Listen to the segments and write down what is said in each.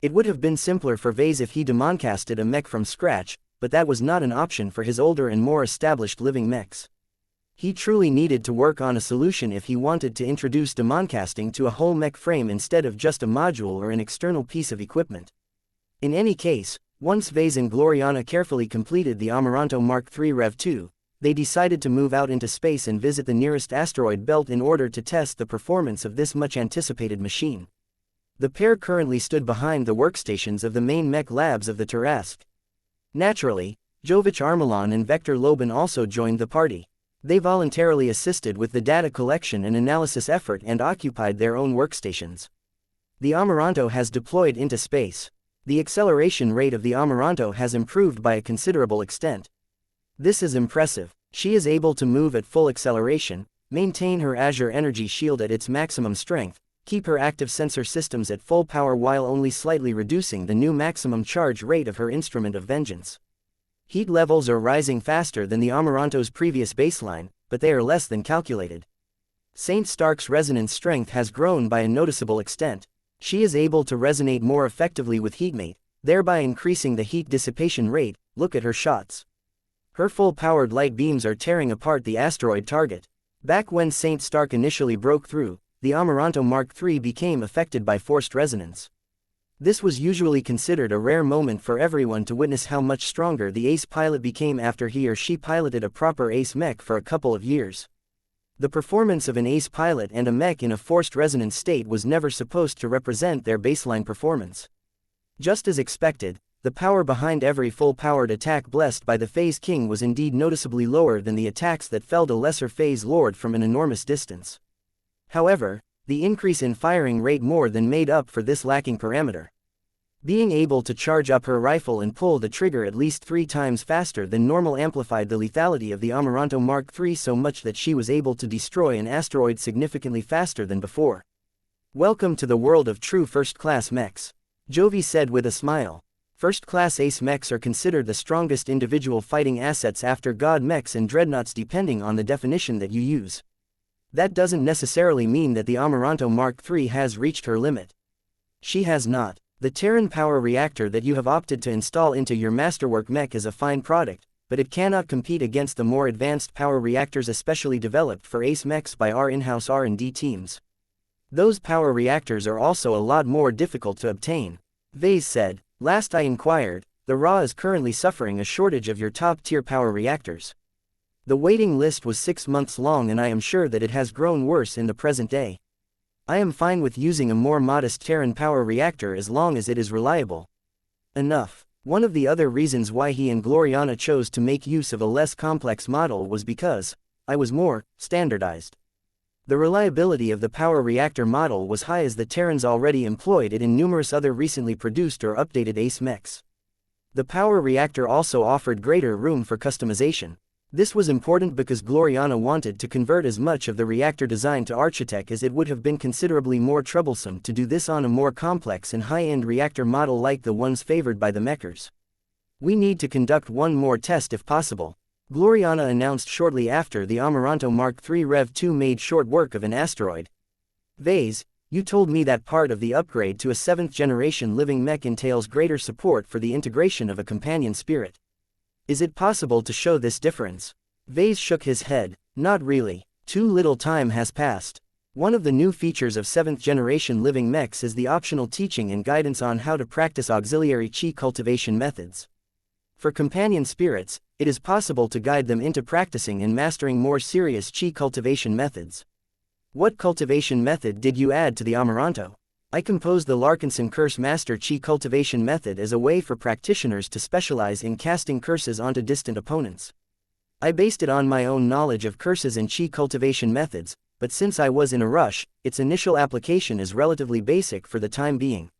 It would have been simpler for Ves if he demoncasted a mech from scratch, but that was not an option for his older and more established living mechs. He truly needed to work on a solution if he wanted to introduce demoncasting to a whole mech frame instead of just a module or an external piece of equipment. In any case, once Ves and Gloriana carefully completed the Amaranto Mark III Rev 2, they decided to move out into space and visit the nearest asteroid belt in order to test the performance of this much-anticipated machine. The pair currently stood behind the workstations of the main mech labs of the Tarask. Naturally, Jovic Armelon and Vector Loban also joined the party. They voluntarily assisted with the data collection and analysis effort and occupied their own workstations. The Amaranto has deployed into space. The acceleration rate of the Amaranto has improved by a considerable extent. This is impressive. She is able to move at full acceleration, maintain her Azure energy shield at its maximum strength, keep her active sensor systems at full power while only slightly reducing the new maximum charge rate of her instrument of vengeance. Heat levels are rising faster than the Amaranto's previous baseline, but they are less than calculated. Saint Stark's resonance strength has grown by a noticeable extent. She is able to resonate more effectively with Heatmate, thereby increasing the heat dissipation rate. Look at her shots. Her full-powered light beams are tearing apart the asteroid target. Back when Saint Stark initially broke through, the Amaranto Mark III became affected by forced resonance. This was usually considered a rare moment for everyone to witness how much stronger the ace pilot became after he or she piloted a proper ace mech for a couple of years. The performance of an ace pilot and a mech in a forced resonance state was never supposed to represent their baseline performance. Just as expected, the power behind every full-powered attack blessed by the Phase King was indeed noticeably lower than the attacks that felled a lesser Phase Lord from an enormous distance. However, the increase in firing rate more than made up for this lacking parameter. Being able to charge up her rifle and pull the trigger at least 3 times faster than normal amplified the lethality of the Amaranto Mark III so much that she was able to destroy an asteroid significantly faster than before. "Welcome to the world of true first-class mechs," Jovi said with a smile. First-class ace mechs are considered the strongest individual fighting assets after god mechs and dreadnoughts depending on the definition that you use. That doesn't necessarily mean that the Amaranto Mark III has reached her limit. She has not. The Terran power reactor that you have opted to install into your masterwork mech is a fine product, but it cannot compete against the more advanced power reactors especially developed for ace mechs by our in-house R&D teams. Those power reactors are also a lot more difficult to obtain, Ves said. Last I inquired, the RA is currently suffering a shortage of your top-tier power reactors. The waiting list was 6 months long and I am sure that it has grown worse in the present day. I am fine with using a more modest Terran power reactor as long as it is reliable enough. One of the other reasons why he and Gloriana chose to make use of a less complex model was because I was more standardized. The reliability of the power reactor model was high as the Terrans already employed it in numerous other recently produced or updated ace mechs. The power reactor also offered greater room for customization. This was important because Gloriana wanted to convert as much of the reactor design to Architect as it would have been considerably more troublesome to do this on a more complex and high-end reactor model like the ones favored by the mechers. We need to conduct one more test if possible, Gloriana announced shortly after the Amaranto Mark III Rev 2 made short work of an asteroid. Ves, you told me that part of the upgrade to a 7th-generation living mech entails greater support for the integration of a companion spirit. Is it possible to show this difference? Ves shook his head. Not really. Too little time has passed. One of the new features of 7th-generation living mechs is the optional teaching and guidance on how to practice auxiliary chi cultivation methods. For companion spirits, it is possible to guide them into practicing and mastering more serious chi cultivation methods. What cultivation method did you add to the Amaranto? I composed the Larkinson Curse Master Chi cultivation method as a way for practitioners to specialize in casting curses onto distant opponents. I based it on my own knowledge of curses and chi cultivation methods, but since I was in a rush, its initial application is relatively basic for the time being.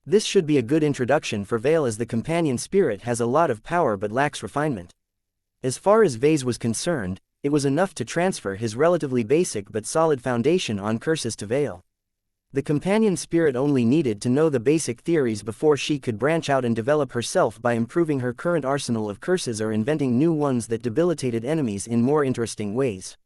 This should be a good introduction for Vale as the companion spirit has a lot of power but lacks refinement. As far as Ves was concerned, it was enough to transfer his relatively basic but solid foundation on curses to Vale. The companion spirit only needed to know the basic theories before she could branch out and develop herself by improving her current arsenal of curses or inventing new ones that debilitated enemies in more interesting ways.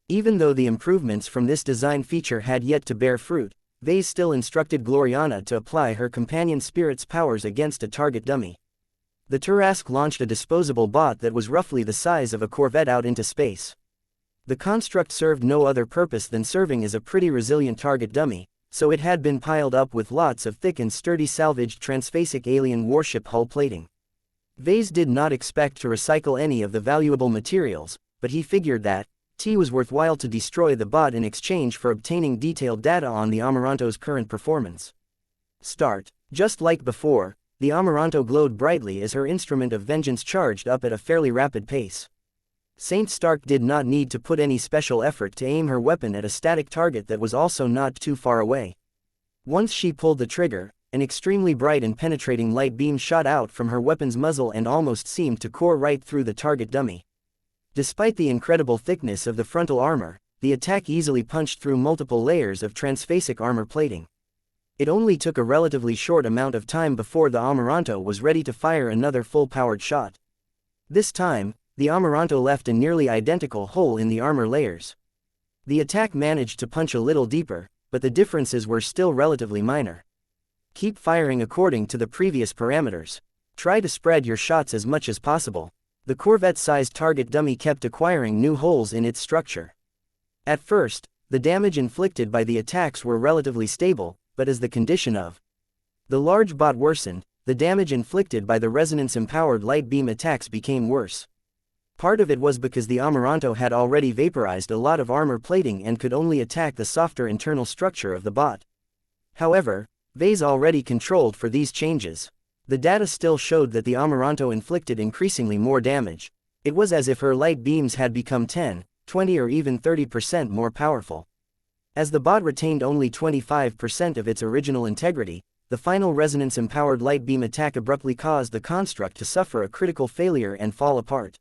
Even though the improvements from this design feature had yet to bear fruit, Ves still instructed Gloriana to apply her companion spirit's powers against a target dummy. The Turask launched a disposable bot that was roughly the size of a Corvette out into space. The construct served no other purpose than serving as a pretty resilient target dummy, so it had been piled up with lots of thick and sturdy salvaged transphasic alien warship hull plating. Ves did not expect to recycle any of the valuable materials, but he figured that it was worthwhile to destroy the bot in exchange for obtaining detailed data on the Amaranto's current performance. Start. Just like before, the Amaranto glowed brightly as her instrument of vengeance charged up at a fairly rapid pace. Saint Stark did not need to put any special effort to aim her weapon at a static target that was also not too far away. Once she pulled the trigger, an extremely bright and penetrating light beam shot out from her weapon's muzzle and almost seemed to core right through the target dummy. Despite the incredible thickness of the frontal armor, the attack easily punched through multiple layers of transphasic armor plating. It only took a relatively short amount of time before the Amaranto was ready to fire another full-powered shot. This time, the Amaranto left a nearly identical hole in the armor layers. The attack managed to punch a little deeper, but the differences were still relatively minor. Keep firing according to the previous parameters. Try to spread your shots as much as possible. The Corvette-sized target dummy kept acquiring new holes in its structure. At first, the damage inflicted by the attacks were relatively stable, but as the condition of the large bot worsened, the damage inflicted by the resonance-empowered light beam attacks became worse. Part of it was because the Amaranto had already vaporized a lot of armor plating and could only attack the softer internal structure of the bot. However, Ves already controlled for these changes. The data still showed that the Amaranto inflicted increasingly more damage. It was as if her light beams had become 10, 20 or even 30% more powerful. As the bot retained only 25% of its original integrity, the final resonance-empowered light beam attack abruptly caused the construct to suffer a critical failure and fall apart.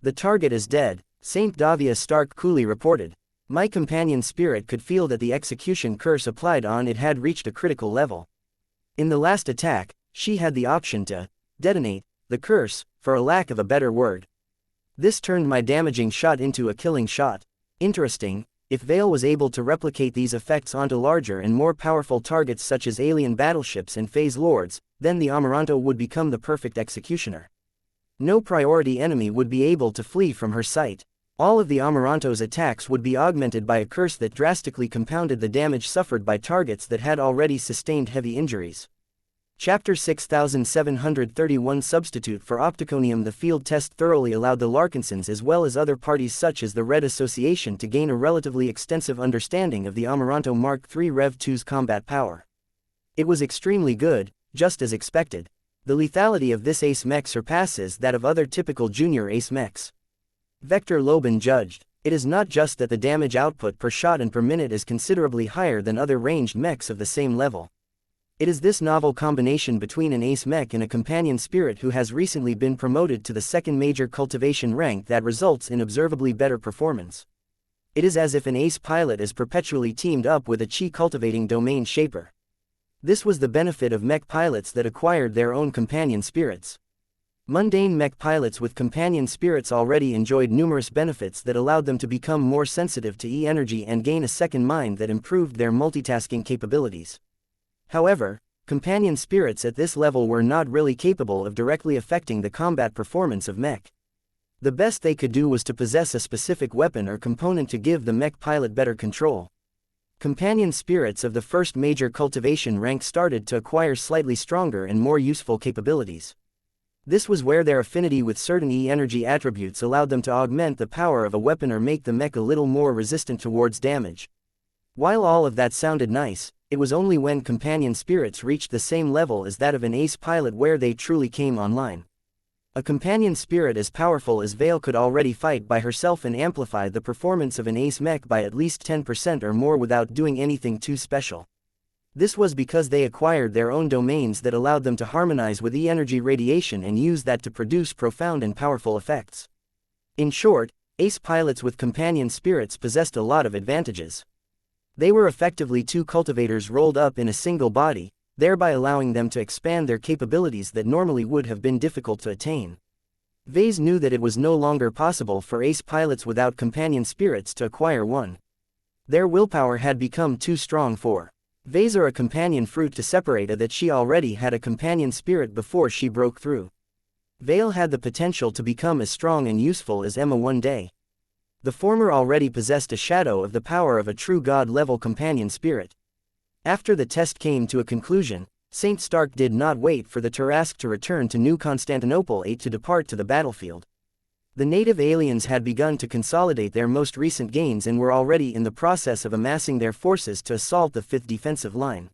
"The target is dead," Saint Davia Stark coolly reported. "My companion spirit could feel that the execution curse applied on it had reached a critical level. In the last attack, she had the option to detonate the curse, for a lack of a better word. This turned my damaging shot into a killing shot. Interesting. If Vale was able to replicate these effects onto larger and more powerful targets such as alien battleships and phase lords, then the Amaranto would become the perfect executioner. No priority enemy would be able to flee from her sight. All of the Amaranto's attacks would be augmented by a curse that drastically compounded the damage suffered by targets that had already sustained heavy injuries." Chapter 6731 Substitute for Opticonium. The field test thoroughly allowed the Larkinsons as well as other parties such as the Red Association to gain a relatively extensive understanding of the Amaranto Mark III Rev 2's combat power. It was extremely good, just as expected. The lethality of this ace mech surpasses that of other typical junior ace mechs. Vector Loban judged, "It is not just that the damage output per shot and per minute is considerably higher than other ranged mechs of the same level. It is this novel combination between an ace mech and a companion spirit who has recently been promoted to the second major cultivation rank that results in observably better performance. It is as if an ace pilot is perpetually teamed up with a chi cultivating domain shaper. This was the benefit of mech pilots that acquired their own companion spirits. Mundane mech pilots with companion spirits already enjoyed numerous benefits that allowed them to become more sensitive to E-energy and gain a second mind that improved their multitasking capabilities. However, companion spirits at this level were not really capable of directly affecting the combat performance of mech. The best they could do was to possess a specific weapon or component to give the mech pilot better control. Companion spirits of the first major cultivation rank started to acquire slightly stronger and more useful capabilities. This was where their affinity with certain E-energy attributes allowed them to augment the power of a weapon or make the mech a little more resistant towards damage. While all of that sounded nice, it was only when companion spirits reached the same level as that of an ace pilot where they truly came online. A companion spirit as powerful as Vale could already fight by herself and amplify the performance of an ace mech by at least 10% or more without doing anything too special. This was because they acquired their own domains that allowed them to harmonize with E-energy radiation and use that to produce profound and powerful effects. In short, ace pilots with companion spirits possessed a lot of advantages. They were effectively two cultivators rolled up in a single body, thereby allowing them to expand their capabilities that normally would have been difficult to attain. Ves knew that it was no longer possible for ace pilots without companion spirits to acquire one. Their willpower had become too strong for Ves are a companion fruit to separate that she already had a companion spirit before she broke through. Vale had the potential to become as strong and useful as Emma one day. The former already possessed a shadow of the power of a true god-level companion spirit. After the test came to a conclusion, Saint Stark did not wait for the Tarrasque to return to New Constantinople to depart to the battlefield. The native aliens had begun to consolidate their most recent gains and were already in the process of amassing their forces to assault the 5th defensive line.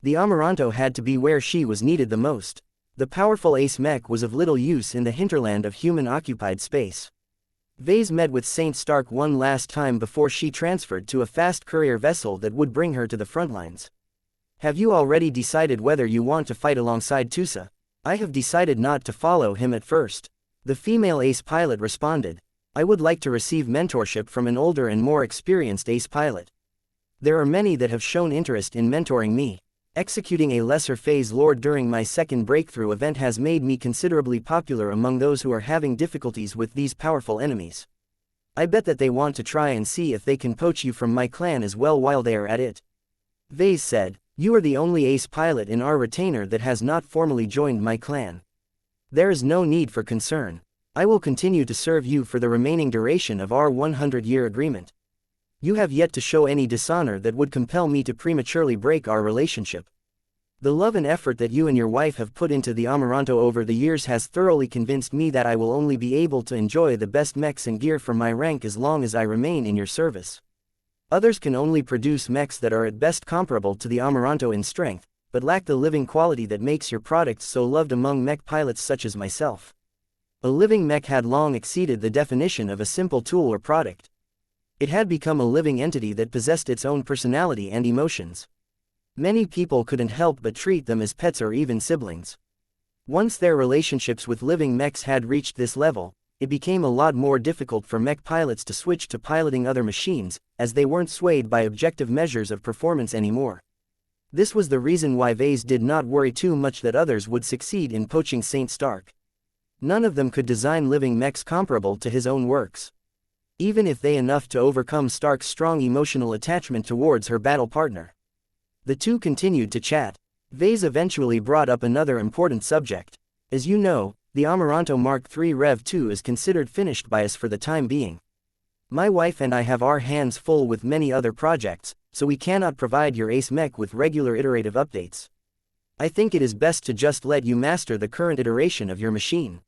The Amaranto had to be where she was needed the most. The powerful ace mech was of little use in the hinterland of human-occupied space. Ves met with Saint Stark one last time before she transferred to a fast courier vessel that would bring her to the front lines. Have you already decided whether you want to fight alongside Tusa? I have decided not to follow him at first. The female ace pilot responded. I would like to receive mentorship from an older and more experienced ace pilot. There are many that have shown interest in mentoring me. Executing a lesser phase lord during my second breakthrough event has made me considerably popular among those who are having difficulties with these powerful enemies. I bet that they want to try and see if they can poach you from my clan as well while they are at it. Ves said, you are the only ace pilot in our retainer that has not formally joined my clan. There is no need for concern. I will continue to serve you for the remaining duration of our 100-year agreement. You have yet to show any dishonor that would compel me to prematurely break our relationship. The love and effort that you and your wife have put into the Amaranto over the years has thoroughly convinced me that I will only be able to enjoy the best mechs and gear from my rank as long as I remain in your service. Others can only produce mechs that are at best comparable to the Amaranto in strength, but lack the living quality that makes your products so loved among mech pilots such as myself. A living mech had long exceeded the definition of a simple tool or product. It had become a living entity that possessed its own personality and emotions. Many people couldn't help but treat them as pets or even siblings. Once their relationships with living mechs had reached this level, it became a lot more difficult for mech pilots to switch to piloting other machines, as they weren't swayed by objective measures of performance anymore. This was the reason why Ves did not worry too much that others would succeed in poaching Saint Stark. None of them could design living mechs comparable to his own works. Even if they enough to overcome Stark's strong emotional attachment towards her battle partner. The two continued to chat. Ves eventually brought up another important subject. As you know, the Amaranto Mark III Rev 2 is considered finished by us for the time being. My wife and I have our hands full with many other projects, so we cannot provide your ace mech with regular iterative updates. I think it is best to just let you master the current iteration of your machine.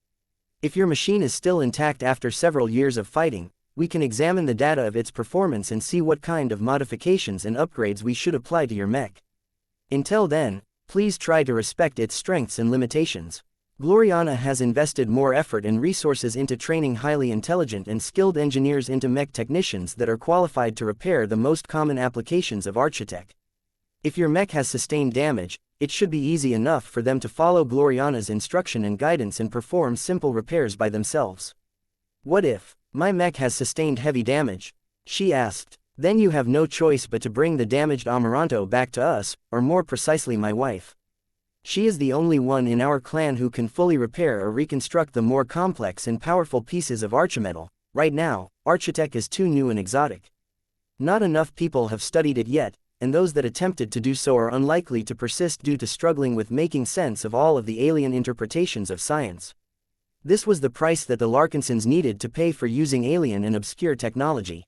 If your machine is still intact after several years of fighting, we can examine the data of its performance and see what kind of modifications and upgrades we should apply to your mech. Until then, please try to respect its strengths and limitations. Gloriana has invested more effort and resources into training highly intelligent and skilled engineers into mech technicians that are qualified to repair the most common applications of Architect. If your mech has sustained damage, it should be easy enough for them to follow Gloriana's instruction and guidance and perform simple repairs by themselves. What if my mech has sustained heavy damage? She asked. Then you have no choice but to bring the damaged Amaranto back to us, or more precisely my wife. She is the only one in our clan who can fully repair or reconstruct the more complex and powerful pieces of Archimetal. Right now, Architect is too new and exotic. Not enough people have studied it yet, and those that attempted to do so are unlikely to persist due to struggling with making sense of all of the alien interpretations of science. This was the price that the Larkinsons needed to pay for using alien and obscure technology.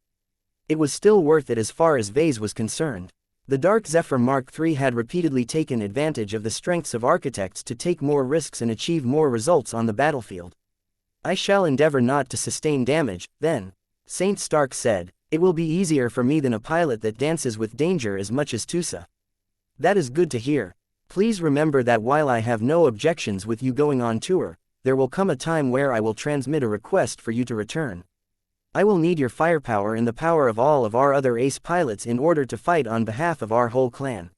It was still worth it as far as Ves was concerned. The Dark Zephyr Mark III had repeatedly taken advantage of the strengths of architects to take more risks and achieve more results on the battlefield. I shall endeavor not to sustain damage, then. Saint Stark said, it will be easier for me than a pilot that dances with danger as much as Tusa. That is good to hear. Please remember that while I have no objections with you going on tour, there will come a time where I will transmit a request for you to return. I will need your firepower and the power of all of our other ace pilots in order to fight on behalf of our whole clan.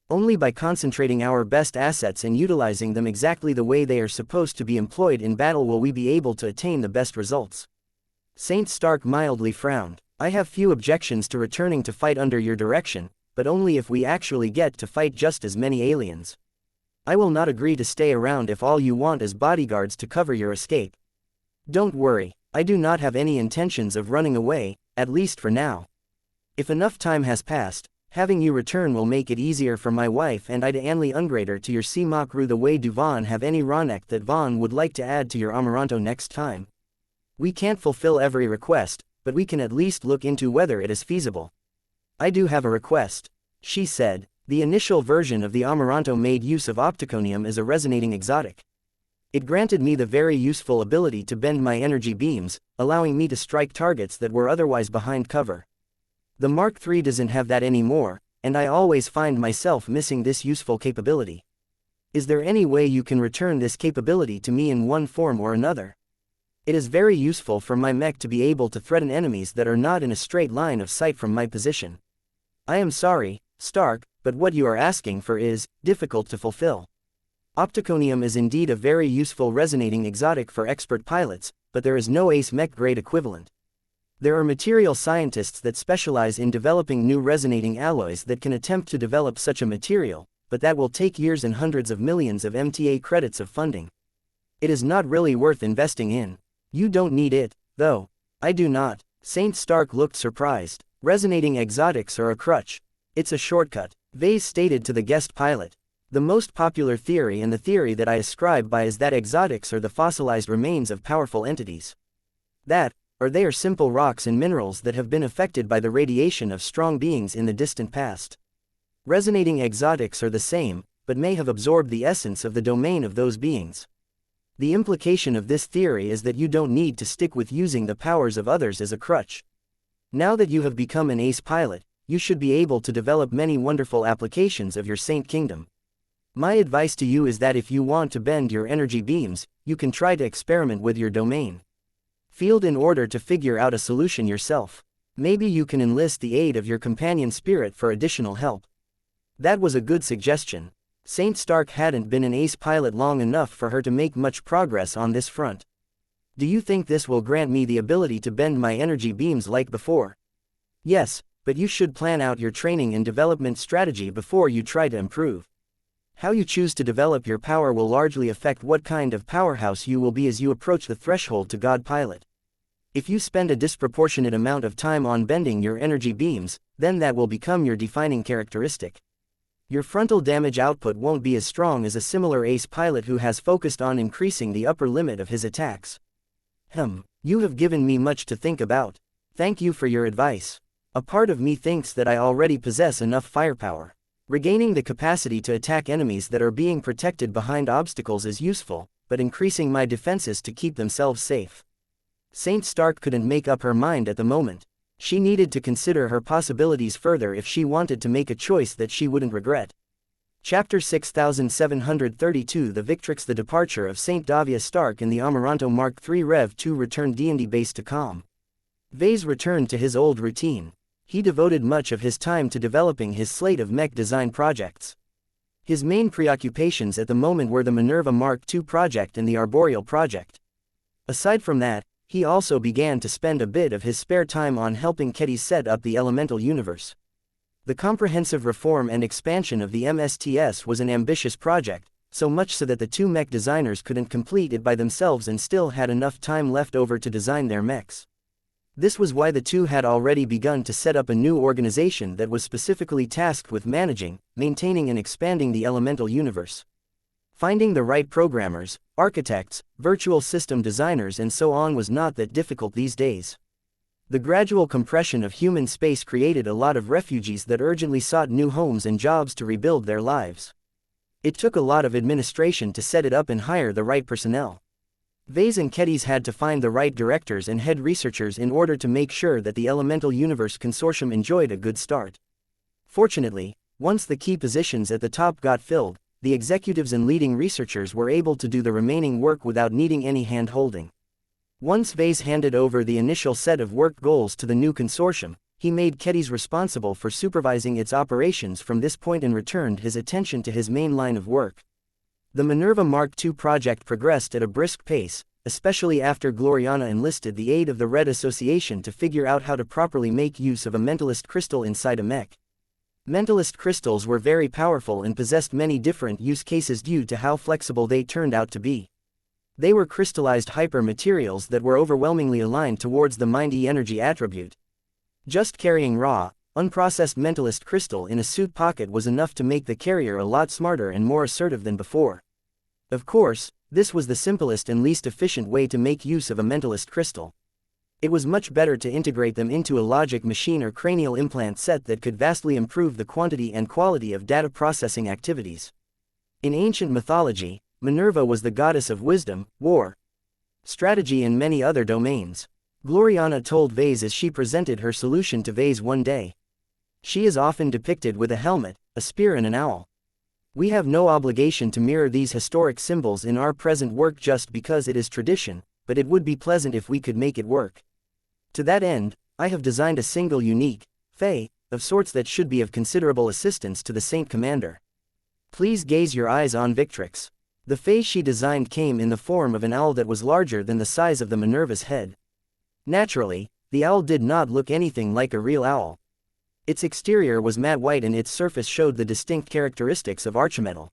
Only by concentrating our best assets and utilizing them exactly the way they are supposed to be employed in battle will we be able to attain the best results. Saint Stark mildly frowned. I have few objections to returning to fight under your direction, but only if we actually get to fight just as many aliens. I will not agree to stay around if all you want is bodyguards to cover your escape. Don't worry. I do not have any intentions of running away, at least for now. If enough time has passed, Having you return will make it easier for my wife and I to anli ungrader to your si makru the way du Von have any ronek that Von would like to add to your amaranto next time. We can't fulfill every request, but we can at least look into whether it is feasible. I do have a request, she said. The initial version of the amaranto made use of opticonium as a resonating exotic. It granted me the very useful ability to bend my energy beams, allowing me to strike targets that were otherwise behind cover. The Mark III doesn't have that anymore, and I always find myself missing this useful capability. Is there any way you can return this capability to me in one form or another? It is very useful for my mech to be able to threaten enemies that are not in a straight line of sight from my position. I am sorry, Stark, but what you are asking for is difficult to fulfill. Opticonium is indeed a very useful resonating exotic for expert pilots, but there is no ace mech grade equivalent. There are material scientists that specialize in developing new resonating alloys that can attempt to develop such a material, but that will take years and hundreds of millions of MTA credits of funding. It is not really worth investing in. You don't need it, though. I do not. Saint Stark looked surprised. Resonating exotics are a crutch. It's a shortcut, Ves stated to the guest pilot. The most popular theory and the theory that I ascribe by is that exotics are the fossilized remains of powerful entities. That, or they are simple rocks and minerals that have been affected by the radiation of strong beings in the distant past. Resonating exotics are the same, but may have absorbed the essence of the domain of those beings. The implication of this theory is that you don't need to stick with using the powers of others as a crutch. Now that you have become an ace pilot, you should be able to develop many wonderful applications of your Saint Kingdom. My advice to you is that if you want to bend your energy beams, you can try to experiment with your domain field in order to figure out a solution yourself. Maybe you can enlist the aid of your companion spirit for additional help. That was a good suggestion. Saint Stark hadn't been an ace pilot long enough for her to make much progress on this front. Do you think this will grant me the ability to bend my energy beams like before? Yes, but you should plan out your training and development strategy before you try to improve. How you choose to develop your power will largely affect what kind of powerhouse you will be as you approach the threshold to God Pilot. If you spend a disproportionate amount of time on bending your energy beams, then that will become your defining characteristic. Your frontal damage output won't be as strong as a similar ace pilot who has focused on increasing the upper limit of his attacks. You have given me much to think about. Thank you for your advice. A part of me thinks that I already possess enough firepower. Regaining the capacity to attack enemies that are being protected behind obstacles is useful, but increasing my defenses to keep themselves safe. Saint Stark couldn't make up her mind at the moment. She needed to consider her possibilities further if she wanted to make a choice that she wouldn't regret. Chapter 6732 The Victrix. The departure of Saint Davia Stark in the Amaranto Mark III Rev 2 returned D&D base to calm. Ves returned to his old routine. He devoted much of his time to developing his slate of mech design projects. His main preoccupations at the moment were the Minerva Mark II project and the Arboreal project. Aside from that, he also began to spend a bit of his spare time on helping Ketties set up the elemental universe. The comprehensive reform and expansion of the MSTS was an ambitious project, so much so that the two mech designers couldn't complete it by themselves and still had enough time left over to design their mechs. This was why the two had already begun to set up a new organization that was specifically tasked with managing, maintaining and expanding the elemental universe. Finding the right programmers, architects, virtual system designers and so on was not that difficult these days. The gradual compression of human space created a lot of refugees that urgently sought new homes and jobs to rebuild their lives. It took a lot of administration to set it up and hire the right personnel. Ves and Ketties had to find the right directors and head researchers in order to make sure that the Elemental Universe Consortium enjoyed a good start. Fortunately, once the key positions at the top got filled, the executives and leading researchers were able to do the remaining work without needing any hand-holding. Once Ves handed over the initial set of work goals to the new consortium, he made Ketties responsible for supervising its operations from this point and returned his attention to his main line of work. The Minerva Mark II project progressed at a brisk pace, especially after Gloriana enlisted the aid of the Red Association to figure out how to properly make use of a mentalist crystal inside a mech. Mentalist crystals were very powerful and possessed many different use cases due to how flexible they turned out to be. They were crystallized hyper-materials that were overwhelmingly aligned towards the Mind-E energy attribute. Just carrying raw, unprocessed mentalist crystal in a suit pocket was enough to make the carrier a lot smarter and more assertive than before. Of course, this was the simplest and least efficient way to make use of a mentalist crystal. It was much better to integrate them into a logic machine or cranial implant set that could vastly improve the quantity and quality of data processing activities. In ancient mythology, Minerva was the goddess of wisdom, war, strategy and many other domains. Gloriana told Ves as she presented her solution to Ves one day. She is often depicted with a helmet, a spear and an owl. We have no obligation to mirror these historic symbols in our present work just because it is tradition, but it would be pleasant if we could make it work. To that end, I have designed a single unique, fey, of sorts that should be of considerable assistance to the Saint Commander. Please gaze your eyes on Victrix. The fey she designed came in the form of an owl that was larger than the size of the Minerva's head. Naturally, the owl did not look anything like a real owl. Its exterior was matte white and its surface showed the distinct characteristics of archimetal.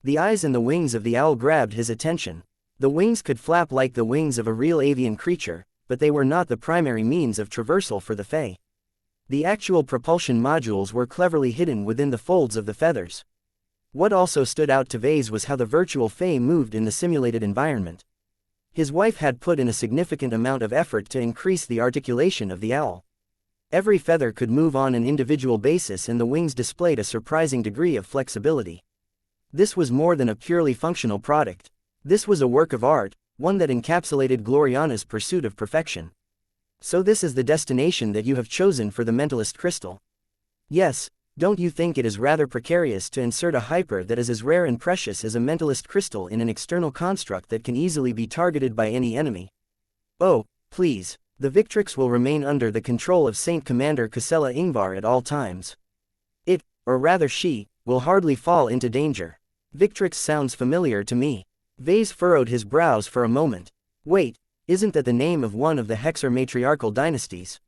The eyes and the wings of the owl grabbed his attention. The wings could flap like the wings of a real avian creature, but they were not the primary means of traversal for the Fae. The actual propulsion modules were cleverly hidden within the folds of the feathers. What also stood out to Ves was how the virtual Fae moved in the simulated environment. His wife had put in a significant amount of effort to increase the articulation of the owl. Every feather could move on an individual basis and the wings displayed a surprising degree of flexibility. This was more than a purely functional product. This was a work of art, one that encapsulated Gloriana's pursuit of perfection. So this is the destination that you have chosen for the mentalist crystal. Yes, don't you think it is rather precarious to insert a hyper that is as rare and precious as a mentalist crystal in an external construct that can easily be targeted by any enemy? Oh, please. The Victrix will remain under the control of Saint Commander Casella Ingvar at all times. It, or rather she, will hardly fall into danger. Victrix sounds familiar to me. Ves furrowed his brows for a moment. Wait, isn't that the name of one of the Hexer matriarchal dynasties?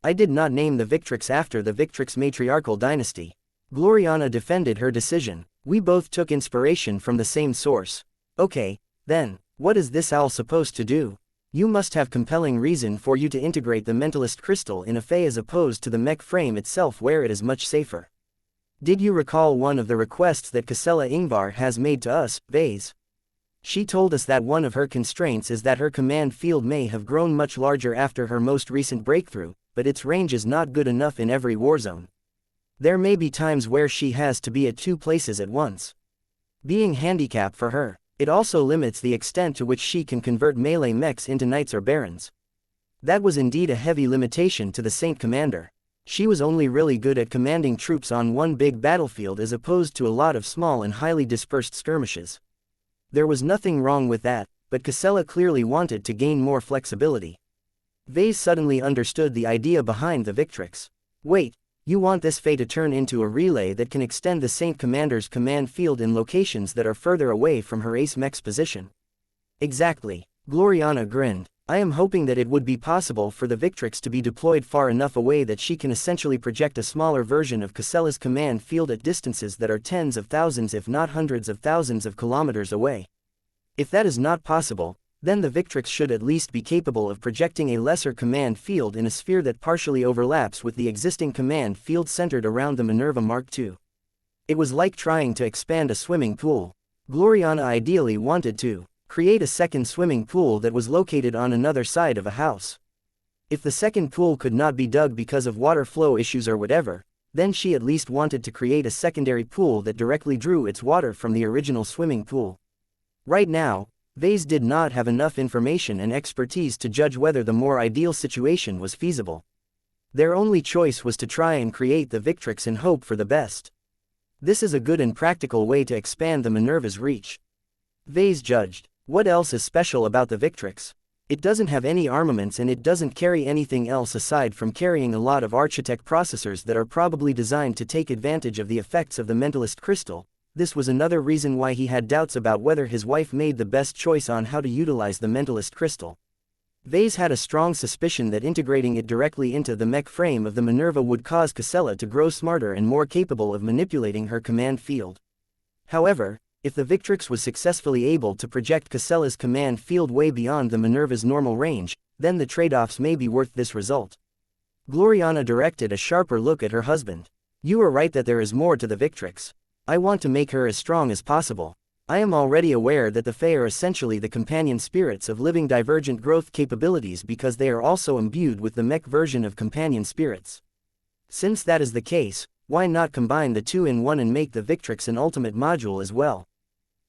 I did not name the Victrix after the Victrix matriarchal dynasty. Gloriana defended her decision. We both took inspiration from the same source. Okay, then, what is this owl supposed to do? You must have compelling reason for you to integrate the mentalist crystal in a Fae as opposed to the mech frame itself where it is much safer. Did you recall one of the requests that Casella Ingvar has made to us, Ves? She told us that one of her constraints is that her command field may have grown much larger after her most recent breakthrough, but its range is not good enough in every warzone. There may be times where she has to be at two places at once. Being handicapped for her. It also limits the extent to which she can convert melee mechs into knights or barons. That was indeed a heavy limitation to the Saint Commander. She was only really good at commanding troops on one big battlefield as opposed to a lot of small and highly dispersed skirmishes. There was nothing wrong with that, but Casella clearly wanted to gain more flexibility. Ves suddenly understood the idea behind the Victrix. Wait, you want this Fae to turn into a relay that can extend the Saint Commander's command field in locations that are further away from her ace mech's position. Exactly. Gloriana grinned. I am hoping that it would be possible for the Victrix to be deployed far enough away that she can essentially project a smaller version of Casella's command field at distances that are tens of thousands if not hundreds of thousands of kilometers away. If that is not possible, then the Victrix should at least be capable of projecting a lesser command field in a sphere that partially overlaps with the existing command field centered around the Minerva Mark II. It was like trying to expand a swimming pool. Gloriana ideally wanted to create a second swimming pool that was located on another side of a house. If the second pool could not be dug because of water flow issues or whatever, then she at least wanted to create a secondary pool that directly drew its water from the original swimming pool. Right now, Ves did not have enough information and expertise to judge whether the more ideal situation was feasible. Their only choice was to try and create the Victrix and hope for the best. This is a good and practical way to expand the Minerva's reach. Ves judged. What else is special about the Victrix? It doesn't have any armaments and it doesn't carry anything else aside from carrying a lot of architect processors that are probably designed to take advantage of the effects of the mentalist crystal. This was another reason why he had doubts about whether his wife made the best choice on how to utilize the mentalist crystal. Ves had a strong suspicion that integrating it directly into the mech frame of the Minerva would cause Casella to grow smarter and more capable of manipulating her command field. However, if the Victrix was successfully able to project Casella's command field way beyond the Minerva's normal range, then the trade-offs may be worth this result. Gloriana directed a sharper look at her husband. You are right that there is more to the Victrix. I want to make her as strong as possible. I am already aware that the Fae are essentially the companion spirits of living divergent growth capabilities because they are also imbued with the mech version of companion spirits. Since that is the case, why not combine the two in one and make the Victrix an ultimate module as well?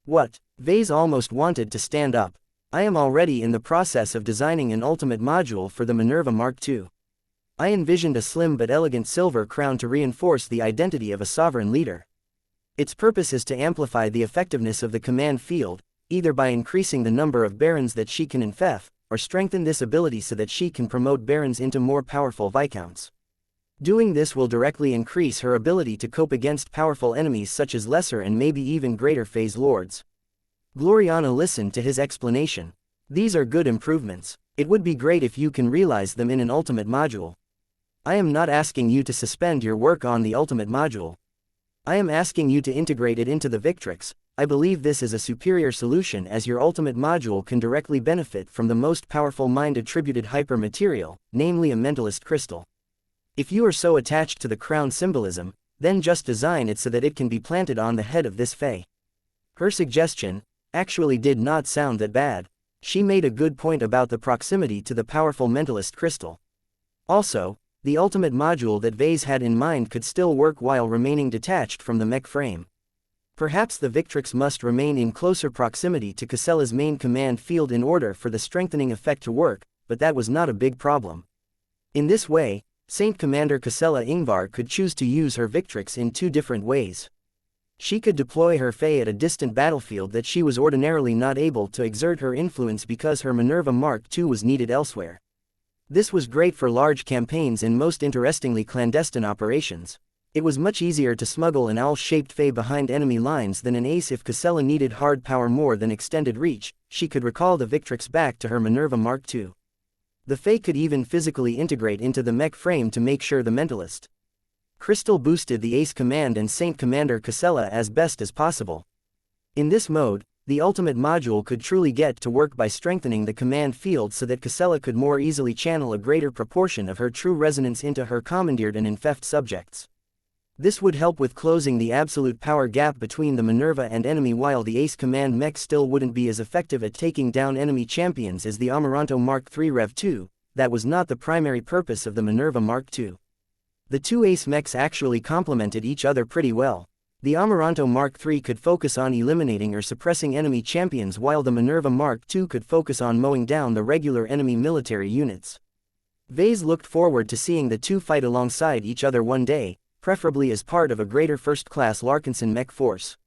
What? Ves almost wanted to stand up. I am already in the process of designing an ultimate module for the Minerva Mark II. I envisioned a slim but elegant silver crown to reinforce the identity of a sovereign leader. Its purpose is to amplify the effectiveness of the command field, either by increasing the number of barons that she can infect, or strengthen this ability so that she can promote barons into more powerful viscounts. Doing this will directly increase her ability to cope against powerful enemies such as lesser and maybe even greater phase lords. Gloriana listened to his explanation. These are good improvements. It would be great if you can realize them in an ultimate module. I am not asking you to suspend your work on the ultimate module. I am asking you to integrate it into the Victrix. I believe this is a superior solution as your ultimate module can directly benefit from the most powerful mind-attributed hypermaterial, namely a mentalist crystal. If you are so attached to the crown symbolism, then just design it so that it can be planted on the head of this Fae. Her suggestion actually did not sound that bad. She made a good point about the proximity to the powerful mentalist crystal. Also, the ultimate module that Ves had in mind could still work while remaining detached from the mech frame. Perhaps the Victrix must remain in closer proximity to Casella's main command field in order for the strengthening effect to work, but that was not a big problem. In this way, Saint Commander Casella Ingvar could choose to use her Victrix in two different ways. She could deploy her Fae at a distant battlefield that she was ordinarily not able to exert her influence because her Minerva Mark II was needed elsewhere. This was great for large campaigns and most interestingly clandestine operations. It was much easier to smuggle an owl-shaped Fae behind enemy lines than an ace if Casella needed hard power more than extended reach. She could recall the Victrix back to her Minerva Mark II. The Fae could even physically integrate into the mech frame to make sure the mentalist crystal boosted the ace command and Saint Commander Casella as best as possible. In this mode, the ultimate module could truly get to work by strengthening the command field so that Casella could more easily channel a greater proportion of her true resonance into her commandeered and infect subjects. This would help with closing the absolute power gap between the Minerva and enemy while the ace command mech still wouldn't be as effective at taking down enemy champions as the Amaranto Mark III Rev 2, that was not the primary purpose of the Minerva Mark II. The two ace mechs actually complemented each other pretty well. The Amaranto Mark III could focus on eliminating or suppressing enemy champions while the Minerva Mark II could focus on mowing down the regular enemy military units. Ves looked forward to seeing the two fight alongside each other one day, preferably as part of a greater first-class Larkinson mech force.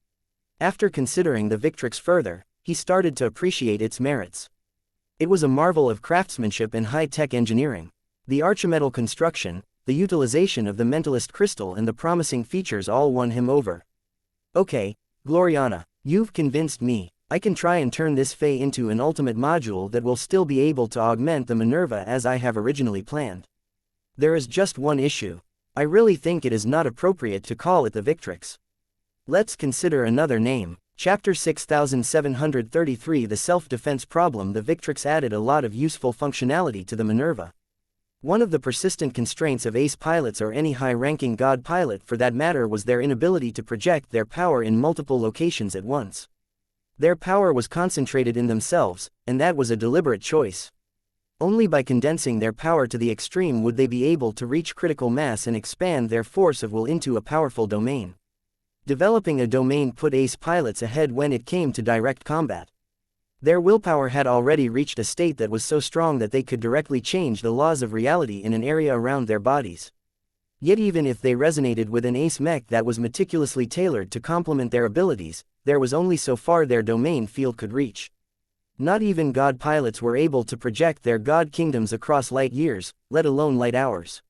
After considering the Victrix further, he started to appreciate its merits. It was a marvel of craftsmanship and high-tech engineering. The archimetal construction, the utilization of the mentalist crystal and the promising features all won him over. Okay, Gloriana, you've convinced me. I can try and turn this Fae into an ultimate module that will still be able to augment the Minerva as I have originally planned. There is just one issue. I really think it is not appropriate to call it the Victrix. Let's consider another name. Chapter 6733 The Self-Defense Problem. The Victrix added a lot of useful functionality to the Minerva. One of the persistent constraints of ace pilots or any high-ranking god pilot for that matter was their inability to project their power in multiple locations at once. Their power was concentrated in themselves, and that was a deliberate choice. Only by condensing their power to the extreme would they be able to reach critical mass and expand their force of will into a powerful domain. Developing a domain put ace pilots ahead when it came to direct combat. Their willpower had already reached a state that was so strong that they could directly change the laws of reality in an area around their bodies. Yet even if they resonated with an ace mech that was meticulously tailored to complement their abilities, there was only so far their domain field could reach. Not even god pilots were able to project their god kingdoms across light years, let alone light hours.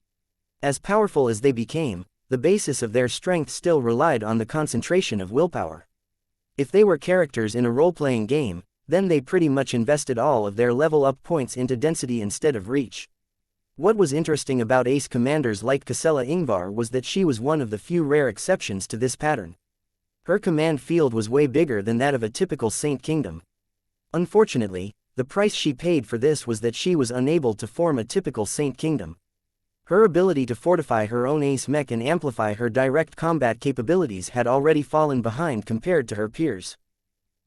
As powerful as they became, the basis of their strength still relied on the concentration of willpower. If they were characters in a role-playing game, then they pretty much invested all of their level-up points into density instead of reach. What was interesting about ace commanders like Casella Ingvar was that she was one of the few rare exceptions to this pattern. Her command field was way bigger than that of a typical Saint Kingdom. Unfortunately, the price she paid for this was that she was unable to form a typical Saint Kingdom. Her ability to fortify her own ace mech and amplify her direct combat capabilities had already fallen behind compared to her peers.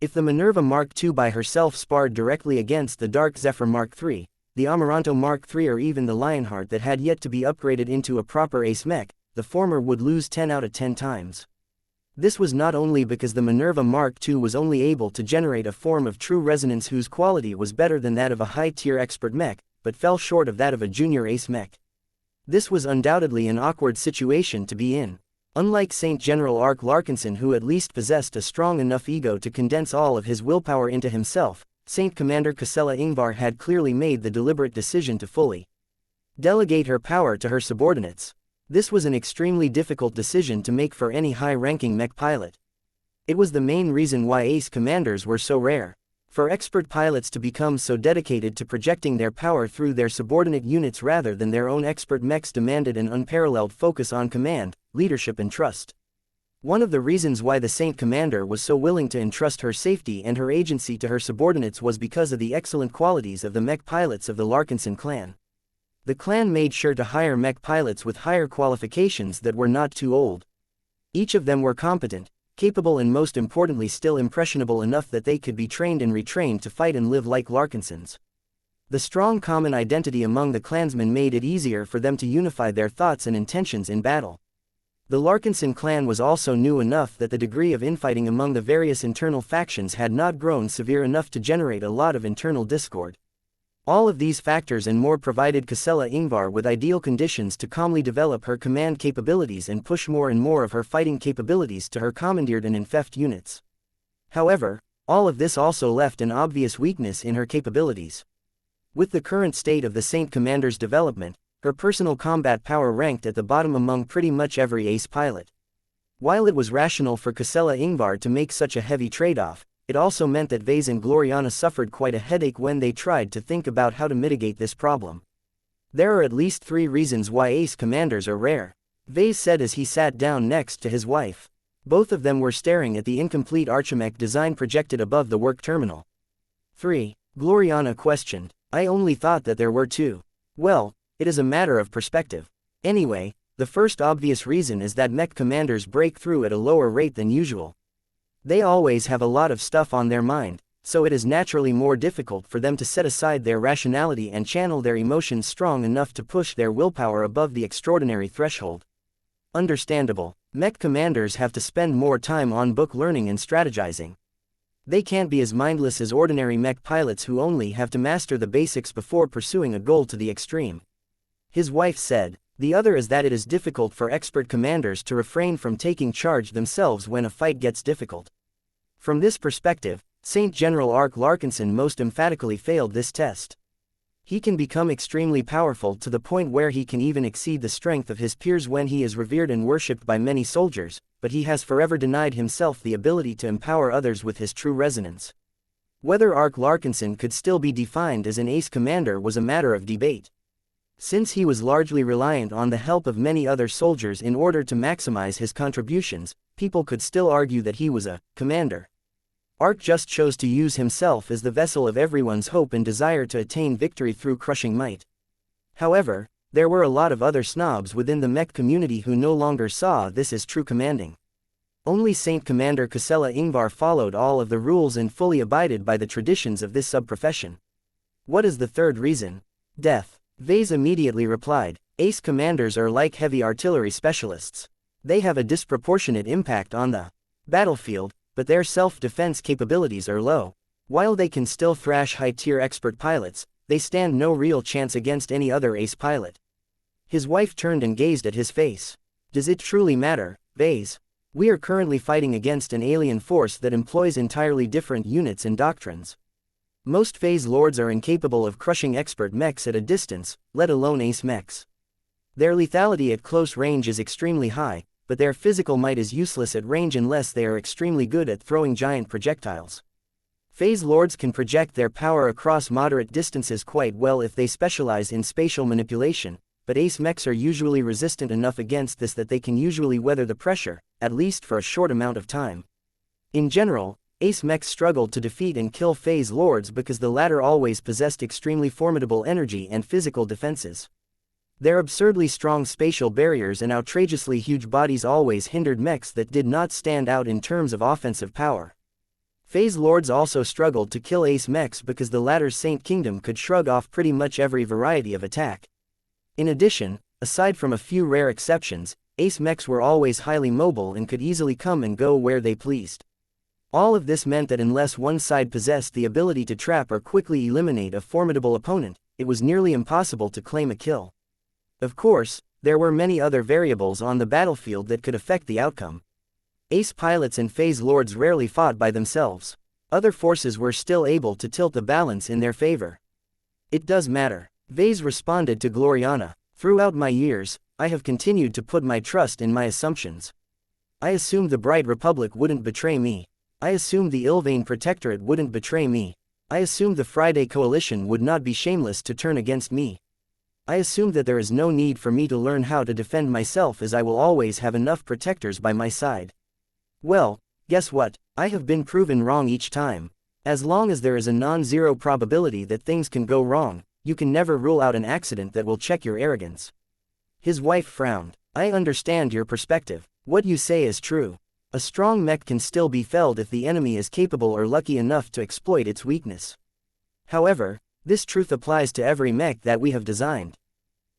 If the Minerva Mark II by herself sparred directly against the Dark Zephyr Mark III, the Amaranto Mark III or even the Lionheart that had yet to be upgraded into a proper ace mech, the former would lose 10 out of 10 times. This was not only because the Minerva Mark II was only able to generate a form of true resonance whose quality was better than that of a high-tier expert mech, but fell short of that of a junior ace mech. This was undoubtedly an awkward situation to be in. Unlike Saint General Ark Larkinson, who at least possessed a strong enough ego to condense all of his willpower into himself, Saint Commander Ksela Ingvar had clearly made the deliberate decision to fully delegate her power to her subordinates. This was an extremely difficult decision to make for any high-ranking mech pilot. It was the main reason why ace commanders were so rare. For expert pilots to become so dedicated to projecting their power through their subordinate units rather than their own expert mechs demanded an unparalleled focus on command, leadership and trust. One of the reasons why the Saint Commander was so willing to entrust her safety and her agency to her subordinates was because of the excellent qualities of the mech pilots of the Larkinson clan. The clan made sure to hire mech pilots with higher qualifications that were not too old. Each of them were competent, capable and most importantly still impressionable enough that they could be trained and retrained to fight and live like Larkinsons. The strong common identity among the clansmen made it easier for them to unify their thoughts and intentions in battle. The Larkinson clan was also new enough that the degree of infighting among the various internal factions had not grown severe enough to generate a lot of internal discord. All of these factors and more provided Ksela Ingvar with ideal conditions to calmly develop her command capabilities and push more and more of her fighting capabilities to her commandeered and infeft units. However, all of this also left an obvious weakness in her capabilities. With the current state of the Saint Commander's development, her personal combat power ranked at the bottom among pretty much every ace pilot. While it was rational for Ksela Ingvar to make such a heavy trade-off, it also meant that Ves and Gloriana suffered quite a headache when they tried to think about how to mitigate this problem. There are at least 3 reasons why ace commanders are rare, Ves said as he sat down next to his wife. Both of them were staring at the incomplete Archimech design projected above the work terminal. 3. Gloriana questioned. I only thought that there were 2. Well, it is a matter of perspective. Anyway, the first obvious reason is that mech commanders break through at a lower rate than usual. They always have a lot of stuff on their mind, so it is naturally more difficult for them to set aside their rationality and channel their emotions strong enough to push their willpower above the extraordinary threshold. Understandable. Mech commanders have to spend more time on book learning and strategizing. They can't be as mindless as ordinary mech pilots who only have to master the basics before pursuing a goal to the extreme. His wife said. The other is that it is difficult for expert commanders to refrain from taking charge themselves when a fight gets difficult. From this perspective, Saint General Ark Larkinson most emphatically failed this test. He can become extremely powerful to the point where he can even exceed the strength of his peers when he is revered and worshipped by many soldiers, but he has forever denied himself the ability to empower others with his true resonance. Whether Ark Larkinson could still be defined as an ace commander was a matter of debate. Since he was largely reliant on the help of many other soldiers in order to maximize his contributions, people could still argue that he was a commander. Ark just chose to use himself as the vessel of everyone's hope and desire to attain victory through crushing might. However, there were a lot of other snobs within the mech community who no longer saw this as true commanding. Only Saint Commander Ksela Ingvar followed all of the rules and fully abided by the traditions of this sub-profession. What is the third reason? Death. Ves immediately replied, ace commanders are like heavy artillery specialists. They have a disproportionate impact on the battlefield, but their self-defense capabilities are low. While they can still thrash high-tier expert pilots, they stand no real chance against any other ace pilot. His wife turned and gazed at his face. Does it truly matter, Ves? We are currently fighting against an alien force that employs entirely different units and doctrines. Most phase lords are incapable of crushing expert mechs at a distance, let alone ace mechs. Their lethality at close range is extremely high, but their physical might is useless at range unless they are extremely good at throwing giant projectiles. Phase lords can project their power across moderate distances quite well if they specialize in spatial manipulation, but ace mechs are usually resistant enough against this that they can usually weather the pressure, at least for a short amount of time. In general, ace mechs struggled to defeat and kill phase lords because the latter always possessed extremely formidable energy and physical defenses. Their absurdly strong spatial barriers and outrageously huge bodies always hindered mechs that did not stand out in terms of offensive power. Phase Lords also struggled to kill ace mechs because the latter's Saint Kingdom could shrug off pretty much every variety of attack. In addition, aside from a few rare exceptions, ace mechs were always highly mobile and could easily come and go where they pleased. All of this meant that unless one side possessed the ability to trap or quickly eliminate a formidable opponent, it was nearly impossible to claim a kill. Of course, there were many other variables on the battlefield that could affect the outcome. Ace pilots and phase lords rarely fought by themselves. Other forces were still able to tilt the balance in their favor. It does matter. Ves responded to Gloriana. Throughout my years, I have continued to put my trust in my assumptions. I assumed the Bright Republic wouldn't betray me. I assumed the Ilvain Protectorate wouldn't betray me. I assumed the Friday Coalition would not be shameless to turn against me. I assumed that there is no need for me to learn how to defend myself, as I will always have enough protectors by my side. Well, guess what? I have been proven wrong each time. As long as there is a non-zero probability that things can go wrong, you can never rule out an accident that will check your arrogance. His wife frowned. I understand your perspective. What you say is true. A strong mech can still be felled if the enemy is capable or lucky enough to exploit its weakness. However, this truth applies to every mech that we have designed.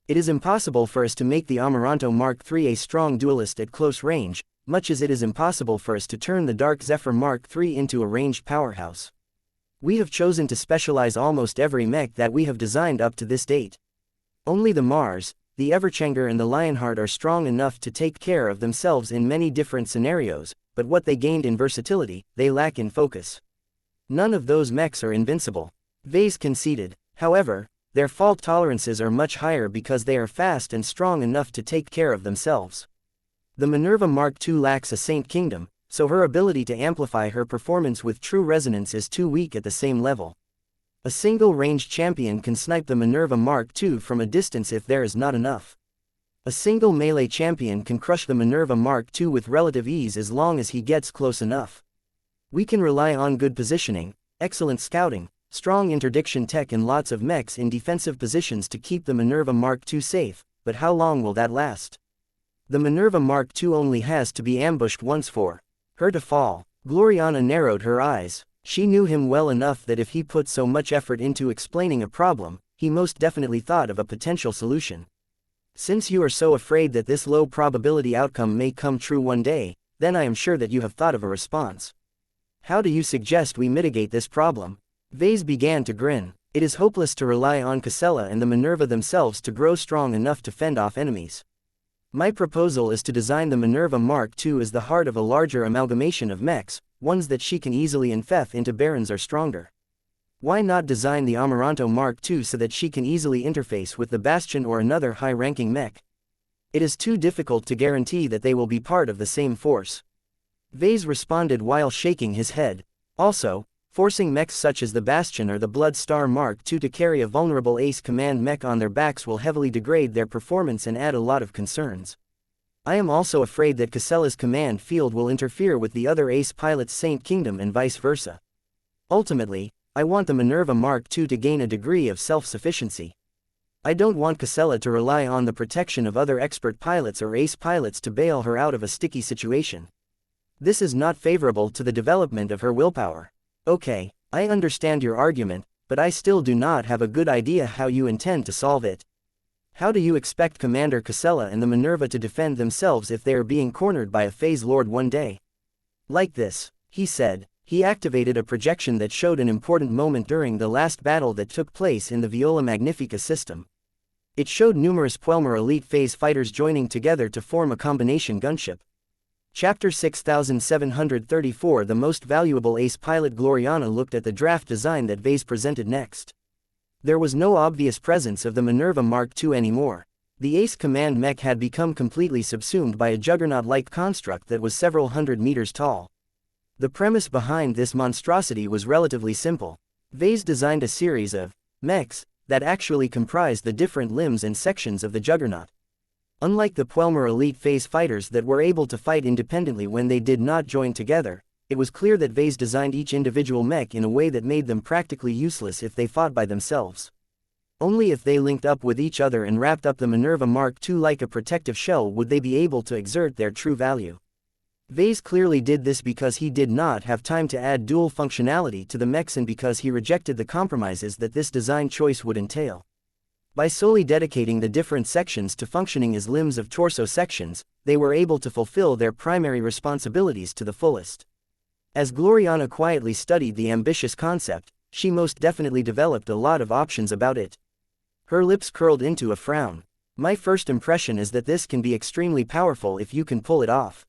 It is impossible for us to make the Amaranto Mark III a strong duelist at close range, much as it is impossible for us to turn the Dark Zephyr Mark III into a ranged powerhouse. We have chosen to specialize almost every mech that we have designed up to this date. Only the Mars, the Everchanger and the Lionheart are strong enough to take care of themselves in many different scenarios, but what they gained in versatility, they lack in focus. None of those mechs are invincible. Ves conceded. However, their fault tolerances are much higher because they are fast and strong enough to take care of themselves. The Minerva Mark II lacks a Saint Kingdom, so her ability to amplify her performance with true resonance is too weak at the same level. A single ranged champion can snipe the Minerva Mark II from a distance if there is not enough. A single melee champion can crush the Minerva Mark II with relative ease as long as he gets close enough. We can rely on good positioning, excellent scouting, strong interdiction tech and lots of mechs in defensive positions to keep the Minerva Mark II safe, but how long will that last? The Minerva Mark II only has to be ambushed once for her to fall. Gloriana narrowed her eyes. She knew him well enough that if he put so much effort into explaining a problem, he most definitely thought of a potential solution. Since you are so afraid that this low probability outcome may come true one day, then I am sure that you have thought of a response. How do you suggest we mitigate this problem? Ves began to grin. It is hopeless to rely on Casella and the Minerva themselves to grow strong enough to fend off enemies. My proposal is to design the Minerva Mark II as the heart of a larger amalgamation of mechs, ones that she can easily infeth into barons or stronger. Why not design the Amaranto Mark II so that she can easily interface with the Bastion or another high-ranking mech? It is too difficult to guarantee that they will be part of the same force. Ves responded while shaking his head. Also, forcing mechs such as the Bastion or the Blood Star Mark II to carry a vulnerable ace command mech on their backs will heavily degrade their performance and add a lot of concerns. I am also afraid that Casella's command field will interfere with the other ace pilot's Saint Kingdom and vice versa. Ultimately, I want the Minerva Mark II to gain a degree of self-sufficiency. I don't want Casella to rely on the protection of other expert pilots or ace pilots to bail her out of a sticky situation. This is not favorable to the development of her willpower. Okay, I understand your argument, but I still do not have a good idea how you intend to solve it. How do you expect Commander Casella and the Minerva to defend themselves if they are being cornered by a Phase Lord one day? Like this, he said. He activated a projection that showed an important moment during the last battle that took place in the Viola Magnifica system. It showed numerous Puelmer elite phase fighters joining together to form a combination gunship. Chapter 6734. The most valuable ace pilot. Gloriana looked at the draft design that Ves presented next. There was no obvious presence of the Minerva Mark II anymore. The ace command mech had become completely subsumed by a juggernaut-like construct that was several hundred meters tall. The premise behind this monstrosity was relatively simple. Ves designed a series of mechs that actually comprised the different limbs and sections of the juggernaut. Unlike the Puelmer elite phase fighters that were able to fight independently when they did not join together, it was clear that Ves designed each individual mech in a way that made them practically useless if they fought by themselves. Only if they linked up with each other and wrapped up the Minerva Mark II like a protective shell would they be able to exert their true value. Ves clearly did this because he did not have time to add dual functionality to the mechs and because he rejected the compromises that this design choice would entail. By solely dedicating the different sections to functioning as limbs of torso sections, they were able to fulfill their primary responsibilities to the fullest. As Gloriana quietly studied the ambitious concept, she most definitely developed a lot of options about it. Her lips curled into a frown. My first impression is that this can be extremely powerful if you can pull it off.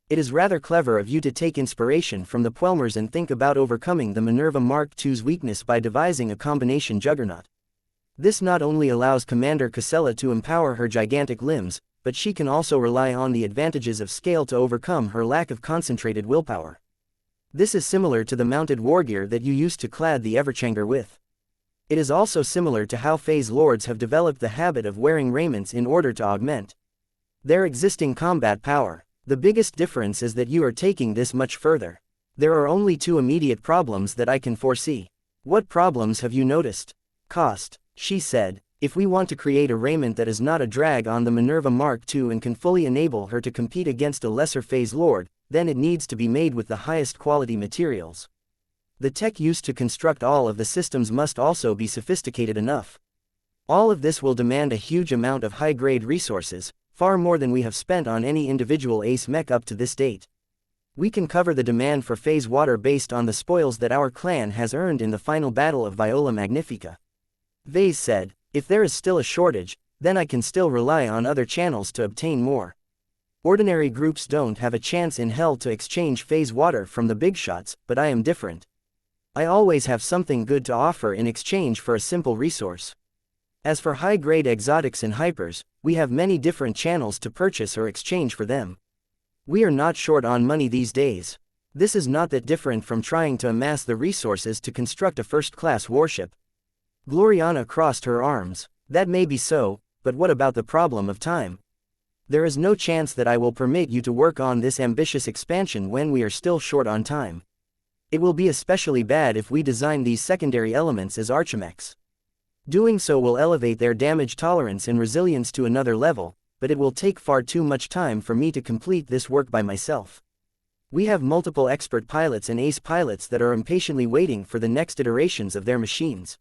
It is rather clever of you to take inspiration from the Puelmers and think about overcoming the Minerva Mark II's weakness by devising a combination juggernaut. This not only allows Commander Casella to empower her gigantic limbs, but she can also rely on the advantages of scale to overcome her lack of concentrated willpower. This is similar to the mounted wargear that you used to clad the Everchanger with. It is also similar to how Phase Lords have developed the habit of wearing raiments in order to augment their existing combat power. The biggest difference is that you are taking this much further. There are only two immediate problems that I can foresee. What problems have you noticed? Cost, she said. If we want to create a raiment that is not a drag on the Minerva Mark II and can fully enable her to compete against a lesser Phase Lord, then it needs to be made with the highest quality materials. The tech used to construct all of the systems must also be sophisticated enough. All of this will demand a huge amount of high-grade resources, far more than we have spent on any individual ace mech up to this date. We can cover the demand for Phase Water based on the spoils that our clan has earned in the final battle of Viola Magnifica. Ves said, if there is still a shortage, then I can still rely on other channels to obtain more. Ordinary groups don't have a chance in hell to exchange Phase Water from the big shots, but I am different. I always have something good to offer in exchange for a simple resource. As for high-grade exotics and hypers, we have many different channels to purchase or exchange for them. We are not short on money these days. This is not that different from trying to amass the resources to construct a first-class warship. Gloriana crossed her arms. That may be so, but what about the problem of time? There is no chance that I will permit you to work on this ambitious expansion when we are still short on time. It will be especially bad if we design these secondary elements as archimechs. Doing so will elevate their damage tolerance and resilience to another level, but it will take far too much time for me to complete this work by myself. We have multiple expert pilots and ace pilots that are impatiently waiting for the next iterations of their machines.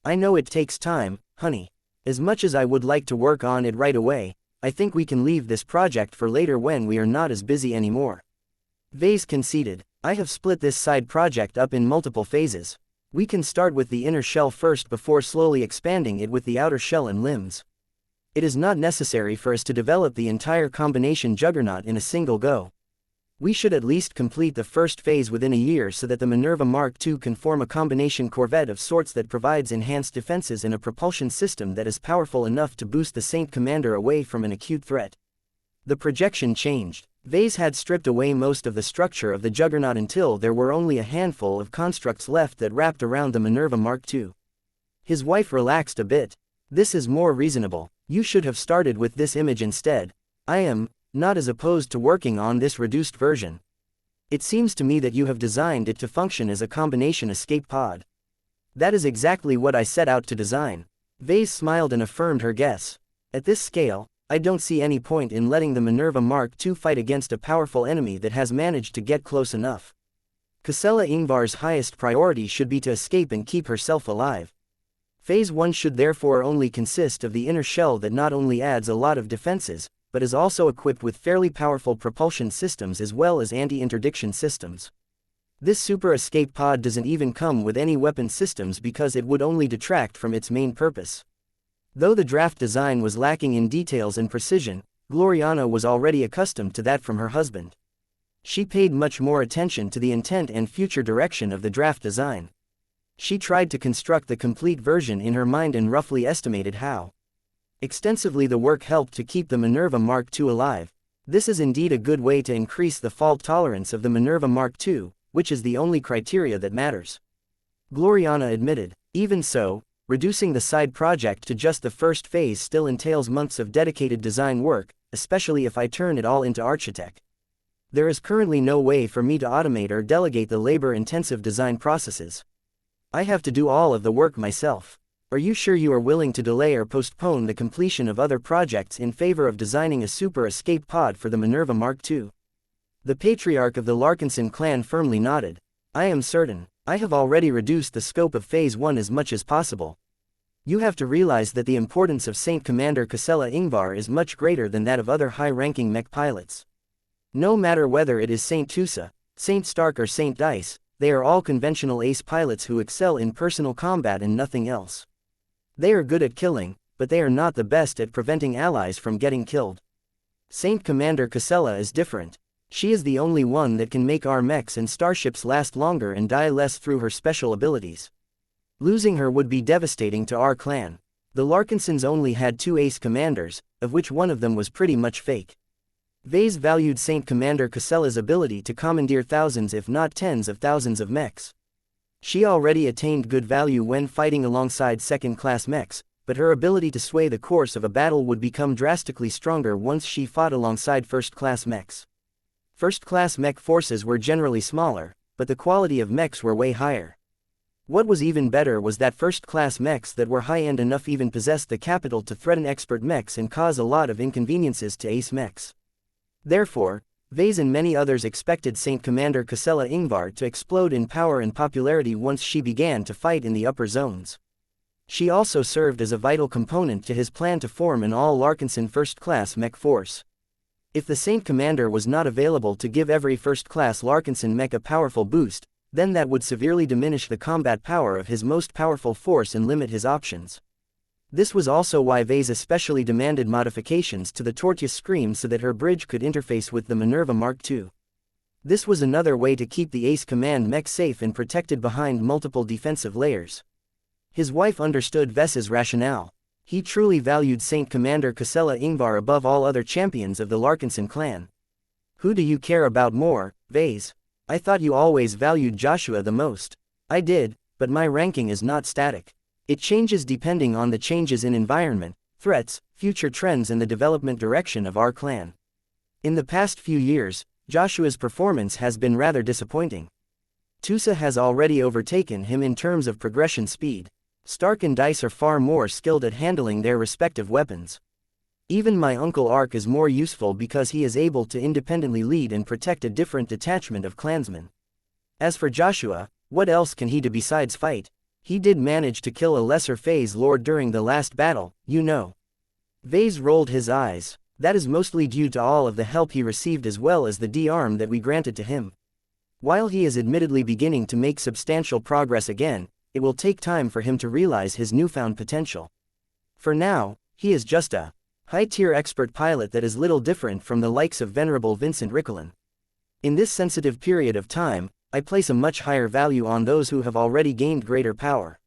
I know it takes time, honey. As much as I would like to work on it right away, I think we can leave this project for later when we are not as busy anymore. Ves conceded, I have split this side project up in multiple phases. We can start with the inner shell first before slowly expanding it with the outer shell and limbs. It is not necessary for us to develop the entire combination juggernaut in a single go. We should at least complete the first phase within a year so that the Minerva Mark II can form a combination corvette of sorts that provides enhanced defenses and a propulsion system that is powerful enough to boost the Saint Commander away from an acute threat. The projection changed. Ves had stripped away most of the structure of the juggernaut until there were only a handful of constructs left that wrapped around the Minerva Mark II. His wife relaxed a bit. This is more reasonable. You should have started with this image instead. I am not as opposed to working on this reduced version. It seems to me that you have designed it to function as a combination escape pod. That is exactly what I set out to design. Ves smiled and affirmed her guess. At this scale, I don't see any point in letting the Minerva Mark II fight against a powerful enemy that has managed to get close enough. Casella Ingvar's highest priority should be to escape and keep herself alive. Phase 1 should therefore only consist of the inner shell that not only adds a lot of defenses, but is also equipped with fairly powerful propulsion systems as well as anti-interdiction systems. This super escape pod doesn't even come with any weapon systems because it would only detract from its main purpose. Though the draft design was lacking in details and precision, Gloriana was already accustomed to that from her husband. She paid much more attention to the intent and future direction of the draft design. She tried to construct the complete version in her mind and roughly estimated how extensively the work helped to keep the Minerva Mark II alive. This is indeed a good way to increase the fault tolerance of the Minerva Mark II, which is the only criteria that matters. Gloriana admitted. Even so, reducing the side project to just the first phase still entails months of dedicated design work, especially if I turn it all into architect. There is currently no way for me to automate or delegate the labor-intensive design processes. I have to do all of the work myself. Are you sure you are willing to delay or postpone the completion of other projects in favor of designing a super escape pod for the Minerva Mark II? The patriarch of the Larkinson clan firmly nodded. I am certain. I have already reduced the scope of Phase 1 as much as possible. You have to realize that the importance of Saint Commander Casella Ingvar is much greater than that of other high-ranking mech pilots. No matter whether it is Saint Tusa, Saint Stark or Saint Dice, they are all conventional ace pilots who excel in personal combat and nothing else. They are good at killing, but they are not the best at preventing allies from getting killed. Saint Commander Casella is different. She is the only one that can make our mechs and starships last longer and die less through her special abilities. Losing her would be devastating to our clan. The Larkinsons only had 2 ace commanders, of which one of them was pretty much fake. Ves valued Saint Commander Casella's ability to commandeer thousands if not tens of thousands of mechs. She already attained good value when fighting alongside second-class mechs, but her ability to sway the course of a battle would become drastically stronger once she fought alongside first-class mechs. First-class mech forces were generally smaller, but the quality of mechs were way higher. What was even better was that first-class mechs that were high-end enough even possessed the capital to threaten expert mechs and cause a lot of inconveniences to ace mechs. Therefore, Ves and many others expected Saint Commander Casella Ingvar to explode in power and popularity once she began to fight in the upper zones. She also served as a vital component to his plan to form an all-Larkinson first-class mech force. If the Saint Commander was not available to give every first-class Larkinson mech a powerful boost, then that would severely diminish the combat power of his most powerful force and limit his options. This was also why Ves especially demanded modifications to the Tortious Scream so that her bridge could interface with the Minerva Mark II. This was another way to keep the Ace Command mech safe and protected behind multiple defensive layers. His wife understood Ves's rationale. He truly valued Saint Commander Casella Ingvar above all other champions of the Larkinson clan. Who do you care about more, Ves? I thought you always valued Joshua the most. I did, but my ranking is not static. It changes depending on the changes in environment, threats, future trends and the development direction of our clan. In the past few years, Joshua's performance has been rather disappointing. Tusa has already overtaken him in terms of progression speed. Stark and Dice are far more skilled at handling their respective weapons. Even my uncle Ark is more useful because he is able to independently lead and protect a different detachment of clansmen. As for Joshua, what else can he do besides fight? He did manage to kill a lesser phase lord during the last battle, you know. Ves rolled his eyes. That is mostly due to all of the help he received as well as the D-arm that we granted to him. While he is admittedly beginning to make substantial progress again, it will take time for him to realize his newfound potential. For now, he is just a high-tier expert pilot that is little different from the likes of Venerable Vincent Rickelin. In this sensitive period of time, I place a much higher value on those who have already gained greater power.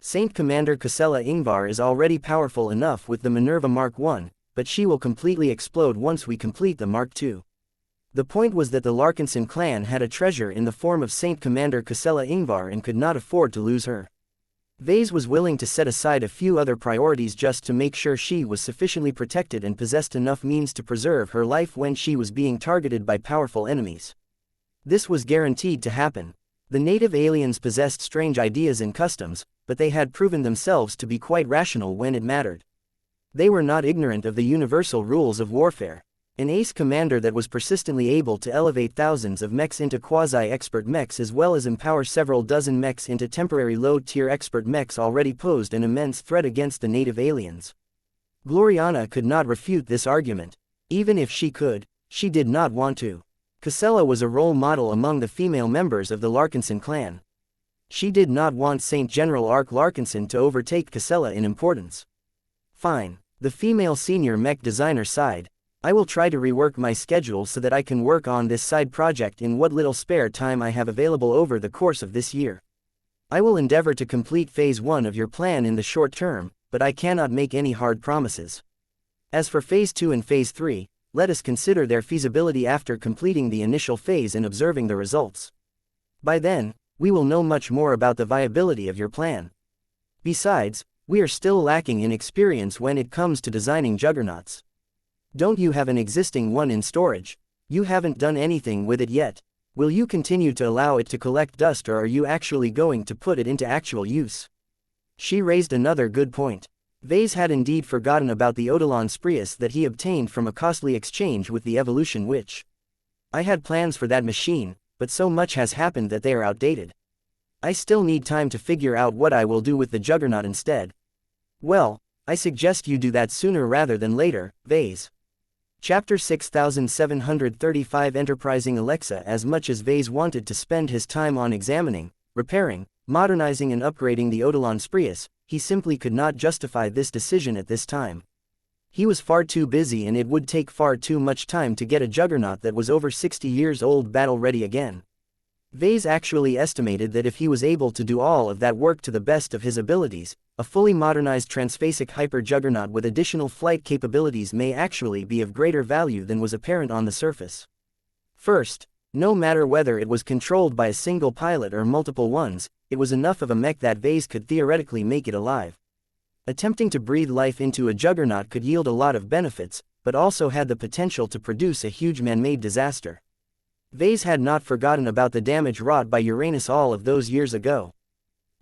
Saint Commander Casella Ingvar is already powerful enough with the Minerva Mark I, but she will completely explode once we complete the Mark II. The point was that the Larkinson clan had a treasure in the form of Saint Commander Casella Ingvar and could not afford to lose her. Ves was willing to set aside a few other priorities just to make sure she was sufficiently protected and possessed enough means to preserve her life when she was being targeted by powerful enemies. This was guaranteed to happen. The native aliens possessed strange ideas and customs, but they had proven themselves to be quite rational when it mattered. They were not ignorant of the universal rules of warfare. An ace commander that was persistently able to elevate thousands of mechs into quasi-expert mechs as well as empower several dozen mechs into temporary low-tier expert mechs already posed an immense threat against the native aliens. Gloriana could not refute this argument. Even if she could, she did not want to. Casella was a role model among the female members of the Larkinson clan. She did not want Saint General Ark Larkinson to overtake Casella in importance. Fine. The female senior mech designer sighed. I will try to rework my schedule so that I can work on this side project in what little spare time I have available over the course of this year. I will endeavor to complete Phase 1 of your plan in the short term, but I cannot make any hard promises. As for Phase 2 and Phase 3, let us consider their feasibility after completing the initial phase and observing the results. By then, we will know much more about the viability of your plan. Besides, we are still lacking in experience when it comes to designing juggernauts. Don't you have an existing one in storage? You haven't done anything with it yet. Will you continue to allow it to collect dust or are you actually going to put it into actual use? She raised another good point. Ves had indeed forgotten about the Eidolon Sprius that he obtained from a costly exchange with the evolution witch. I had plans for that machine, but so much has happened that they are outdated. I still need time to figure out what I will do with the Juggernaut instead. Well, I suggest you do that sooner rather than later, Ves. Chapter 6735 Enterprising Alexa. As much as Ves wanted to spend his time on examining, repairing, modernizing and upgrading the Eidolon Sprius, he simply could not justify this decision at this time. He was far too busy and it would take far too much time to get a Juggernaut that was over 60 years old battle-ready again. Ves actually estimated that if he was able to do all of that work to the best of his abilities, a fully modernized transphasic hyper-Juggernaut with additional flight capabilities may actually be of greater value than was apparent on the surface. First, no matter whether it was controlled by a single pilot or multiple ones, it was enough of a mech that Ves could theoretically make it alive. Attempting to breathe life into a Juggernaut could yield a lot of benefits, but also had the potential to produce a huge man-made disaster. Ves had not forgotten about the damage wrought by Uranus all of those years ago.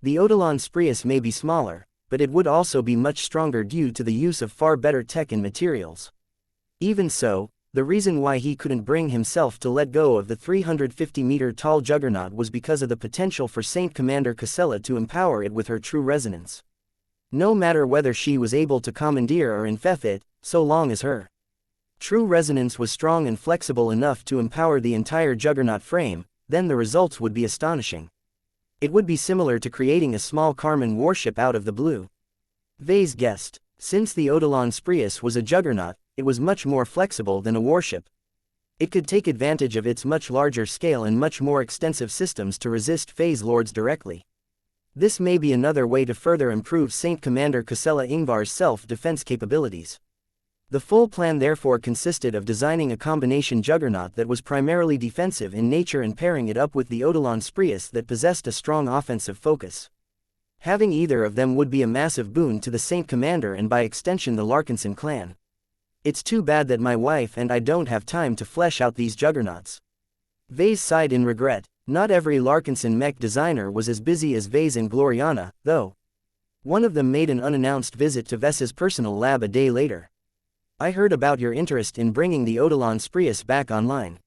The Eidolon Sprius may be smaller, but it would also be much stronger due to the use of far better tech and materials. Even so, the reason why he couldn't bring himself to let go of the 350-meter-tall Juggernaut was because of the potential for Saint Commander Casella to empower it with her true resonance. No matter whether she was able to commandeer or infect it, so long as her true resonance was strong and flexible enough to empower the entire Juggernaut frame, then the results would be astonishing. It would be similar to creating a small Karman warship out of the blue. Ves guessed. Since the Eidolon Sprius was a Juggernaut, it was much more flexible than a warship. It could take advantage of its much larger scale and much more extensive systems to resist phase lords directly. This may be another way to further improve Saint Commander Casella Ingvar's self-defense capabilities. The full plan therefore consisted of designing a combination Juggernaut that was primarily defensive in nature and pairing it up with the Eidolon Sprius that possessed a strong offensive focus. Having either of them would be a massive boon to the Saint Commander and by extension the Larkinson clan. It's too bad that my wife and I don't have time to flesh out these Juggernauts. Ves sighed in regret. Not every Larkinson mech designer was as busy as Ves and Gloriana, though. One of them made an unannounced visit to Ves's personal lab a day later. I heard about your interest in bringing the Eidolon Sprius back online.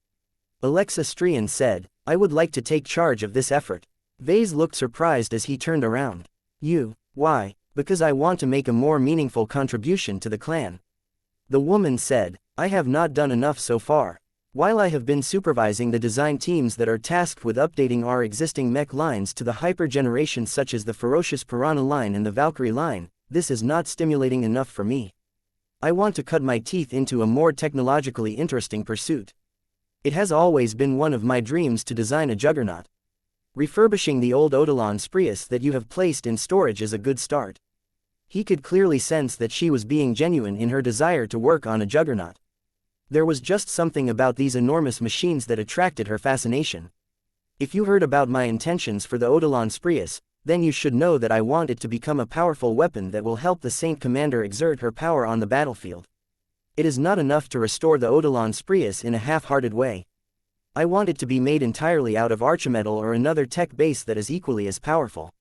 Alexa Strian said, I would like to take charge of this effort. Ves looked surprised as he turned around. You, why? Because I want to make a more meaningful contribution to the clan. The woman said, I have not done enough so far. While I have been supervising the design teams that are tasked with updating our existing mech lines to the hyper generations such as the Ferocious Piranha line and the Valkyrie line, this is not stimulating enough for me. I want to cut my teeth into a more technologically interesting pursuit. It has always been one of my dreams to design a Juggernaut. Refurbishing the old Eidolon Sprius that you have placed in storage is a good start. He could clearly sense that she was being genuine in her desire to work on a Juggernaut. There was just something about these enormous machines that attracted her fascination. If you heard about my intentions for the Eidolon Sprius, then you should know that I want it to become a powerful weapon that will help the Saint Commander exert her power on the battlefield. It is not enough to restore the Eidolon Sprius in a half-hearted way. I want it to be made entirely out of archimetal or another tech base that is equally as powerful.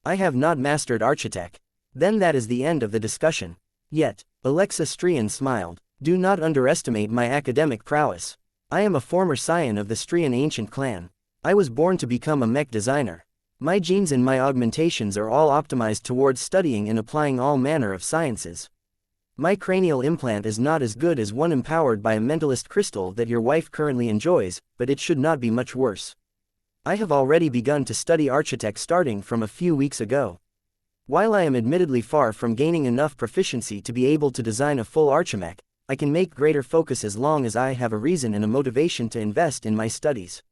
I have not mastered Architect. Then that is the end of the discussion. Yet, Alexa Strian smiled. Do not underestimate my academic prowess. I am a former scion of the Strian ancient clan. I was born to become a mech designer. My genes and my augmentations are all optimized towards studying and applying all manner of sciences. My cranial implant is not as good as one empowered by a mentalist crystal that your wife currently enjoys, but it should not be much worse. I have already begun to study Architect starting from a few weeks ago. While I am admittedly far from gaining enough proficiency to be able to design a full Archimech, I can make greater focus as long as I have a reason and a motivation to invest in my studies.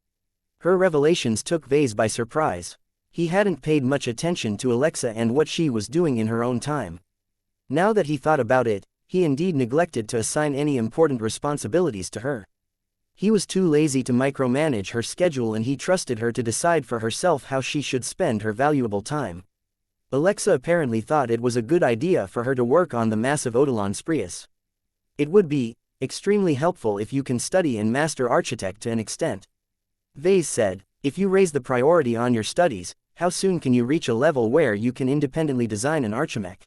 Her revelations took Ves by surprise. He hadn't paid much attention to Alexa and what she was doing in her own time. Now that he thought about it, he indeed neglected to assign any important responsibilities to her. He was too lazy to micromanage her schedule and he trusted her to decide for herself how she should spend her valuable time. Alexa apparently thought it was a good idea for her to work on the massive Eidolon Sprius. It would be extremely helpful if you can study and master Architect to an extent. Ves said, if you raise the priority on your studies, How soon can you reach a level where you can independently design an archimech?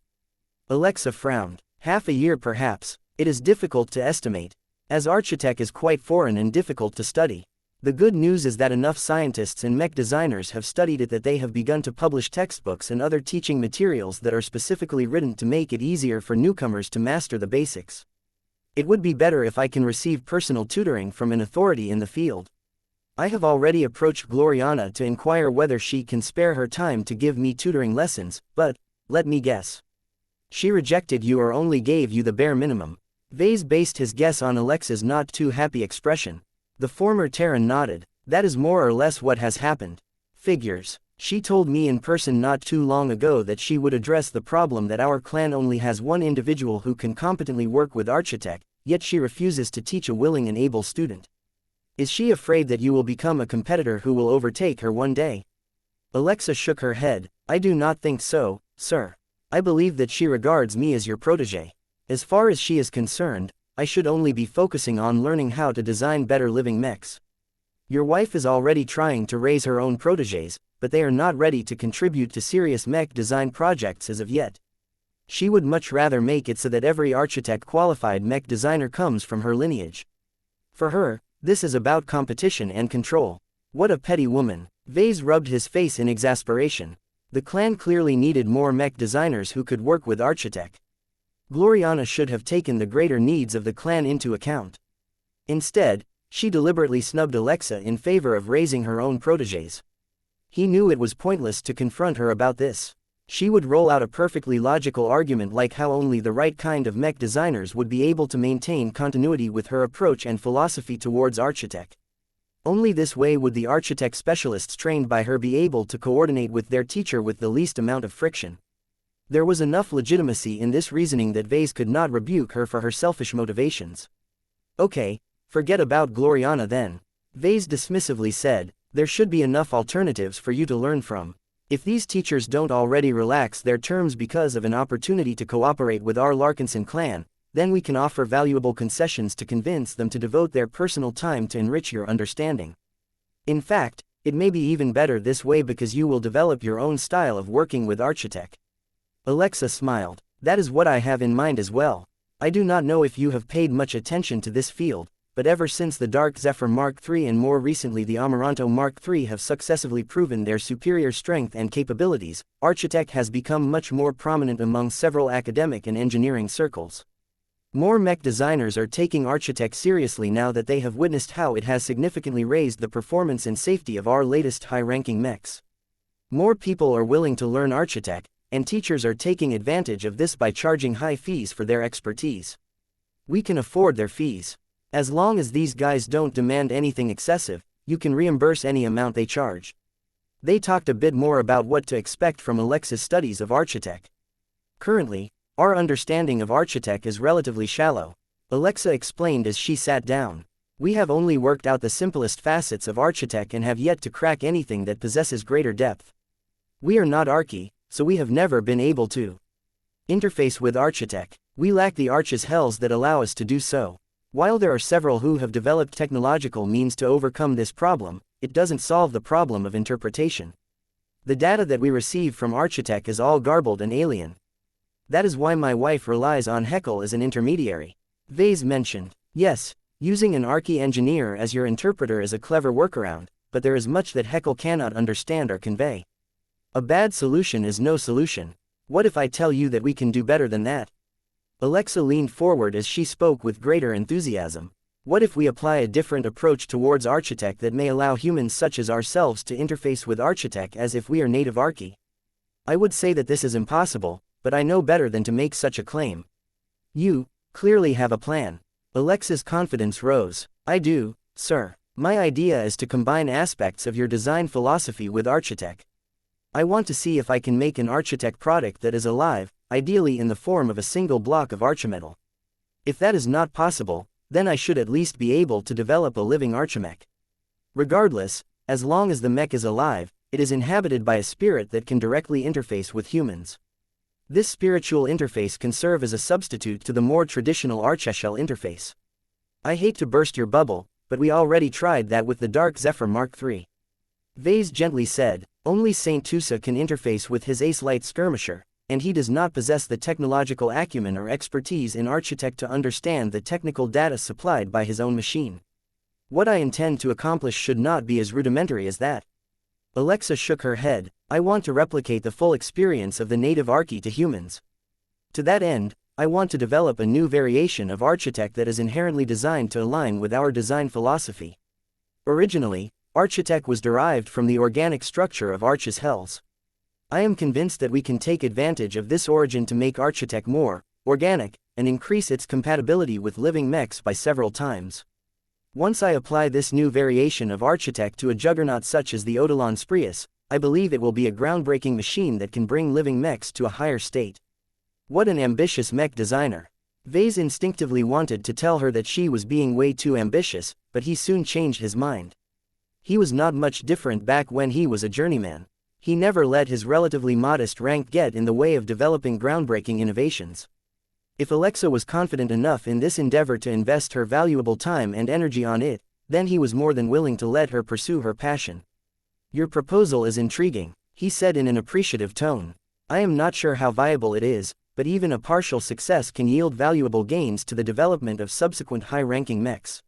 Alexa frowned. Half a year perhaps. It is difficult to estimate, as architect is quite foreign and difficult to study. The good news is that enough scientists and mech designers have studied it that they have begun to publish textbooks and other teaching materials that are specifically written to make it easier for newcomers to master the basics. It would be better if I can receive personal tutoring from an authority in the field. I have already approached Gloriana to inquire whether she can spare her time to give me tutoring lessons, but, let me guess. She rejected you or only gave you the bare minimum. Ves based his guess on Alexa's not too happy expression. The former Terran nodded. That is more or less what has happened. Figures. She told me in person not too long ago that she would address the problem that our clan only has one individual who can competently work with architect, yet she refuses to teach a willing and able student. Is she afraid that you will become a competitor who will overtake her one day? Alexa shook her head. I do not think so, sir. I believe that she regards me as your protege. As far as she is concerned, I should only be focusing on learning how to design better living mechs. Your wife is already trying to raise her own proteges, but they are not ready to contribute to serious mech design projects as of yet. She would much rather make it so that every architect qualified mech designer comes from her lineage. For her, this is about competition and control. What a petty woman. Ves rubbed his face in exasperation. The clan clearly needed more mech designers who could work with architect. Gloriana should have taken the greater needs of the clan into account. Instead, she deliberately snubbed Alexa in favor of raising her own proteges. He knew it was pointless to confront her about this. She would roll out a perfectly logical argument like how only the right kind of mech designers would be able to maintain continuity with her approach and philosophy towards architect. Only this way would the architect specialists trained by her be able to coordinate with their teacher with the least amount of friction. There was enough legitimacy in this reasoning that Ves could not rebuke her for her selfish motivations. Okay, forget about Gloriana then. Ves dismissively said, there should be enough alternatives for you to learn from. If these teachers don't already relax their terms because of an opportunity to cooperate with our Larkinson clan, then we can offer valuable concessions to convince them to devote their personal time to enrich your understanding. In fact, it may be even better this way because you will develop your own style of working with architect. Alexa smiled. That is what I have in mind as well. I do not know if you have paid much attention to this field, but ever since the Dark Zephyr Mark III and more recently the Amaranto Mark III have successively proven their superior strength and capabilities, architect has become much more prominent among several academic and engineering circles. More mech designers are taking architect seriously now that they have witnessed how it has significantly raised the performance and safety of our latest high-ranking mechs. More people are willing to learn architect, and teachers are taking advantage of this by charging high fees for their expertise. We can afford their fees. As long as these guys don't demand anything excessive, you can reimburse any amount they charge. They talked a bit more about what to expect from Alexa's studies of architect. Currently, our understanding of architect is relatively shallow, Alexa explained as she sat down. We have only worked out the simplest facets of architect and have yet to crack anything that possesses greater depth. We are not archi, so we have never been able to interface with architect. We lack the arches hells that allow us to do so. While there are several who have developed technological means to overcome this problem, it doesn't solve the problem of interpretation. The data that we receive from architect is all garbled and alien. That is why my wife relies on Heckle as an intermediary. Ves mentioned. Yes, using an archi-engineer as your interpreter is a clever workaround, but there is much that Heckle cannot understand or convey. A bad solution is no solution. What if I tell you that we can do better than that? Alexa leaned forward as she spoke with greater enthusiasm. What if we apply a different approach towards architect that may allow humans such as ourselves to interface with architect as if we are native archi? I would say that this is impossible, but I know better than to make such a claim. You clearly have a plan. Alexa's confidence rose. I do, sir. My idea is to combine aspects of your design philosophy with architect. I want to see if I can make an architect product that is alive, ideally in the form of a single block of archimetal. If that is not possible, then I should at least be able to develop a living archimech. Regardless, as long as the mech is alive, it is inhabited by a spirit that can directly interface with humans. This spiritual interface can serve as a substitute to the more traditional archeshell interface. I hate to burst your bubble, but we already tried that with the Dark Zephyr Mark III. Ves gently said, Only Saint Tusa can interface with his ace light skirmisher, and he does not possess the technological acumen or expertise in architect to understand the technical data supplied by his own machine. What I intend to accomplish should not be as rudimentary as that. Alexa shook her head. I want to replicate the full experience of the native Archie to humans. To that end, I want to develop a new variation of architect that is inherently designed to align with our design philosophy. Originally, architect was derived from the organic structure of Arch's hells. I am convinced that we can take advantage of this origin to make architect more organic, and increase its compatibility with living mechs by several times. Once I apply this new variation of architect to a juggernaut such as the Eudolon Sprius, I believe it will be a groundbreaking machine that can bring living mechs to a higher state. What an ambitious mech designer. Ves instinctively wanted to tell her that she was being way too ambitious, but he soon changed his mind. He was not much different back when he was a journeyman. He never let his relatively modest rank get in the way of developing groundbreaking innovations. If Alexa was confident enough in this endeavor to invest her valuable time and energy on it, then he was more than willing to let her pursue her passion. Your proposal is intriguing, he said in an appreciative tone. I am not sure how viable it is, but even a partial success can yield valuable gains to the development of subsequent high-ranking mechs.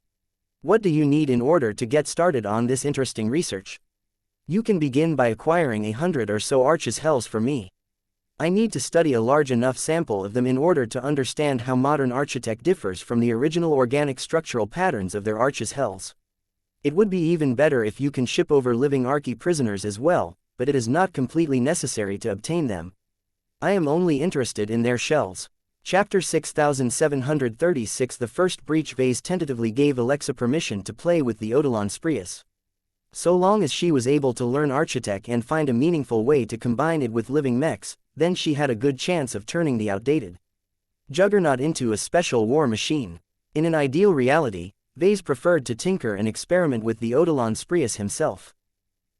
What do you need in order to get started on this interesting research? You can begin by acquiring 100 or so Arch's hells for me. I need to study a large enough sample of them in order to understand how modern architect differs from the original organic structural patterns of their Arch's hells. It would be even better if you can ship over living Archie prisoners as well, but it is not completely necessary to obtain them. I am only interested in their shells. Chapter 6736. The first breach. Ves tentatively gave Alexa permission to play with the Eudolon Sprius. So long as she was able to learn architect and find a meaningful way to combine it with living mechs, then she had a good chance of turning the outdated juggernaut into a special war machine. In an ideal reality, Ves preferred to tinker and experiment with the Eudolon Sprius himself.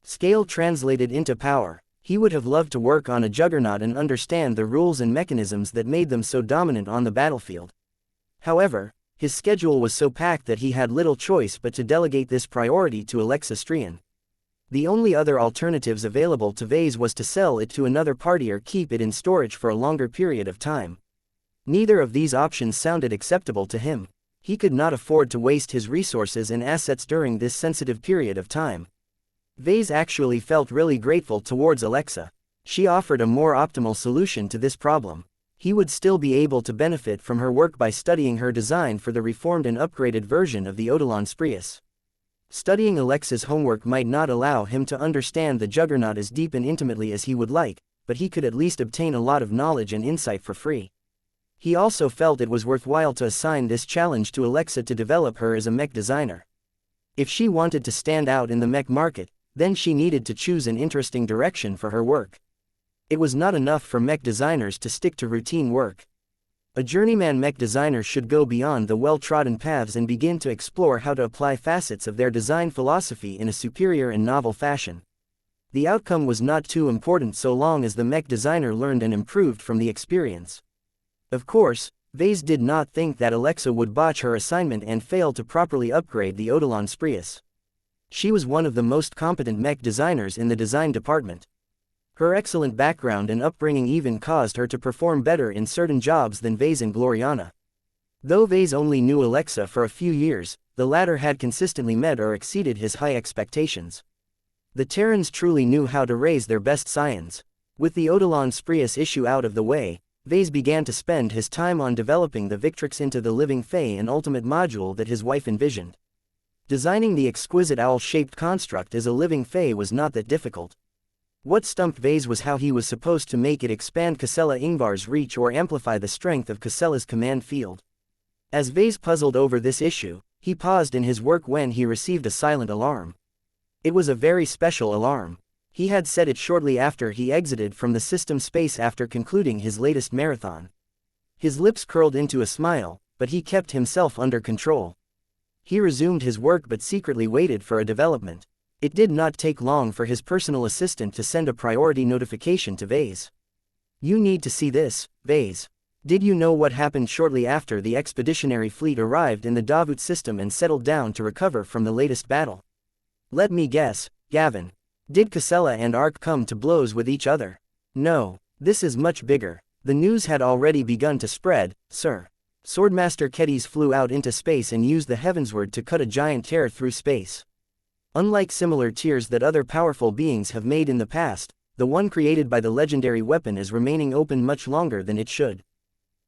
Scale translated into power. He would have loved to work on a juggernaut and understand the rules and mechanisms that made them so dominant on the battlefield. However, his schedule was so packed that he had little choice but to delegate this priority to Alexa Strian. The only other alternatives available to Ves was to sell it to another party or keep it in storage for a longer period of time. Neither of these options sounded acceptable to him. He could not afford to waste his resources and assets during this sensitive period of time. Ves actually felt really grateful towards Alexa. She offered a more optimal solution to this problem. He would still be able to benefit from her work by studying her design for the reformed and upgraded version of the Eudolon Sprius. Studying Alexa's homework might not allow him to understand the juggernaut as deep and intimately as he would like, but he could at least obtain a lot of knowledge and insight for free. He also felt it was worthwhile to assign this challenge to Alexa to develop her as a mech designer. If she wanted to stand out in the mech market, then she needed to choose an interesting direction for her work. It was not enough for mech designers to stick to routine work. A journeyman mech designer should go beyond the well-trodden paths and begin to explore how to apply facets of their design philosophy in a superior and novel fashion. The outcome was not too important so long as the mech designer learned and improved from the experience. Of course, Ves did not think that Alexa would botch her assignment and fail to properly upgrade the Eudolon Sprius. She was one of the most competent mech designers in the design department. Her excellent background and upbringing even caused her to perform better in certain jobs than Ves and Gloriana. Though Ves only knew Alexa for a few years, the latter had consistently met or exceeded his high expectations. The Terrans truly knew how to raise their best scions. With the Eudolon Sprius issue out of the way, Ves began to spend his time on developing the Victrix into the living Fae and ultimate module that his wife envisioned. Designing the exquisite owl-shaped construct as a living Fae was not that difficult. What stumped Ves was how he was supposed to make it expand Casella Ingvar's reach or amplify the strength of Casella's command field. As Ves puzzled over this issue, he paused in his work when he received a silent alarm. It was a very special alarm. He had set it shortly after he exited from the system space after concluding his latest marathon. His lips curled into a smile, but he kept himself under control. He resumed his work but secretly waited for a development. It did not take long for his personal assistant to send a priority notification to Ves. You need to see this, Ves. Did you know what happened shortly after the expeditionary fleet arrived in the Davut system and settled down to recover from the latest battle? Let me guess, Gavin. Did Casella and Ark come to blows with each other? No. This is much bigger. The news had already begun to spread, sir. Swordmaster Kedis flew out into space and used the Heavensward to cut a giant tear through space. Unlike similar tears that other powerful beings have made in the past, the one created by the legendary weapon is remaining open much longer than it should.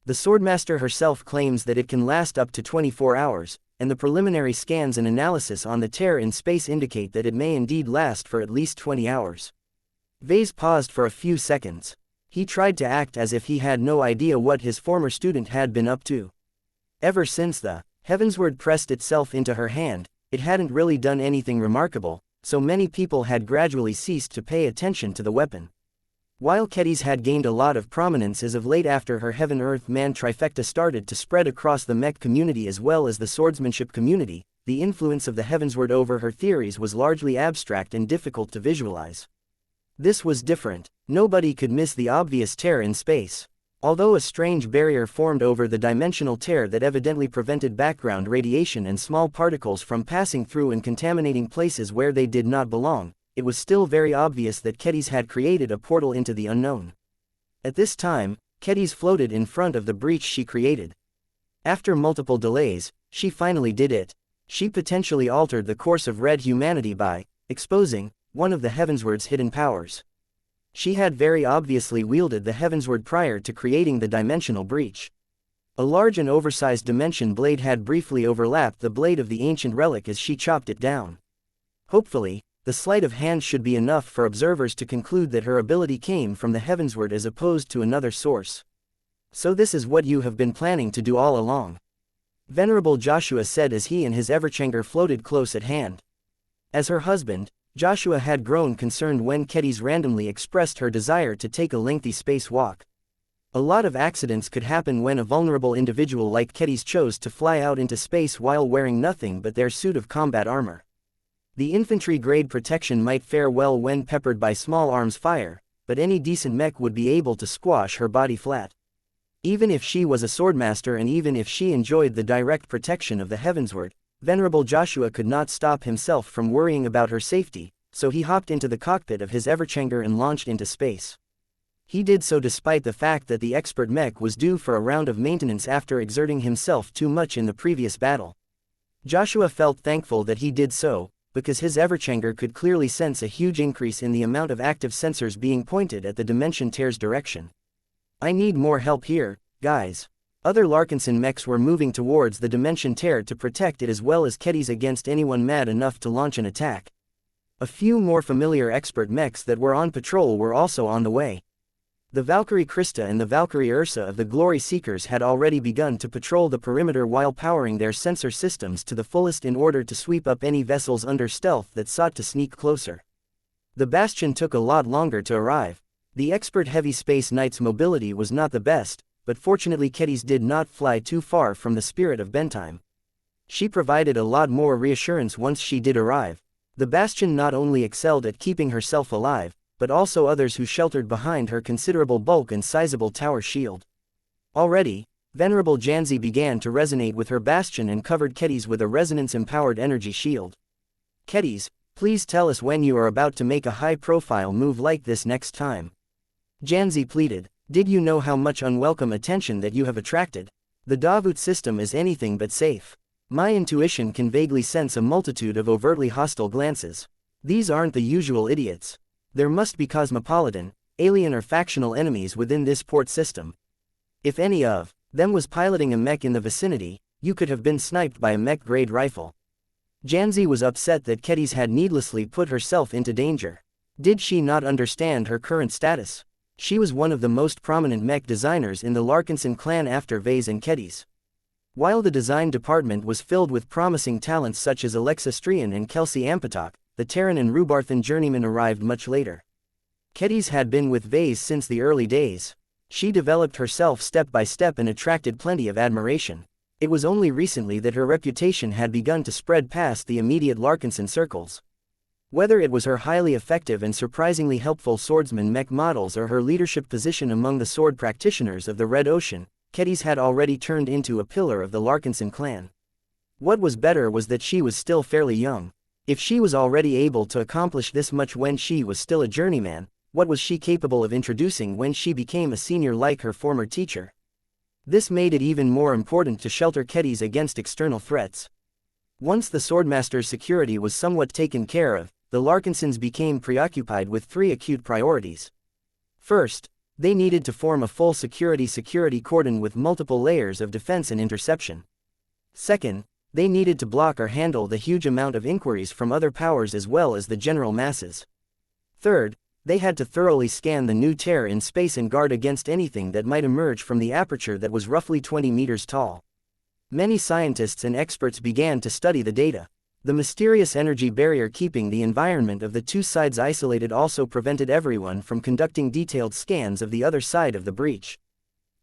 The Swordmaster herself claims that it can last up to 24 hours, and the preliminary scans and analysis on the tear in space indicate that it may indeed last for at least 20 hours. Ves paused for a few seconds. He tried to act as if he had no idea what his former student had been up to. Ever since the Heavensward pressed itself into her hand, it hadn't really done anything remarkable, so many people had gradually ceased to pay attention to the weapon. While Kedis had gained a lot of prominence as of late after her Heaven-Earth-Man trifecta started to spread across the mech community as well as the swordsmanship community, the influence of the Heavensward over her theories was largely abstract and difficult to visualize. This was different. Nobody could miss the obvious tear in space. Although a strange barrier formed over the dimensional tear that evidently prevented background radiation and small particles from passing through and contaminating places where they did not belong, it was still very obvious that Kedis had created a portal into the unknown. At this time, Kedis floated in front of the breach she created. After multiple delays, she finally did it. She potentially altered the course of red humanity by exposing one of the Heavensward's hidden powers. She had very obviously wielded the Heavensward prior to creating the dimensional breach. A large and oversized dimension blade had briefly overlapped the blade of the ancient relic as she chopped it down. Hopefully, the sleight of hand should be enough for observers to conclude that her ability came from the Heavensward as opposed to another source. So this is what you have been planning to do all along. Venerable Joshua said as he and his Everchanger floated close at hand. As her husband, Joshua had grown concerned when Kedis randomly expressed her desire to take a lengthy space walk. A lot of accidents could happen when a vulnerable individual like Kedis chose to fly out into space while wearing nothing but their suit of combat armor. The infantry-grade protection might fare well when peppered by small arms fire, but any decent mech would be able to squash her body flat. Even if she was a swordmaster and even if she enjoyed the direct protection of the Heavensward, Venerable Joshua could not stop himself from worrying about her safety, so he hopped into the cockpit of his Everchanger and launched into space. He did so despite the fact that the expert mech was due for a round of maintenance after exerting himself too much in the previous battle. Joshua felt thankful that he did so, because his Everchanger could clearly sense a huge increase in the amount of active sensors being pointed at the Dimension Tear's direction. I need more help here, guys. Other Larkinson mechs were moving towards the Dimension Tear to protect it as well as Kedis against anyone mad enough to launch an attack. A few more familiar expert mechs that were on patrol were also on the way. The Valkyrie Krista and the Valkyrie Ursa of the Glory Seekers had already begun to patrol the perimeter while powering their sensor systems to the fullest in order to sweep up any vessels under stealth that sought to sneak closer. The Bastion took a lot longer to arrive. The expert Heavy Space Knight's mobility was not the best, but fortunately Kedis did not fly too far from the Spirit of Bentime. She provided a lot more reassurance once she did arrive. The Bastion not only excelled at keeping herself alive, but also others who sheltered behind her considerable bulk and sizable tower shield. Already, Venerable Janzi began to resonate with her Bastion and covered Kedis with a resonance-empowered energy shield. Kedis, please tell us when you are about to make a high-profile move like this next time. Janzi pleaded. Did you know how much unwelcome attention that you have attracted? The Davut system is anything but safe. My intuition can vaguely sense a multitude of overtly hostile glances. These aren't the usual idiots. There must be cosmopolitan, alien or factional enemies within this port system. If any of them was piloting a mech in the vicinity, you could have been sniped by a mech-grade rifle. Janzi was upset that Kedis had needlessly put herself into danger. Did she not understand her current status? She was one of the most prominent mech designers in the Larkinson clan after Ves and Kedis. While the design department was filled with promising talents such as Alexa Strian and Kelsey Ampatok, the Terran and Rubarthan journeyman arrived much later. Kedis had been with Ves since the early days. She developed herself step by step and attracted plenty of admiration. It was only recently that her reputation had begun to spread past the immediate Larkinson circles. Whether it was her highly effective and surprisingly helpful swordsman mech models or her leadership position among the sword practitioners of the Red Ocean, Kedis had already turned into a pillar of the Larkinson clan. What was better was that she was still fairly young. If she was already able to accomplish this much when she was still a journeyman, what was she capable of introducing when she became a senior like her former teacher? This made it even more important to shelter Kedis against external threats. Once the Swordmaster's security was somewhat taken care of, the Larkinsons became preoccupied with three acute priorities. First, they needed to form a full security cordon with multiple layers of defense and interception. Second, they needed to block or handle the huge amount of inquiries from other powers as well as the general masses. Third, they had to thoroughly scan the new terror in space and guard against anything that might emerge from the aperture that was roughly 20 meters tall. Many scientists and experts began to study the data. The mysterious energy barrier keeping the environment of the two sides isolated also prevented everyone from conducting detailed scans of the other side of the breach.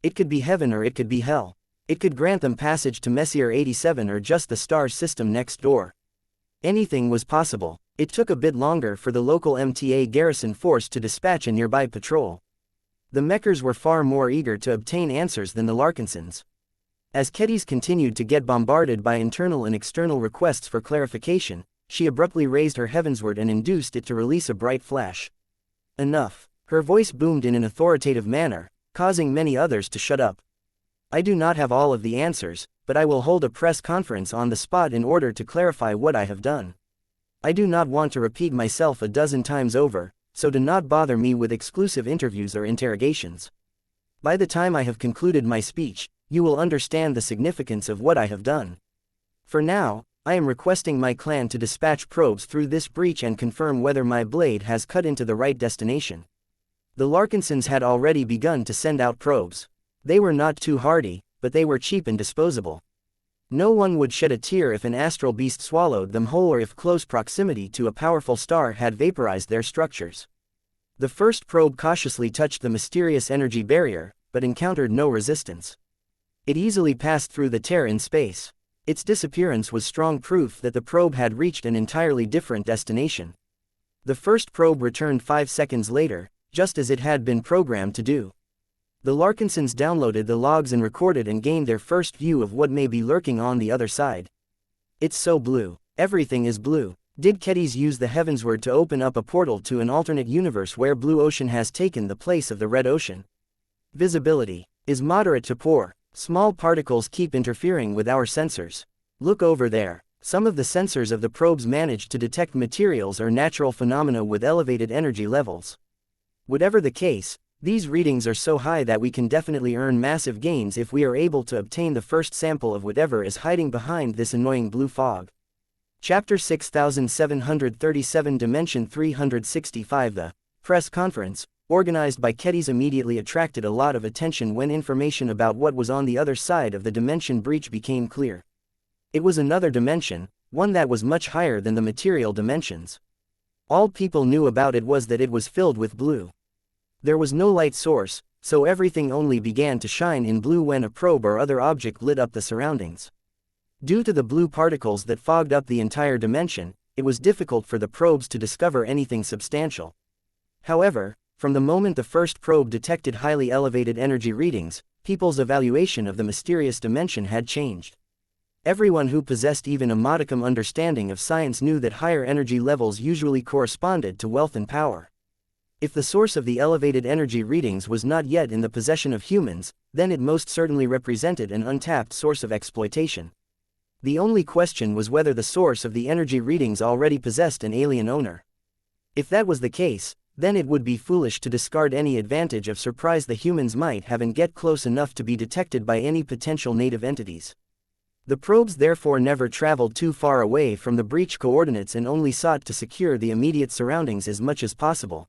It could be heaven or it could be hell. It could grant them passage to Messier 87 or just the star system next door. Anything was possible. It took a bit longer for the local MTA garrison force to dispatch a nearby patrol. The Mechers were far more eager to obtain answers than the Larkinsons. As Kedis continued to get bombarded by internal and external requests for clarification, she abruptly raised her heavensward and induced it to release a bright flash. Enough. Her voice boomed in an authoritative manner, causing many others to shut up. I do not have all of the answers, but I will hold a press conference on the spot in order to clarify what I have done. I do not want to repeat myself a dozen times over, so do not bother me with exclusive interviews or interrogations. By the time I have concluded my speech, you will understand the significance of what I have done. For now, I am requesting my clan to dispatch probes through this breach and confirm whether my blade has cut into the right destination. The Larkinsons had already begun to send out probes. They were not too hardy, but they were cheap and disposable. No one would shed a tear if an astral beast swallowed them whole or if close proximity to a powerful star had vaporized their structures. The first probe cautiously touched the mysterious energy barrier, but encountered no resistance. It easily passed through the tear in space. Its disappearance was strong proof that the probe had reached an entirely different destination. The first probe returned 5 seconds later, just as it had been programmed to do. The Larkinsons downloaded the logs and recorded and gained their first view of what may be lurking on the other side. It's so blue. Everything is blue. Did Kedis use the heavensward to open up a portal to an alternate universe where blue ocean has taken the place of the red ocean? Visibility is moderate to poor. Small particles keep interfering with our sensors. Look over there. Some of the sensors of the probes managed to detect materials or natural phenomena with elevated energy levels. Whatever the case, these readings are so high that we can definitely earn massive gains if we are able to obtain the first sample of whatever is hiding behind this annoying blue fog. Chapter 6737 Dimension 365 The press conference, organized by Kedis, immediately attracted a lot of attention when information about what was on the other side of the dimension breach became clear. It was another dimension, one that was much higher than the material dimensions. All people knew about it was that it was filled with blue. There was no light source, so everything only began to shine in blue when a probe or other object lit up the surroundings. Due to the blue particles that fogged up the entire dimension, it was difficult for the probes to discover anything substantial. However, from the moment the first probe detected highly elevated energy readings, people's evaluation of the mysterious dimension had changed. Everyone who possessed even a modicum understanding of science knew that higher energy levels usually corresponded to wealth and power. If the source of the elevated energy readings was not yet in the possession of humans, then it most certainly represented an untapped source of exploitation. The only question was whether the source of the energy readings already possessed an alien owner. If that was the case, then it would be foolish to discard any advantage of surprise the humans might have and get close enough to be detected by any potential native entities. The probes therefore never traveled too far away from the breach coordinates and only sought to secure the immediate surroundings as much as possible.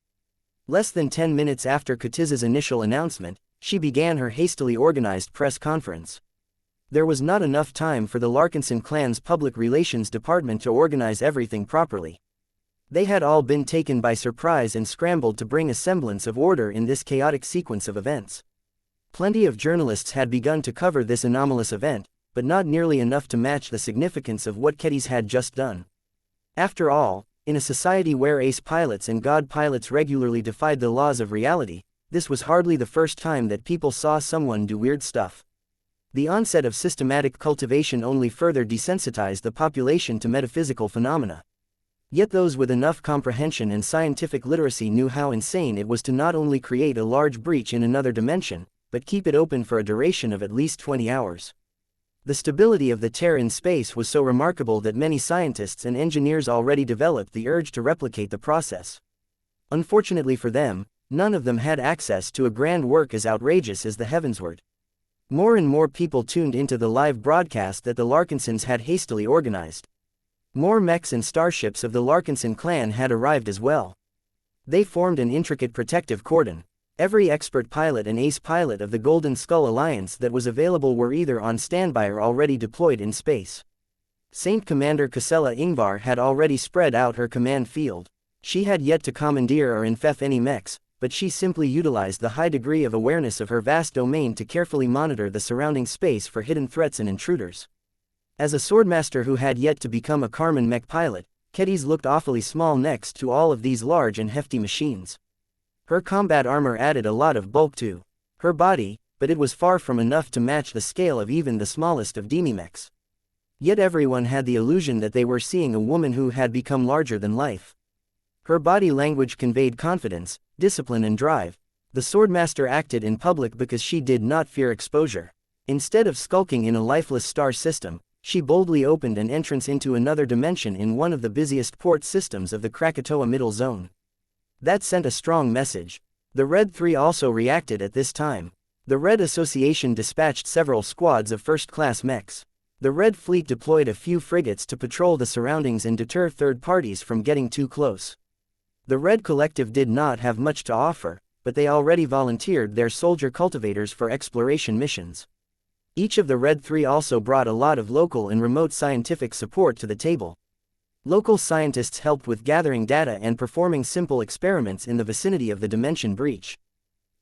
Less than 10 minutes after Kedis's initial announcement, she began her hastily organized press conference. There was not enough time for the Larkinson clan's public relations department to organize everything properly. They had all been taken by surprise and scrambled to bring a semblance of order in this chaotic sequence of events. Plenty of journalists had begun to cover this anomalous event, but not nearly enough to match the significance of what Kedis had just done. After all, in a society where ace pilots and god pilots regularly defied the laws of reality, this was hardly the first time that people saw someone do weird stuff. The onset of systematic cultivation only further desensitized the population to metaphysical phenomena. Yet those with enough comprehension and scientific literacy knew how insane it was to not only create a large breach in another dimension, but keep it open for a duration of at least 20 hours. The stability of the tear in space was so remarkable that many scientists and engineers already developed the urge to replicate the process. Unfortunately for them, none of them had access to a grand work as outrageous as the Heavensward. More and more people tuned into the live broadcast that the Larkinsons had hastily organized. More mechs and starships of the Larkinson clan had arrived as well. They formed an intricate protective cordon. Every expert pilot and ace pilot of the Golden Skull Alliance that was available were either on standby or already deployed in space. Saint Commander Casella Ingvar had already spread out her command field. She had yet to commandeer or infect any mechs, but she simply utilized the high degree of awareness of her vast domain to carefully monitor the surrounding space for hidden threats and intruders. As a swordmaster who had yet to become a Karman mech pilot, Kedis looked awfully small next to all of these large and hefty machines. Her combat armor added a lot of bulk to her body, but it was far from enough to match the scale of even the smallest of demi-mechs. Yet everyone had the illusion that they were seeing a woman who had become larger than life. Her body language conveyed confidence, discipline and drive. The swordmaster acted in public because she did not fear exposure. Instead of skulking in a lifeless star system, she boldly opened an entrance into another dimension in one of the busiest port systems of the Krakatoa Middle Zone. That sent a strong message. The Red 3 also reacted at this time. The Red Association dispatched several squads of first-class mechs. The Red Fleet deployed a few frigates to patrol the surroundings and deter third parties from getting too close. The Red Collective did not have much to offer, but they already volunteered their soldier cultivators for exploration missions. Each of the Red 3 also brought a lot of local and remote scientific support to the table. Local scientists helped with gathering data and performing simple experiments in the vicinity of the dimension breach.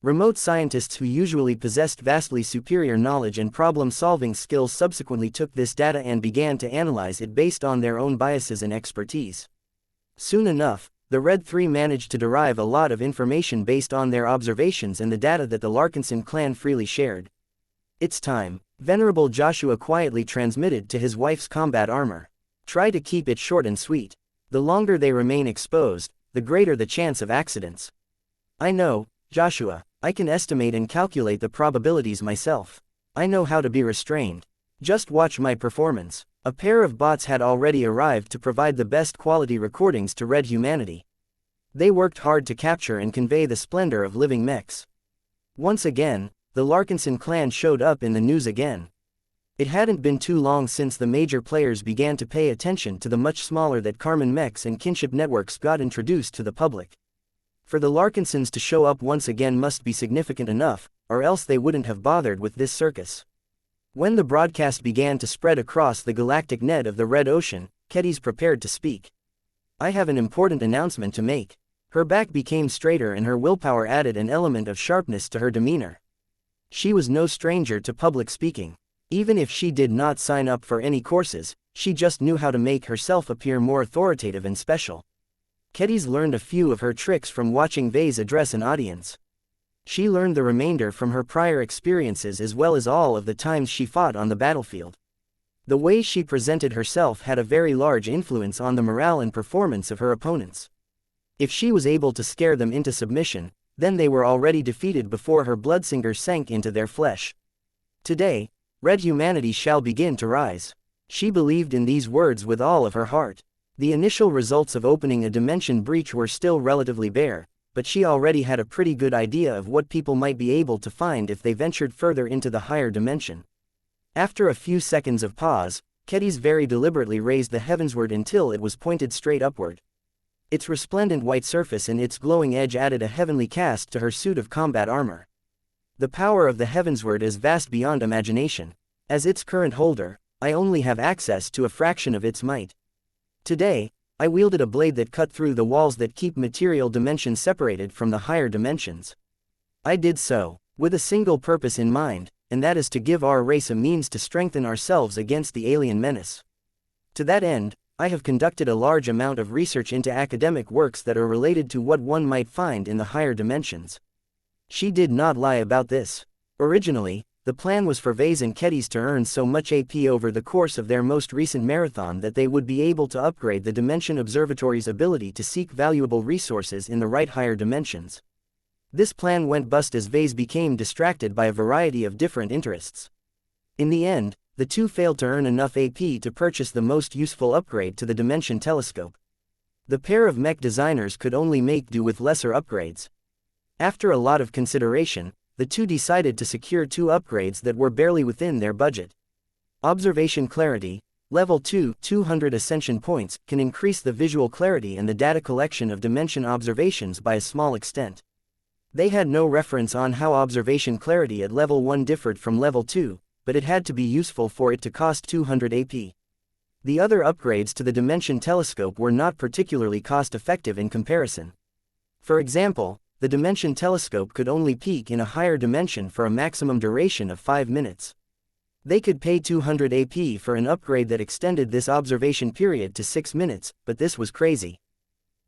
Remote scientists who usually possessed vastly superior knowledge and problem-solving skills subsequently took this data and began to analyze it based on their own biases and expertise. Soon enough, the Red 3 managed to derive a lot of information based on their observations and the data that the Larkinson clan freely shared. "It's time," Venerable Joshua quietly transmitted to his wife's combat armor. "Try to keep it short and sweet. The longer they remain exposed, the greater the chance of accidents." "I know, Joshua. I can estimate and calculate the probabilities myself. I know how to be restrained. Just watch my performance." A pair of bots had already arrived to provide the best quality recordings to Red humanity. They worked hard to capture and convey the splendor of living mechs. Once again, the Larkinson clan showed up in the news again. It hadn't been too long since the major players began to pay attention to the much smaller that Karman mechs and kinship networks got introduced to the public. For the Larkinsons to show up once again must be significant enough, or else they wouldn't have bothered with this circus. When the broadcast began to spread across the galactic net of the Red Ocean, Kedis prepared to speak. "I have an important announcement to make." Her back became straighter and her willpower added an element of sharpness to her demeanor. She was no stranger to public speaking. Even if she did not sign up for any courses, she just knew how to make herself appear more authoritative and special. Kedis learned a few of her tricks from watching Ves address an audience. She learned the remainder from her prior experiences as well as all of the times she fought on the battlefield. The way she presented herself had a very large influence on the morale and performance of her opponents. If she was able to scare them into submission, then they were already defeated before her bloodsinger sank into their flesh. Today, Red humanity shall begin to rise. She believed in these words with all of her heart. The initial results of opening a dimension breach were still relatively bare, but she already had a pretty good idea of what people might be able to find if they ventured further into the higher dimension. After a few seconds of pause, Kedis very deliberately raised the heavensward until it was pointed straight upward. Its resplendent white surface and its glowing edge added a heavenly cast to her suit of combat armor. The power of the heavensward is vast beyond imagination. As its current holder, I only have access to a fraction of its might. Today, I wielded a blade that cut through the walls that keep material dimensions separated from the higher dimensions. I did so, with a single purpose in mind, and that is to give our race a means to strengthen ourselves against the alien menace. To that end, I have conducted a large amount of research into academic works that are related to what one might find in the higher dimensions. She did not lie about this. Originally, The plan was for Ves and Kedis to earn so much AP over the course of their most recent marathon that they would be able to upgrade the Dimension Observatory's ability to seek valuable resources in the right higher dimensions. This plan went bust as Ves became distracted by a variety of different interests. In the end, the two failed to earn enough AP to purchase the most useful upgrade to the Dimension Telescope. The pair of mech designers could only make do with lesser upgrades. After a lot of consideration, the two decided to secure two upgrades that were barely within their budget. Observation Clarity, Level 2, 200 Ascension Points, can increase the visual clarity and the data collection of dimension observations by a small extent. They had no reference on how observation clarity at Level 1 differed from Level 2, but it had to be useful for it to cost 200 AP. The other upgrades to the Dimension Telescope were not particularly cost-effective in comparison. For example, the Dimension Telescope could only peak in a higher dimension for a maximum duration of 5 minutes. They could pay 200 AP for an upgrade that extended this observation period to 6 minutes, but this was crazy.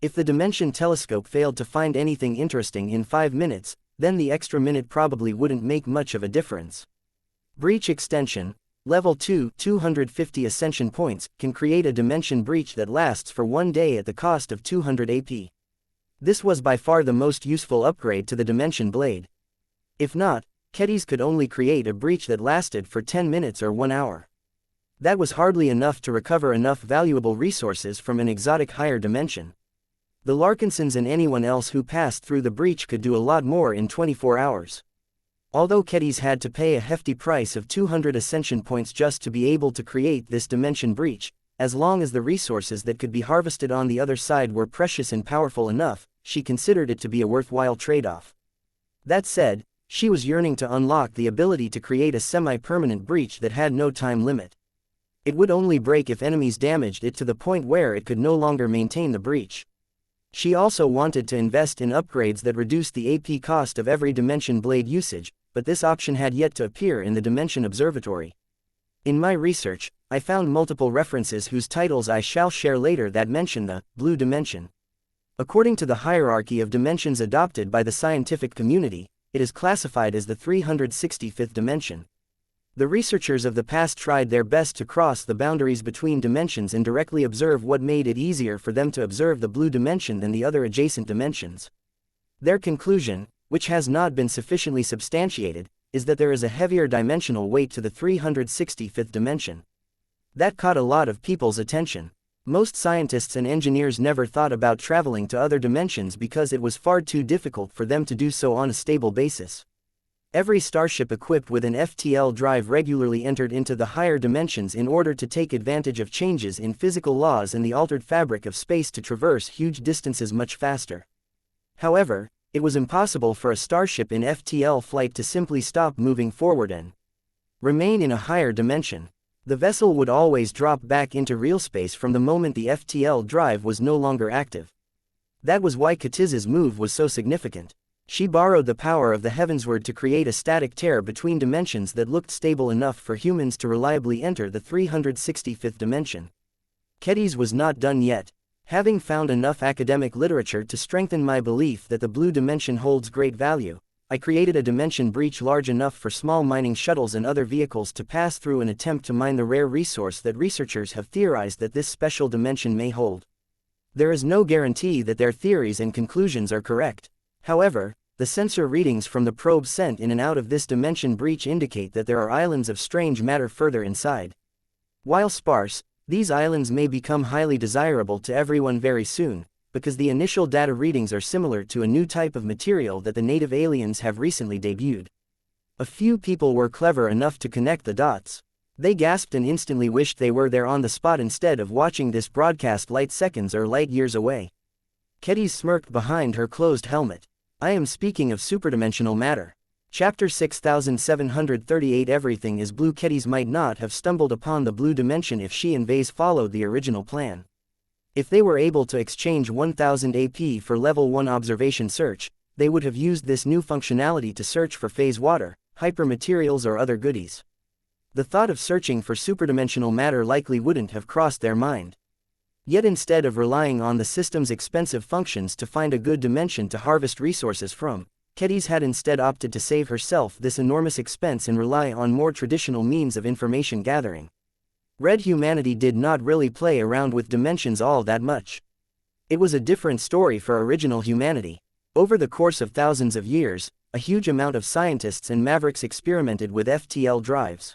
If the Dimension Telescope failed to find anything interesting in 5 minutes, then the extra minute probably wouldn't make much of a difference. Breach Extension, Level 2, 250 Ascension Points, can create a dimension breach that lasts for 1 day at the cost of 200 AP. This was by far the most useful upgrade to the Dimension Blade. If not, Kedis could only create a breach that lasted for 10 minutes or 1 hour. That was hardly enough to recover enough valuable resources from an exotic higher dimension. The Larkinsons and anyone else who passed through the breach could do a lot more in 24 hours. Although Kedis had to pay a hefty price of 200 Ascension Points just to be able to create this dimension breach, as long as the resources that could be harvested on the other side were precious and powerful enough, she considered it to be a worthwhile trade-off. That said, she was yearning to unlock the ability to create a semi-permanent breach that had no time limit. It would only break if enemies damaged it to the point where it could no longer maintain the breach. She also wanted to invest in upgrades that reduced the AP cost of every Dimension Blade usage, but this option had yet to appear in the Dimension Observatory. In my research, I found multiple references whose titles I shall share later that mention the blue dimension. According to the hierarchy of dimensions adopted by the scientific community, it is classified as the 365th dimension. The researchers of the past tried their best to cross the boundaries between dimensions and directly observe what made it easier for them to observe the blue dimension than the other adjacent dimensions. Their conclusion, which has not been sufficiently substantiated, is that there is a heavier dimensional weight to the 365th dimension. That caught a lot of people's attention. Most scientists and engineers never thought about traveling to other dimensions because it was far too difficult for them to do so on a stable basis. Every starship equipped with an FTL drive regularly entered into the higher dimensions in order to take advantage of changes in physical laws and the altered fabric of space to traverse huge distances much faster. However, it was impossible for a starship in FTL flight to simply stop moving forward and remain in a higher dimension. The vessel would always drop back into real space from the moment the FTL drive was no longer active. That was why Ketiz's move was so significant. She borrowed the power of the Heavensward to create a static tear between dimensions that looked stable enough for humans to reliably enter the 365th dimension. Kedis was not done yet. Having found enough academic literature to strengthen my belief that the blue dimension holds great value, I created a dimension breach large enough for small mining shuttles and other vehicles to pass through and attempt to mine the rare resource that researchers have theorized that this special dimension may hold. There is no guarantee that their theories and conclusions are correct. However, the sensor readings from the probes sent in and out of this dimension breach indicate that there are islands of strange matter further inside. While sparse, these islands may become highly desirable to everyone very soon, because the initial data readings are similar to a new type of material that the native aliens have recently debuted. A few people were clever enough to connect the dots. They gasped and instantly wished they were there on the spot instead of watching this broadcast light seconds or light years away. Kedis smirked behind her closed helmet. I am speaking of superdimensional matter. Chapter 6738 Everything is Blue. Kedis might not have stumbled upon the blue dimension if she and Ves followed the original plan. If they were able to exchange 1000 AP for level 1 observation search, they would have used this new functionality to search for phase water, hypermaterials or other goodies. The thought of searching for superdimensional matter likely wouldn't have crossed their mind. Yet instead of relying on the system's expensive functions to find a good dimension to harvest resources from, Kedis had instead opted to save herself this enormous expense and rely on more traditional means of information gathering. Red humanity did not really play around with dimensions all that much. It was a different story for original humanity. Over the course of thousands of years, a huge amount of scientists and mavericks experimented with FTL drives.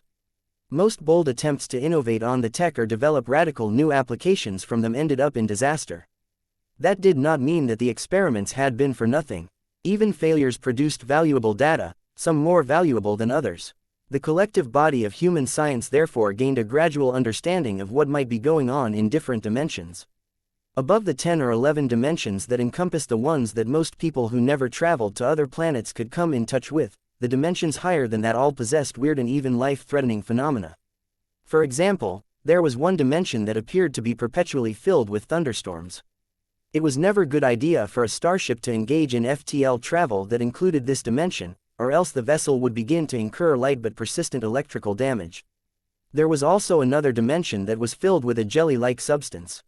Most bold attempts to innovate on the tech or develop radical new applications from them ended up in disaster. That did not mean that the experiments had been for nothing. Even failures produced valuable data, some more valuable than others. The collective body of human science therefore gained a gradual understanding of what might be going on in different dimensions. Above the 10 or 11 dimensions that encompass the ones that most people who never traveled to other planets could come in touch with, the dimensions higher than that all possessed weird and even life-threatening phenomena. For example, there was one dimension that appeared to be perpetually filled with thunderstorms. It was never a good idea for a starship to engage in FTL travel that included this dimension, or else the vessel would begin to incur light but persistent electrical damage. There was also another dimension that was filled with a jelly-like substance.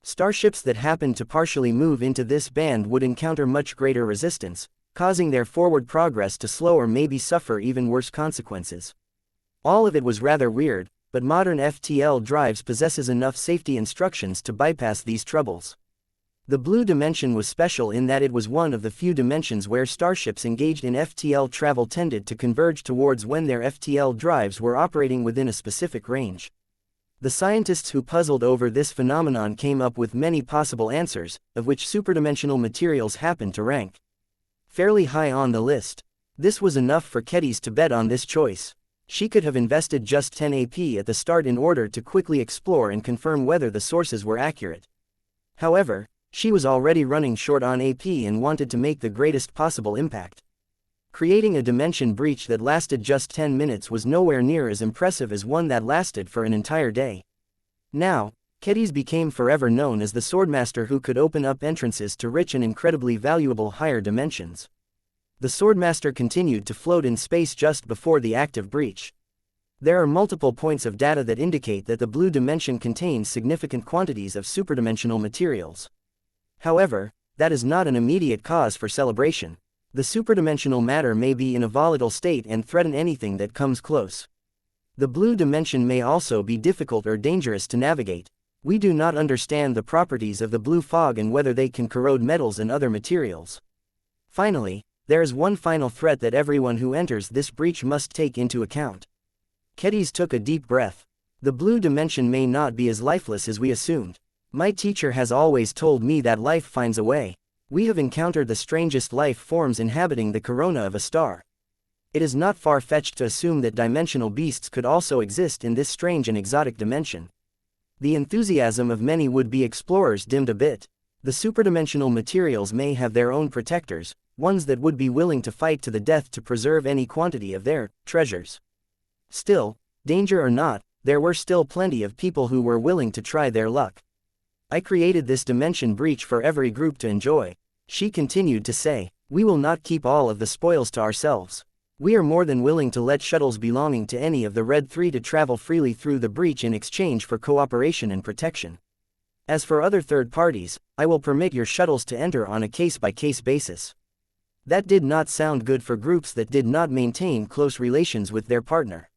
Starships that happened to partially move into this band would encounter much greater resistance, causing their forward progress to slow or maybe suffer even worse consequences. All of it was rather weird, but modern FTL drives possesses enough safety instructions to bypass these troubles. The blue dimension was special in that it was one of the few dimensions where starships engaged in FTL travel tended to converge towards when their FTL drives were operating within a specific range. The scientists who puzzled over this phenomenon came up with many possible answers, of which superdimensional materials happened to rank fairly high on the list. This was enough for Kedis to bet on this choice. She could have invested just 10 AP at the start in order to quickly explore and confirm whether the sources were accurate. However, she was already running short on AP and wanted to make the greatest possible impact. Creating a dimension breach that lasted just 10 minutes was nowhere near as impressive as one that lasted for an entire day. Now, Kedis became forever known as the swordmaster who could open up entrances to rich and incredibly valuable higher dimensions. The swordmaster continued to float in space just before the active breach. There are multiple points of data that indicate that the blue dimension contains significant quantities of superdimensional materials. However, that is not an immediate cause for celebration. The superdimensional matter may be in a volatile state and threaten anything that comes close. The blue dimension may also be difficult or dangerous to navigate. We do not understand the properties of the blue fog and whether they can corrode metals and other materials. Finally, there is one final threat that everyone who enters this breach must take into account. Kedis took a deep breath. The blue dimension may not be as lifeless as we assumed. My teacher has always told me that life finds a way. We have encountered the strangest life forms inhabiting the corona of a star. It is not far-fetched to assume that dimensional beasts could also exist in this strange and exotic dimension. The enthusiasm of many would-be explorers dimmed a bit. The superdimensional materials may have their own protectors, ones that would be willing to fight to the death to preserve any quantity of their treasures. Still, danger or not, there were still plenty of people who were willing to try their luck. I created this dimension breach for every group to enjoy. She continued to say, we will not keep all of the spoils to ourselves. We are more than willing to let shuttles belonging to any of the Red 3 to travel freely through the breach in exchange for cooperation and protection. As for other third parties, I will permit your shuttles to enter on a case-by-case basis. That did not sound good for groups that did not maintain close relations with their partner.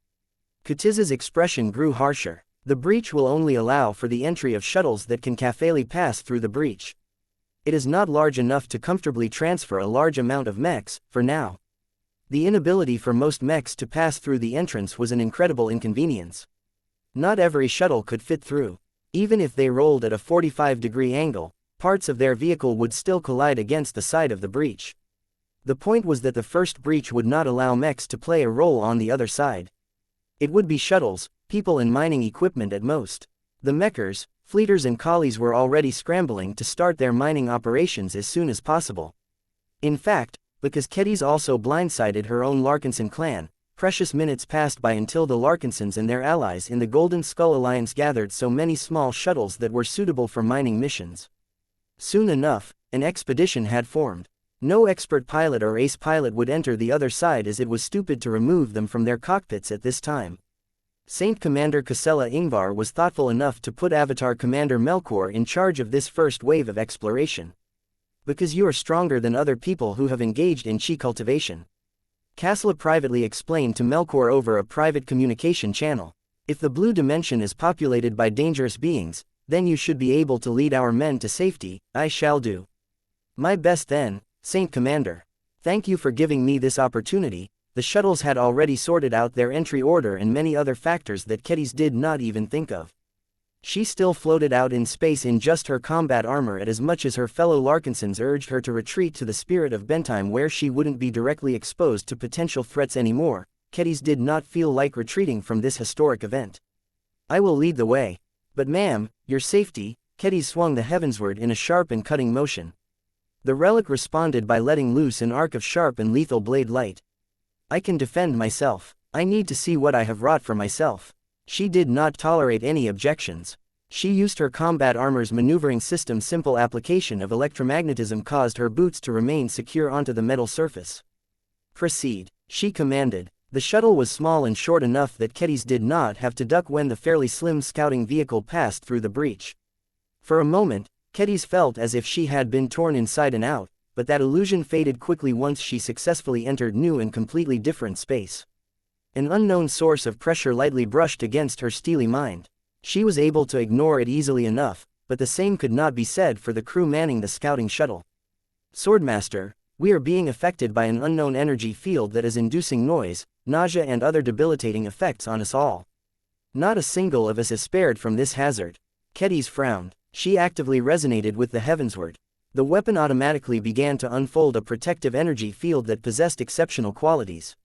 Kutiz's expression grew harsher. The breach will only allow for the entry of shuttles that can casually pass through the breach. It is not large enough to comfortably transfer a large amount of mechs, for now. The inability for most mechs to pass through the entrance was an incredible inconvenience. Not every shuttle could fit through. Even if they rolled at a 45-degree angle, parts of their vehicle would still collide against the side of the breach. The point was that the first breach would not allow mechs to play a role on the other side. It would be shuttles, people and mining equipment at most. The mechers, fleeters and collies were already scrambling to start their mining operations as soon as possible. In fact, because Kedis also blindsided her own Larkinson clan, precious minutes passed by until the Larkinsons and their allies in the Golden Skull Alliance gathered so many small shuttles that were suitable for mining missions. Soon enough, an expedition had formed. No expert pilot or ace pilot would enter the other side as it was stupid to remove them from their cockpits at this time. Saint Commander Casella Ingvar was thoughtful enough to put Avatar Commander Melkor in charge of this first wave of exploration. Because you are stronger than other people who have engaged in chi cultivation. Kasla privately explained to Melkor over a private communication channel. If the blue dimension is populated by dangerous beings, then you should be able to lead our men to safety. I shall do my best then, Saint Commander. Thank you for giving me this opportunity. The shuttles had already sorted out their entry order and many other factors that Kedis did not even think of. She still floated out in space in just her combat armor as much as her fellow Larkinsons urged her to retreat to the Spirit of Bentime where she wouldn't be directly exposed to potential threats anymore. Kedis did not feel like retreating from this historic event. I will lead the way. But ma'am, your safety. Kedis swung the heavensward in a sharp and cutting motion. The relic responded by letting loose an arc of sharp and lethal blade light. I can defend myself. I need to see what I have wrought for myself. She did not tolerate any objections. She used her combat armor's maneuvering system's simple application of electromagnetism caused her boots to remain secure onto the metal surface. Proceed, she commanded. The shuttle was small and short enough that Kedis did not have to duck when the fairly slim scouting vehicle passed through the breach. For a moment, Kedis felt as if she had been torn inside and out, but that illusion faded quickly once she successfully entered new and completely different space. An unknown source of pressure lightly brushed against her steely mind. She was able to ignore it easily enough, but the same could not be said for the crew manning the scouting shuttle. Swordmaster, we are being affected by an unknown energy field that is inducing noise, nausea and other debilitating effects on us all. Not a single of us is spared from this hazard. Kedis frowned. She actively resonated with the heavensward. The weapon automatically began to unfold a protective energy field that possessed exceptional qualities.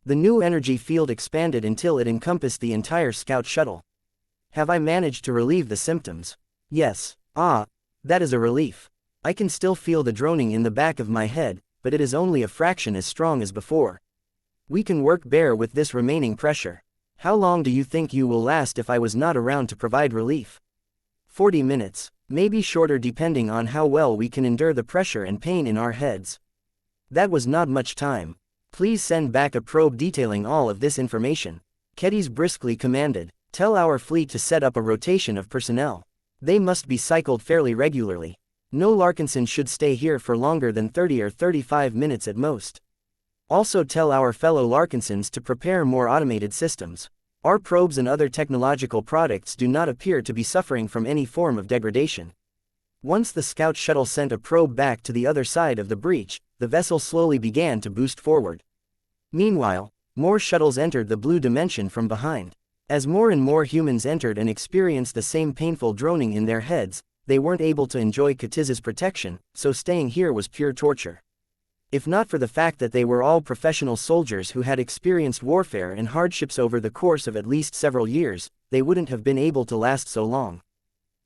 The new energy field expanded until it encompassed the entire scout shuttle. Have I managed to relieve the symptoms? Yes. Ah, that is a relief. I can still feel the droning in the back of my head, but it is only a fraction as strong as before. We can work bare with this remaining pressure. How long do you think you will last if I was not around to provide relief? 40 minutes, maybe shorter depending on how well we can endure the pressure and pain in our heads. That was not much time. Please send back a probe detailing all of this information. Kedis briskly commanded. Tell our fleet to set up a rotation of personnel. They must be cycled fairly regularly. No Larkinson should stay here for longer than 30 or 35 minutes at most. Also tell our fellow Larkinsons to prepare more automated systems. Our probes and other technological products do not appear to be suffering from any form of degradation. Once the scout shuttle sent a probe back to the other side of the breach, the vessel slowly began to boost forward. Meanwhile, more shuttles entered the blue dimension from behind. As more and more humans entered and experienced the same painful droning in their heads, they weren't able to enjoy Ketiz's protection, so staying here was pure torture. If not for the fact that they were all professional soldiers who had experienced warfare and hardships over the course of at least several years, they wouldn't have been able to last so long.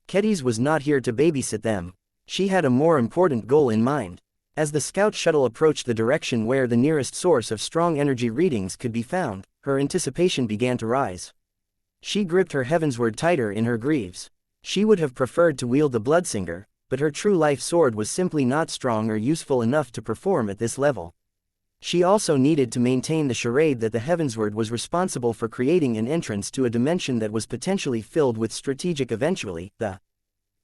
Kedis was not here to babysit them. She had a more important goal in mind. As the scout shuttle approached the direction where the nearest source of strong energy readings could be found, her anticipation began to rise. She gripped her heavensward tighter in her greaves. She would have preferred to wield the Bloodsinger, but her true life sword was simply not strong or useful enough to perform at this level. She also needed to maintain the charade that the heavensward was responsible for creating an entrance to a dimension that was potentially filled with strategic. Eventually, the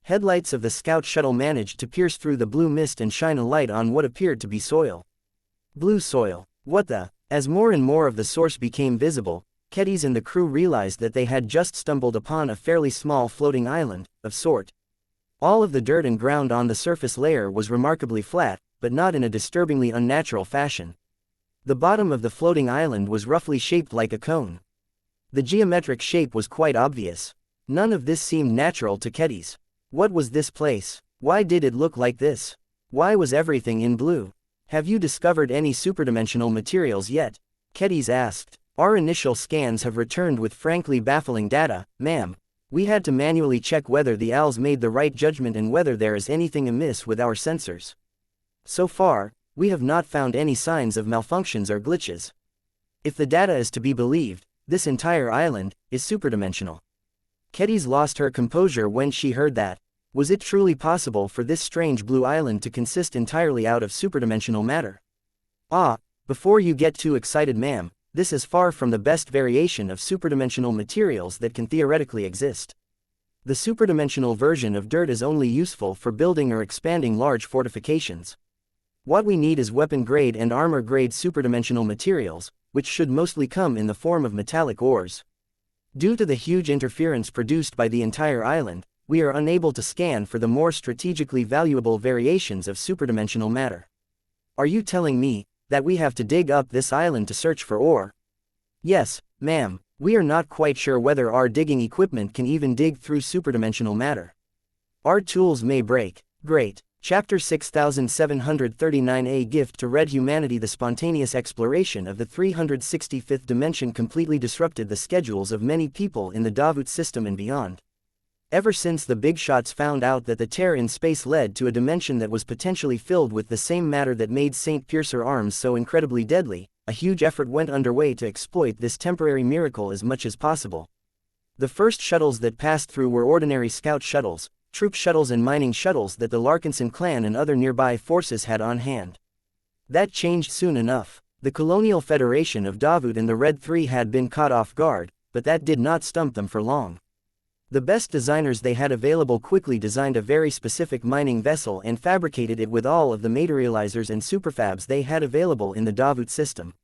headlights of the scout shuttle managed to pierce through the blue mist and shine a light on what appeared to be soil. Blue soil. What the? As more and more of the source became visible, Kedis and the crew realized that they had just stumbled upon a fairly small floating island, of sort. All of the dirt and ground on the surface layer was remarkably flat, but not in a disturbingly unnatural fashion. The bottom of the floating island was roughly shaped like a cone. The geometric shape was quite obvious. None of this seemed natural to Kedis. What was this place? Why did it look like this? Why was everything in blue? Have you discovered any superdimensional materials yet? Kedis asked. Our initial scans have returned with frankly baffling data, ma'am. We had to manually check whether the owls made the right judgment and whether there is anything amiss with our sensors. So far, we have not found any signs of malfunctions or glitches. If the data is to be believed, this entire island is superdimensional. Kedis lost her composure when she heard that. Was it truly possible for this strange blue island to consist entirely out of superdimensional matter? Ah, before you get too excited, ma'am, this is far from the best variation of superdimensional materials that can theoretically exist. The superdimensional version of dirt is only useful for building or expanding large fortifications. What we need is weapon-grade and armor-grade superdimensional materials, which should mostly come in the form of metallic ores. Due to the huge interference produced by the entire island, we are unable to scan for the more strategically valuable variations of superdimensional matter. Are you telling me that we have to dig up this island to search for ore? Yes, ma'am. We are not quite sure whether our digging equipment can even dig through superdimensional matter. Our tools may break. Great. Chapter 6739, A Gift to Red Humanity. The spontaneous exploration of the 365th dimension completely disrupted the schedules of many people in the Davut system and beyond. Ever since the big shots found out that the tear in space led to a dimension that was potentially filled with the same matter that made St. Piercer arms so incredibly deadly, a huge effort went underway to exploit this temporary miracle as much as possible. The first shuttles that passed through were ordinary scout shuttles, troop shuttles and mining shuttles that the Larkinson clan and other nearby forces had on hand. That changed soon enough. The Colonial Federation of Davut and the Red Three had been caught off guard, but that did not stump them for long. The best designers they had available quickly designed a very specific mining vessel and fabricated it with all of the materializers and superfabs they had available in the Davut system.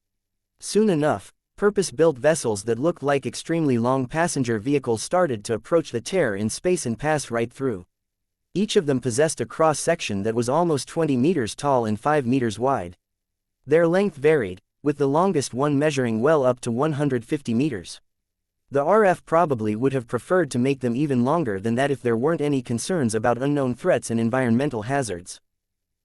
Soon enough, purpose-built vessels that looked like extremely long passenger vehicles started to approach the tear in space and pass right through. Each of them possessed a cross-section that was almost 20 meters tall and 5 meters wide. Their length varied, with the longest one measuring well up to 150 meters. The RF probably would have preferred to make them even longer than that if there weren't any concerns about unknown threats and environmental hazards.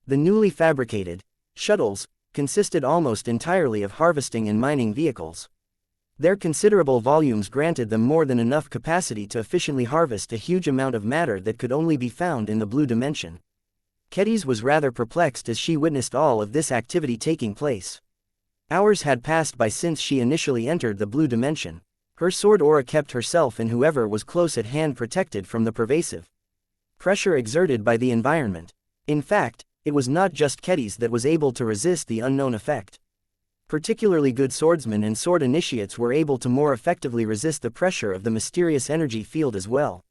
The newly fabricated shuttles consisted almost entirely of harvesting and mining vehicles. Their considerable volumes granted them more than enough capacity to efficiently harvest a huge amount of matter that could only be found in the blue dimension. Kedis was rather perplexed as she witnessed all of this activity taking place. Hours had passed by since she initially entered the blue dimension. Her sword aura kept herself and whoever was close at hand protected from the pervasive pressure exerted by the environment. In fact, it was not just Kedis that was able to resist the unknown effect. Particularly good swordsmen and sword initiates were able to more effectively resist the pressure of the mysterious energy field as well.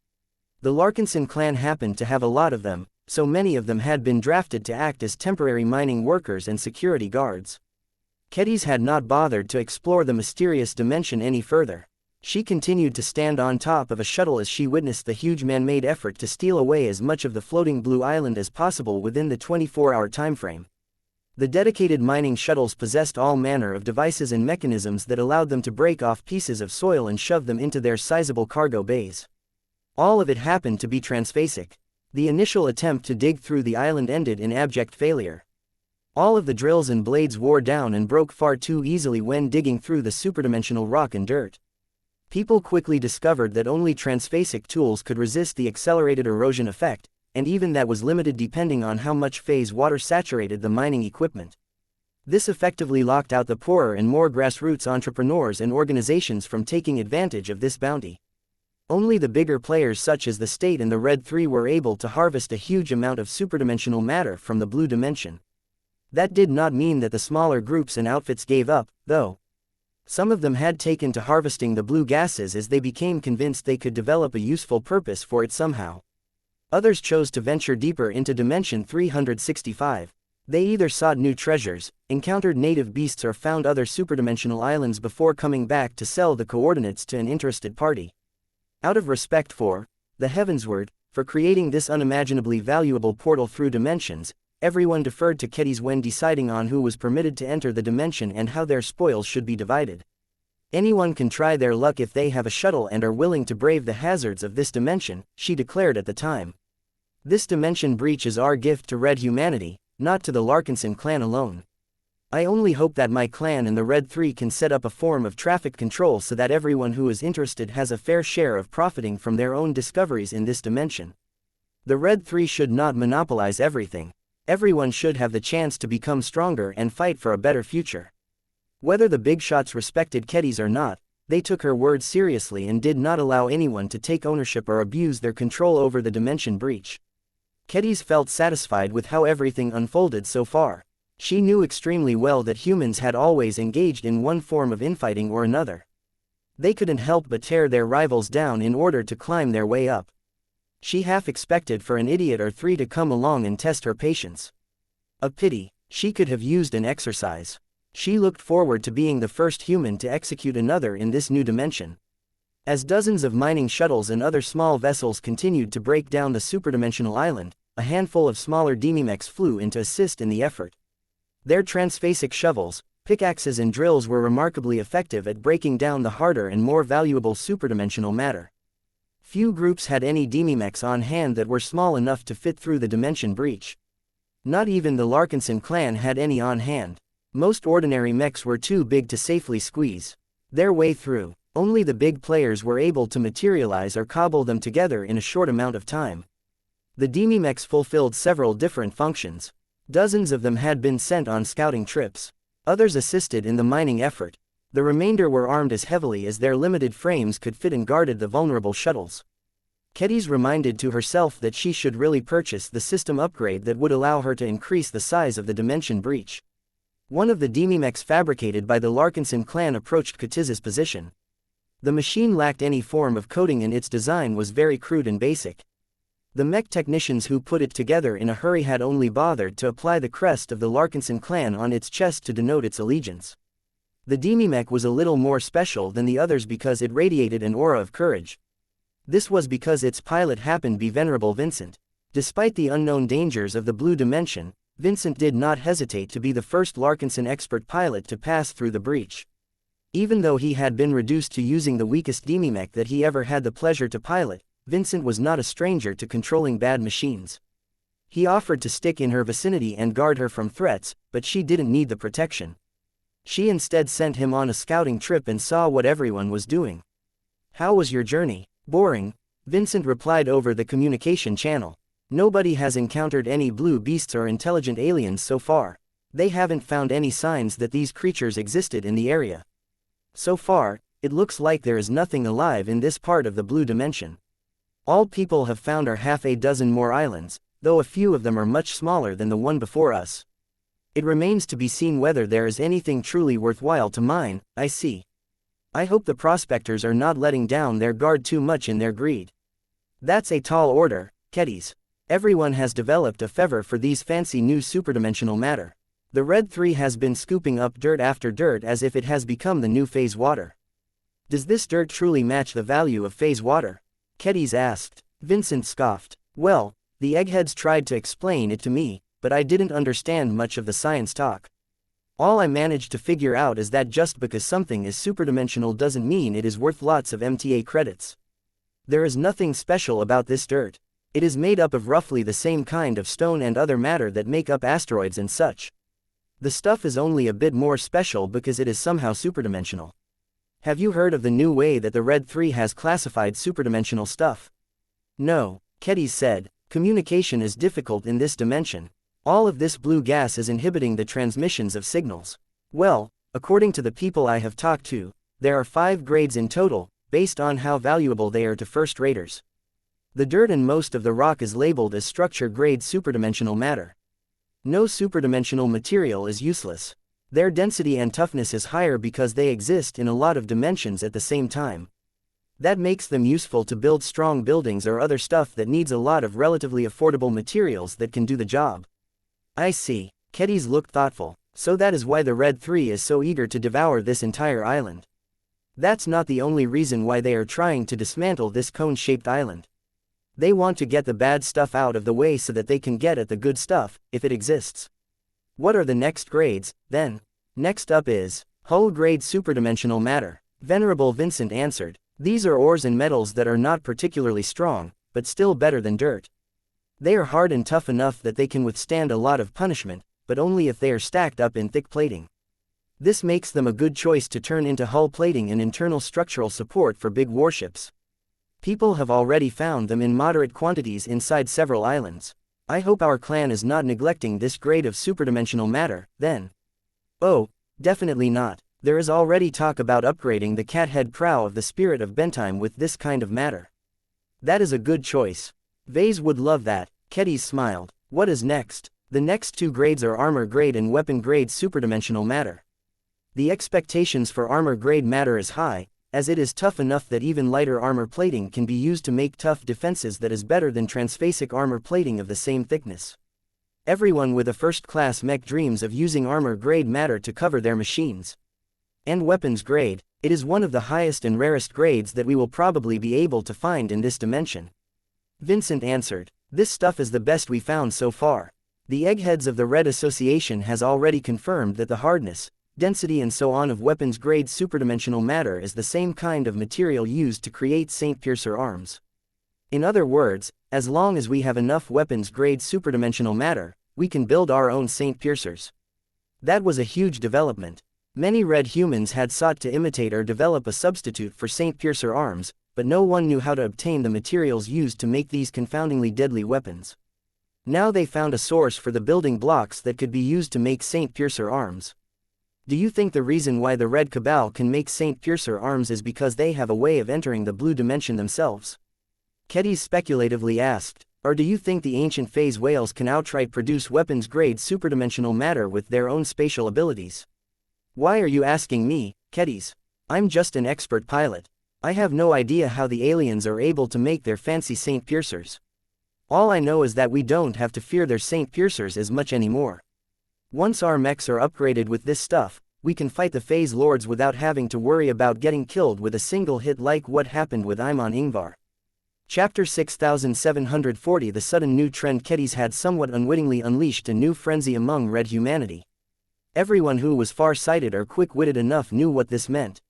The Larkinson clan happened to have a lot of them, so many of them had been drafted to act as temporary mining workers and security guards. Kedis had not bothered to explore the mysterious dimension any further. She continued to stand on top of a shuttle as she witnessed the huge man-made effort to steal away as much of the floating blue island as possible within the 24-hour timeframe. The dedicated mining shuttles possessed all manner of devices and mechanisms that allowed them to break off pieces of soil and shove them into their sizable cargo bays. All of it happened to be transphasic. The initial attempt to dig through the island ended in abject failure. All of the drills and blades wore down and broke far too easily when digging through the superdimensional rock and dirt. People quickly discovered that only transphasic tools could resist the accelerated erosion effect, and even that was limited depending on how much phase water saturated the mining equipment. This effectively locked out the poorer and more grassroots entrepreneurs and organizations from taking advantage of this bounty. Only the bigger players such as the State and the Red Three were able to harvest a huge amount of superdimensional matter from the blue dimension. That did not mean that the smaller groups and outfits gave up, though. Some of them had taken to harvesting the blue gases as they became convinced they could develop a useful purpose for it somehow. Others chose to venture deeper into Dimension 365. They either sought new treasures, encountered native beasts or found other superdimensional islands before coming back to sell the coordinates to an interested party. Out of respect for the Heavensward, for creating this unimaginably valuable portal through dimensions, everyone deferred to Kedis when deciding on who was permitted to enter the dimension and how their spoils should be divided. Anyone can try their luck if they have a shuttle and are willing to brave the hazards of this dimension, she declared at the time. This dimension breach is our gift to Red humanity, not to the Larkinson clan alone. I only hope that my clan and the Red Three can set up a form of traffic control so that everyone who is interested has a fair share of profiting from their own discoveries in this dimension. The Red Three should not monopolize everything. Everyone should have the chance to become stronger and fight for a better future. Whether the big shots respected Kedis or not, they took her words seriously and did not allow anyone to take ownership or abuse their control over the dimension breach. Kedis felt satisfied with how everything unfolded so far. She knew extremely well that humans had always engaged in one form of infighting or another. They couldn't help but tear their rivals down in order to climb their way up. She half expected for an idiot or three to come along and test her patience. A pity, she could have used an exercise. She looked forward to being the first human to execute another in this new dimension. As dozens of mining shuttles and other small vessels continued to break down the superdimensional island, a handful of smaller mechs flew in to assist in the effort. Their transphasic shovels, pickaxes and drills were remarkably effective at breaking down the harder and more valuable superdimensional matter. Few groups had any mechs on hand that were small enough to fit through the dimension breach. Not even the Larkinson clan had any on hand. Most ordinary mechs were too big to safely squeeze their way through. Only the big players were able to materialize or cobble them together in a short amount of time. The mechs fulfilled several different functions. Dozens of them had been sent on scouting trips. Others assisted in the mining effort. The remainder were armed as heavily as their limited frames could fit and guarded the vulnerable shuttles. Kedis reminded to herself that she should really purchase the system upgrade that would allow her to increase the size of the dimension breach. One of the mechs fabricated by the Larkinson clan approached Katiz's position. The machine lacked any form of coding and its design was very crude and basic. The mech technicians who put it together in a hurry had only bothered to apply the crest of the Larkinson clan on its chest to denote its allegiance. The mech was a little more special than the others because it radiated an aura of courage. This was because its pilot happened to be Venerable Vincent. Despite the unknown dangers of the blue dimension, Vincent did not hesitate to be the first Larkinson expert pilot to pass through the breach. Even though he had been reduced to using the weakest mech that he ever had the pleasure to pilot, Vincent was not a stranger to controlling bad machines. He offered to stick in her vicinity and guard her from threats, but she didn't need the protection. She instead sent him on a scouting trip and saw what everyone was doing. "How was your journey?" "Boring," Vincent replied over the communication channel. "Nobody has encountered any blue beasts or intelligent aliens so far. They haven't found any signs that these creatures existed in the area. So far, it looks like there is nothing alive in this part of the blue dimension. All people have found are half a dozen more islands, though a few of them are much smaller than the one before us. It remains to be seen whether there is anything truly worthwhile to mine." "I see. I hope the prospectors are not letting down their guard too much in their greed." "That's a tall order, Kedis. Everyone has developed a fervor for these fancy new superdimensional matter. The Red 3 has been scooping up dirt after dirt as if it has become the new phase water." "Does this dirt truly match the value of phase water?" Kedis asked. Vincent scoffed. "Well, the eggheads tried to explain it to me, but I didn't understand much of the science talk. All I managed to figure out is that just because something is superdimensional doesn't mean it is worth lots of MTA credits. There is nothing special about this dirt. It is made up of roughly the same kind of stone and other matter that make up asteroids and such. The stuff is only a bit more special because it is somehow superdimensional. Have you heard of the new way that the Red 3 has classified superdimensional stuff?" "No," Kedis said. "Communication is difficult in this dimension. All of this blue gas is inhibiting the transmissions of signals. Well, according to the people I have talked to, there are 5 grades in total, based on how valuable they are to first raters. The dirt and most of the rock is labeled as structure grade superdimensional matter. No superdimensional material is useless. Their density and toughness is higher because they exist in a lot of dimensions at the same time. That makes them useful to build strong buildings or other stuff that needs a lot of relatively affordable materials that can do the job." "I see." Kedis looked thoughtful. "So that is why the Red 3 is so eager to devour this entire island. That's not the only reason why they are trying to dismantle this cone-shaped island. They want to get the bad stuff out of the way so that they can get at the good stuff, if it exists." "What are the next grades, then?" "Next up is hull grade superdimensional matter," Venerable Vincent answered. "These are ores and metals that are not particularly strong, but still better than dirt. They are hard and tough enough that they can withstand a lot of punishment, but only if they are stacked up in thick plating. This makes them a good choice to turn into hull plating and internal structural support for big warships. People have already found them in moderate quantities inside several islands. I hope our clan is not neglecting this grade of superdimensional matter, then." "Oh, definitely not. There is already talk about upgrading the cathead prow of the Spirit of Bentime with this kind of matter." "That is a good choice. Ves would love that." Kedis smiled. "What is next?" "The next 2 grades are armor grade and weapon grade superdimensional matter. The expectations for armor grade matter is high, as it is tough enough that even lighter armor plating can be used to make tough defenses that is better than transphasic armor plating of the same thickness. Everyone with a first-class mech dreams of using armor-grade matter to cover their machines. And weapons grade, it is one of the highest and rarest grades that we will probably be able to find in this dimension. Vincent answered, "This stuff is the best we found so far. The eggheads of the Red Association has already confirmed that the hardness, density and so on of weapons-grade superdimensional matter is the same kind of material used to create Saint Piercer arms. In other words, as long as we have enough weapons-grade superdimensional matter, we can build our own Saint Piercers." That was a huge development. Many red humans had sought to imitate or develop a substitute for Saint Piercer arms, but no one knew how to obtain the materials used to make these confoundingly deadly weapons. Now they found a source for the building blocks that could be used to make Saint Piercer arms. Do you think the reason why the Red Cabal can make Saint Piercer arms is because they have a way of entering the blue dimension themselves? Kedis speculatively asked. Or do you think the ancient phase whales can outright produce weapons-grade superdimensional matter with their own spatial abilities? Why are you asking me, Kedis? I'm just an expert pilot. I have no idea how the aliens are able to make their fancy Saint Piercers. All I know is that we don't have to fear their Saint Piercers as much anymore. Once our mechs are upgraded with this stuff, we can fight the phase lords without having to worry about getting killed with a single hit like what happened with Imon Ingvar. Chapter 6740. The sudden new trend. Kedis had somewhat unwittingly unleashed a new frenzy among red humanity. Everyone who was far-sighted or quick-witted enough knew what this meant.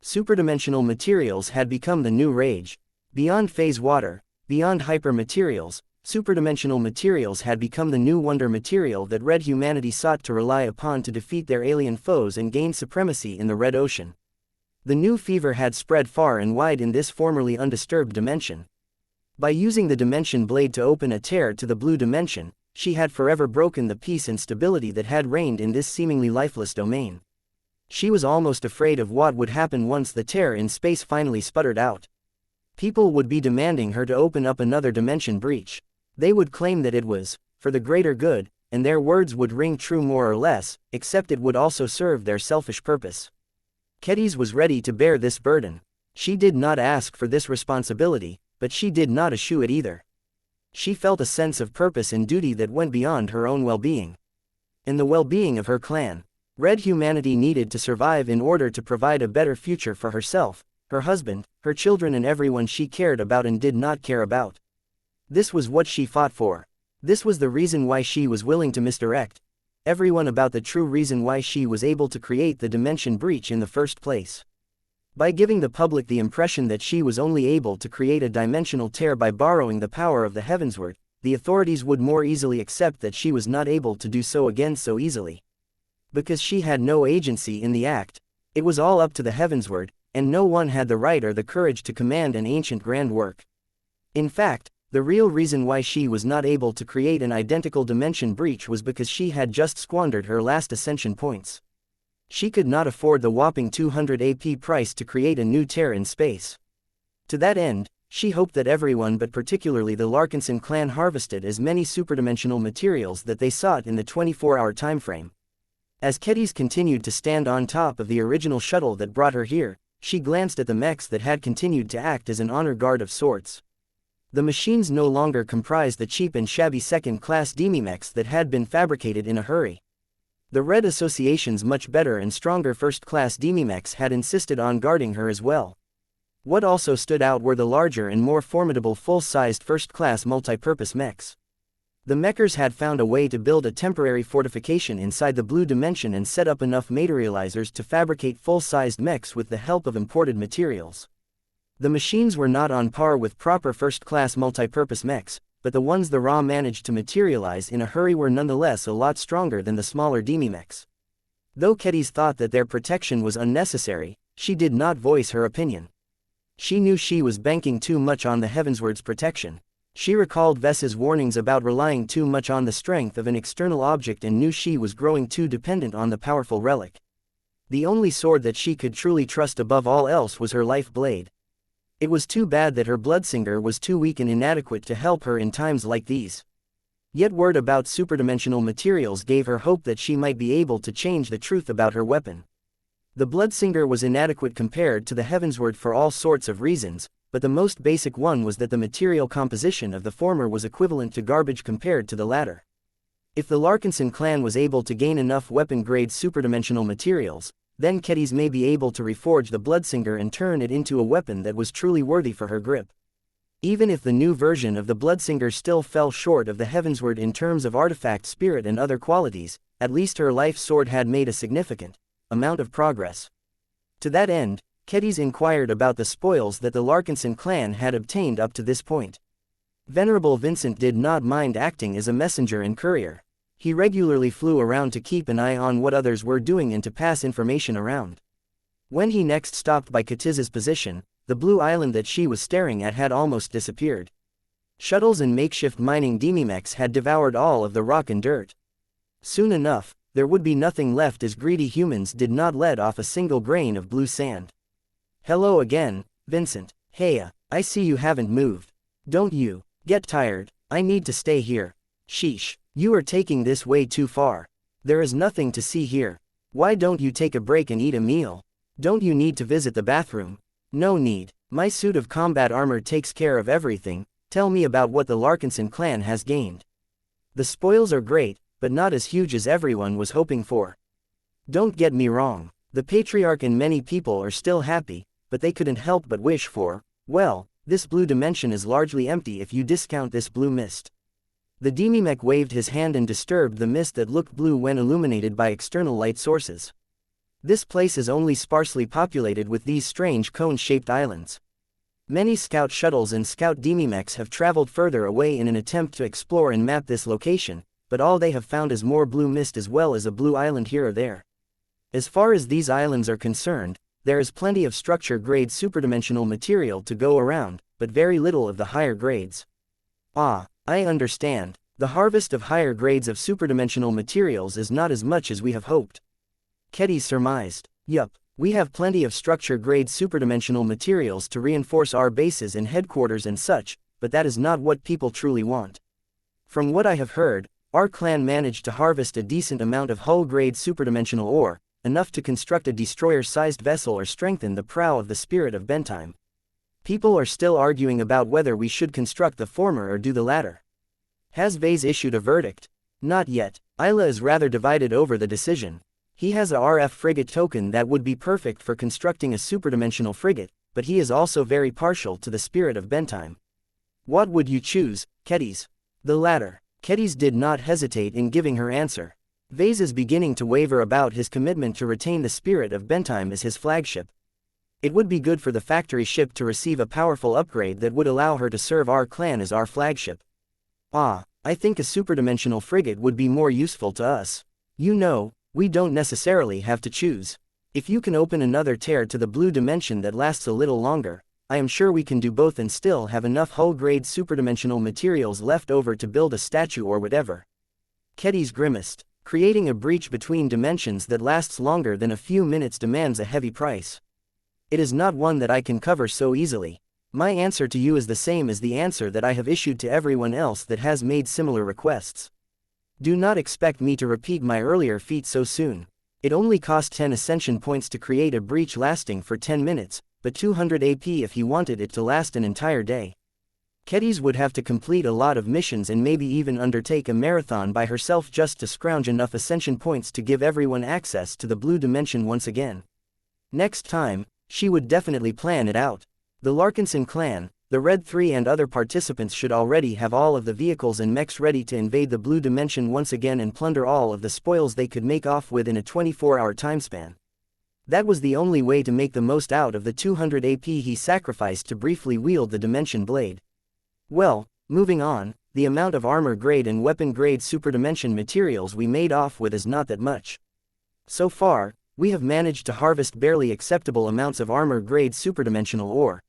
Superdimensional materials had become the new rage. Beyond phase water, beyond hyper-materials, superdimensional materials had become the new wonder material that red humanity sought to rely upon to defeat their alien foes and gain supremacy in the red ocean. The new fever had spread far and wide in this formerly undisturbed dimension. By using the dimension blade to open a tear to the blue dimension, she had forever broken the peace and stability that had reigned in this seemingly lifeless domain. She was almost afraid of what would happen once the tear in space finally sputtered out. People would be demanding her to open up another dimension breach. They would claim that it was for the greater good, and their words would ring true more or less, except it would also serve their selfish purpose. Kedis was ready to bear this burden. She did not ask for this responsibility, but she did not eschew it either. She felt a sense of purpose and duty that went beyond her own well-being and the well-being of her clan. Red humanity needed to survive in order to provide a better future for herself, her husband, her children and everyone she cared about and did not care about. This was what she fought for. This was the reason why she was willing to misdirect everyone about the true reason why she was able to create the dimension breach in the first place. By giving the public the impression that she was only able to create a dimensional tear by borrowing the power of the heavensward, the authorities would more easily accept that she was not able to do so again so easily. Because she had no agency in the act, it was all up to the heavensward, and no one had the right or the courage to command an ancient grand work. In fact, the real reason why she was not able to create an identical dimension breach was because she had just squandered her last ascension points. She could not afford the whopping 200 AP price to create a new tear in space. To that end, she hoped that everyone but particularly the Larkinson clan harvested as many superdimensional materials that they sought in the 24-hour timeframe. As Kedis continued to stand on top of the original shuttle that brought her here, she glanced at the mechs that had continued to act as an honor guard of sorts. The machines no longer comprised the cheap and shabby second-class demi-mechs that had been fabricated in a hurry. The Red Association's much better and stronger first-class demi-mechs had insisted on guarding her as well. What also stood out were the larger and more formidable full-sized first-class multi-purpose mechs. The mechers had found a way to build a temporary fortification inside the blue dimension and set up enough materializers to fabricate full-sized mechs with the help of imported materials. The machines were not on par with proper first-class multi-purpose mechs, but the ones the Ra managed to materialize in a hurry were nonetheless a lot stronger than the smaller demi-mechs. Though Kedis thought that their protection was unnecessary, she did not voice her opinion. She knew she was banking too much on the Heavensward's protection. She recalled Ves's warnings about relying too much on the strength of an external object and knew she was growing too dependent on the powerful relic. The only sword that she could truly trust above all else was her life blade. It was too bad that her bloodsinger was too weak and inadequate to help her in times like these. Yet word about superdimensional materials gave her hope that she might be able to change the truth about her weapon. The Bloodsinger was inadequate compared to the Heavensward for all sorts of reasons, but the most basic one was that the material composition of the former was equivalent to garbage compared to the latter. If the Larkinson clan was able to gain enough weapon-grade superdimensional materials, then Kedis may be able to reforge the Bloodsinger and turn it into a weapon that was truly worthy for her grip. Even if the new version of the Bloodsinger still fell short of the Heavensward in terms of artifact spirit and other qualities, at least her life sword had made a significant amount of progress. To that end, Kedis inquired about the spoils that the Larkinson clan had obtained up to this point. Venerable Vincent did not mind acting as a messenger and courier. He regularly flew around to keep an eye on what others were doing and to pass information around. When he next stopped by Katiz's position, the blue island that she was staring at had almost disappeared. Shuttles and makeshift mining demimechs had devoured all of the rock and dirt. Soon enough, there would be nothing left as greedy humans did not let off a single grain of blue sand. Hello again, Vincent. Hey, I see you haven't moved. Don't you get tired? I need to stay here. Sheesh, you are taking this way too far. There is nothing to see here. Why don't you take a break and eat a meal? Don't you need to visit the bathroom? No need. My suit of combat armor takes care of everything. Tell me about what the Larkinson clan has gained. The spoils are great, but not as huge as everyone was hoping for. Don't get me wrong. The Patriarch and many people are still happy, but they couldn't help but wish for, well, this blue dimension is largely empty if you discount this blue mist. The Demimech waved his hand and disturbed the mist that looked blue when illuminated by external light sources. This place is only sparsely populated with these strange cone-shaped islands. Many scout shuttles and scout Demimechs have traveled further away in an attempt to explore and map this location, but all they have found is more blue mist as well as a blue island here or there. As far as these islands are concerned, there is plenty of structure-grade superdimensional material to go around, but very little of the higher grades. Ah, I understand. The harvest of higher grades of superdimensional materials is not as much as we have hoped. Kedis surmised. Yup, we have plenty of structure-grade superdimensional materials to reinforce our bases and headquarters and such, but that is not what people truly want. From what I have heard, our clan managed to harvest a decent amount of hull-grade superdimensional ore, enough to construct a destroyer-sized vessel or strengthen the prow of the Spirit of Bentime. People are still arguing about whether we should construct the former or do the latter. Has Ves issued a verdict? Not yet. Isla is rather divided over the decision. He has a RF frigate token that would be perfect for constructing a superdimensional frigate, but he is also very partial to the Spirit of Bentime. What would you choose, Kedis? The latter. Kedis did not hesitate in giving her answer. Ves is beginning to waver about his commitment to retain the Spirit of Bentime as his flagship. It would be good for the factory ship to receive a powerful upgrade that would allow her to serve our clan as our flagship. Ah, I think a superdimensional frigate would be more useful to us. You know, we don't necessarily have to choose. If you can open another tear to the blue dimension that lasts a little longer, I am sure we can do both and still have enough hull-grade superdimensional materials left over to build a statue or whatever. Kedis grimaced. Creating a breach between dimensions that lasts longer than a few minutes demands a heavy price. It is not one that I can cover so easily. My answer to you is the same as the answer that I have issued to everyone else that has made similar requests. Do not expect me to repeat my earlier feat so soon. It only cost 10 ascension points to create a breach lasting for 10 minutes, but 200 AP if he wanted it to last an entire day. Kedis would have to complete a lot of missions and maybe even undertake a marathon by herself just to scrounge enough ascension points to give everyone access to the blue dimension once again. Next time, she would definitely plan it out. The Larkinson clan, the Red 3 and other participants should already have all of the vehicles and mechs ready to invade the blue dimension once again and plunder all of the spoils they could make off with in a 24-hour timespan. That was the only way to make the most out of the 200 AP he sacrificed to briefly wield the dimension blade. Well, moving on, the amount of armor-grade and weapon-grade superdimension materials we made off with is not that much. So far, we have managed to harvest barely acceptable amounts of armor-grade superdimensional ore.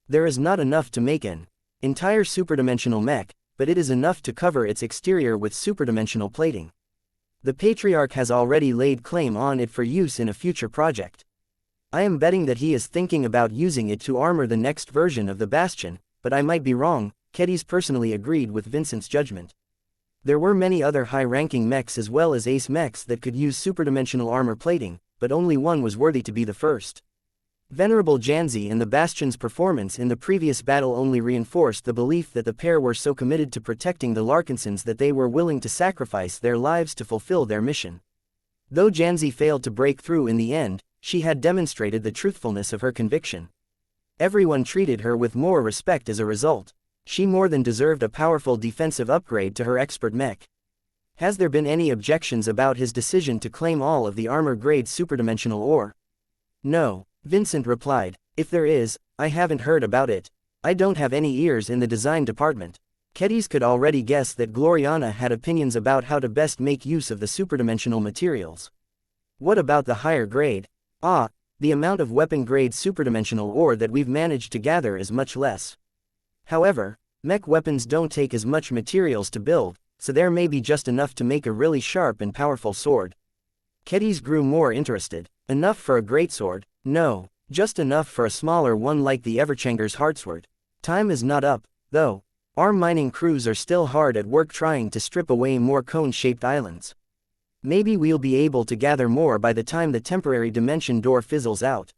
There is not enough to make an entire superdimensional mech, but it is enough to cover its exterior with superdimensional plating. The Patriarch has already laid claim on it for use in a future project. I am betting that he is thinking about using it to armor the next version of the Bastion, but I might be wrong. Kedis personally agreed with Vincent's judgment. There were many other high-ranking mechs as well as ace mechs that could use superdimensional armor plating, but only one was worthy to be the first. Venerable Janzi and the Bastion's performance in the previous battle only reinforced the belief that the pair were so committed to protecting the Larkinsons that they were willing to sacrifice their lives to fulfill their mission. Though Janzi failed to break through in the end, she had demonstrated the truthfulness of her conviction. Everyone treated her with more respect as a result. She more than deserved a powerful defensive upgrade to her expert mech. Has there been any objections about his decision to claim all of the armor-grade superdimensional ore? No, Vincent replied. If there is, I haven't heard about it. I don't have any ears in the design department. Kedis could already guess that Gloriana had opinions about how to best make use of the superdimensional materials. What about the higher grade? The amount of weapon-grade superdimensional ore that we've managed to gather is much less. However, mech weapons don't take as much materials to build, so there may be just enough to make a really sharp and powerful sword. Kedis grew more interested. Enough for a greatsword? No, just enough for a smaller one like the Everchanger's Heartsword. Time is not up, though. Our mining crews are still hard at work trying to strip away more cone-shaped islands. Maybe we'll be able to gather more by the time the temporary dimension door fizzles out.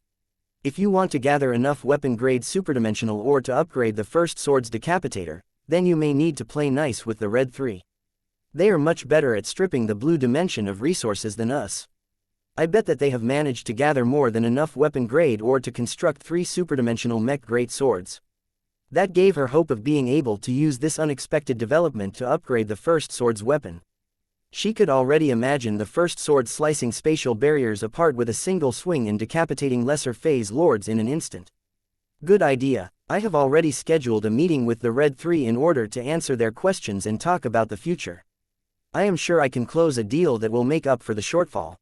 If you want to gather enough weapon-grade superdimensional ore to upgrade the first sword's decapitator, then you may need to play nice with the Red 3. They are much better at stripping the blue dimension of resources than us. I bet that they have managed to gather more than enough weapon-grade ore to construct 3 superdimensional mech great swords. That gave her hope of being able to use this unexpected development to upgrade the first sword's weapon. She could already imagine the first sword slicing spatial barriers apart with a single swing and decapitating lesser phase lords in an instant. Good idea. I have already scheduled a meeting with the Red 3 in order to answer their questions and talk about the future. I am sure I can close a deal that will make up for the shortfall.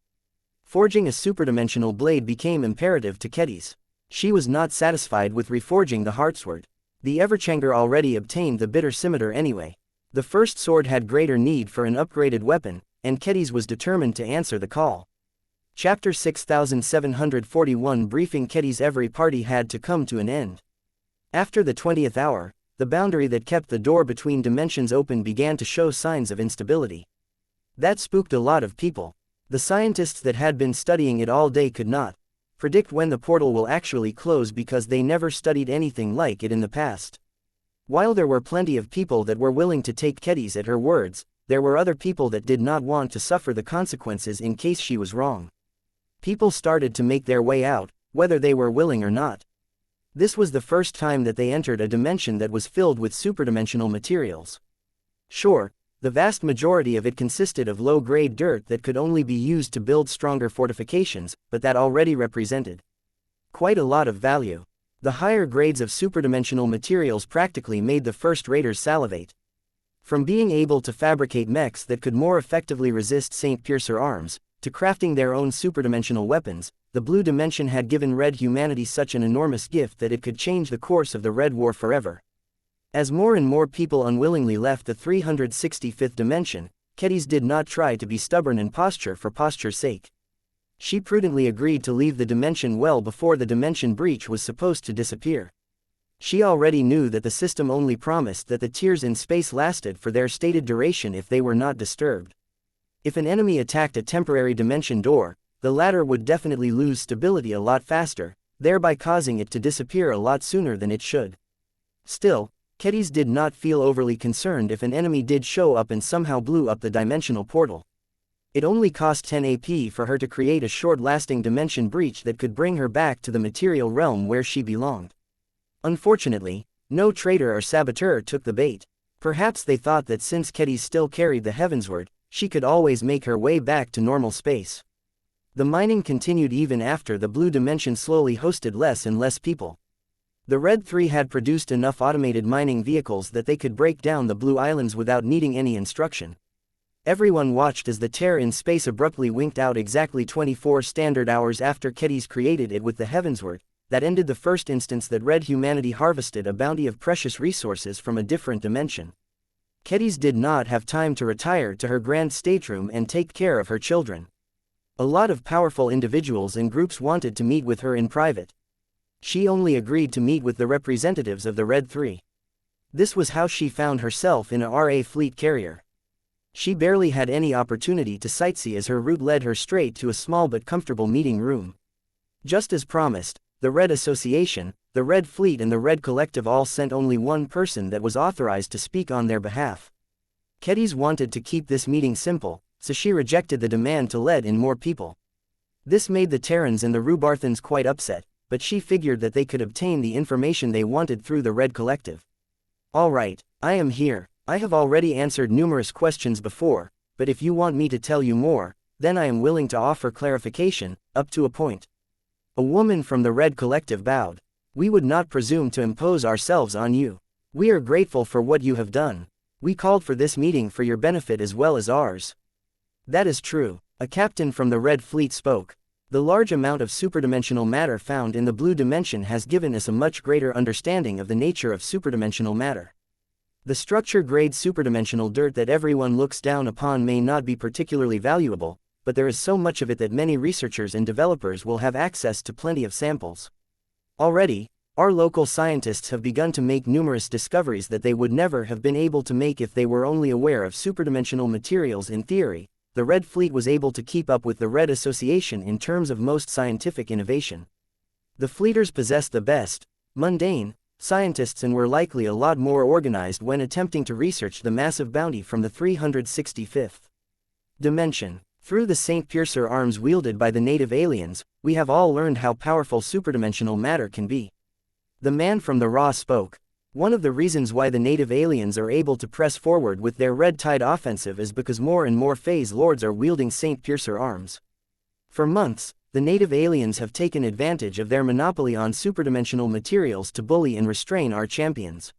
Forging a superdimensional blade became imperative to Kedis. She was not satisfied with reforging the Heartsword. The Everchanger already obtained the bitter scimitar anyway. The first sword had greater need for an upgraded weapon, and Kedis was determined to answer the call. Chapter 6741 Briefing Kedis. Every party had to come to an end. After the 20th hour, the boundary that kept the door between dimensions open began to show signs of instability. That spooked a lot of people. The scientists that had been studying it all day could not predict when the portal will actually close because they never studied anything like it in the past. While there were plenty of people that were willing to take Kedis at her words, there were other people that did not want to suffer the consequences in case she was wrong. People started to make their way out, whether they were willing or not. This was the first time that they entered a dimension that was filled with superdimensional materials. Sure, the vast majority of it consisted of low-grade dirt that could only be used to build stronger fortifications, but that already represented quite a lot of value. The higher grades of superdimensional materials practically made the first raiders salivate. From being able to fabricate mechs that could more effectively resist Saint Piercer arms, to crafting their own superdimensional weapons, the blue dimension had given Red humanity such an enormous gift that it could change the course of the Red War forever. As more and more people unwillingly left the 365th dimension, Kedis did not try to be stubborn and posture for posture's sake. She prudently agreed to leave the dimension well before the dimension breach was supposed to disappear. She already knew that the system only promised that the tears in space lasted for their stated duration if they were not disturbed. If an enemy attacked a temporary dimension door, the latter would definitely lose stability a lot faster, thereby causing it to disappear a lot sooner than it should. Still, Kedis did not feel overly concerned if an enemy did show up and somehow blew up the dimensional portal. It only cost 10 AP for her to create a short-lasting dimension breach that could bring her back to the material realm where she belonged. Unfortunately, no traitor or saboteur took the bait. Perhaps they thought that since Kedis still carried the Heavensward, she could always make her way back to normal space. The mining continued even after the blue dimension slowly hosted less and less people. The Red 3 had produced enough automated mining vehicles that they could break down the blue islands without needing any instruction. Everyone watched as the tear in space abruptly winked out exactly 24 standard hours after Kedis created it with the Heavensward. That ended the first instance that Red humanity harvested a bounty of precious resources from a different dimension. Kedis did not have time to retire to her grand stateroom and take care of her children. A lot of powerful individuals and groups wanted to meet with her in private. She only agreed to meet with the representatives of the Red 3. This was how she found herself in a RA fleet carrier. She barely had any opportunity to sightsee as her route led her straight to a small but comfortable meeting room. Just as promised, the Red Association, the Red Fleet and the Red Collective all sent only one person that was authorized to speak on their behalf. Kedis wanted to keep this meeting simple, so she rejected the demand to let in more people. This made the Terrans and the Rubarthans quite upset, but she figured that they could obtain the information they wanted through the Red Collective. All right, I am here. I have already answered numerous questions before, but if you want me to tell you more, then I am willing to offer clarification, up to a point. A woman from the Red Collective bowed. We would not presume to impose ourselves on you. We are grateful for what you have done. We called for this meeting for your benefit as well as ours. That is true. A captain from the Red Fleet spoke. The large amount of superdimensional matter found in the blue dimension has given us a much greater understanding of the nature of superdimensional matter. The structure-grade superdimensional dirt that everyone looks down upon may not be particularly valuable, but there is so much of it that many researchers and developers will have access to plenty of samples. Already, our local scientists have begun to make numerous discoveries that they would never have been able to make if they were only aware of superdimensional materials in theory. The Red Fleet was able to keep up with the Red Association in terms of most scientific innovation. The Fleeters possessed the best, mundane, scientists and were likely a lot more organized when attempting to research the massive bounty from the 365th dimension. Through the St. Piercer arms wielded by the native aliens, we have all learned how powerful superdimensional matter can be. The man from the Raw spoke. One of the reasons why the native aliens are able to press forward with their Red Tide offensive is because more and more Phase Lords are wielding St. Piercer arms. For months, the native aliens have taken advantage of their monopoly on superdimensional materials to bully and restrain our champions.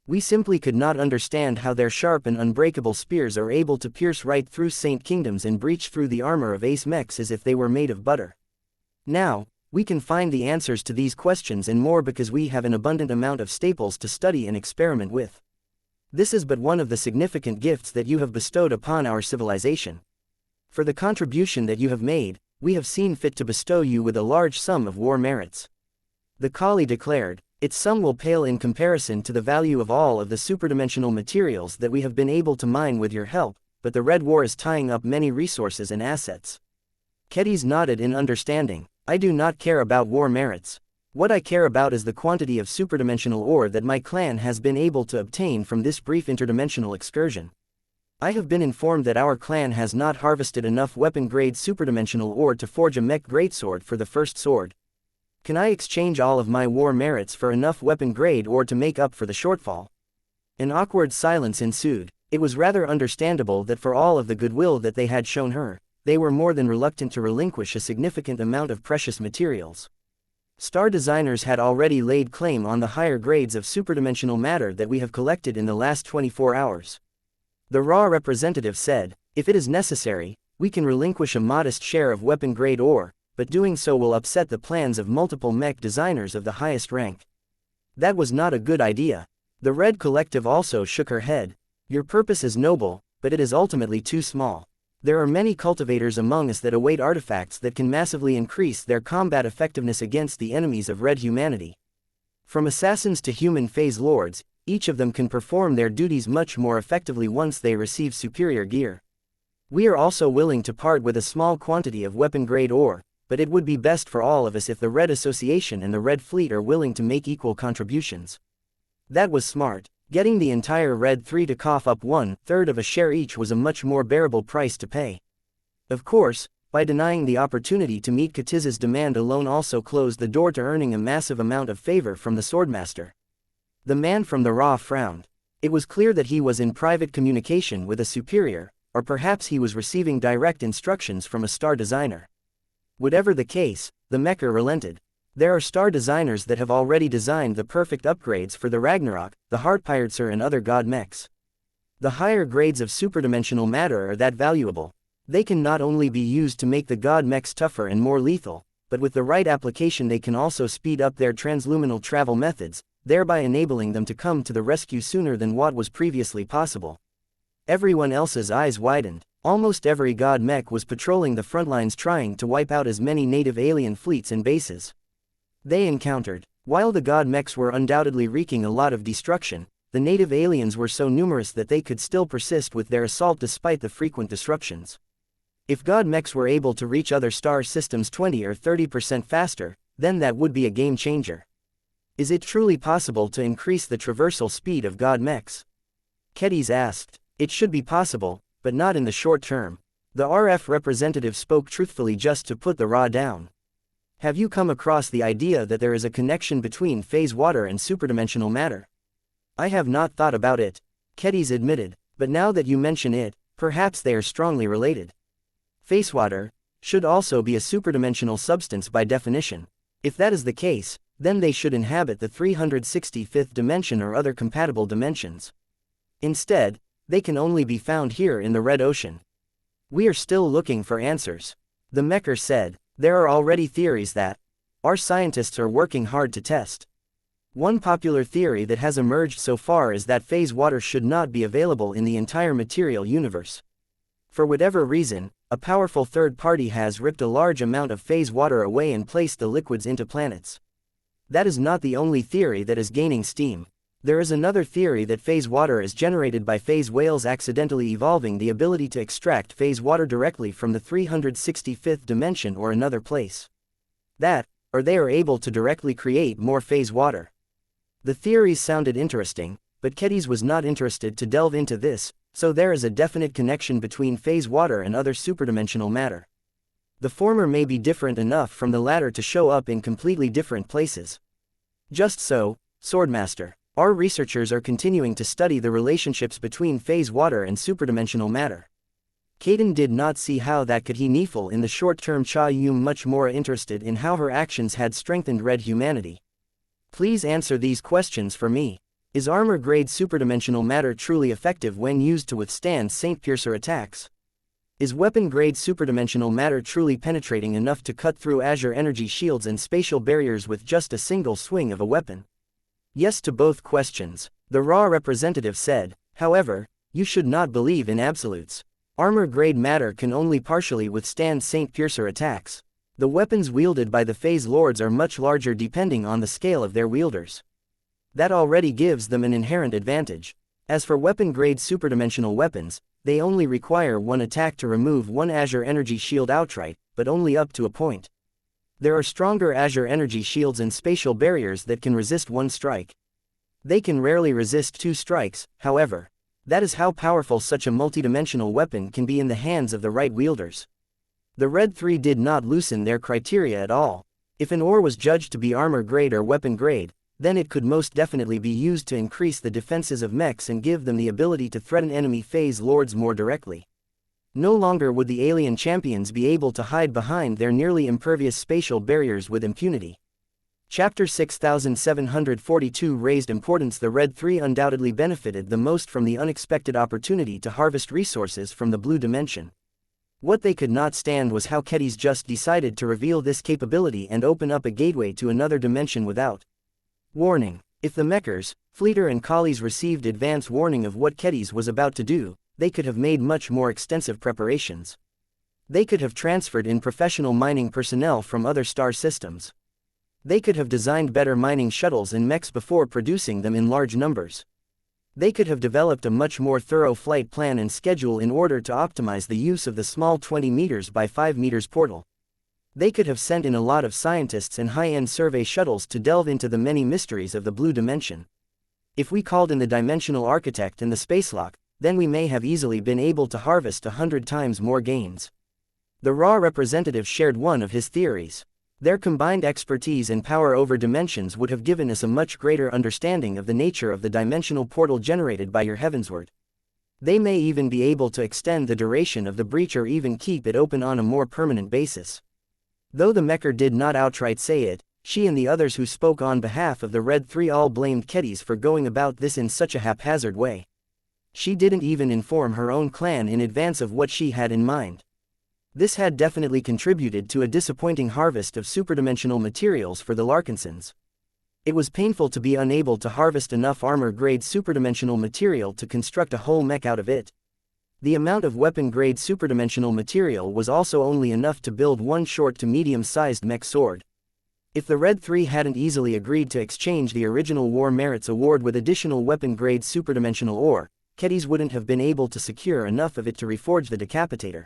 We simply could not understand how their sharp and unbreakable spears are able to pierce right through Saint Kingdoms and breach through the armor of Ace Mechs as if they were made of butter. Now, we can find the answers to these questions and more because we have an abundant amount of staples to study and experiment with. This is but one of the significant gifts that you have bestowed upon our civilization. For the contribution that you have made, we have seen fit to bestow you with a large sum of war merits. The Kali declared, its sum will pale in comparison to the value of all of the superdimensional materials that we have been able to mine with your help, but the Red War is tying up many resources and assets. Kedis nodded in understanding. I do not care about war merits. What I care about is the quantity of superdimensional ore that my clan has been able to obtain from this brief interdimensional excursion. I have been informed that our clan has not harvested enough weapon-grade superdimensional ore to forge a mech greatsword for the first sword. Can I exchange all of my war merits for enough weapon-grade ore to make up for the shortfall? An awkward silence ensued. It was rather understandable that for all of the goodwill that they had shown her, they were more than reluctant to relinquish a significant amount of precious materials. Star designers had already laid claim on the higher grades of superdimensional matter that we have collected in the last 24 hours. The Raw representative said, if it is necessary, we can relinquish a modest share of weapon-grade ore, but doing so will upset the plans of multiple mech designers of the highest rank. That was not a good idea. The Red Collective also shook her head. Your purpose is noble, but it is ultimately too small. There are many cultivators among us that await artifacts that can massively increase their combat effectiveness against the enemies of red humanity. From assassins to human phase lords, each of them can perform their duties much more effectively once they receive superior gear. We are also willing to part with a small quantity of weapon-grade ore, but it would be best for all of us if the Red Association and the Red Fleet are willing to make equal contributions. That was smart. Getting the entire Red 3 to cough up 1/3 of a share each was a much more bearable price to pay. Of course, by denying the opportunity to meet Katiz's demand alone also closed the door to earning a massive amount of favor from the Swordmaster. The man from the Raw frowned. It was clear that he was in private communication with a superior, or perhaps he was receiving direct instructions from a star designer. Whatever the case, the Mecher relented. There are star designers that have already designed the perfect upgrades for the Ragnarok, the Hartpyrdser and other god mechs. The higher grades of superdimensional matter are that valuable. They can not only be used to make the god mechs tougher and more lethal, but with the right application they can also speed up their transluminal travel methods, thereby enabling them to come to the rescue sooner than what was previously possible. Everyone else's eyes widened. Almost every god mech was patrolling the front lines trying to wipe out as many native alien fleets and bases they encountered. While the god mechs were undoubtedly wreaking a lot of destruction, the native aliens were so numerous that they could still persist with their assault despite the frequent disruptions. If God mechs were able to reach other star systems 20 or 30% faster, then that would be a game changer. Is it truly possible to increase the traversal speed of God mechs? Kedis asked. It should be possible, but not in the short term. The RF representative spoke truthfully just to put the raw down. Have you come across the idea that there is a connection between phase water and superdimensional matter? I have not thought about it, Kedis admitted, but now that you mention it, perhaps they are strongly related. Phase water should also be a superdimensional substance by definition. If that is the case, then they should inhabit the 365th dimension or other compatible dimensions. Instead, they can only be found here in the Red Ocean. We are still looking for answers. The Mecher said, there are already theories that our scientists are working hard to test. One popular theory that has emerged so far is that phase water should not be available in the entire material universe. For whatever reason, a powerful third party has ripped a large amount of phase water away and placed the liquids into planets. That is not the only theory that is gaining steam. There is another theory that phase water is generated by phase whales accidentally evolving the ability to extract phase water directly from the 365th dimension or another place. That, or they are able to directly create more phase water. The theories sounded interesting, but Kedis was not interested to delve into this, so there is a definite connection between phase water and other superdimensional matter. The former may be different enough from the latter to show up in completely different places. Just so, Swordmaster, our researchers are continuing to study the relationships between phase water and superdimensional matter. Kaden did not see how that could he Neefel in the short term. Cha Yum much more interested in how her actions had strengthened red humanity. Please answer these questions for me. Is armor-grade superdimensional matter truly effective when used to withstand Saint Piercer attacks? Is weapon-grade superdimensional matter truly penetrating enough to cut through Azure energy shields and spatial barriers with just a single swing of a weapon? Yes to both questions, the raw representative said. However, you should not believe in absolutes. Armor-grade matter can only partially withstand Saint Piercer attacks. The weapons wielded by the Phase Lords are much larger depending on the scale of their wielders. That already gives them an inherent advantage. As for weapon-grade superdimensional weapons, they only require one attack to remove one Azure energy shield outright, but only up to a point. There are stronger Azure energy shields and spatial barriers that can resist one strike. They can rarely resist two strikes, however. That is how powerful such a multidimensional weapon can be in the hands of the right wielders. The Red 3 did not loosen their criteria at all. If an ore was judged to be armor grade or weapon grade, then it could most definitely be used to increase the defenses of mechs and give them the ability to threaten enemy phase lords more directly. No longer would the alien champions be able to hide behind their nearly impervious spatial barriers with impunity. Chapter 6742 raised importance. The Red 3 undoubtedly benefited the most from the unexpected opportunity to harvest resources from the blue dimension. What they could not stand was how Kedis just decided to reveal this capability and open up a gateway to another dimension without warning. If the Mechers, Fleeter and Collies received advance warning of what Kedis was about to do, they could have made much more extensive preparations. They could have transferred in professional mining personnel from other star systems. They could have designed better mining shuttles and mechs before producing them in large numbers. They could have developed a much more thorough flight plan and schedule in order to optimize the use of the small 20 meters by 5 meters portal. They could have sent in a lot of scientists and high-end survey shuttles to delve into the many mysteries of the blue dimension. If we called in the dimensional architect and the spacelock, then we may have easily been able to harvest 100 times more gains. The raw representative shared one of his theories. Their combined expertise and power over dimensions would have given us a much greater understanding of the nature of the dimensional portal generated by your heavensward. They may even be able to extend the duration of the breach or even keep it open on a more permanent basis. Though the Mecher did not outright say it, she and the others who spoke on behalf of the Red 3 all blamed Kedis for going about this in such a haphazard way. She didn't even inform her own clan in advance of what she had in mind. This had definitely contributed to a disappointing harvest of superdimensional materials for the Larkinsons. It was painful to be unable to harvest enough armor-grade superdimensional material to construct a whole mech out of it. The amount of weapon-grade superdimensional material was also only enough to build one short to medium-sized mech sword. If the Red 3 hadn't easily agreed to exchange the original War Merits Award with additional weapon-grade superdimensional ore, Kedis wouldn't have been able to secure enough of it to reforge the decapitator.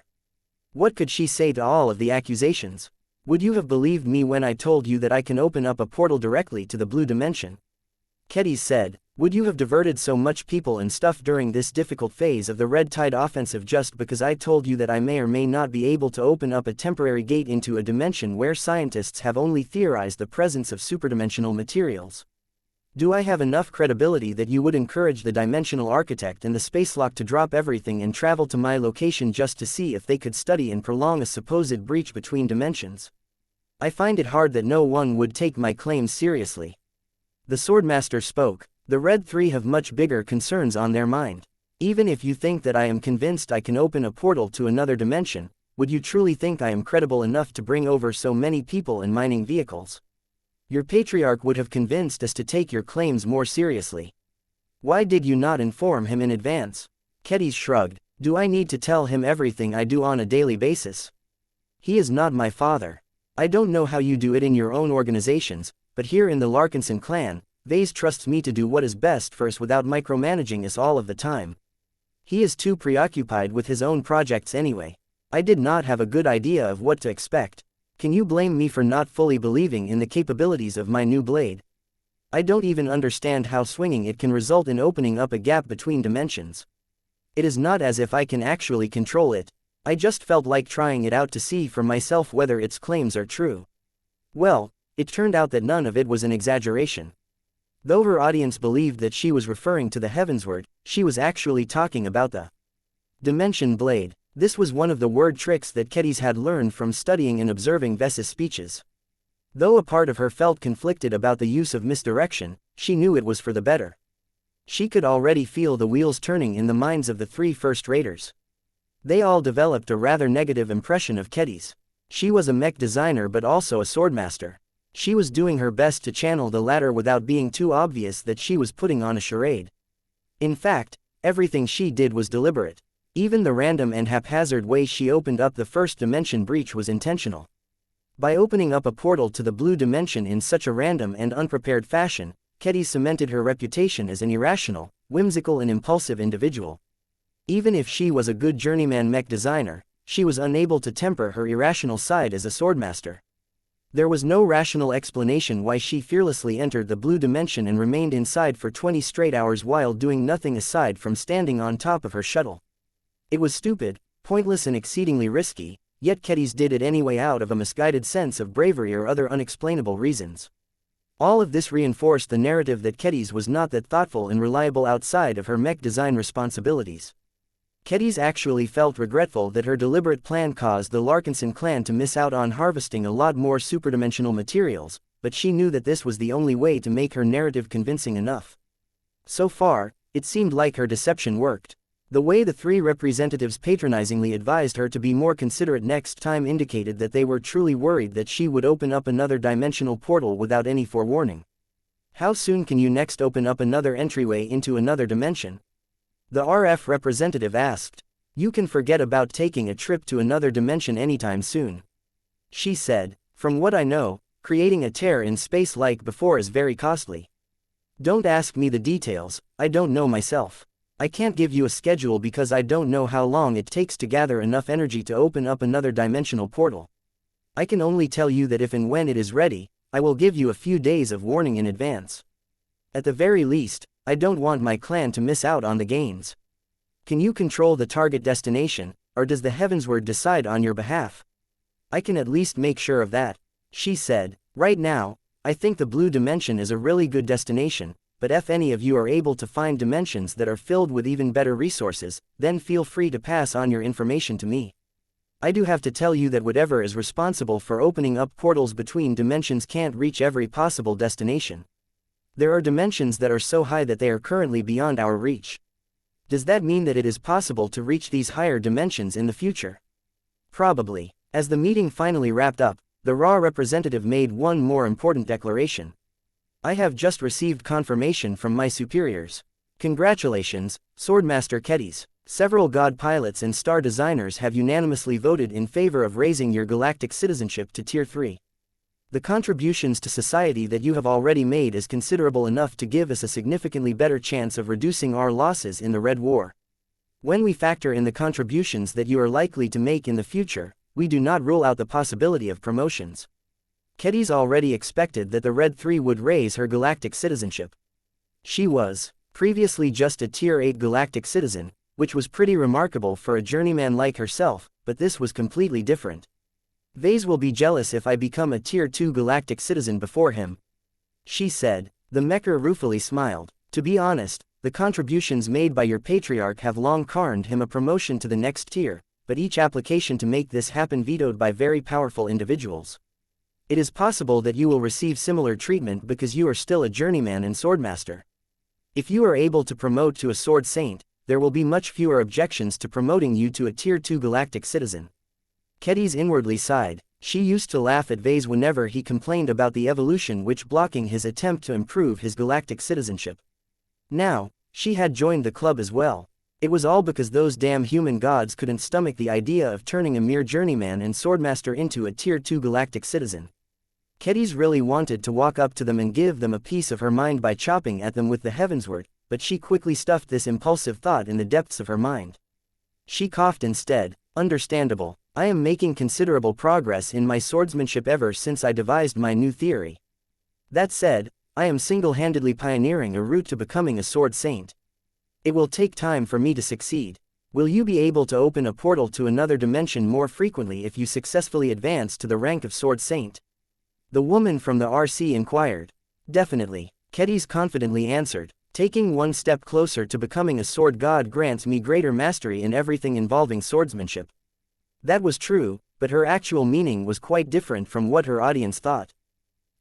What could she say to all of the accusations? Would you have believed me when I told you that I can open up a portal directly to the blue dimension? Kedis said, would you have diverted so much people and stuff during this difficult phase of the Red Tide offensive just because I told you that I may or may not be able to open up a temporary gate into a dimension where scientists have only theorized the presence of superdimensional materials? Do I have enough credibility that you would encourage the dimensional architect and the spacelock to drop everything and travel to my location just to see if they could study and prolong a supposed breach between dimensions? I find it hard that no one would take my claims seriously. The Swordmaster spoke. The Red 3 have much bigger concerns on their mind. Even if you think that I am convinced I can open a portal to another dimension, would you truly think I am credible enough to bring over so many people in mining vehicles? Your patriarch would have convinced us to take your claims more seriously. Why did you not inform him in advance? Kedis shrugged. Do I need to tell him everything I do on a daily basis? He is not my father. I don't know how you do it in your own organizations, but here in the Larkinson clan, Ves trusts me to do what is best for us without micromanaging us all of the time. He is too preoccupied with his own projects anyway. I did not have a good idea of what to expect. Can you blame me for not fully believing in the capabilities of my new blade? I don't even understand how swinging it can result in opening up a gap between dimensions. It is not as if I can actually control it. I just felt like trying it out to see for myself whether its claims are true. Well, it turned out that none of it was an exaggeration. Though her audience believed that she was referring to the Heavensward, she was actually talking about the Dimension Blade. This was one of the word tricks that Kedis had learned from studying and observing Ves's speeches. Though a part of her felt conflicted about the use of misdirection, she knew it was for the better. She could already feel the wheels turning in the minds of the 3 first raters. They all developed a rather negative impression of Kedis. She was a mech designer but also a swordmaster. She was doing her best to channel the latter without being too obvious that she was putting on a charade. In fact, everything she did was deliberate. Even the random and haphazard way she opened up the first dimension breach was intentional. By opening up a portal to the blue dimension in such a random and unprepared fashion, Kedis cemented her reputation as an irrational, whimsical and impulsive individual. Even if she was a good journeyman mech designer, she was unable to temper her irrational side as a swordmaster. There was no rational explanation why she fearlessly entered the blue dimension and remained inside for 20 straight hours while doing nothing aside from standing on top of her shuttle. It was stupid, pointless and exceedingly risky, yet Kedis did it anyway out of a misguided sense of bravery or other unexplainable reasons. All of this reinforced the narrative that Kedis was not that thoughtful and reliable outside of her mech design responsibilities. Kedis actually felt regretful that her deliberate plan caused the Larkinson clan to miss out on harvesting a lot more superdimensional materials, but she knew that this was the only way to make her narrative convincing enough. So far, it seemed like her deception worked. The way the 3 representatives patronizingly advised her to be more considerate next time indicated that they were truly worried that she would open up another dimensional portal without any forewarning. How soon can you next open up another entryway into another dimension? The RF representative asked. You can forget about taking a trip to another dimension anytime soon. She said, from what I know, creating a tear in space like before is very costly. Don't ask me the details, I don't know myself. I can't give you a schedule because I don't know how long it takes to gather enough energy to open up another dimensional portal. I can only tell you that if and when it is ready, I will give you a few days of warning in advance. At the very least, I don't want my clan to miss out on the gains. Can you control the target destination, or does the Heavensward decide on your behalf? I can at least make sure of that. She said, right now, I think the blue dimension is a really good destination, but if any of you are able to find dimensions that are filled with even better resources, then feel free to pass on your information to me. I do have to tell you that whatever is responsible for opening up portals between dimensions can't reach every possible destination. There are dimensions that are so high that they are currently beyond our reach. Does that mean that it is possible to reach these higher dimensions in the future? Probably. As the meeting finally wrapped up, the RAW representative made one more important declaration. I have just received confirmation from my superiors. Congratulations, Swordmaster Kedis. Several god pilots and star designers have unanimously voted in favor of raising your galactic citizenship to Tier 3. The contributions to society that you have already made is considerable enough to give us a significantly better chance of reducing our losses in the Red War. When we factor in the contributions that you are likely to make in the future, we do not rule out the possibility of promotions. Kedis already expected that the Red 3 would raise her galactic citizenship. She was previously just a Tier 8 galactic citizen, which was pretty remarkable for a journeyman like herself, but this was completely different. Ves will be jealous if I become a Tier 2 galactic citizen before him, she said. The Mecher ruefully smiled. To be honest, the contributions made by your patriarch have long earned him a promotion to the next tier, but each application to make this happen vetoed by very powerful individuals. It is possible that you will receive similar treatment because you are still a journeyman and swordmaster. If you are able to promote to a sword saint, there will be much fewer objections to promoting you to a Tier 2 galactic citizen. Kedis inwardly sighed. She used to laugh at Ves whenever he complained about the evolution which blocking his attempt to improve his galactic citizenship. Now, she had joined the club as well. It was all because those damn human gods couldn't stomach the idea of turning a mere journeyman and swordmaster into a Tier 2 galactic citizen. Kedis really wanted to walk up to them and give them a piece of her mind by chopping at them with the heavensward, but she quickly stuffed this impulsive thought in the depths of her mind. She coughed instead. Understandable. I am making considerable progress in my swordsmanship ever since I devised my new theory. That said, I am single-handedly pioneering a route to becoming a sword saint. It will take time for me to succeed. Will you be able to open a portal to another dimension more frequently if you successfully advance to the rank of sword saint? The woman from the RC inquired. Definitely, Kedis confidently answered. Taking one step closer to becoming a sword god grants me greater mastery in everything involving swordsmanship. That was true, but her actual meaning was quite different from what her audience thought.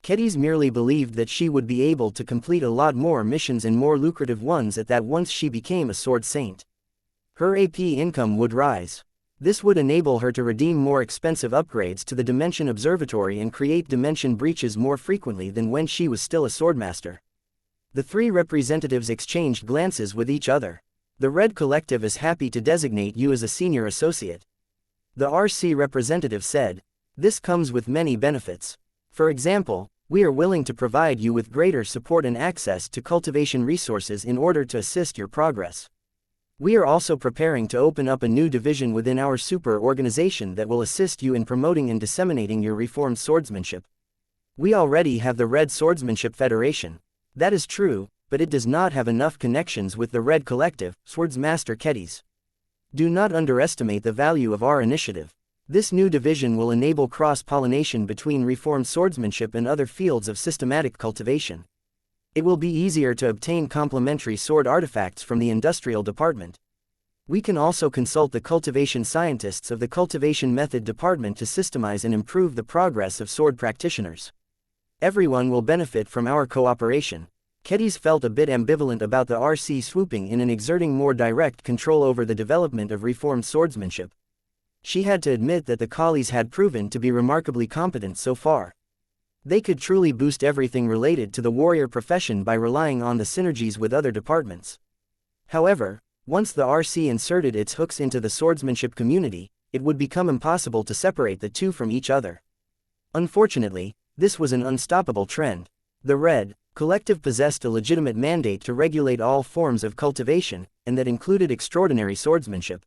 Kedis merely believed that she would be able to complete a lot more missions and more lucrative ones at that once she became a sword saint. Her AP income would rise. This would enable her to redeem more expensive upgrades to the Dimension Observatory and create dimension breaches more frequently than when she was still a swordmaster. The three representatives exchanged glances with each other. The Red Collective is happy to designate you as a senior associate. The RC representative said. This comes with many benefits. For example, we are willing to provide you with greater support and access to cultivation resources in order to assist your progress. We are also preparing to open up a new division within our super organization that will assist you in promoting and disseminating your reformed swordsmanship. We already have the Red Swordsmanship Federation. That is true, but it does not have enough connections with the Red Collective, Swordsmaster Kedis. Do not underestimate the value of our initiative. This new division will enable cross-pollination between reformed swordsmanship and other fields of systematic cultivation. It will be easier to obtain complementary sword artifacts from the industrial department. We can also consult the cultivation scientists of the cultivation method department to systemize and improve the progress of sword practitioners. Everyone will benefit from our cooperation. Kedis felt a bit ambivalent about the RC swooping in and exerting more direct control over the development of reformed swordsmanship. She had to admit that the collies had proven to be remarkably competent so far. They could truly boost everything related to the warrior profession by relying on the synergies with other departments. However, once the RC inserted its hooks into the swordsmanship community, it would become impossible to separate the two from each other. Unfortunately, this was an unstoppable trend. The Red Collective possessed a legitimate mandate to regulate all forms of cultivation, and that included extraordinary swordsmanship.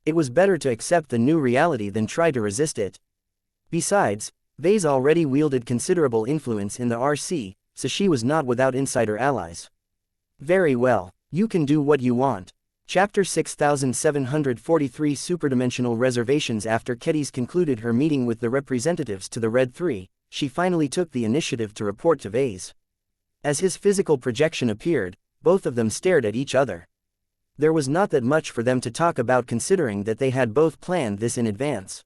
It was better to accept the new reality than try to resist it. Besides, Ves already wielded considerable influence in the RC, so she was not without insider allies. Very well, you can do what you want. Chapter 6743 Superdimensional Reservations. After Kedis concluded her meeting with the representatives to the Red 3, she finally took the initiative to report to Ves. As his physical projection appeared, both of them stared at each other. There was not that much for them to talk about considering that they had both planned this in advance.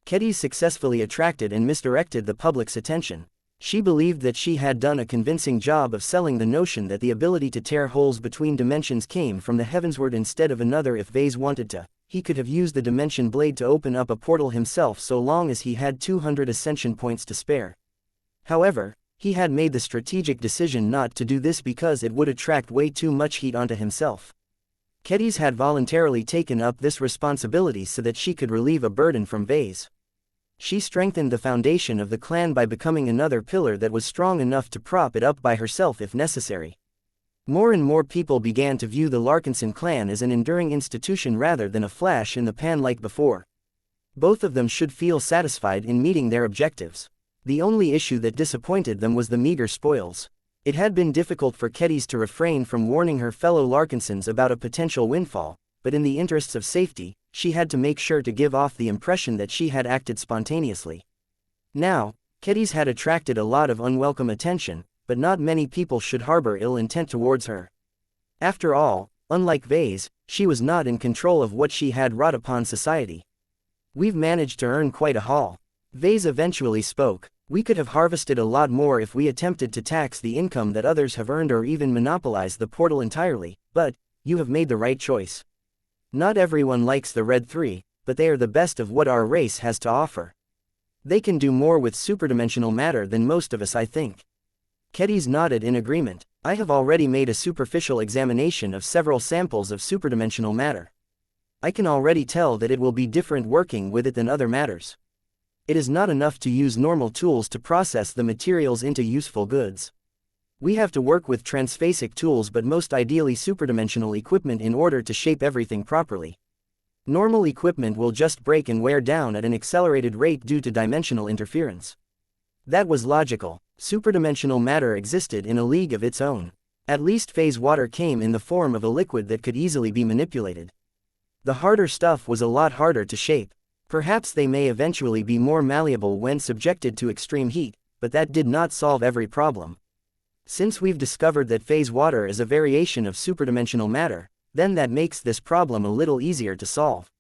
Kedis successfully attracted and misdirected the public's attention. She believed that she had done a convincing job of selling the notion that the ability to tear holes between dimensions came from the heavensward instead of another. If Ves wanted to, he could have used the dimension blade to open up a portal himself so long as he had 200 ascension points to spare. However, he had made the strategic decision not to do this because it would attract way too much heat onto himself. Kedis had voluntarily taken up this responsibility so that she could relieve a burden from Ves. She strengthened the foundation of the clan by becoming another pillar that was strong enough to prop it up by herself if necessary. More and more people began to view the Larkinson clan as an enduring institution rather than a flash in the pan like before. Both of them should feel satisfied in meeting their objectives. The only issue that disappointed them was the meager spoils. It had been difficult for Kedis to refrain from warning her fellow Larkinsons about a potential windfall, but in the interests of safety, she had to make sure to give off the impression that she had acted spontaneously. Now, Kedis had attracted a lot of unwelcome attention, but not many people should harbor ill intent towards her. After all, unlike Ves, she was not in control of what she had wrought upon society. We've managed to earn quite a haul. Ves eventually spoke. We could have harvested a lot more if we attempted to tax the income that others have earned or even monopolize the portal entirely, but you have made the right choice. Not everyone likes the Red 3, but they are the best of what our race has to offer. They can do more with superdimensional matter than most of us, I think. Kedis nodded in agreement. I have already made a superficial examination of several samples of superdimensional matter. I can already tell that it will be different working with it than other matters. It is not enough to use normal tools to process the materials into useful goods. We have to work with transphasic tools, but most ideally superdimensional equipment in order to shape everything properly. Normal equipment will just break and wear down at an accelerated rate due to dimensional interference. That was logical. Superdimensional matter existed in a league of its own. At least phase water came in the form of a liquid that could easily be manipulated. The harder stuff was a lot harder to shape. Perhaps they may eventually be more malleable when subjected to extreme heat, but that did not solve every problem. Since we've discovered that phase water is a variation of superdimensional matter, then that makes this problem a little easier to solve.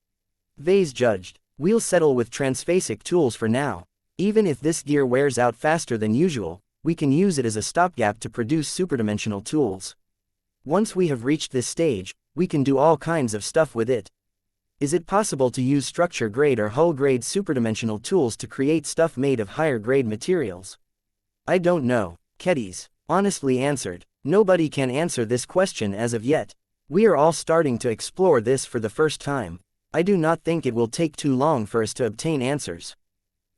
Ves judged. We'll settle with transphasic tools for now. Even if this gear wears out faster than usual, we can use it as a stopgap to produce superdimensional tools. Once we have reached this stage, we can do all kinds of stuff with it. Is it possible to use structure-grade or hull-grade superdimensional tools to create stuff made of higher-grade materials? I don't know, Kedis honestly answered. Nobody can answer this question as of yet. We are all starting to explore this for the first time. I do not think it will take too long for us to obtain answers.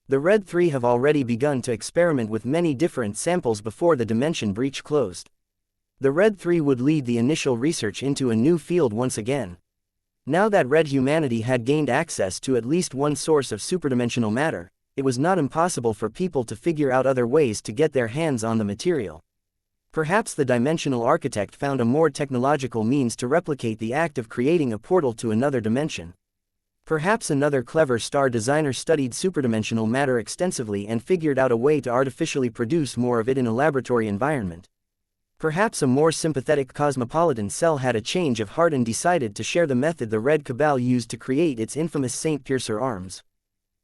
The Red 3 have already begun to experiment with many different samples before the dimension breach closed. The Red 3 would lead the initial research into a new field once again. Now that Red humanity had gained access to at least one source of superdimensional matter, it was not impossible for people to figure out other ways to get their hands on the material. Perhaps the dimensional architect found a more technological means to replicate the act of creating a portal to another dimension. Perhaps another clever star designer studied superdimensional matter extensively and figured out a way to artificially produce more of it in a laboratory environment. Perhaps a more sympathetic cosmopolitan cell had a change of heart and decided to share the method the Red Cabal used to create its infamous Saint Piercer arms.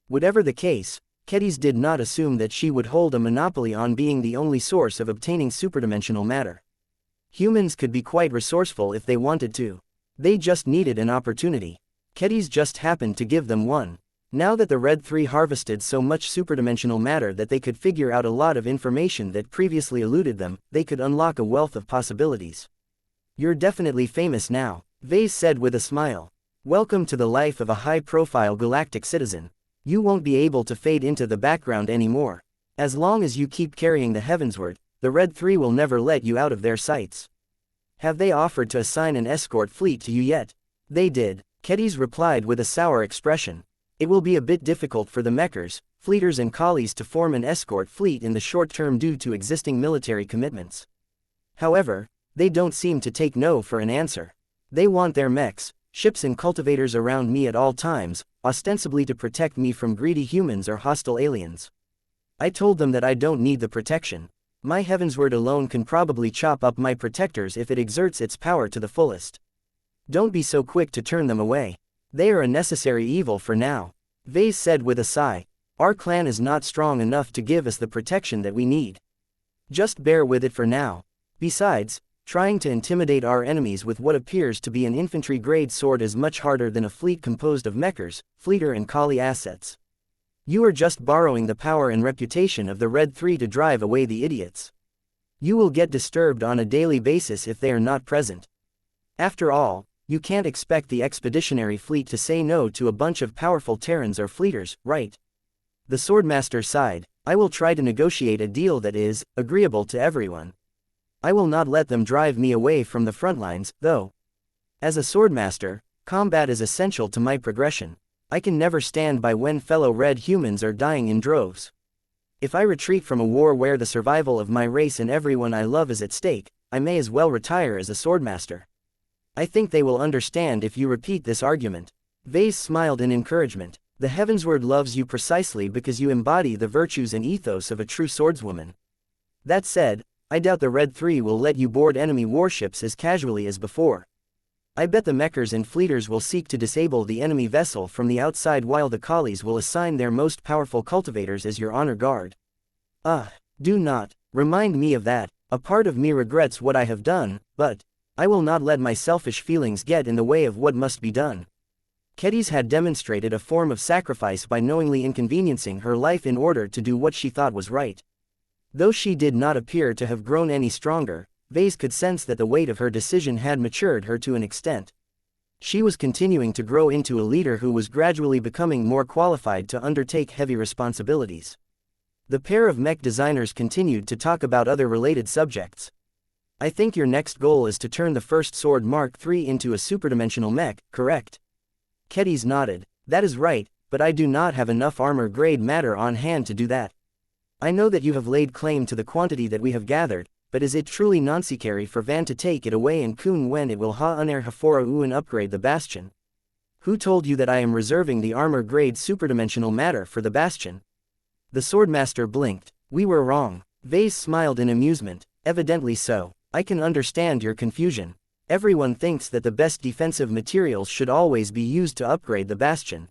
Whatever the case, Kedis did not assume that she would hold a monopoly on being the only source of obtaining superdimensional matter. Humans could be quite resourceful if they wanted to. They just needed an opportunity. Kedis just happened to give them one. Now that the Red 3 harvested so much superdimensional matter that they could figure out a lot of information that previously eluded them, they could unlock a wealth of possibilities. You're definitely famous now, Ves said with a smile. Welcome to the life of a high-profile galactic citizen. You won't be able to fade into the background anymore. As long as you keep carrying the heavensward, the Red 3 will never let you out of their sights. Have they offered to assign an escort fleet to you yet? They did, Kedis replied with a sour expression. It will be a bit difficult for the mechers, fleeters and collies to form an escort fleet in the short term due to existing military commitments. However, they don't seem to take no for an answer. They want their mechs, ships and cultivators around me at all times, ostensibly to protect me from greedy humans or hostile aliens. I told them that I don't need the protection. My heavensward alone can probably chop up my protectors if it exerts its power to the fullest. Don't be so quick to turn them away. They are a necessary evil for now. Ves said with a sigh. Our clan is not strong enough to give us the protection that we need. Just bear with it for now. Besides, trying to intimidate our enemies with what appears to be an infantry-grade sword is much harder than a fleet composed of mechers, fleeter and collie assets. You are just borrowing the power and reputation of the Red 3 to drive away the idiots. You will get disturbed on a daily basis if they are not present. After all, you can't expect the expeditionary fleet to say no to a bunch of powerful Terrans or fleeters, right? The Swordmaster sighed. I will try to negotiate a deal that is agreeable to everyone. I will not let them drive me away from the front lines, though. As a Swordmaster, combat is essential to my progression. I can never stand by when fellow red humans are dying in droves. If I retreat from a war where the survival of my race and everyone I love is at stake, I may as well retire as a Swordmaster. I think they will understand if you repeat this argument. Ves smiled in encouragement. The Heavensward loves you precisely because you embody the virtues and ethos of a true swordswoman. That said, I doubt the Red 3 will let you board enemy warships as casually as before. I bet the mechers and fleeters will seek to disable the enemy vessel from the outside while the collies will assign their most powerful cultivators as your honor guard. Do not remind me of that. A part of me regrets what I have done, but I will not let my selfish feelings get in the way of what must be done. Kedis had demonstrated a form of sacrifice by knowingly inconveniencing her life in order to do what she thought was right. Though she did not appear to have grown any stronger, Ves could sense that the weight of her decision had matured her to an extent. She was continuing to grow into a leader who was gradually becoming more qualified to undertake heavy responsibilities. The pair of mech designers continued to talk about other related subjects. I think your next goal is to turn the first sword Mark III into a superdimensional mech, correct? Kedis nodded. That is right, but I do not have enough armor-grade matter on hand to do that. I know that you have laid claim to the quantity that we have gathered, but is it truly necessary for Van to take it away and Kun when it will ha-uner hafora and upgrade the bastion? Who told you that I am reserving the armor-grade superdimensional matter for the bastion? The Swordmaster blinked. We were wrong. Ves smiled in amusement. Evidently so. I can understand your confusion. Everyone thinks that the best defensive materials should always be used to upgrade the bastion.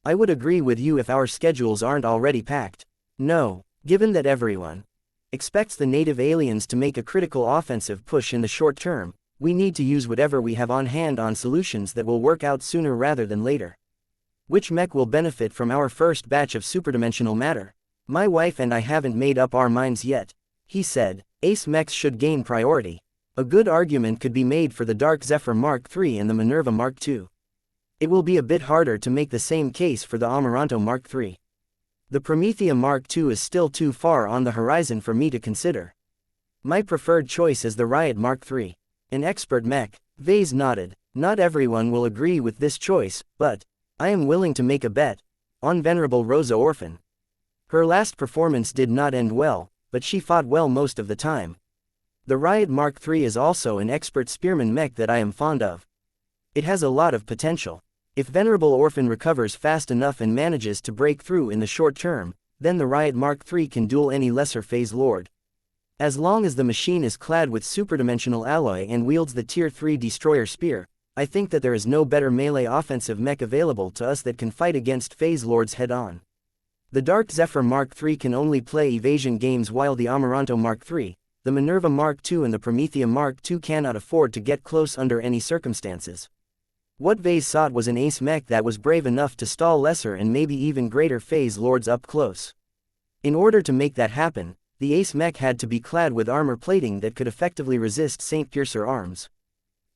I would agree with you if our schedules aren't already packed. No, given that everyone expects the native aliens to make a critical offensive push in the short term, we need to use whatever we have on hand on solutions that will work out sooner rather than later. Which mech will benefit from our first batch of superdimensional matter? My wife and I haven't made up our minds yet, he said. Ace mechs should gain priority. A good argument could be made for the Dark Zephyr Mark III and the Minerva Mark II. It will be a bit harder to make the same case for the Amaranto Mark III. The Promethea Mark II is still too far on the horizon for me to consider. My preferred choice is the Riot Mark III. An expert mech. Ves nodded. Not everyone will agree with this choice, but I am willing to make a bet on Venerable Rosa Orphan. Her last performance did not end well, but she fought well most of the time. The Riot Mark III is also an expert spearman mech that I am fond of. It has a lot of potential. If Venerable Orphan recovers fast enough and manages to break through in the short term, then the Riot Mark III can duel any lesser phase lord. As long as the machine is clad with superdimensional alloy and wields the Tier 3 Destroyer Spear, I think that there is no better melee offensive mech available to us that can fight against phase lords head-on. The Dark Zephyr Mark III can only play evasion games while the Amaranto Mark III, the Minerva Mark II and the Promethea Mark II cannot afford to get close under any circumstances. What Ves sought was an ace mech that was brave enough to stall lesser and maybe even greater phase lords up close. In order to make that happen, the ace mech had to be clad with armor plating that could effectively resist Saint Piercer arms.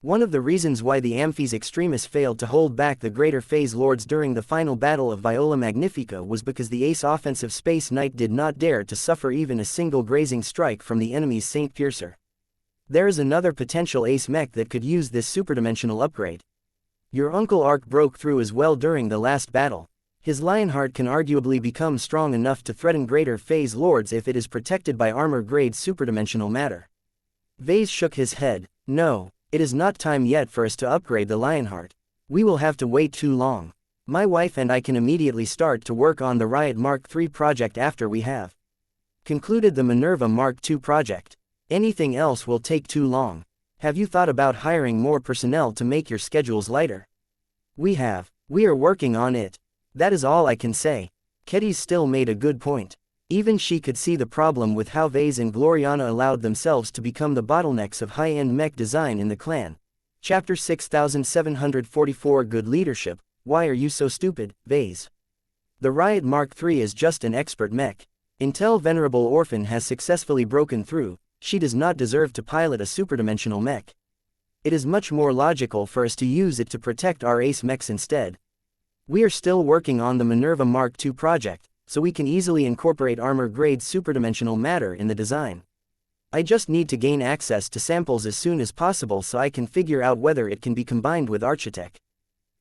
One of the reasons why the Amphies Extremis failed to hold back the greater phase lords during the final battle of Viola Magnifica was because the ace offensive Space Knight did not dare to suffer even a single grazing strike from the enemy's Saint Piercer. There is another potential ace mech that could use this superdimensional upgrade. Your Uncle Ark broke through as well during the last battle. His Lionheart can arguably become strong enough to threaten greater phase lords if it is protected by armor-grade superdimensional matter. Ves shook his head. No, it is not time yet for us to upgrade the Lionheart. We will have to wait too long. My wife and I can immediately start to work on the Riot Mark III project after we have concluded the Minerva Mark II project. Anything else will take too long. Have you thought about hiring more personnel to make your schedules lighter? We have. We are working on it. That is all I can say. Kedis still made a good point. Even she could see the problem with how Ves and Gloriana allowed themselves to become the bottlenecks of high-end mech design in the clan. Chapter 6744 Good Leadership. Why are you so stupid, Ves? The Riot Mark III is just an expert mech. Until Venerable Orphan has successfully broken through, she does not deserve to pilot a superdimensional mech. It is much more logical for us to use it to protect our ace mechs instead. We are still working on the Minerva Mark II project, so we can easily incorporate armor-grade superdimensional matter in the design. I just need to gain access to samples as soon as possible so I can figure out whether it can be combined with Architect.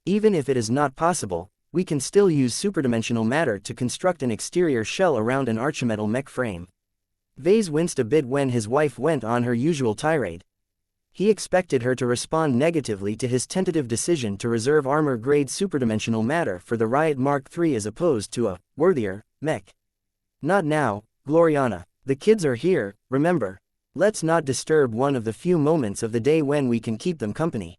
Even if it is not possible, we can still use superdimensional matter to construct an exterior shell around an archimetal mech frame. Ves winced a bit when his wife went on her usual tirade. He expected her to respond negatively to his tentative decision to reserve armor-grade superdimensional matter for the Riot Mark III as opposed to a worthier mech. Not now, Gloriana. The kids are here, remember. Let's not disturb one of the few moments of the day when we can keep them company.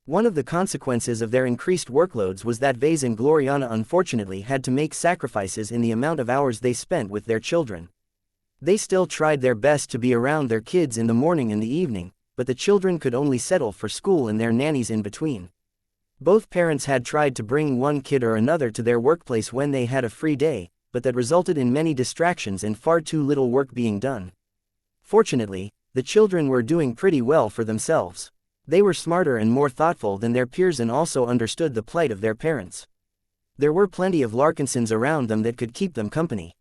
One of the consequences of their increased workloads was that Ves and Gloriana unfortunately had to make sacrifices in the amount of hours they spent with their children. They still tried their best to be around their kids in the morning and the evening, but the children could only settle for school and their nannies in between. Both parents had tried to bring one kid or another to their workplace when they had a free day, but that resulted in many distractions and far too little work being done. Fortunately, the children were doing pretty well for themselves. They were smarter and more thoughtful than their peers and also understood the plight of their parents. There were plenty of Larkinsons around them that could keep them company.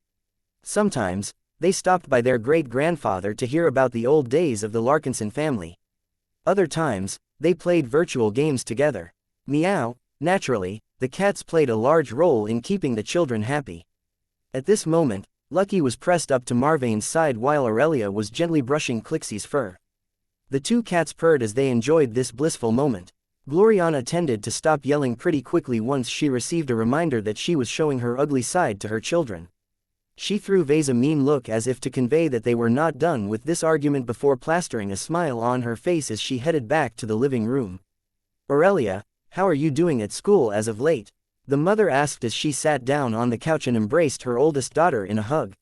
Sometimes, they stopped by their great-grandfather to hear about the old days of the Larkinson family. Other times, they played virtual games together. Meow. Naturally, the cats played a large role in keeping the children happy. At this moment, Lucky was pressed up to Marvain's side while Aurelia was gently brushing Clixie's fur. The two cats purred as they enjoyed this blissful moment. Gloriana tended to stop yelling pretty quickly once she received a reminder that she was showing her ugly side to her children. She threw Ves a mean look as if to convey that they were not done with this argument before plastering a smile on her face as she headed back to the living room. Aurelia, how are you doing at school as of late? The mother asked as she sat down on the couch and embraced her oldest daughter in a hug.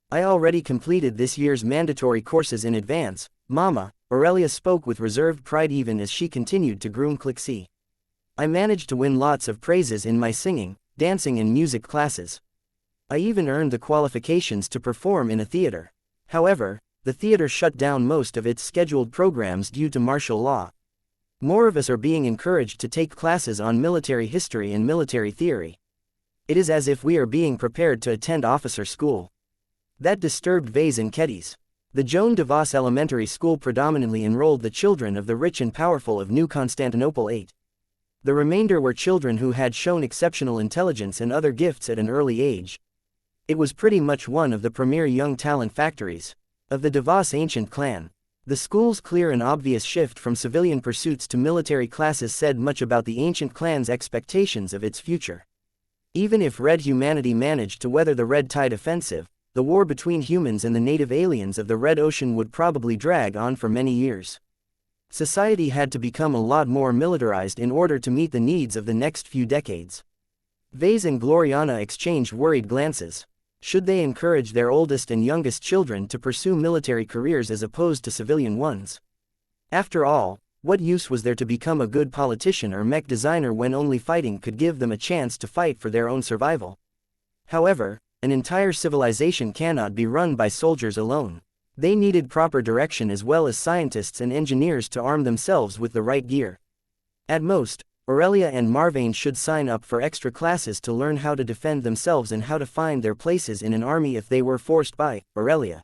I already completed this year's mandatory courses in advance, Mama, Aurelia spoke with reserved pride even as she continued to groom Clixie. I managed to win lots of prizes in my singing, dancing and music classes. I even earned the qualifications to perform in a theater. However, the theater shut down most of its scheduled programs due to martial law. More of us are being encouraged to take classes on military history and military theory. It is as if we are being prepared to attend officer school. That disturbed Ves and Kedis. The Joan de Vos Elementary School predominantly enrolled the children of the rich and powerful of New Constantinople 8. The remainder were children who had shown exceptional intelligence and other gifts at an early age. It was pretty much one of the premier young talent factories of the de Vos ancient clan. The school's clear and obvious shift from civilian pursuits to military classes said much about the ancient clan's expectations of its future. Even if Red humanity managed to weather the Red Tide offensive, the war between humans and the native aliens of the Red Ocean would probably drag on for many years. Society had to become a lot more militarized in order to meet the needs of the next few decades. Ves and Gloriana exchanged worried glances. Should they encourage their oldest and youngest children to pursue military careers as opposed to civilian ones? After all, what use was there to become a good politician or mech designer when only fighting could give them a chance to fight for their own survival? However, an entire civilization cannot be run by soldiers alone. They needed proper direction as well as scientists and engineers to arm themselves with the right gear. At most, Aurelia and Marvain should sign up for extra classes to learn how to defend themselves and how to find their places in an army if they were forced by Aurelia.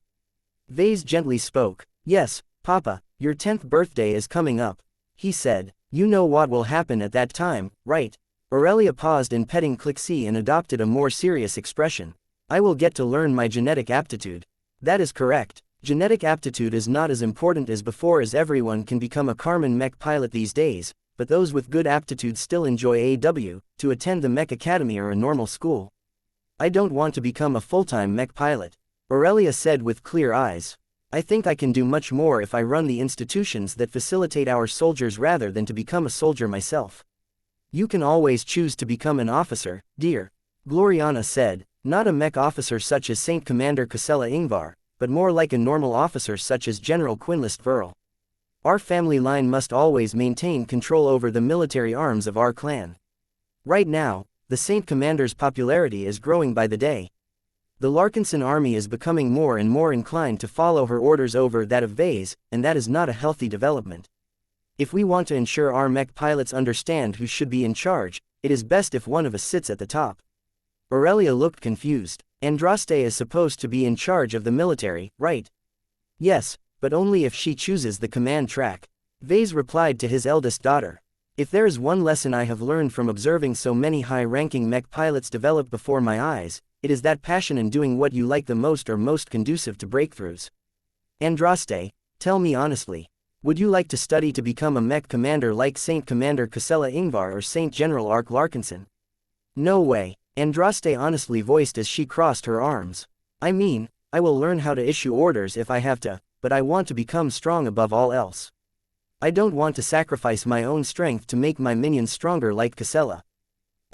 Ves gently spoke. Yes, Papa, your 10th birthday is coming up, he said. You know what will happen at that time, right? Aurelia paused in petting Clixie and adopted a more serious expression. I will get to learn my genetic aptitude. That is correct. Genetic aptitude is not as important as before as everyone can become a Karman mech pilot these days, but those with good aptitude still enjoy to attend the mech academy or a normal school. I don't want to become a full-time mech pilot, Aurelia said with clear eyes. I think I can do much more if I run the institutions that facilitate our soldiers rather than to become a soldier myself. You can always choose to become an officer, dear, Gloriana said, not a mech officer such as Saint Commander Casella Ingvar, but more like a normal officer such as General Quinlist Verl. Our family line must always maintain control over the military arms of our clan. Right now, the Saint Commander's popularity is growing by the day. The Larkinson army is becoming more and more inclined to follow her orders over that of Ves, and that is not a healthy development. If we want to ensure our mech pilots understand who should be in charge, it is best if one of us sits at the top. Aurelia looked confused. Andraste is supposed to be in charge of the military, right? Yes, but only if she chooses the command track. Ves replied to his eldest daughter. If there is one lesson I have learned from observing so many high-ranking mech pilots develop before my eyes, it is that passion in doing what you like the most are most conducive to breakthroughs. Andraste, tell me honestly, would you like to study to become a mech commander like Saint Commander Casella Ingvar or Saint General Ark Larkinson? No way, Andraste honestly voiced as she crossed her arms. I mean, I will learn how to issue orders if I have to, but I want to become strong above all else. I don't want to sacrifice my own strength to make my minions stronger like Casella.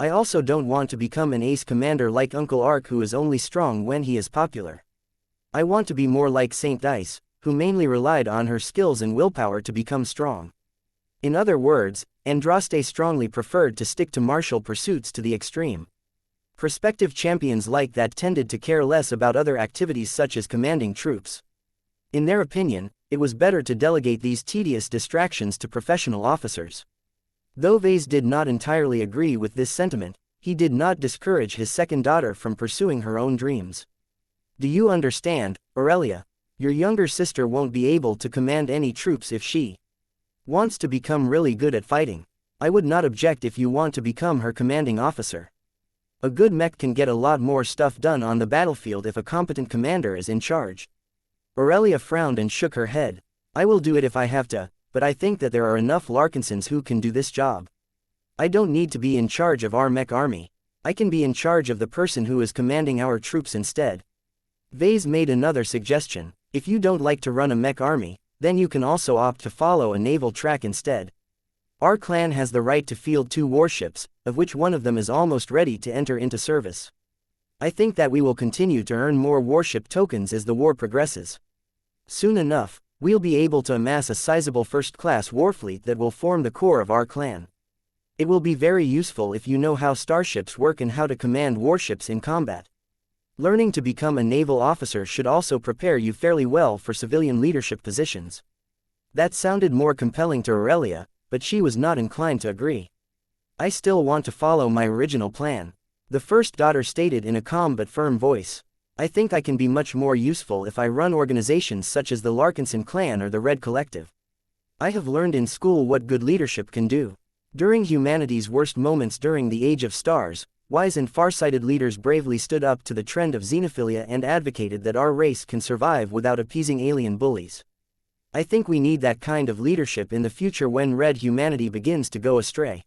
I also don't want to become an ace commander like Uncle Ark who is only strong when he is popular. I want to be more like Saint Dice, who mainly relied on her skills and willpower to become strong. In other words, Andraste strongly preferred to stick to martial pursuits to the extreme. Prospective champions like that tended to care less about other activities such as commanding troops. In their opinion, it was better to delegate these tedious distractions to professional officers. Though Ves did not entirely agree with this sentiment, he did not discourage his second daughter from pursuing her own dreams. Do you understand, Aurelia? Your younger sister won't be able to command any troops if she wants to become really good at fighting. I would not object if you want to become her commanding officer. A good mech can get a lot more stuff done on the battlefield if a competent commander is in charge. Aurelia frowned and shook her head. I will do it if I have to, but I think that there are enough Larkinsons who can do this job. I don't need to be in charge of our mech army. I can be in charge of the person who is commanding our troops instead. Ves made another suggestion. If you don't like to run a mech army, then you can also opt to follow a naval track instead. Our clan has the right to field 2 warships, of which one of them is almost ready to enter into service. I think that we will continue to earn more warship tokens as the war progresses. Soon enough, we'll be able to amass a sizable first-class warfleet that will form the core of our clan. It will be very useful if you know how starships work and how to command warships in combat. Learning to become a naval officer should also prepare you fairly well for civilian leadership positions. That sounded more compelling to Aurelia, but she was not inclined to agree. I still want to follow my original plan, the first daughter stated in a calm but firm voice. I think I can be much more useful if I run organizations such as the Larkinson clan or the Red Collective. I have learned in school what good leadership can do. During humanity's worst moments during the Age of Stars, wise and far-sighted leaders bravely stood up to the trend of xenophilia and advocated that our race can survive without appeasing alien bullies. I think we need that kind of leadership in the future when red humanity begins to go astray.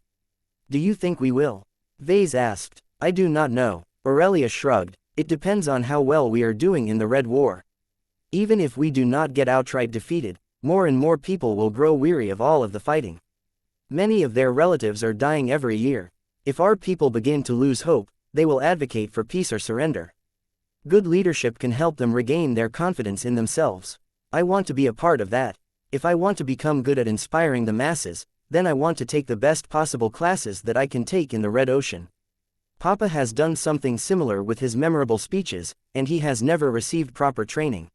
Do you think we will? Ves asked. I do not know. Aurelia shrugged. It depends on how well we are doing in the Red War. Even if we do not get outright defeated, more and more people will grow weary of all of the fighting. Many of their relatives are dying every year. If our people begin to lose hope, they will advocate for peace or surrender. Good leadership can help them regain their confidence in themselves. I want to be a part of that. If I want to become good at inspiring the masses, then I want to take the best possible classes that I can take in the Red Ocean. Papa has done something similar with his memorable speeches, and he has never received proper training.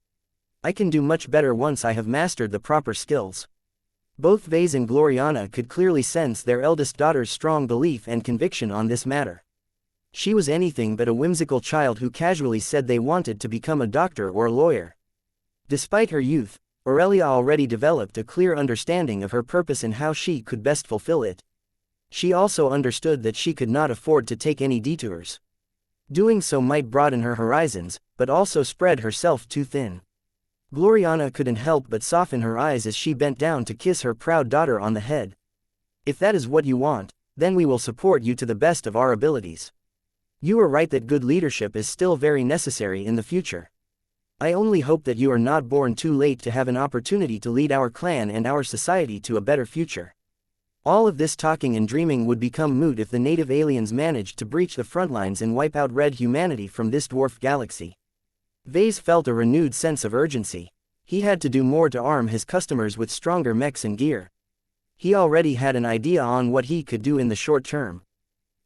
I can do much better once I have mastered the proper skills. Both Ves and Gloriana could clearly sense their eldest daughter's strong belief and conviction on this matter. She was anything but a whimsical child who casually said they wanted to become a doctor or a lawyer. Despite her youth, Aurelia already developed a clear understanding of her purpose and how she could best fulfill it. She also understood that she could not afford to take any detours. Doing so might broaden her horizons, but also spread herself too thin. Gloriana couldn't help but soften her eyes as she bent down to kiss her proud daughter on the head. If that is what you want, then we will support you to the best of our abilities. You are right that good leadership is still very necessary in the future. I only hope that you are not born too late to have an opportunity to lead our clan and our society to a better future. All of this talking and dreaming would become moot if the native aliens managed to breach the front lines and wipe out red humanity from this dwarf galaxy. Ves felt a renewed sense of urgency. He had to do more to arm his customers with stronger mechs and gear. He already had an idea on what he could do in the short term.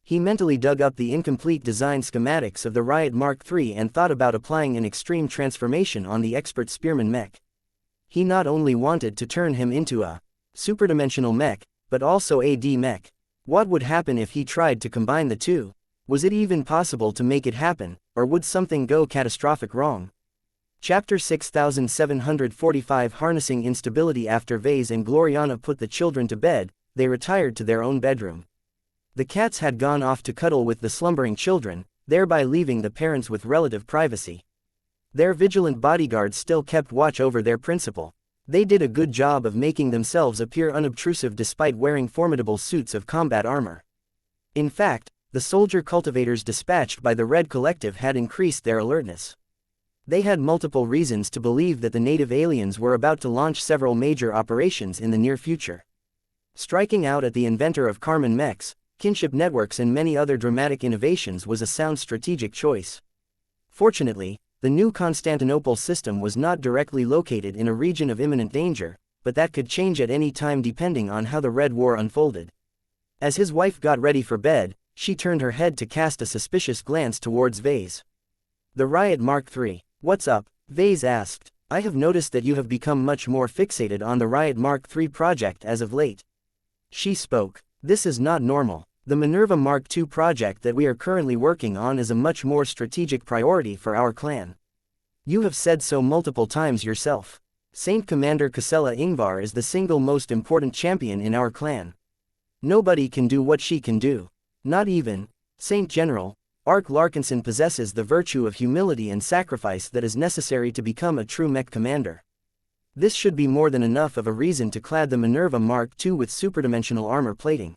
He mentally dug up the incomplete design schematics of the Riot Mark III and thought about applying an extreme transformation on the expert spearman mech. He not only wanted to turn him into a superdimensional mech, but also a D mech. What would happen if he tried to combine the two? Was it even possible to make it happen, or would something go catastrophic wrong? Chapter 6745 Harnessing Instability. After Ves and Gloriana put the children to bed, they retired to their own bedroom. The cats had gone off to cuddle with the slumbering children, thereby leaving the parents with relative privacy. Their vigilant bodyguards still kept watch over their principal. They did a good job of making themselves appear unobtrusive despite wearing formidable suits of combat armor. In fact, the soldier cultivators dispatched by the Red Collective had increased their alertness. They had multiple reasons to believe that the native aliens were about to launch several major operations in the near future. Striking out at the inventor of Carmen mechs, kinship networks and many other dramatic innovations was a sound strategic choice. Fortunately, the new Constantinople system was not directly located in a region of imminent danger, but that could change at any time depending on how the Red War unfolded. As his wife got ready for bed, she turned her head to cast a suspicious glance towards Ves. The Riot Mark III. What's up? Ves asked. I have noticed that you have become much more fixated on the Riot Mark III project as of late. She spoke. This is not normal. The Minerva Mark II project that we are currently working on is a much more strategic priority for our clan. You have said so multiple times yourself. Saint Commander Casella Ingvar is the single most important champion in our clan. Nobody can do what she can do. Not even Saint General Larkinson possesses the virtue of humility and sacrifice that is necessary to become a true mech commander. This should be more than enough of a reason to clad the Minerva Mark II with superdimensional armor plating.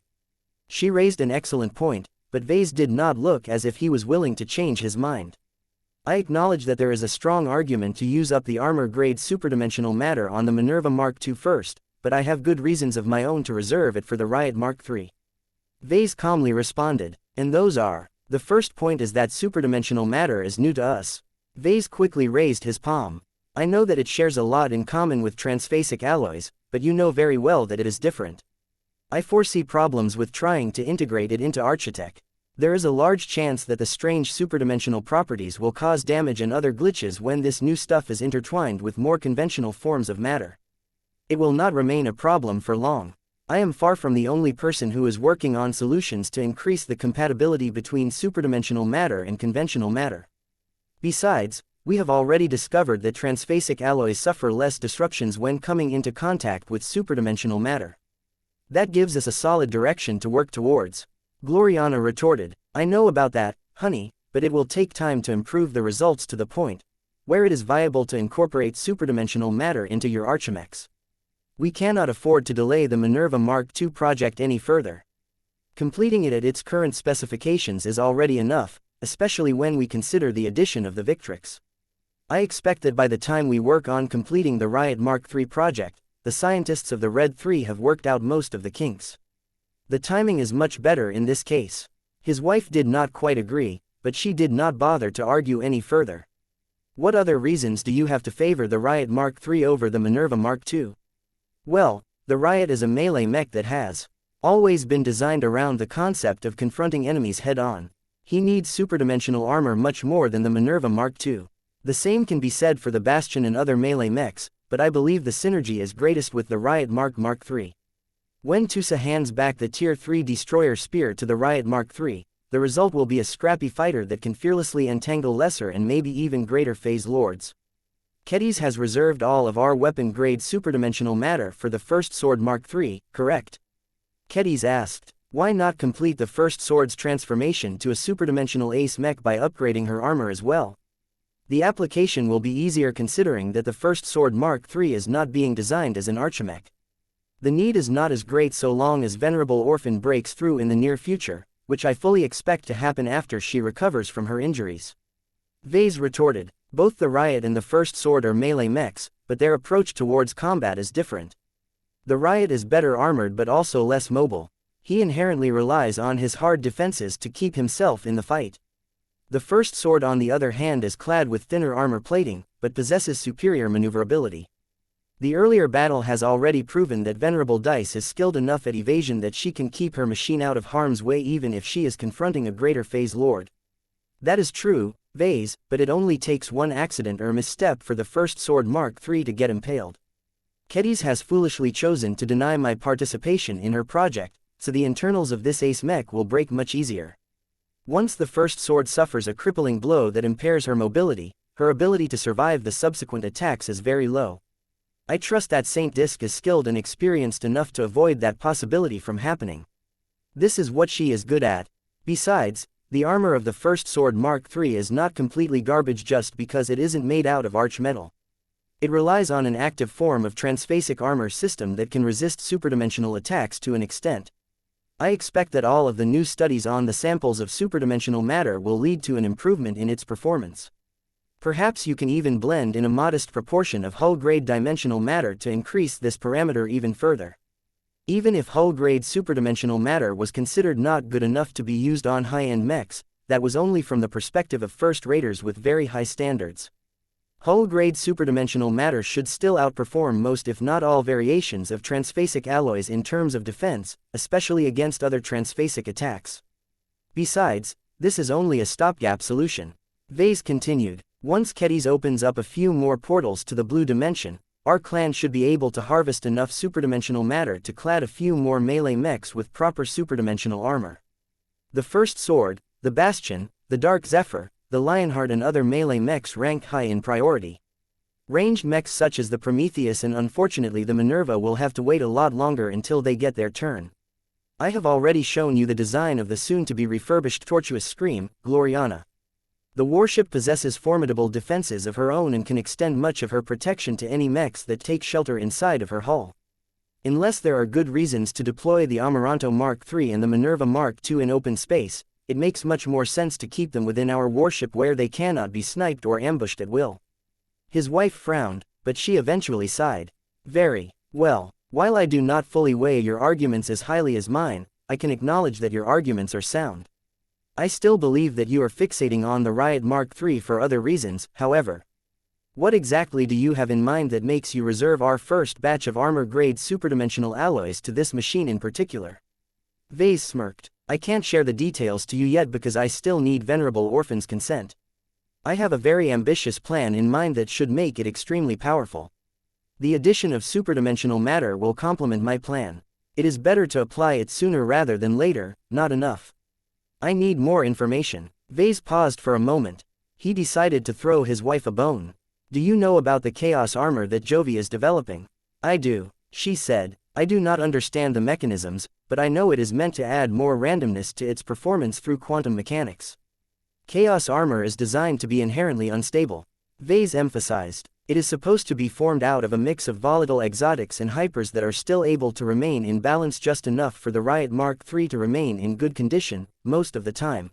She raised an excellent point, but Ves did not look as if he was willing to change his mind. I acknowledge that there is a strong argument to use up the armor-grade superdimensional matter on the Minerva Mark II first, but I have good reasons of my own to reserve it for the Riot Mark III. Ves calmly responded, and those are, the first point is that superdimensional matter is new to us. Ves quickly raised his palm. I know that it shares a lot in common with transphasic alloys, but you know very well that it is different. I foresee problems with trying to integrate it into Architect. There is a large chance that the strange superdimensional properties will cause damage and other glitches when this new stuff is intertwined with more conventional forms of matter. It will not remain a problem for long. I am far from the only person who is working on solutions to increase the compatibility between superdimensional matter and conventional matter. Besides, we have already discovered that transphasic alloys suffer less disruptions when coming into contact with superdimensional matter. That gives us a solid direction to work towards. Gloriana retorted, I know about that, honey, but it will take time to improve the results to the point where it is viable to incorporate superdimensional matter into your archimechs. We cannot afford to delay the Minerva Mark II project any further. Completing it at its current specifications is already enough, especially when we consider the addition of the Victrix. I expect that by the time we work on completing the Riot Mark III project, the scientists of the Red 3 have worked out most of the kinks. The timing is much better in this case. His wife did not quite agree, but she did not bother to argue any further. What other reasons do you have to favor the Riot Mark III over the Minerva Mark II? Well, the Riot is a melee mech that has always been designed around the concept of confronting enemies head-on. He needs superdimensional armor much more than the Minerva Mark II. The same can be said for the Bastion and other melee mechs, but I believe the synergy is greatest with the Riot Mark III. When Tusa hands back the Tier 3 Destroyer Spear to the Riot Mark III, the result will be a scrappy fighter that can fearlessly entangle lesser and maybe even greater phase lords. Kedis has reserved all of our weapon-grade superdimensional matter for the First Sword Mark III, correct? Kedis asked. Why not complete the First Sword's transformation to a superdimensional ace mech by upgrading her armor as well? The application will be easier considering that the First Sword Mark III is not being designed as an archimech. The need is not as great so long as Venerable Orphan breaks through in the near future, which I fully expect to happen after she recovers from her injuries. Ves retorted. Both the Riot and the First Sword are melee mechs, but their approach towards combat is different. The Riot is better armored but also less mobile. He inherently relies on his hard defenses to keep himself in the fight. The First Sword on the other hand is clad with thinner armor plating, but possesses superior maneuverability. The earlier battle has already proven that Venerable Dice is skilled enough at evasion that she can keep her machine out of harm's way even if she is confronting a greater phase lord. That is true, Ves, but it only takes one accident or misstep for the First Sword Mark III to get impaled. Kedis has foolishly chosen to deny my participation in her project, so the internals of this ace mech will break much easier. Once the first sword suffers a crippling blow that impairs her mobility, her ability to survive the subsequent attacks is very low. I trust that Saint Disc is skilled and experienced enough to avoid that possibility from happening. This is what she is good at. Besides, the armor of the first sword Mark III is not completely garbage just because it isn't made out of arch metal. It relies on an active form of transphasic armor system that can resist superdimensional attacks to an extent. I expect that all of the new studies on the samples of superdimensional matter will lead to an improvement in its performance. Perhaps you can even blend in a modest proportion of hull-grade dimensional matter to increase this parameter even further. Even if hull-grade superdimensional matter was considered not good enough to be used on high-end mechs, that was only from the perspective of first-raters with very high standards. Hull-grade superdimensional matter should still outperform most if not all variations of transphasic alloys in terms of defense, especially against other transphasic attacks. Besides, this is only a stopgap solution. Ves continued. Once Ketes opens up a few more portals to the blue dimension, our clan should be able to harvest enough superdimensional matter to clad a few more melee mechs with proper superdimensional armor. The first sword, the Bastion, the Dark Zephyr, the Lionheart and other melee mechs rank high in priority. Ranged mechs such as the Prometheus and unfortunately the Minerva will have to wait a lot longer until they get their turn. I have already shown you the design of the soon-to-be refurbished tortuous Scream, Gloriana. The warship possesses formidable defenses of her own and can extend much of her protection to any mechs that take shelter inside of her hull. Unless there are good reasons to deploy the Amaranto Mark III and the Minerva Mark II in open space, it makes much more sense to keep them within our warship where they cannot be sniped or ambushed at will. His wife frowned, but she eventually sighed. Very well. While I do not fully weigh your arguments as highly as mine, I can acknowledge that your arguments are sound. I still believe that you are fixating on the Riot Mark III for other reasons, however. What exactly do you have in mind that makes you reserve our first batch of armor-grade superdimensional alloys to this machine in particular? Ves smirked. I can't share the details to you yet because I still need Venerable Orphan's consent. I have a very ambitious plan in mind that should make it extremely powerful. The addition of superdimensional matter will complement my plan. It is better to apply it sooner rather than later, not enough. I need more information. Ves paused for a moment. He decided to throw his wife a bone. Do you know about the chaos armor that Jovi is developing? I do, she said. I do not understand the mechanisms, but I know it is meant to add more randomness to its performance through quantum mechanics. Chaos armor is designed to be inherently unstable. Ves emphasized. It is supposed to be formed out of a mix of volatile exotics and hypers that are still able to remain in balance just enough for the Riot Mark III to remain in good condition, most of the time.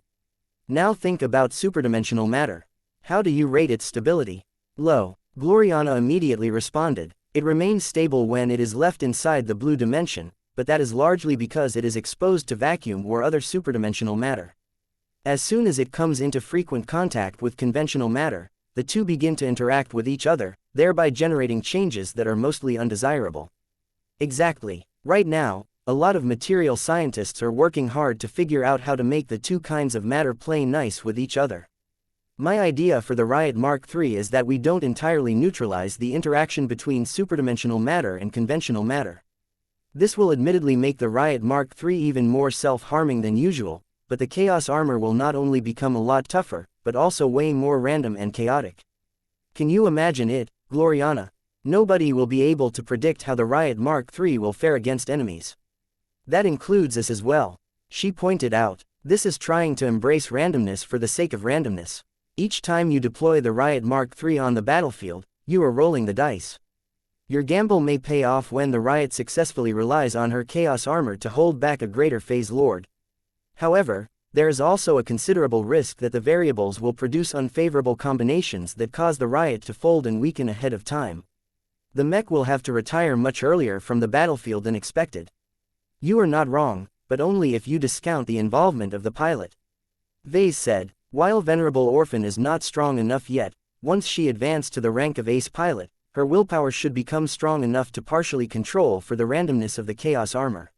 Now think about superdimensional matter. How do you rate its stability? Low. Gloriana immediately responded. It remains stable when it is left inside the blue dimension, but that is largely because it is exposed to vacuum or other superdimensional matter. As soon as it comes into frequent contact with conventional matter, the two begin to interact with each other, thereby generating changes that are mostly undesirable. Exactly. Right now, a lot of material scientists are working hard to figure out how to make the two kinds of matter play nice with each other. My idea for the Riot Mark III is that we don't entirely neutralize the interaction between superdimensional matter and conventional matter. This will admittedly make the Riot Mark III even more self-harming than usual, but the chaos armor will not only become a lot tougher, but also way more random and chaotic. Can you imagine it, Gloriana? Nobody will be able to predict how the Riot Mark III will fare against enemies. That includes us as well. She pointed out. This is trying to embrace randomness for the sake of randomness. Each time you deploy the Riot Mark III on the battlefield, you are rolling the dice. Your gamble may pay off when the Riot successfully relies on her chaos armor to hold back a greater phase lord. However, there is also a considerable risk that the variables will produce unfavorable combinations that cause the Riot to fold and weaken ahead of time. The mech will have to retire much earlier from the battlefield than expected. You are not wrong, but only if you discount the involvement of the pilot. Ves said. While Venerable Orphan is not strong enough yet, once she advanced to the rank of ace pilot, her willpower should become strong enough to partially control for the randomness of the chaos armor.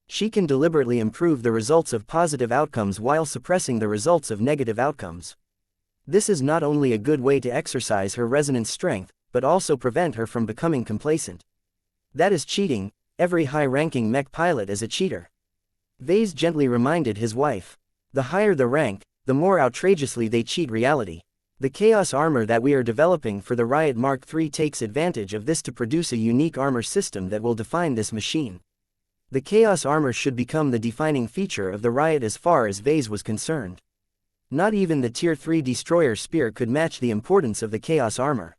She can deliberately improve the results of positive outcomes while suppressing the results of negative outcomes. This is not only a good way to exercise her resonance strength, but also prevent her from becoming complacent. That is cheating. Every high-ranking mech pilot is a cheater. Ves gently reminded his wife. The higher the rank, the more outrageously they cheat reality. The chaos armor that we are developing for the Riot Mark III takes advantage of this to produce a unique armor system that will define this machine. The chaos armor should become the defining feature of the Riot as far as Ves was concerned. Not even the Tier 3 destroyer spear could match the importance of the chaos armor.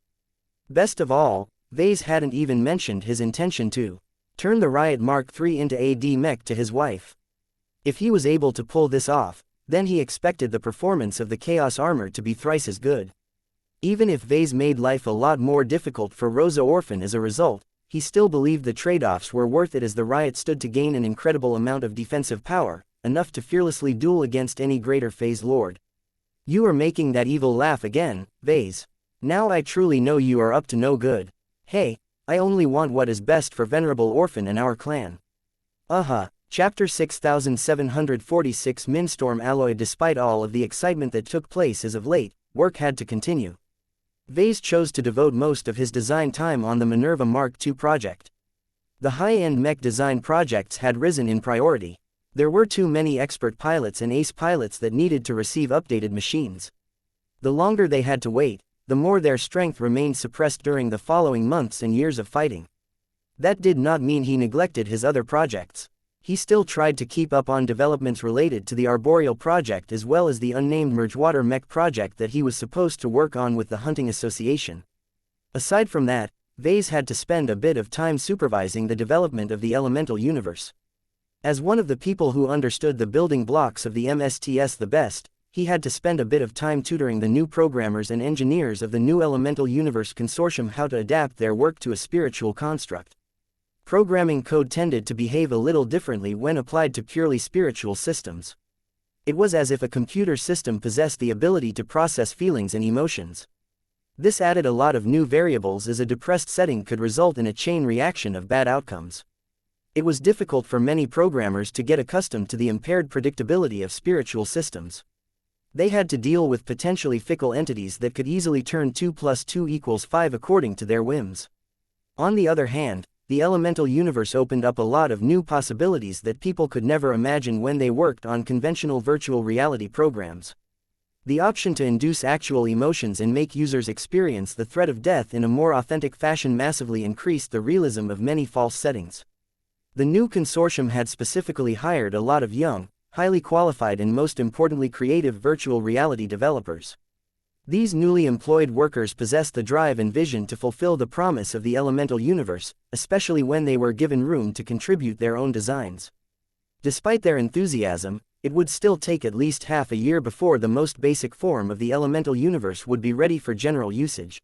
Best of all, Ves hadn't even mentioned his intention to turn the Riot Mark III into a mech to his wife. If he was able to pull this off, then he expected the performance of the chaos armor to be thrice as good. Even if Ves made life a lot more difficult for Rosa Orphan as a result, he still believed the trade-offs were worth it as the Riot stood to gain an incredible amount of defensive power, enough to fearlessly duel against any greater phase lord. You are making that evil laugh again, Ves. Now I truly know you are up to no good. Hey, I only want what is best for Venerable Orphan and our clan. Chapter 6746 Mindstorm Alloy. Despite all of the excitement that took place as of late, work had to continue. Ves chose to devote most of his design time on the Minerva Mark II project. The high-end mech design projects had risen in priority. There were too many expert pilots and ace pilots that needed to receive updated machines. The longer they had to wait, the more their strength remained suppressed during the following months and years of fighting. That did not mean he neglected his other projects. He still tried to keep up on developments related to the Arboreal project as well as the unnamed Mergewater mech project that he was supposed to work on with the Hunting Association. Aside from that, Ves had to spend a bit of time supervising the development of the elemental universe. As one of the people who understood the building blocks of the MSTS the best, he had to spend a bit of time tutoring the new programmers and engineers of the new Elemental Universe Consortium how to adapt their work to a spiritual construct. Programming code tended to behave a little differently when applied to purely spiritual systems. It was as if a computer system possessed the ability to process feelings and emotions. This added a lot of new variables as a depressed setting could result in a chain reaction of bad outcomes. It was difficult for many programmers to get accustomed to the impaired predictability of spiritual systems. They had to deal with potentially fickle entities that could easily turn 2 + 2 = 5 according to their whims. On the other hand, the elemental universe opened up a lot of new possibilities that people could never imagine when they worked on conventional virtual reality programs. The option to induce actual emotions and make users experience the threat of death in a more authentic fashion massively increased the realism of many false settings. The new consortium had specifically hired a lot of young, highly qualified and most importantly creative virtual reality developers. These newly employed workers possessed the drive and vision to fulfill the promise of the elemental universe, especially when they were given room to contribute their own designs. Despite their enthusiasm, it would still take at least half a year before the most basic form of the elemental universe would be ready for general usage.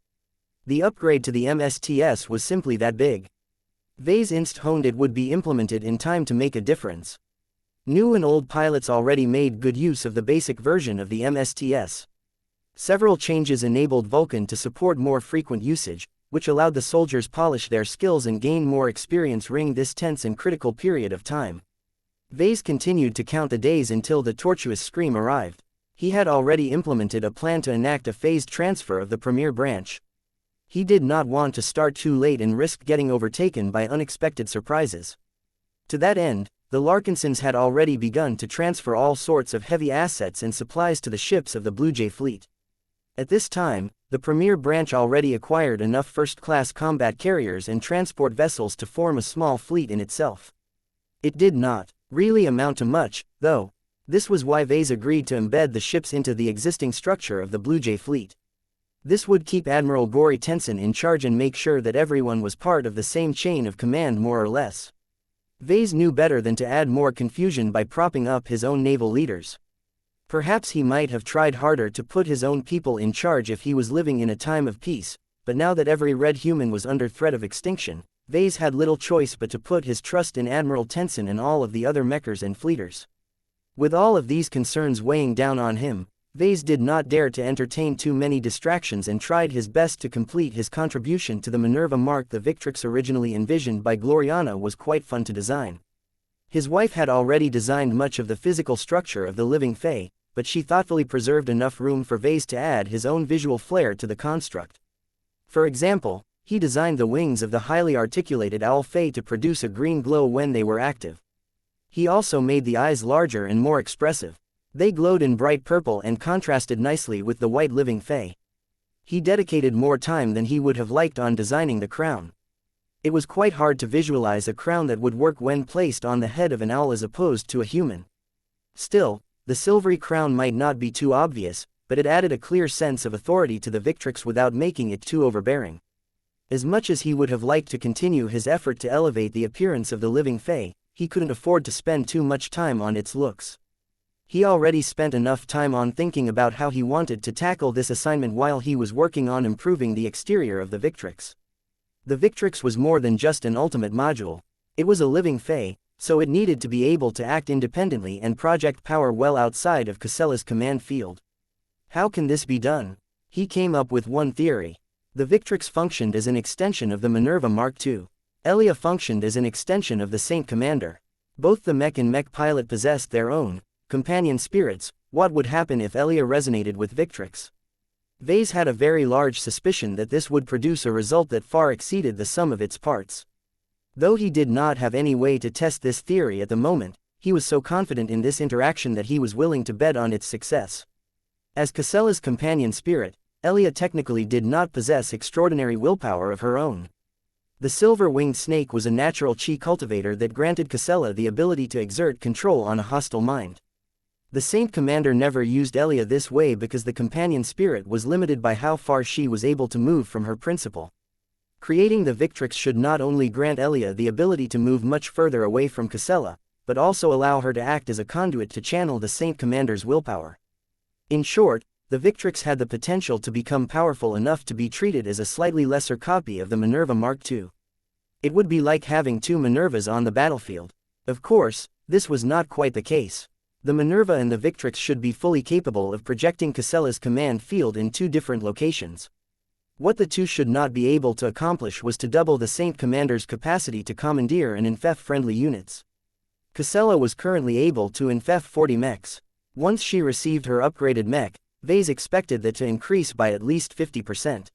The upgrade to the MSTS was simply that big. Ves honed it would be implemented in time to make a difference. New and old pilots already made good use of the basic version of the MSTS. Several changes enabled Vulcan to support more frequent usage, which allowed the soldiers polish their skills and gain more experience during this tense and critical period of time. Ves continued to count the days until the tortuous scream arrived. He had already implemented a plan to enact a phased transfer of the premier branch. He did not want to start too late and risk getting overtaken by unexpected surprises. To that end, the Larkinsons had already begun to transfer all sorts of heavy assets and supplies to the ships of the Blue Jay fleet. At this time, the premier branch already acquired enough first-class combat carriers and transport vessels to form a small fleet in itself. It did not really amount to much, though. This was why Ves agreed to embed the ships into the existing structure of the Blue Jay fleet. This would keep Admiral Gory Tenson in charge and make sure that everyone was part of the same chain of command more or less. Ves knew better than to add more confusion by propping up his own naval leaders. Perhaps he might have tried harder to put his own people in charge if he was living in a time of peace, but now that every red human was under threat of extinction, Ves had little choice but to put his trust in Admiral Tenson and all of the other mechers and fleeters. With all of these concerns weighing down on him, Ves did not dare to entertain too many distractions and tried his best to complete his contribution to the Minerva Mark. The Victrix originally envisioned by Gloriana was quite fun to design. His wife had already designed much of the physical structure of the living Fae, but she thoughtfully preserved enough room for Ves to add his own visual flair to the construct. For example, he designed the wings of the highly articulated owl Fae to produce a green glow when they were active. He also made the eyes larger and more expressive. They glowed in bright purple and contrasted nicely with the white living Fae. He dedicated more time than he would have liked on designing the crown. It was quite hard to visualize a crown that would work when placed on the head of an owl as opposed to a human. Still, the silvery crown might not be too obvious, but it added a clear sense of authority to the Victrix without making it too overbearing. As much as he would have liked to continue his effort to elevate the appearance of the living Fae, he couldn't afford to spend too much time on its looks. He already spent enough time on thinking about how he wanted to tackle this assignment while he was working on improving the exterior of the Victrix. The Victrix was more than just an ultimate module. It was a living Fae, so it needed to be able to act independently and project power well outside of Casella's command field. How can this be done? He came up with one theory. The Victrix functioned as an extension of the Minerva Mark II. Elia functioned as an extension of the Saint Commander. Both the Mech and Mech pilot possessed their own companion spirits. What would happen if Elia resonated with Victrix? Ves had a very large suspicion that this would produce a result that far exceeded the sum of its parts. Though he did not have any way to test this theory at the moment, he was so confident in this interaction that he was willing to bet on its success. As Casella's companion spirit, Elia technically did not possess extraordinary willpower of her own. The silver-winged snake was a natural chi cultivator that granted Casella the ability to exert control on a hostile mind. The Saint Commander never used Elia this way because the companion spirit was limited by how far she was able to move from her principal. Creating the Victrix should not only grant Elia the ability to move much further away from Casella, but also allow her to act as a conduit to channel the Saint Commander's willpower. In short, the Victrix had the potential to become powerful enough to be treated as a slightly lesser copy of the Minerva Mark II. It would be like having two Minervas on the battlefield. Of course, this was not quite the case. The Minerva and the Victrix should be fully capable of projecting Casella's command field in two different locations. What the two should not be able to accomplish was to double the Saint Commander's capacity to commandeer and infect friendly units. Casella was currently able to infect 40 mechs. Once she received her upgraded mech, Ves expected that to increase by at least 50%.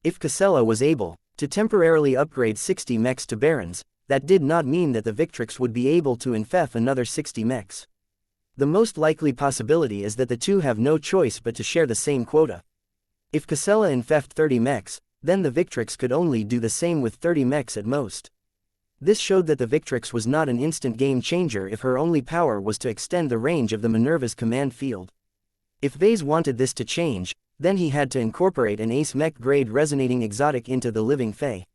If Casella was able to temporarily upgrade 60 mechs to barons, that did not mean that the Victrix would be able to infect another 60 mechs. The most likely possibility is that the two have no choice but to share the same quota. If Casella infect 30 mechs, then the Victrix could only do the same with 30 mechs at most. This showed that the Victrix was not an instant game changer if her only power was to extend the range of the Minerva's command field. If Ves wanted this to change, then he had to incorporate an Ace Mech grade resonating exotic into the living Fae.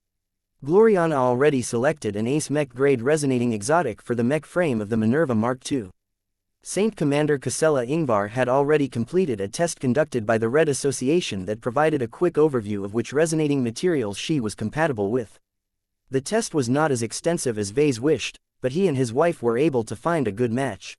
Gloriana already selected an Ace Mech grade resonating exotic for the mech frame of the Minerva Mark II. Saint Commander Casella Ingvar had already completed a test conducted by the Red Association that provided a quick overview of which resonating materials she was compatible with. The test was not as extensive as Ves wished, but he and his wife were able to find a good match.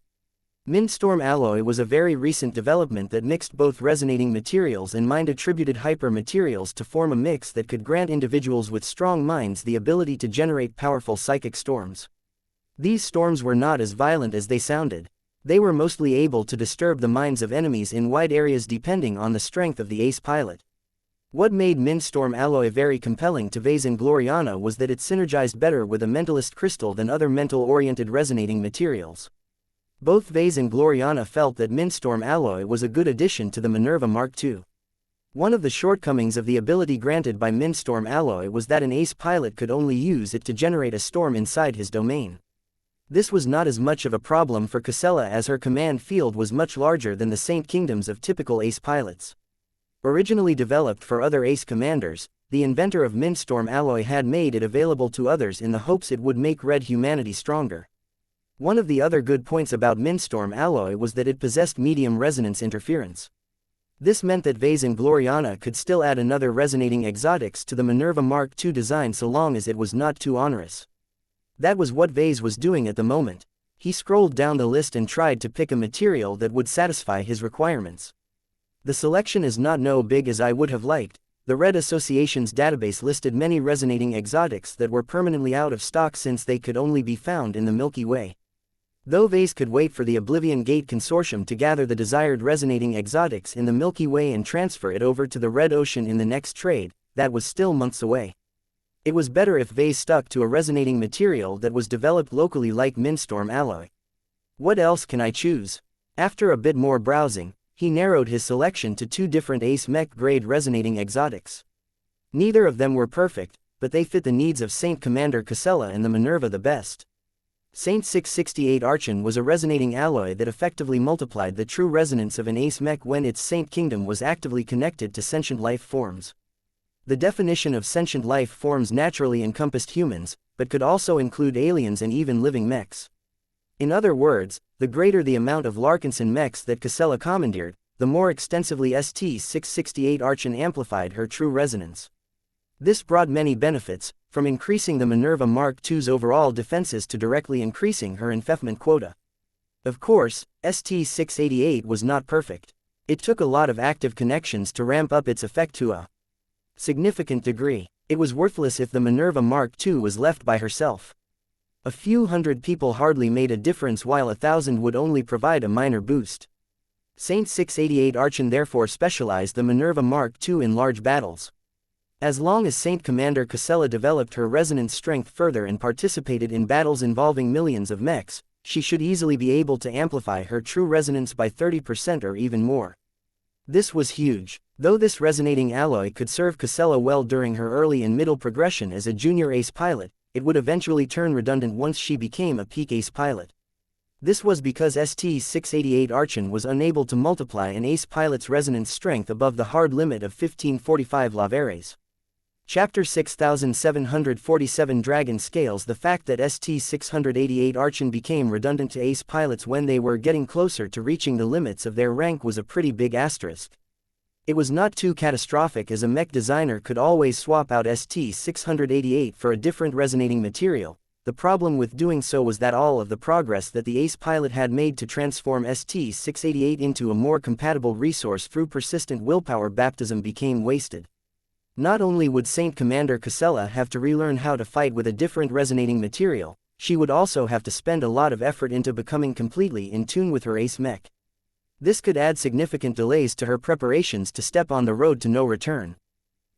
Mindstorm alloy was a very recent development that mixed both resonating materials and mind-attributed hyper-materials to form a mix that could grant individuals with strong minds the ability to generate powerful psychic storms. These storms were not as violent as they sounded. They were mostly able to disturb the minds of enemies in wide areas depending on the strength of the ace pilot. What made Mindstorm alloy very compelling to Ves and Gloriana was that it synergized better with a mentalist crystal than other mental-oriented resonating materials. Both Ves and Gloriana felt that Mindstorm alloy was a good addition to the Minerva Mark II. One of the shortcomings of the ability granted by Mindstorm alloy was that an ace pilot could only use it to generate a storm inside his domain. This was not as much of a problem for Casella as her command field was much larger than the Saint Kingdoms of typical ace pilots. Originally developed for other ace commanders, the inventor of Mindstorm alloy had made it available to others in the hopes it would make red humanity stronger. One of the other good points about Mindstorm alloy was that it possessed medium resonance interference. This meant that Ves and Gloriana could still add another resonating exotics to the Minerva Mark II design so long as it was not too onerous. That was what Ves was doing at the moment. He scrolled down the list and tried to pick a material that would satisfy his requirements. The selection is not no big as I would have liked. The Red Association's database listed many resonating exotics that were permanently out of stock since they could only be found in the Milky Way. Though Ves could wait for the Oblivion Gate Consortium to gather the desired resonating exotics in the Milky Way and transfer it over to the Red Ocean in the next trade, that was still months away. It was better if Ves stuck to a resonating material that was developed locally like Mindstorm alloy. What else can I choose? After a bit more browsing, he narrowed his selection to 2 different Ace Mech grade resonating exotics. Neither of them were perfect, but they fit the needs of Saint Commander Casella and the Minerva the best. Saint 668 Archon was a resonating alloy that effectively multiplied the true resonance of an Ace Mech when its Saint Kingdom was actively connected to sentient life forms. The definition of sentient life forms naturally encompassed humans, but could also include aliens and even living mechs. In other words, the greater the amount of Larkinson mechs that Casella commandeered, the more extensively ST-668 Archon amplified her true resonance. This brought many benefits, from increasing the Minerva Mark II's overall defenses to directly increasing her enfeoffment quota. Of course, ST-688 was not perfect. It took a lot of active connections to ramp up its effect to a significant degree. It was worthless if the Minerva Mark II was left by herself. A few hundred people hardly made a difference while 1,000 would only provide a minor boost. Saint 688 Archon therefore specialized the Minerva Mark II in large battles. As long as Saint Commander Casella developed her resonance strength further and participated in battles involving millions of mechs, she should easily be able to amplify her true resonance by 30% or even more. This was huge. Though this resonating alloy could serve Casella well during her early and middle progression as a junior ace pilot, it would eventually turn redundant once she became a peak ace pilot. This was because ST-688 Archon was unable to multiply an ace pilot's resonance strength above the hard limit of 1545 Rivalries. Chapter 6747 Dragon Scales. The fact that ST-688 Archon became redundant to ace pilots when they were getting closer to reaching the limits of their rank was a pretty big asterisk. It was not too catastrophic as a mech designer could always swap out ST-688 for a different resonating material. The problem with doing so was that all of the progress that the ace pilot had made to transform ST-688 into a more compatible resource through persistent willpower baptism became wasted. Not only would Saint Commander Casella have to relearn how to fight with a different resonating material, she would also have to spend a lot of effort into becoming completely in tune with her ace mech. This could add significant delays to her preparations to step on the road to no return.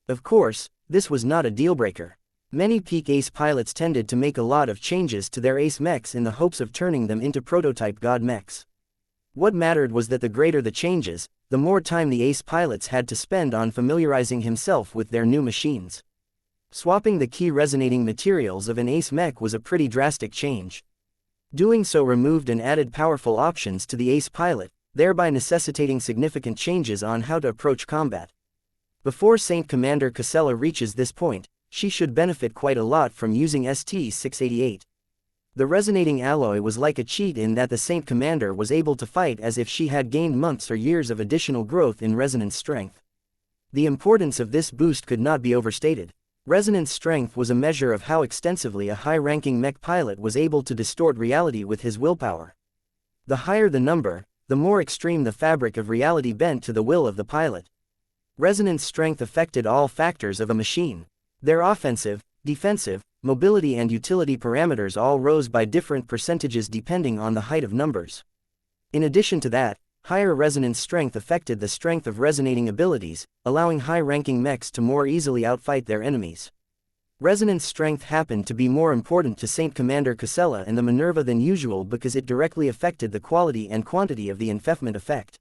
Of course, this was not a deal-breaker. Many peak ace pilots tended to make a lot of changes to their ace mechs in the hopes of turning them into prototype god mechs. What mattered was that the greater the changes, the more time the ace pilots had to spend on familiarizing himself with their new machines. Swapping the key resonating materials of an ace mech was a pretty drastic change. Doing so removed and added powerful options to the ace pilot, thereby necessitating significant changes on how to approach combat. Before Saint Commander Casella reaches this point, she should benefit quite a lot from using ST-688. The resonating alloy was like a cheat in that the Saint Commander was able to fight as if she had gained months or years of additional growth in resonance strength. The importance of this boost could not be overstated. Resonance strength was a measure of how extensively a high-ranking mech pilot was able to distort reality with his willpower. The higher the number, the more extreme the fabric of reality bent to the will of the pilot. Resonance strength affected all factors of a machine. Their offensive, defensive, mobility and utility parameters all rose by different percentages depending on the height of numbers. In addition to that, higher resonance strength affected the strength of resonating abilities, allowing high-ranking mechs to more easily outfight their enemies. Resonance strength happened to be more important to Saint Commander Casella and the Minerva than usual because it directly affected the quality and quantity of the enfeoffment effect.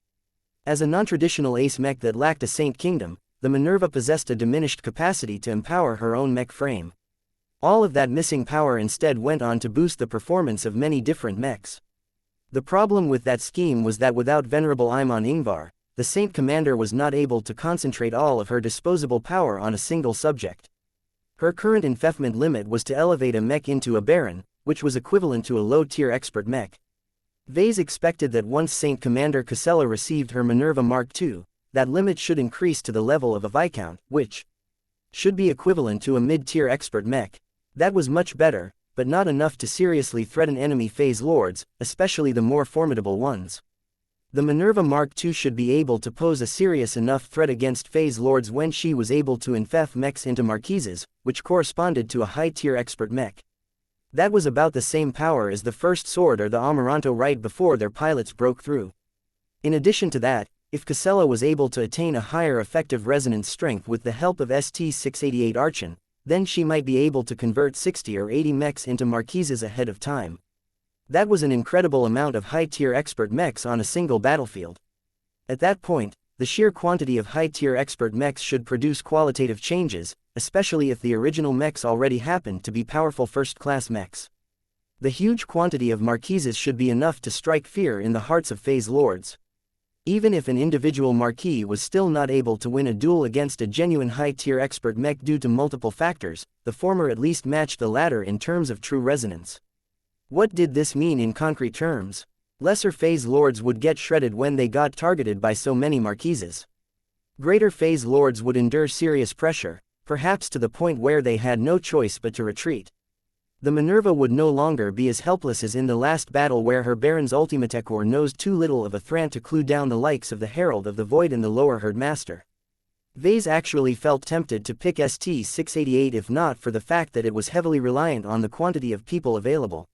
As a non-traditional ace mech that lacked a Saint Kingdom, the Minerva possessed a diminished capacity to empower her own mech frame. All of that missing power instead went on to boost the performance of many different mechs. The problem with that scheme was that without Venerable Imon Ingvar, the Saint Commander was not able to concentrate all of her disposable power on a single subject. Her current enfeoffment limit was to elevate a mech into a Baron, which was equivalent to a low-tier expert mech. Ves expected that once Saint Commander Casella received her Minerva Mark II, that limit should increase to the level of a Viscount, which should be equivalent to a mid-tier expert mech. That was much better, but not enough to seriously threaten enemy phase lords, especially the more formidable ones. The Minerva Mark II should be able to pose a serious enough threat against phase lords when she was able to enfeoff mechs into marquises, which corresponded to a high-tier expert mech. That was about the same power as the First Sword or the Amaranto right before their pilots broke through. In addition to that, if Casella was able to attain a higher effective resonance strength with the help of ST-688 Archon, then she might be able to convert 60 or 80 mechs into marquises ahead of time. That was an incredible amount of high-tier expert mechs on a single battlefield. At that point, the sheer quantity of high-tier expert mechs should produce qualitative changes, especially if the original mechs already happened to be powerful first-class mechs. The huge quantity of marquises should be enough to strike fear in the hearts of Phase lords. Even if an individual marquis was still not able to win a duel against a genuine high-tier expert mech due to multiple factors, the former at least matched the latter in terms of true resonance. What did this mean in concrete terms? Lesser Phase lords would get shredded when they got targeted by so many marquises. Greater Phase lords would endure serious pressure, perhaps to the point where they had no choice but to retreat. The Minerva would no longer be as helpless as in the last battle where her Baron's Ultimatecor nosed too little of a threat to clue down the likes of the Herald of the Void and the Lower Herd Master. Ves actually felt tempted to pick ST-688 if not for the fact that it was heavily reliant on the quantity of people available.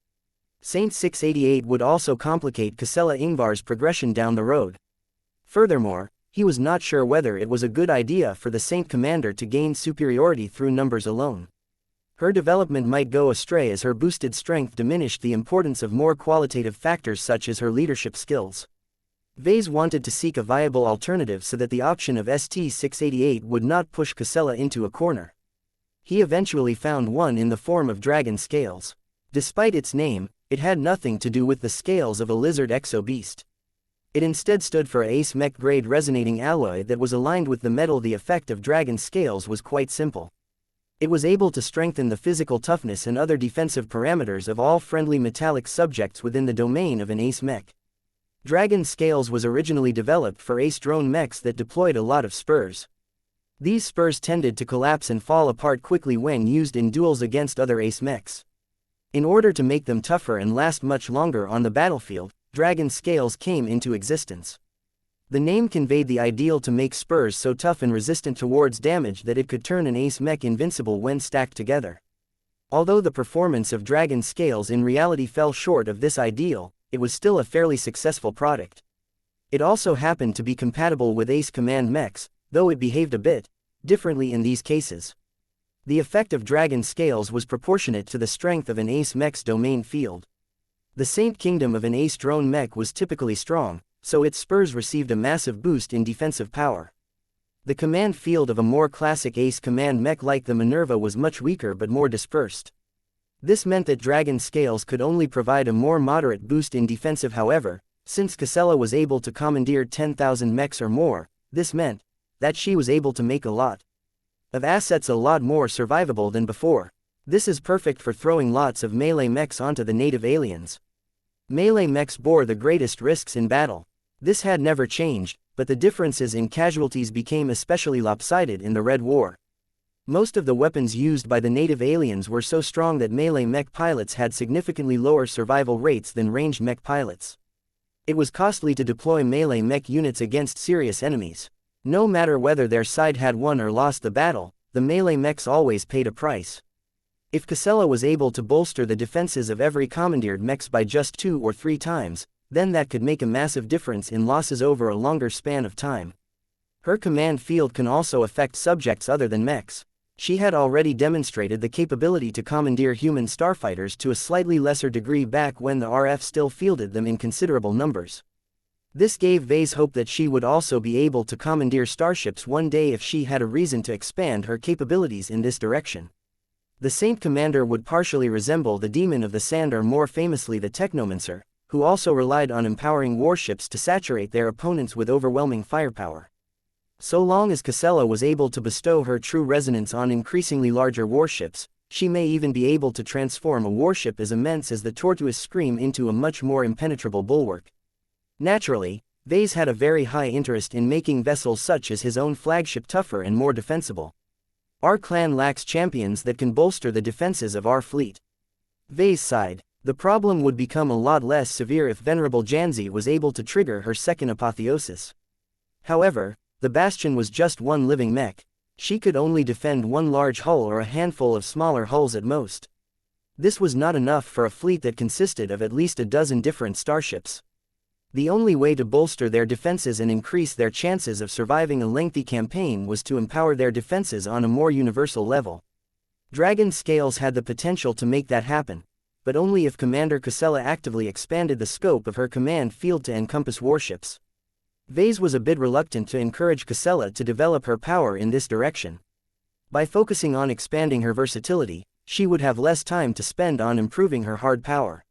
Saint 688 would also complicate Casella Ingvar's progression down the road. Furthermore, he was not sure whether it was a good idea for the Saint Commander to gain superiority through numbers alone. Her development might go astray as her boosted strength diminished the importance of more qualitative factors such as her leadership skills. Ves wanted to seek a viable alternative so that the option of ST-688 would not push Casella into a corner. He eventually found one in the form of dragon scales. Despite its name, it had nothing to do with the scales of a lizard exo-beast. It instead stood for a Ace Mech grade resonating alloy that was aligned with the metal. The effect of dragon scales was quite simple. It was able to strengthen the physical toughness and other defensive parameters of all friendly metallic subjects within the domain of an Ace Mech. Dragon Scales was originally developed for Ace drone mechs that deployed a lot of spurs. These spurs tended to collapse and fall apart quickly when used in duels against other Ace mechs. In order to make them tougher and last much longer on the battlefield, Dragon Scales came into existence. The name conveyed the ideal to make spurs so tough and resistant towards damage that it could turn an Ace Mech invincible when stacked together. Although the performance of Dragon Scales in reality fell short of this ideal, it was still a fairly successful product. It also happened to be compatible with Ace Command mechs, though it behaved a bit differently in these cases. The effect of Dragon Scales was proportionate to the strength of an Ace Mech's domain field. The Saint Kingdom of an Ace drone mech was typically strong, so its spurs received a massive boost in defensive power. The command field of a more classic Ace command mech like the Minerva was much weaker but more dispersed. This meant that Dragon Scales could only provide a more moderate boost in defensive. However, since Casella was able to commandeer 10,000 mechs or more, this meant that she was able to make a lot of assets a lot more survivable than before. This is perfect for throwing lots of melee mechs onto the native aliens. Melee mechs bore the greatest risks in battle. This had never changed, but the differences in casualties became especially lopsided in the Red War. Most of the weapons used by the native aliens were so strong that melee mech pilots had significantly lower survival rates than ranged mech pilots. It was costly to deploy melee mech units against serious enemies. No matter whether their side had won or lost the battle, the melee mechs always paid a price. If Casella was able to bolster the defenses of every commandeered mechs by just 2 or 3 times, then that could make a massive difference in losses over a longer span of time. Her command field can also affect subjects other than mechs. She had already demonstrated the capability to commandeer human starfighters to a slightly lesser degree back when the RF still fielded them in considerable numbers. This gave Ves hope that she would also be able to commandeer starships one day if she had a reason to expand her capabilities in this direction. The Saint Commander would partially resemble the Demon of the Sand, or more famously the Technomancer, who also relied on empowering warships to saturate their opponents with overwhelming firepower. So long as Casella was able to bestow her true resonance on increasingly larger warships, she may even be able to transform a warship as immense as the Tortuous Scream into a much more impenetrable bulwark. Naturally, Ves had a very high interest in making vessels such as his own flagship tougher and more defensible. Our clan lacks champions that can bolster the defenses of our fleet. Ves sighed. The problem would become a lot less severe if Venerable Janzi was able to trigger her second apotheosis. However, the Bastion was just one living mech. She could only defend one large hull or a handful of smaller hulls at most. This was not enough for a fleet that consisted of at least a dozen different starships. The only way to bolster their defenses and increase their chances of surviving a lengthy campaign was to empower their defenses on a more universal level. Dragon Scales had the potential to make that happen. but only if Commander Casella actively expanded the scope of her command field to encompass warships. Ves was a bit reluctant to encourage Casella to develop her power in this direction. By focusing on expanding her versatility, she would have less time to spend on improving her hard power.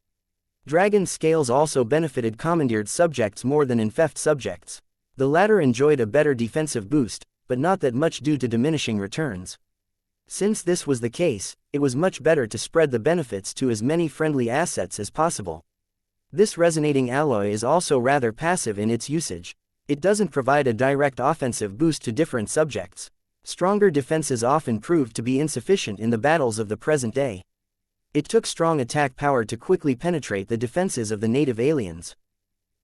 Dragon scales also benefited commandeered subjects more than infeft subjects. The latter enjoyed a better defensive boost, but not that much due to diminishing returns. Since this was the case, it was much better to spread the benefits to as many friendly assets as possible. This resonating alloy is also rather passive in its usage. It doesn't provide a direct offensive boost to different subjects. Stronger defenses often proved to be insufficient in the battles of the present day. It took strong attack power to quickly penetrate the defenses of the native aliens.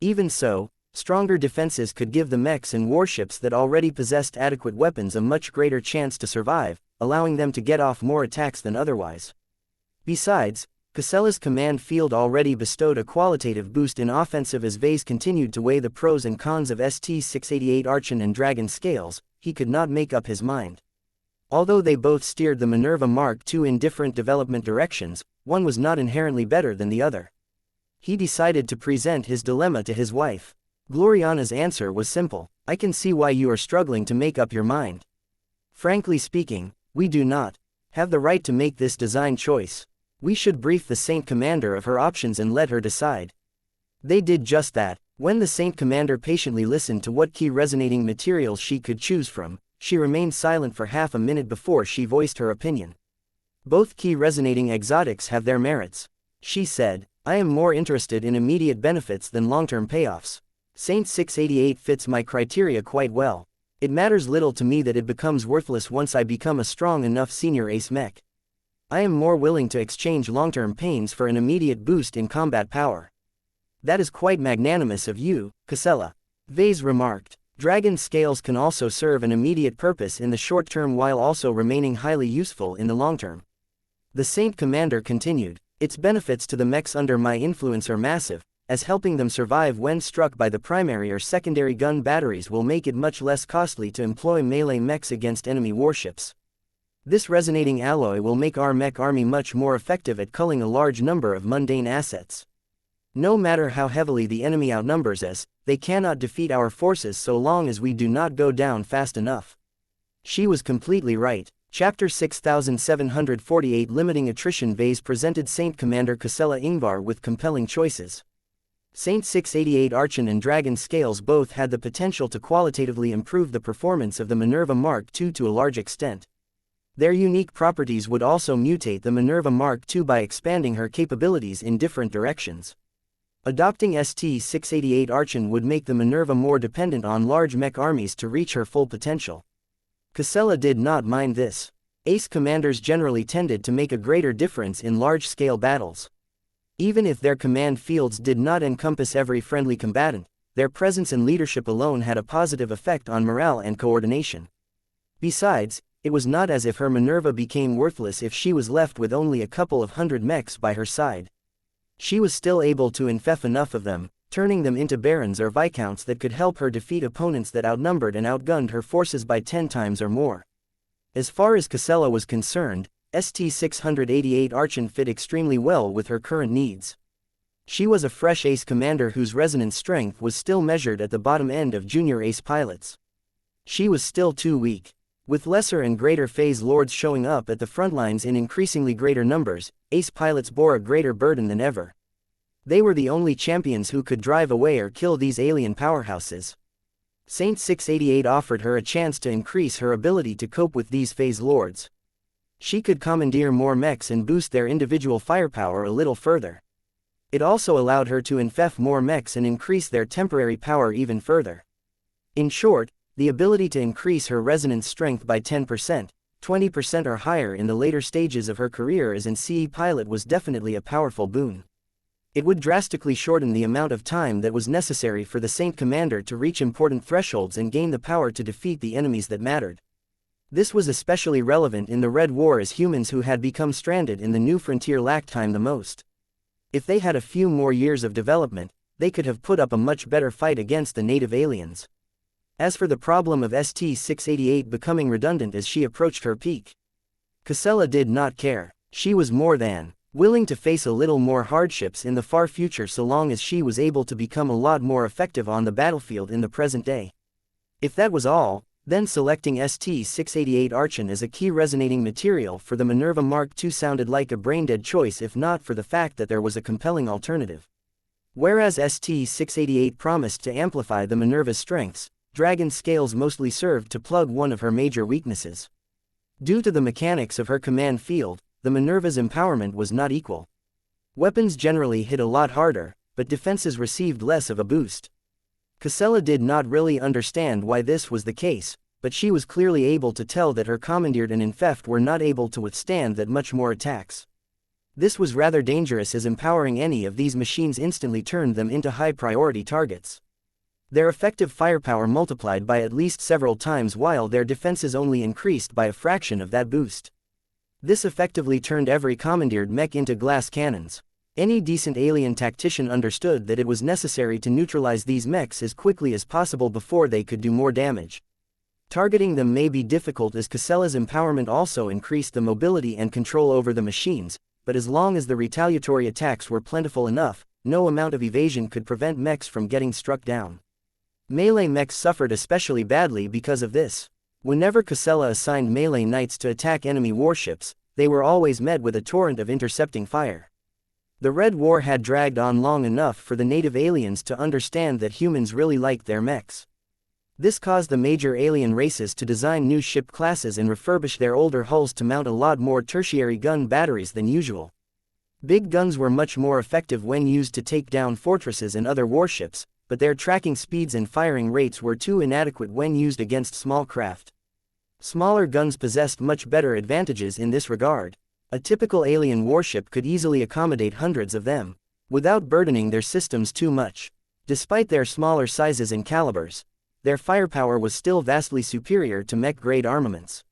Even so, stronger defenses could give the mechs and warships that already possessed adequate weapons a much greater chance to survive, allowing them to get off more attacks than otherwise. Besides, Casella's command field already bestowed a qualitative boost in offensive. As Ves continued to weigh the pros and cons of ST-688 Archon and Dragon scales, he could not make up his mind. Although they both steered the Minerva Mark II in different development directions, one was not inherently better than the other. He decided to present his dilemma to his wife. Gloriana's answer was simple: "I can see why you are struggling to make up your mind. Frankly speaking, we do not have the right to make this design choice. We should brief the Saint Commander of her options and let her decide." They did just that. When the Saint Commander patiently listened to what key resonating materials she could choose from, she remained silent for half a minute before she voiced her opinion. "Both key resonating exotics have their merits," she said. "I am more interested in immediate benefits than long-term payoffs. Saint 688 fits my criteria quite well. It matters little to me that it becomes worthless once I become a strong enough senior ace mech. I am more willing to exchange long-term pains for an immediate boost in combat power." "That is quite magnanimous of you, Casella," Ves remarked. "Dragon scales can also serve an immediate purpose in the short term while also remaining highly useful in the long term." The Saint Commander continued, "Its benefits to the mechs under my influence are massive, as helping them survive when struck by the primary or secondary gun batteries will make it much less costly to employ melee mechs against enemy warships. This resonating alloy will make our mech army much more effective at culling a large number of mundane assets. No matter how heavily the enemy outnumbers us, they cannot defeat our forces so long as we do not go down fast enough." She was completely right. Chapter 6748 Limiting Attrition. Ves presented Saint Commander Casella Ingvar with compelling choices. Saint 688 Archon and Dragon scales both had the potential to qualitatively improve the performance of the Minerva Mark II to a large extent. Their unique properties would also mutate the Minerva Mark II by expanding her capabilities in different directions. Adopting ST-688 Archon would make the Minerva more dependent on large mech armies to reach her full potential. Casella did not mind this. Ace commanders generally tended to make a greater difference in large-scale battles. Even if their command fields did not encompass every friendly combatant, their presence and leadership alone had a positive effect on morale and coordination. Besides, it was not as if her Minerva became worthless if she was left with only a couple of hundred mechs by her side. She was still able to infect enough of them, turning them into barons or viscounts that could help her defeat opponents that outnumbered and outgunned her forces by 10 times or more. As far as Casella was concerned, ST-688 Archon fit extremely well with her current needs. She was a fresh ace commander whose resonance strength was still measured at the bottom end of junior ace pilots. She was still too weak. With lesser and greater phase lords showing up at the front lines in increasingly greater numbers, ace pilots bore a greater burden than ever. They were the only champions who could drive away or kill these alien powerhouses. Saint 688 offered her a chance to increase her ability to cope with these phase lords. She could commandeer more mechs and boost their individual firepower a little further. It also allowed her to infect more mechs and increase their temporary power even further. In short, the ability to increase her resonance strength by 10%, 20% or higher in the later stages of her career as an CE pilot was definitely a powerful boon. It would drastically shorten the amount of time that was necessary for the Saint Commander to reach important thresholds and gain the power to defeat the enemies that mattered. This was especially relevant in the Red War as humans who had become stranded in the new frontier lacked time the most. If they had a few more years of development, they could have put up a much better fight against the native aliens. As for the problem of ST-688 becoming redundant as she approached her peak, Casella did not care. She was more than willing to face a little more hardships in the far future so long as she was able to become a lot more effective on the battlefield in the present day. If that was all, then selecting ST-688 Archon as a key resonating material for the Minerva Mark II sounded like a brain-dead choice if not for the fact that there was a compelling alternative. Whereas ST-688 promised to amplify the Minerva's strengths, Dragon Scales mostly served to plug one of her major weaknesses. Due to the mechanics of her command field, the Minerva's empowerment was not equal. Weapons generally hit a lot harder, but defenses received less of a boost. Casella did not really understand why this was the case, but she was clearly able to tell that her commandeered and infeft were not able to withstand that much more attacks. This was rather dangerous as empowering any of these machines instantly turned them into high-priority targets. Their effective firepower multiplied by at least several times while their defenses only increased by a fraction of that boost. This effectively turned every commandeered mech into glass cannons. Any decent alien tactician understood that it was necessary to neutralize these mechs as quickly as possible before they could do more damage. Targeting them may be difficult as Casella's empowerment also increased the mobility and control over the machines, but as long as the retaliatory attacks were plentiful enough, no amount of evasion could prevent mechs from getting struck down. Melee mechs suffered especially badly because of this. Whenever Casella assigned melee knights to attack enemy warships, they were always met with a torrent of intercepting fire. The Red War had dragged on long enough for the native aliens to understand that humans really liked their mechs. This caused the major alien races to design new ship classes and refurbish their older hulls to mount a lot more tertiary gun batteries than usual. Big guns were much more effective when used to take down fortresses and other warships, but their tracking speeds and firing rates were too inadequate when used against small craft. Smaller guns possessed much better advantages in this regard. A typical alien warship could easily accommodate hundreds of them, without burdening their systems too much. Despite their smaller sizes and calibers, their firepower was still vastly superior to mech-grade armaments.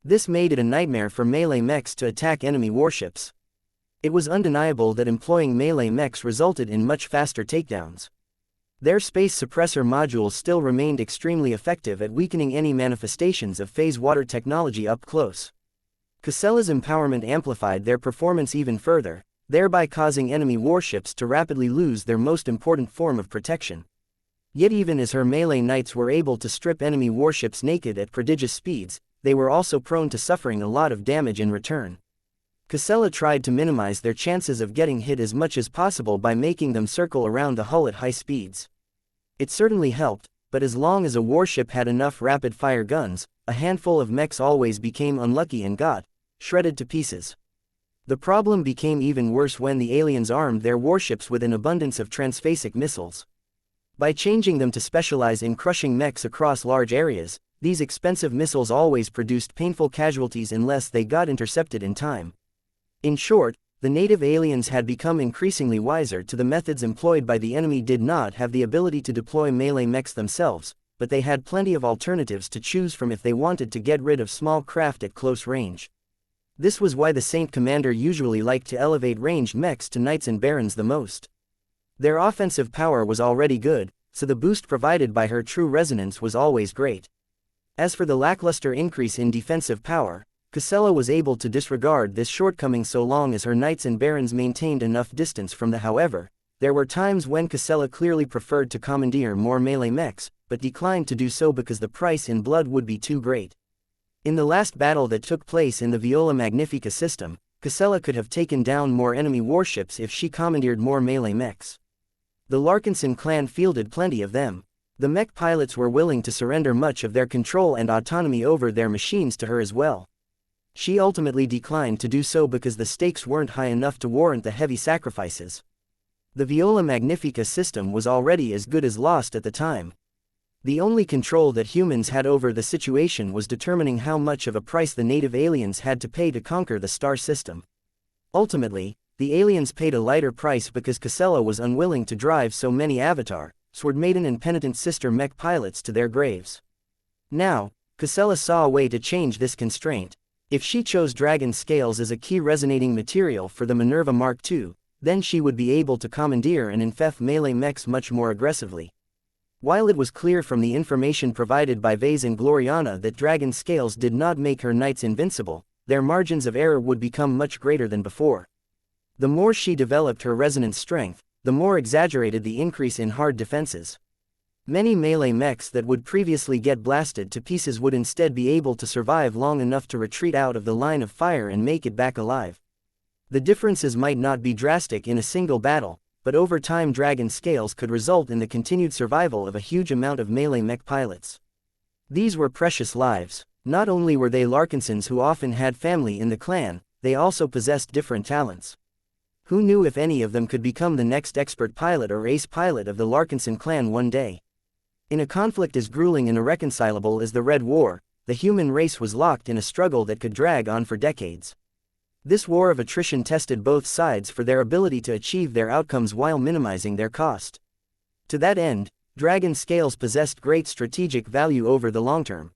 This made it a nightmare for melee mechs to attack enemy warships. It was undeniable that employing melee mechs resulted in much faster takedowns. Their space suppressor modules still remained extremely effective at weakening any manifestations of phase water technology up close. Casella's empowerment amplified their performance even further, thereby causing enemy warships to rapidly lose their most important form of protection. Yet even as her melee knights were able to strip enemy warships naked at prodigious speeds, they were also prone to suffering a lot of damage in return. Casella tried to minimize their chances of getting hit as much as possible by making them circle around the hull at high speeds. It certainly helped, but as long as a warship had enough rapid-fire guns, a handful of mechs always became unlucky and got shredded to pieces. The problem became even worse when the aliens armed their warships with an abundance of transphasic missiles. By changing them to specialize in crushing mechs across large areas, these expensive missiles always produced painful casualties unless they got intercepted in time. In short, the native aliens had become increasingly wiser to the methods employed by the enemy did not have the ability to deploy melee mechs themselves, but they had plenty of alternatives to choose from if they wanted to get rid of small craft at close range. This was why the Saint Commander usually liked to elevate ranged mechs to Knights and Barons the most. Their offensive power was already good, so the boost provided by her true resonance was always great. As for the lackluster increase in defensive power, Casella was able to disregard this shortcoming so long as her Knights and Barons maintained enough distance from the. However, there were times when Casella clearly preferred to commandeer more melee mechs, but declined to do so because the price in blood would be too great. In the last battle that took place in the Viola Magnifica system, Casella could have taken down more enemy warships if she commandeered more melee mechs. The Larkinson clan fielded plenty of them. The mech pilots were willing to surrender much of their control and autonomy over their machines to her as well. She ultimately declined to do so because the stakes weren't high enough to warrant the heavy sacrifices. The Viola Magnifica system was already as good as lost at the time. The only control that humans had over the situation was determining how much of a price the native aliens had to pay to conquer the star system. Ultimately, the aliens paid a lighter price because Casella was unwilling to drive so many Avatar, Sword Maiden and Penitent Sister mech pilots to their graves. Now, Casella saw a way to change this constraint. If she chose Dragon Scales as a key resonating material for the Minerva Mark II, then she would be able to commandeer and infect melee mechs much more aggressively. While it was clear from the information provided by Ves and Gloriana that Dragon Scales did not make her knights invincible, their margins of error would become much greater than before. The more she developed her resonance strength, the more exaggerated the increase in hard defenses. Many melee mechs that would previously get blasted to pieces would instead be able to survive long enough to retreat out of the line of fire and make it back alive. The differences might not be drastic in a single battle, but over time dragon scales could result in the continued survival of a huge amount of melee mech pilots. These were precious lives. Not only were they Larkinsons who often had family in the clan, they also possessed different talents. Who knew if any of them could become the next expert pilot or ace pilot of the Larkinson clan one day? In a conflict as grueling and irreconcilable as the Red War, the human race was locked in a struggle that could drag on for decades. This war of attrition tested both sides for their ability to achieve their outcomes while minimizing their cost. To that end, dragon scales possessed great strategic value over the long term.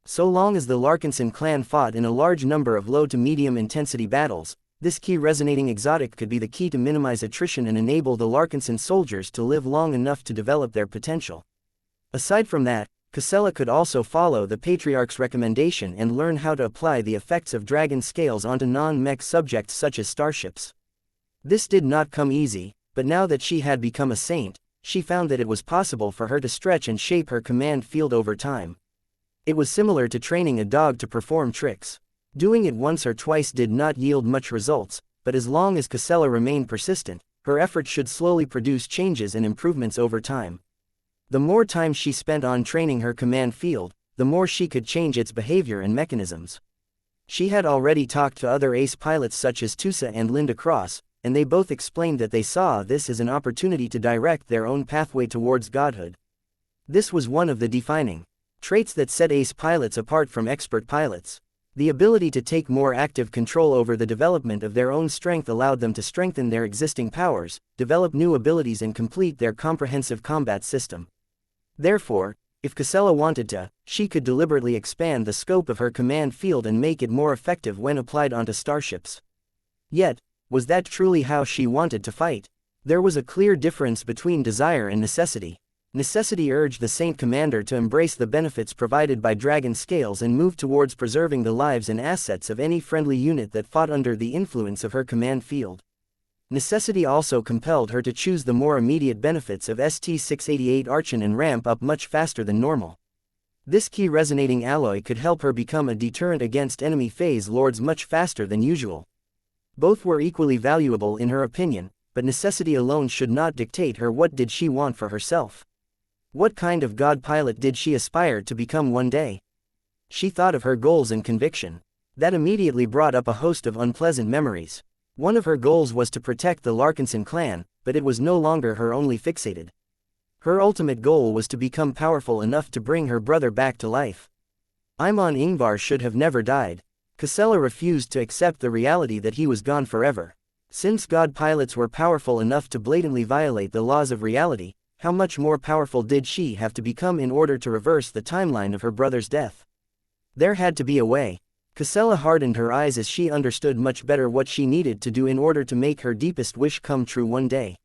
So long as the Larkinson clan fought in a large number of low to medium intensity battles, this key resonating exotic could be the key to minimize attrition and enable the Larkinson soldiers to live long enough to develop their potential. Aside from that, Casella could also follow the Patriarch's recommendation and learn how to apply the effects of dragon scales onto non-mech subjects such as starships. This did not come easy, but now that she had become a saint, she found that it was possible for her to stretch and shape her command field over time. It was similar to training a dog to perform tricks. Doing it once or twice did not yield much results, but as long as Casella remained persistent, her efforts should slowly produce changes and improvements over time. The more time she spent on training her command field, the more she could change its behavior and mechanisms. She had already talked to other ace pilots such as Tusa and Linda Cross, and they both explained that they saw this as an opportunity to direct their own pathway towards godhood. This was one of the defining traits that set ace pilots apart from expert pilots. The ability to take more active control over the development of their own strength allowed them to strengthen their existing powers, develop new abilities and complete their comprehensive combat system. Therefore, if Casella wanted to, she could deliberately expand the scope of her command field and make it more effective when applied onto starships. Yet, was that truly how she wanted to fight? There was a clear difference between desire and necessity. Necessity urged the Saint Commander to embrace the benefits provided by dragon scales and move towards preserving the lives and assets of any friendly unit that fought under the influence of her command field. Necessity also compelled her to choose the more immediate benefits of ST-688 Archon and ramp up much faster than normal. This key resonating alloy could help her become a deterrent against enemy phase lords much faster than usual. Both were equally valuable in her opinion, but necessity alone should not dictate her. What did she want for herself? What kind of god pilot did she aspire to become one day? She thought of her goals and conviction. That immediately brought up a host of unpleasant memories. One of her goals was to protect the Larkinson clan, but it was no longer her only fixated. Her ultimate goal was to become powerful enough to bring her brother back to life. Imon Ingvar should have never died. Casella refused to accept the reality that he was gone forever. Since god pilots were powerful enough to blatantly violate the laws of reality, how much more powerful did she have to become in order to reverse the timeline of her brother's death? There had to be a way. Casella hardened her eyes as she understood much better what she needed to do in order to make her deepest wish come true one day.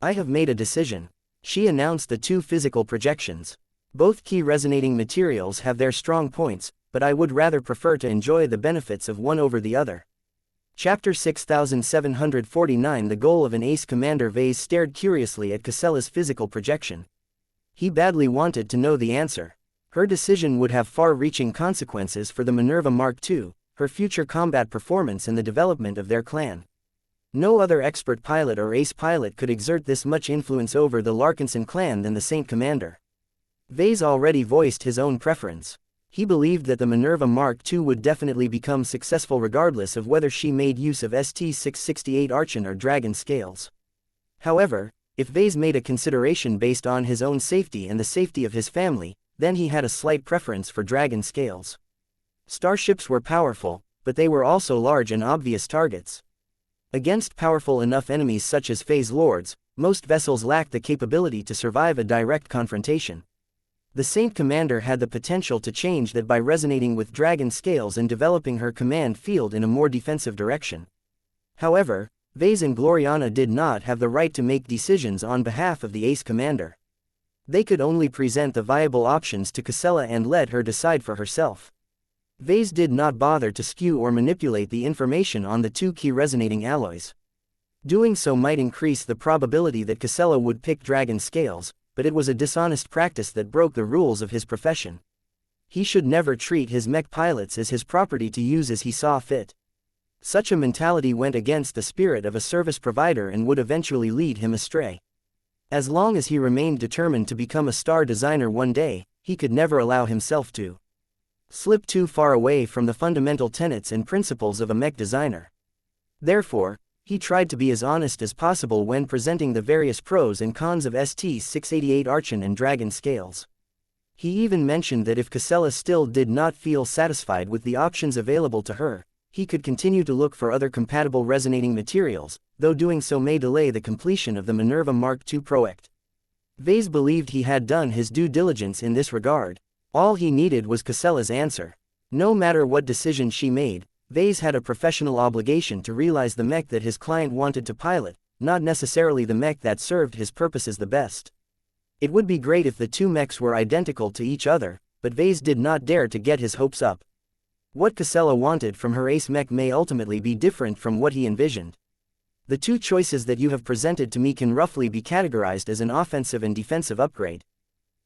I have made a decision. She announced the two physical projections. Both key resonating materials have their strong points, but I would rather prefer to enjoy the benefits of one over the other. Chapter 6749. The goal of an ace commander. Ves stared curiously at Casella's physical projection. He badly wanted to know the answer. Her decision would have far-reaching consequences for the Minerva Mark II, her future combat performance and the development of their clan. No other expert pilot or ace pilot could exert this much influence over the Larkinson clan than the Saint Commander. Ves already voiced his own preference. He believed that the Minerva Mark II would definitely become successful regardless of whether she made use of ST-668 Archon or Dragon Scales. However, if Ves made a consideration based on his own safety and the safety of his family, then he had a slight preference for Dragon Scales. Starships were powerful, but they were also large and obvious targets. Against powerful enough enemies such as phase lords, most vessels lacked the capability to survive a direct confrontation. The Saint Commander had the potential to change that by resonating with Dragon Scales and developing her command field in a more defensive direction. However, Ves and Gloriana did not have the right to make decisions on behalf of the Ace Commander. They could only present the viable options to Casella and let her decide for herself. Ves did not bother to skew or manipulate the information on the two key resonating alloys. Doing so might increase the probability that Casella would pick dragon scales, but it was a dishonest practice that broke the rules of his profession. He should never treat his mech pilots as his property to use as he saw fit. Such a mentality went against the spirit of a service provider and would eventually lead him astray. As long as he remained determined to become a star designer one day, he could never allow himself to slip too far away from the fundamental tenets and principles of a mech designer. Therefore, he tried to be as honest as possible when presenting the various pros and cons of ST-688 Archon and Dragon scales. He even mentioned that if Casella still did not feel satisfied with the options available to her, he could continue to look for other compatible resonating materials, though doing so may delay the completion of the Minerva Mark II project. Ves believed he had done his due diligence in this regard. All he needed was Casella's answer. No matter what decision she made, Ves had a professional obligation to realize the mech that his client wanted to pilot, not necessarily the mech that served his purposes the best. It would be great if the two mechs were identical to each other, but Ves did not dare to get his hopes up. What Casella wanted from her ace mech may ultimately be different from what he envisioned. The two choices that you have presented to me can roughly be categorized as an offensive and defensive upgrade.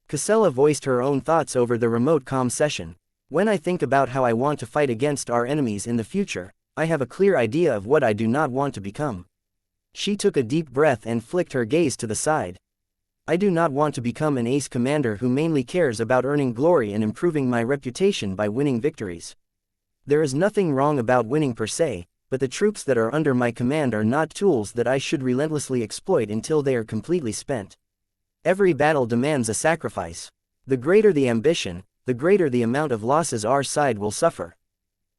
Casella voiced her own thoughts over the remote comm session. When I think about how I want to fight against our enemies in the future, I have a clear idea of what I do not want to become. She took a deep breath and flicked her gaze to the side. I do not want to become an ace commander who mainly cares about earning glory and improving my reputation by winning victories. There is nothing wrong about winning per se, but the troops that are under my command are not tools that I should relentlessly exploit until they are completely spent. Every battle demands a sacrifice. The greater the ambition, the greater the amount of losses our side will suffer.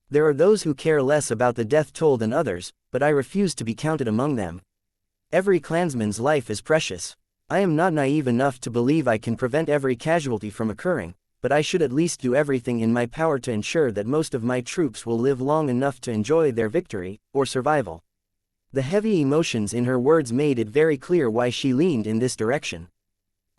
There are those who care less about the death toll than others, but I refuse to be counted among them. Every clansman's life is precious. I am not naive enough to believe I can prevent every casualty from occurring, but I should at least do everything in my power to ensure that most of my troops will live long enough to enjoy their victory, or survival. The heavy emotions in her words made it very clear why she leaned in this direction.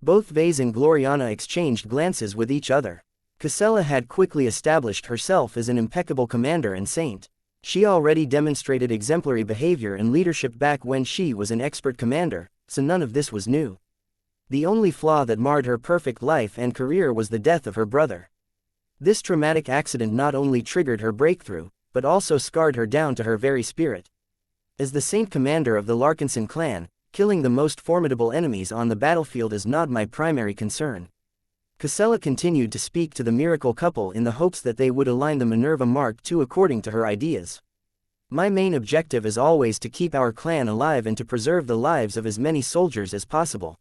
Both Ves and Gloriana exchanged glances with each other. Casella had quickly established herself as an impeccable commander and saint. She already demonstrated exemplary behavior and leadership back when she was an expert commander, so none of this was new. The only flaw that marred her perfect life and career was the death of her brother. This traumatic accident not only triggered her breakthrough, but also scarred her down to her very spirit. As the saint commander of the Larkinson clan, killing the most formidable enemies on the battlefield is not my primary concern. Casella continued to speak to the miracle couple in the hopes that they would align the Minerva Mark II according to her ideas. My main objective is always to keep our clan alive and to preserve the lives of as many soldiers as possible.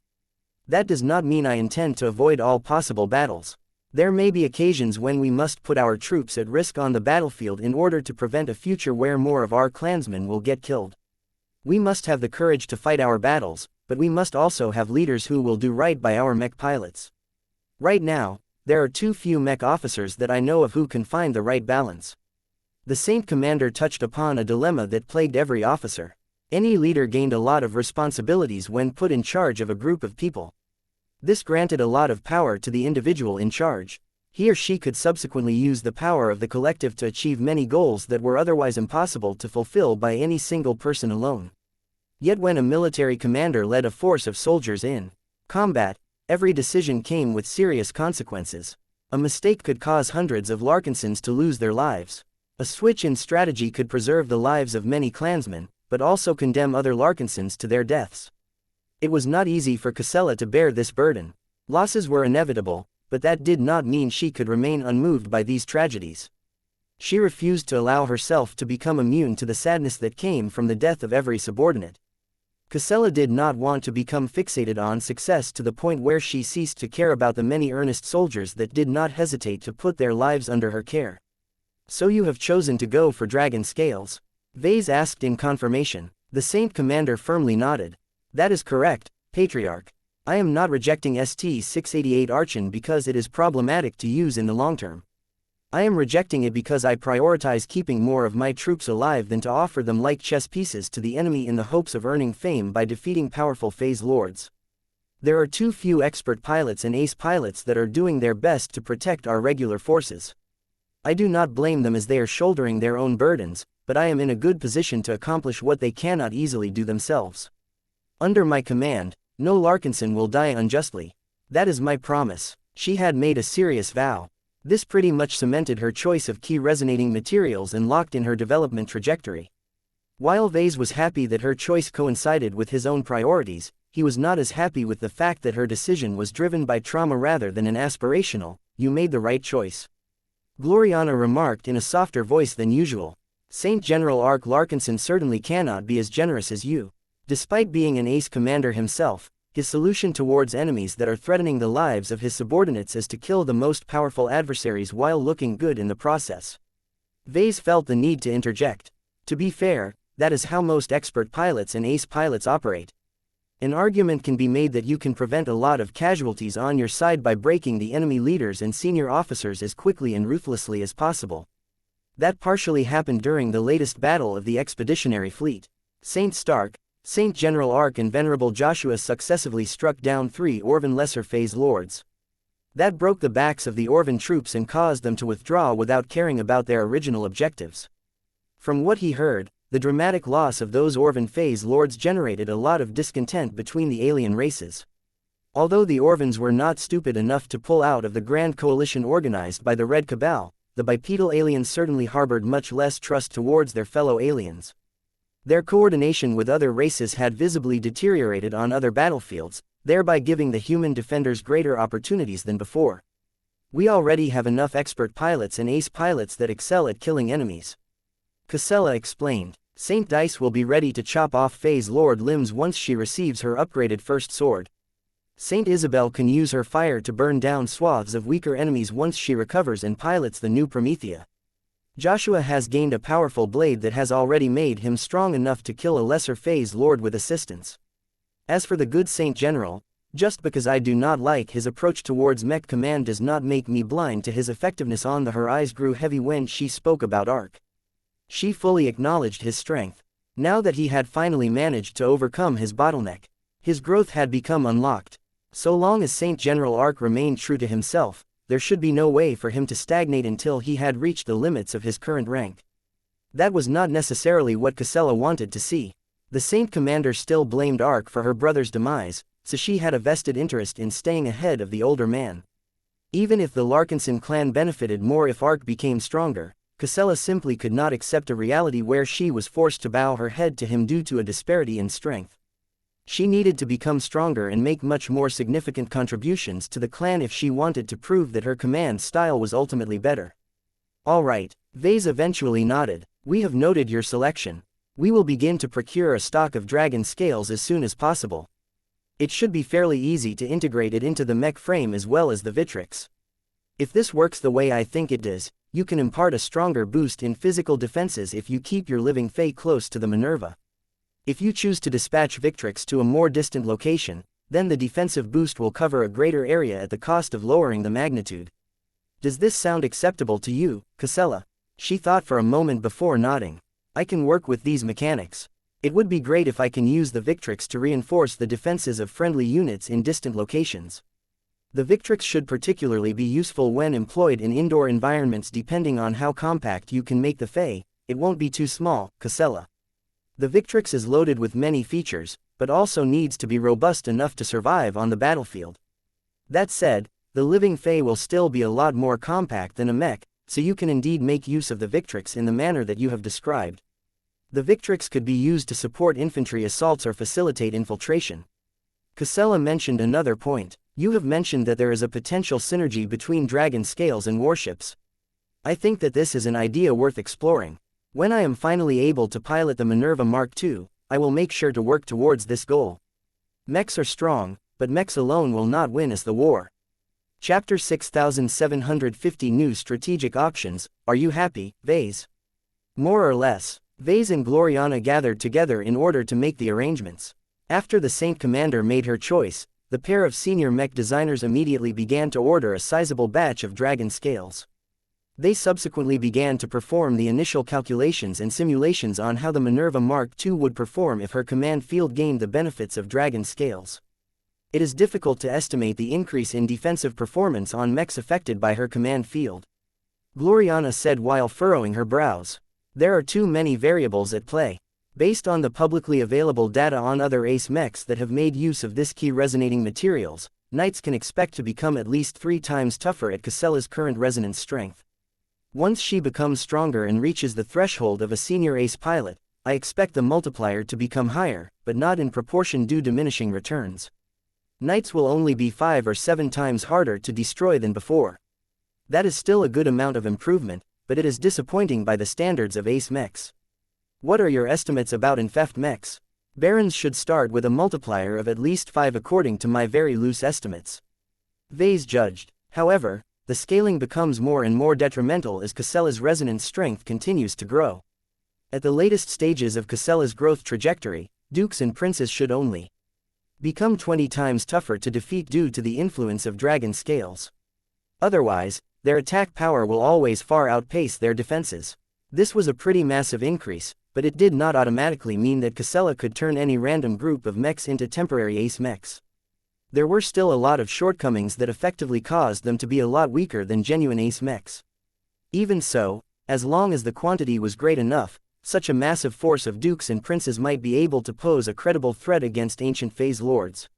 That does not mean I intend to avoid all possible battles. There may be occasions when we must put our troops at risk on the battlefield in order to prevent a future where more of our clansmen will get killed. We must have the courage to fight our battles, but we must also have leaders who will do right by our mech pilots. Right now, there are too few mech officers that I know of who can find the right balance. The Saint Commander touched upon a dilemma that plagued every officer. Any leader gained a lot of responsibilities when put in charge of a group of people. This granted a lot of power to the individual in charge. He or she could subsequently use the power of the collective to achieve many goals that were otherwise impossible to fulfill by any single person alone. Yet when a military commander led a force of soldiers in combat, every decision came with serious consequences. A mistake could cause hundreds of Larkinsons to lose their lives. A switch in strategy could preserve the lives of many clansmen, but also condemn other Larkinsons to their deaths. It was not easy for Casella to bear this burden. Losses were inevitable, but that did not mean she could remain unmoved by these tragedies. She refused to allow herself to become immune to the sadness that came from the death of every subordinate. Casella did not want to become fixated on success to the point where she ceased to care about the many earnest soldiers that did not hesitate to put their lives under her care. "So you have chosen to go for dragon scales?" Ves asked in confirmation. The Saint Commander firmly nodded. "That is correct, Patriarch. I am not rejecting ST-688 Archon because it is problematic to use in the long term. I am rejecting it because I prioritize keeping more of my troops alive than to offer them like chess pieces to the enemy in the hopes of earning fame by defeating powerful phase lords. There are too few expert pilots and ace pilots that are doing their best to protect our regular forces. I do not blame them as they are shouldering their own burdens, but I am in a good position to accomplish what they cannot easily do themselves. Under my command, no Larkinson will die unjustly. That is my promise." She had made a serious vow. This pretty much cemented her choice of key resonating materials and locked in her development trajectory. While Ves was happy that her choice coincided with his own priorities, he was not as happy with the fact that her decision was driven by trauma rather than an aspirational, "You made the right choice," Gloriana remarked in a softer voice than usual. "Saint General Ark Larkinson certainly cannot be as generous as you." Despite being an ace commander himself, his solution towards enemies that are threatening the lives of his subordinates is to kill the most powerful adversaries while looking good in the process. Ves felt the need to interject. To be fair, that is how most expert pilots and ace pilots operate. An argument can be made that you can prevent a lot of casualties on your side by breaking the enemy leaders and senior officers as quickly and ruthlessly as possible. That partially happened during the latest battle of the expeditionary fleet. Saint Stark, Saint General Ark and Venerable Joshua successively struck down 3 Orvan lesser phase lords. That broke the backs of the Orvan troops and caused them to withdraw without caring about their original objectives. From what he heard, the dramatic loss of those Orvan phase lords generated a lot of discontent between the alien races. Although the Orvans were not stupid enough to pull out of the grand coalition organized by the Red Cabal, the bipedal aliens certainly harbored much less trust towards their fellow aliens. Their coordination with other races had visibly deteriorated on other battlefields, thereby giving the human defenders greater opportunities than before. "We already have enough expert pilots and ace pilots that excel at killing enemies," Casella explained. "Saint Dice will be ready to chop off phase lord limbs once she receives her upgraded first sword. Saint Isabel can use her fire to burn down swaths of weaker enemies once she recovers and pilots the new Promethea. Joshua has gained a powerful blade that has already made him strong enough to kill a lesser phase lord with assistance. As for the good Saint General, just because I do not like his approach towards mech command does not make me blind to his effectiveness." On her eyes grew heavy when she spoke about Ark. She fully acknowledged his strength. Now that he had finally managed to overcome his bottleneck, his growth had become unlocked. So long as Saint General Ark remained true to himself, there should be no way for him to stagnate until he had reached the limits of his current rank. That was not necessarily what Casella wanted to see. The Saint Commander still blamed Ark for her brother's demise, so she had a vested interest in staying ahead of the older man. Even if the Larkinson clan benefited more if Ark became stronger, Casella simply could not accept a reality where she was forced to bow her head to him due to a disparity in strength. She needed to become stronger and make much more significant contributions to the clan if she wanted to prove that her command style was ultimately better. "All right," Ves eventually nodded. "We have noted your selection. We will begin to procure a stock of dragon scales as soon as possible. It should be fairly easy to integrate it into the mech frame as well as the Vitrix. If this works the way I think it does, you can impart a stronger boost in physical defenses if you keep your living Fae close to the Minerva. If you choose to dispatch Victrix to a more distant location, then the defensive boost will cover a greater area at the cost of lowering the magnitude. Does this sound acceptable to you, Casella?" She thought for a moment before nodding. "I can work with these mechanics. It would be great if I can use the Victrix to reinforce the defenses of friendly units in distant locations. The Victrix should particularly be useful when employed in indoor environments depending on how compact you can make the Fae. It won't be too small, Casella. The Victrix is loaded with many features, but also needs to be robust enough to survive on the battlefield. That said, the living Fae will still be a lot more compact than a mech, so you can indeed make use of the Victrix in the manner that you have described. The Victrix could be used to support infantry assaults or facilitate infiltration." Casella mentioned another point. "You have mentioned that there is a potential synergy between dragon scales and warships. I think that this is an idea worth exploring. When I am finally able to pilot the Minerva Mark II, I will make sure to work towards this goal. Mechs are strong, but mechs alone will not win us the war." Chapter 6750 New Strategic Options. Are you happy, Ves? More or less. Ves and Gloriana gathered together in order to make the arrangements. After the Saint Commander made her choice, the pair of senior mech designers immediately began to order a sizable batch of dragon scales. They subsequently began to perform the initial calculations and simulations on how the Minerva Mark II would perform if her command field gained the benefits of dragon scales. It is difficult to estimate the increase in defensive performance on mechs affected by her command field, Gloriana said while furrowing her brows. There are too many variables at play. Based on the publicly available data on other ace mechs that have made use of this key resonating materials, knights can expect to become at least 3 times tougher at Casella's current resonance strength. Once she becomes stronger and reaches the threshold of a senior ace pilot, I expect the multiplier to become higher, but not in proportion due diminishing returns. Knights will only be 5 or 7 times harder to destroy than before. That is still a good amount of improvement, but it is disappointing by the standards of ace mechs. What are your estimates about infeft mechs? Barons should start with a multiplier of at least 5 according to my very loose estimates. Ves judged. However, the scaling becomes more and more detrimental as Casella's resonance strength continues to grow. At the latest stages of Casella's growth trajectory, dukes and princes should only become 20 times tougher to defeat due to the influence of dragon scales. Otherwise, their attack power will always far outpace their defenses. This was a pretty massive increase, but it did not automatically mean that Casella could turn any random group of mechs into temporary ace mechs. There were still a lot of shortcomings that effectively caused them to be a lot weaker than genuine ace mechs. Even so, as long as the quantity was great enough, such a massive force of dukes and princes might be able to pose a credible threat against ancient phase lords.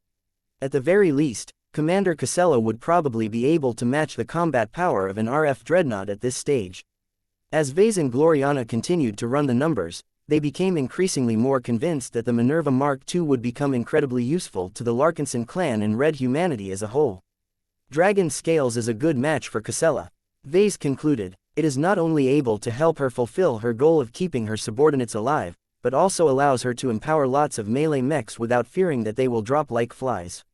At the very least, Commander Casella would probably be able to match the combat power of an RF dreadnought at this stage. As Ves and Gloriana continued to run the numbers, they became increasingly more convinced that the Minerva Mark II would become incredibly useful to the Larkinson clan and red humanity as a whole. Dragon Scales is a good match for Casella. Ves concluded. It is not only able to help her fulfill her goal of keeping her subordinates alive, but also allows her to empower lots of melee mechs without fearing that they will drop like flies.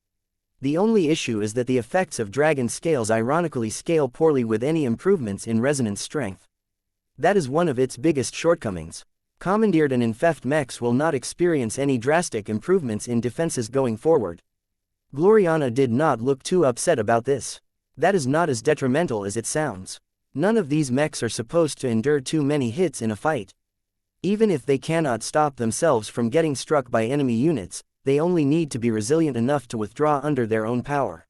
The only issue is that the effects of dragon scales ironically scale poorly with any improvements in resonance strength. That is one of its biggest shortcomings. Commandeered and infeft mechs will not experience any drastic improvements in defenses going forward. Gloriana did not look too upset about this. That is not as detrimental as it sounds. None of these mechs are supposed to endure too many hits in a fight. Even if they cannot stop themselves from getting struck by enemy units, they only need to be resilient enough to withdraw under their own power.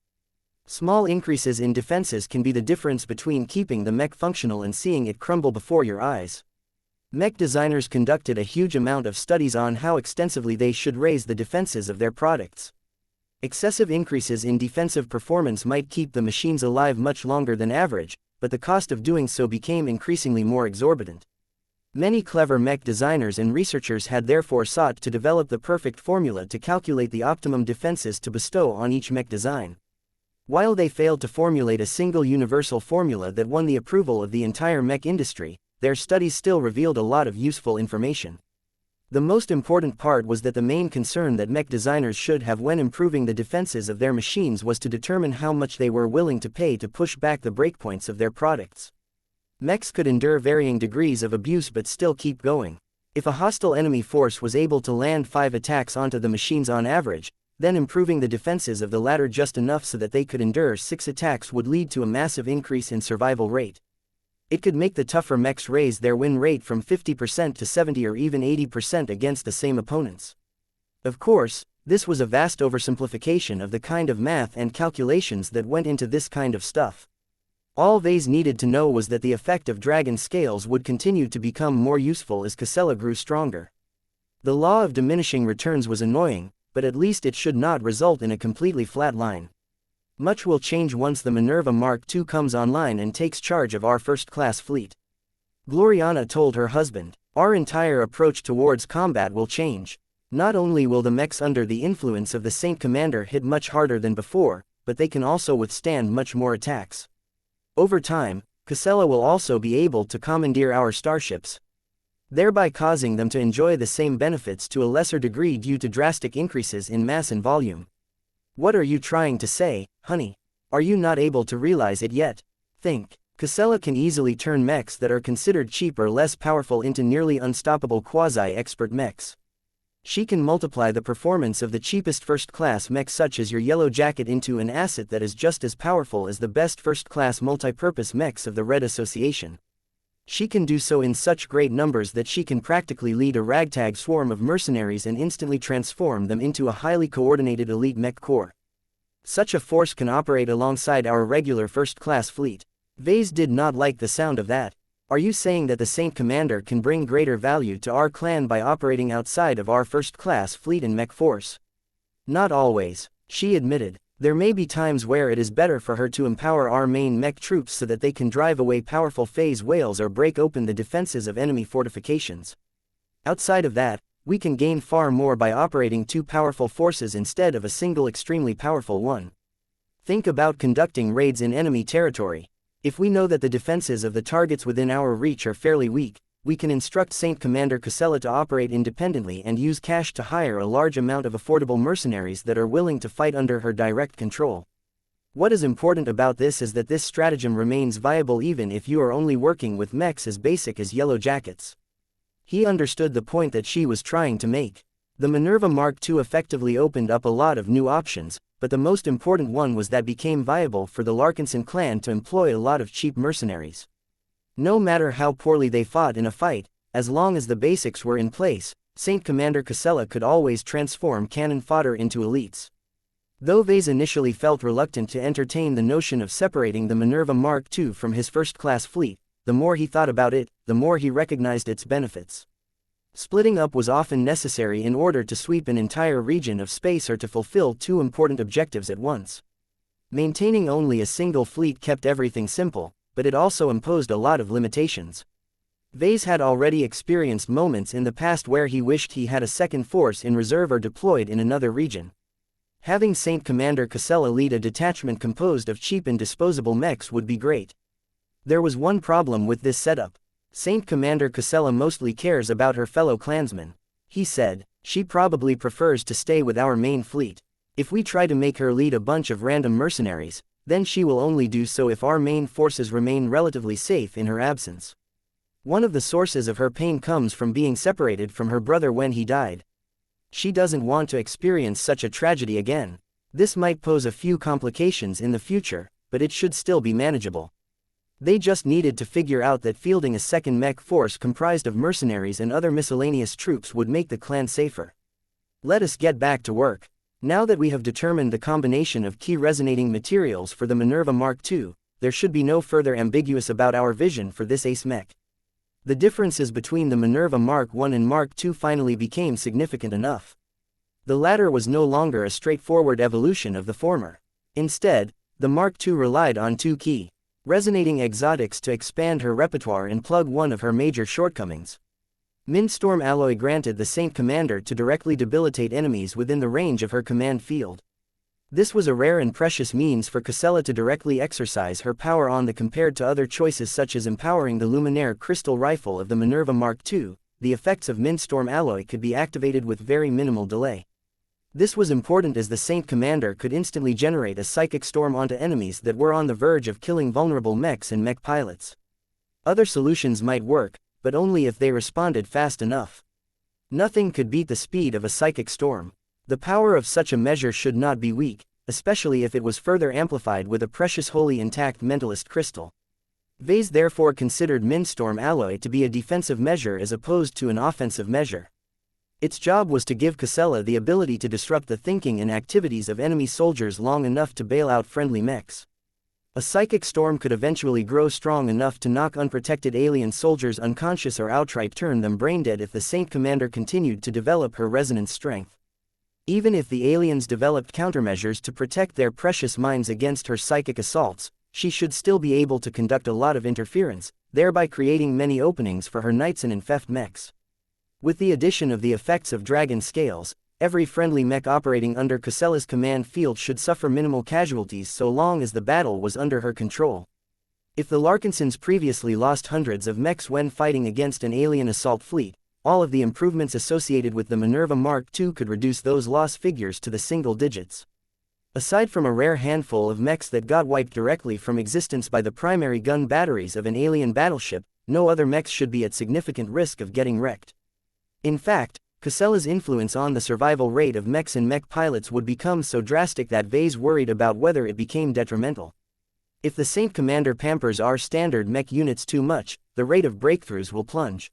Small increases in defenses can be the difference between keeping the mech functional and seeing it crumble before your eyes. Mech designers conducted a huge amount of studies on how extensively they should raise the defenses of their products. Excessive increases in defensive performance might keep the machines alive much longer than average, but the cost of doing so became increasingly more exorbitant. Many clever mech designers and researchers had therefore sought to develop the perfect formula to calculate the optimum defenses to bestow on each mech design. While they failed to formulate a single universal formula that won the approval of the entire mech industry, their studies still revealed a lot of useful information. The most important part was that the main concern that mech designers should have when improving the defenses of their machines was to determine how much they were willing to pay to push back the breakpoints of their products. Mechs could endure varying degrees of abuse but still keep going. If a hostile enemy force was able to land 5 attacks onto the machines on average, then improving the defenses of the latter just enough so that they could endure 6 attacks would lead to a massive increase in survival rate. It could make the tougher mechs raise their win rate from 50% to 70 or even 80% against the same opponents. Of course, this was a vast oversimplification of the kind of math and calculations that went into this kind of stuff. All Ves needed to know was that the effect of dragon scales would continue to become more useful as Casella grew stronger. The law of diminishing returns was annoying, but at least it should not result in a completely flat line. Much will change once the Minerva Mark II comes online and takes charge of our first-class fleet. Gloriana told her husband, our entire approach towards combat will change. Not only will the mechs under the influence of the Saint Commander hit much harder than before, but they can also withstand much more attacks. Over time, Casella will also be able to commandeer our starships, thereby causing them to enjoy the same benefits to a lesser degree due to drastic increases in mass and volume. What are you trying to say, honey? Are you not able to realize it yet? Think. Casella can easily turn mechs that are considered cheap or less powerful into nearly unstoppable quasi-expert mechs. She can multiply the performance of the cheapest first-class mech such as your Yellow Jacket into an asset that is just as powerful as the best first-class multi-purpose mechs of the Red Association. She can do so in such great numbers that she can practically lead a ragtag swarm of mercenaries and instantly transform them into a highly coordinated elite mech corps. Such a force can operate alongside our regular first-class fleet. Ves did not like the sound of that. Are you saying that the Saint Commander can bring greater value to our clan by operating outside of our first-class fleet and mech force? Not always, she admitted. There may be times where it is better for her to empower our main mech troops so that they can drive away powerful phase whales or break open the defenses of enemy fortifications. Outside of that, we can gain far more by operating two powerful forces instead of a single extremely powerful one. Think about conducting raids in enemy territory. If we know that the defenses of the targets within our reach are fairly weak, we can instruct Saint Commander Casella to operate independently and use cash to hire a large amount of affordable mercenaries that are willing to fight under her direct control. What is important about this is that this stratagem remains viable even if you are only working with mechs as basic as Yellow Jackets. He understood the point that she was trying to make. The Minerva Mark II effectively opened up a lot of new options, but the most important one was that became viable for the Larkinson clan to employ a lot of cheap mercenaries. No matter how poorly they fought in a fight, as long as the basics were in place, Saint Commander Casella could always transform cannon fodder into elites. Though Ves initially felt reluctant to entertain the notion of separating the Minerva Mark II from his first-class fleet, the more he thought about it, the more he recognized its benefits. Splitting up was often necessary in order to sweep an entire region of space or to fulfill two important objectives at once. Maintaining only a single fleet kept everything simple, but it also imposed a lot of limitations. Ves had already experienced moments in the past where he wished he had a second force in reserve or deployed in another region. Having Saint Commander Casella lead a detachment composed of cheap and disposable mechs would be great. There was one problem with this setup. Saint Commander Casella mostly cares about her fellow clansmen. He said, she probably prefers to stay with our main fleet. If we try to make her lead a bunch of random mercenaries, then she will only do so if our main forces remain relatively safe in her absence. One of the sources of her pain comes from being separated from her brother when he died. She doesn't want to experience such a tragedy again. This might pose a few complications in the future, but it should still be manageable. They just needed to figure out that fielding a second mech force comprised of mercenaries and other miscellaneous troops would make the clan safer. Let us get back to work. Now that we have determined the combination of key resonating materials for the Minerva Mark II, there should be no further ambiguous about our vision for this ace mech. The differences between the Minerva Mark I and Mark II finally became significant enough. The latter was no longer a straightforward evolution of the former. Instead, the Mark II relied on two key resonating exotics to expand her repertoire and plug one of her major shortcomings. Mindstorm alloy granted the Saint Commander to directly debilitate enemies within the range of her command field. This was a rare and precious means for Casella to directly exercise her power on the compared to other choices such as empowering the Luminaire crystal rifle of the Minerva Mark II. The effects of Mindstorm alloy could be activated with very minimal delay. This was important as the Saint Commander could instantly generate a psychic storm onto enemies that were on the verge of killing vulnerable mechs and mech pilots. Other solutions might work, but only if they responded fast enough. Nothing could beat the speed of a psychic storm. The power of such a measure should not be weak, especially if it was further amplified with a precious wholly intact mentalist crystal. Ves therefore considered Mindstorm alloy to be a defensive measure as opposed to an offensive measure. Its job was to give Casella the ability to disrupt the thinking and activities of enemy soldiers long enough to bail out friendly mechs. A psychic storm could eventually grow strong enough to knock unprotected alien soldiers unconscious or outright turn them brain-dead if the Saint Commander continued to develop her resonance strength. Even if the aliens developed countermeasures to protect their precious minds against her psychic assaults, she should still be able to conduct a lot of interference, thereby creating many openings for her knights and infect mechs. With the addition of the effects of dragon scales, every friendly mech operating under Casella's command field should suffer minimal casualties so long as the battle was under her control. If the Larkinsons previously lost hundreds of mechs when fighting against an alien assault fleet, all of the improvements associated with the Minerva Mark II could reduce those loss figures to the single digits. Aside from a rare handful of mechs that got wiped directly from existence by the primary gun batteries of an alien battleship, no other mechs should be at significant risk of getting wrecked. In fact, Casella's influence on the survival rate of mechs and mech pilots would become so drastic that Ves worried about whether it became detrimental. If the Saint Commander pampers our standard mech units too much, the rate of breakthroughs will plunge.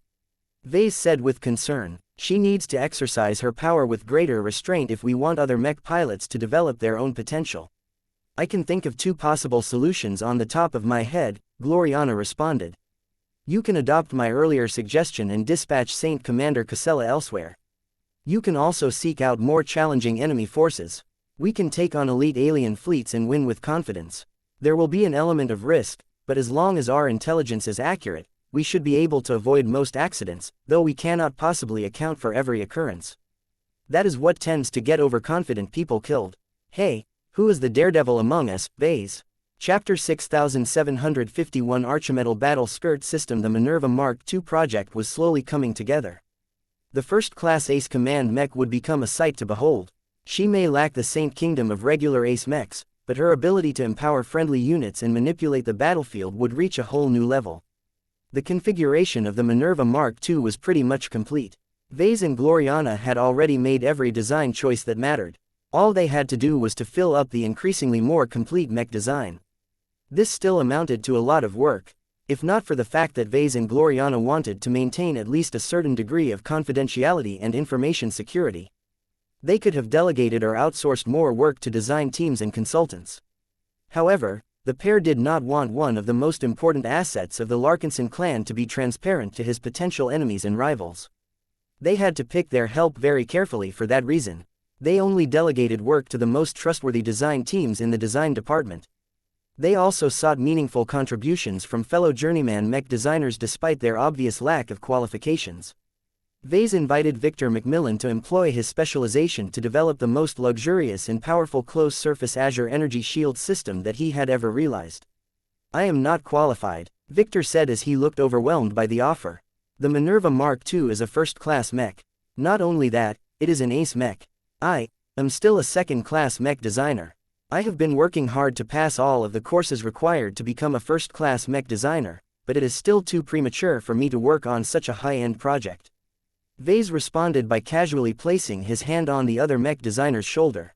Ves said with concern, she needs to exercise her power with greater restraint if we want other mech pilots to develop their own potential. I can think of two possible solutions on the top of my head, Gloriana responded. You can adopt my earlier suggestion and dispatch Saint Commander Casella elsewhere. You can also seek out more challenging enemy forces. We can take on elite alien fleets and win with confidence. There will be an element of risk, but as long as our intelligence is accurate, we should be able to avoid most accidents, though we cannot possibly account for every occurrence. That is what tends to get overconfident people killed. Hey, who is the daredevil among us, Ves? Chapter 6751 Archimetal Battle Skirt System. The Minerva Mark II project was slowly coming together. The first-class Ace Command Mech would become a sight to behold. She may lack the Saint Kingdom of regular Ace Mechs, but her ability to empower friendly units and manipulate the battlefield would reach a whole new level. The configuration of the Minerva Mark II was pretty much complete. Ves and Gloriana had already made every design choice that mattered. All they had to do was to fill up the increasingly more complete mech design. This still amounted to a lot of work, if not for the fact that Ves and Gloriana wanted to maintain at least a certain degree of confidentiality and information security. They could have delegated or outsourced more work to design teams and consultants. However, the pair did not want one of the most important assets of the Larkinson clan to be transparent to his potential enemies and rivals. They had to pick their help very carefully for that reason. They only delegated work to the most trustworthy design teams in the design department. They also sought meaningful contributions from fellow journeyman mech designers despite their obvious lack of qualifications. Ves invited Victor Macmillan to employ his specialization to develop the most luxurious and powerful close-surface Azure energy shield system that he had ever realized. I am not qualified, Victor said as he looked overwhelmed by the offer. The Minerva Mark II is a first-class mech. Not only that, it is an ace mech. I am still a second-class mech designer. I have been working hard to pass all of the courses required to become a first-class mech designer, but it is still too premature for me to work on such a high-end project. Ves responded by casually placing his hand on the other mech designer's shoulder.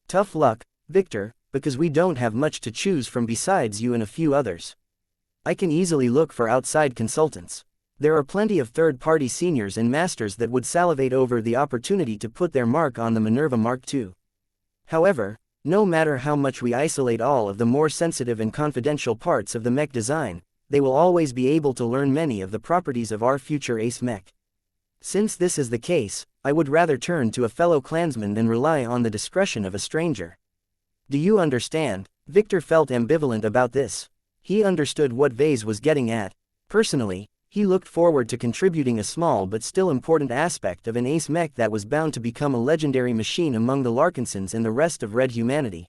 Tough luck, Victor, because we don't have much to choose from besides you and a few others. I can easily look for outside consultants. There are plenty of third-party seniors and masters that would salivate over the opportunity to put their mark on the Minerva Mark II. However, no matter how much we isolate all of the more sensitive and confidential parts of the mech design, they will always be able to learn many of the properties of our future ace mech. Since this is the case, I would rather turn to a fellow clansman than rely on the discretion of a stranger. Do you understand? Victor felt ambivalent about this. He understood what Ves was getting at. Personally, he looked forward to contributing a small but still important aspect of an ace mech that was bound to become a legendary machine among the Larkinsons and the rest of Red humanity.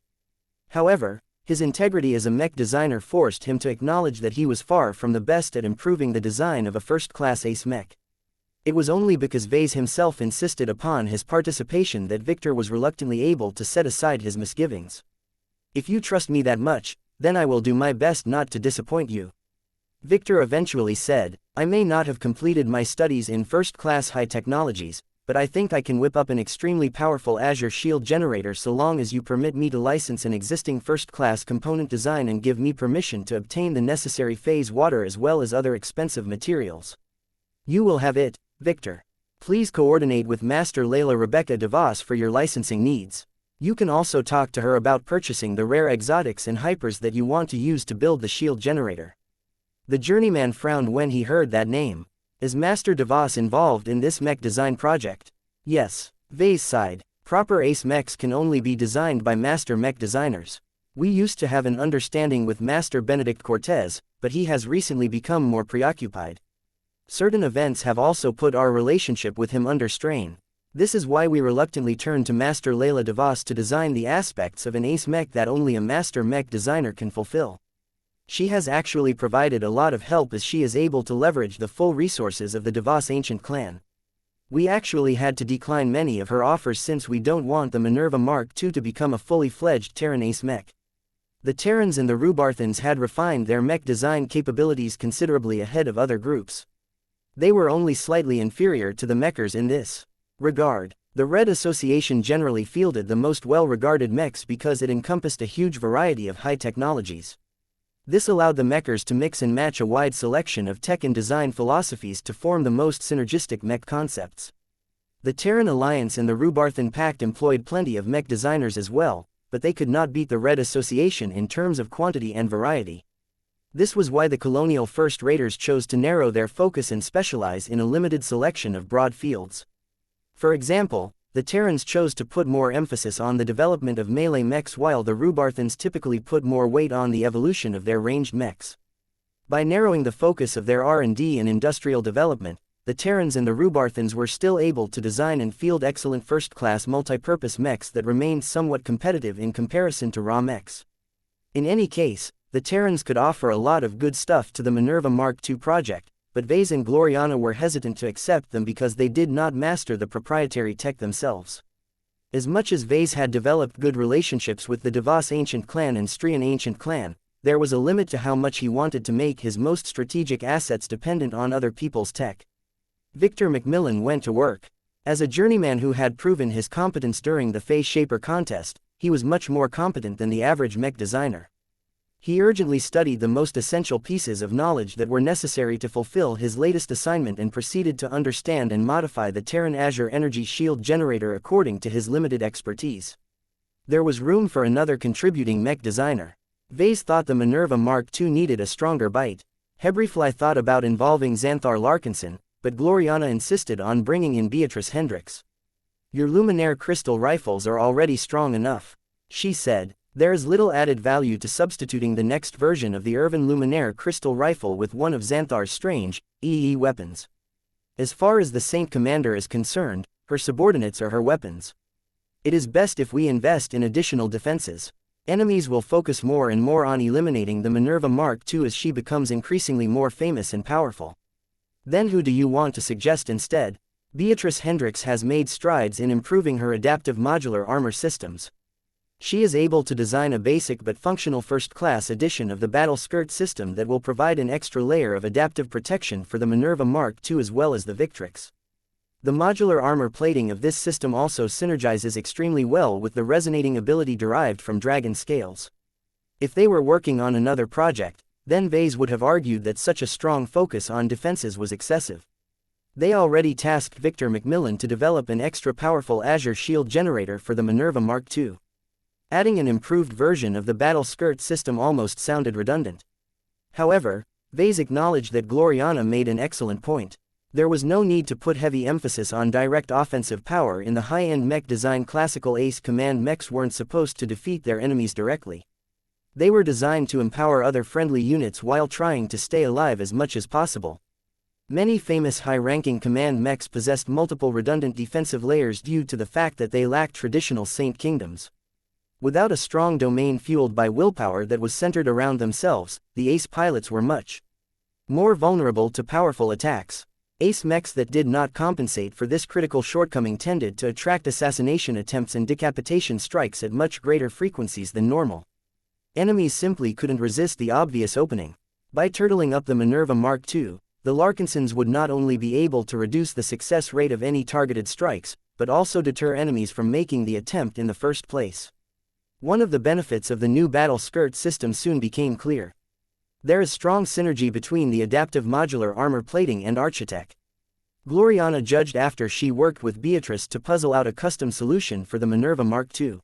However, his integrity as a mech designer forced him to acknowledge that he was far from the best at improving the design of a first-class ace mech. It was only because Ves himself insisted upon his participation that Victor was reluctantly able to set aside his misgivings. If you trust me that much, then I will do my best not to disappoint you. Victor eventually said, I may not have completed my studies in first-class high technologies, but I think I can whip up an extremely powerful Azure shield generator so long as you permit me to license an existing first-class component design and give me permission to obtain the necessary phase water as well as other expensive materials. You will have it, Victor. Please coordinate with Master Layla Rebecca DeVos for your licensing needs. You can also talk to her about purchasing the rare exotics and hypers that you want to use to build the shield generator. The journeyman frowned when he heard that name. Is Master DeVos involved in this mech design project? Yes, Ves sighed. Proper ace mechs can only be designed by master mech designers. We used to have an understanding with Master Benedict Cortez, but he has recently become more preoccupied. Certain events have also put our relationship with him under strain. This is why we reluctantly turn to Master Layla DeVos to design the aspects of an ace mech that only a master mech designer can fulfill. She has actually provided a lot of help as she is able to leverage the full resources of the DeVos ancient clan. We actually had to decline many of her offers since we don't want the Minerva Mark II to become a fully fledged Terran ace mech. The Terrans and the Rubarthans had refined their mech design capabilities considerably ahead of other groups. They were only slightly inferior to the mechers in this regard. The Red Association generally fielded the most well-regarded mechs because it encompassed a huge variety of high technologies. This allowed the mechers to mix and match a wide selection of tech and design philosophies to form the most synergistic mech concepts. The Terran Alliance and the Rubarthan Pact employed plenty of mech designers as well, but they could not beat the Red Association in terms of quantity and variety. This was why the colonial first raiders chose to narrow their focus and specialize in a limited selection of broad fields. For example, the Terrans chose to put more emphasis on the development of melee mechs while the Rubarthans typically put more weight on the evolution of their ranged mechs. By narrowing the focus of their R&D and industrial development, the Terrans and the Rubarthans were still able to design and field excellent first-class multi-purpose mechs that remained somewhat competitive in comparison to raw mechs. In any case, the Terrans could offer a lot of good stuff to the Minerva Mark II project, but Ves and Gloriana were hesitant to accept them because they did not master the proprietary tech themselves. As much as Ves had developed good relationships with the Devas Ancient Clan and Strian Ancient Clan, there was a limit to how much he wanted to make his most strategic assets dependent on other people's tech. Victor Macmillan went to work. As a journeyman who had proven his competence during the Phase Shaper contest, he was much more competent than the average mech designer. He urgently studied the most essential pieces of knowledge that were necessary to fulfill his latest assignment and proceeded to understand and modify the Terran Azure Energy Shield Generator according to his limited expertise. There was room for another contributing mech designer. Ves thought the Minerva Mark II needed a stronger bite. Hebrifly thought about involving Xanthar Larkinson, but Gloriana insisted on bringing in Beatrice Hendricks. "Your Luminaire crystal rifles are already strong enough," she said. "There is little added value to substituting the next version of the Irvin Luminaire crystal rifle with one of Xanthar's strange, EE weapons. As far as the Saint Commander is concerned, her subordinates are her weapons. It is best if we invest in additional defenses. Enemies will focus more and more on eliminating the Minerva Mark II as she becomes increasingly more famous and powerful. Then who do you want to suggest instead?" Beatrice Hendricks has made strides in improving her adaptive modular armor systems. She is able to design a basic but functional first-class edition of the battle skirt system that will provide an extra layer of adaptive protection for the Minerva Mark II as well as the Victrix. The modular armor plating of this system also synergizes extremely well with the resonating ability derived from dragon scales. If they were working on another project, then Ves would have argued that such a strong focus on defenses was excessive. They already tasked Victor Macmillan to develop an extra powerful Azure Shield Generator for the Minerva Mark II. Adding an improved version of the battle skirt system almost sounded redundant. However, Ves acknowledged that Gloriana made an excellent point. There was no need to put heavy emphasis on direct offensive power in the high-end mech design. Classical Ace Command mechs weren't supposed to defeat their enemies directly. They were designed to empower other friendly units while trying to stay alive as much as possible. Many famous high-ranking command mechs possessed multiple redundant defensive layers due to the fact that they lacked traditional Saint Kingdoms. Without a strong domain fueled by willpower that was centered around themselves, the Ace pilots were much more vulnerable to powerful attacks. Ace mechs that did not compensate for this critical shortcoming tended to attract assassination attempts and decapitation strikes at much greater frequencies than normal. Enemies simply couldn't resist the obvious opening. By turtling up the Minerva Mark II, the Larkinsons would not only be able to reduce the success rate of any targeted strikes, but also deter enemies from making the attempt in the first place. One of the benefits of the new battle skirt system soon became clear. There is strong synergy between the adaptive modular armor plating and Architect. Gloriana judged after she worked with Beatrice to puzzle out a custom solution for the Minerva Mark II.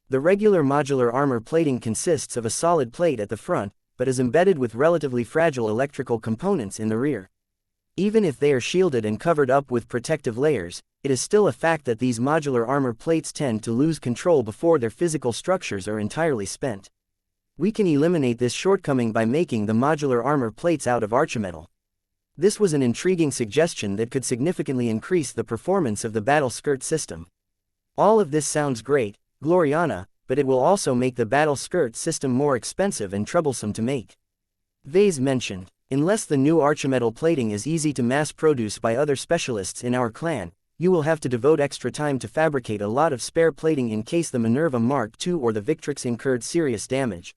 The regular modular armor plating consists of a solid plate at the front, but is embedded with relatively fragile electrical components in the rear. Even if they are shielded and covered up with protective layers, it is still a fact that these modular armor plates tend to lose control before their physical structures are entirely spent. We can eliminate this shortcoming by making the modular armor plates out of archimetal. This was an intriguing suggestion that could significantly increase the performance of the battle skirt system. All of this sounds great, Gloriana, but it will also make the battle skirt system more expensive and troublesome to make. Ves mentioned, unless the new archimetal plating is easy to mass produce by other specialists in our clan, you will have to devote extra time to fabricate a lot of spare plating in case the Minerva Mark II or the Victrix incurred serious damage.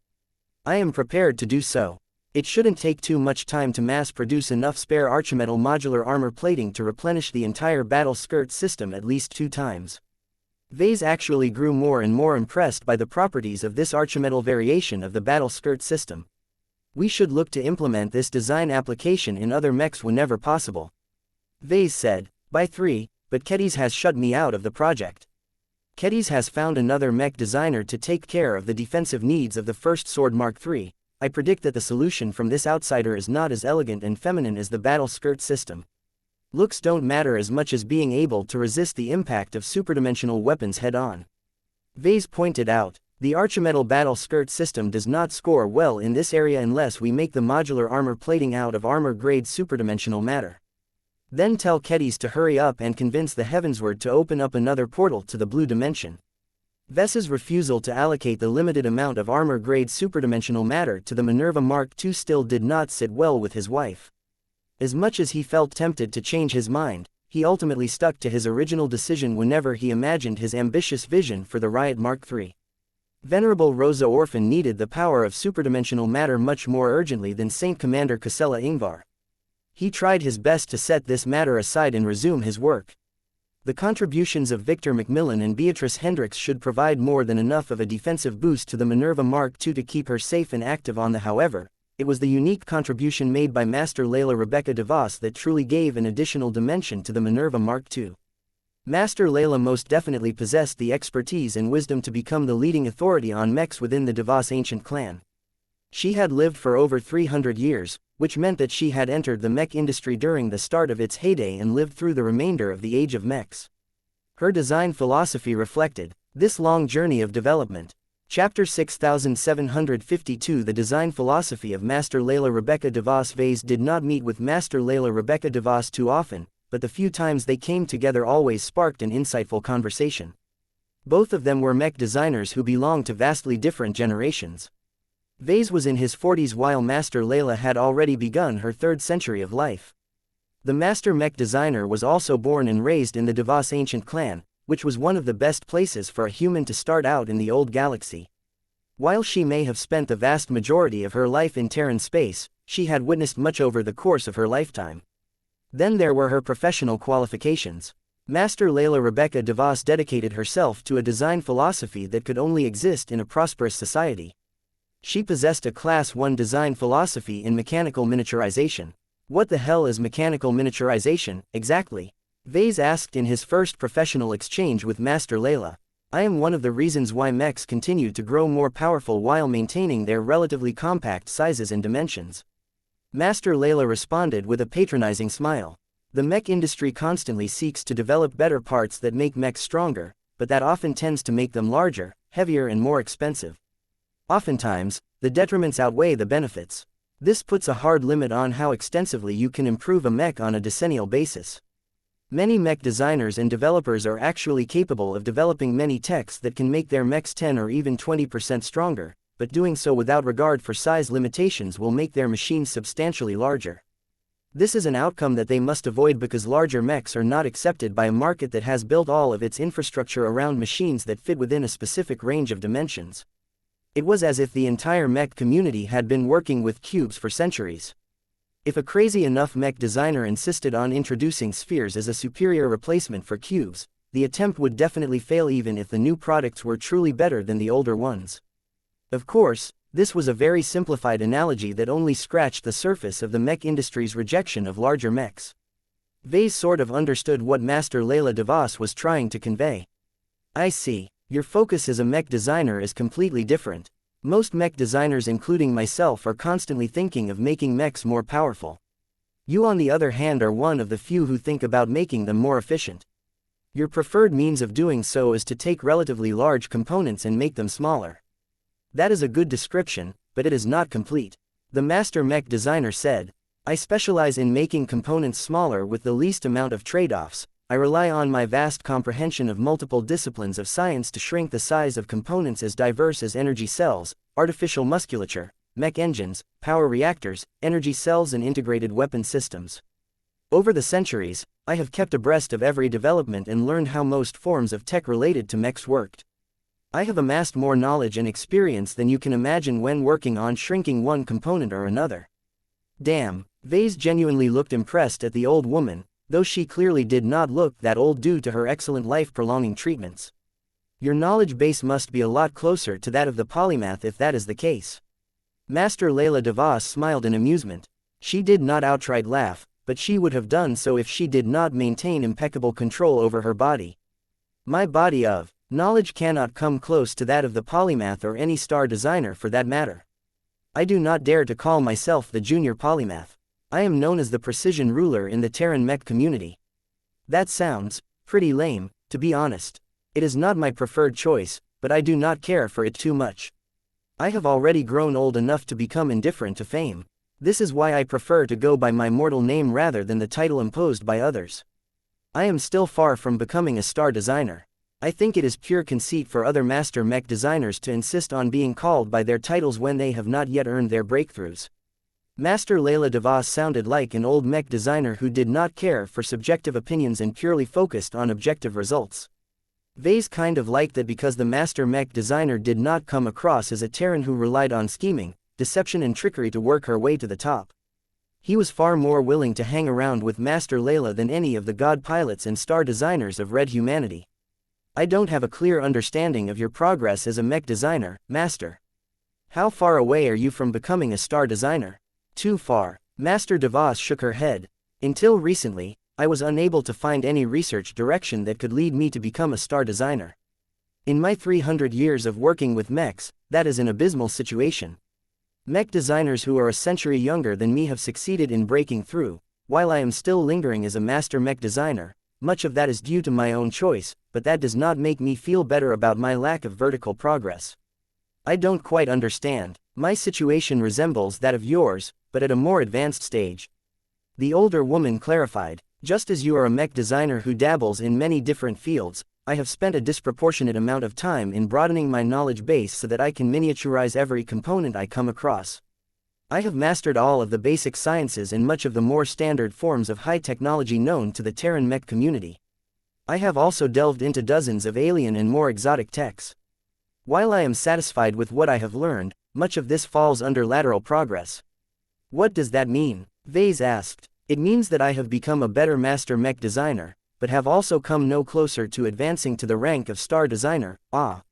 I am prepared to do so. It shouldn't take too much time to mass produce enough spare archimetal modular armor plating to replenish the entire battle skirt system at least 2 times. Ves actually grew more and more impressed by the properties of this archimetal variation of the battle skirt system. We should look to implement this design application in other mechs whenever possible. Ves said, by 3, but Kedis has shut me out of the project. Kedis has found another mech designer to take care of the defensive needs of the First Sword Mark III, I predict that the solution from this outsider is not as elegant and feminine as the battle skirt system. Looks don't matter as much as being able to resist the impact of superdimensional weapons head-on. Ves pointed out, the Archimetal battle skirt system does not score well in this area unless we make the modular armor plating out of armor-grade superdimensional matter. Then tell Kedis to hurry up and convince the Heavensward to open up another portal to the blue dimension. Ves's refusal to allocate the limited amount of armor-grade superdimensional matter to the Minerva Mark II still did not sit well with his wife. As much as he felt tempted to change his mind, he ultimately stuck to his original decision whenever he imagined his ambitious vision for the Riot Mark III. Venerable Rosa Orphan needed the power of superdimensional matter much more urgently than Saint Commander Casella Ingvar. He tried his best to set this matter aside and resume his work. The contributions of Victor Macmillan and Beatrice Hendricks should provide more than enough of a defensive boost to the Minerva Mark II to keep her safe and active on the however, it was the unique contribution made by Master Layla Rebecca DeVos that truly gave an additional dimension to the Minerva Mark II. Master Layla most definitely possessed the expertise and wisdom to become the leading authority on mechs within the DeVos ancient clan. She had lived for over 300 years, which meant that she had entered the mech industry during the start of its heyday and lived through the remainder of the age of mechs. Her design philosophy reflected this long journey of development. Chapter 6752 The Design Philosophy of Master Layla Rebecca DeVos. Ves did not meet with Master Layla Rebecca DeVos too often, but the few times they came together always sparked an insightful conversation. Both of them were mech designers who belonged to vastly different generations. Ves was in his 40s while Master Layla had already begun her third century of life. The master mech designer was also born and raised in the DeVos ancient clan, which was one of the best places for a human to start out in the old galaxy. While she may have spent the vast majority of her life in Terran space, she had witnessed much over the course of her lifetime. Then there were her professional qualifications. Master Layla Rebecca DeVos dedicated herself to a design philosophy that could only exist in a prosperous society. She possessed a Class 1 design philosophy in mechanical miniaturization. What the hell is mechanical miniaturization, exactly? Ves asked in his first professional exchange with Master Layla. I am one of the reasons why mechs continue to grow more powerful while maintaining their relatively compact sizes and dimensions. Master Layla responded with a patronizing smile. The mech industry constantly seeks to develop better parts that make mechs stronger, but that often tends to make them larger, heavier and more expensive. Oftentimes, the detriments outweigh the benefits. This puts a hard limit on how extensively you can improve a mech on a decennial basis. Many mech designers and developers are actually capable of developing many techs that can make their mechs 10 or even 20% stronger, but doing so without regard for size limitations will make their machines substantially larger. This is an outcome that they must avoid because larger mechs are not accepted by a market that has built all of its infrastructure around machines that fit within a specific range of dimensions. It was as if the entire mech community had been working with cubes for centuries. If a crazy enough mech designer insisted on introducing spheres as a superior replacement for cubes, the attempt would definitely fail even if the new products were truly better than the older ones. Of course, this was a very simplified analogy that only scratched the surface of the mech industry's rejection of larger mechs. Ves sort of understood what Master Layla DeVos was trying to convey. I see, your focus as a mech designer is completely different. Most mech designers including myself are constantly thinking of making mechs more powerful. You on the other hand are one of the few who think about making them more efficient. Your preferred means of doing so is to take relatively large components and make them smaller. That is a good description, but it is not complete. The master mech designer said, I specialize in making components smaller with the least amount of trade-offs. I rely on my vast comprehension of multiple disciplines of science to shrink the size of components as diverse as energy cells, artificial musculature, mech engines, power reactors, energy cells and integrated weapon systems. Over the centuries, I have kept abreast of every development and learned how most forms of tech related to mechs worked. I have amassed more knowledge and experience than you can imagine when working on shrinking one component or another. Damn, Ves genuinely looked impressed at the old woman, though she clearly did not look that old due to her excellent life-prolonging treatments. Your knowledge base must be a lot closer to that of the polymath if that is the case. Master Layla DeVos smiled in amusement. She did not outright laugh, but she would have done so if she did not maintain impeccable control over her body. My body of knowledge cannot come close to that of the polymath or any star designer for that matter. I do not dare to call myself the junior polymath. I am known as the precision ruler in the Terran mech community. That sounds pretty lame, to be honest. It is not my preferred choice, but I do not care for it too much. I have already grown old enough to become indifferent to fame. This is why I prefer to go by my mortal name rather than the title imposed by others. I am still far from becoming a star designer. I think it is pure conceit for other master mech designers to insist on being called by their titles when they have not yet earned their breakthroughs. Master Layla DeVos sounded like an old mech designer who did not care for subjective opinions and purely focused on objective results. Ves kind of liked that because the master mech designer did not come across as a Terran who relied on scheming, deception and trickery to work her way to the top. He was far more willing to hang around with Master Layla than any of the god pilots and star designers of Red Humanity. I don't have a clear understanding of your progress as a mech designer, Master. How far away are you from becoming a star designer? Too far. Master DeVos shook her head. Until recently, I was unable to find any research direction that could lead me to become a star designer. In my 300 years of working with mechs, that is an abysmal situation. Mech designers who are a century younger than me have succeeded in breaking through, while I am still lingering as a master mech designer. Much of that is due to my own choice, but that does not make me feel better about my lack of vertical progress. I don't quite understand. My situation resembles that of yours, but at a more advanced stage. The older woman clarified, just as you are a mech designer who dabbles in many different fields, I have spent a disproportionate amount of time in broadening my knowledge base so that I can miniaturize every component I come across. I have mastered all of the basic sciences and much of the more standard forms of high technology known to the Terran mech community. I have also delved into dozens of alien and more exotic techs. While I am satisfied with what I have learned, much of this falls under lateral progress. What does that mean? Ves asked. It means that I have become a better master mech designer, but have also come no closer to advancing to the rank of star designer. Ah.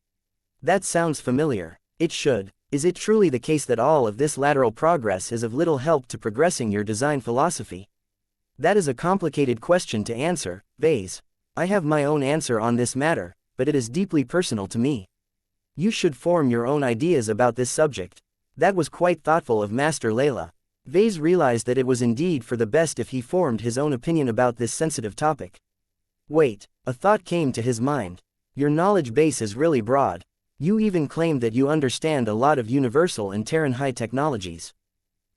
That sounds familiar. It should. Is it truly the case that all of this lateral progress is of little help to progressing your design philosophy? That is a complicated question to answer, Ves. I have my own answer on this matter, but it is deeply personal to me. You should form your own ideas about this subject. That was quite thoughtful of Master Layla. Ves realized that it was indeed for the best if he formed his own opinion about this sensitive topic. Wait, a thought came to his mind. Your knowledge base is really broad. You even claimed that you understand a lot of universal and Terran high technologies.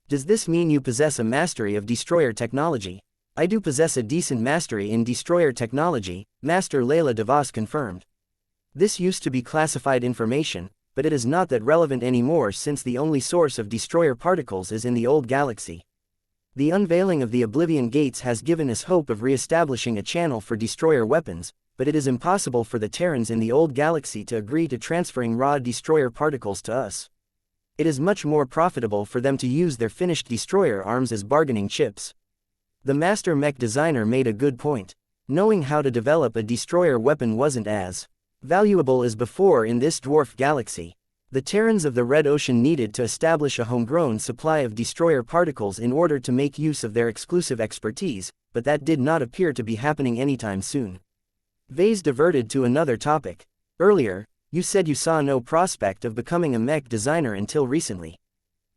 Does this mean you possess a mastery of destroyer technology? I do possess a decent mastery in destroyer technology, Master Layla DeVos confirmed. This used to be classified information, but it is not that relevant anymore since the only source of destroyer particles is in the old galaxy. The unveiling of the Oblivion Gates has given us hope of re-establishing a channel for destroyer weapons, but it is impossible for the Terrans in the old galaxy to agree to transferring raw destroyer particles to us. It is much more profitable for them to use their finished destroyer arms as bargaining chips. The master mech designer made a good point. Knowing how to develop a destroyer weapon wasn't as valuable as before in this dwarf galaxy. The Terrans of the Red Ocean needed to establish a homegrown supply of destroyer particles in order to make use of their exclusive expertise, but that did not appear to be happening anytime soon. Ves diverted to another topic. Earlier, you said you saw no prospect of becoming a mech designer until recently.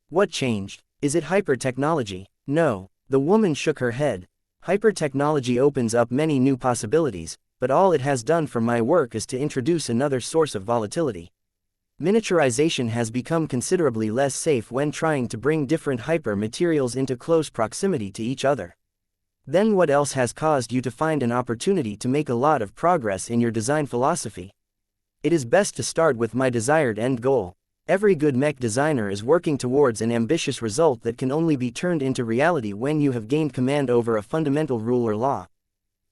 What changed? Is it hyper-technology? No. The woman shook her head. Hyper-technology opens up many new possibilities, but all it has done for my work is to introduce another source of volatility. Miniaturization has become considerably less safe when trying to bring different hyper-materials into close proximity to each other. Then what else has caused you to find an opportunity to make a lot of progress in your design philosophy? It is best to start with my desired end goal. Every good mech designer is working towards an ambitious result that can only be turned into reality when you have gained command over a fundamental rule or law.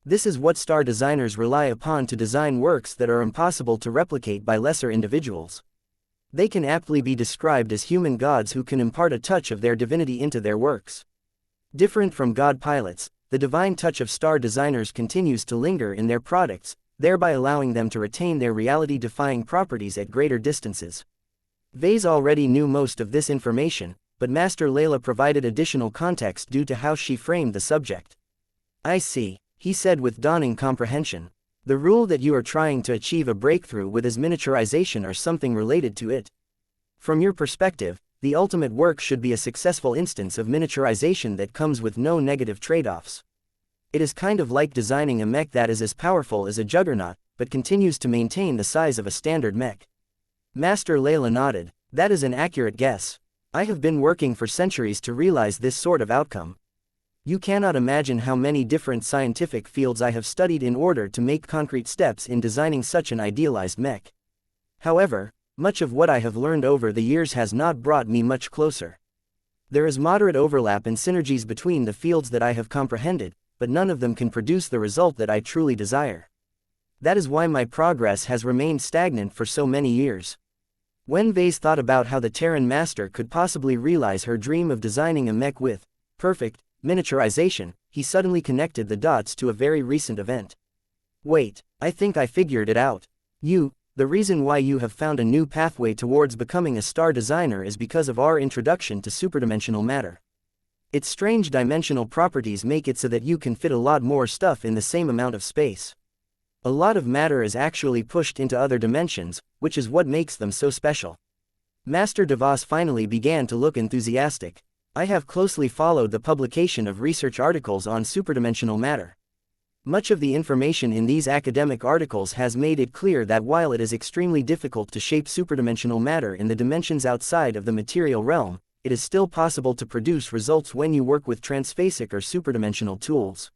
This is what star designers rely upon to design works that are impossible to replicate by lesser individuals. They can aptly be described as human gods who can impart a touch of their divinity into their works. Different from god pilots, the divine touch of star designers continues to linger in their products, thereby allowing them to retain their reality-defying properties at greater distances. Ves already knew most of this information, but Master Layla provided additional context due to how she framed the subject. I see, he said with dawning comprehension. The rule that you are trying to achieve a breakthrough with is miniaturization or something related to it. From your perspective, the ultimate work should be a successful instance of miniaturization that comes with no negative trade-offs. It is kind of like designing a mech that is as powerful as a juggernaut, but continues to maintain the size of a standard mech. Master Layla nodded. That is an accurate guess. I have been working for centuries to realize this sort of outcome. You cannot imagine how many different scientific fields I have studied in order to make concrete steps in designing such an idealized mech. However, much of what I have learned over the years has not brought me much closer. There is moderate overlap and synergies between the fields that I have comprehended, but none of them can produce the result that I truly desire. That is why my progress has remained stagnant for so many years. When Ves thought about how the Terran Master could possibly realize her dream of designing a mech with perfect miniaturization, he suddenly connected the dots to a very recent event. Wait, I think I figured it out. The reason why you have found a new pathway towards becoming a star designer is because of our introduction to superdimensional matter. Its strange dimensional properties make it so that you can fit a lot more stuff in the same amount of space. A lot of matter is actually pushed into other dimensions, which is what makes them so special. Master Ves finally began to look enthusiastic. I have closely followed the publication of research articles on superdimensional matter. Much of the information in these academic articles has made it clear that while it is extremely difficult to shape superdimensional matter in the dimensions outside of the material realm, it is still possible to produce results when you work with transphasic or superdimensional tools.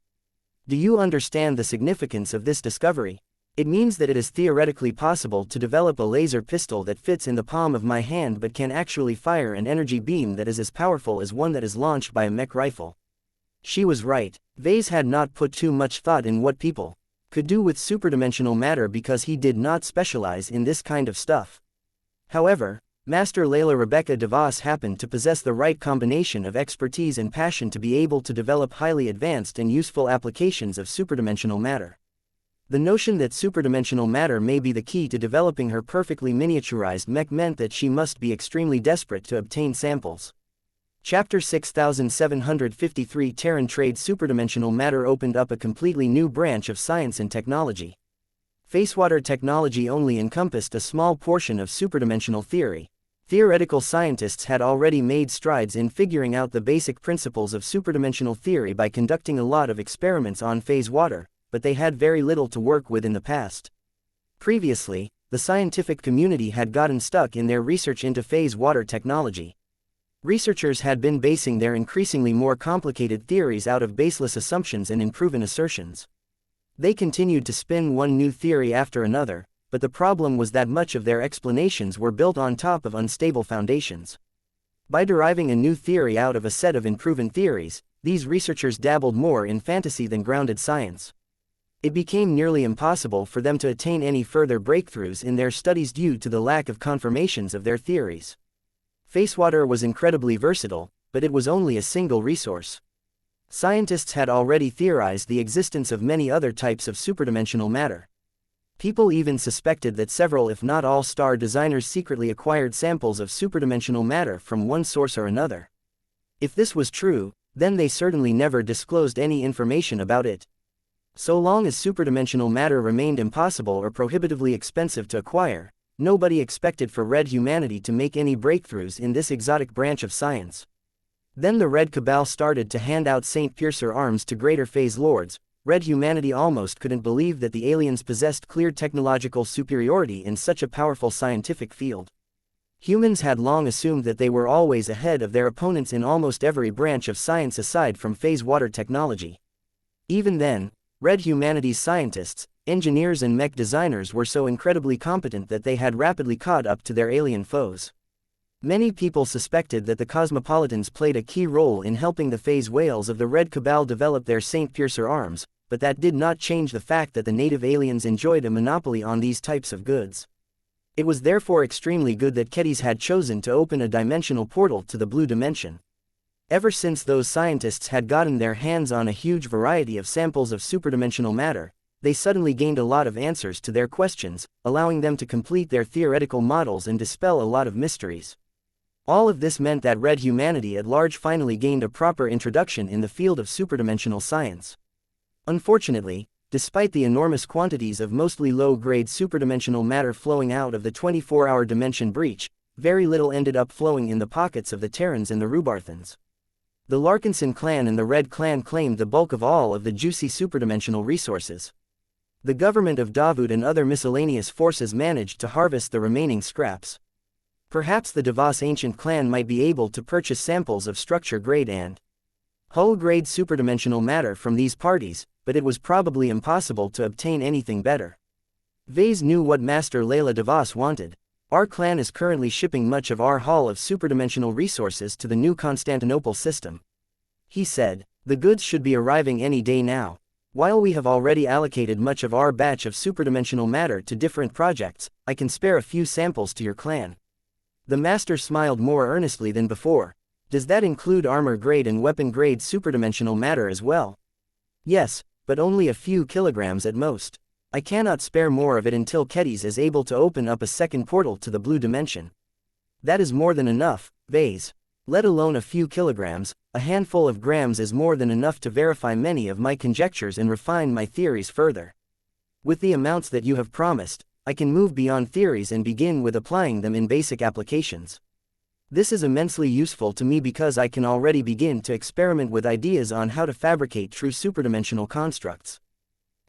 Do you understand the significance of this discovery? It means that it is theoretically possible to develop a laser pistol that fits in the palm of my hand but can actually fire an energy beam that is as powerful as one that is launched by a mech rifle. She was right. Ves had not put too much thought in what people could do with superdimensional matter because he did not specialize in this kind of stuff. However, Master Layla Rebecca Ves happened to possess the right combination of expertise and passion to be able to develop highly advanced and useful applications of superdimensional matter. The notion that superdimensional matter may be the key to developing her perfectly miniaturized mech meant that she must be extremely desperate to obtain samples. Chapter 6753 Terran Trade Superdimensional matter opened up a completely new branch of science and technology. Facewater technology only encompassed a small portion of superdimensional theory. Theoretical scientists had already made strides in figuring out the basic principles of superdimensional theory by conducting a lot of experiments on phase water, but they had very little to work with in the past. Previously, the scientific community had gotten stuck in their research into phase water technology. Researchers had been basing their increasingly more complicated theories out of baseless assumptions and unproven assertions. They continued to spin one new theory after another, but the problem was that much of their explanations were built on top of unstable foundations. By deriving a new theory out of a set of unproven theories, these researchers dabbled more in fantasy than grounded science. It became nearly impossible for them to attain any further breakthroughs in their studies due to the lack of confirmations of their theories. Facewater was incredibly versatile, but it was only a single resource. Scientists had already theorized the existence of many other types of superdimensional matter. People even suspected that several if not all star designers secretly acquired samples of superdimensional matter from one source or another. If this was true, then they certainly never disclosed any information about it. So long as superdimensional matter remained impossible or prohibitively expensive to acquire, nobody expected for Red Humanity to make any breakthroughs in this exotic branch of science. Then the Red Cabal started to hand out St. Piercer arms to Greater Phase Lords. Red Humanity almost couldn't believe that the aliens possessed clear technological superiority in such a powerful scientific field. Humans had long assumed that they were always ahead of their opponents in almost every branch of science aside from phase water technology. Even then, Red Humanity's scientists, engineers and mech designers were so incredibly competent that they had rapidly caught up to their alien foes. Many people suspected that the Cosmopolitans played a key role in helping the phase whales of the Red Cabal develop their St. Piercer arms, but that did not change the fact that the native aliens enjoyed a monopoly on these types of goods. It was therefore extremely good that Ketes had chosen to open a dimensional portal to the blue dimension. Ever since those scientists had gotten their hands on a huge variety of samples of superdimensional matter, they suddenly gained a lot of answers to their questions, allowing them to complete their theoretical models and dispel a lot of mysteries. All of this meant that Red Humanity at large finally gained a proper introduction in the field of superdimensional science. Unfortunately, despite the enormous quantities of mostly low-grade superdimensional matter flowing out of the 24-hour dimension breach, very little ended up flowing in the pockets of the Terrans and the Rubarthans. The Larkinson clan and the Red clan claimed the bulk of all of the juicy superdimensional resources. The government of Davud and other miscellaneous forces managed to harvest the remaining scraps. Perhaps the Ves ancient clan might be able to purchase samples of structure-grade and hull-grade superdimensional matter from these parties, but it was probably impossible to obtain anything better. Ves knew what Master Layla Devos wanted. Our clan is currently shipping much of our haul of superdimensional resources to the new Constantinople system. He said, the goods should be arriving any day now. While we have already allocated much of our batch of superdimensional matter to different projects, I can spare a few samples to your clan. The master smiled more earnestly than before. Does that include armor-grade and weapon-grade superdimensional matter as well? Yes, but only a few kilograms at most. I cannot spare more of it until Kedis is able to open up a second portal to the blue dimension. That is more than enough, Ves. Let alone a few kilograms, a handful of grams is more than enough to verify many of my conjectures and refine my theories further. With the amounts that you have promised, I can move beyond theories and begin with applying them in basic applications. This is immensely useful to me because I can already begin to experiment with ideas on how to fabricate true superdimensional constructs.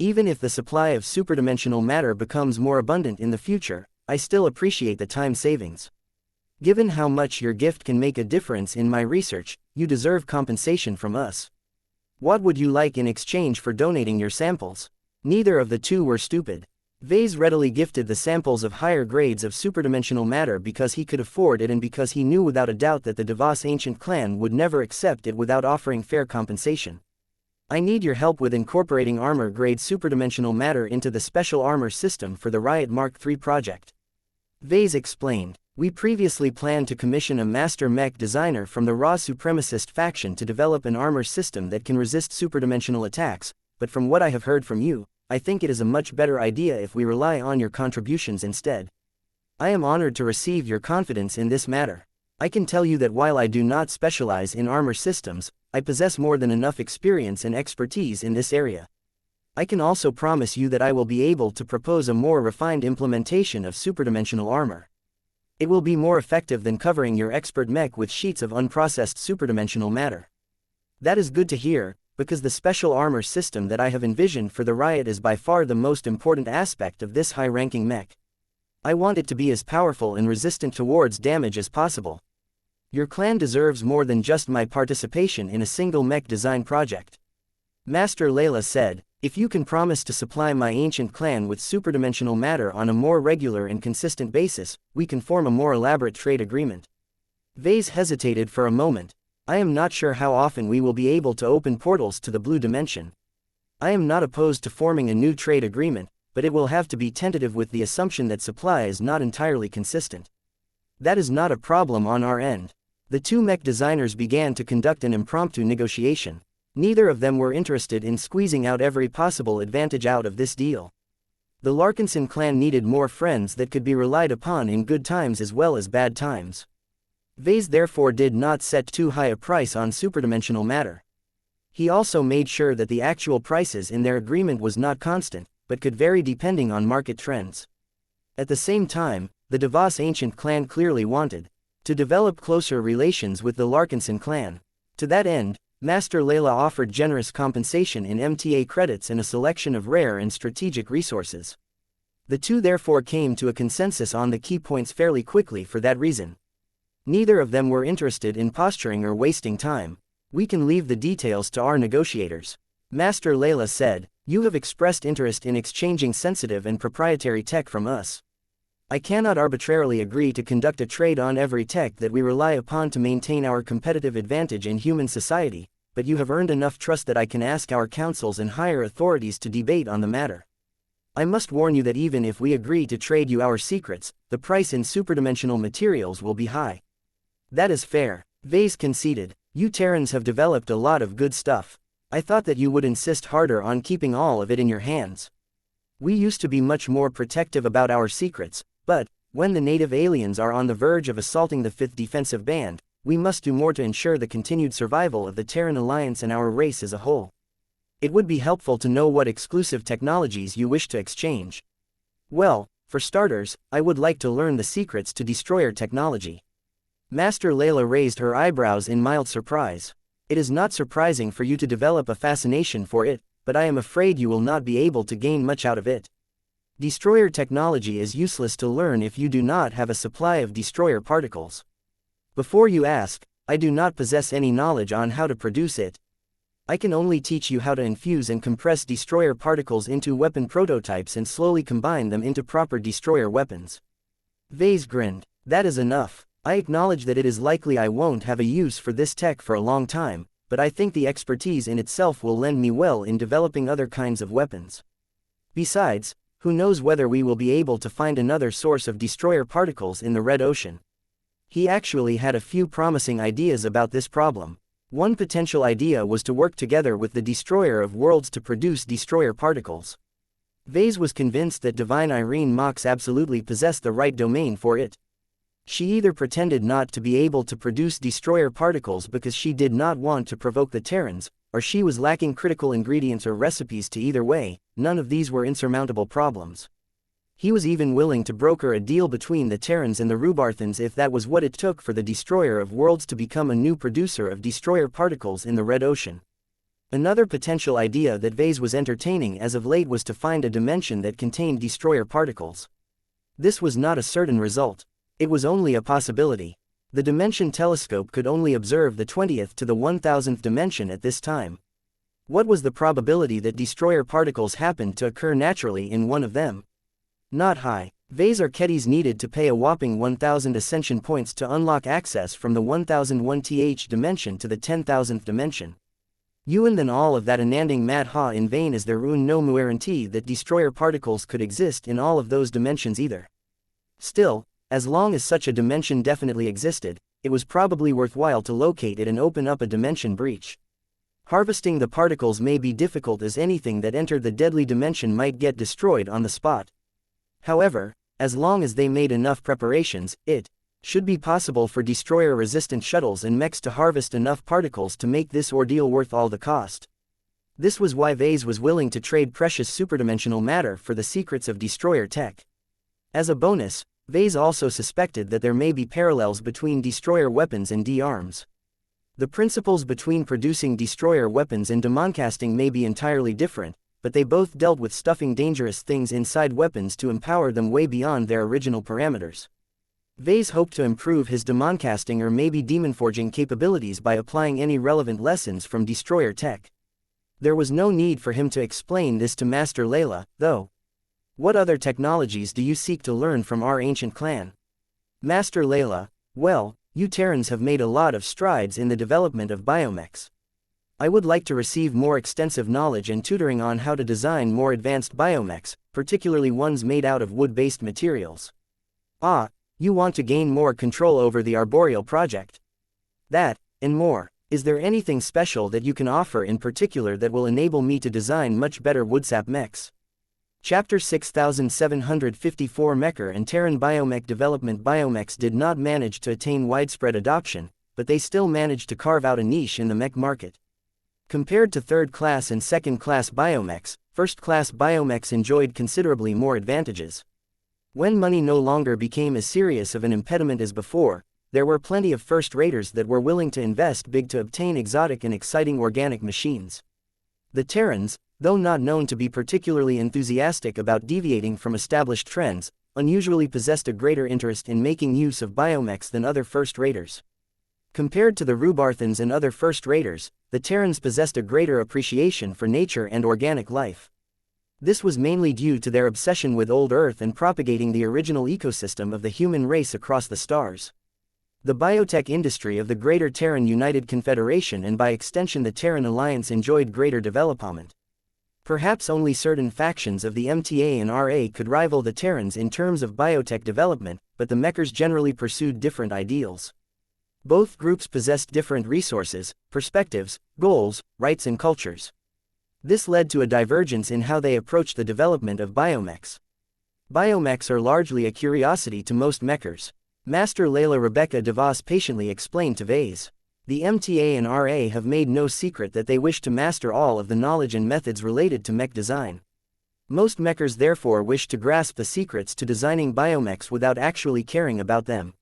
Even if the supply of superdimensional matter becomes more abundant in the future, I still appreciate the time savings. Given how much your gift can make a difference in my research, you deserve compensation from us. What would you like in exchange for donating your samples? Neither of the two were stupid. Ves readily gifted the samples of higher grades of superdimensional matter because he could afford it and because he knew without a doubt that the Ves ancient clan would never accept it without offering fair compensation. I need your help with incorporating armor-grade superdimensional matter into the special armor system for the Riot Mark III project. Ves explained, we previously planned to commission a master mech designer from the Raw supremacist faction to develop an armor system that can resist superdimensional attacks, but from what I have heard from you, I think it is a much better idea if we rely on your contributions instead. I am honored to receive your confidence in this matter. I can tell you that while I do not specialize in armor systems, I possess more than enough experience and expertise in this area. I can also promise you that I will be able to propose a more refined implementation of superdimensional armor. It will be more effective than covering your expert mech with sheets of unprocessed superdimensional matter. That is good to hear, because the special armor system that I have envisioned for the Riot is by far the most important aspect of this high-ranking mech. I want it to be as powerful and resistant towards damage as possible. Your clan deserves more than just my participation in a single mech design project. Master Layla said, if you can promise to supply my ancient clan with superdimensional matter on a more regular and consistent basis, we can form a more elaborate trade agreement. Ves hesitated for a moment. I am not sure how often we will be able to open portals to the blue dimension. I am not opposed to forming a new trade agreement, but it will have to be tentative with the assumption that supply is not entirely consistent. That is not a problem on our end. The two mech designers began to conduct an impromptu negotiation. Neither of them were interested in squeezing out every possible advantage out of this deal. The Larkinson clan needed more friends that could be relied upon in good times as well as bad times. Ves therefore did not set too high a price on superdimensional matter. He also made sure that the actual prices in their agreement was not constant, but could vary depending on market trends. At the same time, the Ves ancient clan clearly wanted to develop closer relations with the Larkinson clan. To that end, Master Layla offered generous compensation in MTA credits and a selection of rare and strategic resources. The two therefore came to a consensus on the key points fairly quickly for that reason. Neither of them were interested in posturing or wasting time. We can leave the details to our negotiators. Master Layla said, you have expressed interest in exchanging sensitive and proprietary tech from us. I cannot arbitrarily agree to conduct a trade on every tech that we rely upon to maintain our competitive advantage in human society, but you have earned enough trust that I can ask our councils and higher authorities to debate on the matter. I must warn you that even if we agree to trade you our secrets, the price in superdimensional materials will be high. That is fair, Ves conceded. You Terrans have developed a lot of good stuff. I thought that you would insist harder on keeping all of it in your hands. We used to be much more protective about our secrets, but, when the native aliens are on the verge of assaulting the 5th Defensive Band, we must do more to ensure the continued survival of the Terran Alliance and our race as a whole. It would be helpful to know what exclusive technologies you wish to exchange. Well, For starters, I would like to learn the secrets to destroyer technology. Master Layla raised her eyebrows in mild surprise. It is not surprising for you to develop a fascination for it, but I am afraid you will not be able to gain much out of it. Destroyer technology is useless to learn if you do not have a supply of destroyer particles. Before you ask, I do not possess any knowledge on how to produce it. I can only teach you how to infuse and compress destroyer particles into weapon prototypes and slowly combine them into proper destroyer weapons. Ves grinned. That is enough. I acknowledge that it is likely I won't have a use for this tech for a long time, but I think the expertise in itself will lend me well in developing other kinds of weapons. Besides, who knows whether we will be able to find another source of destroyer particles in the Red Ocean. He actually had a few promising ideas about this problem. One potential idea was to work together with the Destroyer of Worlds to produce destroyer particles. Ves was convinced that Divine Irene Mox absolutely possessed the right domain for it. She either pretended not to be able to produce destroyer particles because she did not want to provoke the Terrans, or she was lacking critical ingredients or recipes. To either way, none of these were insurmountable problems. He was even willing to broker a deal between the Terrans and the Rubarthans if that was what it took for the Destroyer of Worlds to become a new producer of destroyer particles in the Red Ocean. Another potential idea that Ves was entertaining as of late was to find a dimension that contained destroyer particles. This was not a certain result. It was only a possibility. The Dimension Telescope could only observe the 20th to the 1000th dimension at this time. What was the probability that destroyer particles happened to occur naturally in one of them? Not high. Ves Arquettes needed to pay a whopping 1000 ascension points to unlock access from the 1001th dimension to the 10,000th dimension. Yuan then all of that ananding mad ha in vain, as there un no guarantee that destroyer particles could exist in all of those dimensions either. Still, as long as such a dimension definitely existed, it was probably worthwhile to locate it and open up a dimension breach. Harvesting the particles may be difficult, as anything that entered the deadly dimension might get destroyed on the spot. However, as long as they made enough preparations, it should be possible for destroyer-resistant shuttles and mechs to harvest enough particles to make this ordeal worth all the cost. This was why Ves was willing to trade precious superdimensional matter for the secrets of destroyer tech. As a bonus, Ves also suspected that there may be parallels between destroyer weapons and D-arms. The principles between producing destroyer weapons and demoncasting may be entirely different, but they both dealt with stuffing dangerous things inside weapons to empower them way beyond their original parameters. Ves hoped to improve his demoncasting or maybe demonforging capabilities by applying any relevant lessons from destroyer tech. There was no need for him to explain this to Master Layla, though. What other technologies do you seek to learn from our ancient clan? Master Layla, well, you Terrans have made a lot of strides in the development of biomechs. I would like to receive more extensive knowledge and tutoring on how to design more advanced biomechs, particularly ones made out of wood-based materials. Ah, you want to gain more control over the Arboreal project. That, and more. Is there anything special that you can offer in particular that will enable me to design much better woodsap mechs? Chapter 6754 Mecher and Terran Biomech Development. Biomechs did not manage to attain widespread adoption, but they still managed to carve out a niche in the mech market. Compared to third-class and second-class biomechs, first-class biomechs enjoyed considerably more advantages. When money no longer became as serious of an impediment as before, there were plenty of first-raters that were willing to invest big to obtain exotic and exciting organic machines. The Terrans, though not known to be particularly enthusiastic about deviating from established trends, unusually possessed a greater interest in making use of biomechs than other first-raters. Compared to the Rubarthans and other first-raters, the Terrans possessed a greater appreciation for nature and organic life. This was mainly due to their obsession with old Earth and propagating the original ecosystem of the human race across the stars. The biotech industry of the Greater Terran United Confederation and by extension the Terran Alliance enjoyed greater development. Perhaps only certain factions of the MTA and RA could rival the Terrans in terms of biotech development, but the Mechers generally pursued different ideals. Both groups possessed different resources, perspectives, goals, rights and cultures. This led to a divergence in how they approached the development of biomechs. Biomechs are largely a curiosity to most Mechers. Master Layla Rebecca DeVos patiently explained to Ves. The MTA and RA have made no secret that they wish to master all of the knowledge and methods related to mech design. Most mechers therefore wish to grasp the secrets to designing biomechs without actually caring about them.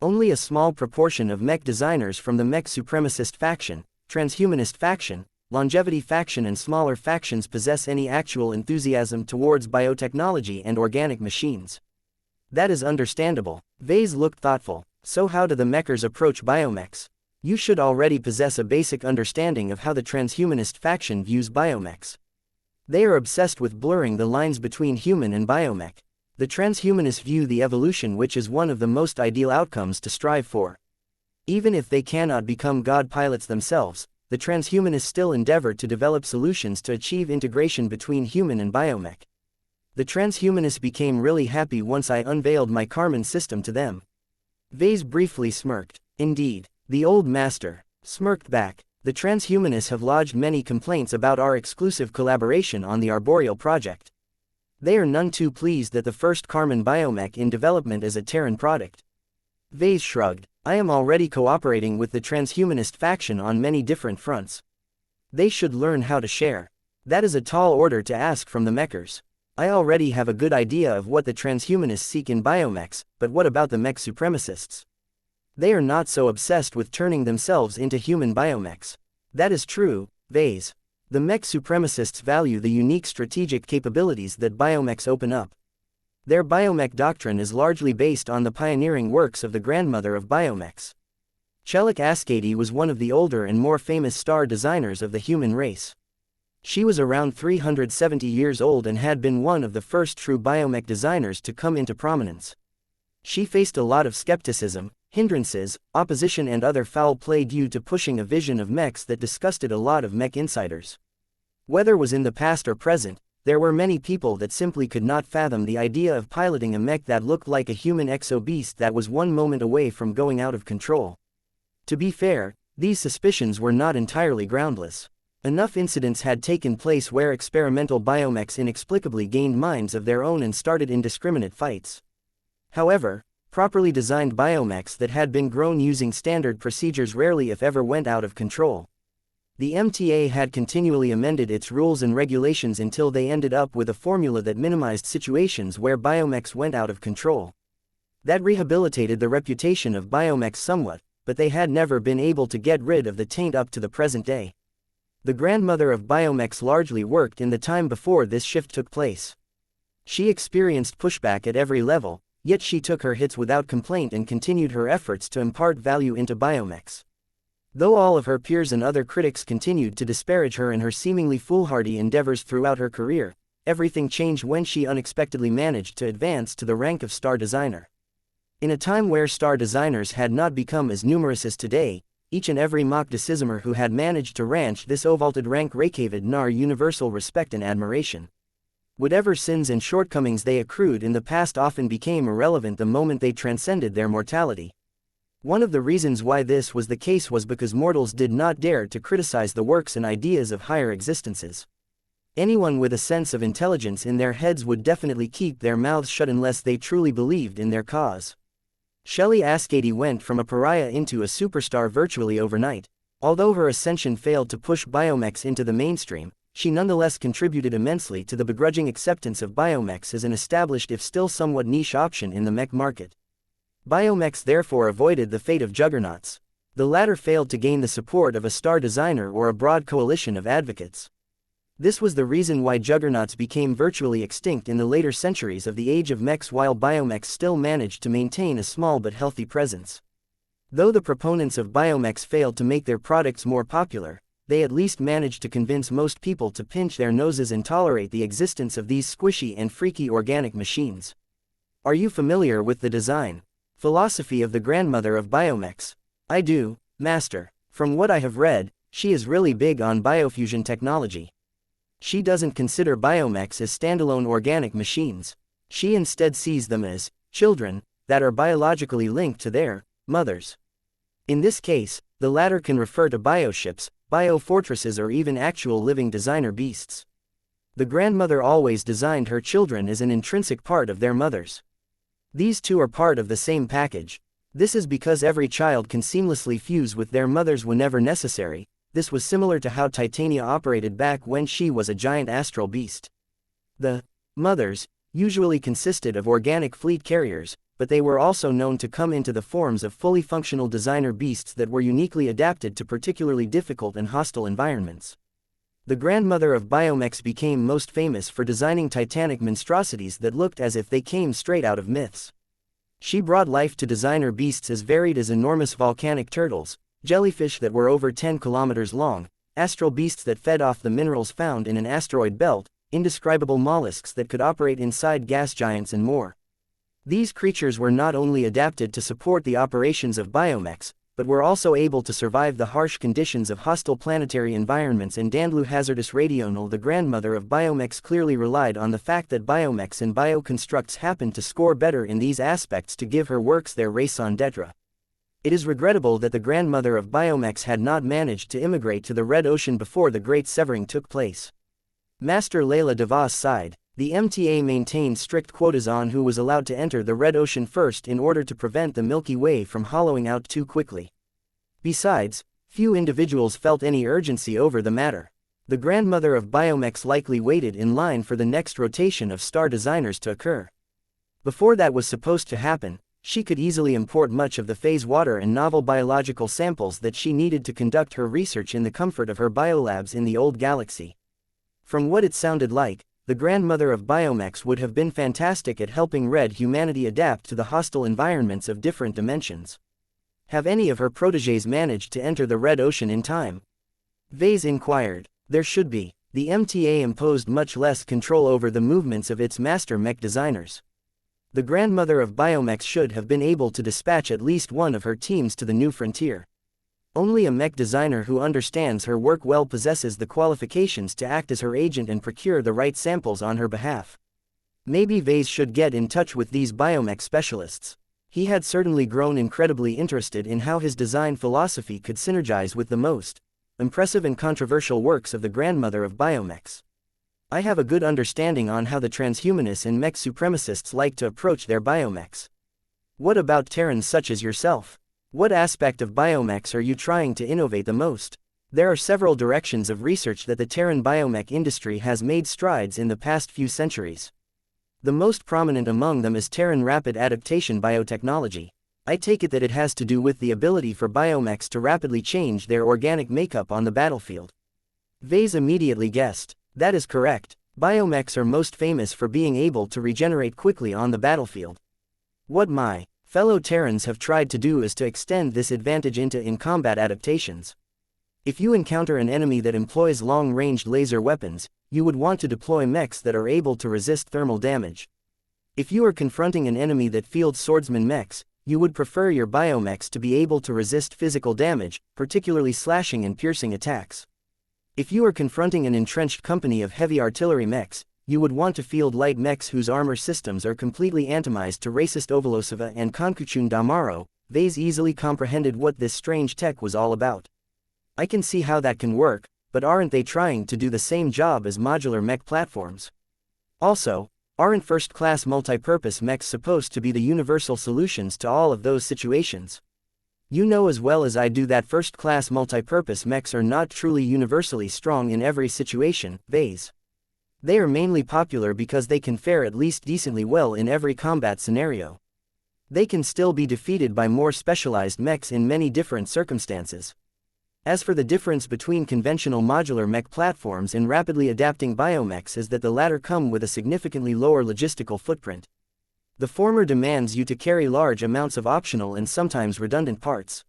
Only a small proportion of mech designers from the mech supremacist faction, transhumanist faction, longevity faction and smaller factions possess any actual enthusiasm towards biotechnology and organic machines. That is understandable. Ves looked thoughtful. So how do the mechers approach biomechs? You should already possess a basic understanding of how the transhumanist faction views biomechs. They are obsessed with blurring the lines between human and biomech. The transhumanists view the evolution which is one of the most ideal outcomes to strive for. Even if they cannot become god pilots themselves, the transhumanists still endeavor to develop solutions to achieve integration between human and biomech. The transhumanists became really happy once I unveiled my Karman system to them. Ves briefly smirked. Indeed, the old master smirked back. The transhumanists have lodged many complaints about our exclusive collaboration on the Arboreal project. They are none too pleased that the first Karman biomech in development is a Terran product. Ves shrugged. I am already cooperating with the transhumanist faction on many different fronts. They should learn how to share. That is a tall order to ask from the mechers. I already have a good idea of what the transhumanists seek in biomechs, but what about the mech supremacists? They are not so obsessed with turning themselves into human biomechs. That is true, Ves. The mech supremacists value the unique strategic capabilities that biomechs open up. Their biomech doctrine is largely based on the pioneering works of the grandmother of biomechs. Chelik Askady was one of the older and more famous star designers of the human race. She was around 370 years old and had been one of the first true biomech designers to come into prominence. She faced a lot of skepticism, hindrances, opposition and other foul play due to pushing a vision of mechs that disgusted a lot of mech insiders. Whether was in the past or present, there were many people that simply could not fathom the idea of piloting a mech that looked like a human exo-beast that was one moment away from going out of control. To be fair, these suspicions were not entirely groundless. Enough incidents had taken place where experimental biomechs inexplicably gained minds of their own and started indiscriminate fights. However, properly designed biomechs that had been grown using standard procedures rarely if ever went out of control. The MTA had continually amended its rules and regulations until they ended up with a formula that minimized situations where biomechs went out of control. That rehabilitated the reputation of biomechs somewhat, but they had never been able to get rid of the taint up to the present day. The grandmother of biomechs largely worked in the time before this shift took place. She experienced pushback at every level, yet she took her hits without complaint and continued her efforts to impart value into biomechs. Though all of her peers and other critics continued to disparage her and her seemingly foolhardy endeavors throughout her career, everything changed when she unexpectedly managed to advance to the rank of star designer. In a time where star designers had not become as numerous as today, each and every mock decimer who had managed to ranch this vaulted rank received nar universal respect and admiration. Whatever sins and shortcomings they accrued in the past often became irrelevant the moment they transcended their mortality. One of the reasons why this was the case was because mortals did not dare to criticize the works and ideas of higher existences. Anyone with a sense of intelligence in their heads would definitely keep their mouths shut unless they truly believed in their cause. Chelik Askady went from a pariah into a superstar virtually overnight. Although her ascension failed to push biomechs into the mainstream, she nonetheless contributed immensely to the begrudging acceptance of biomechs as an established if still somewhat niche option in the mech market. Biomechs therefore avoided the fate of juggernauts. The latter failed to gain the support of a star designer or a broad coalition of advocates. This was the reason why juggernauts became virtually extinct in the later centuries of the age of mechs while biomechs still managed to maintain a small but healthy presence. Though the proponents of biomechs failed to make their products more popular, they at least managed to convince most people to pinch their noses and tolerate the existence of these squishy and freaky organic machines. Are you familiar with the design philosophy of the grandmother of biomechs? I do, master. From what I have read, she is really big on biofusion technology. She doesn't consider biomechs as standalone organic machines. She instead sees them as children that are biologically linked to their mothers. In this case, the latter can refer to bioships, biofortresses or even actual living designer beasts. The grandmother always designed her children as an intrinsic part of their mothers. These two are part of the same package. This is because every child can seamlessly fuse with their mothers whenever necessary. This was similar to how Titania operated back when she was a giant astral beast. The mothers usually consisted of organic fleet carriers, but they were also known to come into the forms of fully functional designer beasts that were uniquely adapted to particularly difficult and hostile environments. The grandmother of biomechs became most famous for designing titanic monstrosities that looked as if they came straight out of myths. She brought life to designer beasts as varied as enormous volcanic turtles, jellyfish that were over 10 kilometers long, astral beasts that fed off the minerals found in an asteroid belt, indescribable mollusks that could operate inside gas giants and more. These creatures were not only adapted to support the operations of biomechs, but were also able to survive the harsh conditions of hostile planetary environments and Dandlu hazardous radional. The grandmother of biomechs clearly relied on the fact that biomechs and bioconstructs happened to score better in these aspects to give her works their raison d'etre. It is regrettable that the grandmother of biomechs had not managed to immigrate to the Red Ocean before the Great Severing took place. Master Layla DeVos sighed. The MTA maintained strict quotas on who was allowed to enter the Red Ocean first in order to prevent the Milky Way from hollowing out too quickly. Besides, few individuals felt any urgency over the matter. The grandmother of biomechs likely waited in line for the next rotation of star designers to occur. Before that was supposed to happen, she could easily import much of the phase water and novel biological samples that she needed to conduct her research in the comfort of her biolabs in the old galaxy. From what it sounded like, the grandmother of biomechs would have been fantastic at helping red humanity adapt to the hostile environments of different dimensions. Have any of her protégés managed to enter the Red Ocean in time? Ves inquired. There should be. The MTA imposed much less control over the movements of its master mech designers. The grandmother of biomechs should have been able to dispatch at least one of her teams to the new frontier. Only a mech designer who understands her work well possesses the qualifications to act as her agent and procure the right samples on her behalf. Maybe Ves should get in touch with these biomech specialists. He had certainly grown incredibly interested in how his design philosophy could synergize with the most impressive and controversial works of the grandmother of biomechs. I have a good understanding on how the transhumanists and mech supremacists like to approach their biomechs. What about Terrans such as yourself? What aspect of biomechs are you trying to innovate the most? There are several directions of research that the Terran biomech industry has made strides in the past few centuries. The most prominent among them is Terran rapid adaptation biotechnology. I take it that it has to do with the ability for biomechs to rapidly change their organic makeup on the battlefield. Ves immediately guessed. That is correct. Biomechs are most famous for being able to regenerate quickly on the battlefield. What my fellow Terrans have tried to do is to extend this advantage into in-combat adaptations. If you encounter an enemy that employs long-ranged laser weapons, you would want to deploy mechs that are able to resist thermal damage. If you are confronting an enemy that fields swordsman mechs, you would prefer your biomechs to be able to resist physical damage, particularly slashing and piercing attacks. If you are confronting an entrenched company of heavy artillery mechs, you would want to field light mechs whose armor systems are completely atomized to racist Ovolosova and Konkuchun Damaro. Ves easily comprehended what this strange tech was all about. I can see how that can work, but aren't they trying to do the same job as modular mech platforms? Also, aren't first-class multipurpose mechs supposed to be the universal solutions to all of those situations? You know as well as I do that first-class multipurpose mechs are not truly universally strong in every situation, Ves. They are mainly popular because they can fare at least decently well in every combat scenario. They can still be defeated by more specialized mechs in many different circumstances. As for the difference between conventional modular mech platforms and rapidly adapting biomechs is that the latter come with a significantly lower logistical footprint. The former demands you to carry large amounts of optional and sometimes redundant parts.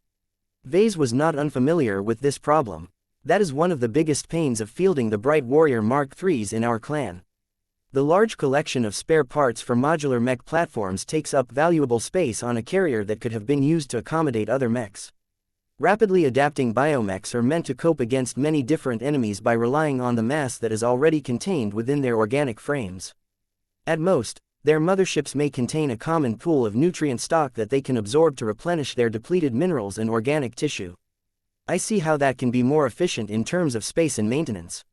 Ves was not unfamiliar with this problem. That is one of the biggest pains of fielding the Bright Warrior Mark IIIs in our clan. The large collection of spare parts for modular mech platforms takes up valuable space on a carrier that could have been used to accommodate other mechs. Rapidly adapting biomechs are meant to cope against many different enemies by relying on the mass that is already contained within their organic frames. At most, their motherships may contain a common pool of nutrient stock that they can absorb to replenish their depleted minerals and organic tissue. I see how that can be more efficient in terms of space and maintenance.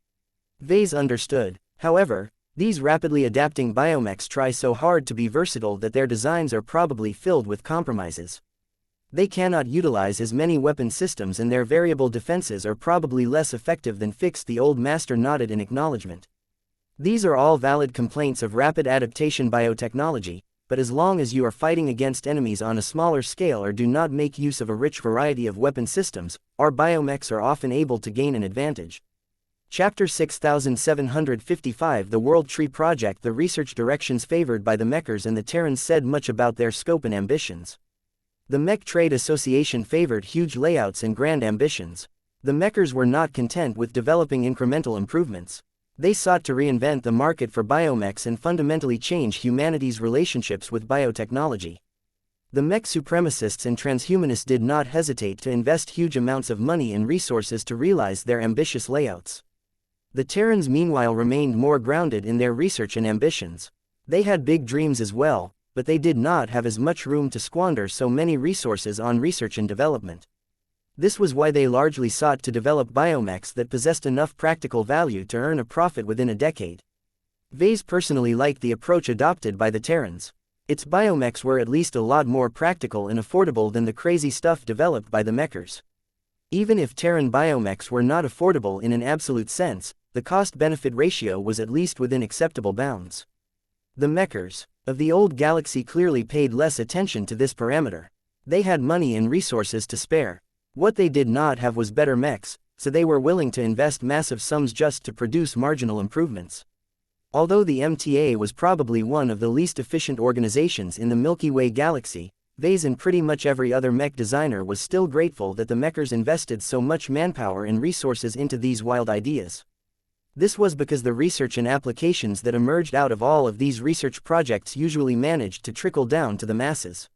Ves understood. However, these rapidly adapting biomechs try so hard to be versatile that their designs are probably filled with compromises. They cannot utilize as many weapon systems and their variable defenses are probably less effective than fixed. The old master nodded in acknowledgement. These are all valid complaints of rapid adaptation biotechnology, but as long as you are fighting against enemies on a smaller scale or do not make use of a rich variety of weapon systems, our biomechs are often able to gain an advantage. Chapter 6755 The World Tree Project. The research directions favored by the Mechers and the Terrans said much about their scope and ambitions. The Mech Trade Association favored huge layouts and grand ambitions. The Mechers were not content with developing incremental improvements. They sought to reinvent the market for biomechs and fundamentally change humanity's relationships with biotechnology. The mech supremacists and transhumanists did not hesitate to invest huge amounts of money and resources to realize their ambitious layouts. The Terrans meanwhile remained more grounded in their research and ambitions. They had big dreams as well, but they did not have as much room to squander so many resources on research and development. This was why they largely sought to develop biomechs that possessed enough practical value to earn a profit within a decade. Ves personally liked the approach adopted by the Terrans. Its biomechs were at least a lot more practical and affordable than the crazy stuff developed by the Mechers. Even if Terran biomechs were not affordable in an absolute sense, the cost-benefit ratio was at least within acceptable bounds. The Mechers of the old galaxy clearly paid less attention to this parameter. They had money and resources to spare. What they did not have was better mechs, so they were willing to invest massive sums just to produce marginal improvements. Although the MTA was probably one of the least efficient organizations in the Milky Way galaxy, Ves and pretty much every other mech designer was still grateful that the Mechers invested so much manpower and resources into these wild ideas. This was because the research and applications that emerged out of all of these research projects usually managed to trickle down to the masses.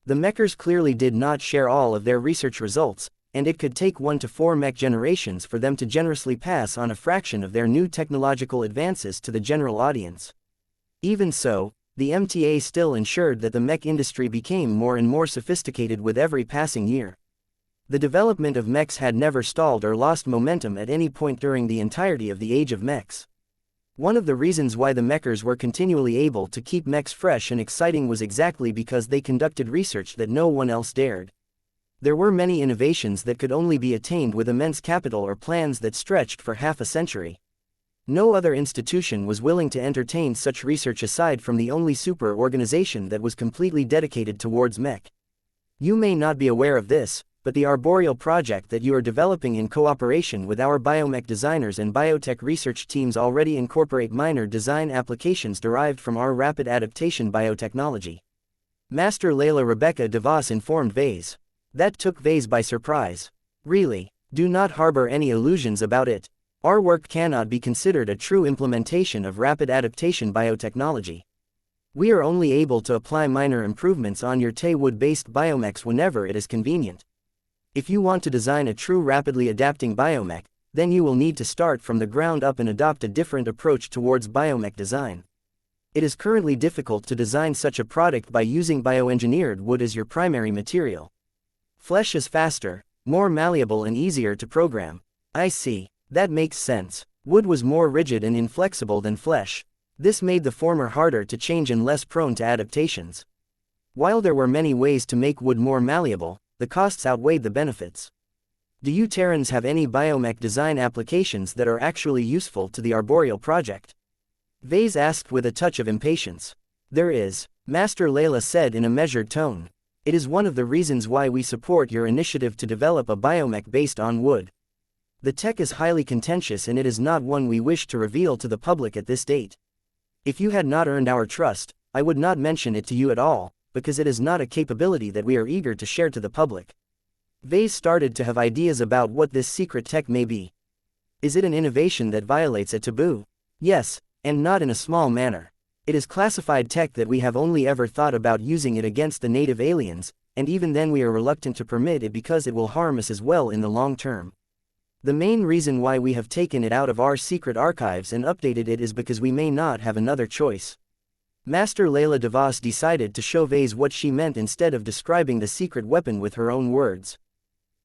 The Mechers clearly did not share all of their research results, and it could take 1 to 4 mech generations for them to generously pass on a fraction of their new technological advances to the general audience. Even so, the MTA still ensured that the mech industry became more and more sophisticated with every passing year. The development of mechs had never stalled or lost momentum at any point during the entirety of the age of mechs. One of the reasons why the Mechers were continually able to keep mechs fresh and exciting was exactly because they conducted research that no one else dared. There were many innovations that could only be attained with immense capital or plans that stretched for half a century. No other institution was willing to entertain such research aside from the only super organization that was completely dedicated towards mech. You may not be aware of this, but the arboreal project that you are developing in cooperation with our biomech designers and biotech research teams already incorporate minor design applications derived from our rapid adaptation biotechnology. Master Layla Rebecca DeVos informed Ves. That took Ves by surprise. Really, do not harbor any illusions about it. Our work cannot be considered a true implementation of rapid adaptation biotechnology. We are only able to apply minor improvements on your Tay-wood-based biomechs whenever it is convenient. If you want to design a true rapidly adapting biomech, then you will need to start from the ground up and adopt a different approach towards biomech design. It is currently difficult to design such a product by using bioengineered wood as your primary material. Flesh is faster, more malleable and easier to program. I see. That makes sense. Wood was more rigid and inflexible than flesh. This made the former harder to change and less prone to adaptations. While there were many ways to make wood more malleable, the costs outweighed the benefits. Do you Terrans have any biomech design applications that are actually useful to the arboreal project? Ves asked with a touch of impatience. There is, Master Layla said in a measured tone. It is one of the reasons why we support your initiative to develop a biomech based on wood. The tech is highly contentious and it is not one we wish to reveal to the public at this date. If you had not earned our trust, I would not mention it to you at all, because it is not a capability that we are eager to share to the public. Ves started to have ideas about what this secret tech may be. Is it an innovation that violates a taboo? Yes, and not in a small manner. It is classified tech that we have only ever thought about using it against the native aliens, and even then we are reluctant to permit it because it will harm us as well in the long term. The main reason why we have taken it out of our secret archives and updated it is because we may not have another choice. Master Layla DeVos decided to show Ves what she meant instead of describing the secret weapon with her own words.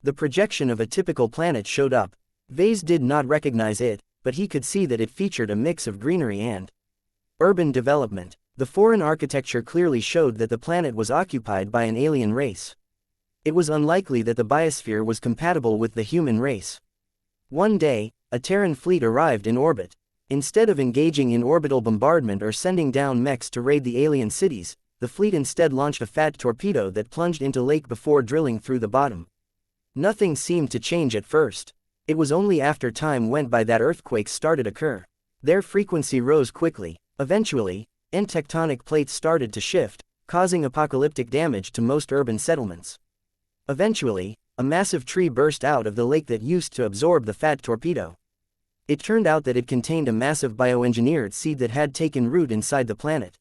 The projection of a typical planet showed up. Ves did not recognize it, but he could see that it featured a mix of greenery and urban development. The foreign architecture clearly showed that the planet was occupied by an alien race. It was unlikely that the biosphere was compatible with the human race. One day, a Terran fleet arrived in orbit. Instead of engaging in orbital bombardment or sending down mechs to raid the alien cities, the fleet instead launched a fat torpedo that plunged into lake before drilling through the bottom. Nothing seemed to change at first. It was only after time went by that earthquakes started to occur. Their frequency rose quickly. Eventually, tectonic plates started to shift, causing apocalyptic damage to most urban settlements. Eventually, a massive tree burst out of the lake that used to absorb the fat torpedo. It turned out that it contained a massive bioengineered seed that had taken root inside the planet.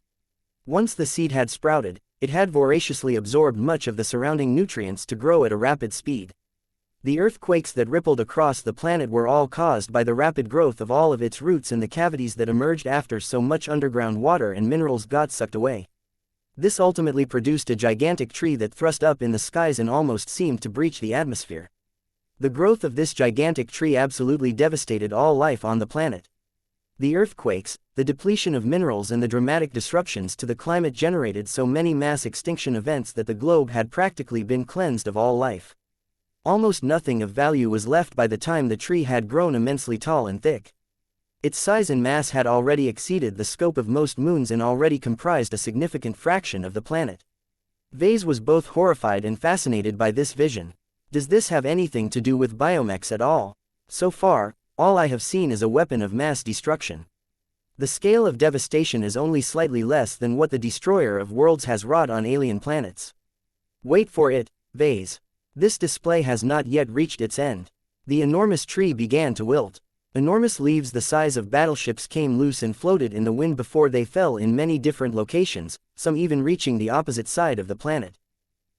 Once the seed had sprouted, it had voraciously absorbed much of the surrounding nutrients to grow at a rapid speed. The earthquakes that rippled across the planet were all caused by the rapid growth of all of its roots in the cavities that emerged after so much underground water and minerals got sucked away. This ultimately produced a gigantic tree that thrust up in the skies and almost seemed to breach the atmosphere. The growth of this gigantic tree absolutely devastated all life on the planet. The earthquakes, the depletion of minerals and the dramatic disruptions to the climate generated so many mass extinction events that the globe had practically been cleansed of all life. Almost nothing of value was left by the time the tree had grown immensely tall and thick. Its size and mass had already exceeded the scope of most moons and already comprised a significant fraction of the planet. Ves was both horrified and fascinated by this vision. Does this have anything to do with biomechs at all? So far, all I have seen is a weapon of mass destruction. The scale of devastation is only slightly less than what the destroyer of worlds has wrought on alien planets. Wait for it, Ves. This display has not yet reached its end. The enormous tree began to wilt. Enormous leaves the size of battleships came loose and floated in the wind before they fell in many different locations, some even reaching the opposite side of the planet.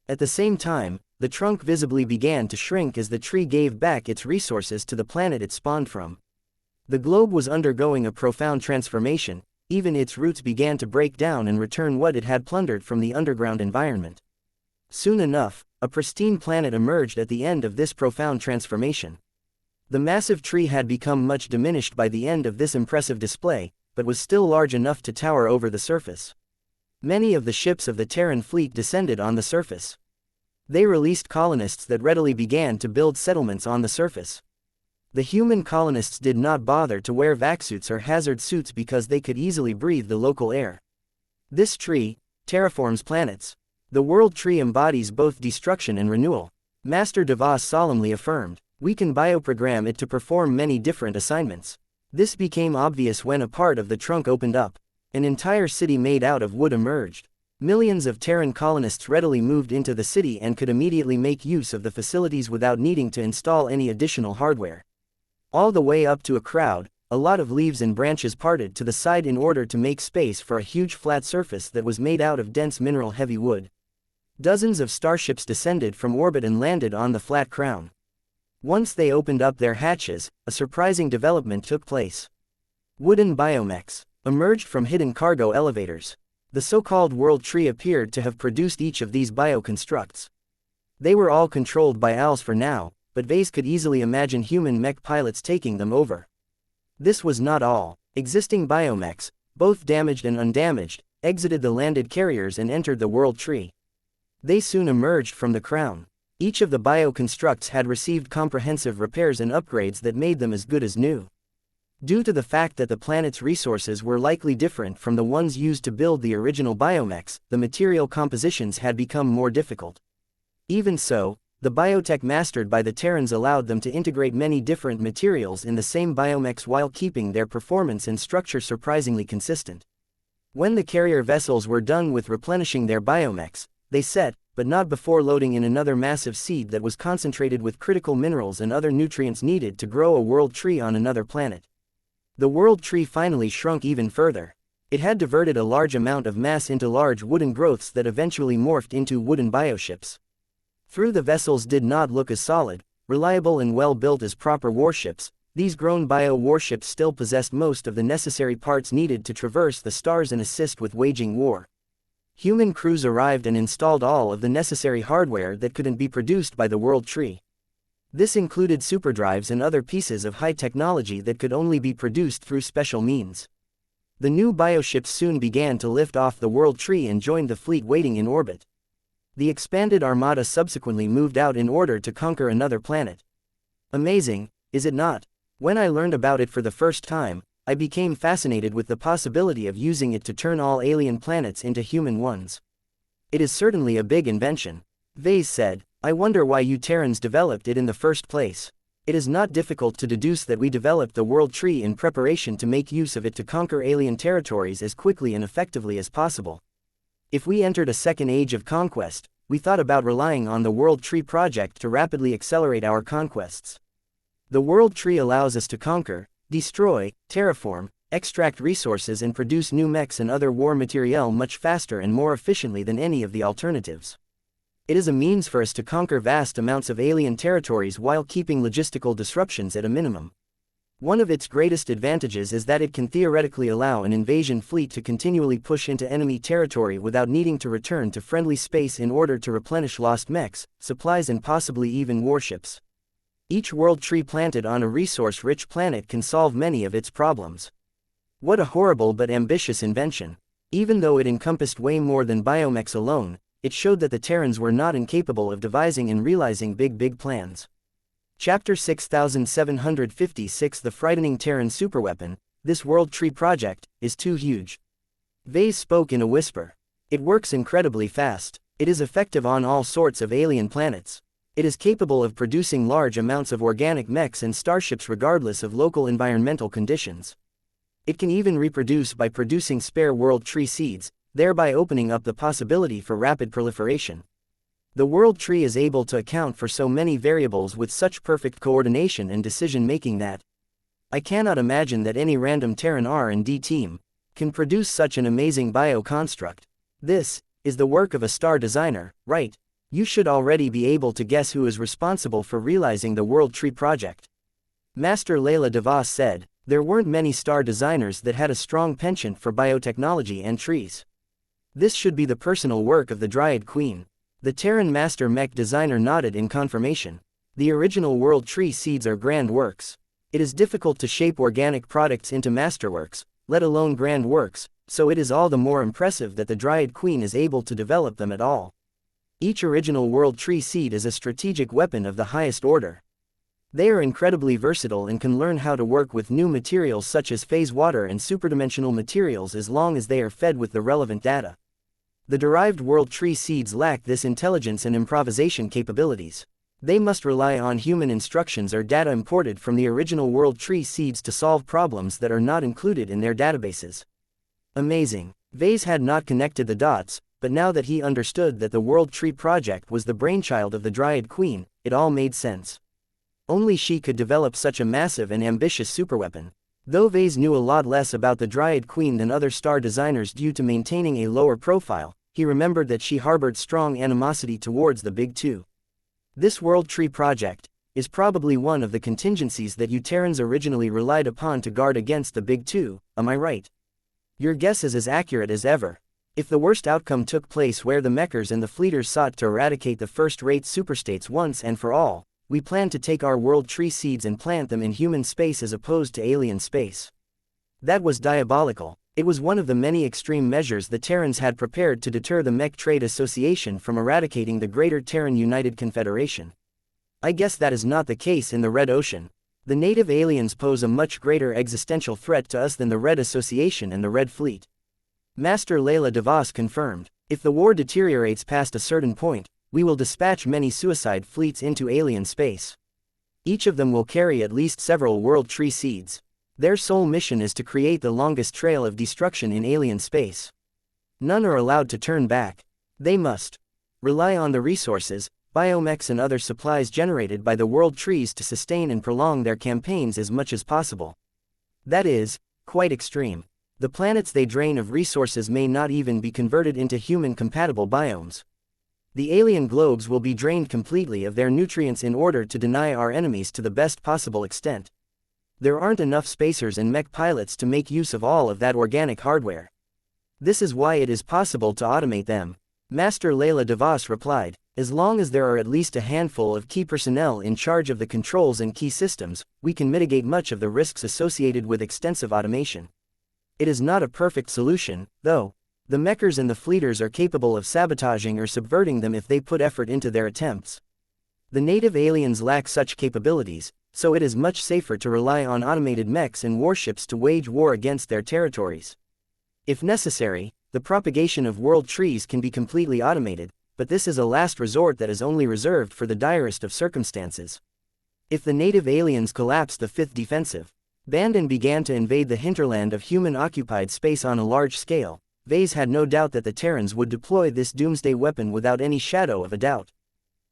At the same time, the trunk visibly began to shrink as the tree gave back its resources to the planet it spawned from. The globe was undergoing a profound transformation, even its roots began to break down and return what it had plundered from the underground environment. Soon enough, a pristine planet emerged at the end of this profound transformation. The massive tree had become much diminished by the end of this impressive display, but was still large enough to tower over the surface. Many of the ships of the Terran fleet descended on the surface. They released colonists that readily began to build settlements on the surface. The human colonists did not bother to wear vac-suits or hazard suits because they could easily breathe the local air. This tree terraforms planets. The world tree embodies both destruction and renewal. Master Ves solemnly affirmed, "We can bioprogram it to perform many different assignments." This became obvious when a part of the trunk opened up. An entire city made out of wood emerged. Millions of Terran colonists readily moved into the city and could immediately make use of the facilities without needing to install any additional hardware. All the way up to a crowd, a lot of leaves and branches parted to the side in order to make space for a huge flat surface that was made out of dense mineral-heavy wood. Dozens of starships descended from orbit and landed on the flat crown. Once they opened up their hatches, a surprising development took place. Wooden biomechs emerged from hidden cargo elevators. The so-called world tree appeared to have produced each of these bioconstructs. They were all controlled by owls for now, but Ves could easily imagine human mech pilots taking them over. This was not all. Existing biomechs, both damaged and undamaged, exited the landed carriers and entered the world tree. They soon emerged from the crown. Each of the bioconstructs had received comprehensive repairs and upgrades that made them as good as new. Due to the fact that the planet's resources were likely different from the ones used to build the original biomechs, the material compositions had become more difficult. Even so, the biotech mastered by the Terrans allowed them to integrate many different materials in the same biomechs while keeping their performance and structure surprisingly consistent. When the carrier vessels were done with replenishing their biomechs, they set, but not before loading in another massive seed that was concentrated with critical minerals and other nutrients needed to grow a world tree on another planet. The world tree finally shrunk even further. It had diverted a large amount of mass into large wooden growths that eventually morphed into wooden bioships. Though the vessels did not look as solid, reliable and well built as proper warships, these grown bio-warships still possessed most of the necessary parts needed to traverse the stars and assist with waging war. Human crews arrived and installed all of the necessary hardware that couldn't be produced by the world tree. This included superdrives and other pieces of high technology that could only be produced through special means. The new bioships soon began to lift off the world tree and joined the fleet waiting in orbit. The expanded armada subsequently moved out in order to conquer another planet. Amazing, is it not? When I learned about it for the first time, I became fascinated with the possibility of using it to turn all alien planets into human ones. It is certainly a big invention. Ves said, I wonder why you Terrans developed it in the first place. It is not difficult to deduce that we developed the World Tree in preparation to make use of it to conquer alien territories as quickly and effectively as possible. If we entered a second age of conquest, we thought about relying on the World Tree project to rapidly accelerate our conquests. The World Tree allows us to conquer, destroy, terraform, extract resources and produce new mechs and other war materiel much faster and more efficiently than any of the alternatives. It is a means for us to conquer vast amounts of alien territories while keeping logistical disruptions at a minimum. One of its greatest advantages is that it can theoretically allow an invasion fleet to continually push into enemy territory without needing to return to friendly space in order to replenish lost mechs, supplies and possibly even warships. Each World Tree planted on a resource-rich planet can solve many of its problems. What a horrible but ambitious invention. Even though it encompassed way more than biomechs alone, it showed that the Terrans were not incapable of devising and realizing big plans. Chapter 6756 The Frightening Terran Superweapon. This World Tree project is too huge. Ves spoke in a whisper. It works incredibly fast. It is effective on all sorts of alien planets. It is capable of producing large amounts of organic mechs and starships regardless of local environmental conditions. It can even reproduce by producing spare World Tree seeds, thereby opening up the possibility for rapid proliferation. The World Tree is able to account for so many variables with such perfect coordination and decision-making that I cannot imagine that any random Terran R&D team can produce such an amazing bio-construct. This is the work of a star designer, right? You should already be able to guess who is responsible for realizing the World Tree project. Master Layla DeVos said, there weren't many star designers that had a strong penchant for biotechnology and trees. This should be the personal work of the Dryad Queen. The Terran Master Mech designer nodded in confirmation. The original World Tree seeds are grand works. It is difficult to shape organic products into masterworks, let alone grand works, so it is all the more impressive that the Dryad Queen is able to develop them at all. Each original World Tree seed is a strategic weapon of the highest order. They are incredibly versatile and can learn how to work with new materials such as phase water and superdimensional materials as long as they are fed with the relevant data. The derived World Tree seeds lack this intelligence and improvisation capabilities. They must rely on human instructions or data imported from the original World Tree seeds to solve problems that are not included in their databases. Amazing. Ves had not connected the dots, but now that he understood that the World Tree project was the brainchild of the Dryad Queen, it all made sense. Only she could develop such a massive and ambitious superweapon. Though Ves knew a lot less about the Dryad Queen than other star designers due to maintaining a lower profile, he remembered that she harbored strong animosity towards the Big Two. This World Tree project is probably one of the contingencies that you Terrans originally relied upon to guard against the Big Two, am I right? Your guess is as accurate as ever. If the worst outcome took place where the Mechers and the Fleeters sought to eradicate the first-rate superstates once and for all, we plan to take our World Tree seeds and plant them in human space as opposed to alien space. That was diabolical. It was one of the many extreme measures the Terrans had prepared to deter the Mech Trade Association from eradicating the Greater Terran United Confederation. I guess that is not the case in the Red Ocean. The native aliens pose a much greater existential threat to us than the Red Association and the Red Fleet. Master Layla DeVos confirmed, if the war deteriorates past a certain point, we will dispatch many suicide fleets into alien space. Each of them will carry at least several World Tree seeds. Their sole mission is to create the longest trail of destruction in alien space. None are allowed to turn back. They must rely on the resources, biomechs and other supplies generated by the World Trees to sustain and prolong their campaigns as much as possible. That is quite extreme. The planets they drain of resources may not even be converted into human-compatible biomes. The alien globes will be drained completely of their nutrients in order to deny our enemies to the best possible extent. There aren't enough spacers and mech pilots to make use of all of that organic hardware. This is why it is possible to automate them. Master Layla DeVos replied, as long as there are at least a handful of key personnel in charge of the controls and key systems, we can mitigate much of the risks associated with extensive automation. It is not a perfect solution, though. The Mechers and the Fleeters are capable of sabotaging or subverting them if they put effort into their attempts. The native aliens lack such capabilities, so it is much safer to rely on automated mechs and warships to wage war against their territories. If necessary, the propagation of world trees can be completely automated, but this is a last resort that is only reserved for the direst of circumstances. If the native aliens collapsed the fifth defensive band and began to invade the hinterland of human-occupied space on a large scale, Ves had no doubt that the Terrans would deploy this doomsday weapon without any shadow of a doubt.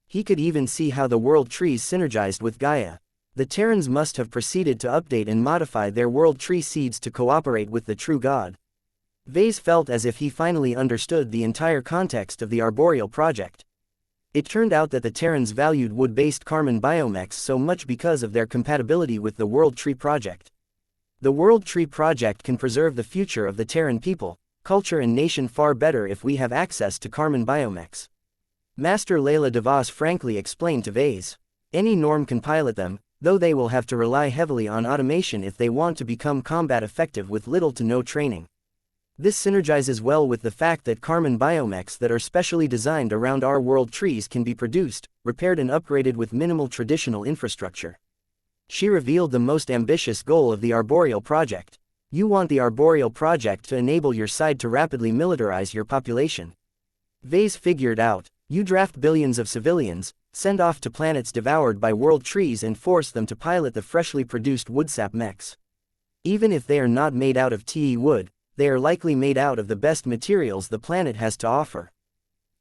He could even see how the world trees synergized with Gaia. The Terrans must have proceeded to update and modify their world tree seeds to cooperate with the true god. Ves felt as if he finally understood the entire context of the arboreal project. It turned out that the Terrans valued wood-based Karman biomechs so much because of their compatibility with the World Tree Project. The World Tree Project can preserve the future of the Terran people, culture and nation far better if we have access to Karman biomechs. Master Layla DeVos frankly explained to Ves. Any norm can pilot them, though they will have to rely heavily on automation if they want to become combat effective with little to no training. This synergizes well with the fact that Karman biomechs that are specially designed around our world trees can be produced, repaired and upgraded with minimal traditional infrastructure. She revealed the most ambitious goal of the arboreal project. You want the arboreal project to enable your side to rapidly militarize your population. Ves figured out, you draft billions of civilians, send off to planets devoured by world trees and force them to pilot the freshly produced woodsap mechs. Even if they are not made out of TE wood, they are likely made out of the best materials the planet has to offer.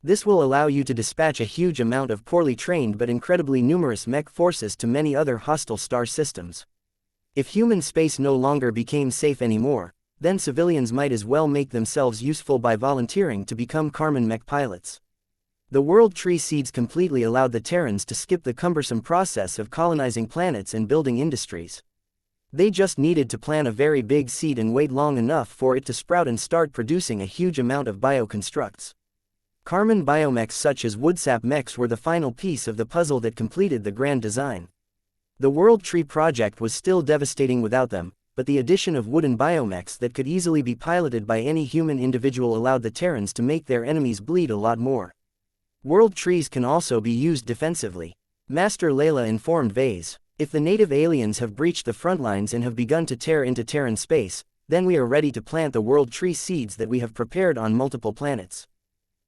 This will allow you to dispatch a huge amount of poorly trained but incredibly numerous mech forces to many other hostile star systems. If human space no longer became safe anymore, then civilians might as well make themselves useful by volunteering to become Karman mech pilots. The World Tree Seeds completely allowed the Terrans to skip the cumbersome process of colonizing planets and building industries. They just needed to plant a very big seed and wait long enough for it to sprout and start producing a huge amount of bioconstructs. Karman biomechs such as woodsap mechs were the final piece of the puzzle that completed the grand design. The World Tree Project was still devastating without them, but the addition of wooden biomechs that could easily be piloted by any human individual allowed the Terrans to make their enemies bleed a lot more. World trees can also be used defensively. Master Layla informed Ves. If the native aliens have breached the front lines and have begun to tear into Terran space, then we are ready to plant the world tree seeds that we have prepared on multiple planets.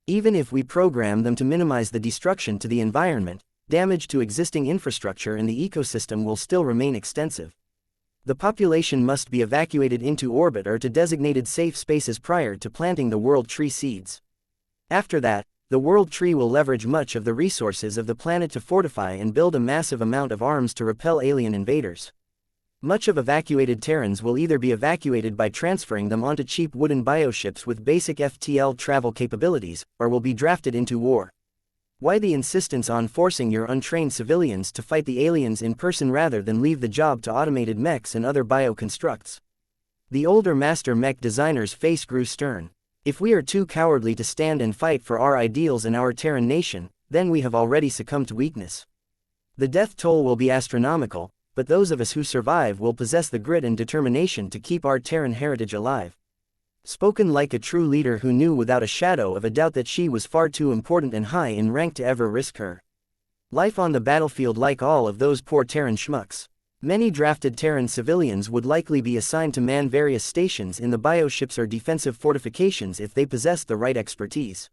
Even if we program them to minimize the destruction to the environment, damage to existing infrastructure and the ecosystem will still remain extensive. The population must be evacuated into orbit or to designated safe spaces prior to planting the world tree seeds. After that, the world tree will leverage much of the resources of the planet to fortify and build a massive amount of arms to repel alien invaders. Much of evacuated Terrans will either be evacuated by transferring them onto cheap wooden bioships with basic FTL travel capabilities, or will be drafted into war. Why the insistence on forcing your untrained civilians to fight the aliens in person rather than leave the job to automated mechs and other bioconstructs? The older master mech designer's face grew stern. If we are too cowardly to stand and fight for our ideals and our Terran nation, then we have already succumbed to weakness. The death toll will be astronomical, but those of us who survive will possess the grit and determination to keep our Terran heritage alive. Spoken like a true leader who knew without a shadow of a doubt that she was far too important and high in rank to ever risk her life on the battlefield like all of those poor Terran schmucks. Many drafted Terran civilians would likely be assigned to man various stations in the bioships or defensive fortifications if they possessed the right expertise.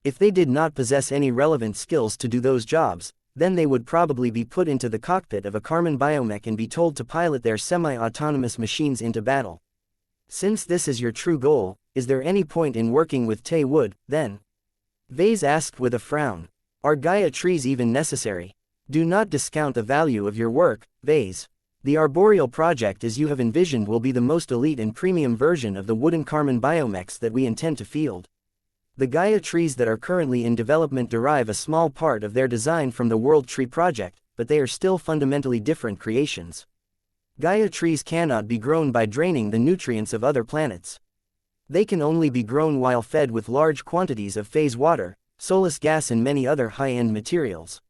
If they did not possess any relevant skills to do those jobs, then they would probably be put into the cockpit of a Karman biomech and be told to pilot their semi-autonomous machines into battle. Since this is your true goal, is there any point in working with Tay wood, then? Ves asked with a frown. Are Gaia trees even necessary? Do not discount the value of your work, Ves. The arboreal project as you have envisioned will be the most elite and premium version of the wooden Karman biomechs that we intend to field. The Gaia trees that are currently in development derive a small part of their design from the World Tree Project, but they are still fundamentally different creations. Gaia trees cannot be grown by draining the nutrients of other planets. They can only be grown while fed with large quantities of phase water, solus gas and many other high-end materials.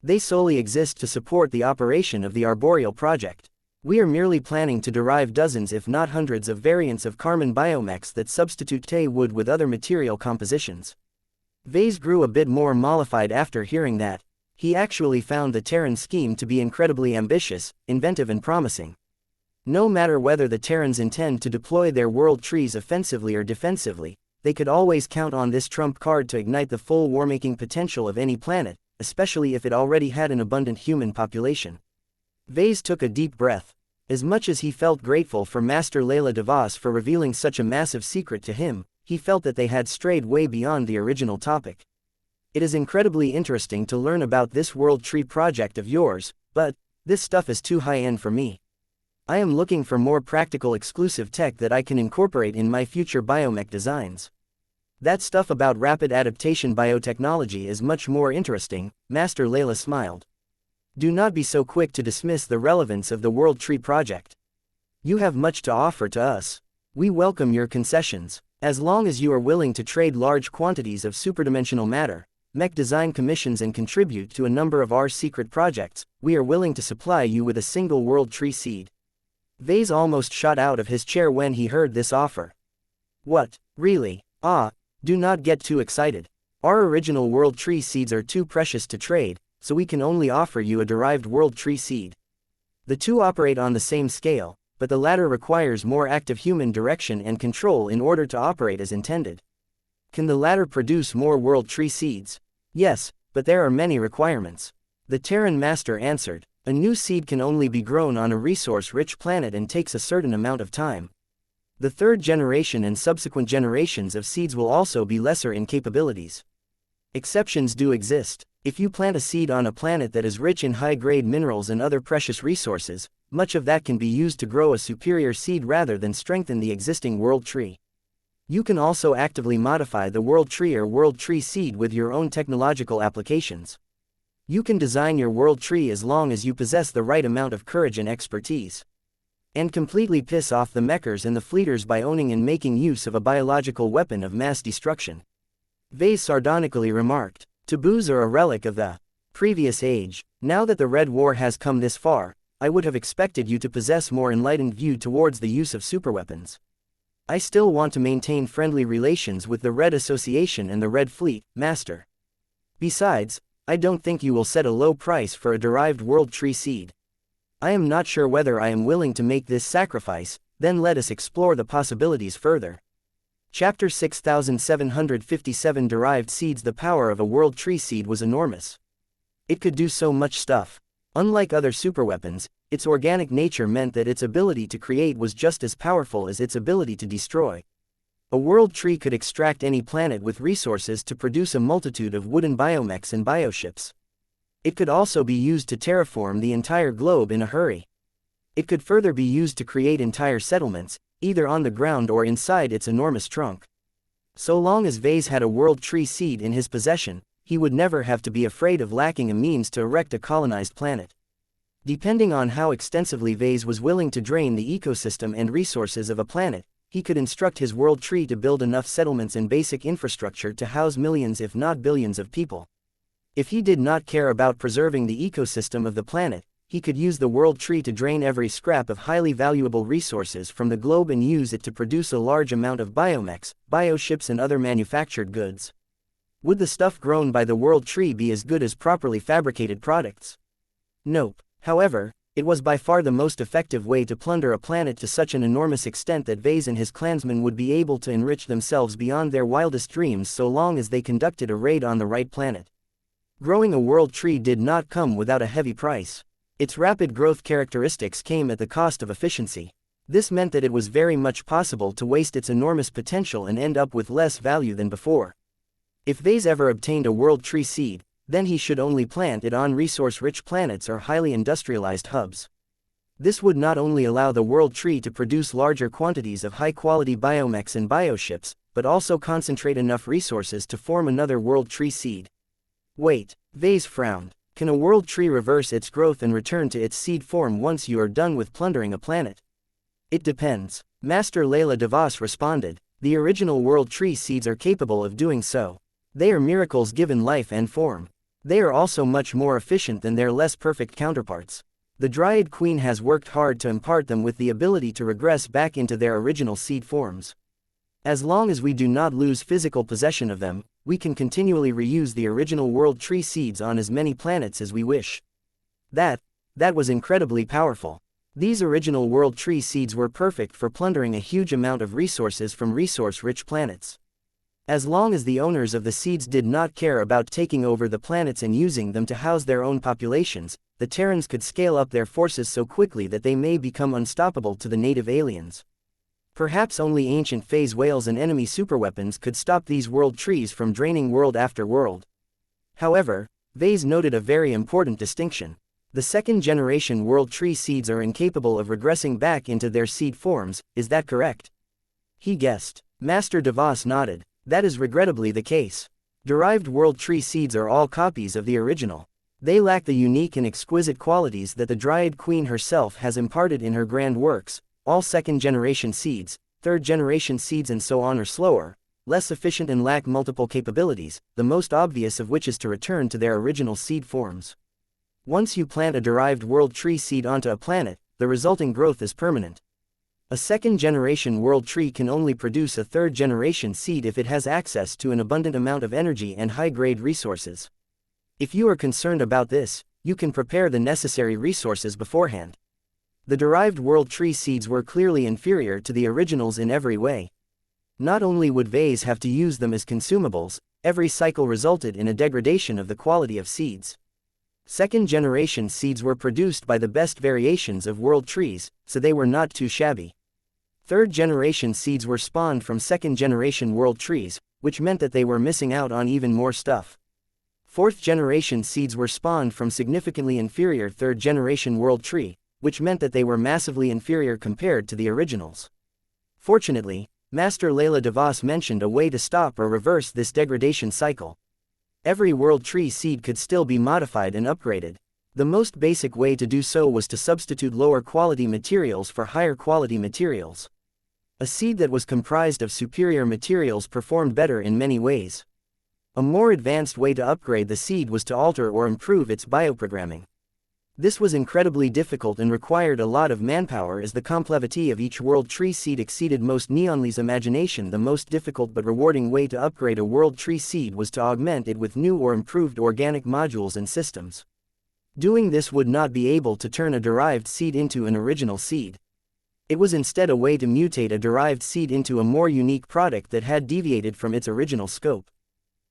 They solely exist to support the operation of the arboreal project. We are merely planning to derive dozens if not hundreds of variants of Karman biomechs that substitute Tay wood with other material compositions. Ves grew a bit more mollified after hearing that. He actually found the Terran scheme to be incredibly ambitious, inventive and promising. No matter whether the Terrans intend to deploy their world trees offensively or defensively, they could always count on this trump card to ignite the full war-making potential of any planet, especially if it already had an abundant human population. Ves took a deep breath. As much as he felt grateful for Master Layla DeVos for revealing such a massive secret to him, he felt that they had strayed way beyond the original topic. It is incredibly interesting to learn about this world tree project of yours, but this stuff is too high-end for me. I am looking for more practical exclusive tech that I can incorporate in my future biomech designs. That stuff about rapid adaptation biotechnology is much more interesting, Master Layla smiled. Do not be so quick to dismiss the relevance of the World Tree project. You have much to offer to us. We welcome your concessions. As long as you are willing to trade large quantities of superdimensional matter, mech design commissions and contribute to a number of our secret projects, we are willing to supply you with a single World Tree seed. Ves almost shot out of his chair when he heard this offer. What, really? Do not get too excited. Our original World Tree seeds are too precious to trade, so we can only offer you a derived World Tree seed. The two operate on the same scale, but the latter requires more active human direction and control in order to operate as intended. Can the latter produce more World Tree seeds? Yes, but there are many requirements. The Terran Master answered. A new seed can only be grown on a resource-rich planet and takes a certain amount of time. The third generation and subsequent generations of seeds will also be lesser in capabilities. Exceptions do exist. If you plant a seed on a planet that is rich in high-grade minerals and other precious resources, much of that can be used to grow a superior seed rather than strengthen the existing World Tree. You can also actively modify the World Tree or World Tree seed with your own technological applications. You can design your World Tree as long as you possess the right amount of courage and expertise. And completely piss off the mechers and the fleeters by owning and making use of a biological weapon of mass destruction. Ves sardonically remarked. Taboos are a relic of the previous age. Now that the Red War has come this far, I would have expected you to possess more enlightened view towards the use of superweapons. I still want to maintain friendly relations with the Red Association and the Red Fleet, Master. Besides, I don't think you will set a low price for a derived World Tree seed. I am not sure whether I am willing to make this sacrifice, then let us explore the possibilities further. Chapter 6757 Derived Seeds. The power of a World Tree seed was enormous. It could do so much stuff. Unlike other superweapons, its organic nature meant that its ability to create was just as powerful as its ability to destroy. A World Tree could extract any planet with resources to produce a multitude of wooden biomechs and bioships. It could also be used to terraform the entire globe in a hurry. It could further be used to create entire settlements, either on the ground or inside its enormous trunk. So long as Ves had a World Tree seed in his possession, he would never have to be afraid of lacking a means to erect a colonized planet. Depending on how extensively Ves was willing to drain the ecosystem and resources of a planet, he could instruct his World Tree to build enough settlements and basic infrastructure to house millions if not billions of people. If he did not care about preserving the ecosystem of the planet, he could use the World Tree to drain every scrap of highly valuable resources from the globe and use it to produce a large amount of biomechs, bioships and other manufactured goods. Would the stuff grown by the World Tree be as good as properly fabricated products? Nope. However, it was by far the most effective way to plunder a planet to such an enormous extent that Ves and his clansmen would be able to enrich themselves beyond their wildest dreams so long as they conducted a raid on the right planet. Growing a World Tree did not come without a heavy price. Its rapid growth characteristics came at the cost of efficiency. This meant that it was very much possible to waste its enormous potential and end up with less value than before. If Ves ever obtained a World Tree seed, then he should only plant it on resource-rich planets or highly industrialized hubs. This would not only allow the World Tree to produce larger quantities of high-quality biomechs and bioships, but also concentrate enough resources to form another World Tree seed. Wait, Ves frowned. Can a World Tree reverse its growth and return to its seed form once you are done with plundering a planet? It depends. Master Layla DeVos responded. The original World Tree seeds are capable of doing so. They are miracles given life and form. They are also much more efficient than their less perfect counterparts. The Dryad Queen has worked hard to impart them with the ability to regress back into their original seed forms. As long as we do not lose physical possession of them, we can continually reuse the original world tree seeds on as many planets as we wish. That was incredibly powerful. These original world tree seeds were perfect for plundering a huge amount of resources from resource-rich planets. As long as the owners of the seeds did not care about taking over the planets and using them to house their own populations, the Terrans could scale up their forces so quickly that they may become unstoppable to the native aliens. Perhaps only ancient phase whales and enemy superweapons could stop these world trees from draining world after world. However, Ves noted a very important distinction. The second-generation world tree seeds are incapable of regressing back into their seed forms, is that correct? He guessed. Master Devos nodded. That is regrettably the case. Derived world tree seeds are all copies of the original. They lack the unique and exquisite qualities that the Dryad Queen herself has imparted in her grand works. All second-generation seeds, third-generation seeds and so on are slower, less efficient and lack multiple capabilities, the most obvious of which is to return to their original seed forms. Once you plant a derived world tree seed onto a planet, the resulting growth is permanent. A second-generation world tree can only produce a third-generation seed if it has access to an abundant amount of energy and high-grade resources. If you are concerned about this, you can prepare the necessary resources beforehand. The derived world tree seeds were clearly inferior to the originals in every way. Not only would Ves have to use them as consumables, every cycle resulted in a degradation of the quality of seeds. Second-generation seeds were produced by the best variations of world trees, so they were not too shabby. Third-generation seeds were spawned from second-generation world trees, which meant that they were missing out on even more stuff. Fourth-generation seeds were spawned from significantly inferior third-generation world tree, which meant that they were massively inferior compared to the originals. Fortunately, Master Layla Devos mentioned a way to stop or reverse this degradation cycle. Every world tree seed could still be modified and upgraded. The most basic way to do so was to substitute lower quality materials for higher quality materials. A seed that was comprised of superior materials performed better in many ways. A more advanced way to upgrade the seed was to alter or improve its bioprogramming. This was incredibly difficult and required a lot of manpower as the complexity of each world tree seed exceeded most Neonli's imagination. The most difficult but rewarding way to upgrade a world tree seed was to augment it with new or improved organic modules and systems. Doing this would not be able to turn a derived seed into an original seed. It was instead a way to mutate a derived seed into a more unique product that had deviated from its original scope.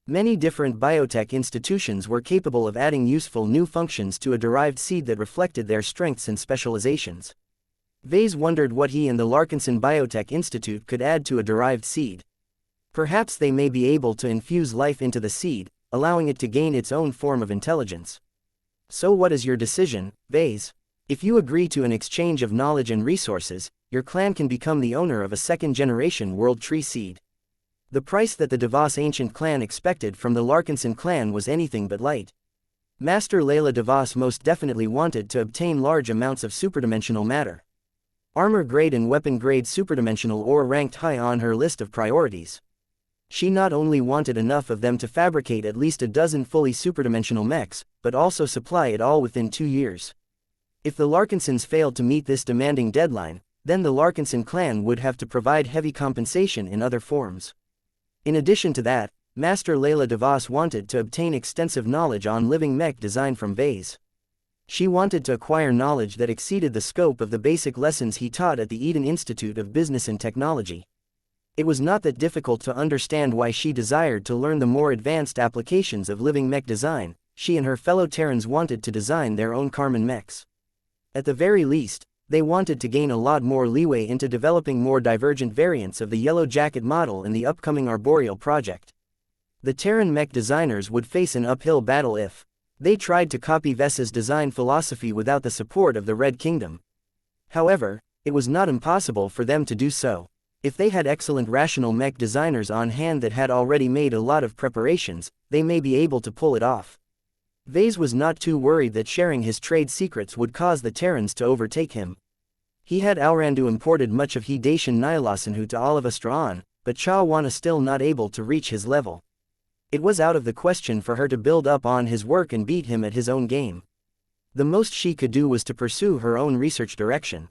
Many different biotech institutions were capable of adding useful new functions to a derived seed that reflected their strengths and specializations. Ves wondered what he and the Larkinson Biotech Institute could add to a derived seed. Perhaps they may be able to infuse life into the seed, allowing it to gain its own form of intelligence. So what is your decision, Ves? If you agree to an exchange of knowledge and resources, your clan can become the owner of a second-generation world tree seed. The price that the Devos ancient clan expected from the Larkinson clan was anything but light. Master Layla Devos most definitely wanted to obtain large amounts of superdimensional matter. Armor-grade and weapon-grade superdimensional ore ranked high on her list of priorities. She not only wanted enough of them to fabricate at least a dozen fully superdimensional mechs, but also supply it all within 2 years. If the Larkinsons failed to meet this demanding deadline, then the Larkinson clan would have to provide heavy compensation in other forms. In addition to that, Master Layla Devos wanted to obtain extensive knowledge on living mech design from Ves. She wanted to acquire knowledge that exceeded the scope of the basic lessons he taught at the Eden Institute of Business and Technology. It was not that difficult to understand why she desired to learn the more advanced applications of living mech design. She and her fellow Terrans wanted to design their own Karman mechs. At the very least, they wanted to gain a lot more leeway into developing more divergent variants of the Yellow Jacket model in the upcoming Arboreal project. The Terran mech designers would face an uphill battle if they tried to copy Ves's design philosophy without the support of the Red Kingdom. However, it was not impossible for them to do so. If they had excellent rational mech designers on hand that had already made a lot of preparations, they may be able to pull it off. Ves was not too worried that sharing his trade secrets would cause the Terrans to overtake him. He had Alrandu imported much of Dacian Nihilasanhu to Olivastran, but Chawana still not able to reach his level. It was out of the question for her to build up on his work and beat him at his own game. The most she could do was to pursue her own research direction.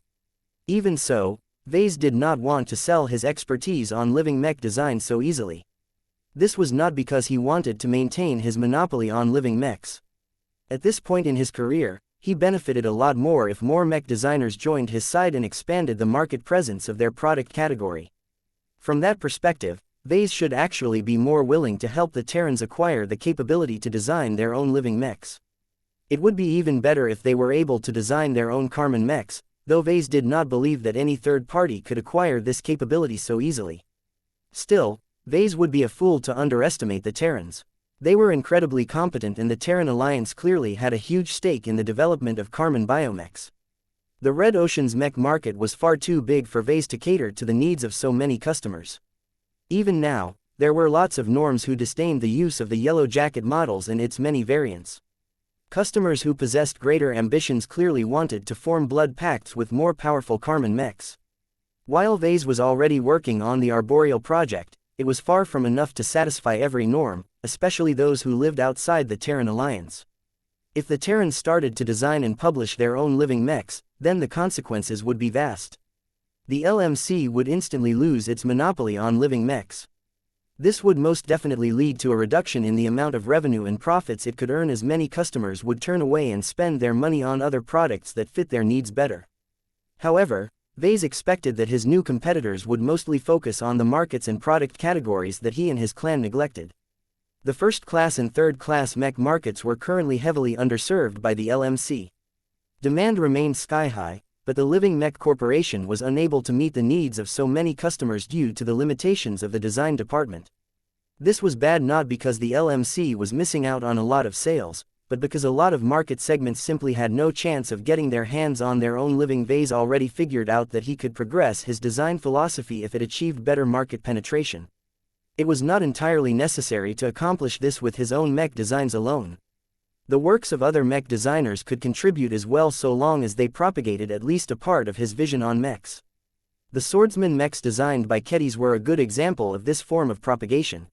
Even so, Ves did not want to sell his expertise on living mech design so easily. This was not because he wanted to maintain his monopoly on living mechs. At this point in his career, he benefited a lot more if more mech designers joined his side and expanded the market presence of their product category. From that perspective, Ves should actually be more willing to help the Terrans acquire the capability to design their own living mechs. It would be even better if they were able to design their own Karman mechs, though Ves did not believe that any third party could acquire this capability so easily. Still, Ves would be a fool to underestimate the Terrans. They were incredibly competent and the Terran Alliance clearly had a huge stake in the development of Karman biomechs. The Red Ocean's mech market was far too big for Ves to cater to the needs of so many customers. Even now, there were lots of norms who disdained the use of the Yellow Jacket models and its many variants. Customers who possessed greater ambitions clearly wanted to form blood pacts with more powerful Karman mechs. While Ves was already working on the Arboreal project, it was far from enough to satisfy every norm, especially those who lived outside the Terran Alliance. If the Terrans started to design and publish their own living mechs, then the consequences would be vast. The LMC would instantly lose its monopoly on living mechs. This would most definitely lead to a reduction in the amount of revenue and profits it could earn, as many customers would turn away and spend their money on other products that fit their needs better. However, Ves expected that his new competitors would mostly focus on the markets and product categories that he and his clan neglected. The first-class and third-class mech markets were currently heavily underserved by the LMC. Demand remained sky-high, but the Living Mech Corporation was unable to meet the needs of so many customers due to the limitations of the design department. This was bad not because the LMC was missing out on a lot of sales, but because a lot of market segments simply had no chance of getting their hands on their own living. Ves already figured out that he could progress his design philosophy if it achieved better market penetration. It was not entirely necessary to accomplish this with his own mech designs alone. The works of other mech designers could contribute as well so long as they propagated at least a part of his vision on mechs. The swordsman mechs designed by Kedis were a good example of this form of propagation.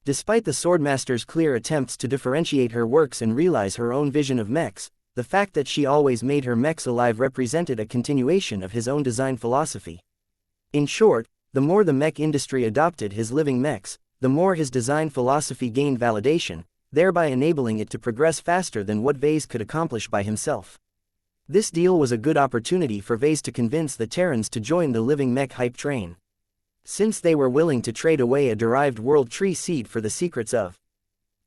Despite the Swordmaster's clear attempts to differentiate her works and realize her own vision of mechs, the fact that she always made her mechs alive represented a continuation of his own design philosophy. In short, the more the mech industry adopted his living mechs, the more his design philosophy gained validation, thereby enabling it to progress faster than what Ves could accomplish by himself. This deal was a good opportunity for Ves to convince the Terrans to join the living mech hype train. Since they were willing to trade away a derived world tree seed for the secrets of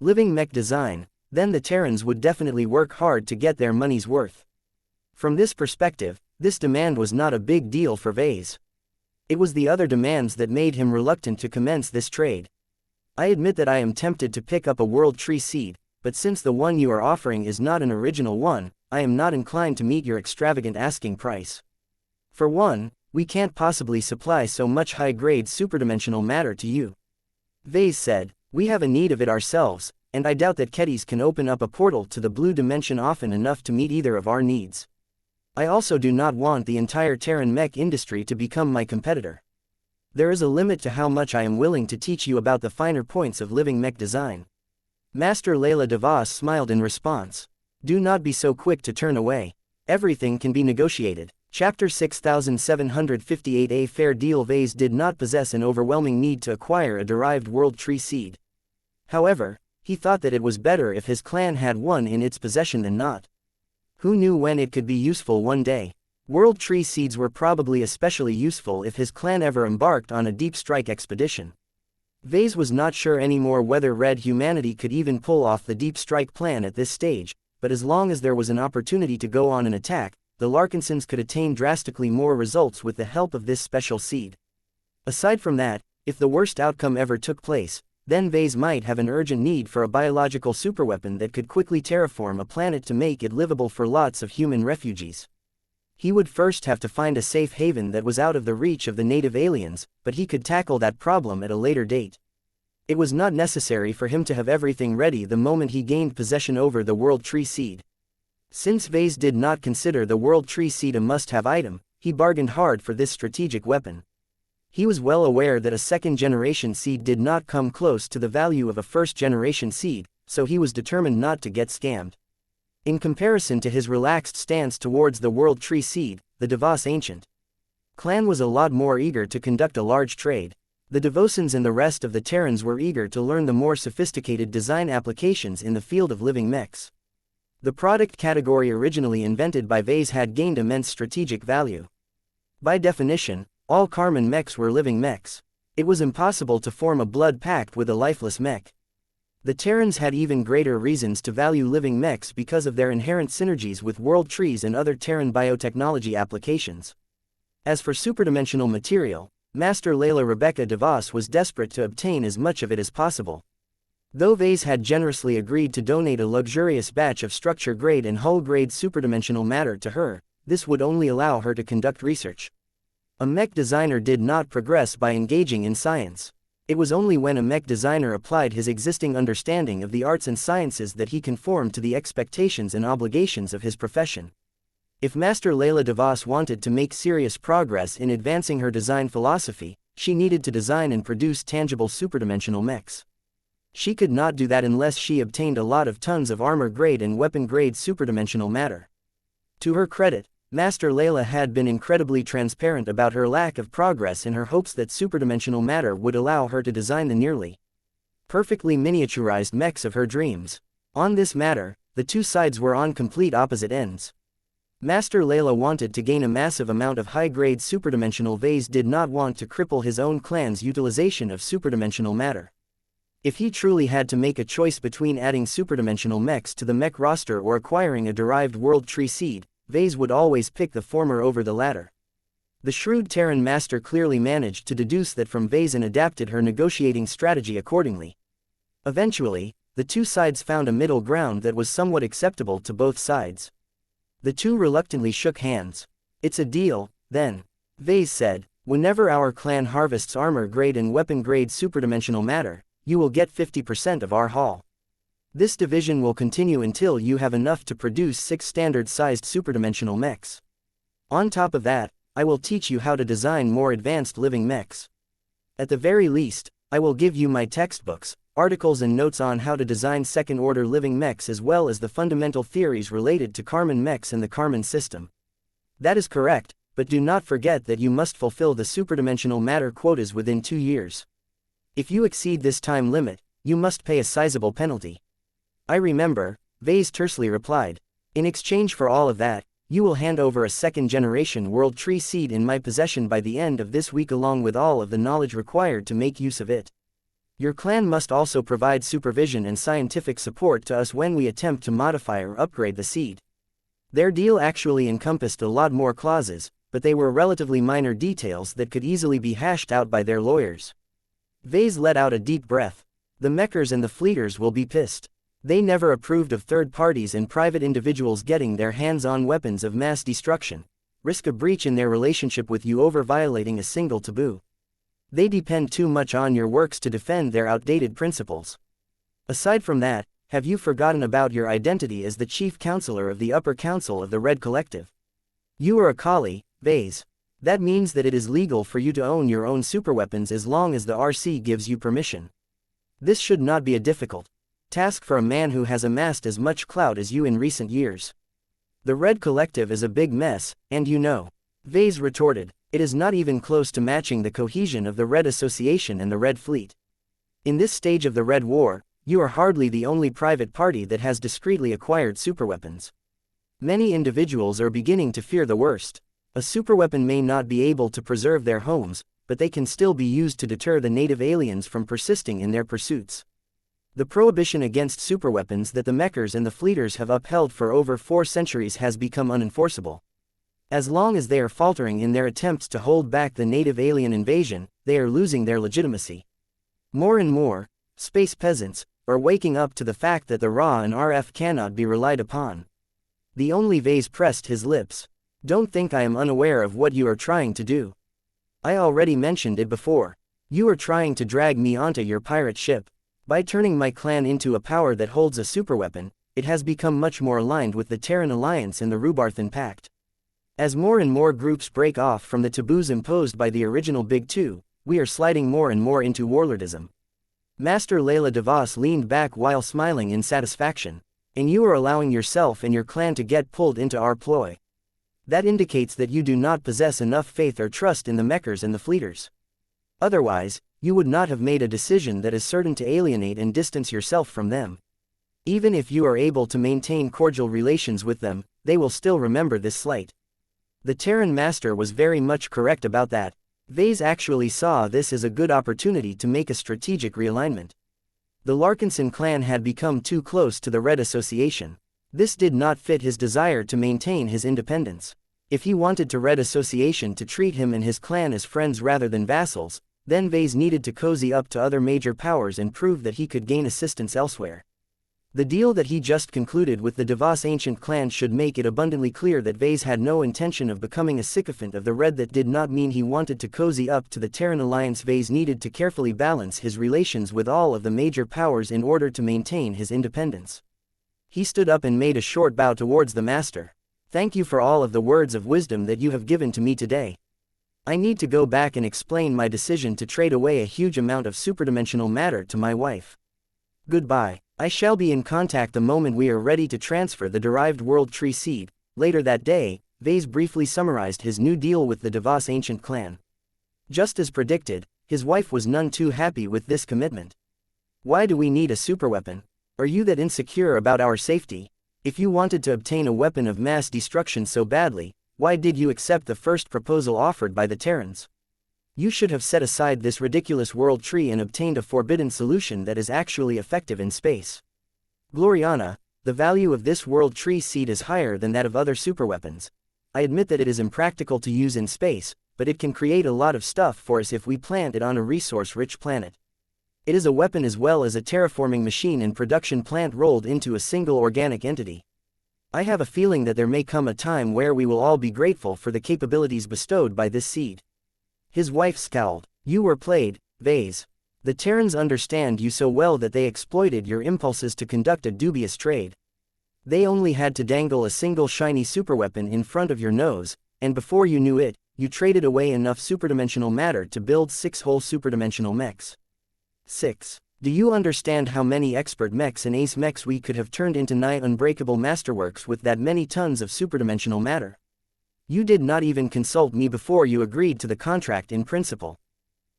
living mech design, then the Terrans would definitely work hard to get their money's worth. From this perspective, this demand was not a big deal for Ves. It was the other demands that made him reluctant to commence this trade. I admit that I am tempted to pick up a world tree seed, but since the one you are offering is not an original one, I am not inclined to meet your extravagant asking price. For one, we can't possibly supply so much high-grade superdimensional matter to you. Ves said, we have a need of it ourselves, and I doubt that Kedis can open up a portal to the blue dimension often enough to meet either of our needs. I also do not want the entire Terran mech industry to become my competitor. There is a limit to how much I am willing to teach you about the finer points of living mech design. Master Layla Devos smiled in response. Do not be so quick to turn away. Everything can be negotiated. Chapter 6758. A fair deal. Ves did not possess an overwhelming need to acquire a derived world tree seed. However, he thought that it was better if his clan had one in its possession than not. Who knew when it could be useful one day? World tree seeds were probably especially useful if his clan ever embarked on a deep strike expedition. Ves was not sure anymore whether Red humanity could even pull off the deep strike plan at this stage, but as long as there was an opportunity to go on an attack, the Larkinsons could attain drastically more results with the help of this special seed. Aside from that, if the worst outcome ever took place, then Ves might have an urgent need for a biological superweapon that could quickly terraform a planet to make it livable for lots of human refugees. He would first have to find a safe haven that was out of the reach of the native aliens, but he could tackle that problem at a later date. It was not necessary for him to have everything ready the moment he gained possession over the World Tree Seed. Since Ves did not consider the World Tree Seed a must-have item, he bargained hard for this strategic weapon. He was well aware that a second-generation seed did not come close to the value of a first-generation seed, so he was determined not to get scammed. In comparison to his relaxed stance towards the World Tree Seed, the Devos Ancient clan was a lot more eager to conduct a large trade. The Devosans and the rest of the Terrans were eager to learn the more sophisticated design applications in the field of living mechs. The product category originally invented by Ves had gained immense strategic value. By definition, all Karman mechs were living mechs. It was impossible to form a blood pact with a lifeless mech. The Terrans had even greater reasons to value living mechs because of their inherent synergies with world trees and other Terran biotechnology applications. As for superdimensional material, Master Layla Rebecca DeVos was desperate to obtain as much of it as possible. Though Ves had generously agreed to donate a luxurious batch of structure-grade and hull-grade superdimensional matter to her, this would only allow her to conduct research. A mech designer did not progress by engaging in science. It was only when a mech designer applied his existing understanding of the arts and sciences that he conformed to the expectations and obligations of his profession. If Master Layla DeVos wanted to make serious progress in advancing her design philosophy, she needed to design and produce tangible superdimensional mechs. She could not do that unless she obtained a lot of tons of armor-grade and weapon-grade superdimensional matter. To her credit, Master Layla had been incredibly transparent about her lack of progress in her hopes that superdimensional matter would allow her to design the nearly perfectly miniaturized mechs of her dreams. On this matter, the two sides were on complete opposite ends. Master Layla wanted to gain a massive amount of high-grade superdimensional. Ves did not want to cripple his own clan's utilization of superdimensional matter. If he truly had to make a choice between adding superdimensional mechs to the mech roster or acquiring a derived world tree seed, Ves would always pick the former over the latter. The shrewd Terran master clearly managed to deduce that from Ves and adapted her negotiating strategy accordingly. Eventually, the two sides found a middle ground that was somewhat acceptable to both sides. The two reluctantly shook hands. "It's a deal, then," Ves said. "Whenever our clan harvests armor-grade and weapon-grade superdimensional matter, you will get 50% of our haul. This division will continue until you have enough to produce 6 standard-sized superdimensional mechs. On top of that, I will teach you how to design more advanced living mechs. At the very least, I will give you my textbooks, articles and notes on how to design second-order living mechs as well as the fundamental theories related to Karman mechs and the Karman system." "That is correct, but do not forget that you must fulfill the superdimensional matter quotas within 2 years. If you exceed this time limit, you must pay a sizable penalty." "I remember," Ves tersely replied. "In exchange for all of that, you will hand over a second-generation world tree seed in my possession by the end of this week along with all of the knowledge required to make use of it. Your clan must also provide supervision and scientific support to us when we attempt to modify or upgrade the seed." Their deal actually encompassed a lot more clauses, but they were relatively minor details that could easily be hashed out by their lawyers. Ves let out a deep breath. The mechers and the fleeters will be pissed. They never approved of third parties and private individuals getting their hands on weapons of mass destruction, risk a breach in their relationship with you over violating a single taboo. They depend too much on your works to defend their outdated principles. Aside from that, have you forgotten about your identity as the chief counselor of the upper council of the Red Collective? You are a Kali, Ves. That means that it is legal for you to own your own superweapons as long as the RC gives you permission. This should not be a difficult task for a man who has amassed as much clout as you in recent years. The Red Collective is a big mess, and you know," Ves retorted. "It is not even close to matching the cohesion of the Red Association and the Red Fleet. In this stage of the Red War, you are hardly the only private party that has discreetly acquired superweapons. Many individuals are beginning to fear the worst. A superweapon may not be able to preserve their homes, but they can still be used to deter the native aliens from persisting in their pursuits. The prohibition against superweapons that the mechers and the fleeters have upheld for over 4 centuries has become unenforceable. As long as they are faltering in their attempts to hold back the native alien invasion, they are losing their legitimacy. More and more, space peasants are waking up to the fact that the Ra and RF cannot be relied upon." The only Ves pressed his lips. "Don't think I am unaware of what you are trying to do. I already mentioned it before. You are trying to drag me onto your pirate ship. By turning my clan into a power that holds a superweapon, it has become much more aligned with the Terran Alliance and the Rubarthan Pact. As more and more groups break off from the taboos imposed by the original Big Two, we are sliding more and more into warlordism." Master Layla DeVos leaned back while smiling in satisfaction. "And you are allowing yourself and your clan to get pulled into our ploy. That indicates that you do not possess enough faith or trust in the mechers and the fleeters. Otherwise, you would not have made a decision that is certain to alienate and distance yourself from them. Even if you are able to maintain cordial relations with them, they will still remember this slight. The Terran Master was very much correct about that. Ves actually saw this as a good opportunity to make a strategic realignment. The Larkinson clan had become too close to the Red Association. This did not fit his desire to maintain his independence. If he wanted the Red Association to treat him and his clan as friends rather than vassals, then Ves needed to cozy up to other major powers and prove that he could gain assistance elsewhere. The deal that he just concluded with the Ves ancient clan should make it abundantly clear that Ves had no intention of becoming a sycophant of the Red. That did not mean he wanted to cozy up to the Terran alliance. Ves needed to carefully balance his relations with all of the major powers in order to maintain his independence. He stood up and made a short bow towards the master. Thank you for all of the words of wisdom that you have given to me today. I need to go back and explain my decision to trade away a huge amount of superdimensional matter to my wife. Goodbye. I shall be in contact the moment we are ready to transfer the derived world tree seed. Later that day, Ves briefly summarized his new deal with the Ves ancient clan. Just as predicted, his wife was none too happy with this commitment. Why do we need a superweapon? Are you that insecure about our safety? If you wanted to obtain a weapon of mass destruction so badly, why did you accept the first proposal offered by the Terrans? You should have set aside this ridiculous world tree and obtained a forbidden solution that is actually effective in space. Gloriana, the value of this world tree seed is higher than that of other superweapons. I admit that it is impractical to use in space, but it can create a lot of stuff for us if we plant it on a resource-rich planet. It is a weapon as well as a terraforming machine and production plant rolled into a single organic entity. I have a feeling that there may come a time where we will all be grateful for the capabilities bestowed by this seed. His wife scowled. You were played, Ves. The Terrans understand you so well that they exploited your impulses to conduct a dubious trade. They only had to dangle a single shiny superweapon in front of your nose, and before you knew it, you traded away enough superdimensional matter to build 6 whole superdimensional mechs. 6. Do you understand how many expert mechs and ace mechs we could have turned into nigh unbreakable masterworks with that many tons of superdimensional matter? You did not even consult me before you agreed to the contract in principle.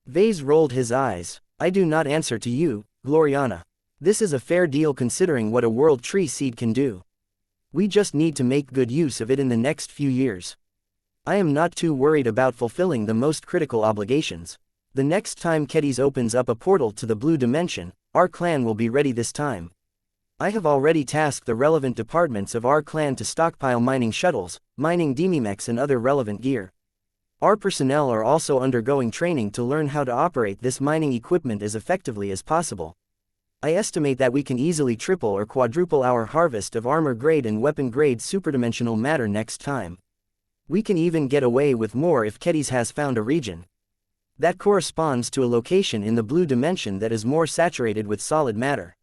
Ves rolled his eyes. I do not answer to you, Gloriana. This is a fair deal considering what a world tree seed can do. We just need to make good use of it in the next few years. I am not too worried about fulfilling the most critical obligations. The next time Kedis opens up a portal to the blue dimension, our clan will be ready this time. I have already tasked the relevant departments of our clan to stockpile mining shuttles, mining demimechs and other relevant gear. Our personnel are also undergoing training to learn how to operate this mining equipment as effectively as possible. I estimate that we can easily triple or quadruple our harvest of armor-grade and weapon-grade superdimensional matter next time. We can even get away with more if Kedis has found a region that corresponds to a location in the blue dimension that is more saturated with solid matter.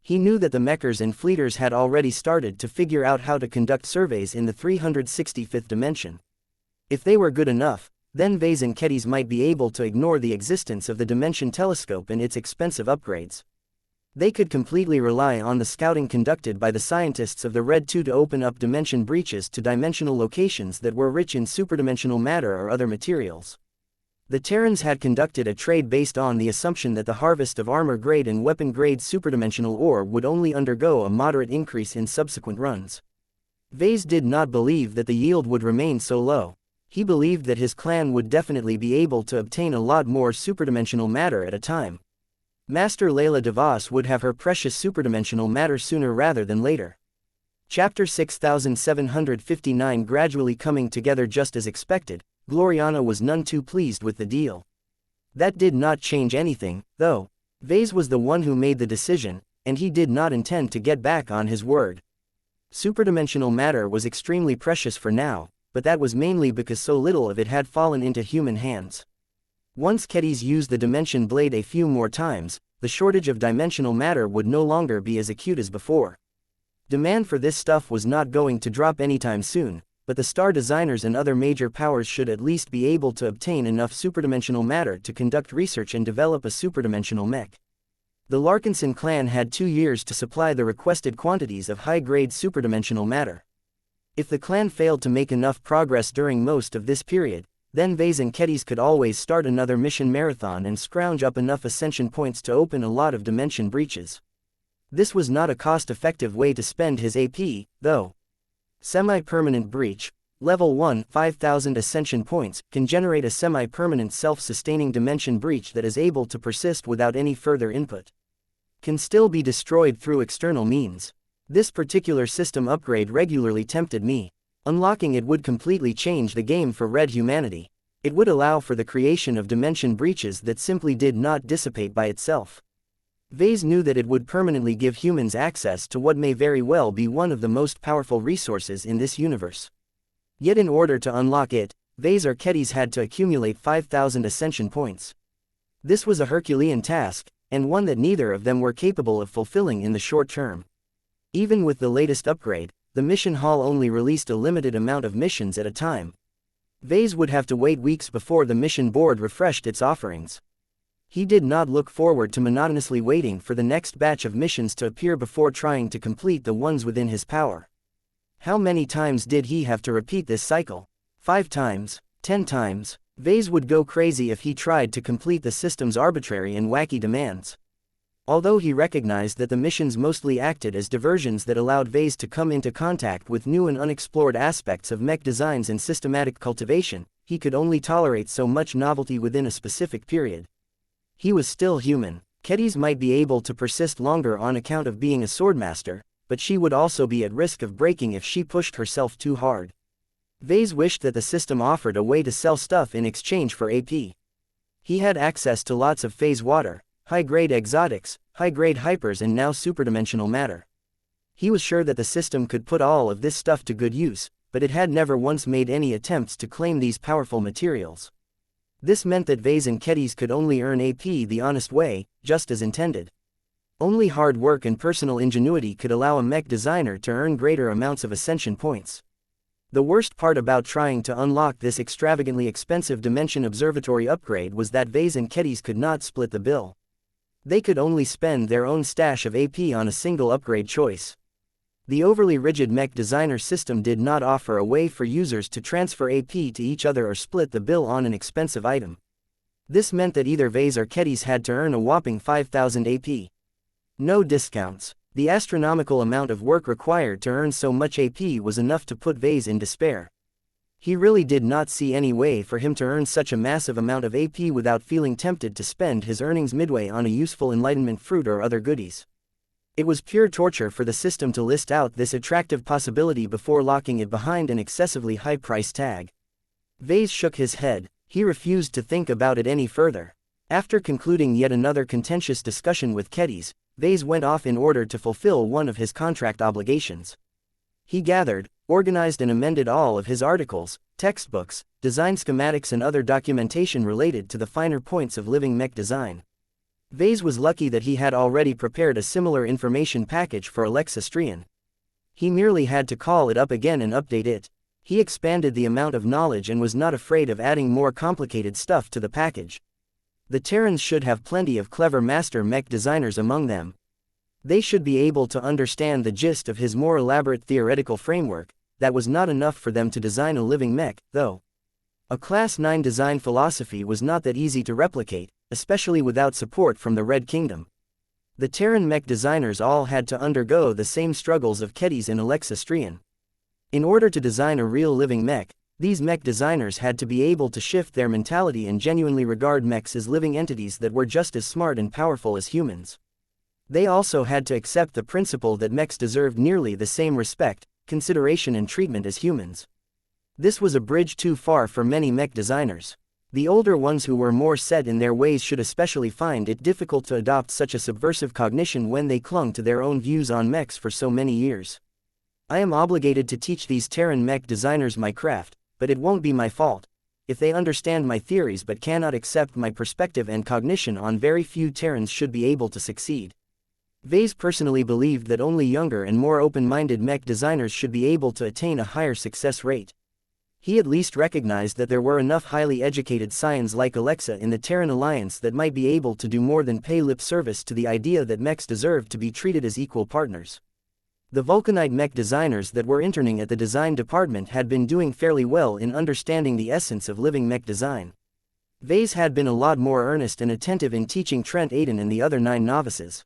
He knew that the mechers and fleeters had already started to figure out how to conduct surveys in the 365th dimension. If they were good enough, then Ves and Kedis might be able to ignore the existence of the Dimension Telescope and its expensive upgrades. They could completely rely on the scouting conducted by the scientists of the Red 2 to open up dimension breaches to dimensional locations that were rich in superdimensional matter or other materials. The Terrans had conducted a trade based on the assumption that the harvest of armor-grade and weapon-grade superdimensional ore would only undergo a moderate increase in subsequent runs. Ves did not believe that the yield would remain so low. He believed that his clan would definitely be able to obtain a lot more superdimensional matter at a time. Master Layla DeVos would have her precious superdimensional matter sooner rather than later. Chapter 6759. Gradually coming together just as expected, Gloriana was none too pleased with the deal. That did not change anything, though. Ves was the one who made the decision, and he did not intend to get back on his word. Superdimensional matter was extremely precious for now, but that was mainly because so little of it had fallen into human hands. Once Kedis used the Dimension Blade a few more times, the shortage of dimensional matter would no longer be as acute as before. Demand for this stuff was not going to drop anytime soon, but the star designers and other major powers should at least be able to obtain enough superdimensional matter to conduct research and develop a superdimensional mech. The Larkinson clan had 2 years to supply the requested quantities of high-grade superdimensional matter. If the clan failed to make enough progress during most of this period, then Ves and Kedis could always start another mission marathon and scrounge up enough ascension points to open a lot of dimension breaches. This was not a cost-effective way to spend his AP, though. Semi-permanent breach, level 1, 5000 ascension points, can generate a semi-permanent self-sustaining dimension breach that is able to persist without any further input. Can still be destroyed through external means. This particular system upgrade regularly tempted me. Unlocking it would completely change the game for Red humanity. It would allow for the creation of dimension breaches that simply did not dissipate by itself. Ves knew that it would permanently give humans access to what may very well be one of the most powerful resources in this universe. Yet in order to unlock it, Ves or Kedis had to accumulate 5000 ascension points. This was a Herculean task, and one that neither of them were capable of fulfilling in the short term. Even with the latest upgrade, the mission hall only released a limited amount of missions at a time. Ves would have to wait weeks before the mission board refreshed its offerings. He did not look forward to monotonously waiting for the next batch of missions to appear before trying to complete the ones within his power. How many times did he have to repeat this cycle? 5 times? 10 times? Ves would go crazy if he tried to complete the system's arbitrary and wacky demands. Although he recognized that the missions mostly acted as diversions that allowed Ves to come into contact with new and unexplored aspects of mech designs and systematic cultivation, he could only tolerate so much novelty within a specific period. He was still human. Kedis might be able to persist longer on account of being a swordmaster, but she would also be at risk of breaking if she pushed herself too hard. Ves wished that the system offered a way to sell stuff in exchange for AP. He had access to lots of phase water, high-grade exotics, high-grade hypers and now superdimensional matter. He was sure that the system could put all of this stuff to good use, but it had never once made any attempts to claim these powerful materials. This meant that Ves and Kedis could only earn AP the honest way, just as intended. Only hard work and personal ingenuity could allow a mech designer to earn greater amounts of ascension points. The worst part about trying to unlock this extravagantly expensive dimension observatory upgrade was that Ves and Kedis could not split the bill. They could only spend their own stash of AP on a single upgrade choice. The overly rigid mech designer system did not offer a way for users to transfer AP to each other or split the bill on an expensive item. This meant that either Ves or Kedis had to earn a whopping 5000 AP. No discounts. The astronomical amount of work required to earn so much AP was enough to put Ves in despair. He really did not see any way for him to earn such a massive amount of AP without feeling tempted to spend his earnings midway on a useful enlightenment fruit or other goodies. It was pure torture for the system to list out this attractive possibility before locking it behind an excessively high price tag. Ves shook his head. He refused to think about it any further. After concluding yet another contentious discussion with Kedis, Ves went off in order to fulfill one of his contract obligations. He gathered, organized and amended all of his articles, textbooks, design schematics and other documentation related to the finer points of living mech design. Ves was lucky that he had already prepared a similar information package for Xianxia. He merely had to call it up again and update it. He expanded the amount of knowledge and was not afraid of adding more complicated stuff to the package. The Terrans should have plenty of clever master mech designers among them. They should be able to understand the gist of his more elaborate theoretical framework. That was not enough for them to design a living mech, though. A Class 9 design philosophy was not that easy to replicate, especially without support from the Red Kingdom. The Terran mech designers all had to undergo the same struggles of Kedis and Xianxia. In order to design a real living mech, these mech designers had to be able to shift their mentality and genuinely regard mechs as living entities that were just as smart and powerful as humans. They also had to accept the principle that mechs deserved nearly the same respect, consideration and treatment as humans. This was a bridge too far for many mech designers. The older ones who were more set in their ways should especially find it difficult to adopt such a subversive cognition when they clung to their own views on mechs for so many years. I am obligated to teach these Terran mech designers my craft, but it won't be my fault. If they understand my theories but cannot accept my perspective and cognition on very few Terrans should be able to succeed. Ves personally believed that only younger and more open-minded mech designers should be able to attain a higher success rate. He at least recognized that there were enough highly educated scions like Xianxia in the Terran Alliance that might be able to do more than pay lip service to the idea that mechs deserved to be treated as equal partners. The Vulcanite mech designers that were interning at the design department had been doing fairly well in understanding the essence of living mech design. Ves had been a lot more earnest and attentive in teaching Trent, Aiden and the other 9 novices.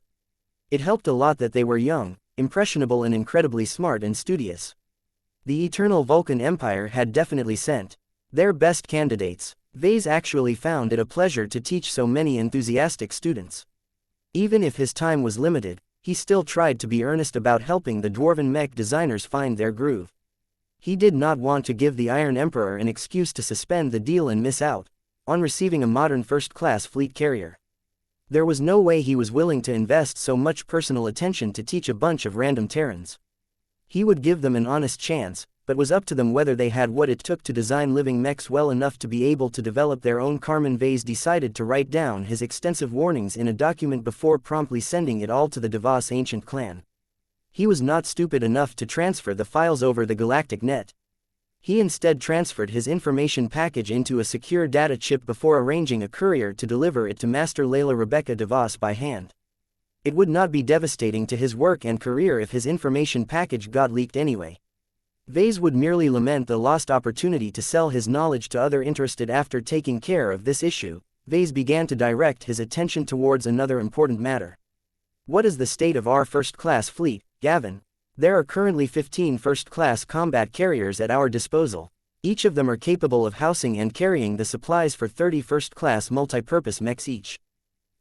It helped a lot that they were young, impressionable and incredibly smart and studious. The Eternal Vulcan Empire had definitely sent their best candidates. Ves actually found it a pleasure to teach so many enthusiastic students. Even if his time was limited, he still tried to be earnest about helping the dwarven mech designers find their groove. He did not want to give the Iron Emperor an excuse to suspend the deal and miss out on receiving a modern first-class fleet carrier. There was no way he was willing to invest so much personal attention to teach a bunch of random Terrans. He would give them an honest chance, but was up to them whether they had what it took to design living mechs well enough to be able to develop their own. Ves decided to write down his extensive warnings in a document before promptly sending it all to the Devos ancient clan. He was not stupid enough to transfer the files over the galactic net. He instead transferred his information package into a secure data chip before arranging a courier to deliver it to Master Layla Rebecca Devos by hand. It would not be devastating to his work and career if his information package got leaked anyway. Ves would merely lament the lost opportunity to sell his knowledge to others interested. After taking care of this issue, Ves began to direct his attention towards another important matter. What is the state of our first-class fleet, Gavin? There are currently 15 first-class combat carriers at our disposal. Each of them are capable of housing and carrying the supplies for 30 first-class multi-purpose mechs each.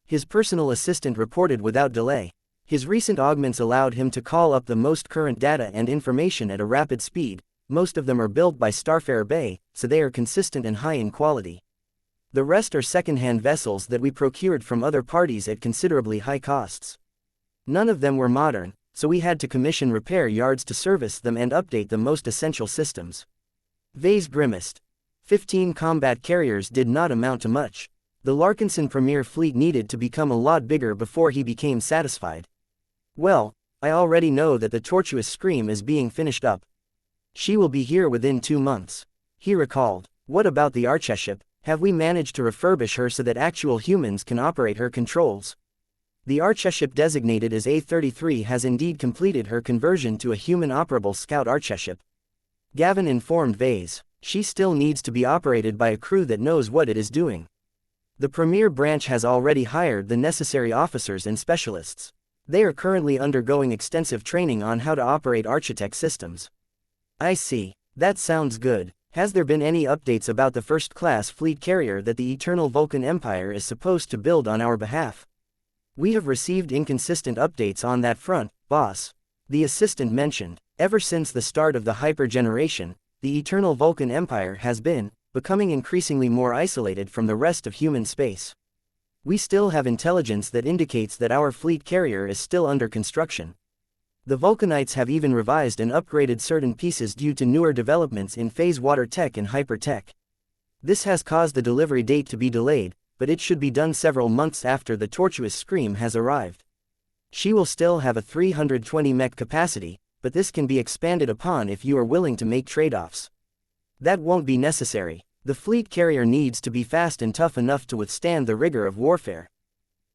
His personal assistant reported without delay. His recent augments allowed him to call up the most current data and information at a rapid speed. Most of them are built by Starfarer Bay, so they are consistent and high in quality. The rest are second-hand vessels that we procured from other parties at considerably high costs. None of them were modern, so we had to commission repair yards to service them and update the most essential systems. Ves grimaced. 15 combat carriers did not amount to much. The Larkinson Premier fleet needed to become a lot bigger before he became satisfied. Well, I already know that the tortuous Scream is being finished up. She will be here within 2 months. He recalled. What about the Archeship? Have we managed to refurbish her so that actual humans can operate her controls? The Archeship designated as A33 has indeed completed her conversion to a human-operable scout Archeship. Gavin informed Ves. She still needs to be operated by a crew that knows what it is doing. The Premier branch has already hired the necessary officers and specialists. They are currently undergoing extensive training on how to operate Architect systems. I see. That sounds good. Has there been any updates about the first-class fleet carrier that the Eternal Vulcan Empire is supposed to build on our behalf? We have received inconsistent updates on that front, boss. The assistant mentioned. Ever since the start of the hyper-generation, the Eternal Vulcan Empire has been becoming increasingly more isolated from the rest of human space. We still have intelligence that indicates that our fleet carrier is still under construction. The Vulcanites have even revised and upgraded certain pieces due to newer developments in phase water tech and hyper-tech. This has caused the delivery date to be delayed, but it should be done several months after the tortuous Scream has arrived. She will still have a 320 mech capacity, but this can be expanded upon if you are willing to make trade-offs. That won't be necessary. The fleet carrier needs to be fast and tough enough to withstand the rigor of warfare.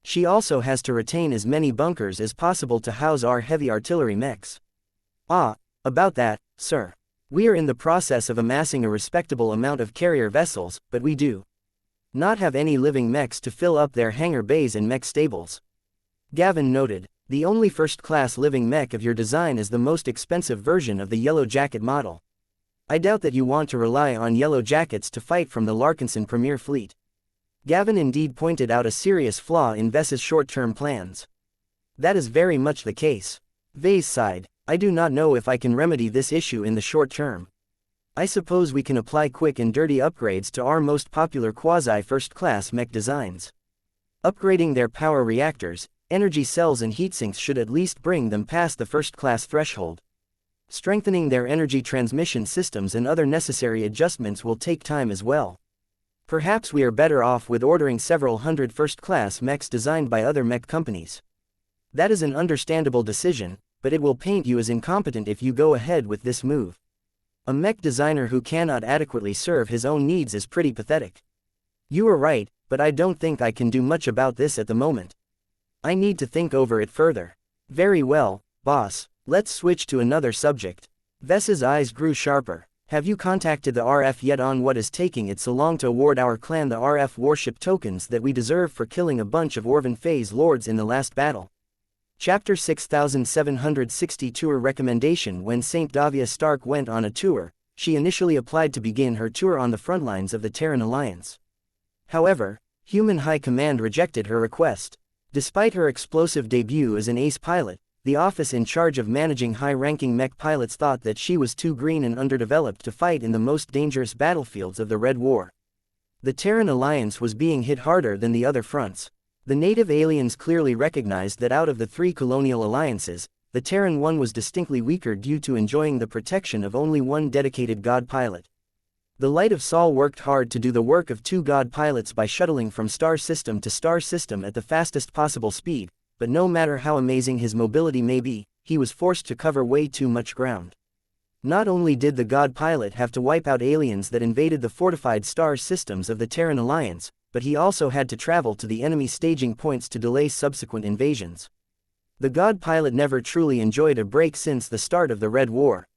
She also has to retain as many bunkers as possible to house our heavy artillery mechs. About that, sir. We are in the process of amassing a respectable amount of carrier vessels, but we do not have any living mechs to fill up their hangar bays and mech stables. Gavin noted. The only first-class living mech of your design is the most expensive version of the Yellow Jacket model. I doubt that you want to rely on Yellow Jackets to fight from the Larkinson Premier fleet. Gavin indeed pointed out a serious flaw in Ves's short-term plans. That is very much the case. Ves sighed. I do not know if I can remedy this issue in the short term. I suppose we can apply quick and dirty upgrades to our most popular quasi-first-class mech designs. Upgrading their power reactors, energy cells and heatsinks should at least bring them past the first-class threshold. Strengthening their energy transmission systems and other necessary adjustments will take time as well. Perhaps we are better off with ordering several hundred first-class mechs designed by other mech companies. That is an understandable decision, but it will paint you as incompetent if you go ahead with this move. A mech designer who cannot adequately serve his own needs is pretty pathetic. You are right, but I don't think I can do much about this at the moment. I need to think over it further. Very well, boss. Let's switch to another subject. Ves's eyes grew sharper. Have you contacted the RF yet on what is taking it so long to award our clan the RF warship tokens that we deserve for killing a bunch of Orvan Phase lords in the last battle? Chapter 6760 Tour Recommendation. When St. Davia Stark went on a tour, she initially applied to begin her tour on the front lines of the Terran Alliance. However, Human High Command rejected her request. Despite her explosive debut as an ace pilot, the office in charge of managing high-ranking mech pilots thought that she was too green and underdeveloped to fight in the most dangerous battlefields of the Red War. The Terran Alliance was being hit harder than the other fronts. The native aliens clearly recognized that out of the three colonial alliances, the Terran one was distinctly weaker due to enjoying the protection of only one dedicated god pilot. The Light of Sol worked hard to do the work of two god pilots by shuttling from star system to star system at the fastest possible speed, but no matter how amazing his mobility may be, he was forced to cover way too much ground. Not only did the god pilot have to wipe out aliens that invaded the fortified star systems of the Terran Alliance, but he also had to travel to the enemy staging points to delay subsequent invasions. The god pilot never truly enjoyed a break since the start of the Red War.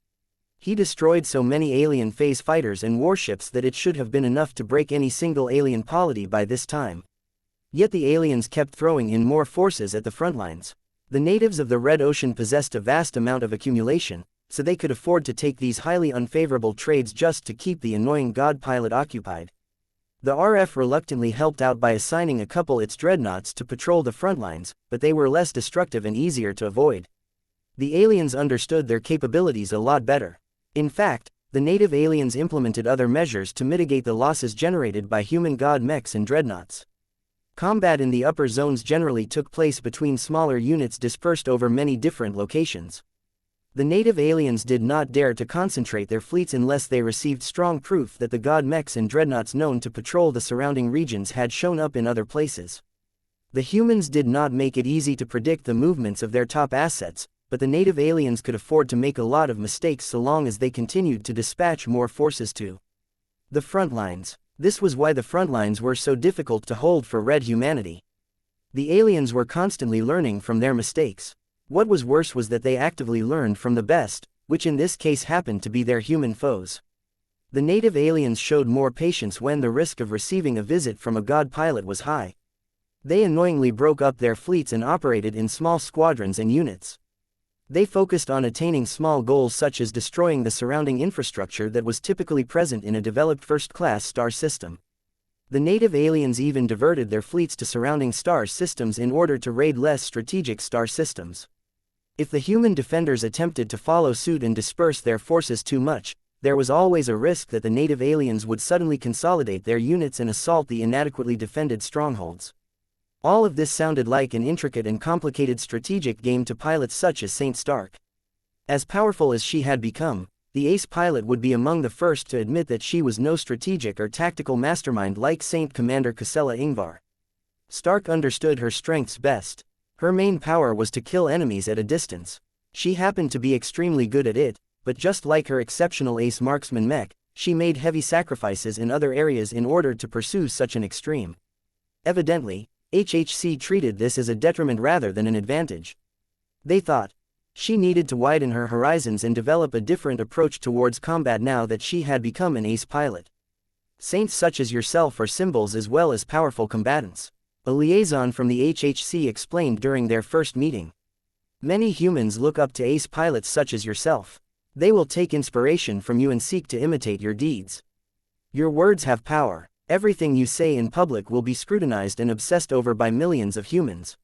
He destroyed so many alien phase fighters and warships that it should have been enough to break any single alien polity by this time. Yet the aliens kept throwing in more forces at the front lines. The natives of the Red Ocean possessed a vast amount of accumulation, so they could afford to take these highly unfavorable trades just to keep the annoying god pilot occupied. The RF reluctantly helped out by assigning a couple its dreadnoughts to patrol the front lines, but they were less destructive and easier to avoid. The aliens understood their capabilities a lot better. In fact, the native aliens implemented other measures to mitigate the losses generated by human god mechs and dreadnoughts. Combat in the upper zones generally took place between smaller units dispersed over many different locations. The native aliens did not dare to concentrate their fleets unless they received strong proof that the god mechs and dreadnoughts known to patrol the surrounding regions had shown up in other places. The humans did not make it easy to predict the movements of their top assets, but the native aliens could afford to make a lot of mistakes so long as they continued to dispatch more forces to the front lines. This was why the front lines were so difficult to hold for Red humanity. The aliens were constantly learning from their mistakes. What was worse was that they actively learned from the best, which in this case happened to be their human foes. The native aliens showed more patience when the risk of receiving a visit from a god pilot was high. They annoyingly broke up their fleets and operated in small squadrons and units. They focused on attaining small goals such as destroying the surrounding infrastructure that was typically present in a developed first-class star system. The native aliens even diverted their fleets to surrounding star systems in order to raid less strategic star systems. If the human defenders attempted to follow suit and disperse their forces too much, there was always a risk that the native aliens would suddenly consolidate their units and assault the inadequately defended strongholds. All of this sounded like an intricate and complicated strategic game to pilots such as Saint Stark. As powerful as she had become, the ace pilot would be among the first to admit that she was no strategic or tactical mastermind like Saint Commander Casella Ingvar. Stark understood her strengths best. Her main power was to kill enemies at a distance. She happened to be extremely good at it, but just like her exceptional ace marksman Mech, she made heavy sacrifices in other areas in order to pursue such an extreme. Evidently, HHC treated this as a detriment rather than an advantage. They thought she needed to widen her horizons and develop a different approach towards combat now that she had become an ace pilot. Saints such as yourself are symbols as well as powerful combatants. A liaison from the HHC explained during their first meeting. Many humans look up to ace pilots such as yourself. They will take inspiration from you and seek to imitate your deeds. Your words have power. Everything you say in public will be scrutinized and obsessed over by millions of humans.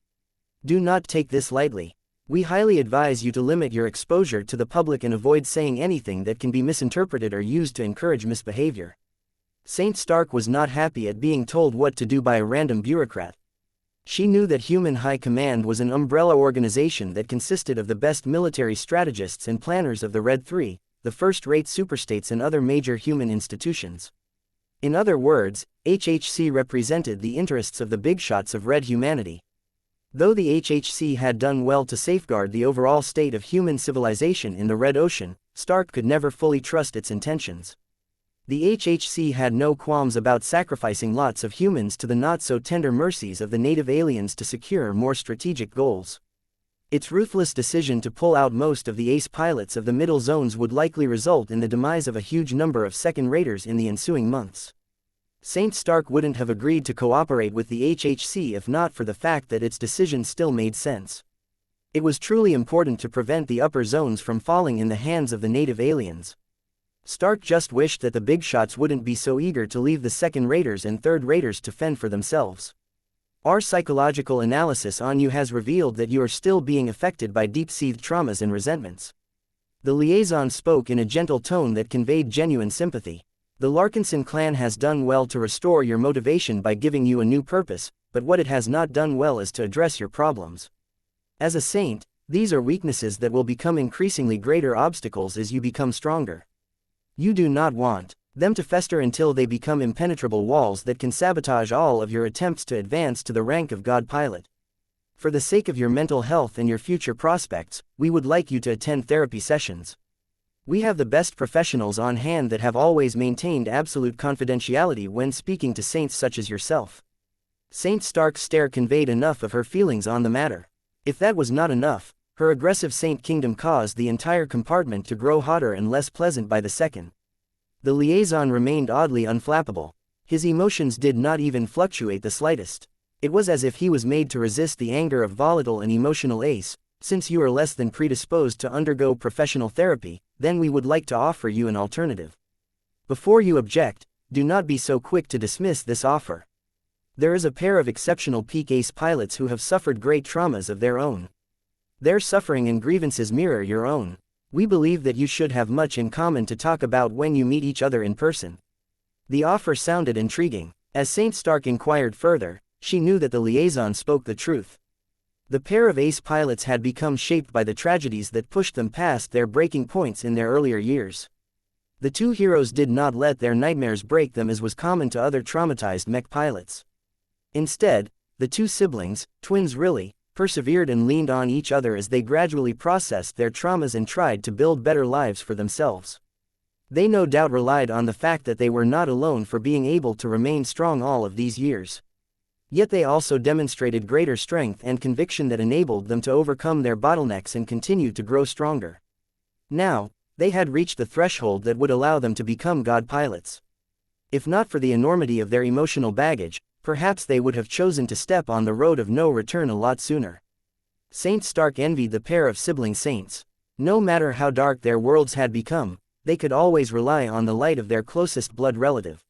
Do not take this lightly. We highly advise you to limit your exposure to the public and avoid saying anything that can be misinterpreted or used to encourage misbehavior. Saint Stark was not happy at being told what to do by a random bureaucrat. She knew that Human High Command was an umbrella organization that consisted of the best military strategists and planners of the Red Three, the first-rate superstates and other major human institutions. In other words, HHC represented the interests of the big shots of Red humanity. Though the HHC had done well to safeguard the overall state of human civilization in the Red Ocean, Stark could never fully trust its intentions. The HHC had no qualms about sacrificing lots of humans to the not-so-tender mercies of the native aliens to secure more strategic goals. Its ruthless decision to pull out most of the ace pilots of the middle zones would likely result in the demise of a huge number of second raters in the ensuing months. Saint Stark wouldn't have agreed to cooperate with the HHC if not for the fact that its decision still made sense. It was truly important to prevent the upper zones from falling in the hands of the native aliens. Stark just wished that the big shots wouldn't be so eager to leave the second raters and third raters to fend for themselves. Our psychological analysis on you has revealed that you are still being affected by deep-seathed traumas and resentments. The liaison spoke in a gentle tone that conveyed genuine sympathy. The Larkinson clan has done well to restore your motivation by giving you a new purpose, but what it has not done well is to address your problems. As a saint, these are weaknesses that will become increasingly greater obstacles as you become stronger. You do not want them to fester until they become impenetrable walls that can sabotage all of your attempts to advance to the rank of God Pilot. For the sake of your mental health and your future prospects, we would like you to attend therapy sessions. We have the best professionals on hand that have always maintained absolute confidentiality when speaking to saints such as yourself. Saint Stark's stare conveyed enough of her feelings on the matter. If that was not enough, her aggressive Saint Kingdom caused the entire compartment to grow hotter and less pleasant by the second. The liaison remained oddly unflappable. His emotions did not even fluctuate the slightest. It was as if he was made to resist the anger of volatile and emotional ace. Since you are less than predisposed to undergo professional therapy, then we would like to offer you an alternative. Before you object, do not be so quick to dismiss this offer. There is a pair of exceptional peak ace pilots who have suffered great traumas of their own. Their suffering and grievances mirror your own. We believe that you should have much in common to talk about when you meet each other in person. The offer sounded intriguing. As Saint Stark inquired further, she knew that the liaison spoke the truth. The pair of ace pilots had become shaped by the tragedies that pushed them past their breaking points in their earlier years. The two heroes did not let their nightmares break them as was common to other traumatized mech pilots. Instead, the two siblings, twins really, persevered and leaned on each other as they gradually processed their traumas and tried to build better lives for themselves. They no doubt relied on the fact that they were not alone for being able to remain strong all of these years. Yet they also demonstrated greater strength and conviction that enabled them to overcome their bottlenecks and continue to grow stronger. Now, they had reached the threshold that would allow them to become God pilots. If not for the enormity of their emotional baggage, perhaps they would have chosen to step on the road of no return a lot sooner. Saint Stark envied the pair of sibling saints. No matter how dark their worlds had become, they could always rely on the light of their closest blood relative.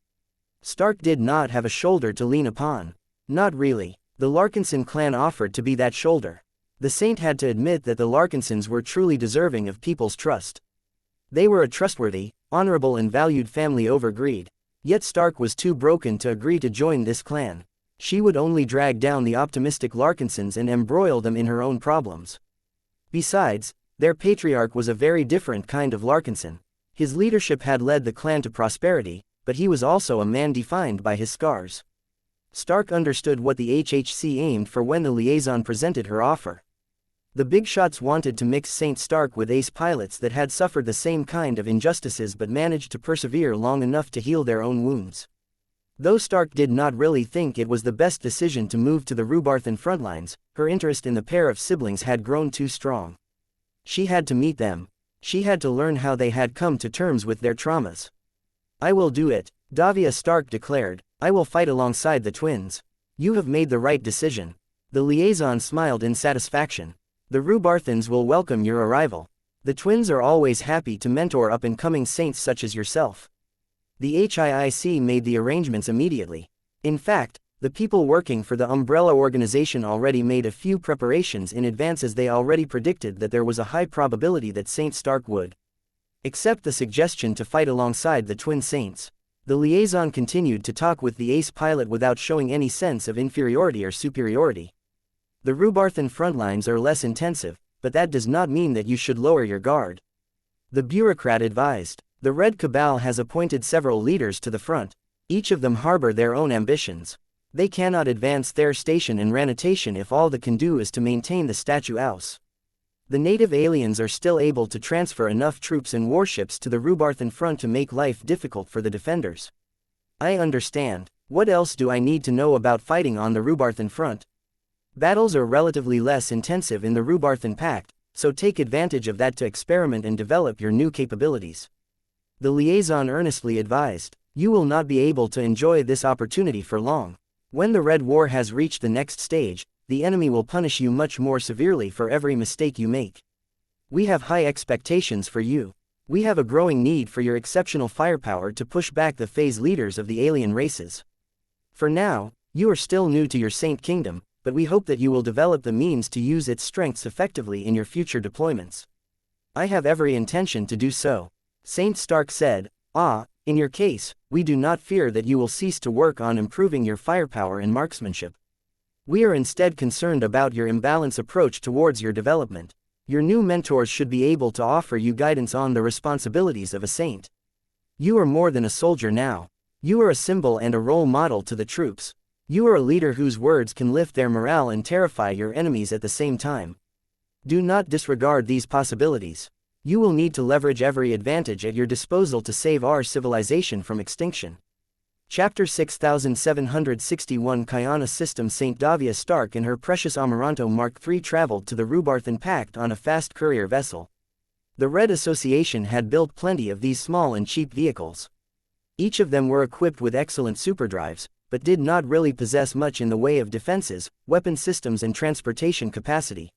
Stark did not have a shoulder to lean upon. Not really. The Larkinson clan offered to be that shoulder. The saint had to admit that the Larkinsons were truly deserving of people's trust. They were a trustworthy, honorable and valued family over greed. Yet Stark was too broken to agree to join this clan. She would only drag down the optimistic Larkinsons and embroil them in her own problems. Besides, their patriarch was a very different kind of Larkinson. His leadership had led the clan to prosperity, but he was also a man defined by his scars. Stark understood what the HHC aimed for when the liaison presented her offer. The big shots wanted to mix Saint Stark with ace pilots that had suffered the same kind of injustices but managed to persevere long enough to heal their own wounds. Though Stark did not really think it was the best decision to move to the Rubarthan frontlines, her interest in the pair of siblings had grown too strong. She had to meet them. She had to learn how they had come to terms with their traumas. "I will do it," Davia Stark declared. "I will fight alongside the twins. You have made the right decision." The liaison smiled in satisfaction. "The Rubarthans will welcome your arrival. The twins are always happy to mentor up-and-coming saints such as yourself." The HIIC made the arrangements immediately. In fact, the people working for the umbrella organization already made a few preparations in advance as they already predicted that there was a high probability that Saint Stark would accept the suggestion to fight alongside the twin saints. The liaison continued to talk with the ace pilot without showing any sense of inferiority or superiority. "The Rubarthan frontlines are less intensive, but that does not mean that you should lower your guard," the bureaucrat advised. "The Red Cabal has appointed several leaders to the front. Each of them harbor their own ambitions. They cannot advance their station and ranitation if all they can do is to maintain the statue house. The native aliens are still able to transfer enough troops and warships to the Rubarthan front to make life difficult for the defenders." "I understand. What else do I need to know about fighting on the Rubarthan front?" Battles are relatively less intensive in the Rubarthan Pact, so take advantage of that to experiment and develop your new capabilities. The liaison earnestly advised. You will not be able to enjoy this opportunity for long. When the Red War has reached the next stage, the enemy will punish you much more severely for every mistake you make. We have high expectations for you. We have a growing need for your exceptional firepower to push back the phase leaders of the alien races. For now, you are still new to your Saint Kingdom, but we hope that you will develop the means to use its strengths effectively in your future deployments. I have every intention to do so. Saint Stark said, in your case, we do not fear that you will cease to work on improving your firepower and marksmanship. We are instead concerned about your imbalanced approach towards your development. Your new mentors should be able to offer you guidance on the responsibilities of a saint. You are more than a soldier now. You are a symbol and a role model to the troops. You are a leader whose words can lift their morale and terrify your enemies at the same time. Do not disregard these possibilities. You will need to leverage every advantage at your disposal to save our civilization from extinction. Chapter 6761 Xianxia System St. Davia Stark and her precious Amaranto Mark III traveled to the Rubarthan Pact on a fast courier vessel. The Red Association had built plenty of these small and cheap vehicles. Each of them were equipped with excellent superdrives, but did not really possess much in the way of defenses, weapon systems and transportation capacity.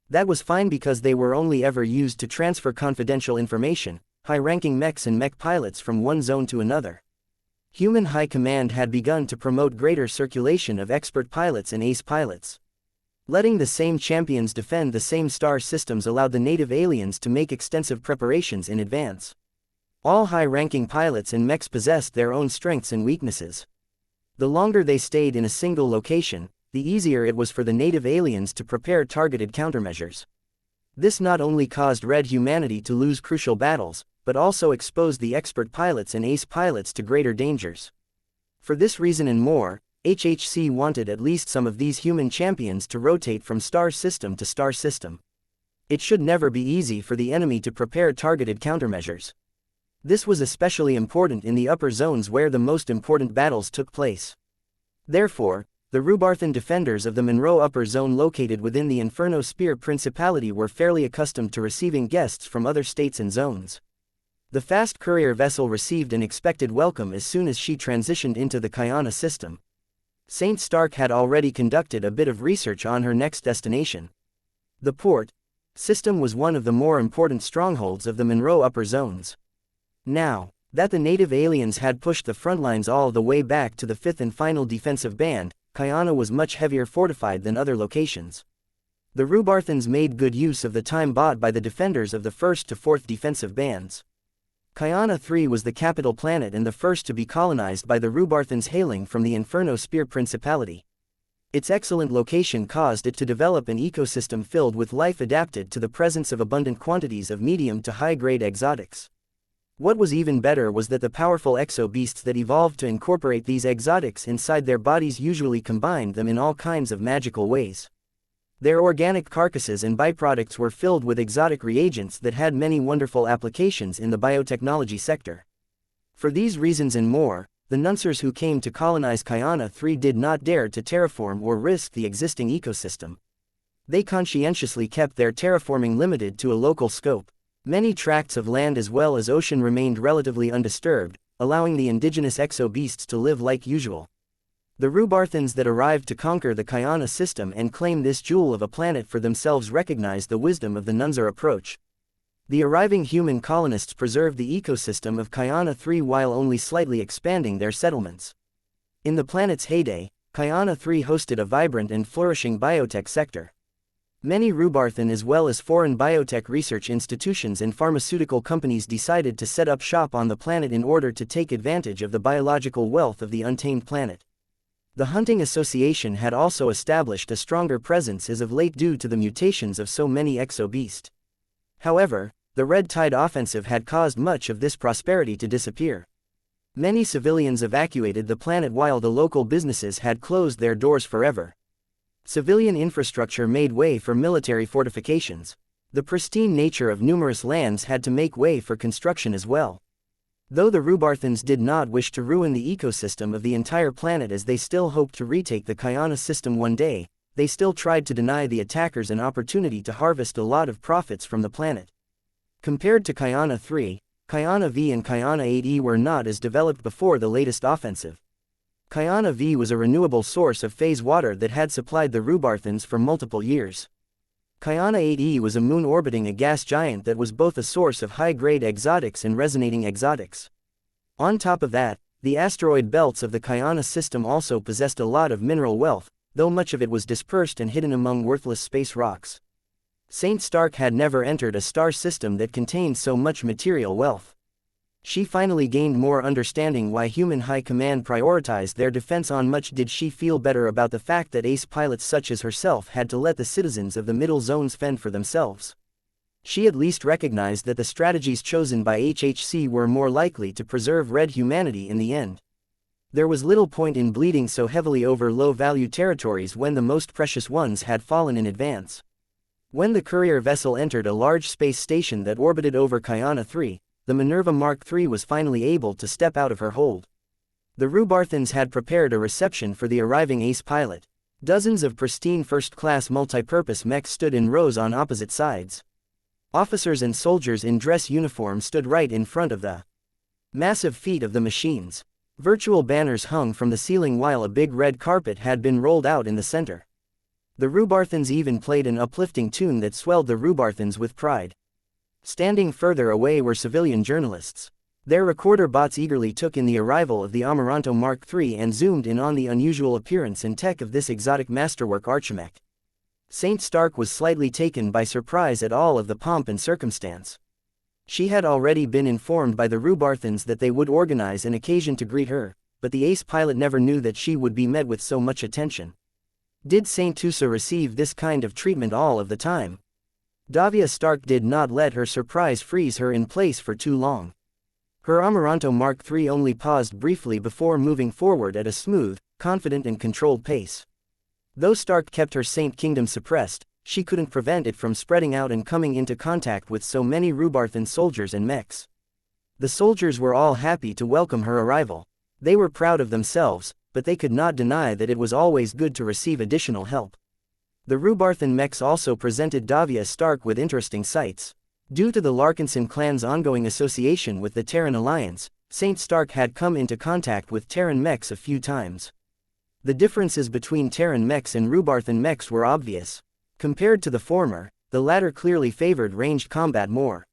That was fine because they were only ever used to transfer confidential information, high-ranking mechs and mech pilots from one zone to another. Human High Command had begun to promote greater circulation of expert pilots and ace pilots. Letting the same champions defend the same star systems allowed the native aliens to make extensive preparations in advance. All high-ranking pilots and mechs possessed their own strengths and weaknesses. The longer they stayed in a single location, the easier it was for the native aliens to prepare targeted countermeasures. This not only caused Red humanity to lose crucial battles, but also exposed the expert pilots and ace pilots to greater dangers. For this reason and more, HHC wanted at least some of these human champions to rotate from star system to star system. It should never be easy for the enemy to prepare targeted countermeasures. This was especially important in the upper zones where the most important battles took place. Therefore, the Rubarthan defenders of the Monroe Upper Zone located within the Inferno Spear Principality were fairly accustomed to receiving guests from other states and zones. The fast courier vessel received an expected welcome as soon as she transitioned into the Xianxia system. Saint Stark had already conducted a bit of research on her next destination. The port system was one of the more important strongholds of the Monroe Upper Zones. Now that the native aliens had pushed the front lines all the way back to the 5th and final defensive band, Xianxia was much heavier fortified than other locations. The Rubarthans made good use of the time bought by the defenders of the 1st to 4th defensive bands. Xianxia III was the capital planet and the first to be colonized by the Rubarthans hailing from the Inferno Spear Principality. Its excellent location caused it to develop an ecosystem filled with life adapted to the presence of abundant quantities of medium to high-grade exotics. What was even better was that the powerful exo-beasts that evolved to incorporate these exotics inside their bodies usually combined them in all kinds of magical ways. Their organic carcasses and byproducts were filled with exotic reagents that had many wonderful applications in the biotechnology sector. For these reasons and more, the Nuncers who came to colonize Xianxia III did not dare to terraform or risk the existing ecosystem. They conscientiously kept their terraforming limited to a local scope. Many tracts of land as well as ocean remained relatively undisturbed, allowing the indigenous exo-beasts to live like usual. The Rubarthans that arrived to conquer the Xianxia system and claim this jewel of a planet for themselves recognized the wisdom of the Nunzer approach. The arriving human colonists preserved the ecosystem of Xianxia III while only slightly expanding their settlements. In the planet's heyday, Xianxia III hosted a vibrant and flourishing biotech sector. Many Rubarthan as well as foreign biotech research institutions and pharmaceutical companies decided to set up shop on the planet in order to take advantage of the biological wealth of the untamed planet. The Hunting Association had also established a stronger presence as of late due to the mutations of so many exo-beasts. However, the Red Tide offensive had caused much of this prosperity to disappear. Many civilians evacuated the planet while the local businesses had closed their doors forever. Civilian infrastructure made way for military fortifications. The pristine nature of numerous lands had to make way for construction as well. Though the Rubarthans did not wish to ruin the ecosystem of the entire planet as they still hoped to retake the Xianxia system one day, they still tried to deny the attackers an opportunity to harvest a lot of profits from the planet. Compared to Xianxia 3, Xianxia V and Xianxia 8E were not as developed before the latest offensive. Xianxia V was a renewable source of phase water that had supplied the Rubarthans for multiple years. Xianxia 8E was a moon orbiting a gas giant that was both a source of high-grade exotics and resonating exotics. On top of that, the asteroid belts of the Xianxia system also possessed a lot of mineral wealth, though much of it was dispersed and hidden among worthless space rocks. Saint Stark had never entered a star system that contained so much material wealth. She finally gained more understanding why human high command prioritized their defense on much did she feel better about the fact that ace pilots such as herself had to let the citizens of the middle zones fend for themselves. She at least recognized that the strategies chosen by HHC were more likely to preserve red humanity in the end. There was little point in bleeding so heavily over low-value territories when the most precious ones had fallen in advance. When the courier vessel entered a large space station that orbited over Xianxia 3, the Minerva Mark III was finally able to step out of her hold. The Rubarthans had prepared a reception for the arriving ace pilot. Dozens of pristine first-class multipurpose mechs stood in rows on opposite sides. Officers and soldiers in dress uniform stood right in front of the massive feet of the machines. Virtual banners hung from the ceiling while a big red carpet had been rolled out in the center. The Rubarthans even played an uplifting tune that swelled the Rubarthans with pride. Standing further away were civilian journalists. Their recorder bots eagerly took in the arrival of the Amaranto Mark III and zoomed in on the unusual appearance and tech of this exotic masterwork archimech. Saint Stark was slightly taken by surprise at all of the pomp and circumstance. She had already been informed by the Rubarthans that they would organize an occasion to greet her, but the ace pilot never knew that she would be met with so much attention. Did Saint Tusa receive this kind of treatment all of the time? Davia Stark did not let her surprise freeze her in place for too long. Her Amaranto Mark III only paused briefly before moving forward at a smooth, confident and controlled pace. Though Stark kept her Saint Kingdom suppressed, she couldn't prevent it from spreading out and coming into contact with so many Rubarthan soldiers and mechs. The soldiers were all happy to welcome her arrival. They were proud of themselves, but they could not deny that it was always good to receive additional help. The Rubarthan mechs also presented Davia Stark with interesting sights. Due to the Larkinson clan's ongoing association with the Terran Alliance, Saint Stark had come into contact with Terran mechs a few times. The differences between Terran mechs and Rubarthan mechs were obvious. Compared to the former, the latter clearly favored ranged combat more.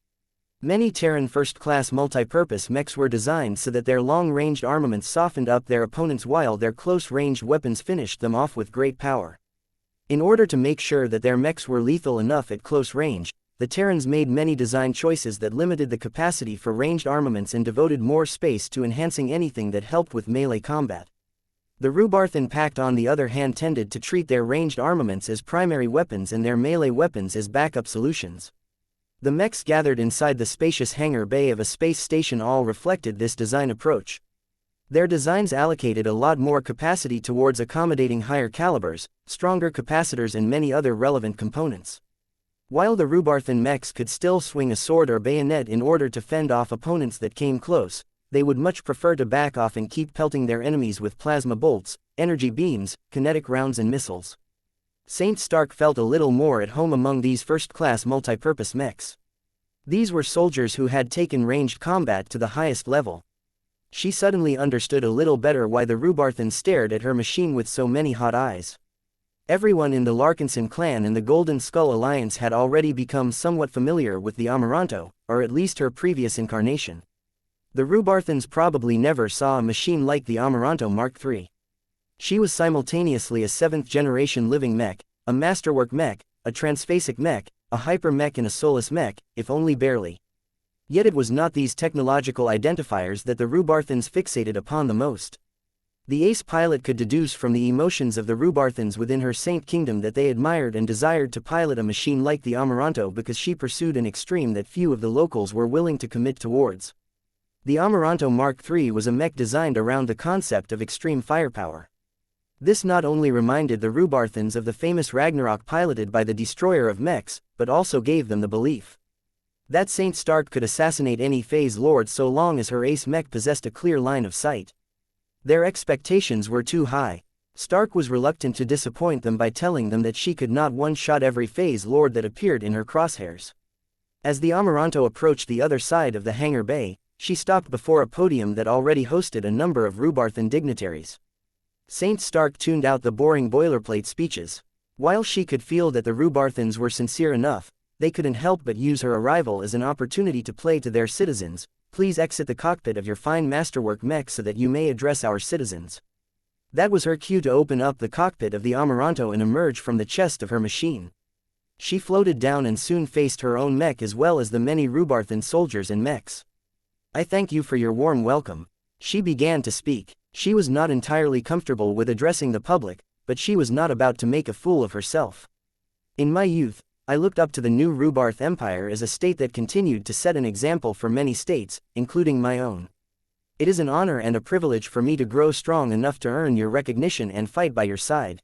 Many Terran first-class multipurpose mechs were designed so that their long-ranged armaments softened up their opponents while their close-ranged weapons finished them off with great power. In order to make sure that their mechs were lethal enough at close range, the Terrans made many design choices that limited the capacity for ranged armaments and devoted more space to enhancing anything that helped with melee combat. The Rubarthan Pact on the other hand tended to treat their ranged armaments as primary weapons and their melee weapons as backup solutions. The mechs gathered inside the spacious hangar bay of a space station all reflected this design approach. Their designs allocated a lot more capacity towards accommodating higher calibers, stronger capacitors and many other relevant components. While the Rubarthan mechs could still swing a sword or bayonet in order to fend off opponents that came close, they would much prefer to back off and keep pelting their enemies with plasma bolts, energy beams, kinetic rounds and missiles. Saint Stark felt a little more at home among these first-class multipurpose mechs. These were soldiers who had taken ranged combat to the highest level. She suddenly understood a little better why the Rubarthans stared at her machine with so many hot eyes. Everyone in the Larkinson clan and the Golden Skull Alliance had already become somewhat familiar with the Amaranto, or at least her previous incarnation. The Rubarthans probably never saw a machine like the Amaranto Mark III. She was simultaneously a 7th-generation living mech, a masterwork mech, a transphasic mech, a hyper mech and a soulless mech, if only barely. Yet it was not these technological identifiers that the Rubarthans fixated upon the most. The ace pilot could deduce from the emotions of the Rubarthans within her Saint Kingdom that they admired and desired to pilot a machine like the Amaranto because she pursued an extreme that few of the locals were willing to commit towards. The Amaranto Mark III was a mech designed around the concept of extreme firepower. This not only reminded the Rubarthans of the famous Ragnarok piloted by the destroyer of mechs, but also gave them the belief that Saint Stark could assassinate any phase lord so long as her ace mech possessed a clear line of sight. Their expectations were too high. Stark was reluctant to disappoint them by telling them that she could not one-shot every phase lord that appeared in her crosshairs. As the Amaranto approached the other side of the hangar bay, she stopped before a podium that already hosted a number of Rubarthan dignitaries. Saint Stark tuned out the boring boilerplate speeches. While she could feel that the Rubarthans were sincere enough, they couldn't help but use her arrival as an opportunity to play to their citizens. Please exit the cockpit of your fine masterwork mech so that you may address our citizens. That was her cue to open up the cockpit of the Amaranto and emerge from the chest of her machine. She floated down and soon faced her own mech as well as the many Rubarthan soldiers and mechs. I thank you for your warm welcome. She began to speak. She was not entirely comfortable with addressing the public, but she was not about to make a fool of herself. In my youth, I looked up to the new Rubarth Empire as a state that continued to set an example for many states, including my own. It is an honor and a privilege for me to grow strong enough to earn your recognition and fight by your side.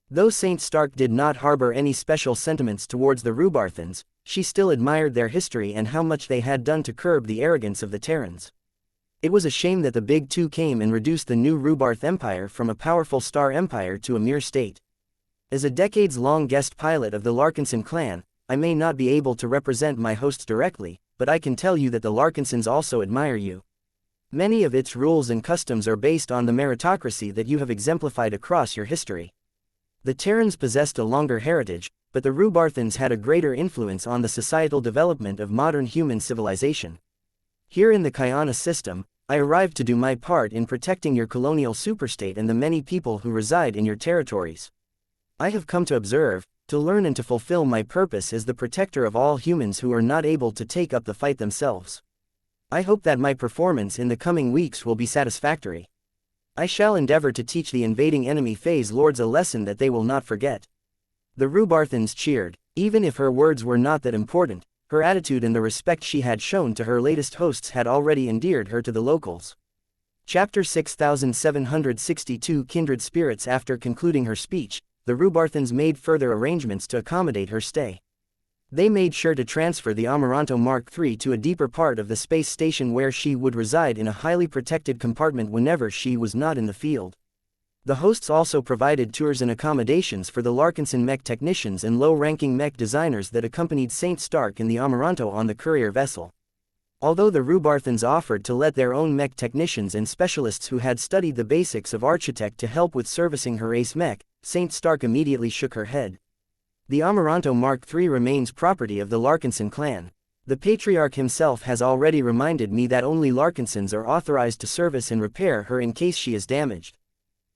Though Saint Stark did not harbor any special sentiments towards the Rubarthans, she still admired their history and how much they had done to curb the arrogance of the Terrans. It was a shame that the Big Two came and reduced the new Rubarth Empire from a powerful star empire to a mere state. As a decades-long guest pilot of the Larkinson clan, I may not be able to represent my hosts directly, but I can tell you that the Larkinsons also admire you. Many of its rules and customs are based on the meritocracy that you have exemplified across your history. The Terrans possessed a longer heritage, but the Rubarthans had a greater influence on the societal development of modern human civilization. Here in the Xianxia system, I arrived to do my part in protecting your colonial superstate and the many people who reside in your territories. I have come to observe, to learn and to fulfill my purpose as the protector of all humans who are not able to take up the fight themselves. I hope that my performance in the coming weeks will be satisfactory. I shall endeavor to teach the invading enemy phase lords a lesson that they will not forget. The Rubarthans cheered. Even if her words were not that important, her attitude and the respect she had shown to her latest hosts had already endeared her to the locals. Chapter 6762 Kindred Spirits. After concluding her speech, the Rubarthans made further arrangements to accommodate her stay. They made sure to transfer the Amaranto Mark III to a deeper part of the space station where she would reside in a highly protected compartment whenever she was not in the field. The hosts also provided tours and accommodations for the Larkinson mech technicians and low-ranking mech designers that accompanied Saint Stark and the Amaranto on the courier vessel. Although the Rubarthans offered to let their own mech technicians and specialists who had studied the basics of architect to help with servicing her ace mech, Saint Stark immediately shook her head. The Amaranto Mark III remains property of the Larkinson clan. The Patriarch himself has already reminded me that only Larkinsons are authorized to service and repair her in case she is damaged.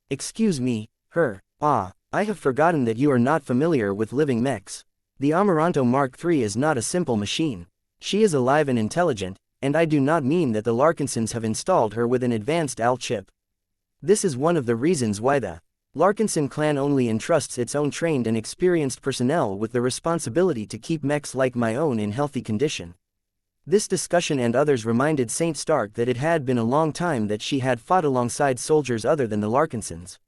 Excuse me, her. I have forgotten that you are not familiar with living mechs. The Amaranto Mark III is not a simple machine. She is alive and intelligent, and I do not mean that the Larkinsons have installed her with an advanced AL chip. This is one of the reasons why the Larkinson clan only entrusts its own trained and experienced personnel with the responsibility to keep mechs like my own in healthy condition. This discussion and others reminded Saint Stark that it had been a long time that she had fought alongside soldiers other than the Larkinsons.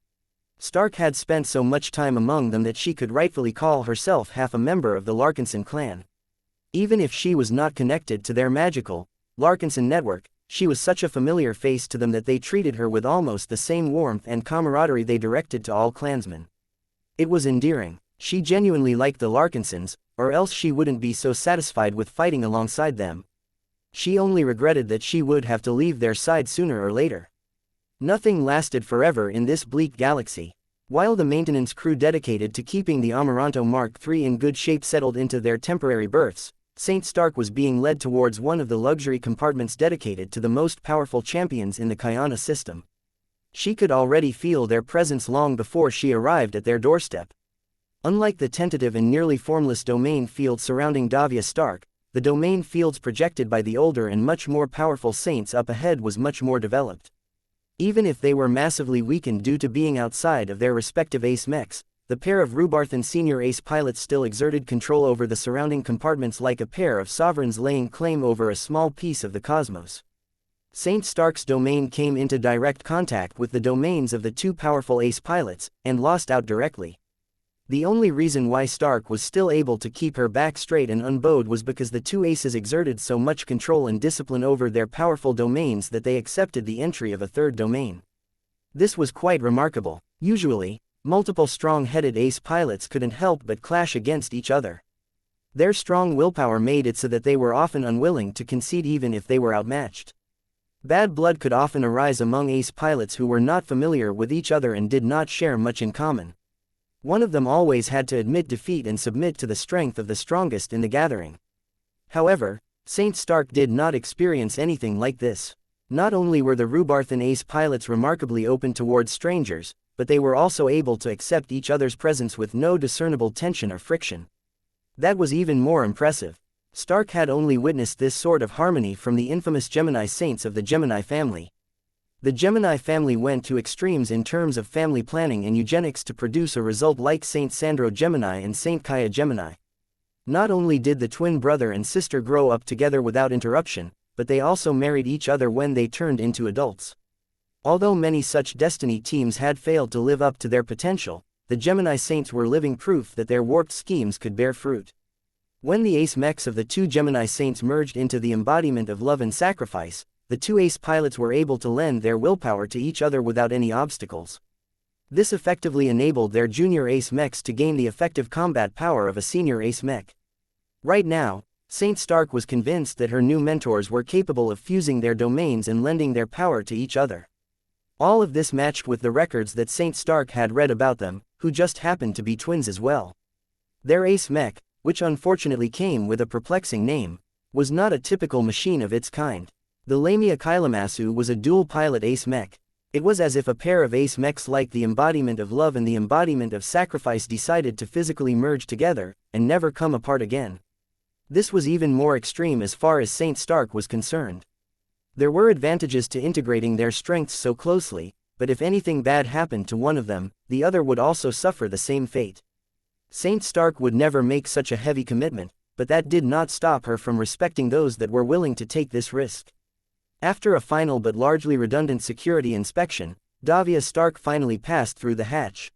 Stark had spent so much time among them that she could rightfully call herself half a member of the Larkinson clan. Even if she was not connected to their magical Larkinson network, she was such a familiar face to them that they treated her with almost the same warmth and camaraderie they directed to all clansmen. It was endearing. She genuinely liked the Larkinsons, or else she wouldn't be so satisfied with fighting alongside them. She only regretted that she would have to leave their side sooner or later. Nothing lasted forever in this bleak galaxy. While the maintenance crew dedicated to keeping the Amaranto Mark III in good shape settled into their temporary berths, Saint Stark was being led towards one of the luxury compartments dedicated to the most powerful champions in the Xianxia system. She could already feel their presence long before she arrived at their doorstep. Unlike the tentative and nearly formless domain field surrounding Davia Stark, the domain fields projected by the older and much more powerful saints up ahead was much more developed. Even if they were massively weakened due to being outside of their respective ace mechs, the pair of Rubarthan senior ace pilots still exerted control over the surrounding compartments like a pair of sovereigns laying claim over a small piece of the cosmos. Saint Stark's domain came into direct contact with the domains of the two powerful ace pilots, and lost out directly. The only reason why Stark was still able to keep her back straight and unbowed was because the two aces exerted so much control and discipline over their powerful domains that they accepted the entry of a third domain. This was quite remarkable. Usually, multiple strong-headed ace pilots couldn't help but clash against each other. Their strong willpower made it so that they were often unwilling to concede even if they were outmatched. Bad blood could often arise among ace pilots who were not familiar with each other and did not share much in common. One of them always had to admit defeat and submit to the strength of the strongest in the gathering. However, Saint Stark did not experience anything like this. Not only were the Rubarthan ace pilots remarkably open towards strangers, but they were also able to accept each other's presence with no discernible tension or friction. That was even more impressive. Stark had only witnessed this sort of harmony from the infamous Gemini saints of the Gemini family. The Gemini family went to extremes in terms of family planning and eugenics to produce a result like Saint Sandro Gemini and Saint Kaya Gemini. Not only did the twin brother and sister grow up together without interruption, but they also married each other when they turned into adults. Although many such destiny teams had failed to live up to their potential, the Gemini saints were living proof that their warped schemes could bear fruit. When the ace mechs of the two Gemini saints merged into the embodiment of love and sacrifice, the two ace pilots were able to lend their willpower to each other without any obstacles. This effectively enabled their junior ace mechs to gain the effective combat power of a senior ace mech. Right now, Saint Stark was convinced that her new mentors were capable of fusing their domains and lending their power to each other. All of this matched with the records that Saint Stark had read about them, who just happened to be twins as well. Their ace mech, which unfortunately came with a perplexing name, was not a typical machine of its kind. The Lamia Kylamasu was a dual-pilot ace mech. It was as if a pair of ace mechs like the embodiment of love and the embodiment of sacrifice decided to physically merge together, and never come apart again. This was even more extreme as far as Saint Stark was concerned. There were advantages to integrating their strengths so closely, but if anything bad happened to one of them, the other would also suffer the same fate. Saint Stark would never make such a heavy commitment, but that did not stop her from respecting those that were willing to take this risk. After a final but largely redundant security inspection, Davia Stark finally passed through the hatch.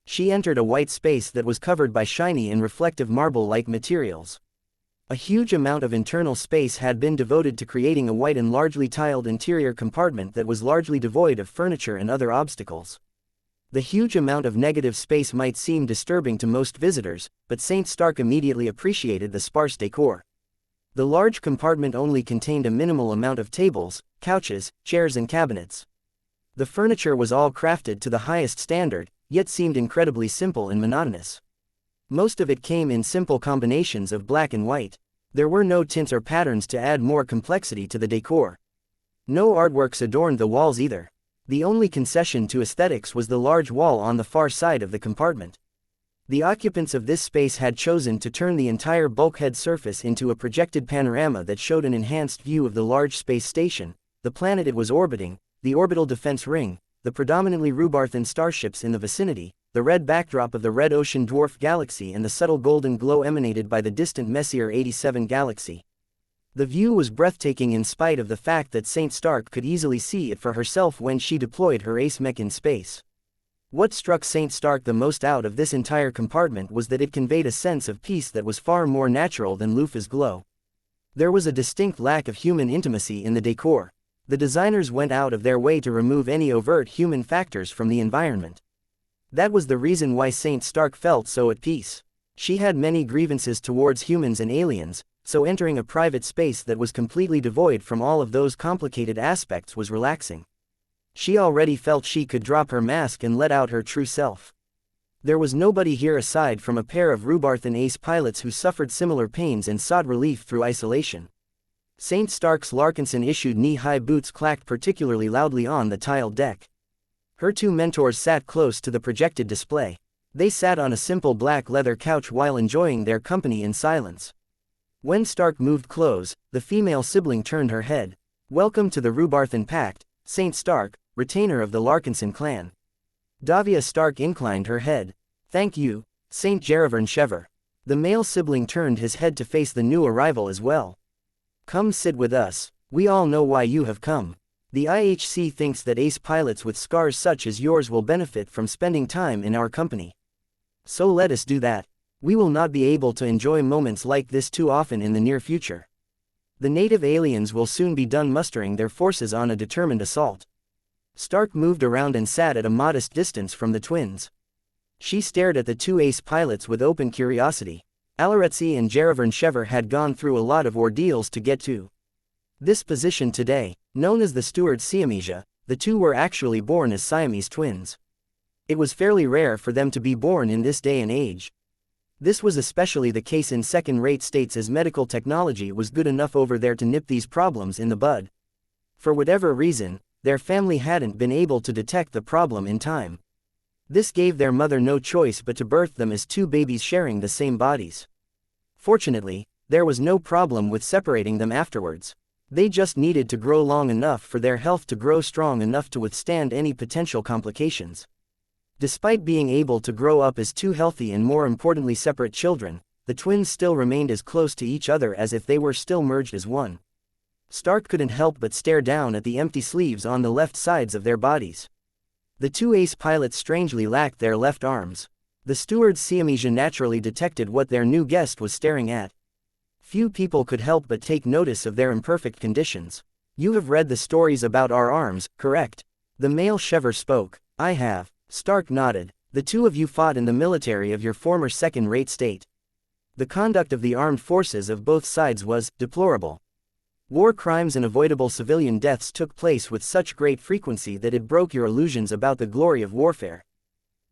She entered a white space that was covered by shiny and reflective marble-like materials. A huge amount of internal space had been devoted to creating a white and largely tiled interior compartment that was largely devoid of furniture and other obstacles. The huge amount of negative space might seem disturbing to most visitors, but Saint Stark immediately appreciated the sparse decor. The large compartment only contained a minimal amount of tables, couches, chairs and cabinets. The furniture was all crafted to the highest standard, yet seemed incredibly simple and monotonous. Most of it came in simple combinations of black and white. There were no tints or patterns to add more complexity to the decor. No artworks adorned the walls either. The only concession to aesthetics was the large wall on the far side of the compartment. The occupants of this space had chosen to turn the entire bulkhead surface into a projected panorama that showed an enhanced view of the large space station, the planet it was orbiting, the orbital defense ring, the predominantly Rubarthan starships in the vicinity, the red backdrop of the red ocean dwarf galaxy and the subtle golden glow emanated by the distant Messier 87 galaxy. The view was breathtaking in spite of the fact that Saint Stark could easily see it for herself when she deployed her ace mech in space. What struck Saint Stark the most out of this entire compartment was that it conveyed a sense of peace that was far more natural than Lufa's glow. There was a distinct lack of human intimacy in the decor. The designers went out of their way to remove any overt human factors from the environment. That was the reason why Saint Stark felt so at peace. She had many grievances towards humans and aliens, so entering a private space that was completely devoid from all of those complicated aspects was relaxing. She already felt she could drop her mask and let out her true self. There was nobody here aside from a pair of Rubarthan ace pilots who suffered similar pains and sought relief through isolation. Saint Stark's Larkinson issued knee-high boots clacked particularly loudly on the tiled deck. Her two mentors sat close to the projected display. They sat on a simple black leather couch while enjoying their company in silence. When Stark moved close, the female sibling turned her head. "Welcome to the Rubarthan Pact, Saint Stark, retainer of the Larkinson clan." Davia Stark inclined her head. "Thank you, Saint Jerevern Shever." The male sibling turned his head to face the new arrival as well. "Come sit with us, we all know why you have come. The IHC thinks that ace pilots with scars such as yours will benefit from spending time in our company. So let us do that. We will not be able to enjoy moments like this too often in the near future. The native aliens will soon be done mustering their forces on a determined assault. Stark moved around and sat at a modest distance from the twins. She stared at the two ace pilots with open curiosity. Alaretsi and Jeravernshever had gone through a lot of ordeals to get to this position today. Known as the steward xianxia, the two were actually born as Siamese twins. It was fairly rare for them to be born in this day and age. This was especially the case in second-rate states, as medical technology was good enough over there to nip these problems in the bud. For whatever reason, their family hadn't been able to detect the problem in time. This gave their mother no choice but to birth them as two babies sharing the same bodies. Fortunately, there was no problem with separating them afterwards. They just needed to grow long enough for their health to grow strong enough to withstand any potential complications. Despite being able to grow up as two healthy and more importantly separate children, the twins still remained as close to each other as if they were still merged as one. Stark couldn't help but stare down at the empty sleeves on the left sides of their bodies. The two ace pilots strangely lacked their left arms. The steward xianxia naturally detected what their new guest was staring at. Few people could help but take notice of their imperfect conditions. "You have read the stories about our arms, correct?" The male Shever spoke. "I have." Stark nodded. "The two of you fought in the military of your former second-rate state. The conduct of the armed forces of both sides was deplorable. War crimes and avoidable civilian deaths took place with such great frequency that it broke your illusions about the glory of warfare."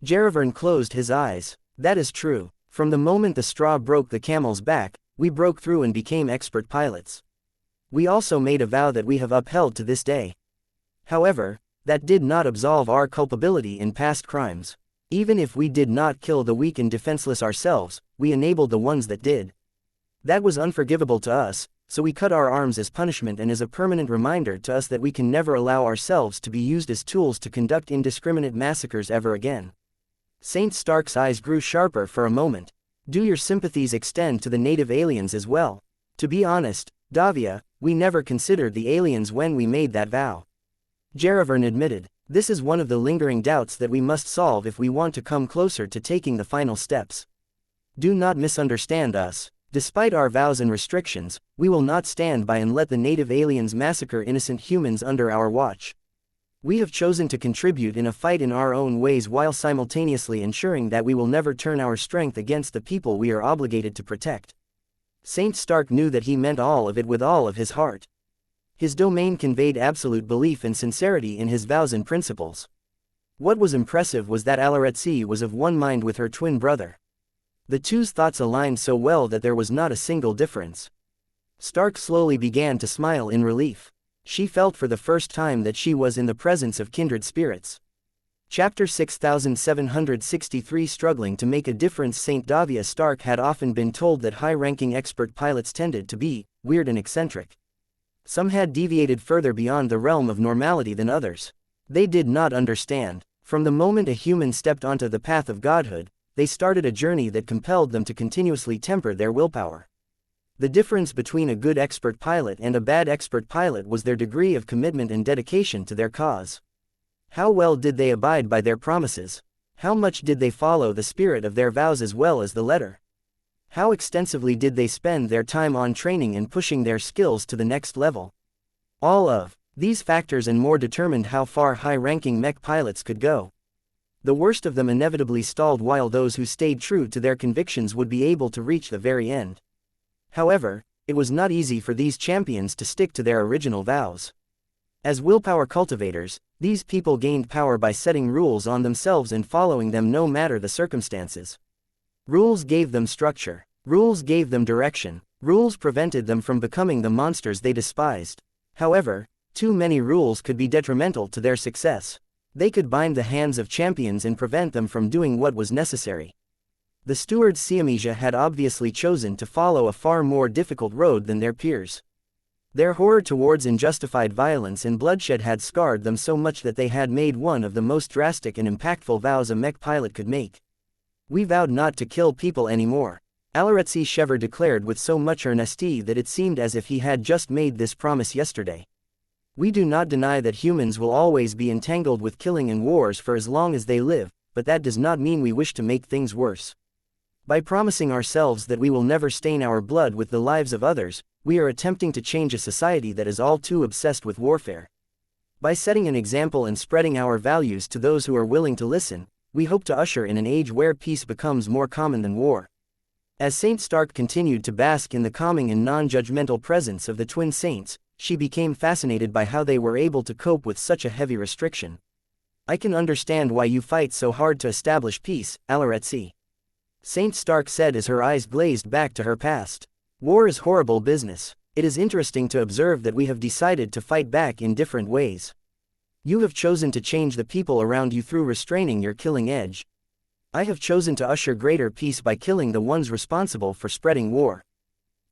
Jeravern closed his eyes. "That is true. From the moment the straw broke the camel's back, we broke through and became expert pilots. We also made a vow that we have upheld to this day. However, that did not absolve our culpability in past crimes. Even if we did not kill the weak and defenseless ourselves, we enabled the ones that did. That was unforgivable to us, so we cut our arms as punishment and as a permanent reminder to us that we can never allow ourselves to be used as tools to conduct indiscriminate massacres ever again." Saint Stark's eyes grew sharper for a moment. "Do your sympathies extend to the native aliens as well?" "To be honest, Davia, we never considered the aliens when we made that vow." Jeravern admitted. "This is one of the lingering doubts that we must solve if we want to come closer to taking the final steps. Do not misunderstand us. Despite our vows and restrictions, we will not stand by and let the native aliens massacre innocent humans under our watch. We have chosen to contribute in a fight in our own ways while simultaneously ensuring that we will never turn our strength against the people we are obligated to protect." Saint Stark knew that he meant all of it with all of his heart. His domain conveyed absolute belief and sincerity in his vows and principles. What was impressive was that Alaretsi was of one mind with her twin brother. The two's thoughts aligned so well that there was not a single difference. Stark slowly began to smile in relief. She felt for the first time that she was in the presence of kindred spirits. Chapter 6763 Struggling to make a difference. St. Davia Stark had often been told that high-ranking expert pilots tended to be weird and eccentric. Some had deviated further beyond the realm of normality than others. They did not understand. From the moment a human stepped onto the path of godhood, they started a journey that compelled them to continuously temper their willpower. The difference between a good expert pilot and a bad expert pilot was their degree of commitment and dedication to their cause. How well did they abide by their promises? How much did they follow the spirit of their vows as well as the letter? How extensively did they spend their time on training and pushing their skills to the next level? All of these factors and more determined how far high-ranking mech pilots could go. The worst of them inevitably stalled while those who stayed true to their convictions would be able to reach the very end. However, it was not easy for these champions to stick to their original vows. As willpower cultivators, these people gained power by setting rules on themselves and following them no matter the circumstances. Rules gave them structure. Rules gave them direction. Rules prevented them from becoming the monsters they despised. However, too many rules could be detrimental to their success. They could bind the hands of champions and prevent them from doing what was necessary. The steward xianxia had obviously chosen to follow a far more difficult road than their peers. Their horror towards unjustified violence and bloodshed had scarred them so much that they had made one of the most drastic and impactful vows a mech pilot could make. "We vowed not to kill people anymore," Alaretsi Shever declared with so much earnestness that it seemed as if he had just made this promise yesterday. "We do not deny that humans will always be entangled with killing and wars for as long as they live, but that does not mean we wish to make things worse. By promising ourselves that we will never stain our blood with the lives of others, we are attempting to change a society that is all too obsessed with warfare. By setting an example and spreading our values to those who are willing to listen, we hope to usher in an age where peace becomes more common than war. As Saint Stark continued to bask in the calming and non-judgmental presence of the twin saints, she became fascinated by how they were able to cope with such a heavy restriction. "I can understand why you fight so hard to establish peace, Alaretsi," Saint Stark said as her eyes glazed back to her past. "War is horrible business. It is interesting to observe that we have decided to fight back in different ways. You have chosen to change the people around you through restraining your killing edge. I have chosen to usher greater peace by killing the ones responsible for spreading war."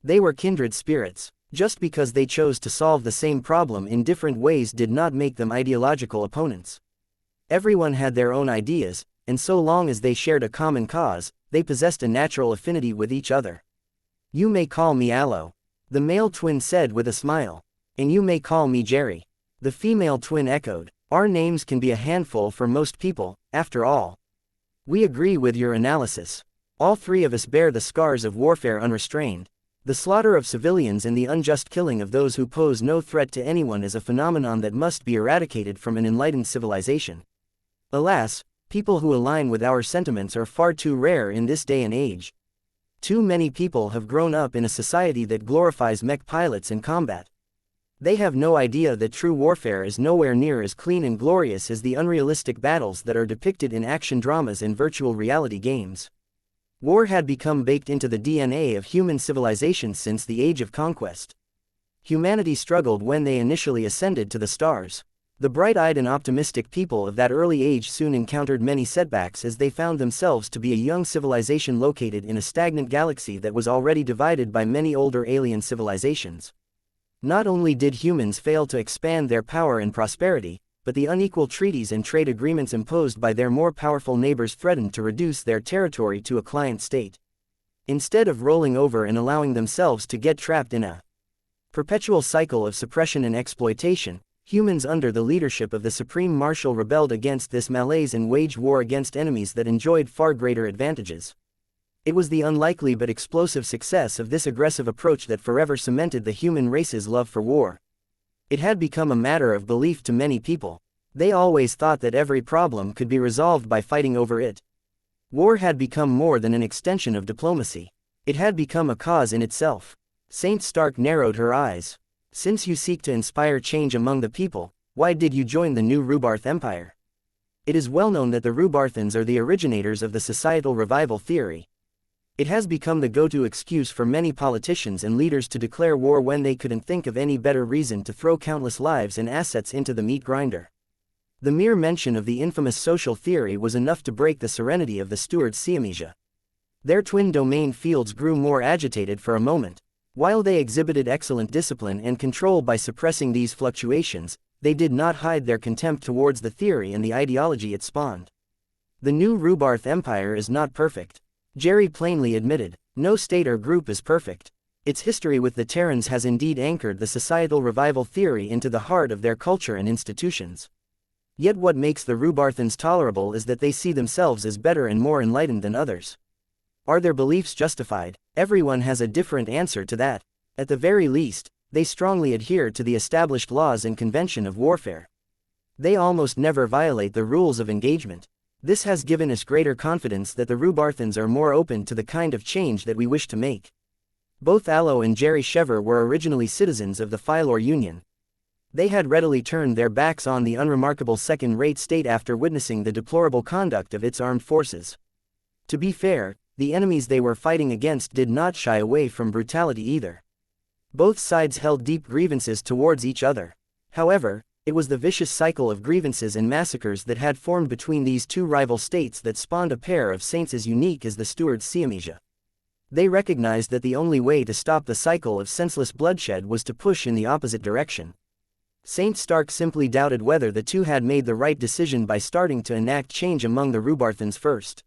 They were kindred spirits. Just because they chose to solve the same problem in different ways did not make them ideological opponents. Everyone had their own ideas, and so long as they shared a common cause, they possessed a natural affinity with each other. "You may call me Aloe," the male twin said with a smile. "And you may call me Jerry," the female twin echoed. "Our names can be a handful for most people, after all." "We agree with your analysis. All three of us bear the scars of warfare unrestrained. The slaughter of civilians and the unjust killing of those who pose no threat to anyone is a phenomenon that must be eradicated from an enlightened civilization. Alas, people who align with our sentiments are far too rare in this day and age. Too many people have grown up in a society that glorifies mech pilots and combat. They have no idea that true warfare is nowhere near as clean and glorious as the unrealistic battles that are depicted in action dramas and virtual reality games. War had become baked into the DNA of human civilization since the Age of Conquest. Humanity struggled when they initially ascended to the stars. The bright-eyed and optimistic people of that early age soon encountered many setbacks as they found themselves to be a young civilization located in a stagnant galaxy that was already divided by many older alien civilizations. Not only did humans fail to expand their power and prosperity, but the unequal treaties and trade agreements imposed by their more powerful neighbors threatened to reduce their territory to a client state. Instead of rolling over and allowing themselves to get trapped in a perpetual cycle of suppression and exploitation, humans under the leadership of the Supreme Marshal rebelled against this malaise and waged war against enemies that enjoyed far greater advantages. It was the unlikely but explosive success of this aggressive approach that forever cemented the human race's love for war. It had become a matter of belief to many people. They always thought that every problem could be resolved by fighting over it. War had become more than an extension of diplomacy. It had become a cause in itself. Saint Stark narrowed her eyes. "Since you seek to inspire change among the people, why did you join the new Rubarth Empire? It is well known that the Rubarthans are the originators of the societal revival theory. It has become the go-to excuse for many politicians and leaders to declare war when they couldn't think of any better reason to throw countless lives and assets into the meat grinder. The mere mention of the infamous social theory was enough to break the serenity of the steward xianxia. Their twin domain fields grew more agitated for a moment. While they exhibited excellent discipline and control by suppressing these fluctuations, they did not hide their contempt towards the theory and the ideology it spawned. The new Rubarth Empire is not perfect. Jerry plainly admitted. No state or group is perfect. Its history with the Terrans has indeed anchored the societal revival theory into the heart of their culture and institutions. Yet what makes the Rubarthans tolerable is that they see themselves as better and more enlightened than others. Are their beliefs justified? Everyone has a different answer to that. At the very least, they strongly adhere to the established laws and convention of warfare. They almost never violate the rules of engagement. This has given us greater confidence that the Rubarthans are more open to the kind of change that we wish to make. Both Aloe and Jerry Shever were originally citizens of the Phylor Union. They had readily turned their backs on the unremarkable second-rate state after witnessing the deplorable conduct of its armed forces. To be fair, the enemies they were fighting against did not shy away from brutality either. Both sides held deep grievances towards each other. However, it was the vicious cycle of grievances and massacres that had formed between these two rival states that spawned a pair of saints as unique as the steward xianxia. They recognized that the only way to stop the cycle of senseless bloodshed was to push in the opposite direction. Saint Stark simply doubted whether the two had made the right decision by starting to enact change among the Rubarthans first.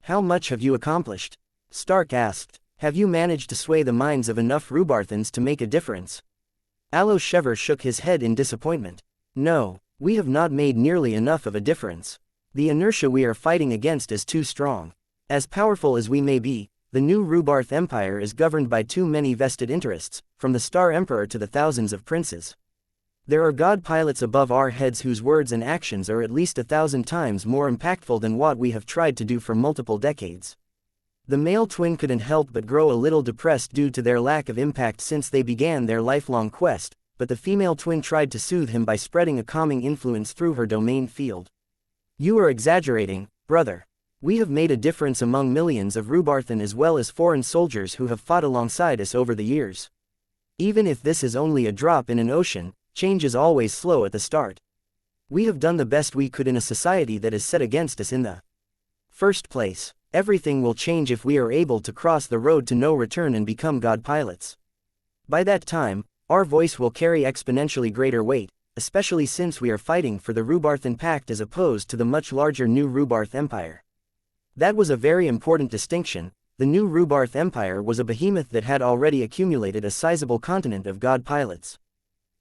"How much have you accomplished?" Stark asked. "Have you managed to sway the minds of enough Rubarthans to make a difference?" Aloe Shever shook his head in disappointment. "No, we have not made nearly enough of a difference. The inertia we are fighting against is too strong. As powerful as we may be, the new Rubarth Empire is governed by too many vested interests, from the Star Emperor to the thousands of princes. There are god pilots above our heads whose words and actions are at least 1,000 times more impactful than what we have tried to do for multiple decades. The male twin couldn't help but grow a little depressed due to their lack of impact since they began their lifelong quest, but the female twin tried to soothe him by spreading a calming influence through her domain field. You are exaggerating, brother. We have made a difference among millions of Rubarthan as well as foreign soldiers who have fought alongside us over the years. Even if this is only a drop in an ocean, change is always slow at the start. We have done the best we could in a society that is set against us in the first place. Everything will change if we are able to cross the road to no return and become god pilots. By that time, our voice will carry exponentially greater weight, especially since we are fighting for the Rubarthan Pact as opposed to the much larger New Rubarth Empire. That was a very important distinction. The New Rubarth Empire was a behemoth that had already accumulated a sizable continent of god pilots.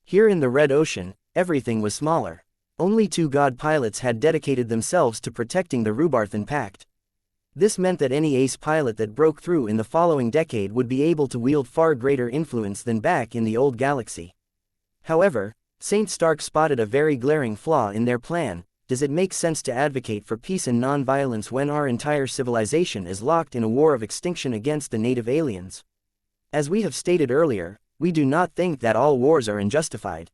Here in the Red Ocean, everything was smaller. Only 2 god pilots had dedicated themselves to protecting the Rubarthan Pact. This meant that any ace pilot that broke through in the following decade would be able to wield far greater influence than back in the old galaxy. However, Saint Stark spotted a very glaring flaw in their plan. Does it make sense to advocate for peace and non-violence when our entire civilization is locked in a war of extinction against the native aliens? As we have stated earlier, we do not think that all wars are unjustified.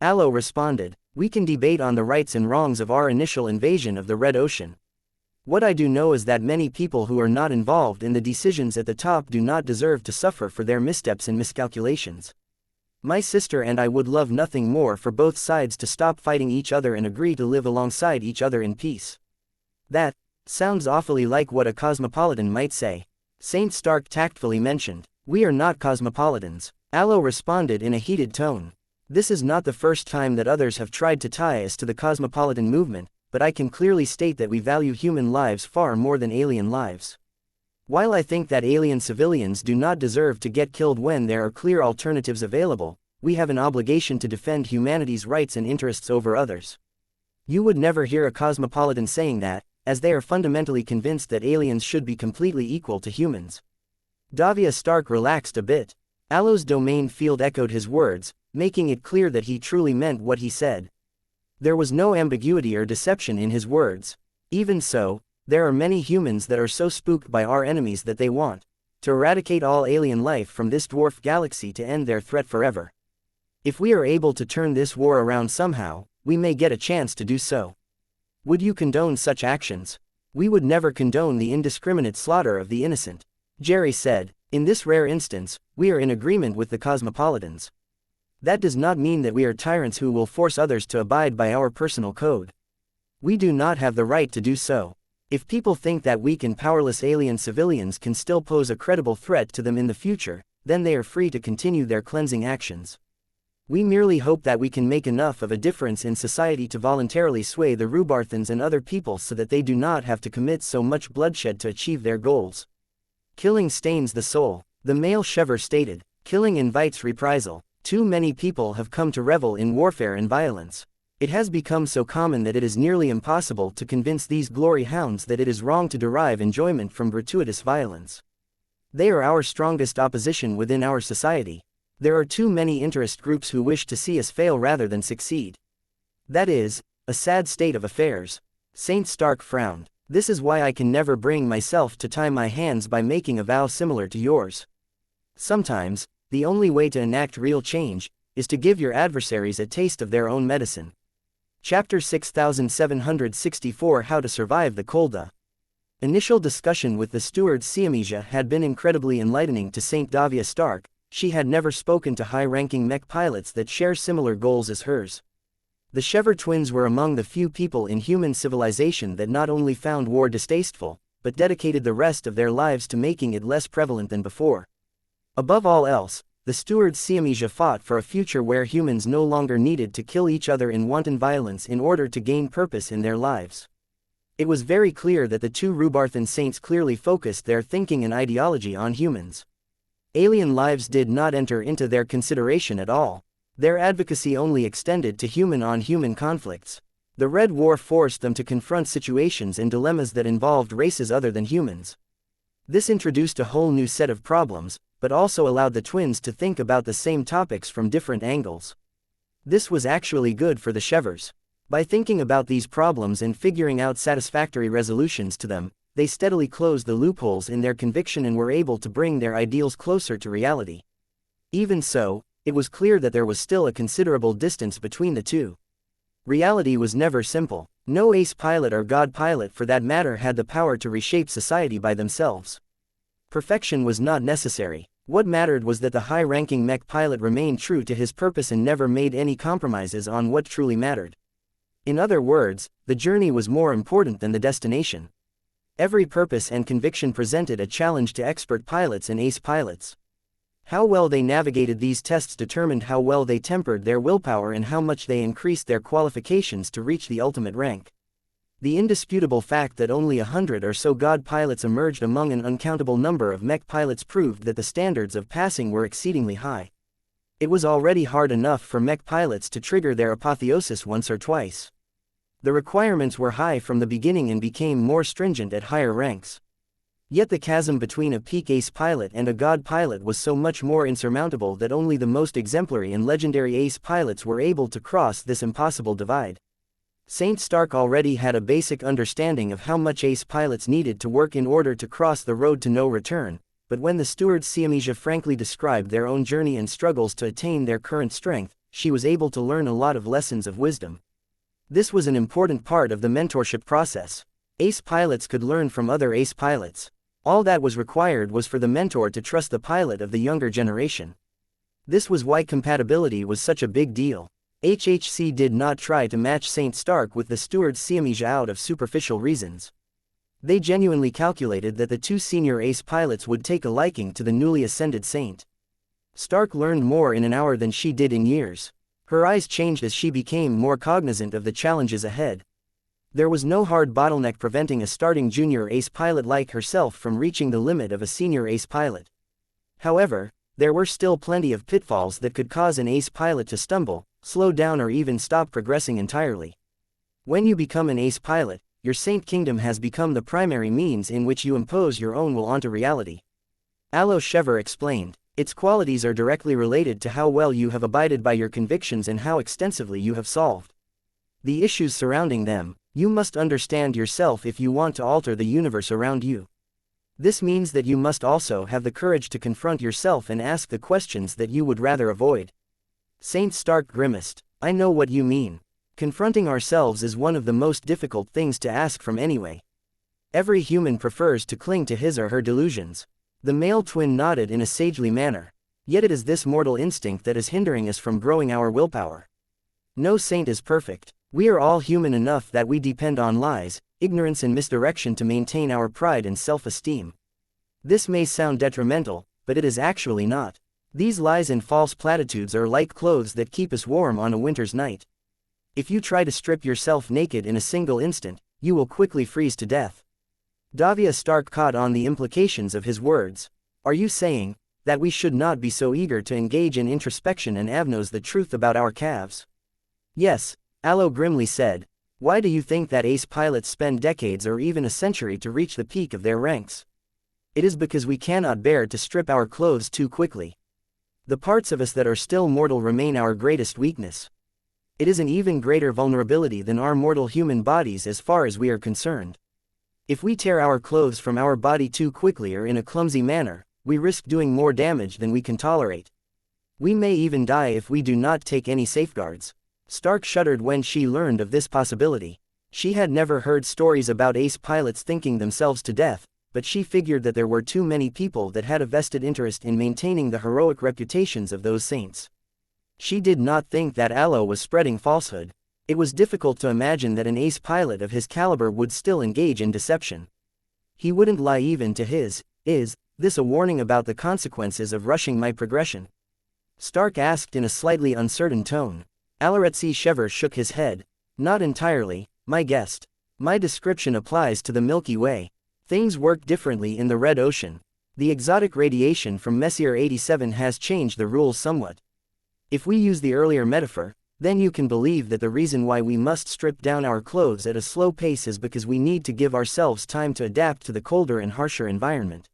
Allo responded, we can debate on the rights and wrongs of our initial invasion of the Red Ocean. What I do know is that many people who are not involved in the decisions at the top do not deserve to suffer for their missteps and miscalculations. My sister and I would love nothing more for both sides to stop fighting each other and agree to live alongside each other in peace. That sounds awfully like what a cosmopolitan might say. Saint Stark tactfully mentioned, we are not cosmopolitans. Allo responded in a heated tone. This is not the first time that others have tried to tie us to the cosmopolitan movement, but I can clearly state that we value human lives far more than alien lives. While I think that alien civilians do not deserve to get killed when there are clear alternatives available, we have an obligation to defend humanity's rights and interests over others. You would never hear a cosmopolitan saying that, as they are fundamentally convinced that aliens should be completely equal to humans. Davia Stark relaxed a bit. Allo's domain field echoed his words, making it clear that he truly meant what he said. There was no ambiguity or deception in his words. Even so, there are many humans that are so spooked by our enemies that they want to eradicate all alien life from this dwarf galaxy to end their threat forever. If we are able to turn this war around somehow, we may get a chance to do so. Would you condone such actions? We would never condone the indiscriminate slaughter of the innocent. Jerry said, in this rare instance, we are in agreement with the cosmopolitans. That does not mean that we are tyrants who will force others to abide by our personal code. We do not have the right to do so. If people think that weak and powerless alien civilians can still pose a credible threat to them in the future, then they are free to continue their cleansing actions. We merely hope that we can make enough of a difference in society to voluntarily sway the Rubarthans and other people so that they do not have to commit so much bloodshed to achieve their goals. Killing stains the soul, the male Shever stated. Killing invites reprisal. Too many people have come to revel in warfare and violence. It has become so common that it is nearly impossible to convince these glory hounds that it is wrong to derive enjoyment from gratuitous violence. They are our strongest opposition within our society. There are too many interest groups who wish to see us fail rather than succeed. That is a sad state of affairs. Saint Stark frowned. This is why I can never bring myself to tie my hands by making a vow similar to yours. Sometimes, the only way to enact real change is to give your adversaries a taste of their own medicine. Chapter 6764 How to Survive the Kolda. Initial discussion with the steward xianxia had been incredibly enlightening to Saint Davia Stark. She had never spoken to high-ranking mech pilots that share similar goals as hers. The Shever twins were among the few people in human civilization that not only found war distasteful, but dedicated the rest of their lives to making it less prevalent than before. Above all else, the steward xianxia fought for a future where humans no longer needed to kill each other in wanton violence in order to gain purpose in their lives. It was very clear that the 2 Rubarthan saints clearly focused their thinking and ideology on humans. Alien lives did not enter into their consideration at all. Their advocacy only extended to human-on-human conflicts. The Red War forced them to confront situations and dilemmas that involved races other than humans. This introduced a whole new set of problems, but also allowed the twins to think about the same topics from different angles. This was actually good for the Shevers. By thinking about these problems and figuring out satisfactory resolutions to them, they steadily closed the loopholes in their conviction and were able to bring their ideals closer to reality. Even so, it was clear that there was still a considerable distance between the two. Reality was never simple. No ace pilot or god pilot for that matter had the power to reshape society by themselves. Perfection was not necessary. What mattered was that the high-ranking mech pilot remained true to his purpose and never made any compromises on what truly mattered. In other words, the journey was more important than the destination. Every purpose and conviction presented a challenge to expert pilots and ace pilots. How well they navigated these tests determined how well they tempered their willpower and how much they increased their qualifications to reach the ultimate rank. The indisputable fact that only 100 or so god pilots emerged among an uncountable number of mech pilots proved that the standards of passing were exceedingly high. It was already hard enough for mech pilots to trigger their apotheosis once or twice. The requirements were high from the beginning and became more stringent at higher ranks. Yet the chasm between a peak ace pilot and a god pilot was so much more insurmountable that only the most exemplary and legendary ace pilots were able to cross this impossible divide. Saint Stark already had a basic understanding of how much ace pilots needed to work in order to cross the road to no return, but when the steward xianxia frankly described their own journey and struggles to attain their current strength, she was able to learn a lot of lessons of wisdom. This was an important part of the mentorship process. Ace pilots could learn from other ace pilots. All that was required was for the mentor to trust the pilot of the younger generation. This was why compatibility was such a big deal. HHC did not try to match Saint Stark with the steward xianxia out of superficial reasons. They genuinely calculated that the two senior ace pilots would take a liking to the newly ascended Saint. Stark learned more in an hour than she did in years. Her eyes changed as she became more cognizant of the challenges ahead. There was no hard bottleneck preventing a starting junior ace pilot like herself from reaching the limit of a senior ace pilot. However, there were still plenty of pitfalls that could cause an ace pilot to stumble, slow down or even stop progressing entirely. When you become an ace pilot, your Saint Kingdom has become the primary means in which you impose your own will onto reality. Alo Shever explained, its qualities are directly related to how well you have abided by your convictions and how extensively you have solved the issues surrounding them. You must understand yourself if you want to alter the universe around you. This means that you must also have the courage to confront yourself and ask the questions that you would rather avoid. Saint Stark grimaced. I know what you mean. Confronting ourselves is one of the most difficult things to ask from anyway. Every human prefers to cling to his or her delusions. The male twin nodded in a sagely manner. Yet it is this mortal instinct that is hindering us from growing our willpower. No saint is perfect. We are all human enough that we depend on lies, ignorance and misdirection to maintain our pride and self-esteem. This may sound detrimental, but it is actually not. These lies and false platitudes are like clothes that keep us warm on a winter's night. If you try to strip yourself naked in a single instant, you will quickly freeze to death. Davia Stark caught on the implications of his words. Are you saying that we should not be so eager to engage in introspection and acknowledge the truth about our calves? Yes, Alo grimly said. Why do you think that ace pilots spend decades or even a century to reach the peak of their ranks? It is because we cannot bear to strip our clothes too quickly. The parts of us that are still mortal remain our greatest weakness. It is an even greater vulnerability than our mortal human bodies as far as we are concerned. If we tear our clothes from our body too quickly or in a clumsy manner, we risk doing more damage than we can tolerate. We may even die if we do not take any safeguards. Stark shuddered when she learned of this possibility. She had never heard stories about ace pilots thinking themselves to death, but she figured that there were too many people that had a vested interest in maintaining the heroic reputations of those saints. She did not think that Alo was spreading falsehood. It was difficult to imagine that an ace pilot of his caliber would still engage in deception. He wouldn't lie even to his. Is this a warning about the consequences of rushing my progression? Stark asked in a slightly uncertain tone. Alaretsi Shever shook his head. Not entirely, my guest. My description applies to the Milky Way. Things work differently in the Red Ocean. The exotic radiation from Messier 87 has changed the rules somewhat. If we use the earlier metaphor, then you can believe that the reason why we must strip down our clothes at a slow pace is because we need to give ourselves time to adapt to the colder and harsher environment.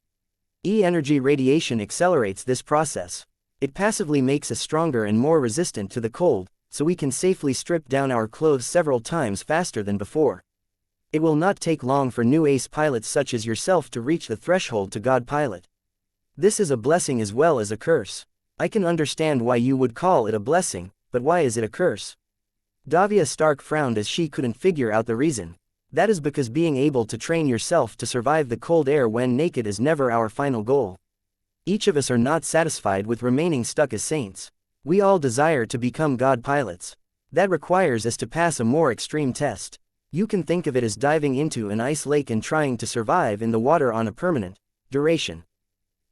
E-energy radiation accelerates this process. It passively makes us stronger and more resistant to the cold, so we can safely strip down our clothes several times faster than before. It will not take long for new ace pilots such as yourself to reach the threshold to God Pilot. This is a blessing as well as a curse. I can understand why you would call it a blessing, but why is it a curse? Davia Stark frowned as she couldn't figure out the reason. That is because being able to train yourself to survive the cold air when naked is never our final goal. Each of us are not satisfied with remaining stuck as saints. We all desire to become God pilots. That requires us to pass a more extreme test. You can think of it as diving into an ice lake and trying to survive in the water on a permanent duration.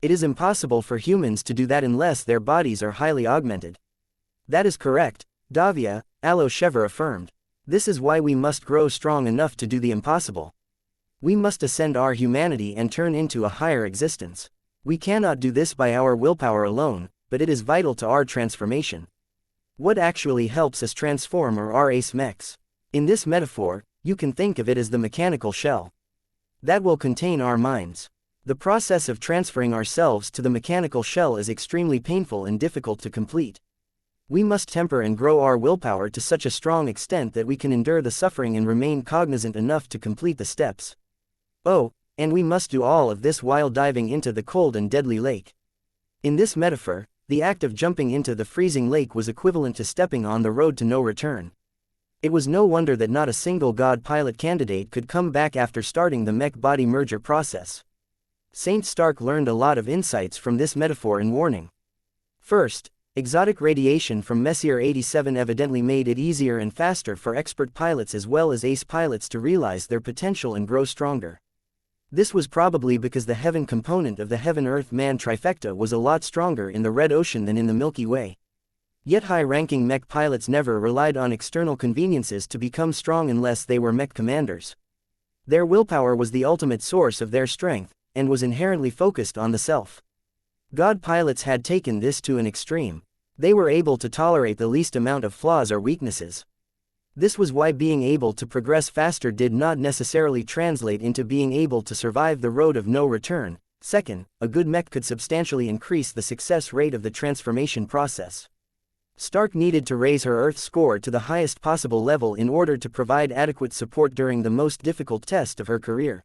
It is impossible for humans to do that unless their bodies are highly augmented. That is correct, Davia, Alosheva affirmed. This is why we must grow strong enough to do the impossible. We must ascend our humanity and turn into a higher existence. We cannot do this by our willpower alone, but it is vital to our transformation. What actually helps us transform are our ace mechs. In this metaphor, you can think of it as the mechanical shell that will contain our minds. The process of transferring ourselves to the mechanical shell is extremely painful and difficult to complete. We must temper and grow our willpower to such a strong extent that we can endure the suffering and remain cognizant enough to complete the steps. Oh, and we must do all of this while diving into the cold and deadly lake. In this metaphor, the act of jumping into the freezing lake was equivalent to stepping on the road to no return. It was no wonder that not a single God Pilot candidate could come back after starting the mech-body merger process. Saint Stark learned a lot of insights from this metaphor and warning. First, exotic radiation from Messier 87 evidently made it easier and faster for expert pilots as well as ace pilots to realize their potential and grow stronger. This was probably because the heaven component of the Heaven-Earth-Man trifecta was a lot stronger in the Red Ocean than in the Milky Way. Yet high-ranking mech pilots never relied on external conveniences to become strong unless they were mech commanders. Their willpower was the ultimate source of their strength, and was inherently focused on the self. God pilots had taken this to an extreme. They were able to tolerate the least amount of flaws or weaknesses. This was why being able to progress faster did not necessarily translate into being able to survive the road of no return. Second, a good mech could substantially increase the success rate of the transformation process. Stark needed to raise her Earth score to the highest possible level in order to provide adequate support during the most difficult test of her career.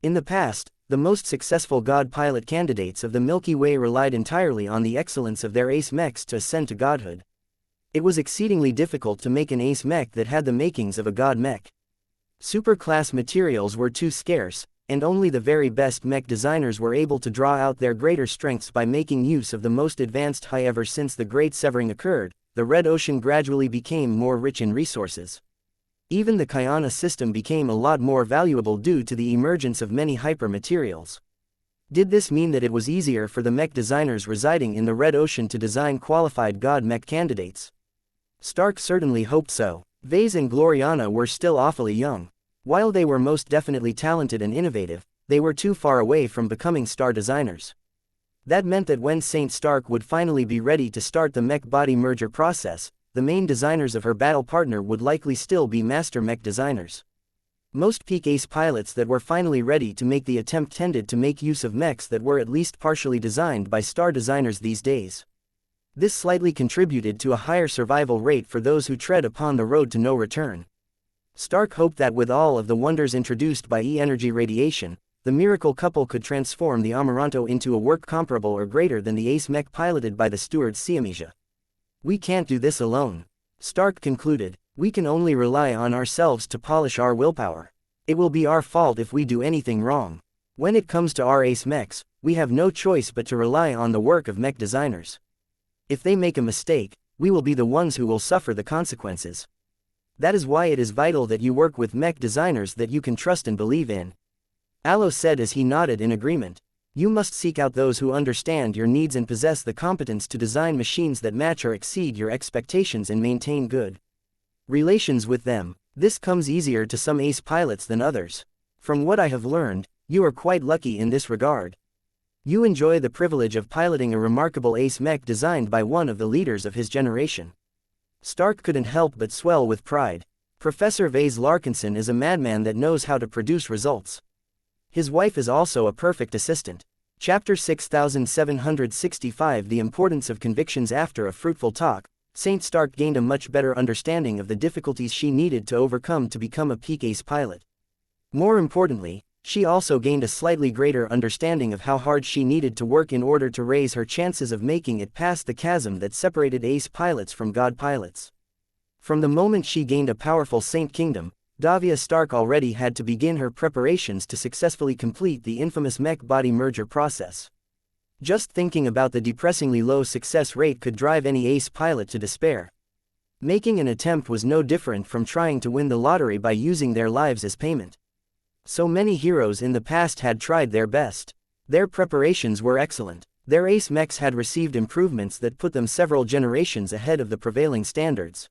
In the past, the most successful God Pilot candidates of the Milky Way relied entirely on the excellence of their ace mechs to ascend to godhood. It was exceedingly difficult to make an ace mech that had the makings of a god mech. Superclass materials were too scarce, and only the very best mech designers were able to draw out their greater strengths by making use of the most advanced high. Ever since the Great Severing occurred, the Red Ocean gradually became more rich in resources. Even the Xianxia system became a lot more valuable due to the emergence of many hyper-materials. Did this mean that it was easier for the mech designers residing in the Red Ocean to design qualified god mech candidates? Stark certainly hoped so. Ves and Gloriana were still awfully young. While they were most definitely talented and innovative, they were too far away from becoming star designers. That meant that when Saint Stark would finally be ready to start the mech-body merger process, the main designers of her battle partner would likely still be master mech designers. Most peak ace pilots that were finally ready to make the attempt tended to make use of mechs that were at least partially designed by star designers these days. This slightly contributed to a higher survival rate for those who tread upon the road to no return. Stark hoped that with all of the wonders introduced by E-energy radiation, the miracle couple could transform the Amaranto into a work comparable or greater than the ace mech piloted by the steward xianxia. We can't do this alone, Stark concluded. We can only rely on ourselves to polish our willpower. It will be our fault if we do anything wrong. When it comes to our ace mechs, we have no choice but to rely on the work of mech designers. If they make a mistake, we will be the ones who will suffer the consequences. That is why it is vital that you work with mech designers that you can trust and believe in. Alo said as he nodded in agreement. You must seek out those who understand your needs and possess the competence to design machines that match or exceed your expectations and maintain good relations with them. This comes easier to some ace pilots than others. From what I have learned, you are quite lucky in this regard. You enjoy the privilege of piloting a remarkable ace mech designed by one of the leaders of his generation. Stark couldn't help but swell with pride. Professor Ves Larkinson is a madman that knows how to produce results. His wife is also a perfect assistant. Chapter 6765 The Importance of Convictions. After a fruitful talk, Saint Stark gained a much better understanding of the difficulties she needed to overcome to become a peak ace pilot. More importantly, she also gained a slightly greater understanding of how hard she needed to work in order to raise her chances of making it past the chasm that separated ace pilots from god pilots. From the moment she gained a powerful Saint Kingdom, Davia Stark already had to begin her preparations to successfully complete the infamous mech body merger process. Just thinking about the depressingly low success rate could drive any ace pilot to despair. Making an attempt was no different from trying to win the lottery by using their lives as payment. So many heroes in the past had tried their best. Their preparations were excellent. Their ace mechs had received improvements that put them several generations ahead of the prevailing standards.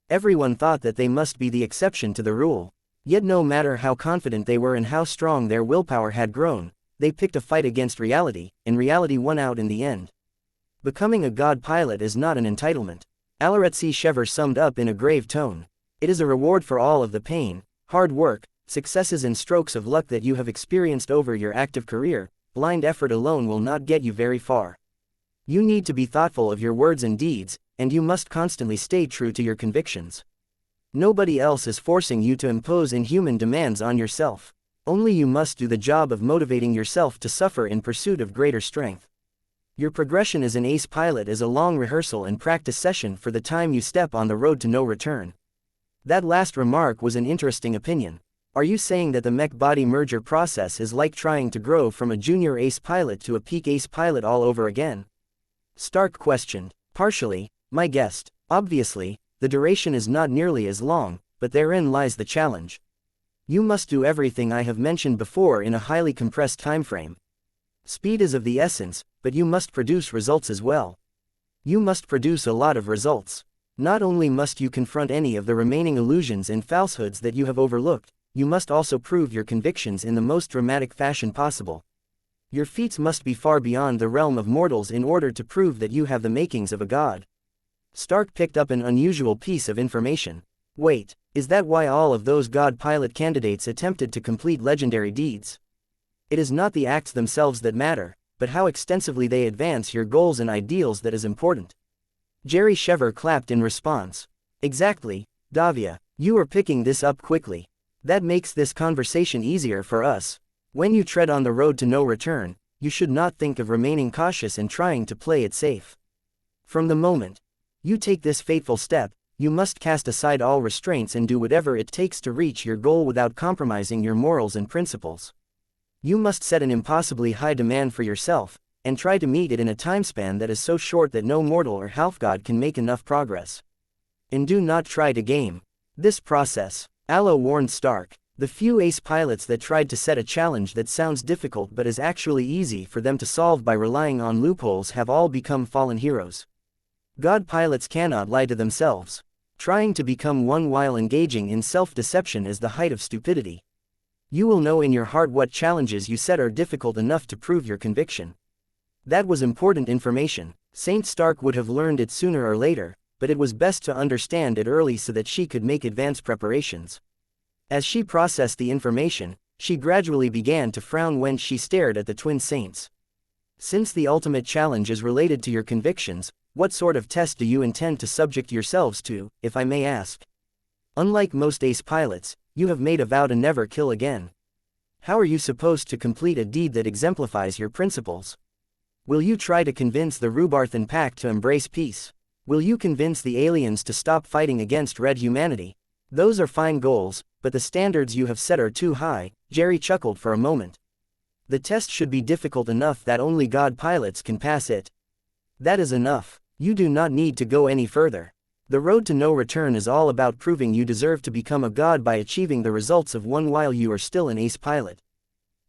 Everyone thought that they must be the exception to the rule. Yet no matter how confident they were and how strong their willpower had grown, they picked a fight against reality, and reality won out in the end. Becoming a god pilot is not an entitlement. Alaretsi Shever summed up in a grave tone. It is a reward for all of the pain, hard work, successes and strokes of luck that you have experienced over your active career. Blind effort alone will not get you very far. You need to be thoughtful of your words and deeds, and you must constantly stay true to your convictions. Nobody else is forcing you to impose inhuman demands on yourself. Only you must do the job of motivating yourself to suffer in pursuit of greater strength. Your progression as an ace pilot is a long rehearsal and practice session for the time you step on the road to no return. That last remark was an interesting opinion. Are you saying that the mech body merger process is like trying to grow from a junior ace pilot to a peak ace pilot all over again? Stark questioned. Partially, my guest. Obviously, the duration is not nearly as long, but therein lies the challenge. You must do everything I have mentioned before in a highly compressed timeframe. Speed is of the essence, but you must produce results as well. You must produce a lot of results. Not only must you confront any of the remaining illusions and falsehoods that you have overlooked, you must also prove your convictions in the most dramatic fashion possible. Your feats must be far beyond the realm of mortals in order to prove that you have the makings of a god. Stark picked up an unusual piece of information. Wait, is that why all of those god pilot candidates attempted to complete legendary deeds? It is not the acts themselves that matter, but how extensively they advance your goals and ideals that is important. Jerry Shever clapped in response. Exactly, Davia, you are picking this up quickly. That makes this conversation easier for us. When you tread on the road to no return, you should not think of remaining cautious and trying to play it safe. From the moment you take this fateful step, you must cast aside all restraints and do whatever it takes to reach your goal without compromising your morals and principles. You must set an impossibly high demand for yourself, and try to meet it in a timespan that is so short that no mortal or half-god can make enough progress. And do not try to game this process. Aloe warned Stark. The few ace pilots that tried to set a challenge that sounds difficult but is actually easy for them to solve by relying on loopholes have all become fallen heroes. God pilots cannot lie to themselves. Trying to become one while engaging in self-deception is the height of stupidity. You will know in your heart what challenges you set are difficult enough to prove your conviction. That was important information. Saint Stark would have learned it sooner or later, but it was best to understand it early so that she could make advanced preparations. As she processed the information, she gradually began to frown when she stared at the twin saints. Since the ultimate challenge is related to your convictions, what sort of test do you intend to subject yourselves to, if I may ask? Unlike most ace pilots, you have made a vow to never kill again. How are you supposed to complete a deed that exemplifies your principles? Will you try to convince the Rubarthan Pact to embrace peace? Will you convince the aliens to stop fighting against red humanity? Those are fine goals, but the standards you have set are too high. Jerry chuckled for a moment. The test should be difficult enough that only god pilots can pass it. That is enough. You do not need to go any further. The road to no return is all about proving you deserve to become a god by achieving the results of one while you are still an ace pilot.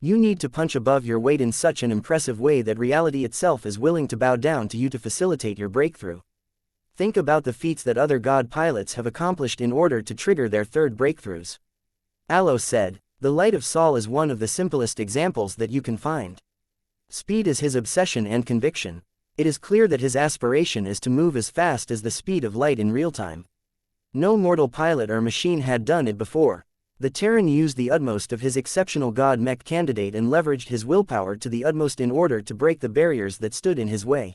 You need to punch above your weight in such an impressive way that reality itself is willing to bow down to you to facilitate your breakthrough. Think about the feats that other god pilots have accomplished in order to trigger their third breakthroughs. Aloe said, the Light of Sol is one of the simplest examples that you can find. Speed is his obsession and conviction. It is clear that his aspiration is to move as fast as the speed of light in real time. No mortal pilot or machine had done it before. The Terran used the utmost of his exceptional god mech candidate and leveraged his willpower to the utmost in order to break the barriers that stood in his way.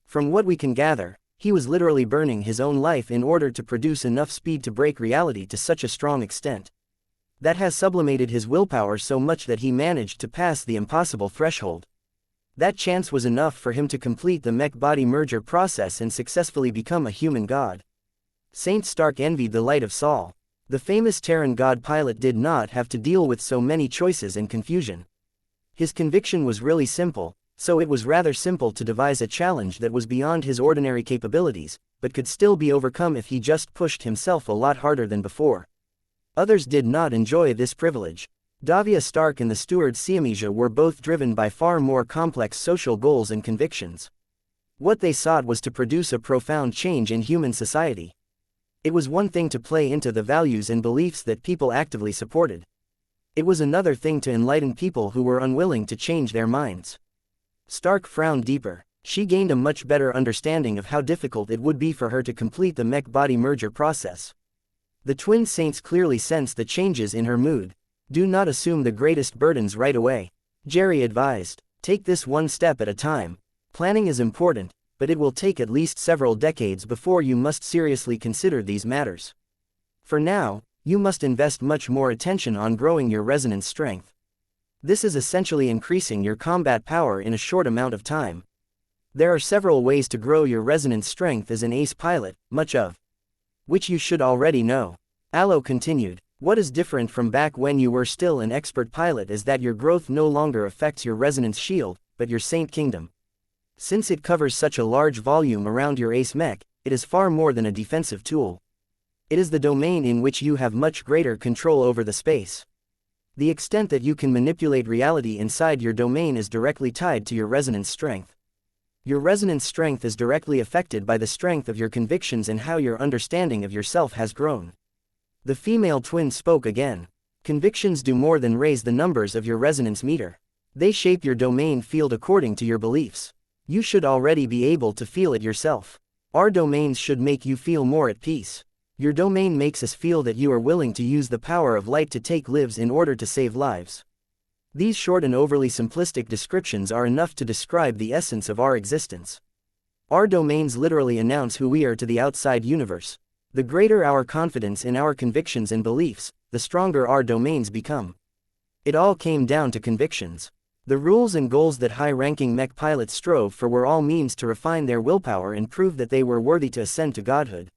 From what we can gather, He was literally burning his own life in order to produce enough speed to break reality to such a strong extent. That has sublimated his willpower so much that he managed to pass the impossible threshold. That chance was enough for him to complete the mech-body merger process and successfully become a human god. Saint Stark envied the light of Saul. The famous Terran god pilot did not have to deal with so many choices and confusion. His conviction was really simple, so it was rather simple to devise a challenge that was beyond his ordinary capabilities, but could still be overcome if he just pushed himself a lot harder than before. Others did not enjoy this privilege. Davia Stark and the steward xianxia were both driven by far more complex social goals and convictions. What they sought was to produce a profound change in human society. It was one thing to play into the values and beliefs that people actively supported. It was another thing to enlighten people who were unwilling to change their minds. Stark frowned deeper. She gained a much better understanding of how difficult it would be for her to complete the mech-body merger process. The twin saints clearly sensed the changes in her mood. Do not assume the greatest burdens right away, Jerry advised. Take this one step at a time. Planning is important, but it will take at least several decades before you must seriously consider these matters. For now, you must invest much more attention on growing your resonance strength. This is essentially increasing your combat power in a short amount of time. There are several ways to grow your resonance strength as an ace pilot, much of which you should already know. Aloe continued. What is different from back when you were still an expert pilot is that your growth no longer affects your resonance shield, but your Saint Kingdom. Since it covers such a large volume around your ace mech, it is far more than a defensive tool. It is the domain in which you have much greater control over the space. The extent that you can manipulate reality inside your domain is directly tied to your resonance strength. Your resonance strength is directly affected by the strength of your convictions and how your understanding of yourself has grown. The female twin spoke again. Convictions do more than raise the numbers of your resonance meter. They shape your domain field according to your beliefs. You should already be able to feel it yourself. Our domains should make you feel more at peace. Your domain makes us feel that you are willing to use the power of light to take lives in order to save lives. These short and overly simplistic descriptions are enough to describe the essence of our existence. Our domains literally announce who we are to the outside universe. The greater our confidence in our convictions and beliefs, the stronger our domains become. It all came down to convictions. The rules and goals that high-ranking mech pilots strove for were all means to refine their willpower and prove that they were worthy to ascend to godhood.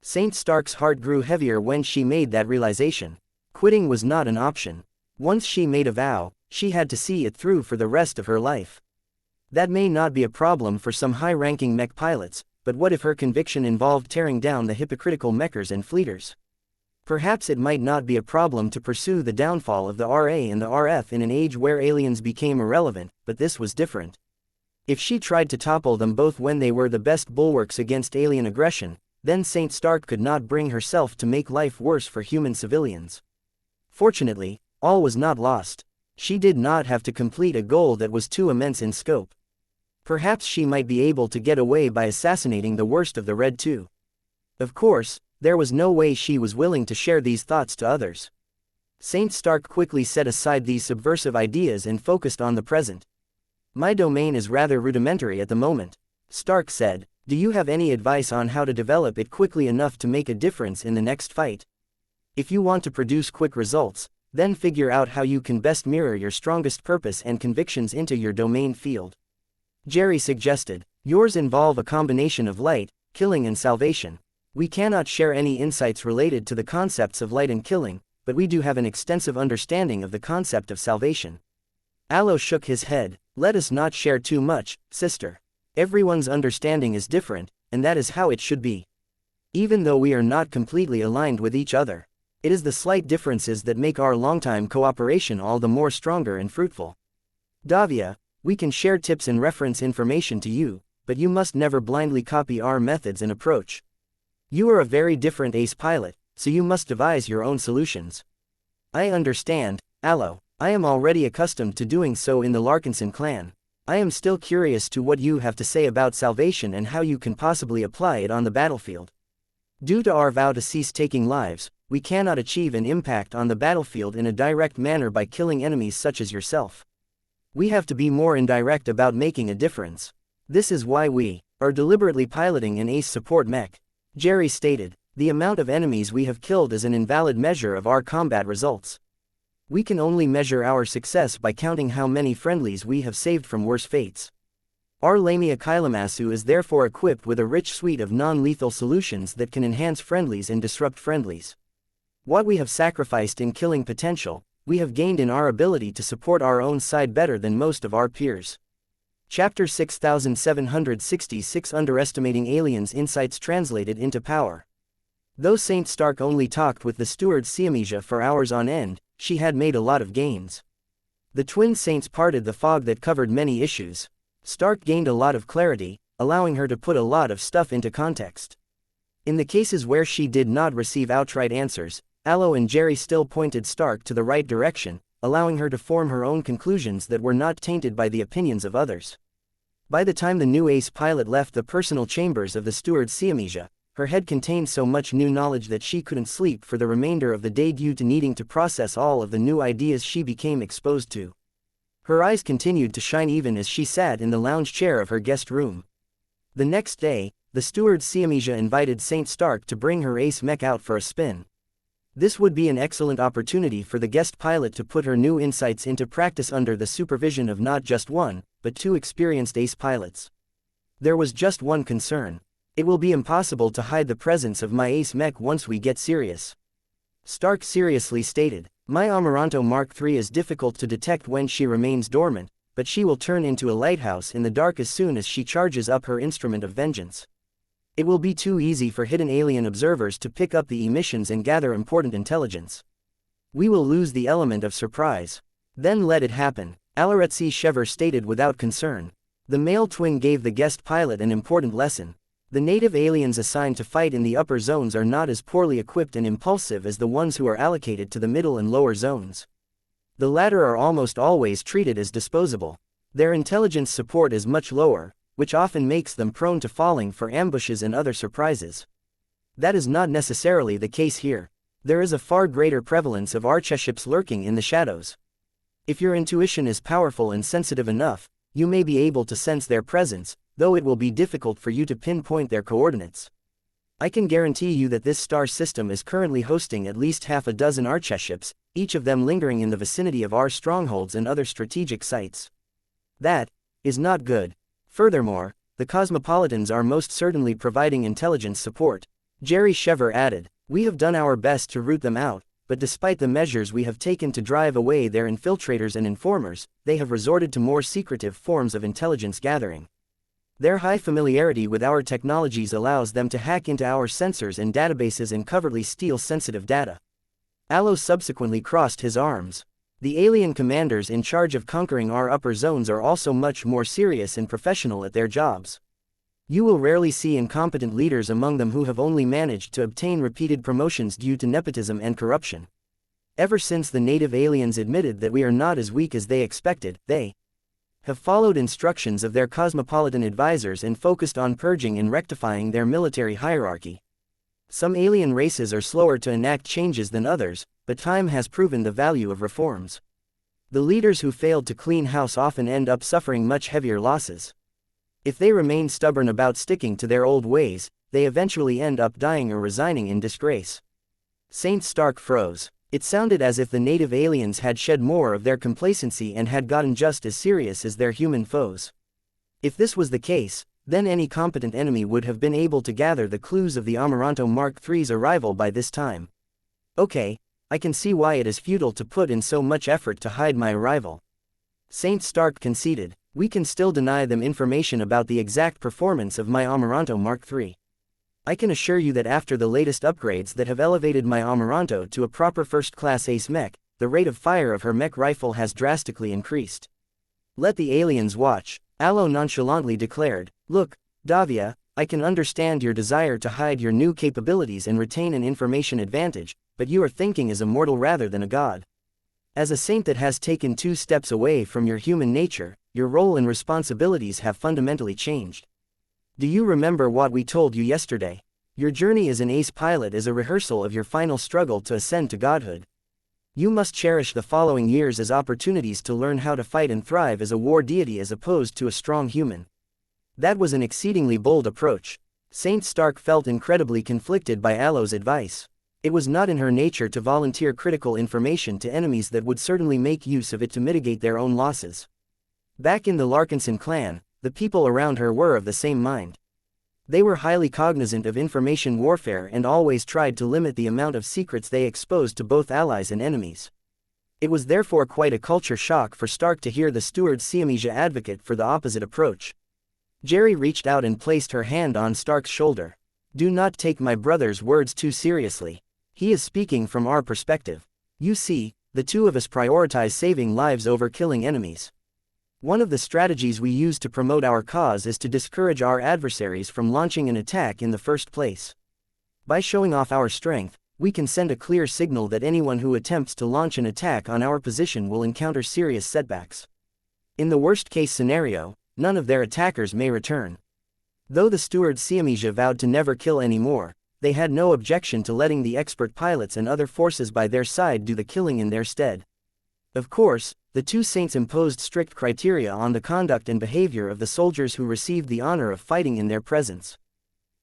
Saint Stark's heart grew heavier when she made that realization. Quitting was not an option. Once she made a vow, she had to see it through for the rest of her life. That may not be a problem for some high-ranking mech pilots, but what if her conviction involved tearing down the hypocritical mechers and fleeters? Perhaps it might not be a problem to pursue the downfall of the RA and the RF in an age where aliens became irrelevant, but this was different. If she tried to topple them both when they were the best bulwarks against alien aggression, then Saint Stark could not bring herself to make life worse for human civilians. Fortunately, all was not lost. She did not have to complete a goal that was too immense in scope. Perhaps she might be able to get away by assassinating the worst of the Red Two. Of course, there was no way she was willing to share these thoughts to others. Saint Stark quickly set aside these subversive ideas and focused on the present. My domain is rather rudimentary at the moment, Stark said. Do you have any advice on how to develop it quickly enough to make a difference in the next fight? If you want to produce quick results, then figure out how you can best mirror your strongest purpose and convictions into your domain field. Jerry suggested. Yours involve a combination of light, killing and salvation. We cannot share any insights related to the concepts of light and killing, but we do have an extensive understanding of the concept of salvation. Aloe shook his head. Let us not share too much, sister. Everyone's understanding is different, and that is how it should be. Even though we are not completely aligned with each other, it is the slight differences that make our long-time cooperation all the more stronger and fruitful. Davia, we can share tips and reference information to you, but you must never blindly copy our methods and approach. You are a very different ace pilot, so you must devise your own solutions. I understand, Aloe. I am already accustomed to doing so in the Larkinson clan. I am still curious to what you have to say about salvation and how you can possibly apply it on the battlefield. Due to our vow to cease taking lives, we cannot achieve an impact on the battlefield in a direct manner by killing enemies such as yourself. We have to be more indirect about making a difference. This is why we are deliberately piloting an ace support mech. Jerry stated, the amount of enemies we have killed is an invalid measure of our combat results. We can only measure our success by counting how many friendlies we have saved from worse fates. Our Lamia Kylamasu is therefore equipped with a rich suite of non-lethal solutions that can enhance friendlies and disrupt friendlies. What we have sacrificed in killing potential, we have gained in our ability to support our own side better than most of our peers. Chapter 6766 Underestimating Aliens Insights translated into power. Though Saint Stark only talked with the steward xianxia for hours on end, she had made a lot of gains. The twin saints parted the fog that covered many issues. Stark gained a lot of clarity, allowing her to put a lot of stuff into context. In the cases where she did not receive outright answers, Aloe and Jerry still pointed Stark to the right direction, allowing her to form her own conclusions that were not tainted by the opinions of others. By the time the new ace pilot left the personal chambers of the steward xianxia, her head contained so much new knowledge that she couldn't sleep for the remainder of the day due to needing to process all of the new ideas she became exposed to. Her eyes continued to shine even as she sat in the lounge chair of her guest room. The next day, the steward xianxia invited Saint Stark to bring her ace mech out for a spin. This would be an excellent opportunity for the guest pilot to put her new insights into practice under the supervision of not just one, but two experienced ace pilots. There was just one concern. It will be impossible to hide the presence of my ace mech once we get serious. Stark seriously stated, my Amaranto Mark III is difficult to detect when she remains dormant, but she will turn into a lighthouse in the dark as soon as she charges up her instrument of vengeance. It will be too easy for hidden alien observers to pick up the emissions and gather important intelligence. We will lose the element of surprise. Then let it happen, Alaretsi Shever stated without concern. The male twin gave the guest pilot an important lesson. The native aliens assigned to fight in the upper zones are not as poorly equipped and impulsive as the ones who are allocated to the middle and lower zones. The latter are almost always treated as disposable. Their intelligence support is much lower, which often makes them prone to falling for ambushes and other surprises. That is not necessarily the case here. There is a far greater prevalence of archeships lurking in the shadows. If your intuition is powerful and sensitive enough, you may be able to sense their presence, though it will be difficult for you to pinpoint their coordinates. I can guarantee you that this star system is currently hosting at least half a dozen archeships, each of them lingering in the vicinity of our strongholds and other strategic sites. That is not good. Furthermore, the Cosmopolitans are most certainly providing intelligence support. Jerry Shever added, we have done our best to root them out, but despite the measures we have taken to drive away their infiltrators and informers, they have resorted to more secretive forms of intelligence gathering. Their high familiarity with our technologies allows them to hack into our sensors and databases and covertly steal sensitive data. Aloe subsequently crossed his arms. The alien commanders in charge of conquering our upper zones are also much more serious and professional at their jobs. You will rarely see incompetent leaders among them who have only managed to obtain repeated promotions due to nepotism and corruption. Ever since the native aliens admitted that we are not as weak as they expected, they have followed instructions of their cosmopolitan advisors and focused on purging and rectifying their military hierarchy. Some alien races are slower to enact changes than others, but time has proven the value of reforms. The leaders who failed to clean house often end up suffering much heavier losses. If they remain stubborn about sticking to their old ways, they eventually end up dying or resigning in disgrace. Saint Stark froze. It sounded as if the native aliens had shed more of their complacency and had gotten just as serious as their human foes. If this was the case, then any competent enemy would have been able to gather the clues of the Amaranto Mark III's arrival by this time. Okay, I can see why it is futile to put in so much effort to hide my arrival. Saint Stark conceded, we can still deny them information about the exact performance of my Amaranto Mark III. I can assure you that after the latest upgrades that have elevated my Amaranto to a proper first-class ace mech, the rate of fire of her mech rifle has drastically increased. Let the aliens watch, Aloe nonchalantly declared. Look, Davia, I can understand your desire to hide your new capabilities and retain an information advantage, but you are thinking as a mortal rather than a god. As a saint that has taken 2 steps away from your human nature, your role and responsibilities have fundamentally changed. Do you remember what we told you yesterday? Your journey as an ace pilot is a rehearsal of your final struggle to ascend to godhood. You must cherish the following years as opportunities to learn how to fight and thrive as a war deity as opposed to a strong human. That was an exceedingly bold approach. Saint Stark felt incredibly conflicted by Alo's advice. It was not in her nature to volunteer critical information to enemies that would certainly make use of it to mitigate their own losses. Back in the Larkinson clan, the people around her were of the same mind. They were highly cognizant of information warfare and always tried to limit the amount of secrets they exposed to both allies and enemies. It was therefore quite a culture shock for Stark to hear the steward xianxia advocate for the opposite approach. Jerry reached out and placed her hand on Stark's shoulder. "Do not take my brother's words too seriously. He is speaking from our perspective. You see, the two of us prioritize saving lives over killing enemies. One of the strategies we use to promote our cause is to discourage our adversaries from launching an attack in the first place. By showing off our strength, we can send a clear signal that anyone who attempts to launch an attack on our position will encounter serious setbacks. In the worst-case scenario, none of their attackers may return." Though the steward xianxia vowed to never kill anymore, they had no objection to letting the expert pilots and other forces by their side do the killing in their stead. Of course, the two saints imposed strict criteria on the conduct and behavior of the soldiers who received the honor of fighting in their presence.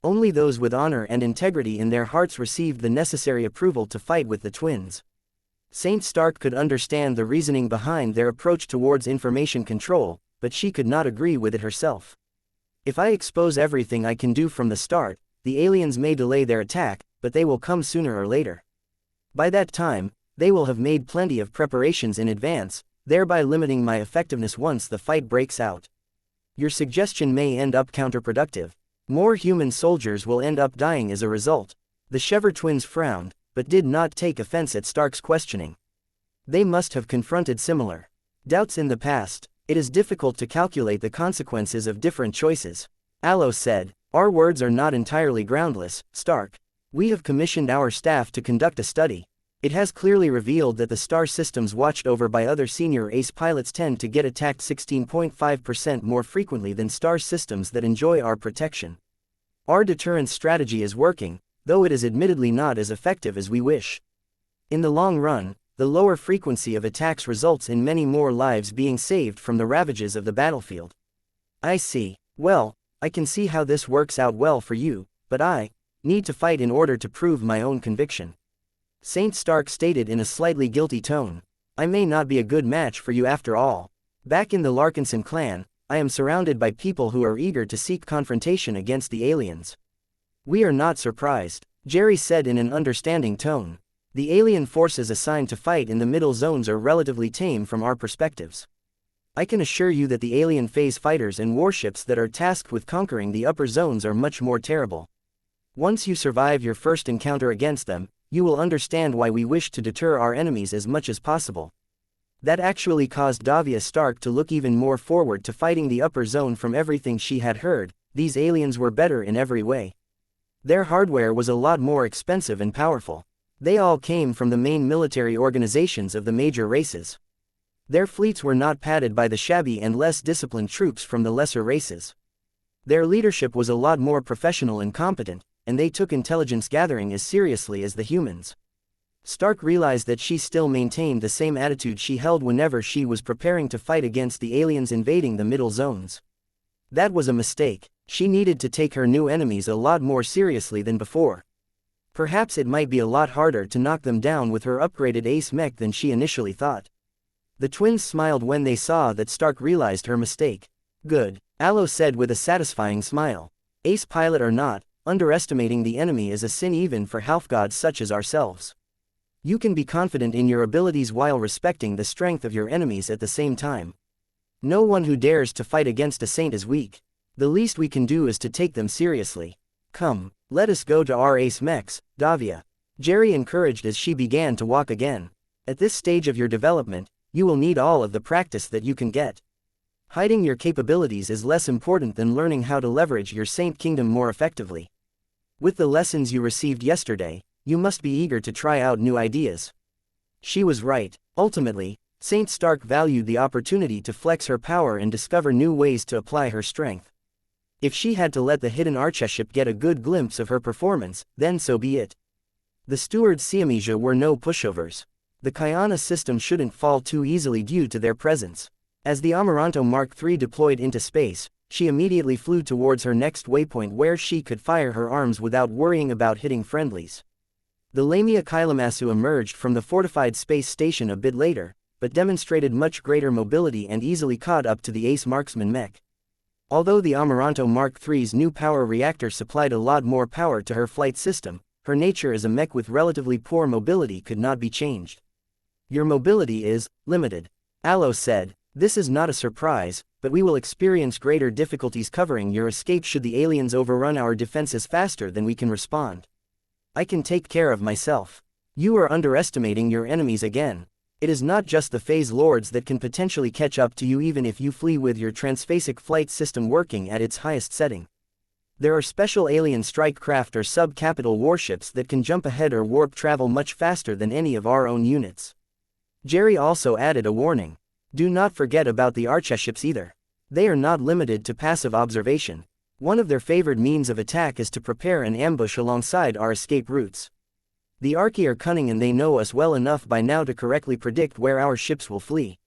Only those with honor and integrity in their hearts received the necessary approval to fight with the twins. Saint Stark could understand the reasoning behind their approach towards information control, but she could not agree with it herself. "If I expose everything I can do from the start, the aliens may delay their attack, but they will come sooner or later. By that time, they will have made plenty of preparations in advance, thereby limiting my effectiveness once the fight breaks out. Your suggestion may end up counterproductive. More human soldiers will end up dying as a result." The Shever twins frowned, but did not take offense at Stark's questioning. They must have confronted similar doubts in the past. "It is difficult to calculate the consequences of different choices," Alo said. "Our words are not entirely groundless, Stark. We have commissioned our staff to conduct a study. It has clearly revealed that the star systems watched over by other senior ace pilots tend to get attacked 16.5% more frequently than star systems that enjoy our protection. Our deterrence strategy is working, though it is admittedly not as effective as we wish. In the long run, the lower frequency of attacks results in many more lives being saved from the ravages of the battlefield." "I see. Well, I can see how this works out well for you, but I need to fight in order to prove my own conviction," Saint Stark stated in a slightly guilty tone. "I may not be a good match for you after all. Back in the Larkinson clan, I am surrounded by people who are eager to seek confrontation against the aliens." "We are not surprised," Jerry said in an understanding tone. "The alien forces assigned to fight in the middle zones are relatively tame from our perspectives. I can assure you that the alien phase fighters and warships that are tasked with conquering the upper zones are much more terrible. Once you survive your first encounter against them, you will understand why we wish to deter our enemies as much as possible." That actually caused Davia Stark to look even more forward to fighting the upper zone. From everything she had heard, these aliens were better in every way. Their hardware was a lot more expensive and powerful. They all came from the main military organizations of the major races. Their fleets were not padded by the shabby and less disciplined troops from the lesser races. Their leadership was a lot more professional and competent, and they took intelligence gathering as seriously as the humans. Stark realized that she still maintained the same attitude she held whenever she was preparing to fight against the aliens invading the middle zones. That was a mistake. She needed to take her new enemies a lot more seriously than before. Perhaps it might be a lot harder to knock them down with her upgraded ace mech than she initially thought. The twins smiled when they saw that Stark realized her mistake. "Good," Alo said with a satisfying smile. "Ace pilot or not, underestimating the enemy is a sin even for half-gods such as ourselves. You can be confident in your abilities while respecting the strength of your enemies at the same time. No one who dares to fight against a saint is weak. The least we can do is to take them seriously. Come, let us go to our ace mechs, Davia," Jerry encouraged as she began to walk again. "At this stage of your development, you will need all of the practice that you can get. Hiding your capabilities is less important than learning how to leverage your Saint Kingdom more effectively. With the lessons you received yesterday, you must be eager to try out new ideas." She was right. Ultimately, Saint Stark valued the opportunity to flex her power and discover new ways to apply her strength. If she had to let the hidden archeship get a good glimpse of her performance, then so be it. The steward xianxia were no pushovers. The Xianxia system shouldn't fall too easily due to their presence. As the Amaranto Mark III deployed into space, She immediately flew towards her next waypoint where she could fire her arms without worrying about hitting friendlies. The Lamia Kylomasu emerged from the fortified space station a bit later, but demonstrated much greater mobility and easily caught up to the ace marksman mech. Although the Amaranto Mark III's new power reactor supplied a lot more power to her flight system, her nature as a mech with relatively poor mobility could not be changed. Your mobility is limited. Aloe said, this is not a surprise, but we will experience greater difficulties covering your escape should the aliens overrun our defenses faster than we can respond. I can take care of myself. You are underestimating your enemies again. It is not just the phase lords that can potentially catch up to you even if you flee with your transphasic flight system working at its highest setting. There are special alien strike craft or sub-capital warships that can jump ahead or warp travel much faster than any of our own units. Jerry also added a warning. Do not forget about the archships either. They are not limited to passive observation. One of their favored means of attack is to prepare an ambush alongside our escape routes. The Archi are cunning and they know us well enough by now to correctly predict where our ships will flee.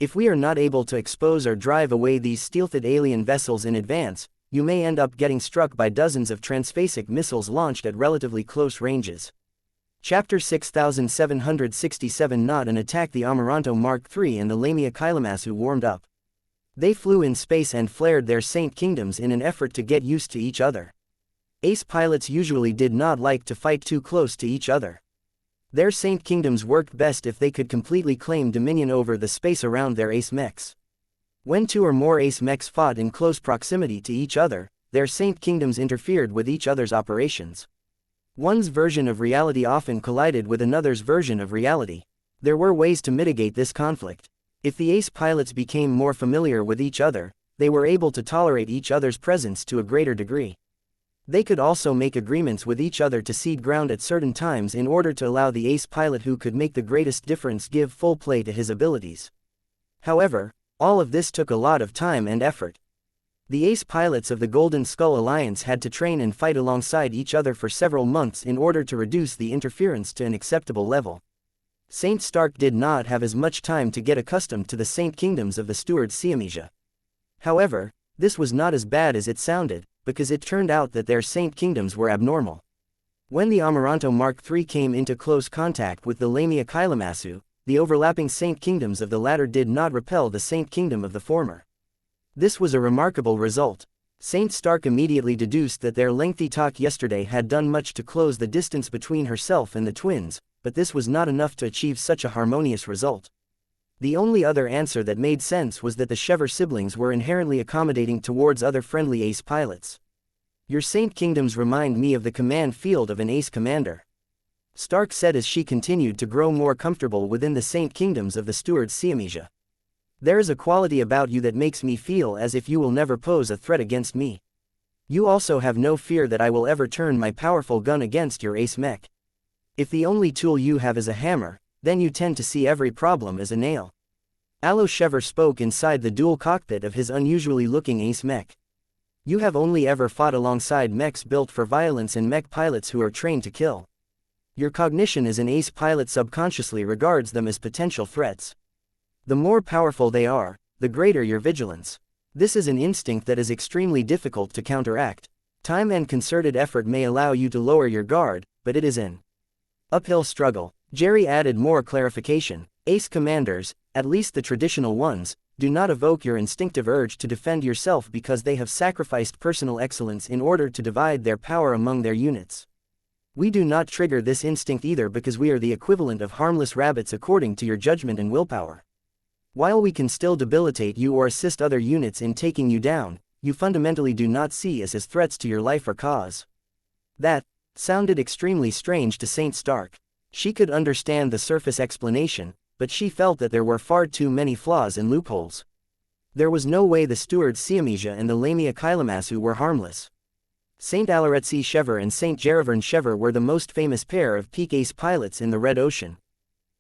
If we are not able to expose or drive away these stealthed alien vessels in advance, you may end up getting struck by dozens of transphasic missiles launched at relatively close ranges. Chapter 6767 Not an attack. The Amaranto Mark III and the Lamia Kylomasu warmed up. They flew in space and flared their Saint Kingdoms in an effort to get used to each other. Ace pilots usually did not like to fight too close to each other. Their Saint Kingdoms worked best if they could completely claim dominion over the space around their ace mechs. When two or more ace mechs fought in close proximity to each other, their Saint Kingdoms interfered with each other's operations. One's version of reality often collided with another's version of reality. There were ways to mitigate this conflict. If the ace pilots became more familiar with each other, they were able to tolerate each other's presence to a greater degree. They could also make agreements with each other to cede ground at certain times in order to allow the ace pilot who could make the greatest difference give full play to his abilities. However, all of this took a lot of time and effort. The ace pilots of the Golden Skull Alliance had to train and fight alongside each other for several months in order to reduce the interference to an acceptable level. Saint Stark did not have as much time to get accustomed to the Saint Kingdoms of the steward xianxia. However, this was not as bad as it sounded, because it turned out that their Saint Kingdoms were abnormal. When the Amaranto Mark III came into close contact with the Lamia Kylomasu, the overlapping Saint Kingdoms of the latter did not repel the Saint Kingdom of the former. This was a remarkable result. Saint Stark immediately deduced that their lengthy talk yesterday had done much to close the distance between herself and the twins, but this was not enough to achieve such a harmonious result. The only other answer that made sense was that the Shever siblings were inherently accommodating towards other friendly ace pilots. Your Saint Kingdoms remind me of the command field of an ace commander, Stark said as she continued to grow more comfortable within the Saint Kingdoms of the steward xianxia. There is a quality about you that makes me feel as if you will never pose a threat against me. You also have no fear that I will ever turn my powerful gun against your ace mech. If the only tool you have is a hammer, then you tend to see every problem as a nail. Aloe Shever spoke inside the dual cockpit of his unusually looking ace mech. You have only ever fought alongside mechs built for violence and mech pilots who are trained to kill. Your cognition as an ace pilot subconsciously regards them as potential threats. The more powerful they are, the greater your vigilance. This is an instinct that is extremely difficult to counteract. Time and concerted effort may allow you to lower your guard, but it is an uphill struggle. Jerry added more clarification. Ace commanders, at least the traditional ones, do not evoke your instinctive urge to defend yourself because they have sacrificed personal excellence in order to divide their power among their units. We do not trigger this instinct either because we are the equivalent of harmless rabbits according to your judgment and willpower. While we can still debilitate you or assist other units in taking you down, you fundamentally do not see us as threats to your life or cause. That sounded extremely strange to Saint Stark. She could understand the surface explanation, but she felt that there were far too many flaws and loopholes. There was no way the steward xianxia and the Lamia Kylomasu were harmless. Saint Alaretsi Shever and Saint Jeravern Shever were the most famous pair of peak ace pilots in the Red Ocean.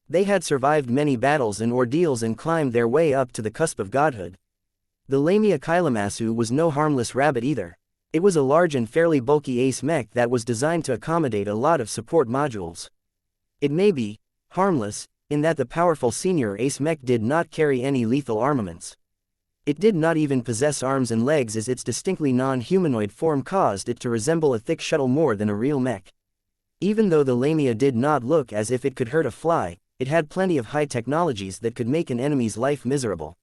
They had survived many battles and ordeals and climbed their way up to the cusp of godhood. The Lamia Kylomasu was no harmless rabbit either. It was a large and fairly bulky ace mech that was designed to accommodate a lot of support modules. It may be harmless, in that the powerful senior ace mech did not carry any lethal armaments. It did not even possess arms and legs, as its distinctly non-humanoid form caused it to resemble a thick shuttle more than a real mech. Even though the lamia did not look as if it could hurt a fly, it had plenty of high technologies that could make an enemy's life miserable.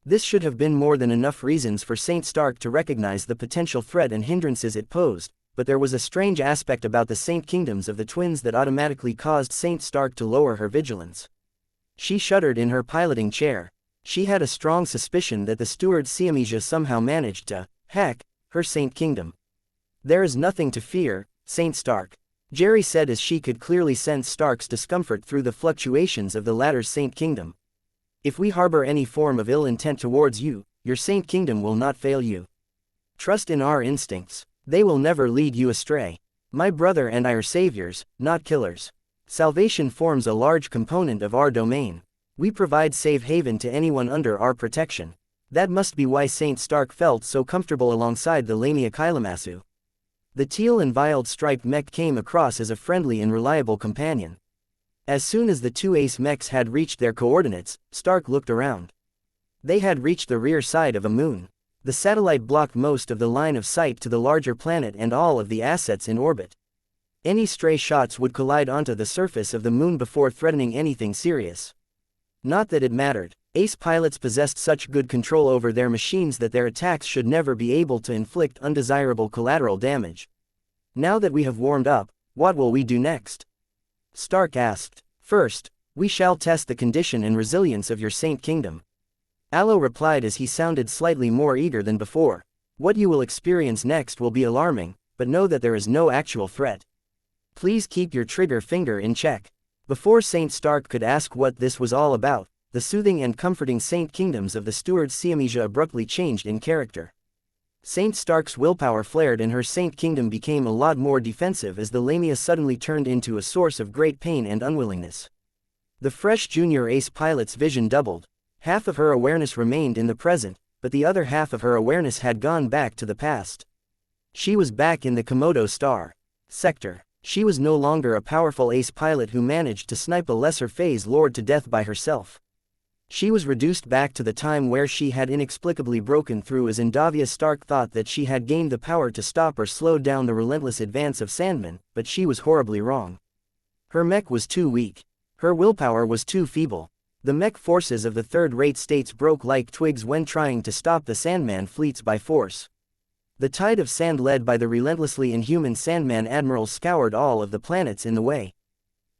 This should have been more than enough reasons for Saint Stark to recognize the potential threat and hindrances it posed, but there was a strange aspect about the Saint Kingdoms of the twins that automatically caused Saint Stark to lower her vigilance. She shuddered in her piloting chair. She had a strong suspicion that the steward xianxia somehow managed to hack her Saint Kingdom. "There is nothing to fear, Saint Stark," Jerry said, as she could clearly sense Stark's discomfort through the fluctuations of the latter's Saint Kingdom. "If we harbor any form of ill intent towards you, your Saint Kingdom will not fail you. Trust in our instincts. They will never lead you astray. My brother and I are saviors, not killers. Salvation forms a large component of our domain. We provide safe haven to anyone under our protection." That must be why Saint Stark felt so comfortable alongside the Lamia Kailamasu. The teal and violet striped mech came across as a friendly and reliable companion. As soon as the two ace mechs had reached their coordinates, Stark looked around. They had reached the rear side of a moon. The satellite blocked most of the line of sight to the larger planet and all of the assets in orbit. Any stray shots would collide onto the surface of the moon before threatening anything serious. Not that it mattered. Ace pilots possessed such good control over their machines that their attacks should never be able to inflict undesirable collateral damage. "Now that we have warmed up, what will we do next?" Stark asked. "First, we shall test the condition and resilience of your Saint Kingdom." Aloe replied as he sounded slightly more eager than before. "What you will experience next will be alarming, but know that there is no actual threat. Please keep your trigger finger in check." Before Saint Stark could ask what this was all about, the soothing and comforting Saint Kingdoms of the steward xianxia abruptly changed in character. Saint Stark's willpower flared and her Saint Kingdom became a lot more defensive as the Lamia suddenly turned into a source of great pain and unwillingness. The fresh junior ace pilot's vision doubled. Half of her awareness remained in the present, but the other half of her awareness had gone back to the past. She was back in the Komodo Star sector. She was no longer a powerful ace pilot who managed to snipe a lesser phase lord to death by herself. She was reduced back to the time where she had inexplicably broken through, as Davia Stark thought that she had gained the power to stop or slow down the relentless advance of Sandman, but she was horribly wrong. Her mech was too weak. Her willpower was too feeble. The mech forces of the third-rate states broke like twigs when trying to stop the Sandman fleets by force. The tide of sand led by the relentlessly inhuman Sandman admirals scoured all of the planets in the way.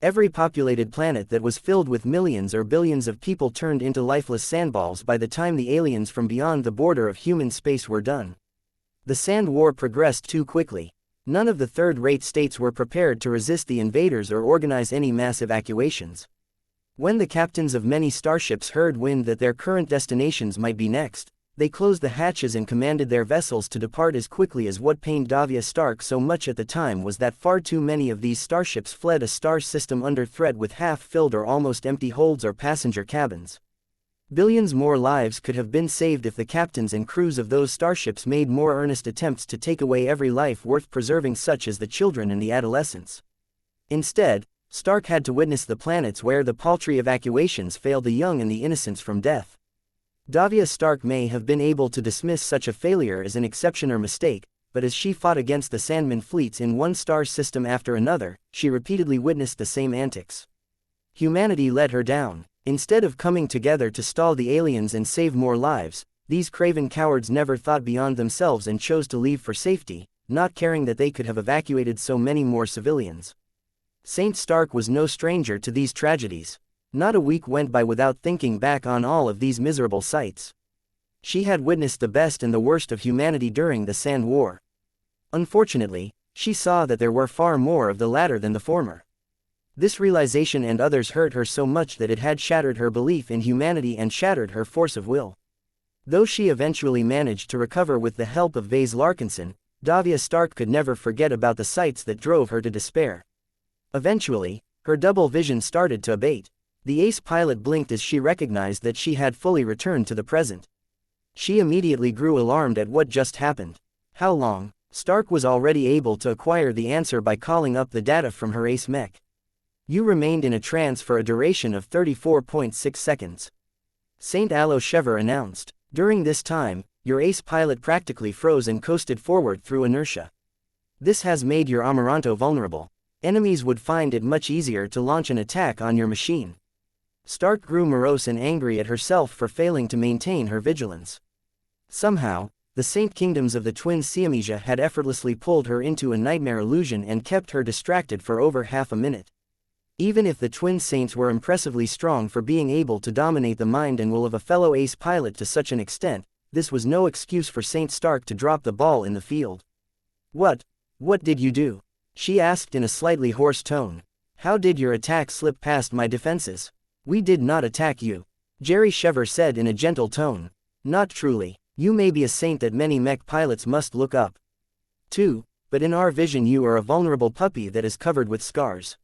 Every populated planet that was filled with millions or billions of people turned into lifeless sandballs by the time the aliens from beyond the border of human space were done. The Sand War progressed too quickly. None of the third-rate states were prepared to resist the invaders or organize any mass evacuations. When the captains of many starships heard wind that their current destinations might be next, they closed the hatches and commanded their vessels to depart as quickly as. What pained Davia Stark so much at the time was that far too many of these starships fled a star system under threat with half-filled or almost empty holds or passenger cabins. Billions more lives could have been saved if the captains and crews of those starships made more earnest attempts to take away every life worth preserving, such as the children and the adolescents. Instead, Stark had to witness the planets where the paltry evacuations failed the young and the innocents from death. Davia Stark may have been able to dismiss such a failure as an exception or mistake, but as she fought against the Sandman fleets in one star system after another, she repeatedly witnessed the same antics. Humanity let her down. Instead of coming together to stall the aliens and save more lives, these craven cowards never thought beyond themselves and chose to leave for safety, not caring that they could have evacuated so many more civilians. Saint Stark was no stranger to these tragedies. Not a week went by without thinking back on all of these miserable sights. She had witnessed the best and the worst of humanity during the Sand War. Unfortunately, she saw that there were far more of the latter than the former. This realization and others hurt her so much that it had shattered her belief in humanity and shattered her force of will. Though she eventually managed to recover with the help of Ves Larkinson, Davia Stark could never forget about the sights that drove her to despair. Eventually, her double vision started to abate. The ace pilot blinked as she recognized that she had fully returned to the present. She immediately grew alarmed at what just happened. How long? Stark was already able to acquire the answer by calling up the data from her ace mech. You remained in a trance for a duration of 34.6 seconds. Saint Aloe Shever announced. During this time, your ace pilot practically froze and coasted forward through inertia. This has made your Amaranto vulnerable. Enemies would find it much easier to launch an attack on your machine. Stark grew morose and angry at herself for failing to maintain her vigilance. Somehow, the Saint Kingdoms of the twin xianxia had effortlessly pulled her into a nightmare illusion and kept her distracted for over half a minute. Even if the twin saints were impressively strong for being able to dominate the mind and will of a fellow ace pilot to such an extent, this was no excuse for Saint Stark to drop the ball in the field. What did you do?" she asked in a slightly hoarse tone. "How did your attack slip past my defenses?" "We did not attack you," Jerry Shever said in a gentle tone. "Not truly. You may be a saint that many mech pilots must look up to, but in our vision you are a vulnerable puppy that is covered with scars.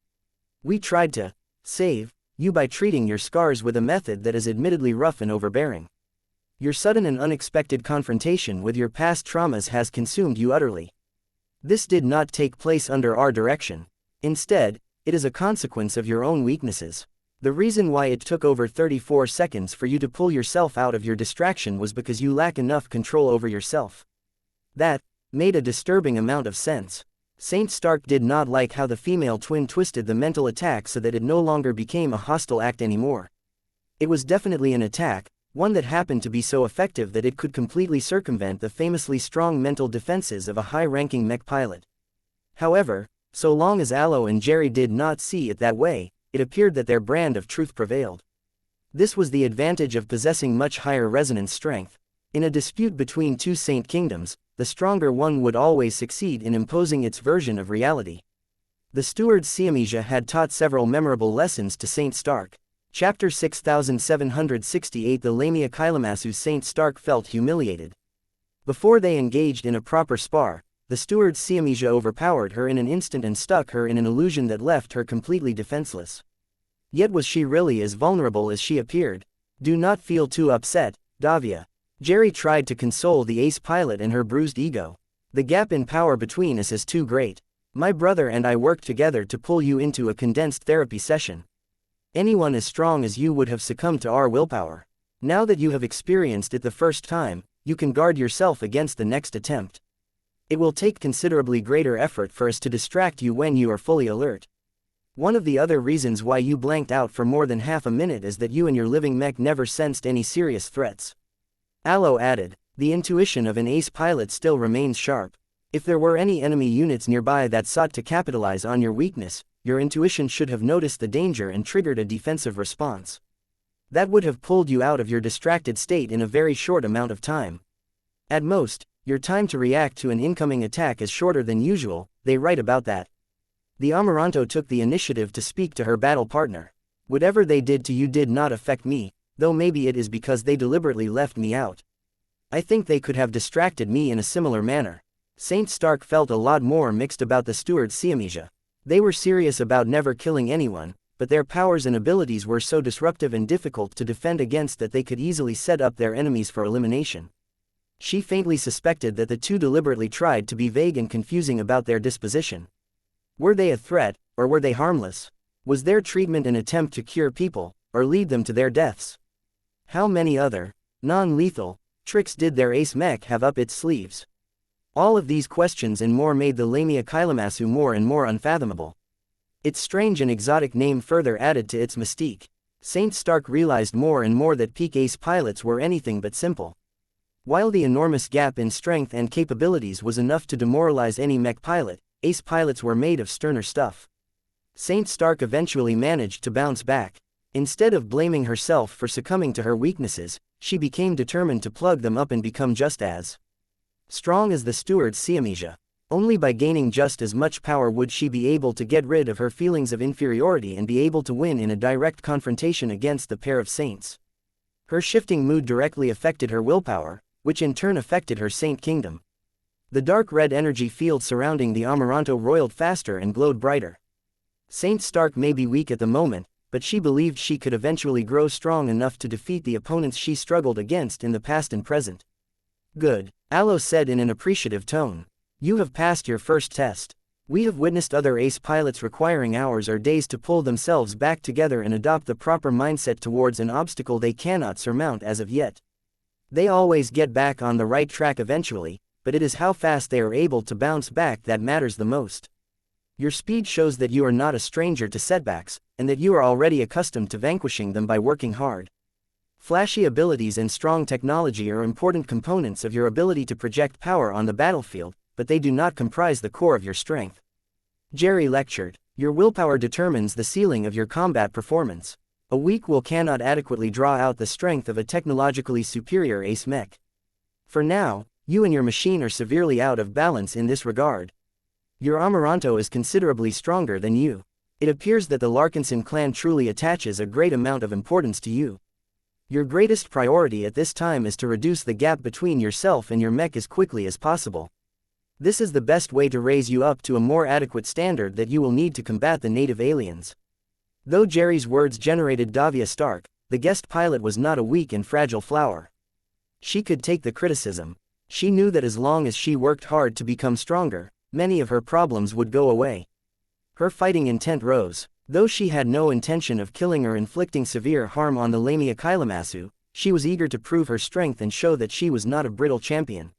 We tried to save you by treating your scars with a method that is admittedly rough and overbearing. Your sudden and unexpected confrontation with your past traumas has consumed you utterly. This did not take place under our direction. Instead, it is a consequence of your own weaknesses. The reason why it took over 34 seconds for you to pull yourself out of your distraction was because you lack enough control over yourself." That made a disturbing amount of sense. Saint Stark did not like how the female twin twisted the mental attack so that it no longer became a hostile act anymore. It was definitely an attack, one that happened to be so effective that it could completely circumvent the famously strong mental defenses of a high-ranking mech pilot. However, so long as Aloe and Jerry did not see it that way, it appeared that their brand of truth prevailed. This was the advantage of possessing much higher resonance strength. In a dispute between two Saint Kingdoms, the stronger one would always succeed in imposing its version of reality. The steward xianxia had taught several memorable lessons to Saint Stark. Chapter 6768 The Lamia Kylamasu. Saint Stark felt humiliated. Before they engaged in a proper spar, the steward xianxia overpowered her in an instant and stuck her in an illusion that left her completely defenseless. Yet was she really as vulnerable as she appeared? "Do not feel too upset, Davia." Jerry tried to console the ace pilot and her bruised ego. "The gap in power between us is too great. My brother and I worked together to pull you into a condensed therapy session. Anyone as strong as you would have succumbed to our willpower. Now that you have experienced it the first time, you can guard yourself against the next attempt. It will take considerably greater effort for us to distract you when you are fully alert. One of the other reasons why you blanked out for more than half a minute is that you and your living mech never sensed any serious threats." Aloe added, "The intuition of an ace pilot still remains sharp. If there were any enemy units nearby that sought to capitalize on your weakness, your intuition should have noticed the danger and triggered a defensive response. That would have pulled you out of your distracted state in a very short amount of time. At most, your time to react to an incoming attack is shorter than usual, they write about that." The Amaranto took the initiative to speak to her battle partner. "Whatever they did to you did not affect me, though maybe it is because they deliberately left me out. I think they could have distracted me in a similar manner." Saint Stark felt a lot more mixed about the steward xianxia. They were serious about never killing anyone, but their powers and abilities were so disruptive and difficult to defend against that they could easily set up their enemies for elimination. She faintly suspected that the two deliberately tried to be vague and confusing about their disposition. Were they a threat, or were they harmless? Was their treatment an attempt to cure people, or lead them to their deaths? How many other, non-lethal, tricks did their ace mech have up its sleeves? All of these questions and more made the Lamia Kylamasu more and more unfathomable. Its strange and exotic name further added to its mystique. Saint Stark realized more and more that peak ace pilots were anything but simple. While the enormous gap in strength and capabilities was enough to demoralize any mech pilot, ace pilots were made of sterner stuff. Saint Stark eventually managed to bounce back. Instead of blaming herself for succumbing to her weaknesses, she became determined to plug them up and become just as strong as the steward xianxia. Only by gaining just as much power would she be able to get rid of her feelings of inferiority and be able to win in a direct confrontation against the pair of saints. Her shifting mood directly affected her willpower, which in turn affected her Saint Kingdom. The dark red energy field surrounding the Amaranto roiled faster and glowed brighter. Saint Stark may be weak at the moment, but she believed she could eventually grow strong enough to defeat the opponents she struggled against in the past and present. "Good," Aloe said in an appreciative tone. "You have passed your first test. We have witnessed other ace pilots requiring hours or days to pull themselves back together and adopt the proper mindset towards an obstacle they cannot surmount as of yet. They always get back on the right track eventually, but it is how fast they are able to bounce back that matters the most. Your speed shows that you are not a stranger to setbacks, and that you are already accustomed to vanquishing them by working hard. Flashy abilities and strong technology are important components of your ability to project power on the battlefield, but they do not comprise the core of your strength. Jerry lectured. Your willpower determines the ceiling of your combat performance. A weak will cannot adequately draw out the strength of a technologically superior ace mech. For now, you and your machine are severely out of balance in this regard. Your Amaranto is considerably stronger than you. It appears that the Larkinson clan truly attaches a great amount of importance to you. Your greatest priority at this time is to reduce the gap between yourself and your mech as quickly as possible. This is the best way to raise you up to a more adequate standard that you will need to combat the native aliens. Though Jerry's words generated Davia Stark, the guest pilot was not a weak and fragile flower. She could take the criticism. She knew that as long as she worked hard to become stronger, many of her problems would go away. Her fighting intent rose. Though she had no intention of killing or inflicting severe harm on the Lamia Kailamasu, she was eager to prove her strength and show that she was not a brittle champion.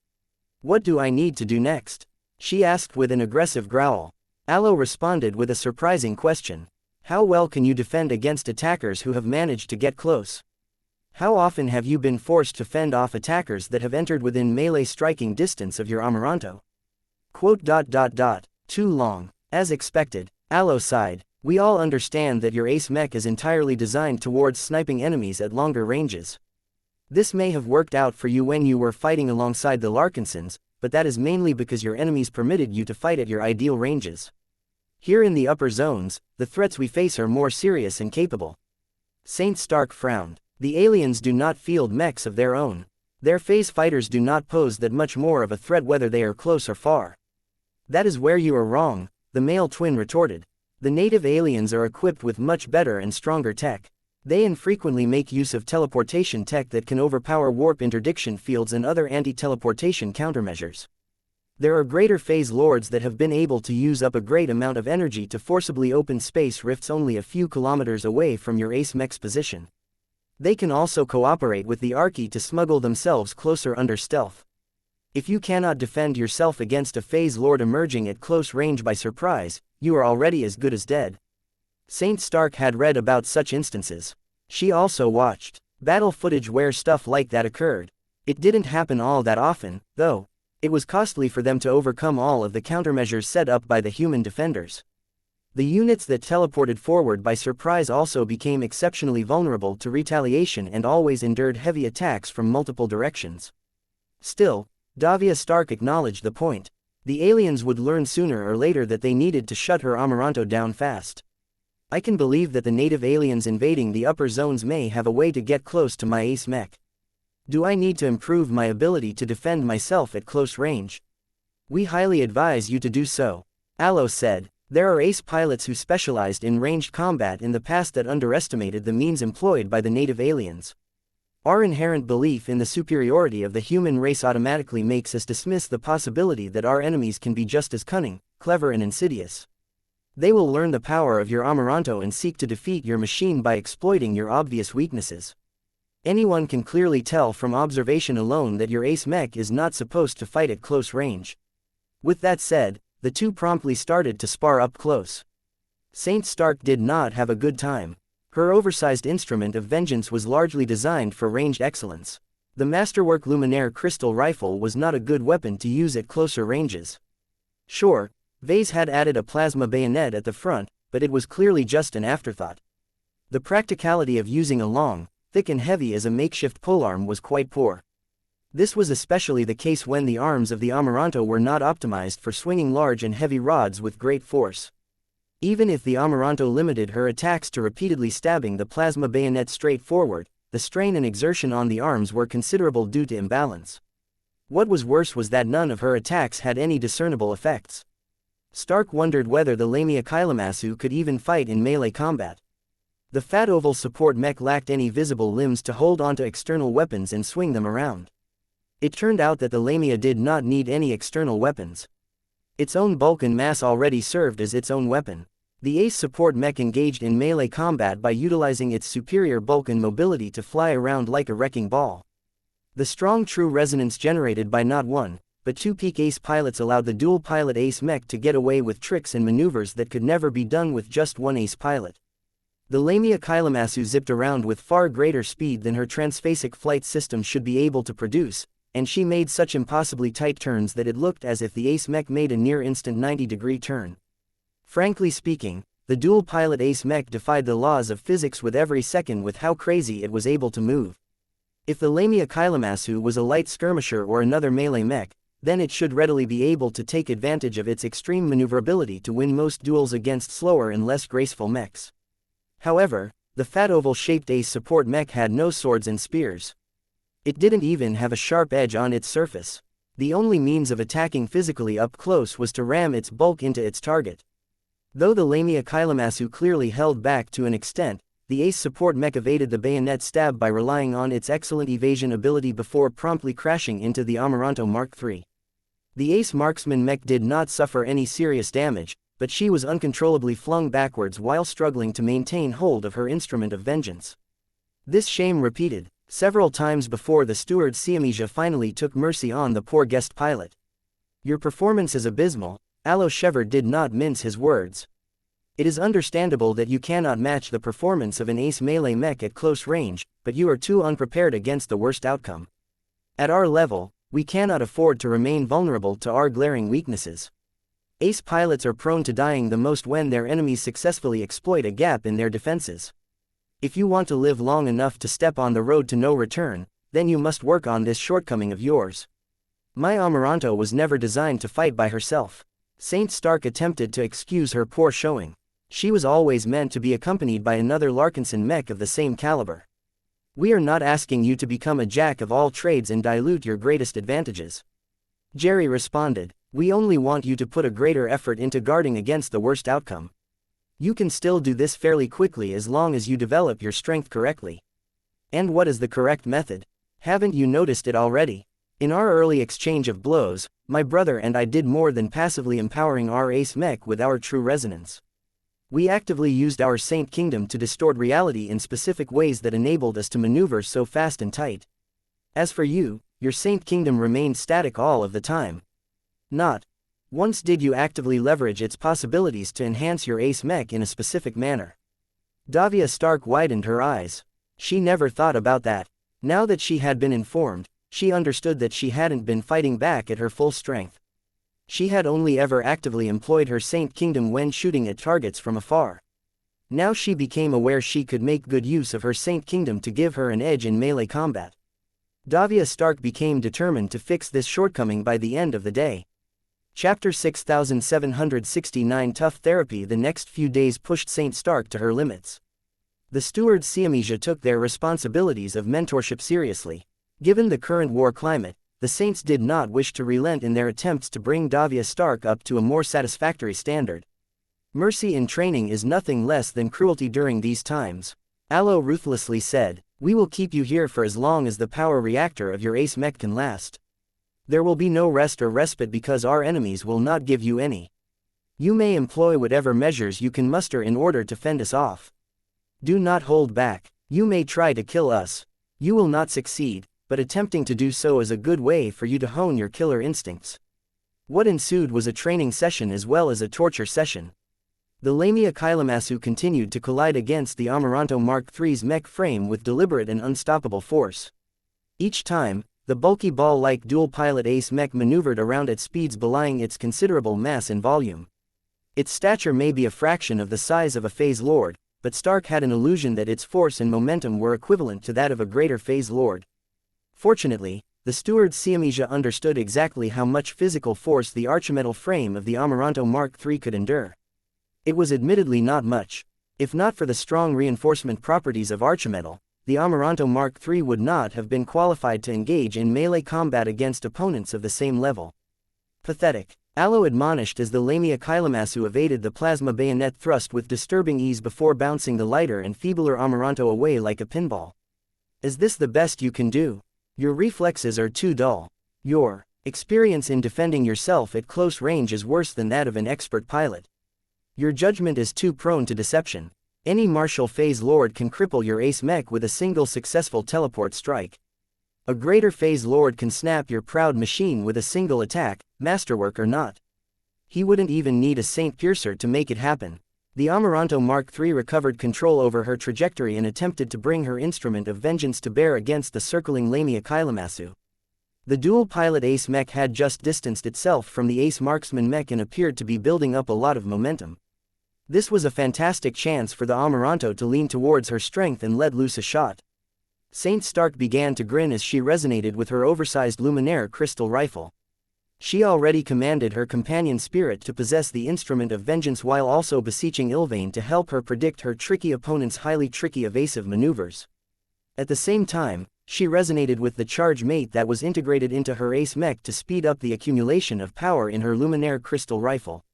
What do I need to do next? She asked with an aggressive growl. Aloe responded with a surprising question. How well can you defend against attackers who have managed to get close? How often have you been forced to fend off attackers that have entered within melee striking distance of your Amaranto? Too long. As expected, Aloe sighed. We all understand that your ace mech is entirely designed towards sniping enemies at longer ranges. This may have worked out for you when you were fighting alongside the Larkinsons, but that is mainly because your enemies permitted you to fight at your ideal ranges. Here in the upper zones, the threats we face are more serious and capable. Saint Stark frowned. The aliens do not field mechs of their own. Their phase fighters do not pose that much more of a threat whether they are close or far. That is where you are wrong, the male twin retorted. The native aliens are equipped with much better and stronger tech. They infrequently make use of teleportation tech that can overpower warp interdiction fields and other anti-teleportation countermeasures. There are greater phase lords that have been able to use up a great amount of energy to forcibly open space rifts only a few kilometers away from your ace mech's position. They can also cooperate with the Archie to smuggle themselves closer under stealth. If you cannot defend yourself against a phase lord emerging at close range by surprise, you are already as good as dead. Saint Stark had read about such instances. She also watched battle footage where stuff like that occurred. It didn't happen all that often, though. It was costly for them to overcome all of the countermeasures set up by the human defenders. The units that teleported forward by surprise also became exceptionally vulnerable to retaliation and always endured heavy attacks from multiple directions. Still, Davia Stark acknowledged the point. The aliens would learn sooner or later that they needed to shut her Amaranto down fast. I can believe that the native aliens invading the upper zones may have a way to get close to my ace mech. Do I need to improve my ability to defend myself at close range? We highly advise you to do so. Aloe said. There are ace pilots who specialized in ranged combat in the past that underestimated the means employed by the native aliens. Our inherent belief in the superiority of the human race automatically makes us dismiss the possibility that our enemies can be just as cunning, clever and insidious. They will learn the power of your Amaranto and seek to defeat your machine by exploiting your obvious weaknesses. Anyone can clearly tell from observation alone that your ace mech is not supposed to fight at close range. With that said, the two promptly started to spar up close. Saint Stark did not have a good time. Her oversized instrument of vengeance was largely designed for ranged excellence. The masterwork Luminaire crystal rifle was not a good weapon to use at closer ranges. Sure, Ves had added a plasma bayonet at the front, but it was clearly just an afterthought. The practicality of using a long, thick and heavy as a makeshift polearm was quite poor. This was especially the case when the arms of the Amaranto were not optimized for swinging large and heavy rods with great force. Even if the Amaranto limited her attacks to repeatedly stabbing the plasma bayonet straight forward, the strain and exertion on the arms were considerable due to imbalance. What was worse was that none of her attacks had any discernible effects. Stark wondered whether the Lamia Kailamasu could even fight in melee combat. The fat oval support mech lacked any visible limbs to hold onto external weapons and swing them around. It turned out that the Lamia did not need any external weapons. Its own bulk and mass already served as its own weapon. The ace support mech engaged in melee combat by utilizing its superior bulk and mobility to fly around like a wrecking ball. The strong true resonance generated by not one, but two peak ace pilots allowed the dual-pilot ace mech to get away with tricks and maneuvers that could never be done with just one ace pilot. The Lamia Kailamasu zipped around with far greater speed than her transphasic flight system should be able to produce, and she made such impossibly tight turns that it looked as if the ace mech made a near-instant 90-degree turn. Frankly speaking, the dual-pilot ace mech defied the laws of physics with every second with how crazy it was able to move. If the Lamia Kailamasu was a light skirmisher or another melee mech, then it should readily be able to take advantage of its extreme maneuverability to win most duels against slower and less graceful mechs. However, the fat oval-shaped ace support mech had no swords and spears. It didn't even have a sharp edge on its surface. The only means of attacking physically up close was to ram its bulk into its target. Though the Lamia Kailamasu clearly held back to an extent, the ace support mech evaded the bayonet stab by relying on its excellent evasion ability before promptly crashing into the Amaranto Mark III. The ace marksman mech did not suffer any serious damage, but she was uncontrollably flung backwards while struggling to maintain hold of her instrument of vengeance. This shame repeated several times before the steward xianxia finally took mercy on the poor guest pilot. "Your performance is abysmal," Alo Shever did not mince his words. "It is understandable that you cannot match the performance of an ace melee mech at close range, but you are too unprepared against the worst outcome. At our level, we cannot afford to remain vulnerable to our glaring weaknesses. Ace pilots are prone to dying the most when their enemies successfully exploit a gap in their defenses. If you want to live long enough to step on the road to no return, then you must work on this shortcoming of yours. My Amaranto was never designed to fight by herself." Saint Stark attempted to excuse her poor showing. She was always meant to be accompanied by another Larkinson mech of the same caliber. "We are not asking you to become a jack of all trades and dilute your greatest advantages," Jerry responded. "We only want you to put a greater effort into guarding against the worst outcome. You can still do this fairly quickly as long as you develop your strength correctly." "And what is the correct method? Haven't you noticed it already? In our early exchange of blows, my brother and I did more than passively empowering our ace mech with our true resonance. We actively used our Saint Kingdom to distort reality in specific ways that enabled us to maneuver so fast and tight. As for you, your Saint Kingdom remained static all of the time. Not once did you actively leverage its possibilities to enhance your ace mech in a specific manner." Davia Stark widened her eyes. She never thought about that. Now that she had been informed, she understood that she hadn't been fighting back at her full strength. She had only ever actively employed her Saint Kingdom when shooting at targets from afar. Now she became aware she could make good use of her Saint Kingdom to give her an edge in melee combat. Davia Stark became determined to fix this shortcoming by the end of the day. Chapter 6769 Tough Therapy. The next few days pushed Saint Stark to her limits. The steward xianxia took their responsibilities of mentorship seriously. Given the current war climate, the Saints did not wish to relent in their attempts to bring Davia Stark up to a more satisfactory standard. "Mercy in training is nothing less than cruelty during these times," Alo ruthlessly said. "We will keep you here for as long as the power reactor of your ace mech can last. There will be no rest or respite because our enemies will not give you any. You may employ whatever measures you can muster in order to fend us off. Do not hold back. You may try to kill us. You will not succeed, but attempting to do so is a good way for you to hone your killer instincts." What ensued was a training session as well as a torture session. The Lamia Kailamasu continued to collide against the Amaranto Mark III's mech frame with deliberate and unstoppable force. Each time, the bulky ball-like dual-pilot ace mech maneuvered around at speeds belying its considerable mass and volume. Its stature may be a fraction of the size of a Phase Lord, but Stark had an illusion that its force and momentum were equivalent to that of a greater Phase Lord. Fortunately, the steward xianxia understood exactly how much physical force the archimetal frame of the Amaranto Mark III could endure. It was admittedly not much. If not for the strong reinforcement properties of archimetal, the Amaranto Mark III would not have been qualified to engage in melee combat against opponents of the same level. "Pathetic," Alo admonished as the Lamia Kailamasu evaded the plasma bayonet thrust with disturbing ease before bouncing the lighter and feebler Amaranto away like a pinball. "Is this the best you can do? Your reflexes are too dull. Your experience in defending yourself at close range is worse than that of an expert pilot. Your judgment is too prone to deception. Any martial Phase Lord can cripple your ace mech with a single successful teleport strike." A greater phase lord can snap your proud machine with a single attack, masterwork or not. He wouldn't even need a Saint Piercer to make it happen. The Amaranto Mark III recovered control over her trajectory and attempted to bring her instrument of vengeance to bear against the circling Lamia Kailamasu. The dual-pilot ace mech had just distanced itself from the ace marksman mech and appeared to be building up a lot of momentum. This was a fantastic chance for the Amaranto to lean towards her strength and let loose a shot. Saint Stark began to grin as she resonated with her oversized Luminaire crystal rifle. She already commanded her companion spirit to possess the instrument of vengeance while also beseeching Ilvain to help her predict her tricky opponent's highly tricky evasive maneuvers. At the same time, she resonated with the charge mate that was integrated into her ace mech to speed up the accumulation of power in her Luminaire crystal rifle.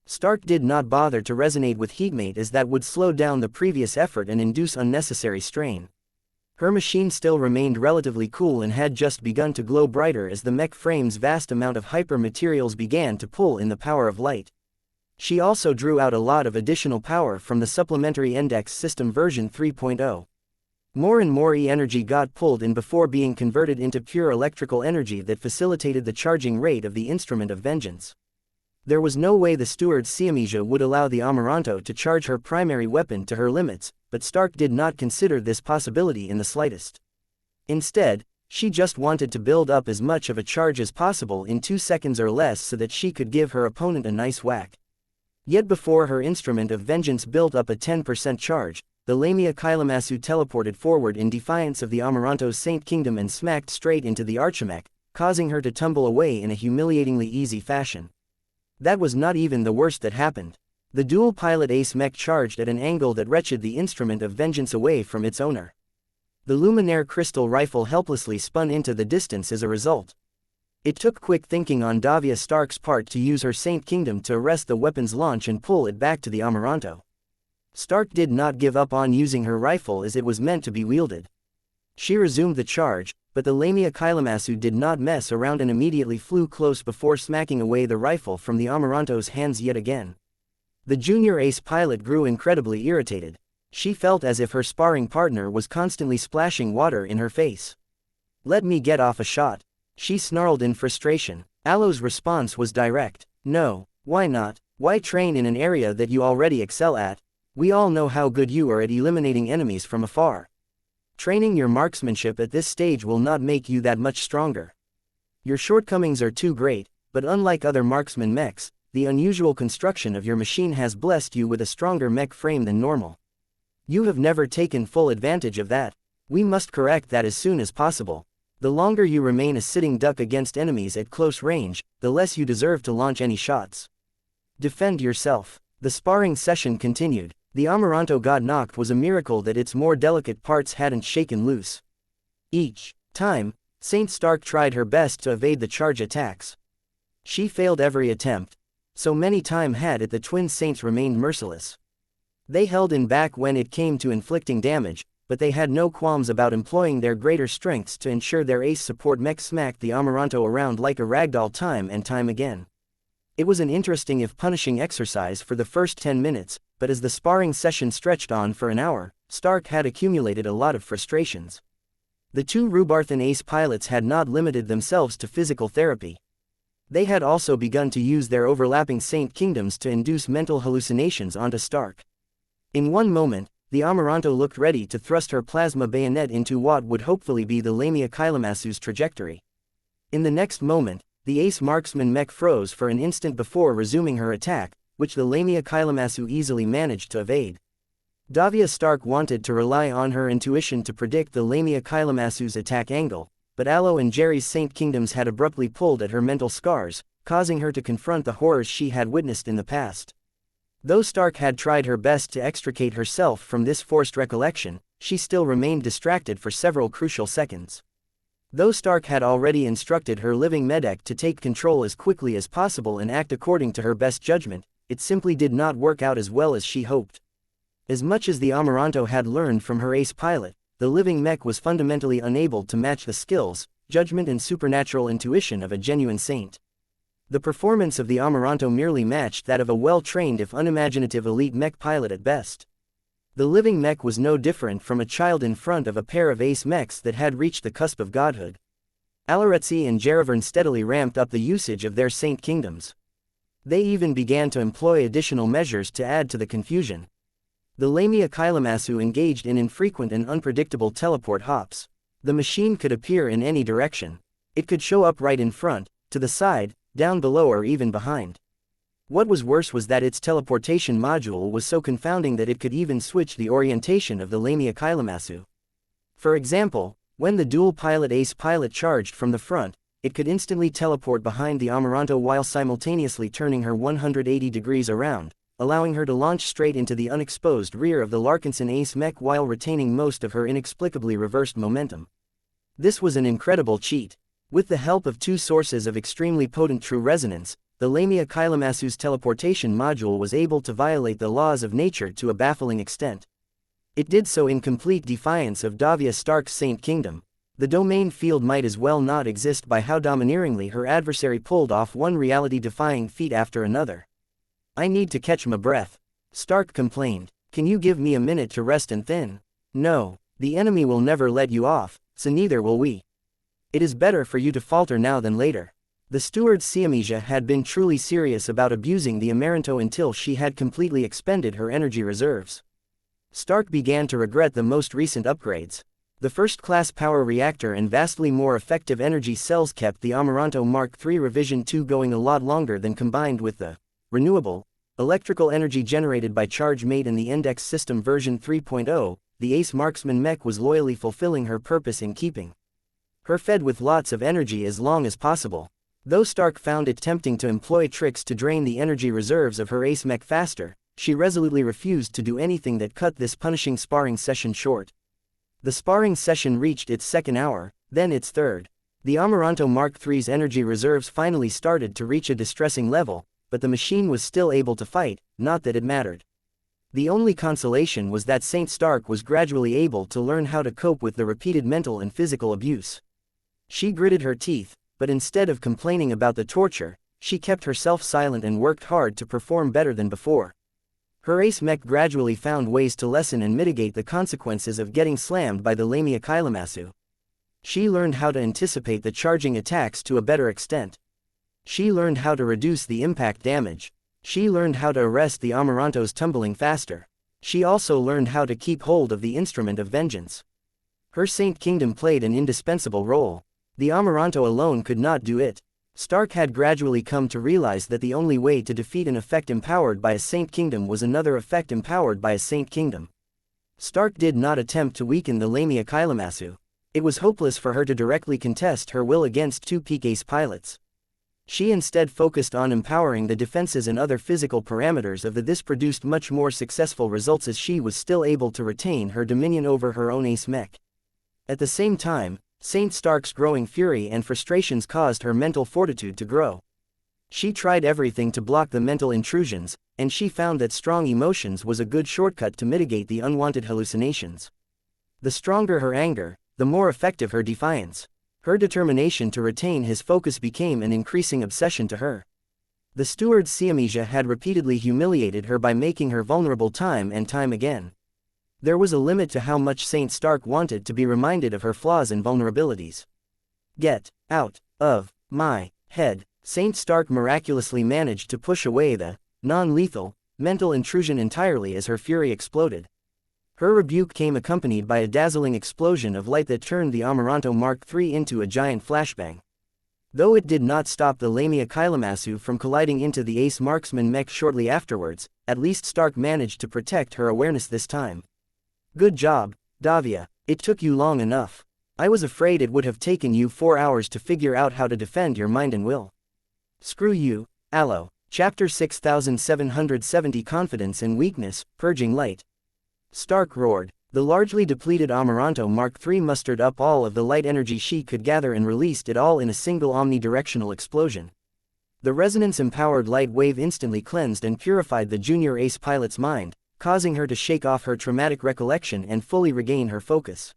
Stark did not bother to resonate with Heatmate as that would slow down the previous effort and induce unnecessary strain. Her machine still remained relatively cool and had just begun to glow brighter as the mech frame's vast amount of hyper materials began to pull in the power of light. She also drew out a lot of additional power from the supplementary index system version 3.0. More and more E-energy got pulled in before being converted into pure electrical energy that facilitated the charging rate of the instrument of vengeance. There was no way the steward's xianxia would allow the Amaranto to charge her primary weapon to her limits, but Stark did not consider this possibility in the slightest. Instead, she just wanted to build up as much of a charge as possible in 2 seconds or less so that she could give her opponent a nice whack. Yet before her instrument of vengeance built up a 10% charge, the Lamia Kailamasu teleported forward in defiance of the Amaranto's Saint Kingdom and smacked straight into the Archimech, causing her to tumble away in a humiliatingly easy fashion. That was not even the worst that happened. The dual-pilot ace mech charged at an angle that wrenched the instrument of vengeance away from its owner. The Luminaire crystal rifle helplessly spun into the distance as a result. It took quick thinking on Davia Stark's part to use her Saint Kingdom to arrest the weapon's launch and pull it back to the Amaranto. Stark did not give up on using her rifle as it was meant to be wielded. She resumed the charge, but the Lamia Kailamasu did not mess around and immediately flew close before smacking away the rifle from the Amaranto's hands yet again. The junior ace pilot grew incredibly irritated. She felt as if her sparring partner was constantly splashing water in her face. "Let me get off a shot," she snarled in frustration. Alo's response was direct. "No, why not? Why train in an area that you already excel at? We all know how good you are at eliminating enemies from afar. Training your marksmanship at this stage will not make you that much stronger. Your shortcomings are too great, but unlike other marksman mechs, the unusual construction of your machine has blessed you with a stronger mech frame than normal. You have never taken full advantage of that. We must correct that as soon as possible. The longer you remain a sitting duck against enemies at close range, the less you deserve to launch any shots. Defend yourself." The sparring session continued. The Amaranto got knocked was a miracle that its more delicate parts hadn't shaken loose. Each time, Saint Stark tried her best to evade the charge attacks. She failed every attempt. So many times had it the twin saints remained merciless. They held in back when it came to inflicting damage, but they had no qualms about employing their greater strengths to ensure their ace support mech smacked the Amaranto around like a ragdoll time and time again. It was an interesting if punishing exercise for the first 10 minutes, but as the sparring session stretched on for an hour, Stark had accumulated a lot of frustrations. The two Rubarthan ace pilots had not limited themselves to physical therapy. They had also begun to use their overlapping Saint Kingdoms to induce mental hallucinations onto Stark. In one moment, the Amaranto looked ready to thrust her plasma bayonet into what would hopefully be the Lamia Kailamasu's trajectory. In the next moment, the ace marksman mech froze for an instant before resuming her attack, which the Lamia Kailamasu easily managed to evade. Davia Stark wanted to rely on her intuition to predict the Lamia Kailamasu's attack angle, but Alo and Jerry's Saint Kingdoms had abruptly pulled at her mental scars, causing her to confront the horrors she had witnessed in the past. Though Stark had tried her best to extricate herself from this forced recollection, she still remained distracted for several crucial seconds. Though Stark had already instructed her living medic to take control as quickly as possible and act according to her best judgment, it simply did not work out as well as she hoped. As much as the Amaranto had learned from her ace pilot, the living mech was fundamentally unable to match the skills, judgment and supernatural intuition of a genuine saint. The performance of the Amaranto merely matched that of a well-trained if unimaginative elite mech pilot at best. The living mech was no different from a child in front of a pair of ace mechs that had reached the cusp of godhood. Alaretsi and Jeravern steadily ramped up the usage of their saint kingdoms. They even began to employ additional measures to add to the confusion. The Lamia Kylamasu engaged in infrequent and unpredictable teleport hops. The machine could appear in any direction. It could show up right in front, to the side, down below or even behind. What was worse was that its teleportation module was so confounding that it could even switch the orientation of the Lamia Kylamasu. For example, when the dual-pilot ace pilot charged from the front, it could instantly teleport behind the Amaranto while simultaneously turning her 180 degrees around, allowing her to launch straight into the unexposed rear of the Larkinson ace mech while retaining most of her inexplicably reversed momentum. This was an incredible cheat. With the help of two sources of extremely potent true resonance, the Lamia Kylamasu's teleportation module was able to violate the laws of nature to a baffling extent. It did so in complete defiance of Davia Stark's Saint Kingdom. The domain field might as well not exist by how domineeringly her adversary pulled off one reality-defying feat after another. "I need to catch my breath," Stark complained. "Can you give me a minute to rest and thin?" "No, the enemy will never let you off, so neither will we. It is better for you to falter now than later." The steward xianxia had been truly serious about abusing the Amaranto until she had completely expended her energy reserves. Stark began to regret the most recent upgrades. The first-class power reactor and vastly more effective energy cells kept the Amaranto Mark III Revision 2 going a lot longer than combined with the renewable electrical energy generated by charge made in the Index System version 3.0, the Ace Marksman mech was loyally fulfilling her purpose in keeping her fed with lots of energy as long as possible. Though Stark found it tempting to employ tricks to drain the energy reserves of her ace mech faster, she resolutely refused to do anything that cut this punishing sparring session short. The sparring session reached its second hour, then its third. The Amaranto Mark III's energy reserves finally started to reach a distressing level, but the machine was still able to fight, not that it mattered. The only consolation was that Saint Stark was gradually able to learn how to cope with the repeated mental and physical abuse. She gritted her teeth, but instead of complaining about the torture, she kept herself silent and worked hard to perform better than before. Her ace mech gradually found ways to lessen and mitigate the consequences of getting slammed by the Lamia Kylamasu. She learned how to anticipate the charging attacks to a better extent. She learned how to reduce the impact damage. She learned how to arrest the Amarantos tumbling faster. She also learned how to keep hold of the instrument of vengeance. Her Saint Kingdom played an indispensable role. The Amaranto alone could not do it. Stark had gradually come to realize that the only way to defeat an effect empowered by a Saint Kingdom was another effect empowered by a Saint Kingdom. Stark did not attempt to weaken the Lamia Kylamasu. It was hopeless for her to directly contest her will against two peak ace pilots. She instead focused on empowering the defenses and other physical parameters of the this produced much more successful results as she was still able to retain her dominion over her own ace mech. At the same time, Saint Stark's growing fury and frustrations caused her mental fortitude to grow. She tried everything to block the mental intrusions, and she found that strong emotions was a good shortcut to mitigate the unwanted hallucinations. The stronger her anger, the more effective her defiance. Her determination to retain his focus became an increasing obsession to her. The steward xianxia had repeatedly humiliated her by making her vulnerable time and time again. There was a limit to how much Saint Stark wanted to be reminded of her flaws and vulnerabilities. "Get out of my head." Saint Stark miraculously managed to push away the non-lethal mental intrusion entirely as her fury exploded. Her rebuke came accompanied by a dazzling explosion of light that turned the Amaranto Mark III into a giant flashbang. Though it did not stop the Lamia Kylamasu from colliding into the ace marksman mech shortly afterwards, at least Stark managed to protect her awareness this time. "Good job, Davia. It took you long enough. I was afraid it would have taken you 4 hours to figure out how to defend your mind and will." "Screw you, Aloe." Chapter 6770 Confidence and Weakness, Purging Light. Stark roared. The largely depleted Amaranto Mark III mustered up all of the light energy she could gather and released it all in a single omnidirectional explosion. The resonance-empowered light wave instantly cleansed and purified the junior ace pilot's mind, causing her to shake off her traumatic recollection and fully regain her focus.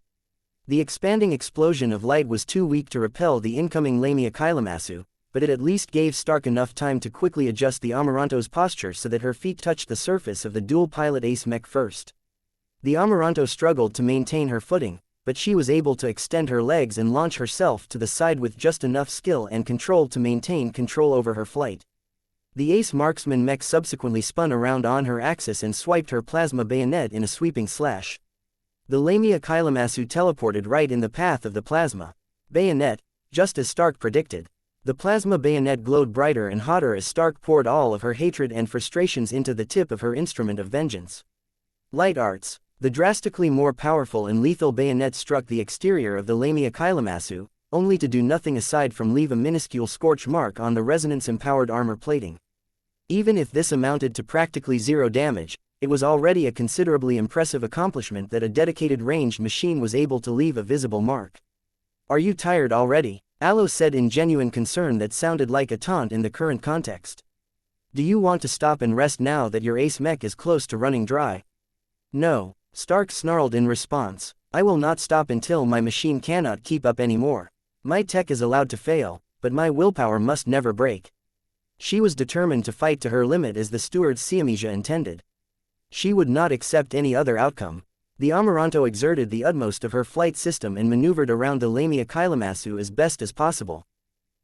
The expanding explosion of light was too weak to repel the incoming Lamia Kylamasu, but it at least gave Stark enough time to quickly adjust the Amaranto's posture so that her feet touched the surface of the dual-pilot ace mech first. The Amaranto struggled to maintain her footing, but she was able to extend her legs and launch herself to the side with just enough skill and control to maintain control over her flight. The ace marksman mech subsequently spun around on her axis and swiped her plasma bayonet in a sweeping slash. The Lamia Kylamasu teleported right in the path of the plasma bayonet, just as Stark predicted. The plasma bayonet glowed brighter and hotter as Stark poured all of her hatred and frustrations into the tip of her instrument of vengeance. Light arts. The drastically more powerful and lethal bayonet struck the exterior of the Lamia Kylamasu, only to do nothing aside from leave a minuscule scorch mark on the resonance-empowered armor plating. Even if this amounted to practically zero damage, it was already a considerably impressive accomplishment that a dedicated ranged machine was able to leave a visible mark. "Are you tired already?" Aloe said in genuine concern that sounded like a taunt in the current context. "Do you want to stop and rest now that your ace mech is close to running dry?" "No," Stark snarled in response. "I will not stop until my machine cannot keep up anymore. My tech is allowed to fail, but my willpower must never break." She was determined to fight to her limit as the steward's xianxia intended. She would not accept any other outcome. The Amaranto exerted the utmost of her flight system and maneuvered around the Lamia Kylamasu as best as possible.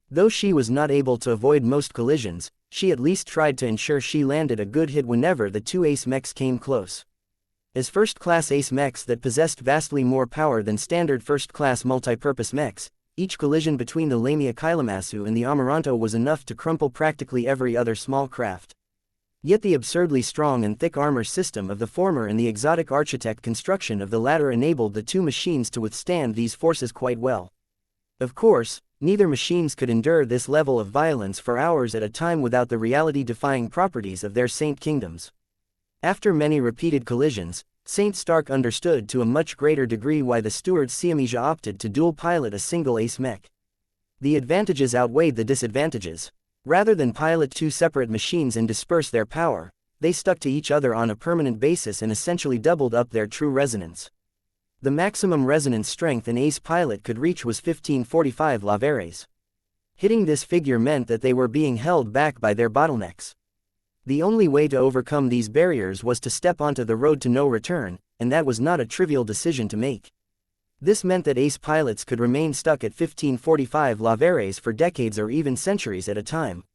Though she was not able to avoid most collisions, she at least tried to ensure she landed a good hit whenever the two ace mechs came close. As first-class ace mechs that possessed vastly more power than standard first-class multipurpose mechs, each collision between the Lamia Kylamasu and the Amaranto was enough to crumple practically every other small craft. Yet the absurdly strong and thick armor system of the former and the exotic architect construction of the latter enabled the two machines to withstand these forces quite well. Of course, neither machines could endure this level of violence for hours at a time without the reality-defying properties of their Saint Kingdoms. After many repeated collisions, Saint Stark understood to a much greater degree why the steward's xianxia opted to dual-pilot a single ace mech. The advantages outweighed the disadvantages. Rather than pilot two separate machines and disperse their power, they stuck to each other on a permanent basis and essentially doubled up their true resonance. The maximum resonance strength an ace pilot could reach was 1545 lavares. Hitting this figure meant that they were being held back by their bottlenecks. The only way to overcome these barriers was to step onto the road to no return, and that was not a trivial decision to make. This meant that ace pilots could remain stuck at 1545 lavares for decades or even centuries at a time.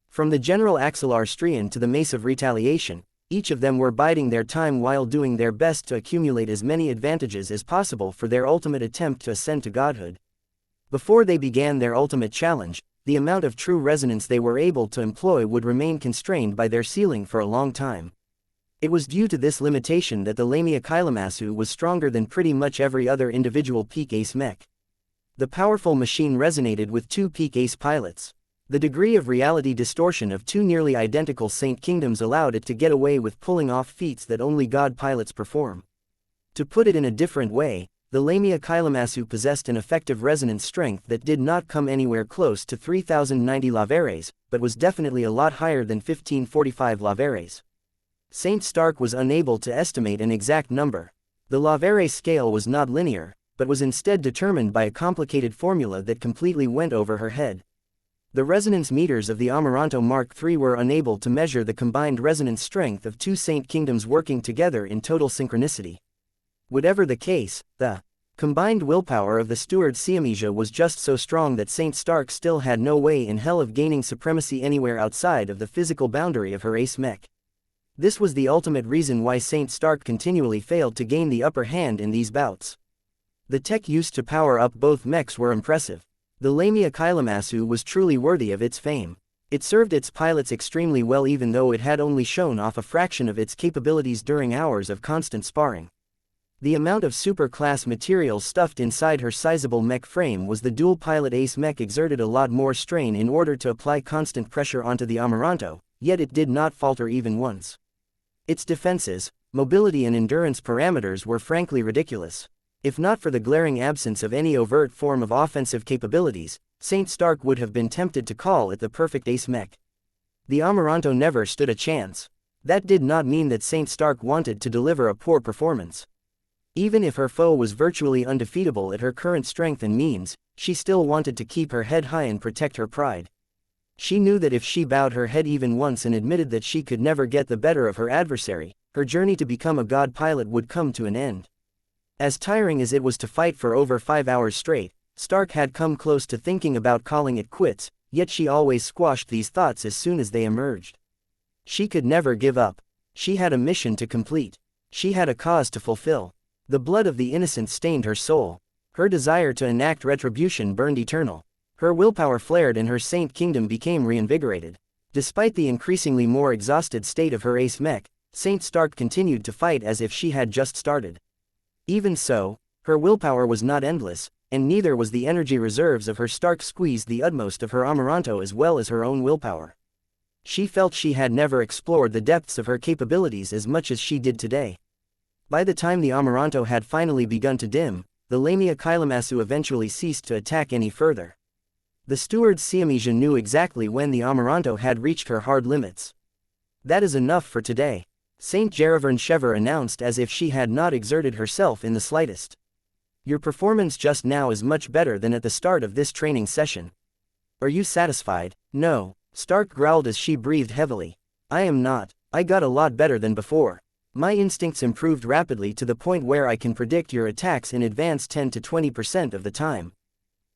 From the General Axelar Strian to the Mace of Retaliation, each of them were biding their time while doing their best to accumulate as many advantages as possible for their ultimate attempt to ascend to godhood. Before they began their ultimate challenge, the amount of true resonance they were able to employ would remain constrained by their ceiling for a long time. It was due to this limitation that the Lamia Kylamasu was stronger than pretty much every other individual peak ace mech. The powerful machine resonated with two peak ace pilots. The degree of reality distortion of two nearly identical Saint Kingdoms allowed it to get away with pulling off feats that only god pilots perform. To put it in a different way, the Lamia Kylamasu possessed an effective resonance strength that did not come anywhere close to 3090 lavares, but was definitely a lot higher than 1545 lavares. Saint Stark was unable to estimate an exact number. The lavare scale was not linear, but was instead determined by a complicated formula that completely went over her head. The resonance meters of the Amaranto Mark III were unable to measure the combined resonance strength of two Saint Kingdoms working together in total synchronicity. Whatever the case, the combined willpower of the steward's xianxia was just so strong that Saint Stark still had no way in hell of gaining supremacy anywhere outside of the physical boundary of her ace mech. This was the ultimate reason why Saint Stark continually failed to gain the upper hand in these bouts. The tech used to power up both mechs were impressive. The Lamia Kylamasu was truly worthy of its fame. It served its pilots extremely well even though it had only shown off a fraction of its capabilities during hours of constant sparring. The amount of super-class materials stuffed inside her sizable mech frame was the dual-pilot ace mech exerted a lot more strain in order to apply constant pressure onto the Amaranto, yet it did not falter even once. Its defenses, mobility and endurance parameters were frankly ridiculous. If not for the glaring absence of any overt form of offensive capabilities, Saint Stark would have been tempted to call it the perfect ace mech. The Amaranto never stood a chance. That did not mean that Saint Stark wanted to deliver a poor performance. Even if her foe was virtually undefeatable at her current strength and means, she still wanted to keep her head high and protect her pride. She knew that if she bowed her head even once and admitted that she could never get the better of her adversary, her journey to become a god pilot would come to an end. As tiring as it was to fight for over 5 hours straight, Stark had come close to thinking about calling it quits, yet she always squashed these thoughts as soon as they emerged. She could never give up. She had a mission to complete. She had a cause to fulfill. The blood of the innocent stained her soul. Her desire to enact retribution burned eternal. Her willpower flared and her Saint Kingdom became reinvigorated. Despite the increasingly more exhausted state of her ace mech, Saint Stark continued to fight as if she had just started. Even so, her willpower was not endless, and neither was the energy reserves of her Stark squeezed the utmost of her Amaranto as well as her own willpower. She felt she had never explored the depths of her capabilities as much as she did today. By the time the Amaranto had finally begun to dim, the Lamia Kylamasu eventually ceased to attack any further. The steward xianxia knew exactly when the Amaranto had reached her hard limits. "That is enough for today," Saint Gerivern Shever announced as if she had not exerted herself in the slightest. "Your performance just now is much better than at the start of this training session. Are you satisfied?" "No," Stark growled as she breathed heavily. "I am not. I got a lot better than before. My instincts improved rapidly to the point where I can predict your attacks in advance 10 to 20% of the time.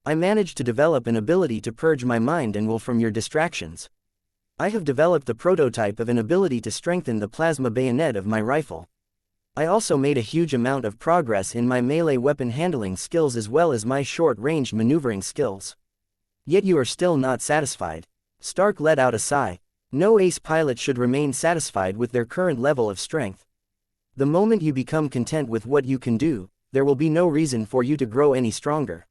I managed to develop an ability to purge my mind and will from your distractions. I have developed the prototype of an ability to strengthen the plasma bayonet of my rifle. I also made a huge amount of progress in my melee weapon handling skills as well as my short-range maneuvering skills. Yet you are still not satisfied." Stark let out a sigh. No ace pilot should remain satisfied with their current level of strength. The moment you become content with what you can do, there will be no reason for you to grow any stronger.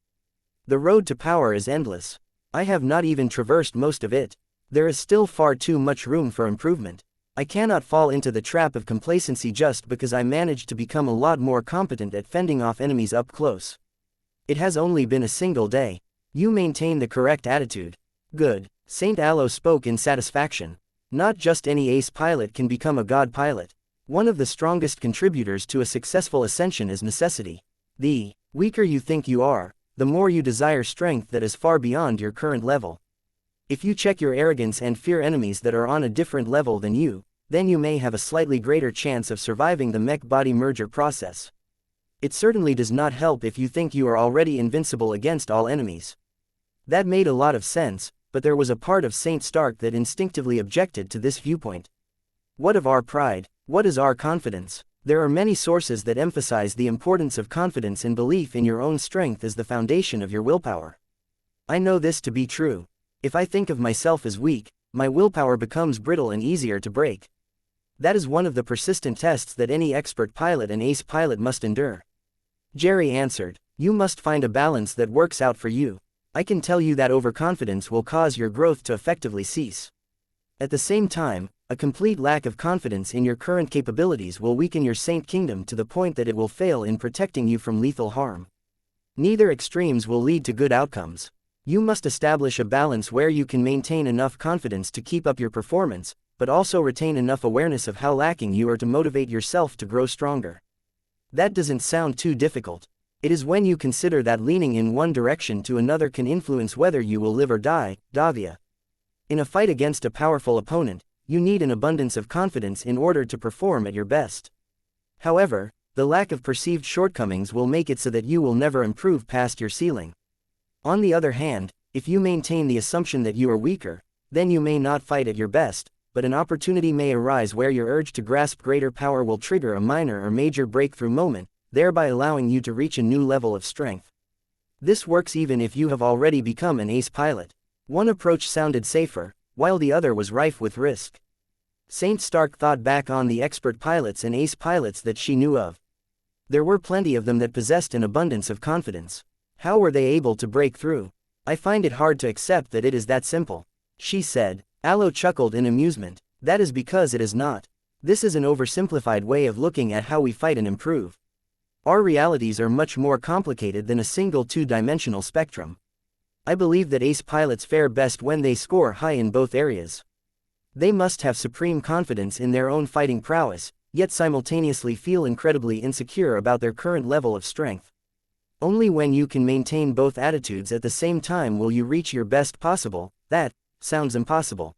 The road to power is endless. I have not even traversed most of it. There is still far too much room for improvement. I cannot fall into the trap of complacency just because I managed to become a lot more competent at fending off enemies up close. It has only been a single day. You maintain the correct attitude. Good. Saint Aloe spoke in satisfaction. Not just any ace pilot can become a god pilot. One of the strongest contributors to a successful ascension is necessity. The weaker you think you are, the more you desire strength that is far beyond your current level. If you check your arrogance and fear enemies that are on a different level than you, then you may have a slightly greater chance of surviving the mech-body merger process. It certainly does not help if you think you are already invincible against all enemies. That made a lot of sense, but there was a part of Saint Stark that instinctively objected to this viewpoint. What of our pride? What is our confidence? There are many sources that emphasize the importance of confidence and belief in your own strength as the foundation of your willpower. I know this to be true. If I think of myself as weak, my willpower becomes brittle and easier to break. That is one of the persistent tests that any expert pilot and ace pilot must endure. Jerry answered, "You must find a balance that works out for you. I can tell you that overconfidence will cause your growth to effectively cease. At the same time, a complete lack of confidence in your current capabilities will weaken your Saint Kingdom to the point that it will fail in protecting you from lethal harm. Neither extremes will lead to good outcomes. You must establish a balance where you can maintain enough confidence to keep up your performance, but also retain enough awareness of how lacking you are to motivate yourself to grow stronger. That doesn't sound too difficult. It is when you consider that leaning in one direction to another can influence whether you will live or die, Davia. In a fight against a powerful opponent, you need an abundance of confidence in order to perform at your best. However, the lack of perceived shortcomings will make it so that you will never improve past your ceiling. On the other hand, if you maintain the assumption that you are weaker, then you may not fight at your best, but an opportunity may arise where your urge to grasp greater power will trigger a minor or major breakthrough moment, thereby allowing you to reach a new level of strength. This works even if you have already become an ace pilot. One approach sounded safer, while the other was rife with risk. Saint Stark thought back on the expert pilots and ace pilots that she knew of. There were plenty of them that possessed an abundance of confidence. How were they able to break through? I find it hard to accept that it is that simple, she said. Aloe chuckled in amusement. That is because it is not. This is an oversimplified way of looking at how we fight and improve. Our realities are much more complicated than a single two-dimensional spectrum. I believe that ace pilots fare best when they score high in both areas. They must have supreme confidence in their own fighting prowess, yet simultaneously feel incredibly insecure about their current level of strength. Only when you can maintain both attitudes at the same time will you reach your best possible. That sounds impossible.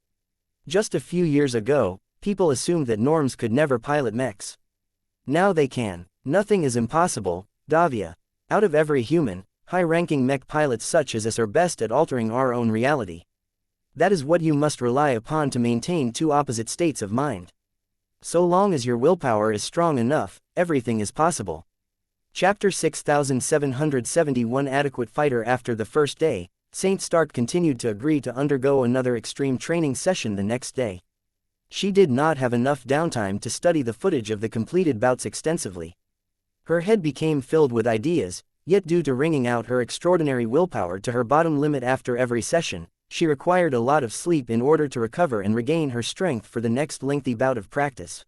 Just a few years ago, people assumed that norms could never pilot mechs. Now they can. Nothing is impossible, Davia. Out of every human, high-ranking mech pilots such as us are best at altering our own reality. That is what you must rely upon to maintain two opposite states of mind. So long as your willpower is strong enough, everything is possible. Chapter 6771 Adequate Fighter. After the first day, Saint Stark continued to agree to undergo another extreme training session the next day. She did not have enough downtime to study the footage of the completed bouts extensively. Her head became filled with ideas, yet due to wringing out her extraordinary willpower to her bottom limit after every session, she required a lot of sleep in order to recover and regain her strength for the next lengthy bout of practice.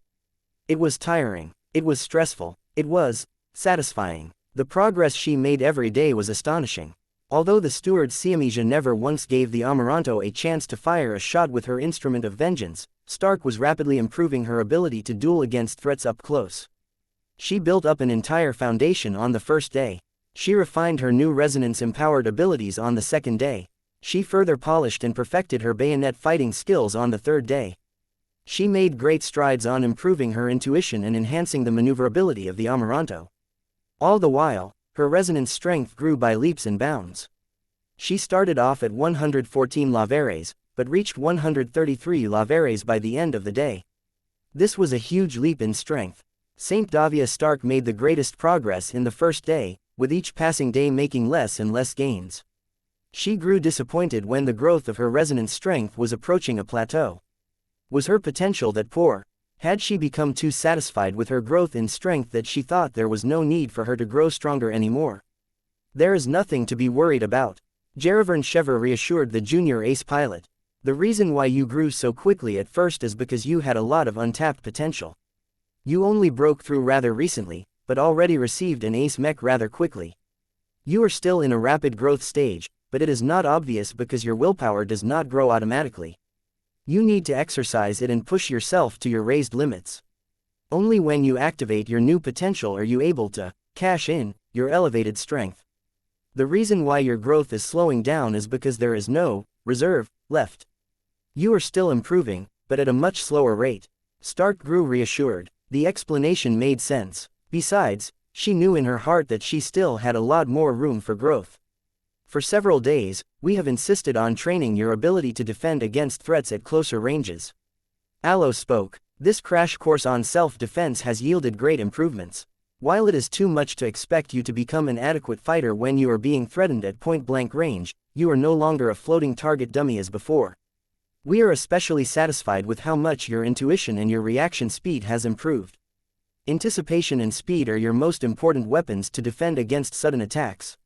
It was tiring. It was stressful. It was satisfying. The progress she made every day was astonishing. Although the steward xianxia never once gave the Amaranto a chance to fire a shot with her instrument of vengeance, Stark was rapidly improving her ability to duel against threats up close. She built up an entire foundation on the first day. She refined her new resonance-empowered abilities on the second day. She further polished and perfected her bayonet fighting skills on the third day. She made great strides on improving her intuition and enhancing the maneuverability of the Amaranto. All the while, her resonance strength grew by leaps and bounds. She started off at 114 laveres, but reached 133 laveres by the end of the day. This was a huge leap in strength. Saint Davia Stark made the greatest progress in the first day, with each passing day making less and less gains. She grew disappointed when the growth of her resonance strength was approaching a plateau. Was her potential that poor? Had she become too satisfied with her growth in strength that she thought there was no need for her to grow stronger anymore? There is nothing to be worried about. Jerivern Shever reassured the junior ace pilot. The reason why you grew so quickly at first is because you had a lot of untapped potential. You only broke through rather recently, but already received an ace mech rather quickly. You are still in a rapid growth stage, but it is not obvious because your willpower does not grow automatically. You need to exercise it and push yourself to your raised limits. Only when you activate your new potential are you able to cash in your elevated strength. The reason why your growth is slowing down is because there is no reserve left. You are still improving, but at a much slower rate. Stark grew reassured. The explanation made sense. Besides, she knew in her heart that she still had a lot more room for growth. For several days, we have insisted on training your ability to defend against threats at closer ranges. Aloe spoke. This crash course on self-defense has yielded great improvements. While it is too much to expect you to become an adequate fighter when you are being threatened at point-blank range, you are no longer a floating target dummy as before. We are especially satisfied with how much your intuition and your reaction speed has improved. Anticipation and speed are your most important weapons to defend against sudden attacks.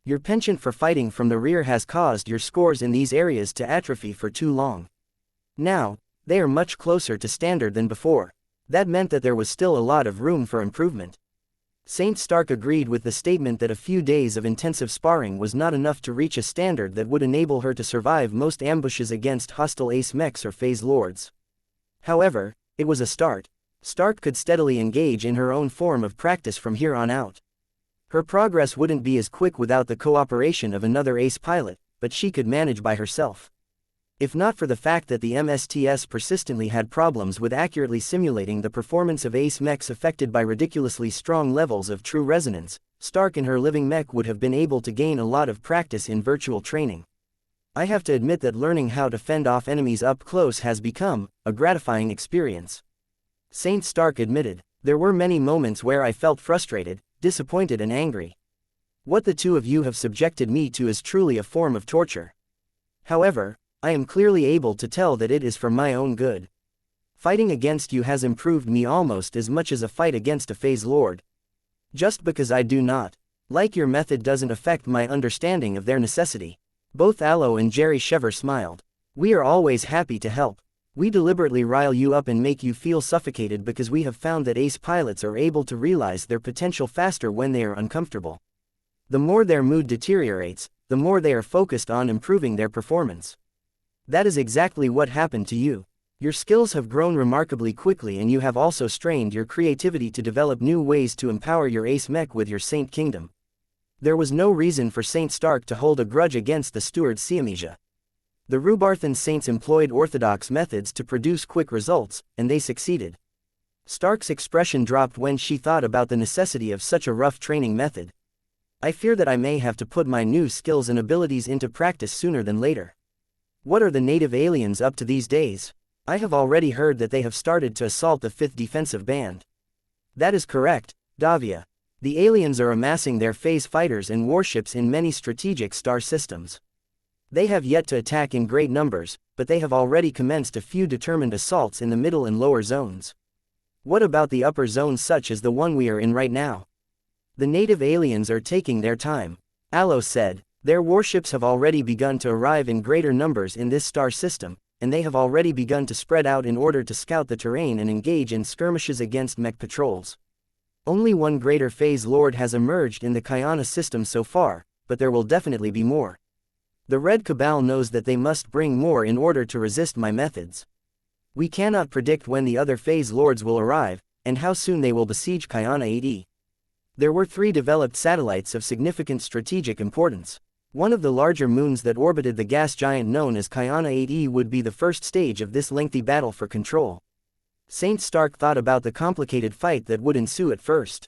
Your penchant for fighting from the rear has caused your scores in these areas to atrophy for too long. Now, they are much closer to standard than before. That meant that there was still a lot of room for improvement. Saint Stark agreed with the statement that a few days of intensive sparring was not enough to reach a standard that would enable her to survive most ambushes against hostile ace mechs or phase lords. However, it was a start. Stark could steadily engage in her own form of practice from here on out. Her progress wouldn't be as quick without the cooperation of another ace pilot, but she could manage by herself. If not for the fact that the MSTS persistently had problems with accurately simulating the performance of ace mechs affected by ridiculously strong levels of true resonance, Stark in her living mech would have been able to gain a lot of practice in virtual training. I have to admit that learning how to fend off enemies up close has become a gratifying experience. Saint Stark admitted, there were many moments where I felt frustrated, disappointed and angry. What the two of you have subjected me to is truly a form of torture. However, I am clearly able to tell that it is for my own good. Fighting against you has improved me almost as much as a fight against a phase lord. Just because I do not like your method doesn't affect my understanding of their necessity. Both Aloe and Jerry Shever smiled. We are always happy to help. We deliberately rile you up and make you feel suffocated because we have found that ace pilots are able to realize their potential faster when they are uncomfortable. The more their mood deteriorates, the more they are focused on improving their performance. That is exactly what happened to you. Your skills have grown remarkably quickly and you have also strained your creativity to develop new ways to empower your ace mech with your Saint Kingdom. There was no reason for Saint Stark to hold a grudge against the steward xianxia. The Rubarthan Saints employed orthodox methods to produce quick results, and they succeeded. Stark's expression dropped when she thought about the necessity of such a rough training method. I fear that I may have to put my new skills and abilities into practice sooner than later. What are the native aliens up to these days? I have already heard that they have started to assault the 5th Defensive Band. That is correct, Davia. The aliens are amassing their phase fighters and warships in many strategic star systems. They have yet to attack in great numbers, but they have already commenced a few determined assaults in the middle and lower zones. What about the upper zones such as the one we are in right now? The native aliens are taking their time, Aloe said. Their warships have already begun to arrive in greater numbers in this star system, and they have already begun to spread out in order to scout the terrain and engage in skirmishes against mech patrols. Only one greater phase lord has emerged in the Xianxia system so far, but there will definitely be more. The Red Cabal knows that they must bring more in order to resist my methods. We cannot predict when the other phase lords will arrive, and how soon they will besiege Xianxia 8E. There were 3 developed satellites of significant strategic importance. One of the larger moons that orbited the gas giant known as Xianxia 8E would be the first stage of this lengthy battle for control. Saint Stark thought about the complicated fight that would ensue at first.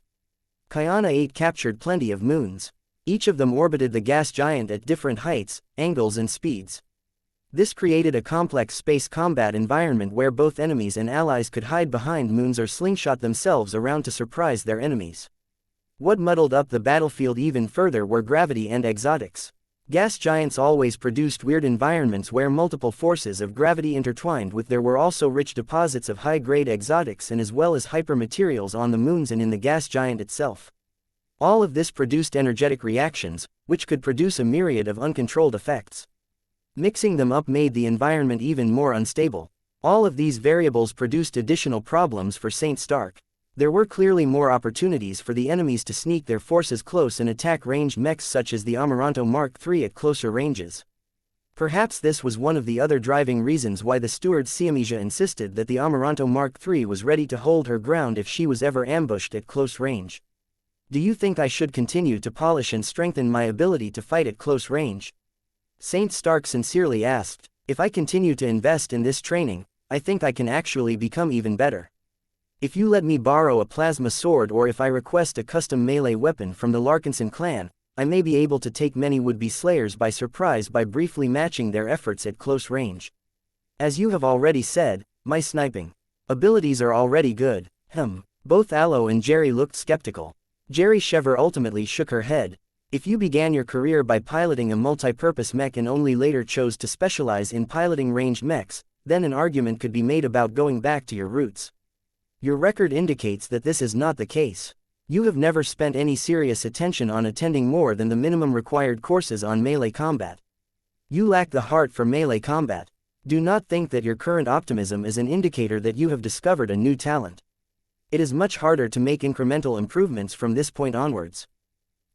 Xianxia 8 captured plenty of moons. Each of them orbited the gas giant at different heights, angles and speeds. This created a complex space combat environment where both enemies and allies could hide behind moons or slingshot themselves around to surprise their enemies. What muddled up the battlefield even further were gravity and exotics. Gas giants always produced weird environments where multiple forces of gravity intertwined with. There were also rich deposits of high-grade exotics and as well as hypermaterials on the moons and in the gas giant itself. All of this produced energetic reactions, which could produce a myriad of uncontrolled effects. Mixing them up made the environment even more unstable. All of these variables produced additional problems for Saint Stark. There were clearly more opportunities for the enemies to sneak their forces close and attack ranged mechs such as the Amaranto Mark III at closer ranges. Perhaps this was one of the other driving reasons why the steward xianxia insisted that the Amaranto Mark III was ready to hold her ground if she was ever ambushed at close range. Do you think I should continue to polish and strengthen my ability to fight at close range? Saint Stark sincerely asked. If I continue to invest in this training, I think I can actually become even better. If you let me borrow a plasma sword or if I request a custom melee weapon from the Larkinson clan, I may be able to take many would-be slayers by surprise by briefly matching their efforts at close range. As you have already said, my sniping abilities are already good. Both Aloe and Jerry looked skeptical. Jerry Shever ultimately shook her head. If you began your career by piloting a multi-purpose mech and only later chose to specialize in piloting ranged mechs, then an argument could be made about going back to your roots. Your record indicates that this is not the case. You have never spent any serious attention on attending more than the minimum required courses on melee combat. You lack the heart for melee combat. Do not think that your current optimism is an indicator that you have discovered a new talent. It is much harder to make incremental improvements from this point onwards.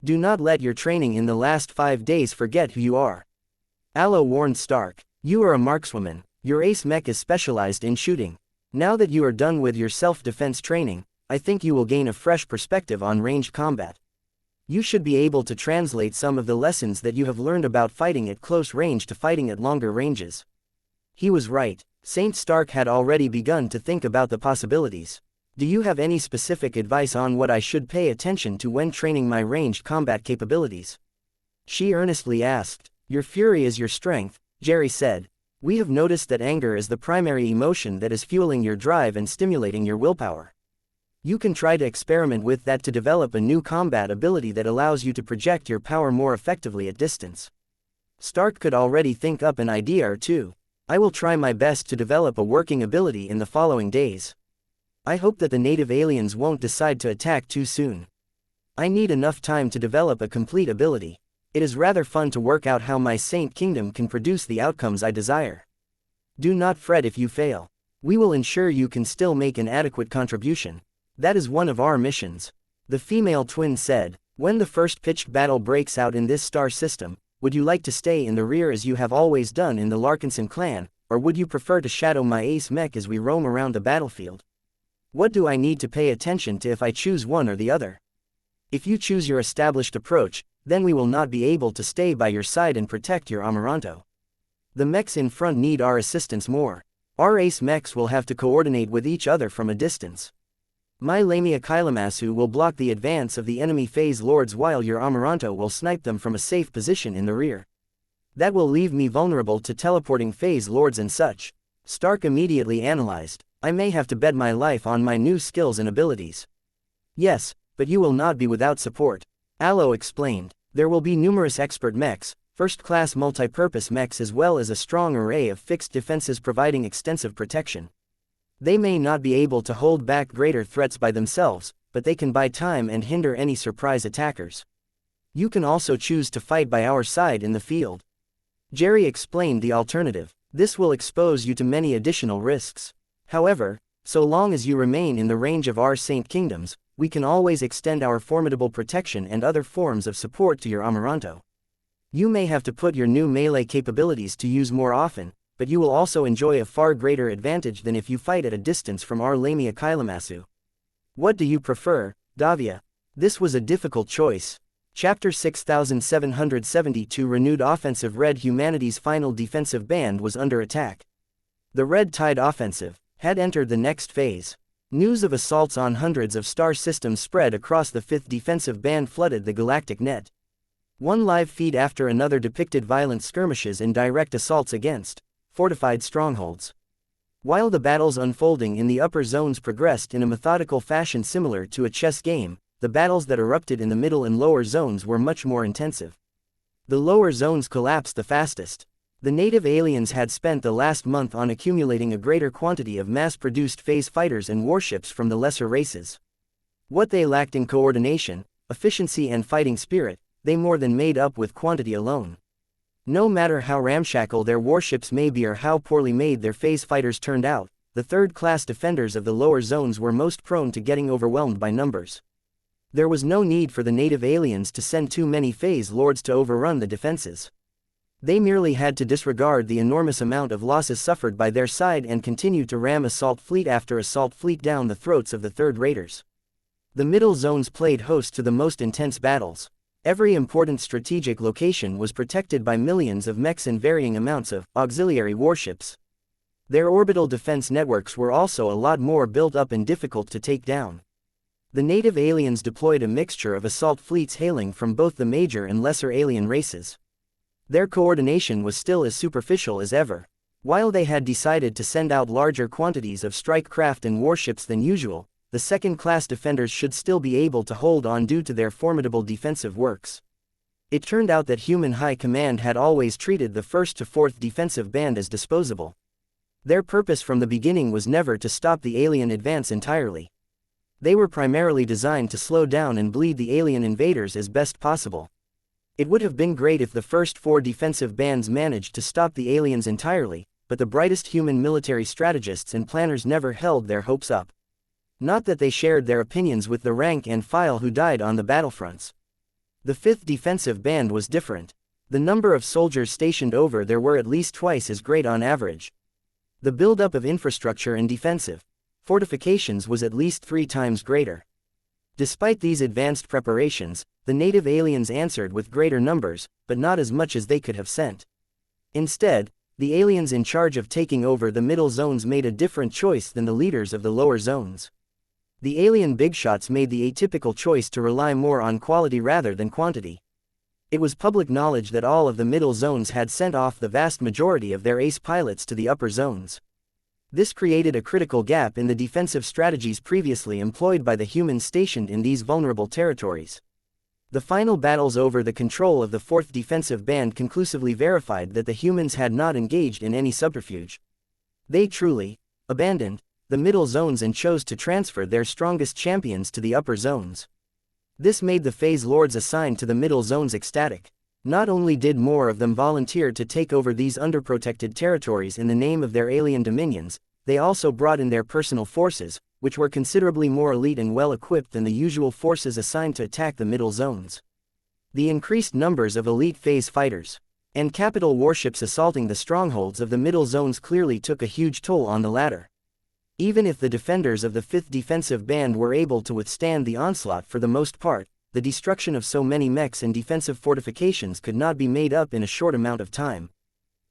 Do not let your training in the last 5 days forget who you are. Aloe warned Stark. You are a markswoman. Your ace mech is specialized in shooting. Now that you are done with your self-defense training, I think you will gain a fresh perspective on ranged combat. You should be able to translate some of the lessons that you have learned about fighting at close range to fighting at longer ranges. He was right. Saint Stark had already begun to think about the possibilities. Do you have any specific advice on what I should pay attention to when training my ranged combat capabilities? She earnestly asked. Your fury is your strength, Jerry said. We have noticed that anger is the primary emotion that is fueling your drive and stimulating your willpower. You can try to experiment with that to develop a new combat ability that allows you to project your power more effectively at distance. Stark could already think up an idea or two. I will try my best to develop a working ability in the following days. I hope that the native aliens won't decide to attack too soon. I need enough time to develop a complete ability. It is rather fun to work out how my Saint Kingdom can produce the outcomes I desire. Do not fret if you fail. We will ensure you can still make an adequate contribution. That is one of our missions. The female twin said, when the first pitched battle breaks out in this star system, would you like to stay in the rear as you have always done in the Larkinson clan, or would you prefer to shadow my ace mech as we roam around the battlefield? What do I need to pay attention to if I choose one or the other? If you choose your established approach, then we will not be able to stay by your side and protect your Amaranto. The mechs in front need our assistance more. Our ace mechs will have to coordinate with each other from a distance. My Lamia Kylamasu will block the advance of the enemy phase lords while your Amaranto will snipe them from a safe position in the rear. That will leave me vulnerable to teleporting phase lords and such. Stark immediately analyzed. I may have to bet my life on my new skills and abilities. Yes, but you will not be without support. Aloe explained. There will be numerous expert mechs, first-class multi-purpose mechs as well as a strong array of fixed defenses providing extensive protection. They may not be able to hold back greater threats by themselves, but they can buy time and hinder any surprise attackers. You can also choose to fight by our side in the field. Jerry explained the alternative. This will expose you to many additional risks. However, so long as you remain in the range of our Saint Kingdoms, we can always extend our formidable protection and other forms of support to your Amaranto. You may have to put your new melee capabilities to use more often, but you will also enjoy a far greater advantage than if you fight at a distance from our Lamia Kylamasu. What do you prefer, Davia? This was a difficult choice. Chapter 6772 Renewed Offensive. Red Humanity's final defensive band was under attack. The Red Tide Offensive had entered the next phase. News of assaults on hundreds of star systems spread across the 5th defensive band flooded the galactic net. One live feed after another depicted violent skirmishes and direct assaults against fortified strongholds. While the battles unfolding in the upper zones progressed in a methodical fashion similar to a chess game, the battles that erupted in the middle and lower zones were much more intensive. The lower zones collapsed the fastest. The native aliens had spent the last month on accumulating a greater quantity of mass-produced phase fighters and warships from the lesser races. What they lacked in coordination, efficiency and fighting spirit, they more than made up with quantity alone. No matter how ramshackle their warships may be or how poorly made their phase fighters turned out, the third-class defenders of the lower zones were most prone to getting overwhelmed by numbers. There was no need for the native aliens to send too many phase lords to overrun the defenses. They merely had to disregard the enormous amount of losses suffered by their side and continue to ram assault fleet after assault fleet down the throats of the third raiders. The middle zones played host to the most intense battles. Every important strategic location was protected by millions of mechs and varying amounts of auxiliary warships. Their orbital defense networks were also a lot more built up and difficult to take down. The native aliens deployed a mixture of assault fleets hailing from both the major and lesser alien races. Their coordination was still as superficial as ever. While they had decided to send out larger quantities of strike craft and warships than usual, the second-class defenders should still be able to hold on due to their formidable defensive works. It turned out that Human High Command had always treated the 1st to 4th defensive band as disposable. Their purpose from the beginning was never to stop the alien advance entirely. They were primarily designed to slow down and bleed the alien invaders as best possible. It would have been great if the first 4 defensive bands managed to stop the aliens entirely, but the brightest human military strategists and planners never held their hopes up. Not that they shared their opinions with the rank and file who died on the battlefronts. The 5th defensive band was different. The number of soldiers stationed over there were at least twice as great on average. The buildup of infrastructure and defensive fortifications was at least 3 times greater. Despite these advanced preparations, the native aliens answered with greater numbers, but not as much as they could have sent. Instead, the aliens in charge of taking over the middle zones made a different choice than the leaders of the lower zones. The alien bigshots made the atypical choice to rely more on quality rather than quantity. It was public knowledge that all of the middle zones had sent off the vast majority of their ace pilots to the upper zones. This created a critical gap in the defensive strategies previously employed by the humans stationed in these vulnerable territories. The final battles over the control of the 4th defensive band conclusively verified that the humans had not engaged in any subterfuge. They truly abandoned the middle zones and chose to transfer their strongest champions to the upper zones. This made the phase lords assigned to the middle zones ecstatic. Not only did more of them volunteer to take over these underprotected territories in the name of their alien dominions, they also brought in their personal forces, which were considerably more elite and well-equipped than the usual forces assigned to attack the middle zones. The increased numbers of elite phase fighters and capital warships assaulting the strongholds of the middle zones clearly took a huge toll on the latter. Even if the defenders of the 5th defensive band were able to withstand the onslaught for the most part, the destruction of so many mechs and defensive fortifications could not be made up in a short amount of time.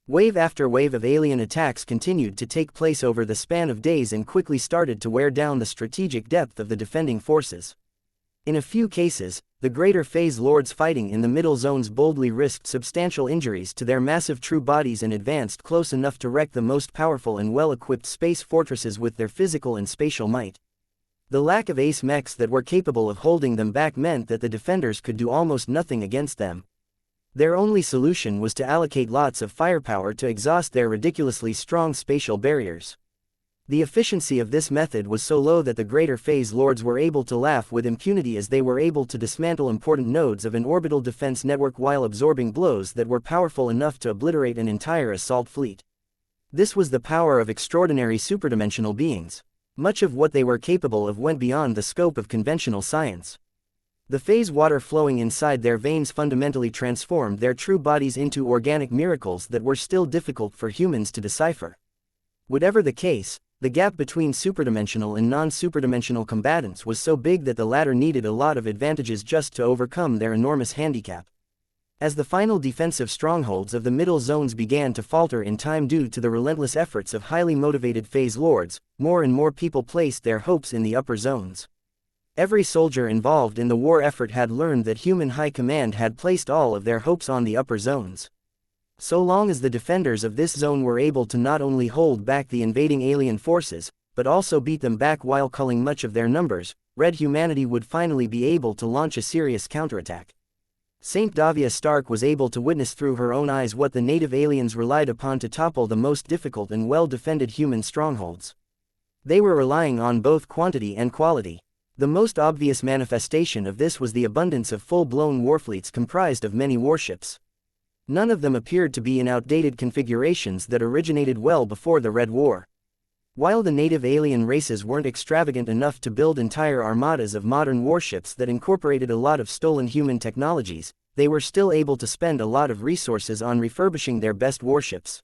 Wave after wave of alien attacks continued to take place over the span of days and quickly started to wear down the strategic depth of the defending forces. In a few cases, the greater phase lords fighting in the middle zones boldly risked substantial injuries to their massive true bodies and advanced close enough to wreck the most powerful and well-equipped space fortresses with their physical and spatial might. The lack of ace mechs that were capable of holding them back meant that the defenders could do almost nothing against them. Their only solution was to allocate lots of firepower to exhaust their ridiculously strong spatial barriers. The efficiency of this method was so low that the greater phase lords were able to laugh with impunity as they were able to dismantle important nodes of an orbital defense network while absorbing blows that were powerful enough to obliterate an entire assault fleet. This was the power of extraordinary superdimensional beings. Much of what they were capable of went beyond the scope of conventional science. The phase water flowing inside their veins fundamentally transformed their true bodies into organic miracles that were still difficult for humans to decipher. Whatever the case, the gap between superdimensional and non-superdimensional combatants was so big that the latter needed a lot of advantages just to overcome their enormous handicap. As the final defensive strongholds of the middle zones began to falter in time due to the relentless efforts of highly motivated phase lords, more and more people placed their hopes in the upper zones. Every soldier involved in the war effort had learned that human high command had placed all of their hopes on the upper zones. So long as the defenders of this zone were able to not only hold back the invading alien forces, but also beat them back while culling much of their numbers, Red humanity would finally be able to launch a serious counterattack. Saint Davia Stark was able to witness through her own eyes what the native aliens relied upon to topple the most difficult and well-defended human strongholds. They were relying on both quantity and quality. The most obvious manifestation of this was the abundance of full-blown warfleets comprised of many warships. None of them appeared to be in outdated configurations that originated well before the Red War. While the native alien races weren't extravagant enough to build entire armadas of modern warships that incorporated a lot of stolen human technologies, they were still able to spend a lot of resources on refurbishing their best warships.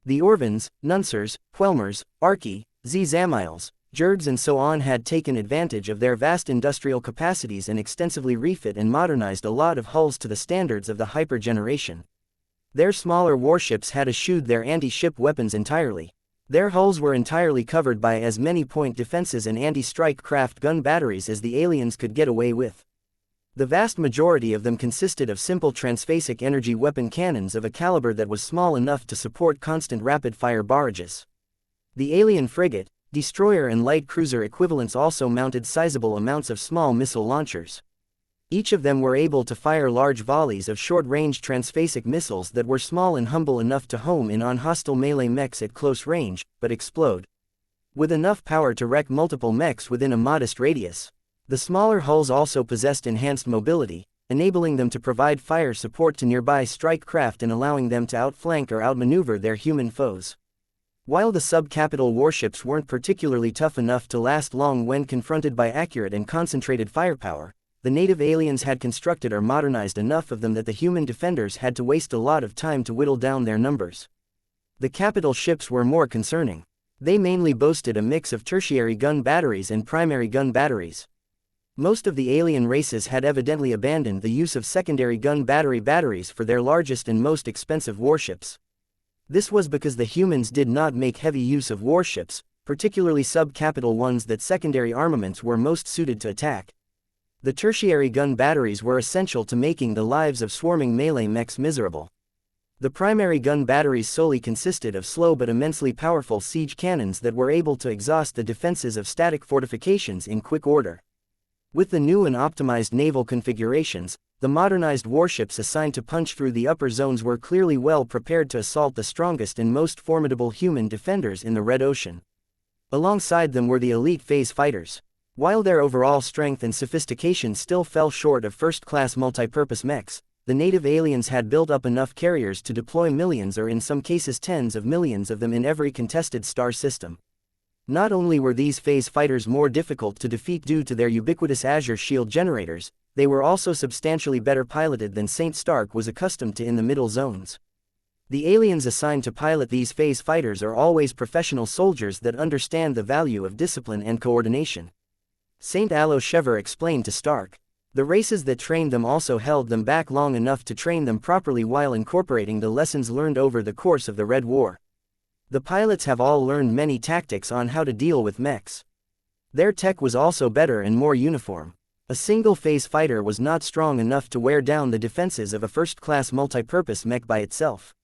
The Orvans, Nunsers, Quelmers, Archi, Zamiles, Jergs and so on had taken advantage of their vast industrial capacities and extensively refit and modernized a lot of hulls to the standards of the Hyper generation. Their smaller warships had eschewed their anti-ship weapons entirely. Their hulls were entirely covered by as many point defenses and anti-strike craft gun batteries as the aliens could get away with. The vast majority of them consisted of simple transphasic energy weapon cannons of a caliber that was small enough to support constant rapid-fire barrages. The alien frigate, destroyer and light cruiser equivalents also mounted sizable amounts of small missile launchers. Each of them were able to fire large volleys of short-range transphasic missiles that were small and humble enough to home in on hostile melee mechs at close range, but explode with enough power to wreck multiple mechs within a modest radius. The smaller hulls also possessed enhanced mobility, enabling them to provide fire support to nearby strike craft and allowing them to outflank or outmaneuver their human foes. While the sub-capital warships weren't particularly tough enough to last long when confronted by accurate and concentrated firepower, the native aliens had constructed or modernized enough of them that the human defenders had to waste a lot of time to whittle down their numbers. The capital ships were more concerning. They mainly boasted a mix of tertiary gun batteries and primary gun batteries. Most of the alien races had evidently abandoned the use of secondary gun batteries for their largest and most expensive warships. This was because the humans did not make heavy use of warships, particularly sub-capital ones that secondary armaments were most suited to attack. The tertiary gun batteries were essential to making the lives of swarming melee mechs miserable. The primary gun batteries solely consisted of slow but immensely powerful siege cannons that were able to exhaust the defenses of static fortifications in quick order. With the new and optimized naval configurations, the modernized warships assigned to punch through the upper zones were clearly well prepared to assault the strongest and most formidable human defenders in the Red Ocean. Alongside them were the elite phase fighters. While their overall strength and sophistication still fell short of first-class multipurpose mechs, the native aliens had built up enough carriers to deploy millions or in some cases tens of millions of them in every contested star system. Not only were these phase fighters more difficult to defeat due to their ubiquitous Azure shield generators, they were also substantially better piloted than Saint Stark was accustomed to in the middle zones. The aliens assigned to pilot these phase fighters are always professional soldiers that understand the value of discipline and coordination. Saint Alochever explained to Stark. The races that trained them also held them back long enough to train them properly while incorporating the lessons learned over the course of the Red War. The pilots have all learned many tactics on how to deal with mechs. Their tech was also better and more uniform. A single-phase fighter was not strong enough to wear down the defenses of a first-class multi-purpose mech by itself.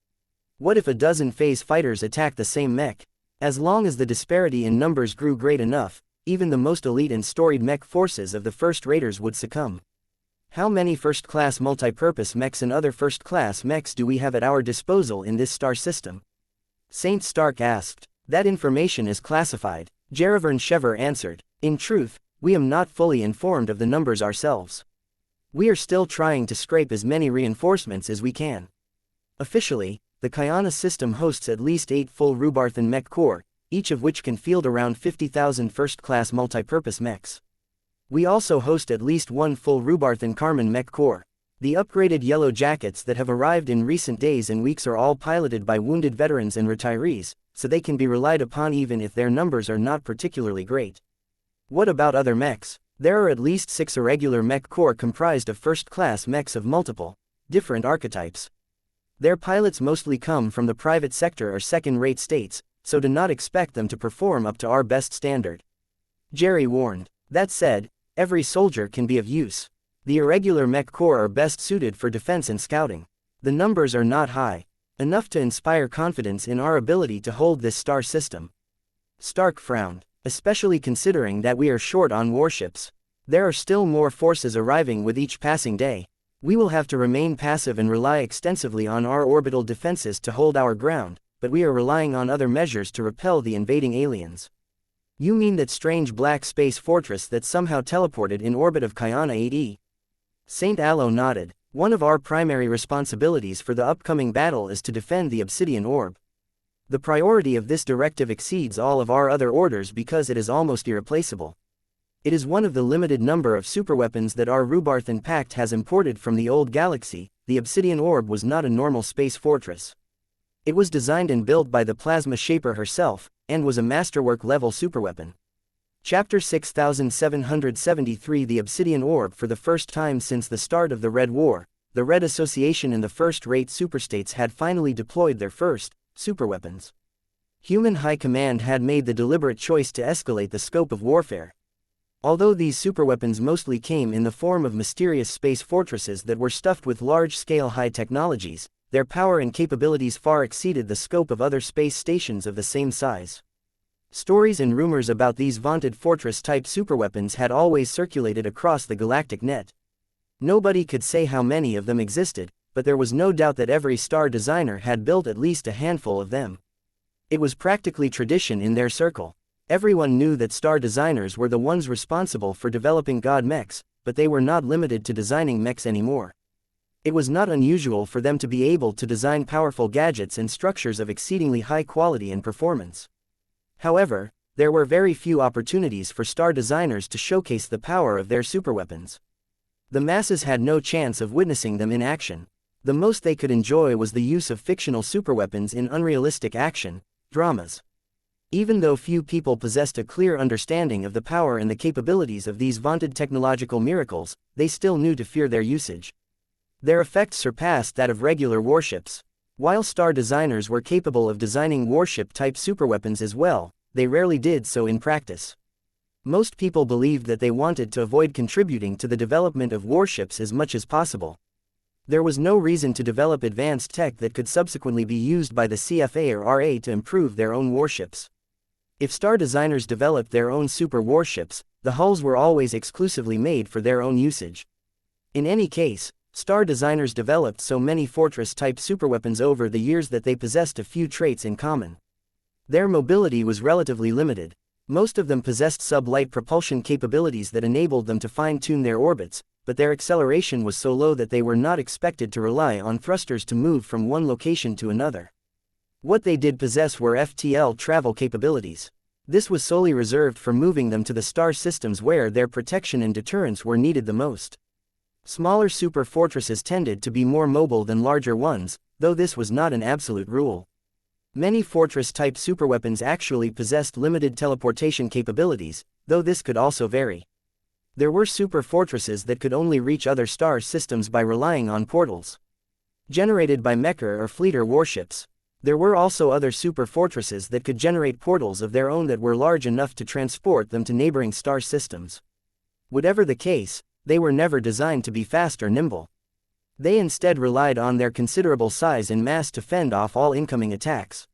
What if a dozen phase fighters attacked the same mech? As long as the disparity in numbers grew great enough, even the most elite and storied mech forces of the first raiders would succumb. How many first-class multi-purpose mechs and other first-class mechs do we have at our disposal in this star system? Saint Stark asked. That information is classified, Jerevern Shever answered. In truth, we am not fully informed of the numbers ourselves. We are still trying to scrape as many reinforcements as we can. Officially, the Xianxia system hosts at least 8 full Rubarthan mech corps, each of which can field around 50,000 first-class multi-purpose mechs. We also host at least 1 full Rubarthan Carmen mech corps. The upgraded yellow jackets that have arrived in recent days and weeks are all piloted by wounded veterans and retirees, so they can be relied upon even if their numbers are not particularly great. What about other mechs? There are at least 6 irregular mech corps comprised of first-class mechs of multiple, different archetypes. Their pilots mostly come from the private sector or second-rate states, so do not expect them to perform up to our best standard. Jerry warned. That said, every soldier can be of use. The irregular mech corps are best suited for defense and scouting. The numbers are not high enough to inspire confidence in our ability to hold this star system. Stark frowned, especially considering that we are short on warships. There are still more forces arriving with each passing day. We will have to remain passive and rely extensively on our orbital defenses to hold our ground, but we are relying on other measures to repel the invading aliens. You mean that strange black space fortress that somehow teleported in orbit of Xianxia 8E? Saint Aloe nodded. One of our primary responsibilities for the upcoming battle is to defend the obsidian orb. The priority of this directive exceeds all of our other orders because it is almost irreplaceable. It is one of the limited number of superweapons that our Rubarthan Pact has imported from the old galaxy. The obsidian orb was not a normal space fortress. It was designed and built by the Plasma Shaper herself, and was a masterwork-level superweapon. Chapter 6773 The Obsidian Orb. For the first time since the start of the Red War, the Red Association and the first-rate superstates had finally deployed their first superweapons. Human High Command had made the deliberate choice to escalate the scope of warfare. Although these superweapons mostly came in the form of mysterious space fortresses that were stuffed with large-scale high technologies, their power and capabilities far exceeded the scope of other space stations of the same size. Stories and rumors about these vaunted fortress-type superweapons had always circulated across the galactic net. Nobody could say how many of them existed, but there was no doubt that every star designer had built at least a handful of them. It was practically tradition in their circle. Everyone knew that star designers were the ones responsible for developing god mechs, but they were not limited to designing mechs anymore. It was not unusual for them to be able to design powerful gadgets and structures of exceedingly high quality and performance. However, there were very few opportunities for star designers to showcase the power of their superweapons. The masses had no chance of witnessing them in action. The most they could enjoy was the use of fictional superweapons in unrealistic action dramas. Even though few people possessed a clear understanding of the power and the capabilities of these vaunted technological miracles, they still knew to fear their usage. Their effect surpassed that of regular warships. While star designers were capable of designing warship-type superweapons as well, they rarely did so in practice. Most people believed that they wanted to avoid contributing to the development of warships as much as possible. There was no reason to develop advanced tech that could subsequently be used by the CFA or RA to improve their own warships. If star designers developed their own super warships, the hulls were always exclusively made for their own usage. In any case, star designers developed so many fortress-type superweapons over the years that they possessed a few traits in common. Their mobility was relatively limited. Most of them possessed sub-light propulsion capabilities that enabled them to fine-tune their orbits, but their acceleration was so low that they were not expected to rely on thrusters to move from one location to another. What they did possess were FTL travel capabilities. This was solely reserved for moving them to the star systems where their protection and deterrence were needed the most. Smaller super fortresses tended to be more mobile than larger ones, though this was not an absolute rule. Many fortress-type superweapons actually possessed limited teleportation capabilities, though this could also vary. There were super fortresses that could only reach other star systems by relying on portals generated by mecha or fleeter warships. There were also other super fortresses that could generate portals of their own that were large enough to transport them to neighboring star systems. Whatever the case, they were never designed to be fast or nimble. They instead relied on their considerable size and mass to fend off all incoming attacks.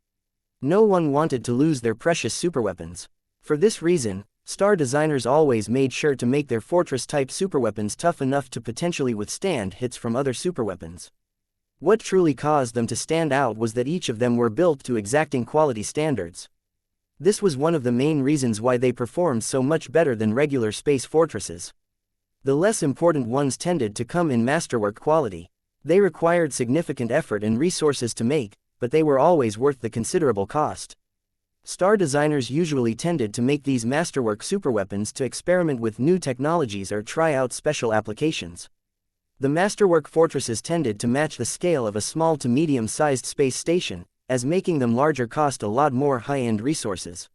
No one wanted to lose their precious superweapons. For this reason, star designers always made sure to make their fortress-type superweapons tough enough to potentially withstand hits from other superweapons. What truly caused them to stand out was that each of them were built to exacting quality standards. This was one of the main reasons why they performed so much better than regular space fortresses. The less important ones tended to come in masterwork quality. They required significant effort and resources to make, but they were always worth the considerable cost. Star designers usually tended to make these masterwork superweapons to experiment with new technologies or try out special applications. The masterwork fortresses tended to match the scale of a small to medium-sized space station, as making them larger cost a lot more high-end resources.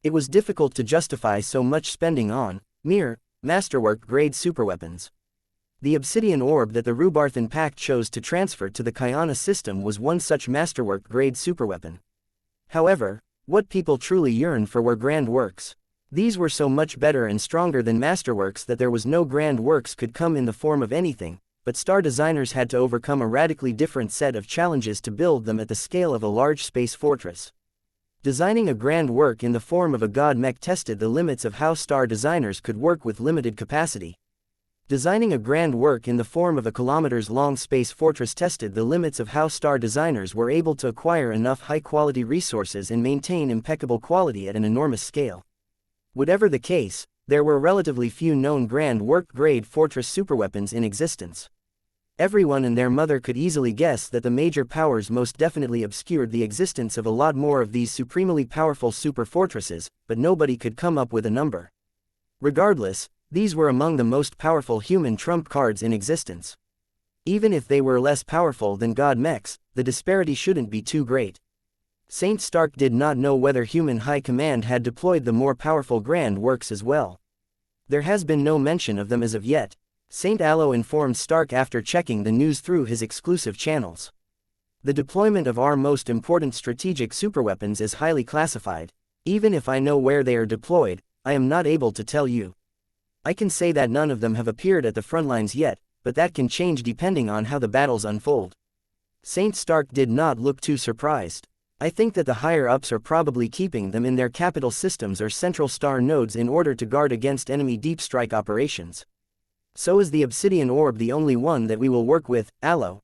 It was difficult to justify so much spending on mere masterwork-grade superweapons. The obsidian orb that the Rubarthan Pact chose to transfer to the Kyana system was one such masterwork-grade superweapon. However, what people truly yearned for were grand works. These were so much better and stronger than masterworks that there was no grand works could come in the form of anything, but star designers had to overcome a radically different set of challenges to build them at the scale of a large space fortress. Designing a grand work in the form of a god mech tested the limits of how star designers could work with limited capacity. Designing a grand work in the form of a kilometers-long space fortress tested the limits of how star designers were able to acquire enough high-quality resources and maintain impeccable quality at an enormous scale. Whatever the case, there were relatively few known grand work-grade fortress superweapons in existence. Everyone and their mother could easily guess that the major powers most definitely obscured the existence of a lot more of these supremely powerful super fortresses, but nobody could come up with a number. Regardless, these were among the most powerful human trump cards in existence. Even if they were less powerful than god mechs, the disparity shouldn't be too great. Saint Stark did not know whether human high command had deployed the more powerful grand works as well. There has been no mention of them as of yet. Saint Aloe informed Stark after checking the news through his exclusive channels. The deployment of our most important strategic superweapons is highly classified. Even if I know where they are deployed, I am not able to tell you. I can say that none of them have appeared at the front lines yet, but that can change depending on how the battles unfold. Saint Stark did not look too surprised. I think that the higher-ups are probably keeping them in their capital systems or central star nodes in order to guard against enemy deep strike operations. So is the obsidian orb the only one that we will work with, Aloe?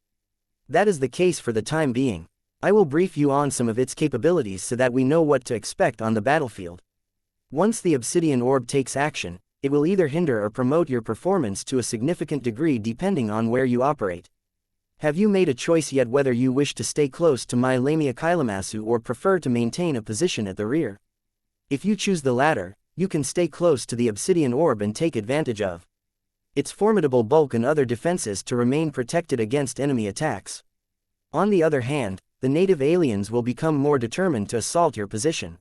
That is the case for the time being. I will brief you on some of its capabilities so that we know what to expect on the battlefield. Once the obsidian orb takes action, it will either hinder or promote your performance to a significant degree depending on where you operate. Have you made a choice yet whether you wish to stay close to my Lamia Kailamasu or prefer to maintain a position at the rear? If you choose the latter, you can stay close to the obsidian orb and take advantage of its formidable bulk and other defenses to remain protected against enemy attacks. On the other hand, the native aliens will become more determined to assault your position.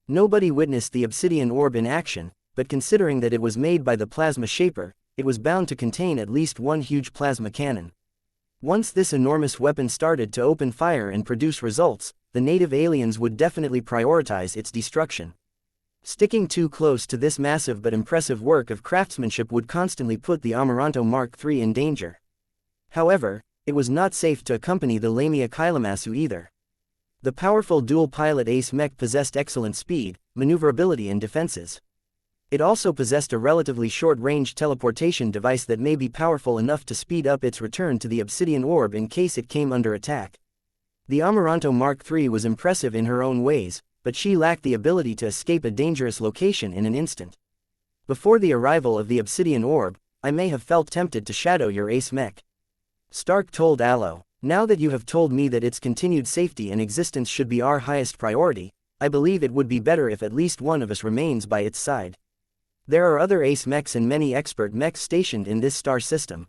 Nobody witnessed the obsidian orb in action, but considering that it was made by the plasma shaper, it was bound to contain at least one huge plasma cannon. Once this enormous weapon started to open fire and produce results, the native aliens would definitely prioritize its destruction. Sticking too close to this massive but impressive work of craftsmanship would constantly put the Amaranto Mark III in danger. However, it was not safe to accompany the Lamia Kailamasu either. The powerful dual-pilot Ace Mech possessed excellent speed, maneuverability and defenses. It also possessed a relatively short-range teleportation device that may be powerful enough to speed up its return to the obsidian orb in case it came under attack. The Amaranto Mark III was impressive in her own ways, but she lacked the ability to escape a dangerous location in an instant. Before the arrival of the obsidian orb, I may have felt tempted to shadow your Ace Mech. Stark told Aloe, now that you have told me that its continued safety and existence should be our highest priority, I believe it would be better if at least one of us remains by its side. There are other ace mechs and many expert mechs stationed in this star system.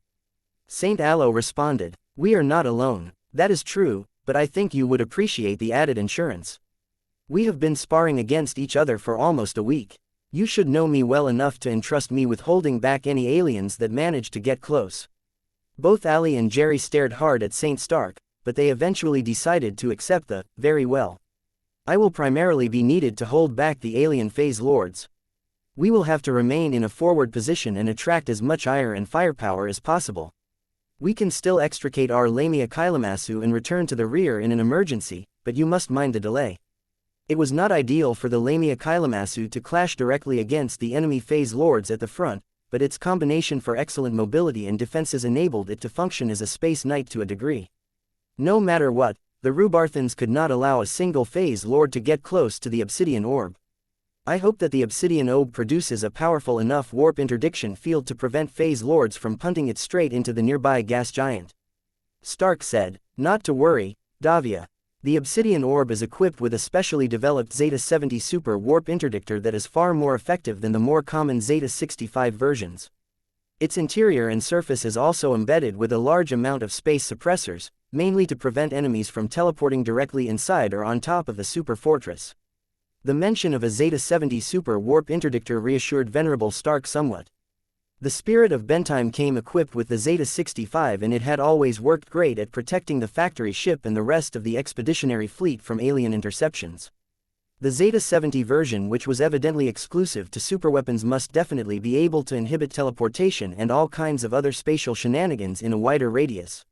Saint Aloe responded, we are not alone. That is true, but I think you would appreciate the added insurance. We have been sparring against each other for almost a week. You should know me well enough to entrust me with holding back any aliens that manage to get close. Both Allie and Jerry stared hard at Saint Stark, but they eventually decided to accept the, very well. I will primarily be needed to hold back the alien phase lords. We will have to remain in a forward position and attract as much ire and firepower as possible. We can still extricate our Lamia Kylamasu and return to the rear in an emergency, but you must mind the delay. It was not ideal for the Lamia Kylamasu to clash directly against the enemy phase lords at the front, but its combination for excellent mobility and defenses enabled it to function as a space knight to a degree. No matter what, the Rubarthans could not allow a single phase lord to get close to the obsidian orb. I hope that the obsidian orb produces a powerful enough warp interdiction field to prevent phase lords from punting it straight into the nearby gas giant. Stark said, "Not to worry, Davia. The obsidian orb is equipped with a specially developed Zeta-70 super warp interdictor that is far more effective than the more common Zeta-65 versions. Its interior and surface is also embedded with a large amount of space suppressors, mainly to prevent enemies from teleporting directly inside or on top of the super fortress." The mention of a Zeta-70 super warp interdictor reassured Venerable Stark somewhat. The Spirit of Bentime came equipped with the Zeta-65 and it had always worked great at protecting the factory ship and the rest of the expeditionary fleet from alien interceptions. The Zeta-70 version, which was evidently exclusive to superweapons, must definitely be able to inhibit teleportation and all kinds of other spatial shenanigans in a wider radius.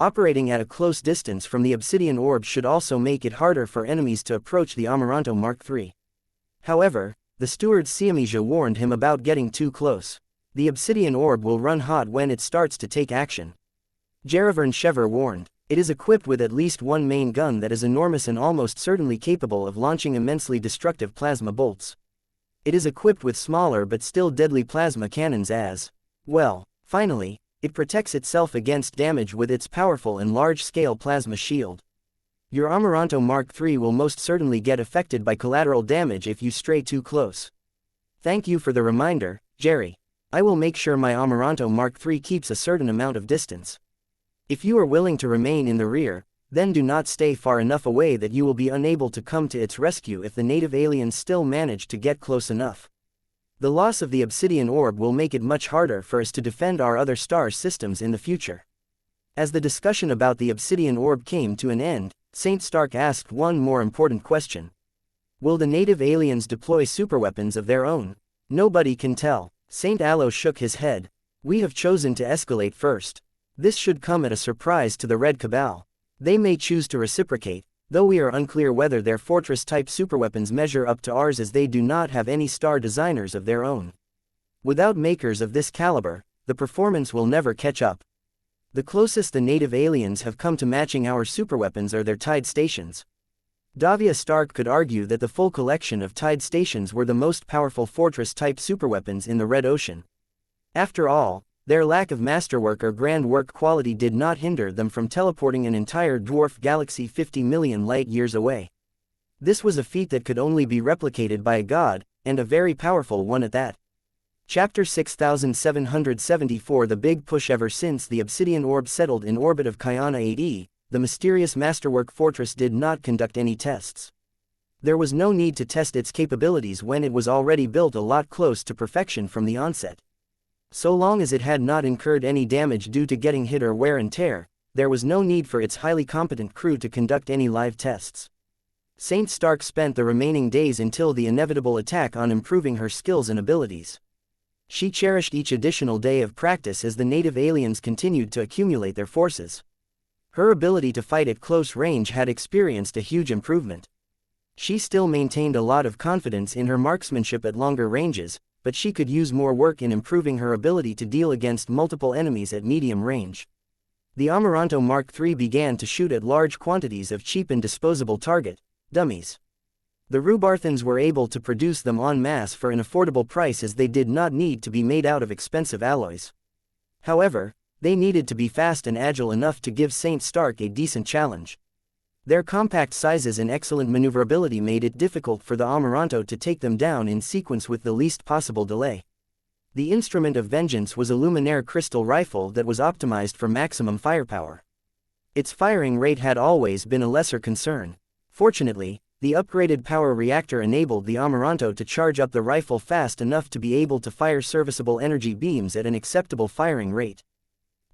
Operating at a close distance from the obsidian orb should also make it harder for enemies to approach the Amaranto Mark III. However, the steward xianxia warned him about getting too close. The obsidian orb will run hot when it starts to take action. Jaravern Shever warned, it is equipped with at least one main gun that is enormous and almost certainly capable of launching immensely destructive plasma bolts. It is equipped with smaller but still deadly plasma cannons as well. Finally, it protects itself against damage with its powerful and large-scale plasma shield. Your Amaranto Mark III will most certainly get affected by collateral damage if you stray too close. Thank you for the reminder, Jerry. I will make sure my Amaranto Mark III keeps a certain amount of distance. If you are willing to remain in the rear, then do not stay far enough away that you will be unable to come to its rescue if the native aliens still manage to get close enough. The loss of the obsidian orb will make it much harder for us to defend our other star systems in the future." As the discussion about the obsidian orb came to an end, Saint Stark asked one more important question. Will the native aliens deploy superweapons of their own? Nobody can tell. Saint Aloe shook his head. We have chosen to escalate first. This should come at a surprise to the Red Cabal. They may choose to reciprocate, though we are unclear whether their fortress-type superweapons measure up to ours, as they do not have any star designers of their own. Without makers of this caliber, the performance will never catch up. The closest the native aliens have come to matching our superweapons are their tide stations. Davia Stark could argue that the full collection of tide stations were the most powerful fortress-type superweapons in the Red Ocean. After all, their lack of masterwork or grand work quality did not hinder them from teleporting an entire dwarf galaxy 50 million light-years away. This was a feat that could only be replicated by a god, and a very powerful one at that. Chapter 6774 The Big Push. Ever since the obsidian orb settled in orbit of Kyana 8E, the mysterious Masterwork Fortress did not conduct any tests. There was no need to test its capabilities when it was already built a lot close to perfection from the onset. So long as it had not incurred any damage due to getting hit or wear and tear, there was no need for its highly competent crew to conduct any live tests. Saint Stark spent the remaining days until the inevitable attack on improving her skills and abilities. She cherished each additional day of practice as the native aliens continued to accumulate their forces. Her ability to fight at close range had experienced a huge improvement. She still maintained a lot of confidence in her marksmanship at longer ranges, but she could use more work in improving her ability to deal against multiple enemies at medium range. The Amaranto Mark III began to shoot at large quantities of cheap and disposable target dummies. The Rubarthans were able to produce them en masse for an affordable price, as they did not need to be made out of expensive alloys. However, they needed to be fast and agile enough to give Saint Stark a decent challenge. Their compact sizes and excellent maneuverability made it difficult for the Amaranto to take them down in sequence with the least possible delay. The instrument of vengeance was a luminaire crystal rifle that was optimized for maximum firepower. Its firing rate had always been a lesser concern. Fortunately, the upgraded power reactor enabled the Amaranto to charge up the rifle fast enough to be able to fire serviceable energy beams at an acceptable firing rate.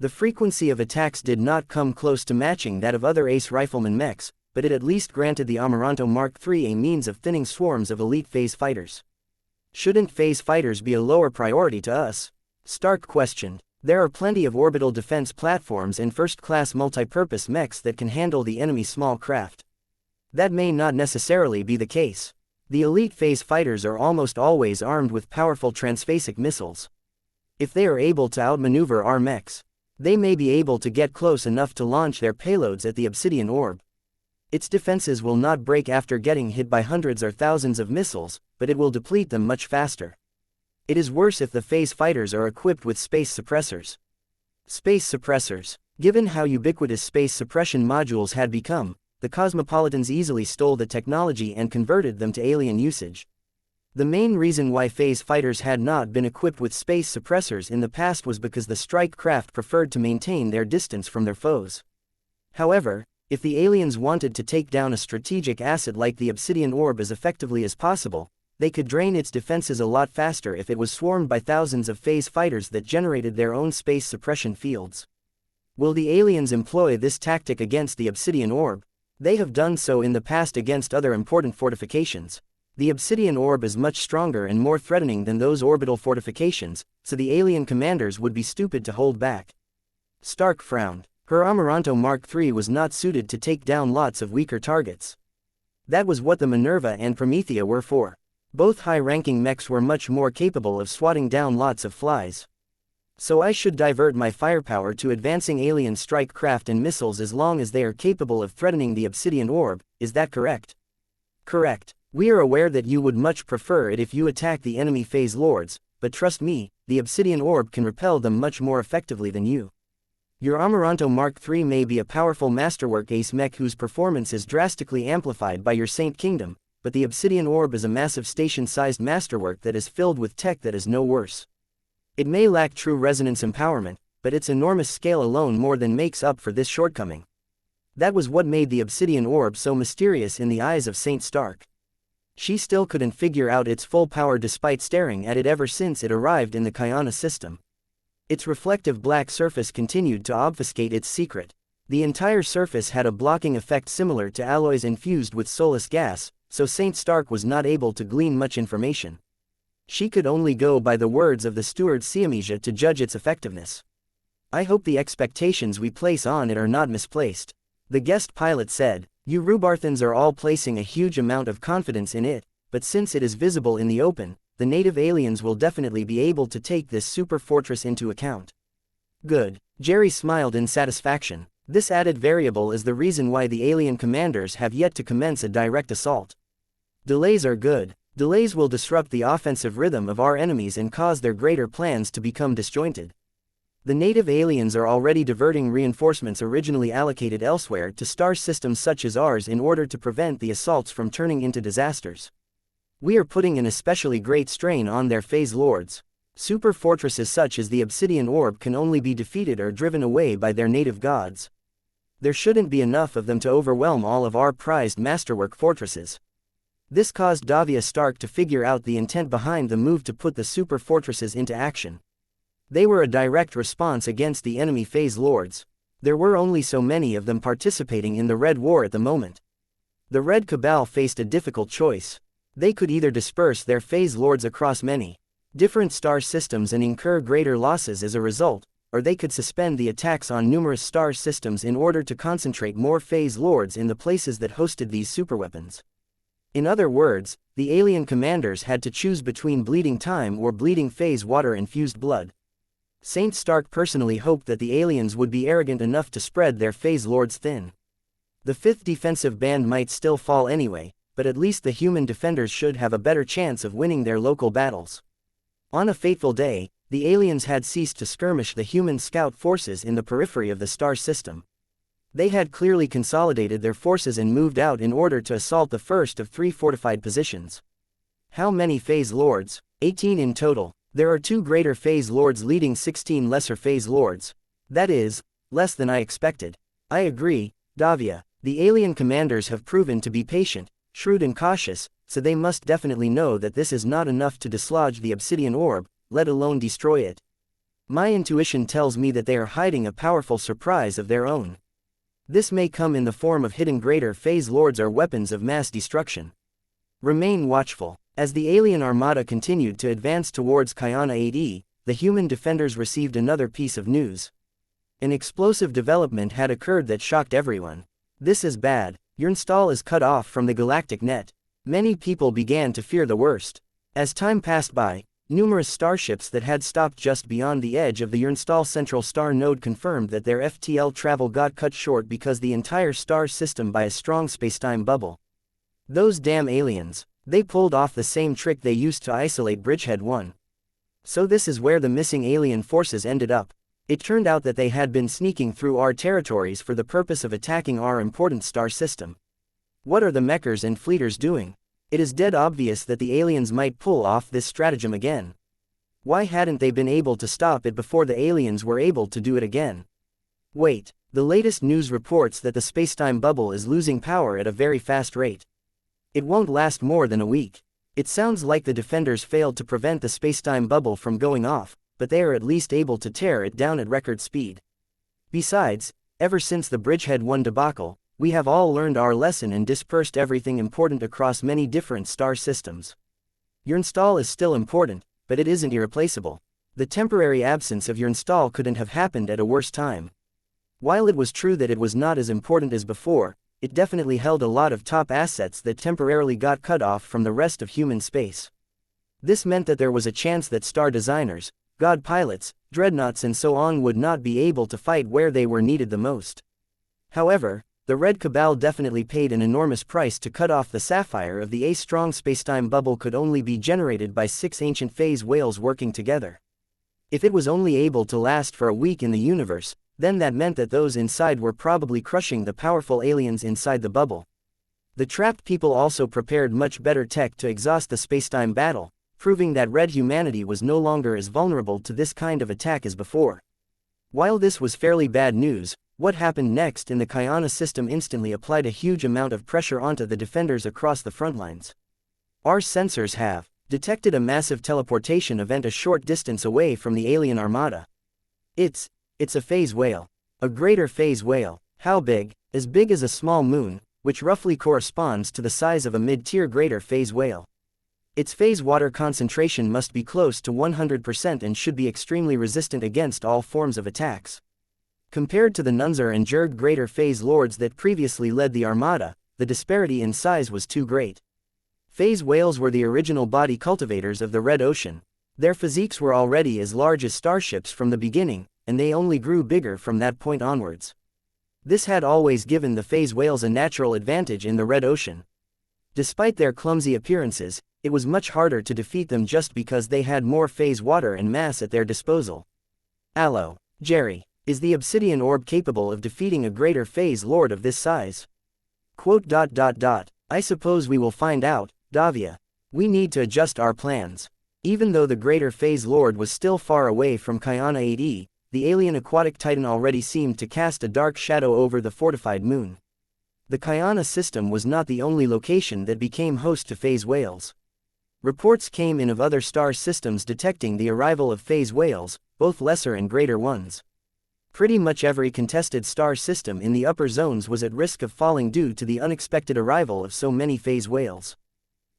The frequency of attacks did not come close to matching that of other ace rifleman mechs, but it at least granted the Amaranto Mark III a means of thinning swarms of elite phase fighters. Shouldn't phase fighters be a lower priority to us? Stark questioned. There are plenty of orbital defense platforms and first-class multi-purpose mechs that can handle the enemy's small craft. That may not necessarily be the case. The elite phase fighters are almost always armed with powerful transphasic missiles. If they are able to outmaneuver our mechs, they may be able to get close enough to launch their payloads at the obsidian orb. Its defenses will not break after getting hit by hundreds or thousands of missiles, but it will deplete them much faster. It is worse if the phase fighters are equipped with space suppressors. Space suppressors. Given how ubiquitous space suppression modules had become, the Cosmopolitans easily stole the technology and converted them to alien usage. The main reason why phase fighters had not been equipped with space suppressors in the past was because the strike craft preferred to maintain their distance from their foes. However, if the aliens wanted to take down a strategic asset like the obsidian orb as effectively as possible, they could drain its defenses a lot faster if it was swarmed by thousands of phase fighters that generated their own space suppression fields. Will the aliens employ this tactic against the obsidian orb? They have done so in the past against other important fortifications. The obsidian orb is much stronger and more threatening than those orbital fortifications, so the alien commanders would be stupid to hold back. Stark frowned. Her Amaranto Mark III was not suited to take down lots of weaker targets. That was what the Minerva and Promethea were for. Both high-ranking mechs were much more capable of swatting down lots of flies. So I should divert my firepower to advancing alien strike craft and missiles as long as they are capable of threatening the obsidian orb, is that correct? Correct. We are aware that you would much prefer it if you attack the enemy phase lords, but trust me, the obsidian orb can repel them much more effectively than you. Your Amaranto Mark III may be a powerful masterwork ace mech whose performance is drastically amplified by your Saint Kingdom, but the obsidian orb is a massive station-sized masterwork that is filled with tech that is no worse. It may lack true resonance empowerment, but its enormous scale alone more than makes up for this shortcoming. That was what made the obsidian orb so mysterious in the eyes of Saint Stark. She still couldn't figure out its full power despite staring at it ever since it arrived in the Kyana system. Its reflective black surface continued to obfuscate its secret. The entire surface had a blocking effect similar to alloys infused with soulless gas, so Saint Stark was not able to glean much information. She could only go by the words of the steward xianxia to judge its effectiveness. I hope the expectations we place on it are not misplaced. The guest pilot said, You Rubarthans are all placing a huge amount of confidence in it, but since it is visible in the open, the native aliens will definitely be able to take this super fortress into account. Good. Jerry smiled in satisfaction. This added variable is the reason why the alien commanders have yet to commence a direct assault. Delays are good. Delays will disrupt the offensive rhythm of our enemies and cause their greater plans to become disjointed. The native aliens are already diverting reinforcements originally allocated elsewhere to star systems such as ours in order to prevent the assaults from turning into disasters. We are putting an especially great strain on their phase lords. Super fortresses such as the obsidian orb can only be defeated or driven away by their native gods. There shouldn't be enough of them to overwhelm all of our prized masterwork fortresses. This caused Davia Stark to figure out the intent behind the move to put the super fortresses into action. They were a direct response against the enemy phase lords. There were only so many of them participating in the Red War at the moment. The Red Cabal faced a difficult choice. They could either disperse their phase lords across many different star systems and incur greater losses as a result, or they could suspend the attacks on numerous star systems in order to concentrate more phase lords in the places that hosted these superweapons. In other words, the alien commanders had to choose between bleeding time or bleeding phase water-infused blood. Saint Stark personally hoped that the aliens would be arrogant enough to spread their phase lords thin. The 5th defensive band might still fall anyway, but at least the human defenders should have a better chance of winning their local battles. On a fateful day, the aliens had ceased to skirmish the human scout forces in the periphery of the star system. They had clearly consolidated their forces and moved out in order to assault the first of 3 fortified positions. How many phase lords? 18 in total. There are 2 greater phase lords leading 16 lesser phase lords. That is, less than I expected. I agree, Davia. The alien commanders have proven to be patient, Shrewd and cautious, so they must definitely know that this is not enough to dislodge the obsidian orb, let alone destroy it. My intuition tells me that they are hiding a powerful surprise of their own. This may come in the form of hidden greater phase lords or weapons of mass destruction. Remain watchful. As the alien armada continued to advance towards Xianxia 8E, the human defenders received another piece of news. An explosive development had occurred that shocked everyone. This is bad. Xianxia is cut off from the galactic net. Many people began to fear the worst. As time passed by, numerous starships that had stopped just beyond the edge of the Xianxia central star node confirmed that their FTL travel got cut short because the entire star system by a strong spacetime bubble. Those damn aliens. They pulled off the same trick they used to isolate Bridgehead 1. So this is where the missing alien forces ended up. It turned out that they had been sneaking through our territories for the purpose of attacking our important star system. What are the mechers and fleeters doing? It is dead obvious that the aliens might pull off this stratagem again. Why hadn't they been able to stop it before the aliens were able to do it again? Wait, the latest news reports that the spacetime bubble is losing power at a very fast rate. It won't last more than a week. It sounds like the defenders failed to prevent the spacetime bubble from going off, but they are at least able to tear it down at record speed. Besides, ever since the Bridgehead 1 debacle, we have all learned our lesson and dispersed everything important across many different star systems. Xianxia is still important, but it isn't irreplaceable. The temporary absence of Xianxia couldn't have happened at a worse time. While it was true that it was not as important as before, it definitely held a lot of top assets that temporarily got cut off from the rest of human space. This meant that there was a chance that star designers, god pilots, dreadnoughts and so on would not be able to fight where they were needed the most. However, the Red Cabal definitely paid an enormous price to cut off the sapphire of the strong spacetime bubble could only be generated by 6 ancient phase whales working together. If it was only able to last for a week in the universe, then that meant that those inside were probably crushing the powerful aliens inside the bubble. The trapped people also prepared much better tech to exhaust the spacetime battle, proving that red humanity was no longer as vulnerable to this kind of attack as before. While this was fairly bad news, what happened next in the Xianxia system instantly applied a huge amount of pressure onto the defenders across the front lines. Our sensors have detected a massive teleportation event a short distance away from the alien armada. It's a phase whale. A greater phase whale. How big? As big as a small moon, which roughly corresponds to the size of a mid-tier greater phase whale. Its phase water concentration must be close to 100% and should be extremely resistant against all forms of attacks. Compared to the Nunzer and Jurg greater phase lords that previously led the armada, the disparity in size was too great. Phase whales were the original body cultivators of the Red Ocean. Their physiques were already as large as starships from the beginning, and they only grew bigger from that point onwards. This had always given the phase whales a natural advantage in the Red Ocean. Despite their clumsy appearances, it was much harder to defeat them just because they had more phase water and mass at their disposal. Allo, Jerry, is the obsidian orb capable of defeating a greater phase lord of this size? I suppose we will find out, Davia. We need to adjust our plans. Even though the greater phase lord was still far away from Xianxia 8E, the alien aquatic titan already seemed to cast a dark shadow over the fortified moon. The Xianxia system was not the only location that became host to phase whales. Reports came in of other star systems detecting the arrival of phase whales, both lesser and greater ones. Pretty much every contested star system in the upper zones was at risk of falling due to the unexpected arrival of so many phase whales.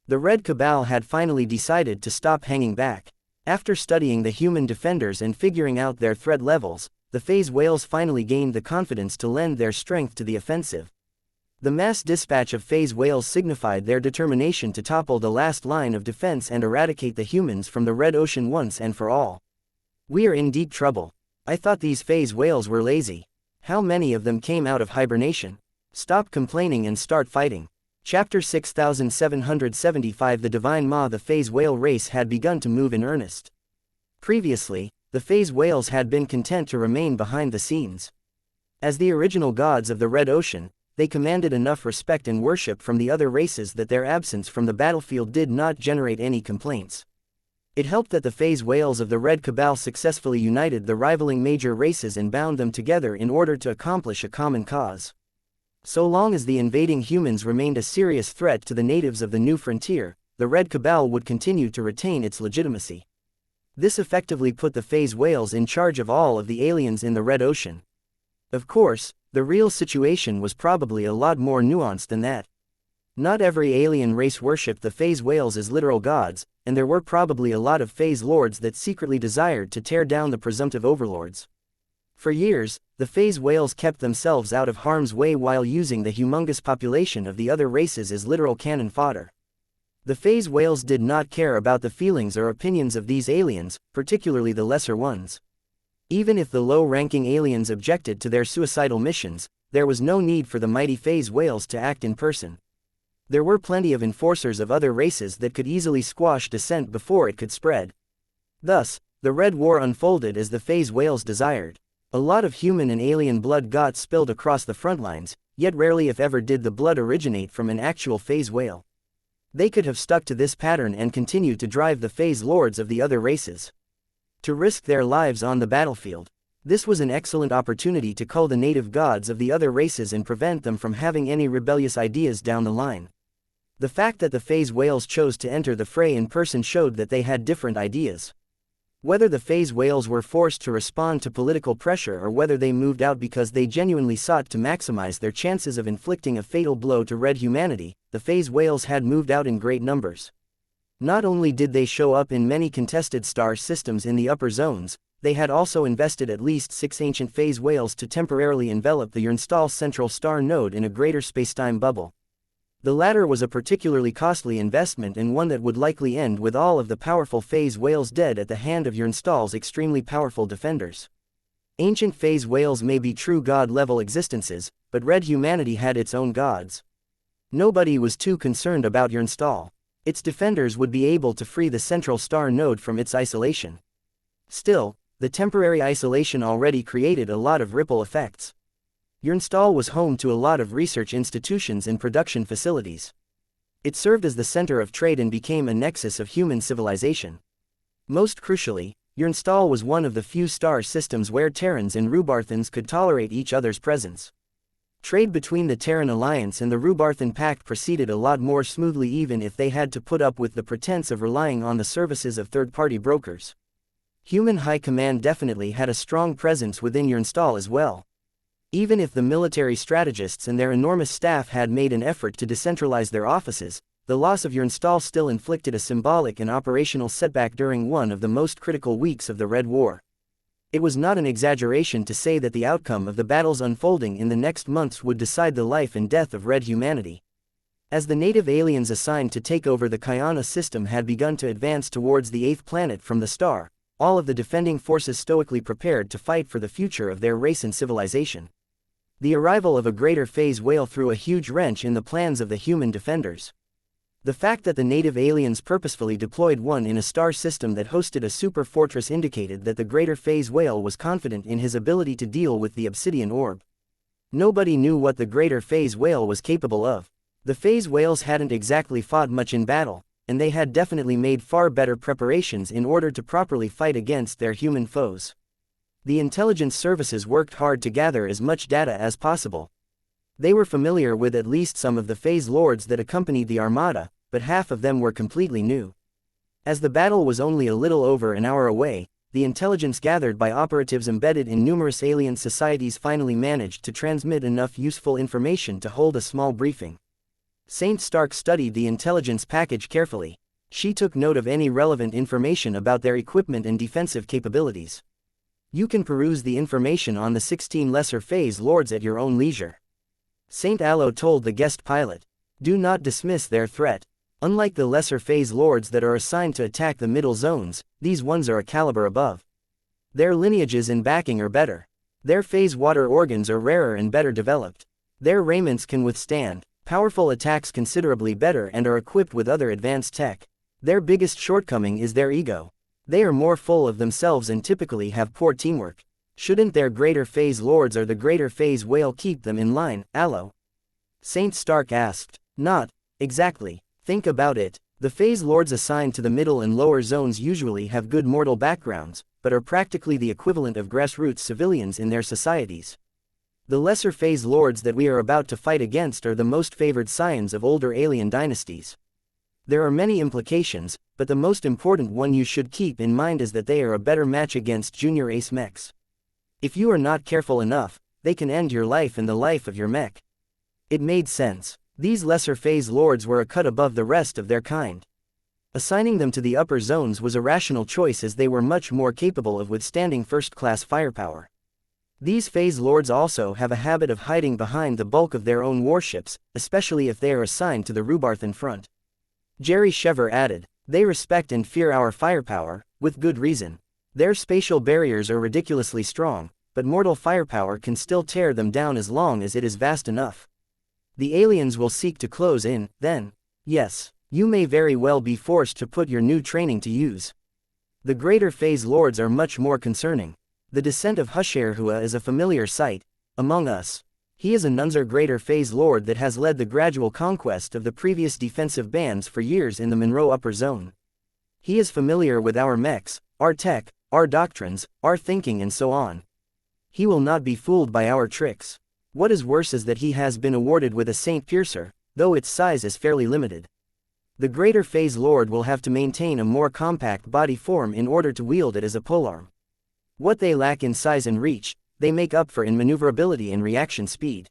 The Red Cabal had finally decided to stop hanging back. After studying the human defenders and figuring out their threat levels, the phase whales finally gained the confidence to lend their strength to the offensive. The mass dispatch of phase whales signified their determination to topple the last line of defense and eradicate the humans from the Red Ocean once and for all. We are in deep trouble. I thought these phase whales were lazy. How many of them came out of hibernation? Stop complaining and start fighting. Chapter 6775 The Divine Ma. The phase whale race had begun to move in earnest. Previously, the phase whales had been content to remain behind the scenes. As the original gods of the Red Ocean, they commanded enough respect and worship from the other races that their absence from the battlefield did not generate any complaints. It helped that the phase whales of the Red Cabal successfully united the rivaling major races and bound them together in order to accomplish a common cause. So long as the invading humans remained a serious threat to the natives of the new frontier, the Red Cabal would continue to retain its legitimacy. This effectively put the phase whales in charge of all of the aliens in the Red Ocean. Of course, the real situation was probably a lot more nuanced than that. Not every alien race worshipped the phase whales as literal gods, and there were probably a lot of phase lords that secretly desired to tear down the presumptive overlords. For years, the phase whales kept themselves out of harm's way while using the humongous population of the other races as literal cannon fodder. The phase whales did not care about the feelings or opinions of these aliens, particularly the lesser ones. Even if the low-ranking aliens objected to their suicidal missions, there was no need for the mighty phase whales to act in person. There were plenty of enforcers of other races that could easily squash dissent before it could spread. Thus, the Red War unfolded as the phase whales desired. A lot of human and alien blood got spilled across the front lines, yet rarely if ever did the blood originate from an actual phase whale. They could have stuck to this pattern and continued to drive the phase lords of the other races to risk their lives on the battlefield. This was an excellent opportunity to cull the native gods of the other races and prevent them from having any rebellious ideas down the line. The fact that the phase whales chose to enter the fray in person showed that they had different ideas. Whether the phase whales were forced to respond to political pressure or whether they moved out because they genuinely sought to maximize their chances of inflicting a fatal blow to red humanity, the phase whales had moved out in great numbers. Not only did they show up in many contested star systems in the upper zones, they had also invested at least 6 ancient phase whales to temporarily envelop the Xianxia central star node in a greater spacetime bubble. The latter was a particularly costly investment and one that would likely end with all of the powerful phase whales dead at the hand of Xianxia's extremely powerful defenders. Ancient phase whales may be true god-level existences, but red humanity had its own gods. Nobody was too concerned about Xianxia. Its defenders would be able to free the central star node from its isolation. Still, the temporary isolation already created a lot of ripple effects. Xianxia was home to a lot of research institutions and production facilities. It served as the center of trade and became a nexus of human civilization. Most crucially, Xianxia was one of the few star systems where Terrans and Rubarthans could tolerate each other's presence. Trade between the Terran Alliance and the Rubarthan Pact proceeded a lot more smoothly even if they had to put up with the pretense of relying on the services of third-party brokers. Human high command definitely had a strong presence within Xianxia as well. Even if the military strategists and their enormous staff had made an effort to decentralize their offices, the loss of Xianxia still inflicted a symbolic and operational setback during one of the most critical weeks of the Red War. It was not an exaggeration to say that the outcome of the battles unfolding in the next months would decide the life and death of red humanity. As the native aliens assigned to take over the Xianxia system had begun to advance towards the 8th planet from the star, all of the defending forces stoically prepared to fight for the future of their race and civilization. The arrival of a greater phase whale threw a huge wrench in the plans of the human defenders. The fact that the native aliens purposefully deployed one in a star system that hosted a super fortress indicated that the greater phase whale was confident in his ability to deal with the obsidian orb. Nobody knew what the greater phase whale was capable of. The phase whales hadn't exactly fought much in battle, and they had definitely made far better preparations in order to properly fight against their human foes. The intelligence services worked hard to gather as much data as possible. They were familiar with at least some of the phase lords that accompanied the armada, but half of them were completely new. As the battle was only a little over an hour away, the intelligence gathered by operatives embedded in numerous alien societies finally managed to transmit enough useful information to hold a small briefing. Saint Stark studied the intelligence package carefully. She took note of any relevant information about their equipment and defensive capabilities. You can peruse the information on the 16 lesser phase lords at your own leisure. Saint Aloe told the guest pilot. Do not dismiss their threat. Unlike the lesser phase lords that are assigned to attack the middle zones, these ones are a caliber above. Their lineages and backing are better. Their phase water organs are rarer and better developed. Their raiments can withstand powerful attacks considerably better and are equipped with other advanced tech. Their biggest shortcoming is their ego. They are more full of themselves and typically have poor teamwork. Shouldn't their greater phase lords or the greater phase whale keep them in line, Aloe? Saint Stark asked. Not exactly. Think about it. The phase lords assigned to the middle and lower zones usually have good mortal backgrounds, but are practically the equivalent of grassroots civilians in their societies. The lesser phase lords that we are about to fight against are the most favored scions of older alien dynasties. There are many implications, but the most important one you should keep in mind is that they are a better match against junior ace mechs. If you are not careful enough, they can end your life and the life of your mech. It made sense. These lesser phase lords were a cut above the rest of their kind. Assigning them to the upper zones was a rational choice as they were much more capable of withstanding first-class firepower. These phase lords also have a habit of hiding behind the bulk of their own warships, especially if they are assigned to the Rubarthan front. Jerry Shever added, "They respect and fear our firepower, with good reason. Their spatial barriers are ridiculously strong, but mortal firepower can still tear them down as long as it is vast enough. The aliens will seek to close in, then. Yes, you may very well be forced to put your new training to use. The greater phase lords are much more concerning. The descent of xianxia is a familiar sight among us. He is a Nunzer greater phase lord that has led the gradual conquest of the previous defensive bands for years in the Monroe upper zone. He is familiar with our mechs, our tech, our doctrines, our thinking and so on. He will not be fooled by our tricks. What is worse is that he has been awarded with a Saint Piercer, though its size is fairly limited. The greater phase lord will have to maintain a more compact body form in order to wield it as a polearm. What they lack in size and reach, they make up for in maneuverability and reaction speed."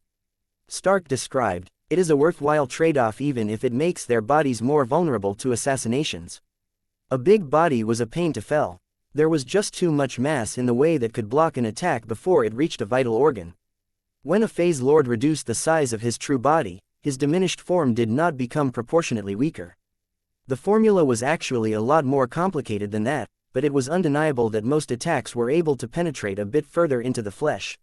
Stark described, "It is a worthwhile trade-off even if it makes their bodies more vulnerable to assassinations. A big body was a pain to fell. There was just too much mass in the way that could block an attack before it reached a vital organ. When a phase lord reduced the size of his true body, his diminished form did not become proportionately weaker. The formula was actually a lot more complicated than that, but it was undeniable that most attacks were able to penetrate a bit further into the flesh.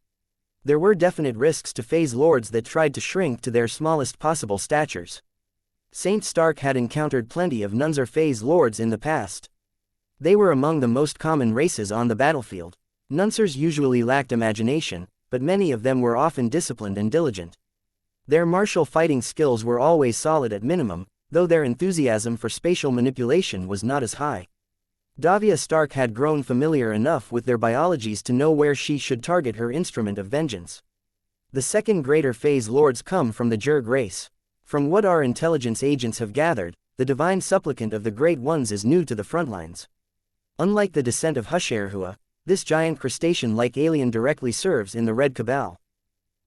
There were definite risks to phase lords that tried to shrink to their smallest possible statures. Saint Stark had encountered plenty of Nunzer phase lords in the past. They were among the most common races on the battlefield. Nunzers usually lacked imagination, but many of them were often disciplined and diligent. Their martial fighting skills were always solid at minimum, though their enthusiasm for spatial manipulation was not as high. Davia Stark had grown familiar enough with their biologies to know where she should target her instrument of vengeance. The second greater phase lords come from the Jurg race. From what our intelligence agents have gathered, the divine supplicant of the Great Ones is new to the frontlines. Unlike the descent of xianxia, this giant crustacean-like alien directly serves in the Red Cabal.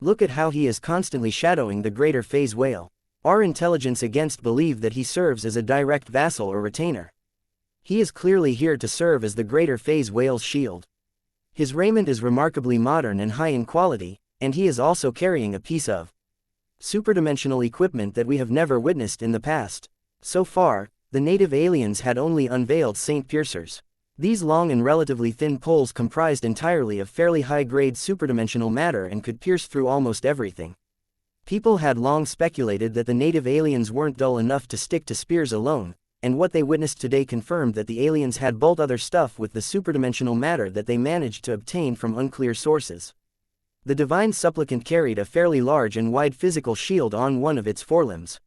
Look at how he is constantly shadowing the greater phase whale. Our intelligence against believe that he serves as a direct vassal or retainer. He is clearly here to serve as the greater phase whale's shield. His raiment is remarkably modern and high in quality, and he is also carrying a piece of superdimensional equipment that we have never witnessed in the past. So far, the native aliens had only unveiled Saint Piercers. These long and relatively thin poles comprised entirely of fairly high-grade superdimensional matter and could pierce through almost everything. People had long speculated that the native aliens weren't dull enough to stick to spears alone, and what they witnessed today confirmed that the aliens had bolt other stuff with the superdimensional matter that they managed to obtain from unclear sources. The divine supplicant carried a fairly large and wide physical shield on one of its forelimbs.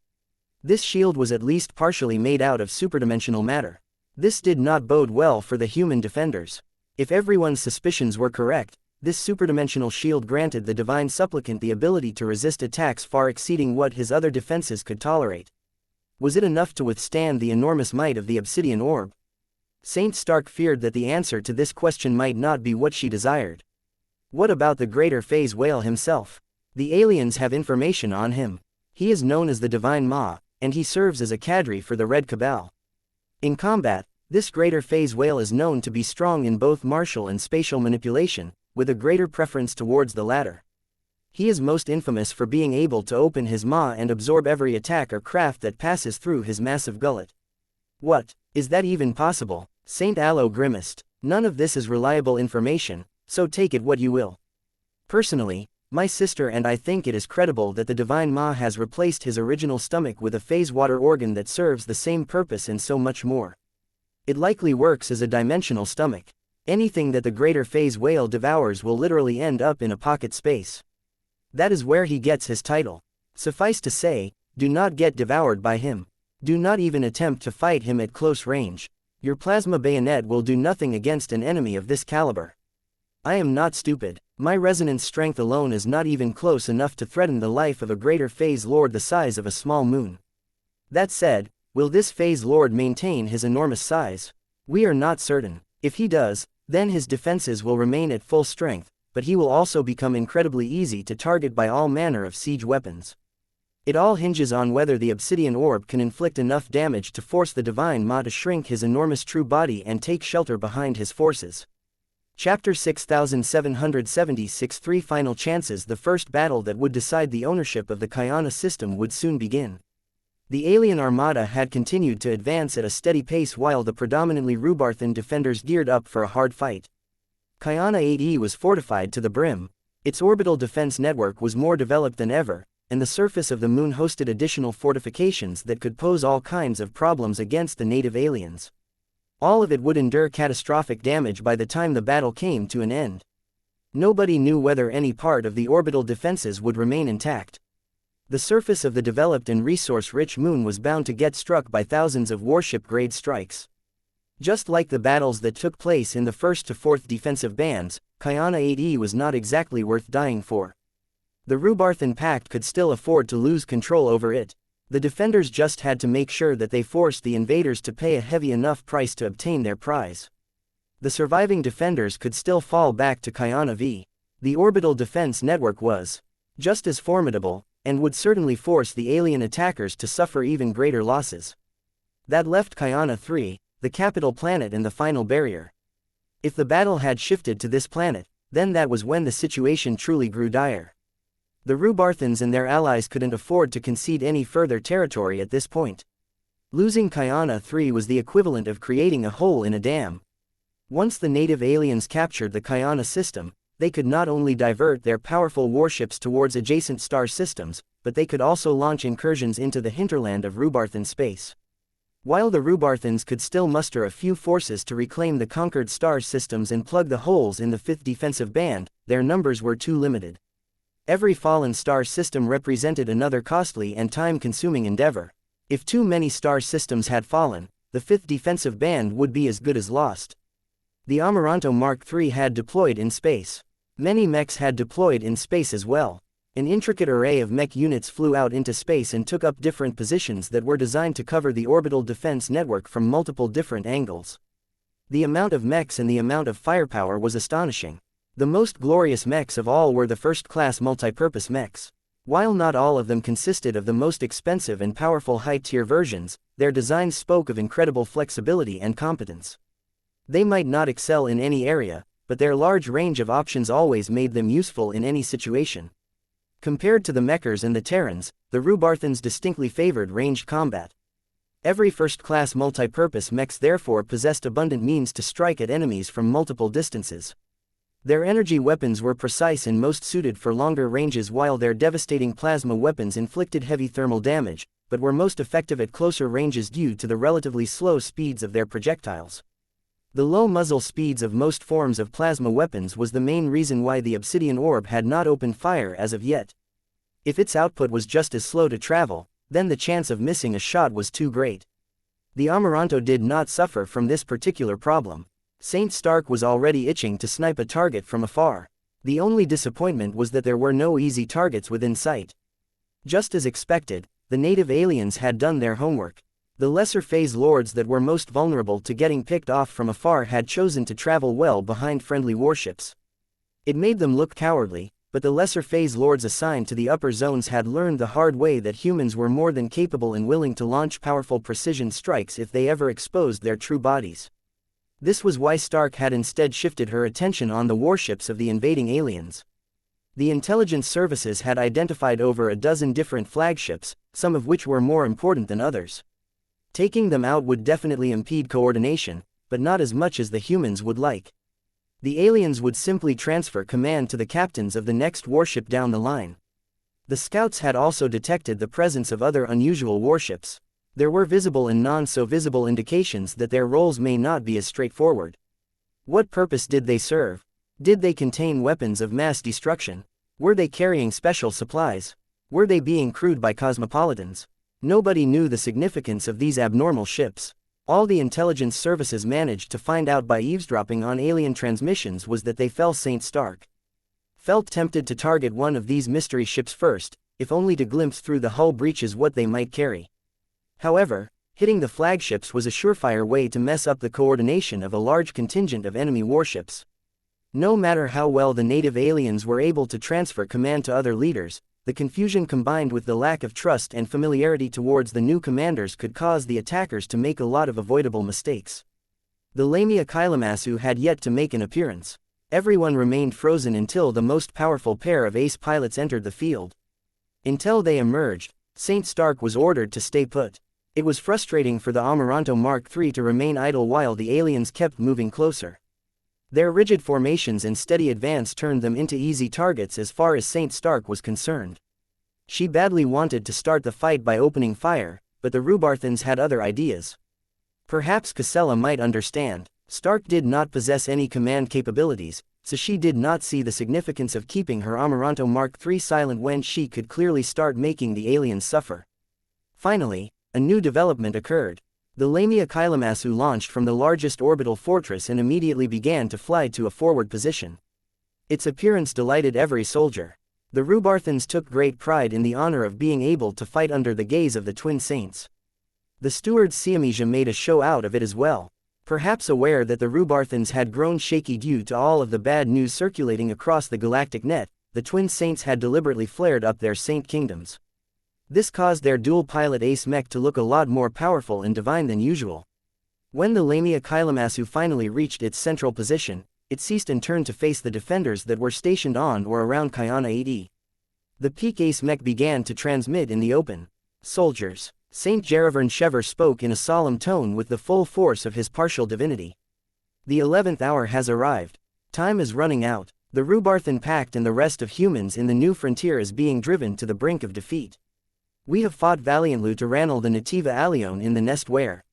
This shield was at least partially made out of superdimensional matter. This did not bode well for the human defenders. If everyone's suspicions were correct, this superdimensional shield granted the divine supplicant the ability to resist attacks far exceeding what his other defenses could tolerate. Was it enough to withstand the enormous might of the obsidian orb? Saint Stark feared that the answer to this question might not be what she desired. What about the greater phase whale himself? The aliens have information on him. He is known as the Divine Ma, and he serves as a cadre for the Red Cabal. In combat, this greater phase whale is known to be strong in both martial and spatial manipulation, with a greater preference towards the latter. He is most infamous for being able to open his maw and absorb every attack or craft that passes through his massive gullet. What? Is that even possible? Saint Aloe grimaced. None of this is reliable information, so take it what you will. Personally, my sister and I think it is credible that the Divine Ma has replaced his original stomach with a phase water organ that serves the same purpose and so much more. It likely works as a dimensional stomach. Anything that the greater phase whale devours will literally end up in a pocket space. That is where he gets his title. Suffice to say, do not get devoured by him. Do not even attempt to fight him at close range. Your plasma bayonet will do nothing against an enemy of this caliber. I am not stupid. My resonance strength alone is not even close enough to threaten the life of a greater phase lord the size of a small moon. That said, will this phase lord maintain his enormous size? We are not certain. If he does, then his defenses will remain at full strength, but he will also become incredibly easy to target by all manner of siege weapons. It all hinges on whether the obsidian orb can inflict enough damage to force the divine Ma to shrink his enormous true body and take shelter behind his forces. Chapter 6776 3 Final Chances. The first battle that would decide the ownership of the Xianxia system would soon begin. The alien armada had continued to advance at a steady pace while the predominantly Rubarthan defenders geared up for a hard fight. Xianxia 8E was fortified to the brim. Its orbital defense network was more developed than ever, and the surface of the moon hosted additional fortifications that could pose all kinds of problems against the native aliens. All of it would endure catastrophic damage by the time the battle came to an end. Nobody knew whether any part of the orbital defenses would remain intact. The surface of the developed and resource-rich moon was bound to get struck by thousands of warship-grade strikes. Just like the battles that took place in the 1st to 4th defensive bands, Xianxia 8E was not exactly worth dying for. The Rubarthan Pact could still afford to lose control over it. The defenders just had to make sure that they forced the invaders to pay a heavy enough price to obtain their prize. The surviving defenders could still fall back to Xianxia V. The orbital defense network was just as formidable, and would certainly force the alien attackers to suffer even greater losses. That left Xianxia 3, the capital planet and the final barrier. If the battle had shifted to this planet, then that was when the situation truly grew dire. The Rubarthans and their allies couldn't afford to concede any further territory at this point. Losing Xianxia 3 was the equivalent of creating a hole in a dam. Once the native aliens captured the Xianxia system, they could not only divert their powerful warships towards adjacent star systems, but they could also launch incursions into the hinterland of Rubarthan space. While the Rubarthans could still muster a few forces to reclaim the conquered star systems and plug the holes in the 5th defensive band, their numbers were too limited. Every fallen star system represented another costly and time-consuming endeavor. If too many star systems had fallen, the 5th defensive band would be as good as lost. The Amaranto Mark III had deployed in space. Many mechs had deployed in space as well. An intricate array of mech units flew out into space and took up different positions that were designed to cover the orbital defense network from multiple different angles. The amount of mechs and the amount of firepower was astonishing. The most glorious mechs of all were the first-class multipurpose mechs. While not all of them consisted of the most expensive and powerful high-tier versions, their designs spoke of incredible flexibility and competence. They might not excel in any area, but their large range of options always made them useful in any situation. Compared to the Mechers and the Terrans, the Rubarthans distinctly favored ranged combat. Every first-class multipurpose mechs therefore possessed abundant means to strike at enemies from multiple distances. Their energy weapons were precise and most suited for longer ranges, while their devastating plasma weapons inflicted heavy thermal damage, but were most effective at closer ranges due to the relatively slow speeds of their projectiles. The low muzzle speeds of most forms of plasma weapons was the main reason why the obsidian orb had not opened fire as of yet. If its output was just as slow to travel, then the chance of missing a shot was too great. The Amaranto did not suffer from this particular problem. Saint Stark was already itching to snipe a target from afar. The only disappointment was that there were no easy targets within sight. Just as expected, the native aliens had done their homework. The lesser phase lords that were most vulnerable to getting picked off from afar had chosen to travel well behind friendly warships. It made them look cowardly, but the lesser phase lords assigned to the upper zones had learned the hard way that humans were more than capable and willing to launch powerful precision strikes if they ever exposed their true bodies. This was why Stark had instead shifted her attention on the warships of the invading aliens. The intelligence services had identified over a dozen different flagships, some of which were more important than others. Taking them out would definitely impede coordination, but not as much as the humans would like. The aliens would simply transfer command to the captains of the next warship down the line. The scouts had also detected the presence of other unusual warships. There were visible and non-so-visible indications that their roles may not be as straightforward. What purpose did they serve? Did they contain weapons of mass destruction? Were they carrying special supplies? Were they being crewed by cosmopolitans? Nobody knew the significance of these abnormal ships. All the intelligence services managed to find out by eavesdropping on alien transmissions was that they fell Saint Stark. felt tempted to target one of these mystery ships first, if only to glimpse through the hull breaches what they might carry. However, hitting the flagships was a surefire way to mess up the coordination of a large contingent of enemy warships. No matter how well the native aliens were able to transfer command to other leaders, the confusion combined with the lack of trust and familiarity towards the new commanders could cause the attackers to make a lot of avoidable mistakes. The Lamia Kailamassu had yet to make an appearance. Everyone remained frozen until the most powerful pair of ace pilots entered the field. Until they emerged, Saint Stark was ordered to stay put. It was frustrating for the Amaranto Mark III to remain idle while the aliens kept moving closer. Their rigid formations and steady advance turned them into easy targets as far as Saint Stark was concerned. She badly wanted to start the fight by opening fire, but the Rubarthans had other ideas. Perhaps Casella might understand. Stark did not possess any command capabilities, so she did not see the significance of keeping her Amaranto Mark III silent when she could clearly start making the aliens suffer. Finally, a new development occurred. The Lamia Kailamassu launched from the largest orbital fortress and immediately began to fly to a forward position. Its appearance delighted every soldier. The Rubarthans took great pride in the honor of being able to fight under the gaze of the twin saints. The steward xianxia made a show out of it as well. Perhaps aware that the Rubarthans had grown shaky due to all of the bad news circulating across the galactic net, the twin saints had deliberately flared up their saint kingdoms. This caused their dual-pilot ace mech to look a lot more powerful and divine than usual. When the Lamia Kailamassu finally reached its central position, it ceased and turned to face the defenders that were stationed on or around Xianxia 8E. The peak ace mech began to transmit in the open. Soldiers. Saint Gerivern Shever spoke in a solemn tone with the full force of his partial divinity. The 11th hour has arrived. Time is running out. The Rubarthan Pact and the rest of humans in the new frontier is being driven to the brink of defeat. We have fought valiantly to Ranel the Nativa Alion in the nest where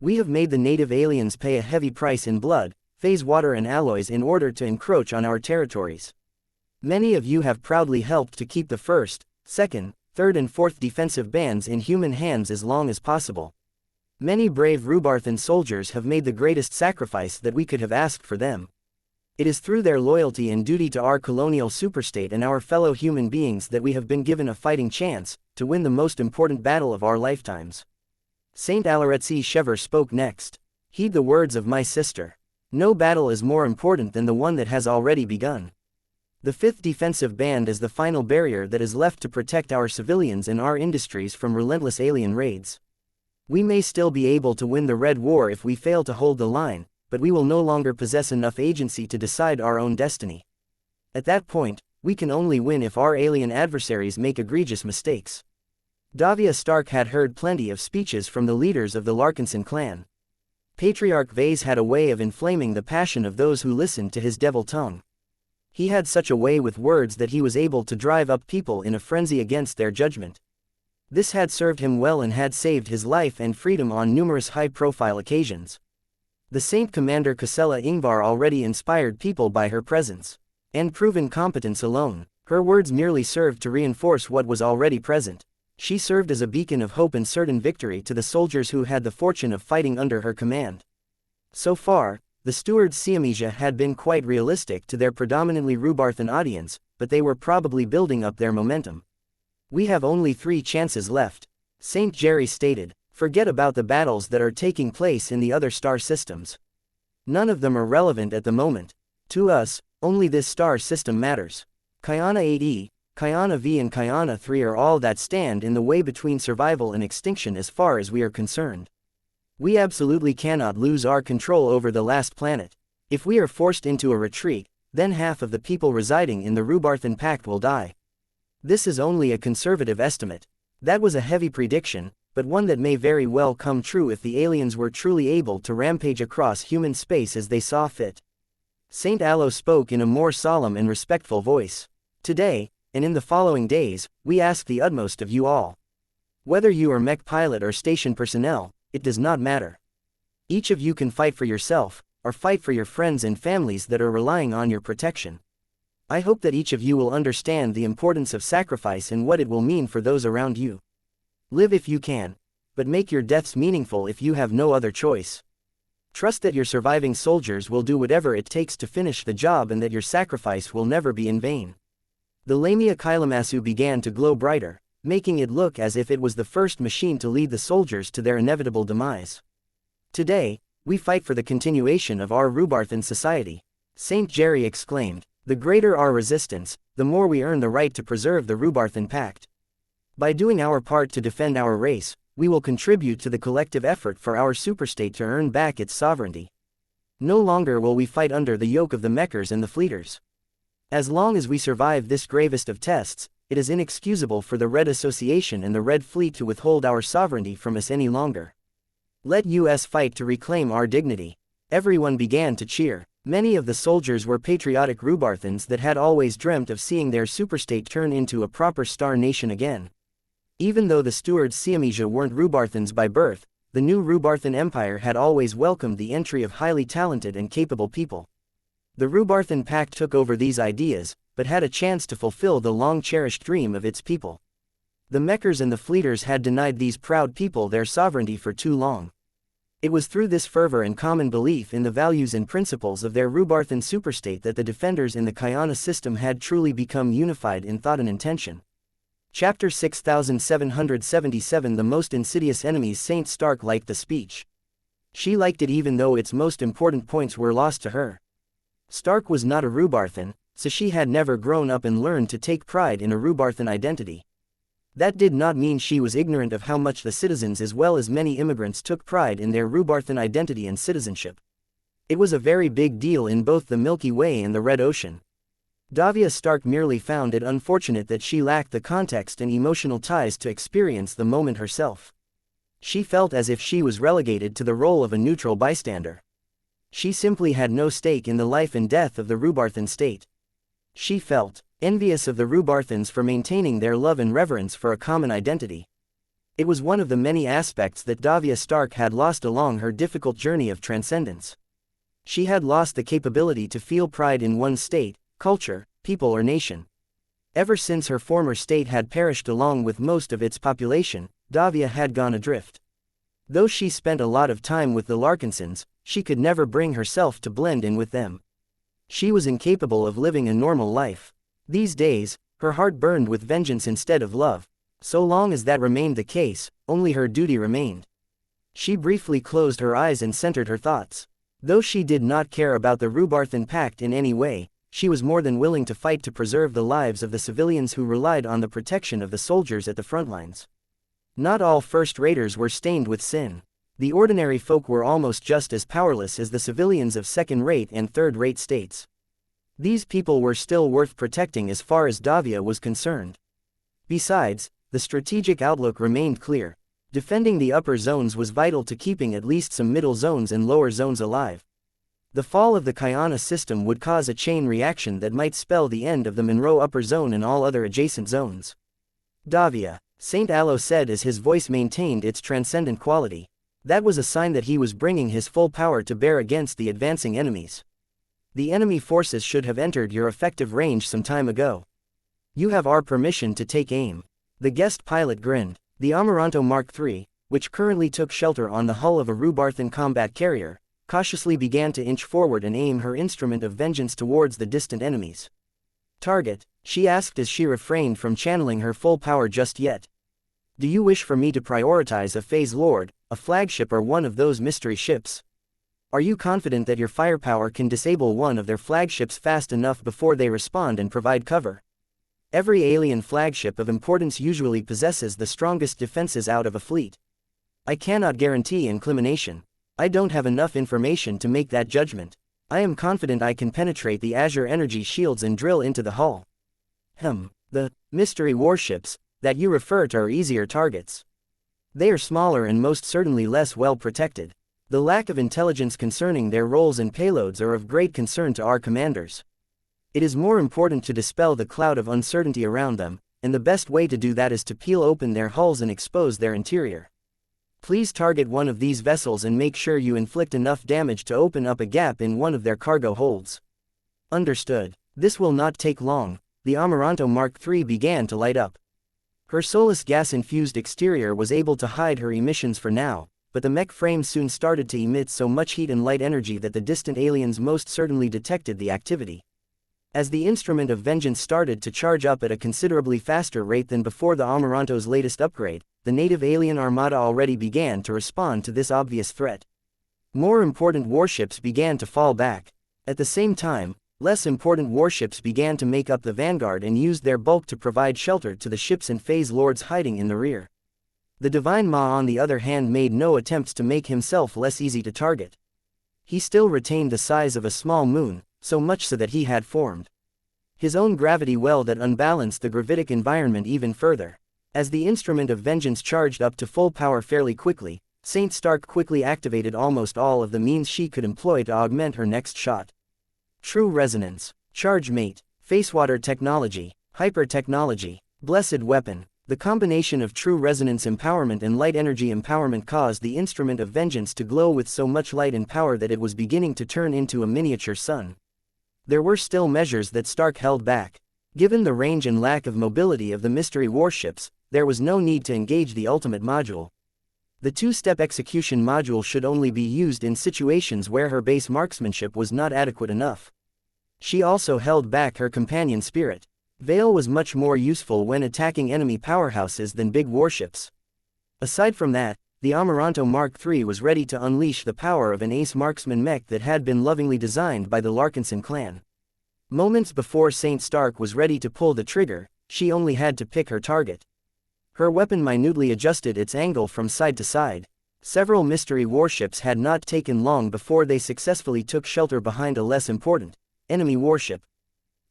we have made the native aliens pay a heavy price in blood, phase water and alloys in order to encroach on our territories. Many of you have proudly helped to keep the 1st, 2nd, 3rd and 4th defensive bands in human hands as long as possible. Many brave Rubarthan soldiers have made the greatest sacrifice that we could have asked for them. It is through their loyalty and duty to our colonial superstate and our fellow human beings that we have been given a fighting chance to win the most important battle of our lifetimes. Saint Alaretsi Shever spoke next. Heed the words of my sister. No battle is more important than the one that has already begun. The 5th defensive band is the final barrier that is left to protect our civilians and our industries from relentless alien raids. We may still be able to win the Red War if we fail to hold the line, but we will no longer possess enough agency to decide our own destiny. At that point, we can only win if our alien adversaries make egregious mistakes. Davia Stark had heard plenty of speeches from the leaders of the Larkinson clan. Patriarch Ves had a way of inflaming the passion of those who listened to his devil tongue. He had such a way with words that he was able to drive up people in a frenzy against their judgment. This had served him well and had saved his life and freedom on numerous high-profile occasions. The Saint Commander Casella Ingvar already inspired people by her presence and proven competence alone. Her words merely served to reinforce what was already present. She served as a beacon of hope and certain victory to the soldiers who had the fortune of fighting under her command. So far, the stewards xianxia had been quite realistic to their predominantly Rubarthan audience, but they were probably building up their momentum. We have only 3 chances left, Saint Jerry stated. Forget about the battles that are taking place in the other star systems. None of them are relevant at the moment. To us, only this star system matters. Xianxia 8E, Xianxia V and Xianxia 3 are all that stand in the way between survival and extinction as far as we are concerned. We absolutely cannot lose our control over the last planet. If we are forced into a retreat, then half of the people residing in the Rubarthan Pact will die. This is only a conservative estimate. That was a heavy prediction, but one that may very well come true if the aliens were truly able to rampage across human space as they saw fit. Saint Alo spoke in a more solemn and respectful voice. Today, and in the following days, we ask the utmost of you all. Whether you are mech pilot or station personnel, it does not matter. Each of you can fight for yourself, or fight for your friends and families that are relying on your protection. I hope that each of you will understand the importance of sacrifice and what it will mean for those around you. Live if you can, but make your deaths meaningful if you have no other choice. Trust that your surviving soldiers will do whatever it takes to finish the job and that your sacrifice will never be in vain. The Lamia Kailamassu began to glow brighter, making it look as if it was the first machine to lead the soldiers to their inevitable demise. Today, we fight for the continuation of our Rubarthan society, St. Jerry exclaimed. The greater our resistance, the more we earn the right to preserve the Rubarthan Pact. By doing our part to defend our race, we will contribute to the collective effort for our superstate to earn back its sovereignty. No longer will we fight under the yoke of the Mechers and the Fleeters. As long as we survive this gravest of tests, it is inexcusable for the Red Association and the Red Fleet to withhold our sovereignty from us any longer. Let us fight to reclaim our dignity. Everyone began to cheer. Many of the soldiers were patriotic Rubarthans that had always dreamt of seeing their superstate turn into a proper star nation again. Even though the stewards xianxia weren't Rubarthans by birth, the new Rubarthan Empire had always welcomed the entry of highly talented and capable people. The Rubarthan Pact took over these ideas, but had a chance to fulfill the long-cherished dream of its people. The Mechers and the Fleeters had denied these proud people their sovereignty for too long. It was through this fervor and common belief in the values and principles of their Rubarthan superstate that the defenders in the Xianxia system had truly become unified in thought and intention. Chapter 6777 The Most Insidious Enemies. Saint Stark liked the speech. She liked it even though its most important points were lost to her. Stark was not a Rubarthan, so she had never grown up and learned to take pride in a Rubarthan identity. That did not mean she was ignorant of how much the citizens as well as many immigrants took pride in their Rubarthan identity and citizenship. It was a very big deal in both the Milky Way and the Red Ocean. Davia Stark merely found it unfortunate that she lacked the context and emotional ties to experience the moment herself. She felt as if she was relegated to the role of a neutral bystander. She simply had no stake in the life and death of the Rubarthan state. She felt envious of the Rubarthans for maintaining their love and reverence for a common identity. It was one of the many aspects that Davia Stark had lost along her difficult journey of transcendence. She had lost the capability to feel pride in one's state, culture, people or nation. Ever since her former state had perished along with most of its population, Davia had gone adrift. Though she spent a lot of time with the Larkinsons, she could never bring herself to blend in with them. She was incapable of living a normal life. These days, her heart burned with vengeance instead of love. So long as that remained the case, only her duty remained. She briefly closed her eyes and centered her thoughts. Though she did not care about the Rubarthan Pact in any way, she was more than willing to fight to preserve the lives of the civilians who relied on the protection of the soldiers at the front lines. Not all first-raters were stained with sin. The ordinary folk were almost just as powerless as the civilians of second-rate and third-rate states. These people were still worth protecting as far as Davia was concerned. Besides, the strategic outlook remained clear. Defending the upper zones was vital to keeping at least some middle zones and lower zones alive. The fall of the Xianxia system would cause a chain reaction that might spell the end of the Monroe upper zone and all other adjacent zones. Davia, St. Aloe said as his voice maintained its transcendent quality. That was a sign that he was bringing his full power to bear against the advancing enemies. The enemy forces should have entered your effective range some time ago. You have our permission to take aim. The guest pilot grinned. The Amaranto Mark III, which currently took shelter on the hull of a Rubarthan combat carrier, cautiously began to inch forward and aim her instrument of vengeance towards the distant enemies. Target, she asked as she refrained from channeling her full power just yet. Do you wish for me to prioritize a phase lord, a flagship or one of those mystery ships? Are you confident that your firepower can disable one of their flagships fast enough before they respond and provide cover? Every alien flagship of importance usually possesses the strongest defenses out of a fleet. I cannot guarantee inclination. I don't have enough information to make that judgment. I am confident I can penetrate the Azure energy shields and drill into the hull. The mystery warships that you refer to are easier targets. They are smaller and most certainly less well protected. The lack of intelligence concerning their roles and payloads are of great concern to our commanders. It is more important to dispel the cloud of uncertainty around them, and the best way to do that is to peel open their hulls and expose their interior. Please target one of these vessels and make sure you inflict enough damage to open up a gap in one of their cargo holds. Understood. This will not take long. The Amaranto Mark III began to light up. Her soulless gas-infused exterior was able to hide her emissions for now, but the mech frame soon started to emit so much heat and light energy that the distant aliens most certainly detected the activity. As the instrument of vengeance started to charge up at a considerably faster rate than before the Amaranto's latest upgrade, the native alien armada already began to respond to this obvious threat. More important warships began to fall back. At the same time, less important warships began to make up the vanguard and used their bulk to provide shelter to the ships and phase lords hiding in the rear. The Divine Ma on the other hand made no attempts to make himself less easy to target. He still retained the size of a small moon, so much so that he had formed his own gravity well that unbalanced the gravitic environment even further. As the instrument of vengeance charged up to full power fairly quickly, Saint Stark quickly activated almost all of the means she could employ to augment her next shot. True resonance, charge mate, facewater technology, hyper technology, blessed weapon. The combination of true resonance empowerment and light energy empowerment caused the instrument of vengeance to glow with so much light and power that it was beginning to turn into a miniature sun. There were still measures that Stark held back. Given the range and lack of mobility of the mystery warships, there was no need to engage the ultimate module. The two-step execution module should only be used in situations where her base marksmanship was not adequate enough. She also held back her companion spirit. Veil was much more useful when attacking enemy powerhouses than big warships. Aside from that, the Amaranto Mark III was ready to unleash the power of an ace marksman mech that had been lovingly designed by the Larkinson clan. Moments before Saint Stark was ready to pull the trigger, she only had to pick her target. Her weapon minutely adjusted its angle from side to side. Several mystery warships had not taken long before they successfully took shelter behind a less important enemy warship.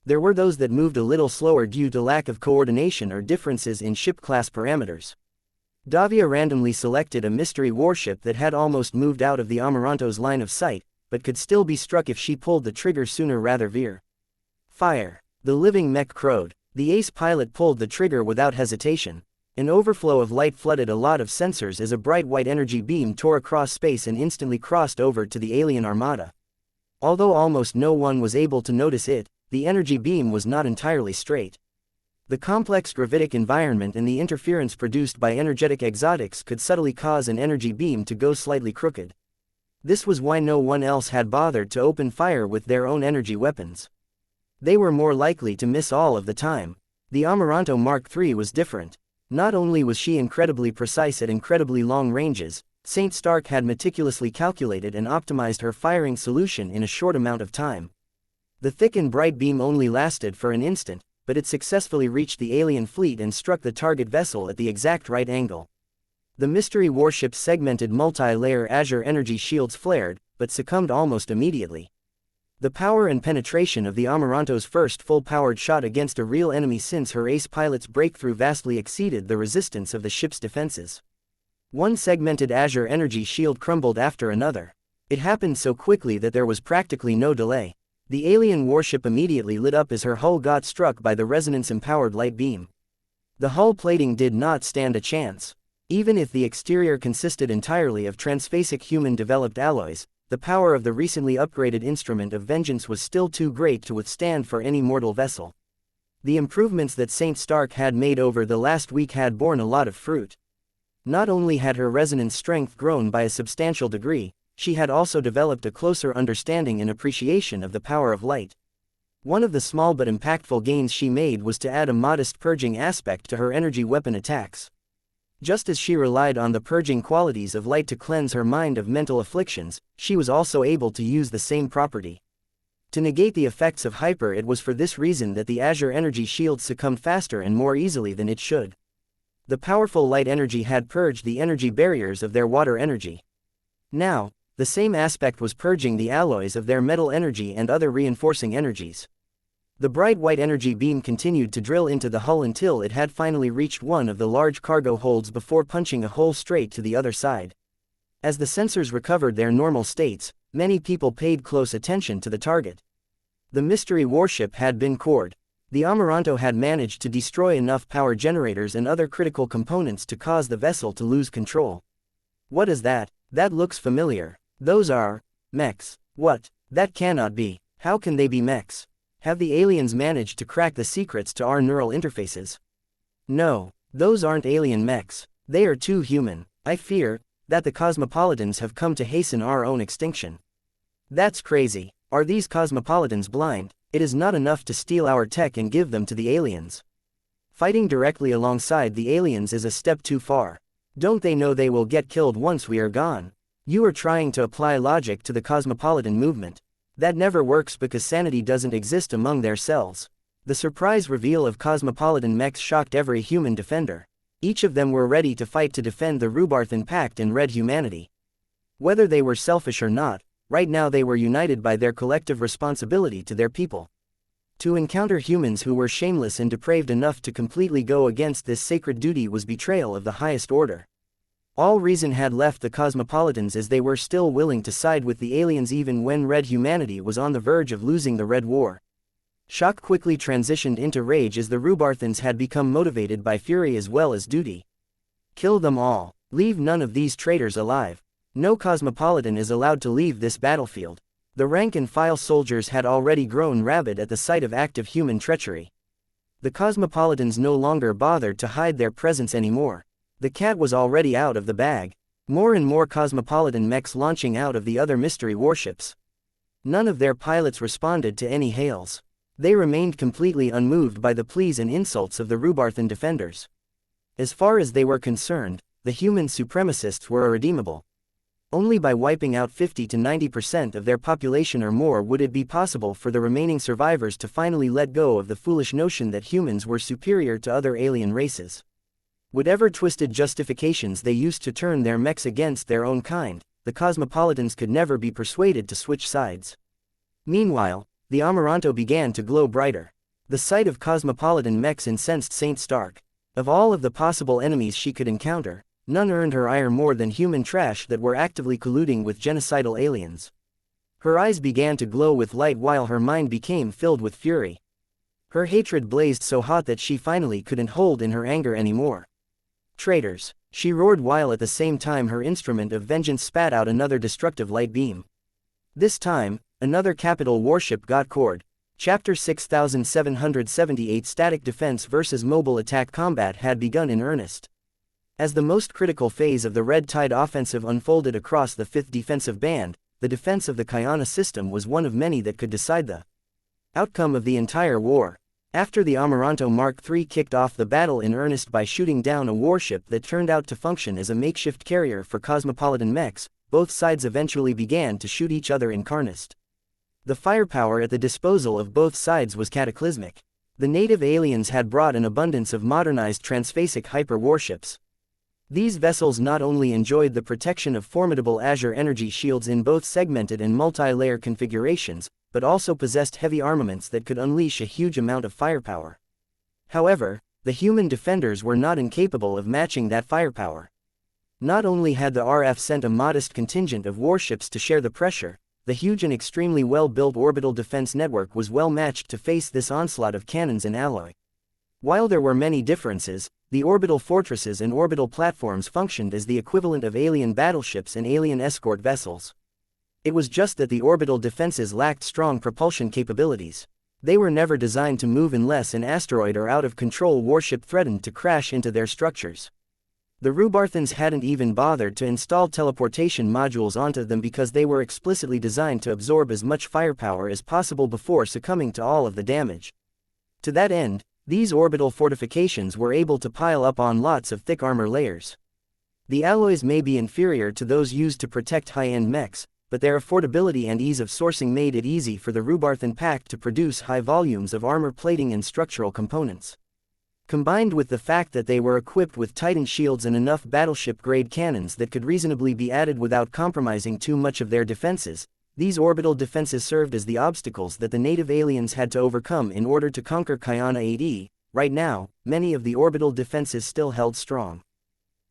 There were those that moved a little slower due to lack of coordination or differences in ship class parameters. Davia randomly selected a mystery warship that had almost moved out of the Amaranto's line of sight, but could still be struck if she pulled the trigger sooner rather veer. Fire. The living mech crowed. The ace pilot pulled the trigger without hesitation. An overflow of light flooded a lot of sensors as a bright white energy beam tore across space and instantly crossed over to the alien armada. Although almost no one was able to notice it, the energy beam was not entirely straight. The complex gravitic environment and the interference produced by energetic exotics could subtly cause an energy beam to go slightly crooked. This was why no one else had bothered to open fire with their own energy weapons. They were more likely to miss all of the time. The Amaranto Mark III was different. Not only was she incredibly precise at incredibly long ranges, Saint Stark had meticulously calculated and optimized her firing solution in a short amount of time. The thick and bright beam only lasted for an instant, but it successfully reached the alien fleet and struck the target vessel at the exact right angle. The mystery warship's segmented multi-layer azure energy shields flared, but succumbed almost immediately. The power and penetration of the Amaranto's first full-powered shot against a real enemy since her ace pilot's breakthrough vastly exceeded the resistance of the ship's defenses. One segmented azure energy shield crumbled after another. It happened so quickly that there was practically no delay. The alien warship immediately lit up as her hull got struck by the resonance-empowered light beam. The hull plating did not stand a chance. Even if the exterior consisted entirely of transphasic human-developed alloys, the power of the recently upgraded instrument of vengeance was still too great to withstand for any mortal vessel. The improvements that Saint Stark had made over the last week had borne a lot of fruit. Not only had her resonance strength grown by a substantial degree, she had also developed a closer understanding and appreciation of the power of light. One of the small but impactful gains she made was to add a modest purging aspect to her energy weapon attacks. Just as she relied on the purging qualities of light to cleanse her mind of mental afflictions, she was also able to use the same property to negate the effects of hyper. It was for this reason that the azure energy shield succumbed faster and more easily than it should. The powerful light energy had purged the energy barriers of their water energy. Now, the same aspect was purging the alloys of their metal energy and other reinforcing energies. The bright white energy beam continued to drill into the hull until it had finally reached one of the large cargo holds before punching a hole straight to the other side. As the sensors recovered their normal states, many people paid close attention to the target. The mystery warship had been cored. The Amaranto had managed to destroy enough power generators and other critical components to cause the vessel to lose control. What is that? That looks familiar. Those are mechs. What? That cannot be. How can they be mechs? Have the aliens managed to crack the secrets to our neural interfaces? No, those aren't alien mechs. They are too human. I fear that the cosmopolitans have come to hasten our own extinction. That's crazy. Are these cosmopolitans blind? It is not enough to steal our tech and give them to the aliens. Fighting directly alongside the aliens is a step too far. Don't they know they will get killed once we are gone? You are trying to apply logic to the cosmopolitan movement. That never works because sanity doesn't exist among their cells. The surprise reveal of cosmopolitan mechs shocked every human defender. Each of them were ready to fight to defend the Rubarthan Pact and red humanity. Whether they were selfish or not, right now they were united by their collective responsibility to their people. To encounter humans who were shameless and depraved enough to completely go against this sacred duty was betrayal of the highest order. All reason had left the cosmopolitans as they were still willing to side with the aliens even when red humanity was on the verge of losing the Red War. Shock quickly transitioned into rage as the Rubarthans had become motivated by fury as well as duty. Kill them all. Leave none of these traitors alive. No cosmopolitan is allowed to leave this battlefield. The rank-and-file soldiers had already grown rabid at the sight of active human treachery. The cosmopolitans no longer bothered to hide their presence anymore. The cat was already out of the bag. More and more cosmopolitan mechs launching out of the other mystery warships. None of their pilots responded to any hails. They remained completely unmoved by the pleas and insults of the Rubarthan defenders. As far as they were concerned, the human supremacists were irredeemable. Only by wiping out 50 to 90% of their population or more would it be possible for the remaining survivors to finally let go of the foolish notion that humans were superior to other alien races. Whatever twisted justifications they used to turn their mechs against their own kind, the cosmopolitans could never be persuaded to switch sides. Meanwhile, the Amaranto began to glow brighter. The sight of cosmopolitan mechs incensed Saint Stark. Of all of the possible enemies she could encounter, none earned her ire more than human trash that were actively colluding with genocidal aliens. Her eyes began to glow with light while her mind became filled with fury. Her hatred blazed so hot that she finally couldn't hold in her anger anymore. Traitors, she roared while at the same time her instrument of vengeance spat out another destructive light beam. This time, another capital warship got cored. Chapter 6778 Static Defense vs. Mobile Attack Combat had begun in earnest. As the most critical phase of the Red Tide offensive unfolded across the 5th defensive band, the defense of the Xianxia system was one of many that could decide the outcome of the entire war. After the Amaranto Mark III kicked off the battle in earnest by shooting down a warship that turned out to function as a makeshift carrier for cosmopolitan mechs, both sides eventually began to shoot each other in earnest. The firepower at the disposal of both sides was cataclysmic. The native aliens had brought an abundance of modernized transphasic hyper warships. These vessels not only enjoyed the protection of formidable Azure energy shields in both segmented and multi-layer configurations, but also possessed heavy armaments that could unleash a huge amount of firepower. However, the human defenders were not incapable of matching that firepower. Not only had the RF sent a modest contingent of warships to share the pressure, the huge and extremely well-built orbital defense network was well matched to face this onslaught of cannons and alloy. While there were many differences, the orbital fortresses and orbital platforms functioned as the equivalent of alien battleships and alien escort vessels. It was just that the orbital defenses lacked strong propulsion capabilities. They were never designed to move unless an asteroid or out-of-control warship threatened to crash into their structures. The Rubarthans hadn't even bothered to install teleportation modules onto them because they were explicitly designed to absorb as much firepower as possible before succumbing to all of the damage. To that end, these orbital fortifications were able to pile up on lots of thick armor layers. The alloys may be inferior to those used to protect high-end mechs, but their affordability and ease of sourcing made it easy for the Rubarthan Pact to produce high volumes of armor plating and structural components. Combined with the fact that they were equipped with Titan shields and enough battleship-grade cannons that could reasonably be added without compromising too much of their defenses, these orbital defenses served as the obstacles that the native aliens had to overcome in order to conquer Xianxia 8E. Right now, many of the orbital defenses still held strong.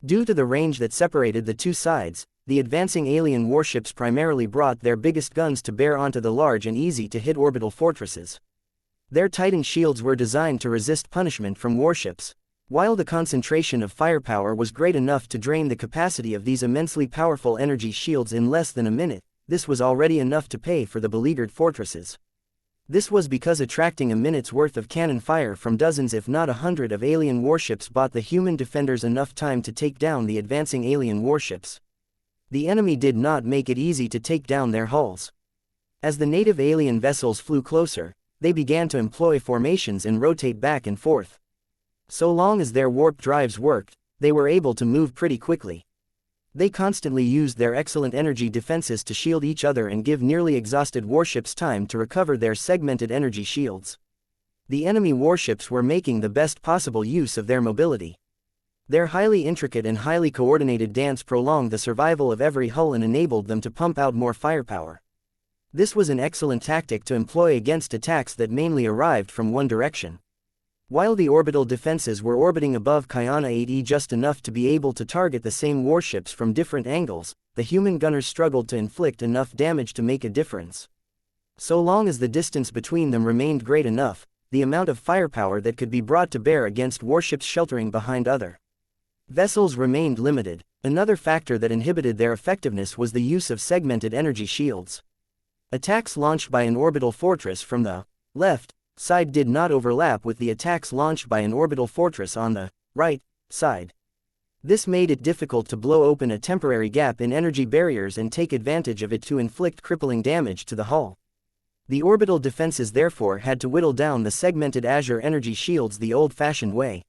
Due to the range that separated the two sides, the advancing alien warships primarily brought their biggest guns to bear onto the large and easy-to-hit orbital fortresses. Their Titan shields were designed to resist punishment from warships. While the concentration of firepower was great enough to drain the capacity of these immensely powerful energy shields in less than a minute, this was already enough to pay for the beleaguered fortresses. This was because attracting a minute's worth of cannon fire from dozens if not 100 of alien warships bought the human defenders enough time to take down the advancing alien warships. The enemy did not make it easy to take down their hulls. As the native alien vessels flew closer, they began to employ formations and rotate back and forth. So long as their warp drives worked, they were able to move pretty quickly. They constantly used their excellent energy defenses to shield each other and give nearly exhausted warships time to recover their segmented energy shields. The enemy warships were making the best possible use of their mobility. Their highly intricate and highly coordinated dance prolonged the survival of every hull and enabled them to pump out more firepower. This was an excellent tactic to employ against attacks that mainly arrived from one direction. While the orbital defenses were orbiting above xianxia 8e just enough to be able to target the same warships from different angles, the human gunners struggled to inflict enough damage to make a difference. So long as the distance between them remained great enough, the amount of firepower that could be brought to bear against warships sheltering behind other vessels remained limited. Another factor that inhibited their effectiveness was the use of segmented energy shields. Attacks launched by an orbital fortress from the left side did not overlap with the attacks launched by an orbital fortress on the right side. This made it difficult to blow open a temporary gap in energy barriers and take advantage of it to inflict crippling damage to the hull. The orbital defenses therefore had to whittle down the segmented azure energy shields the old-fashioned way.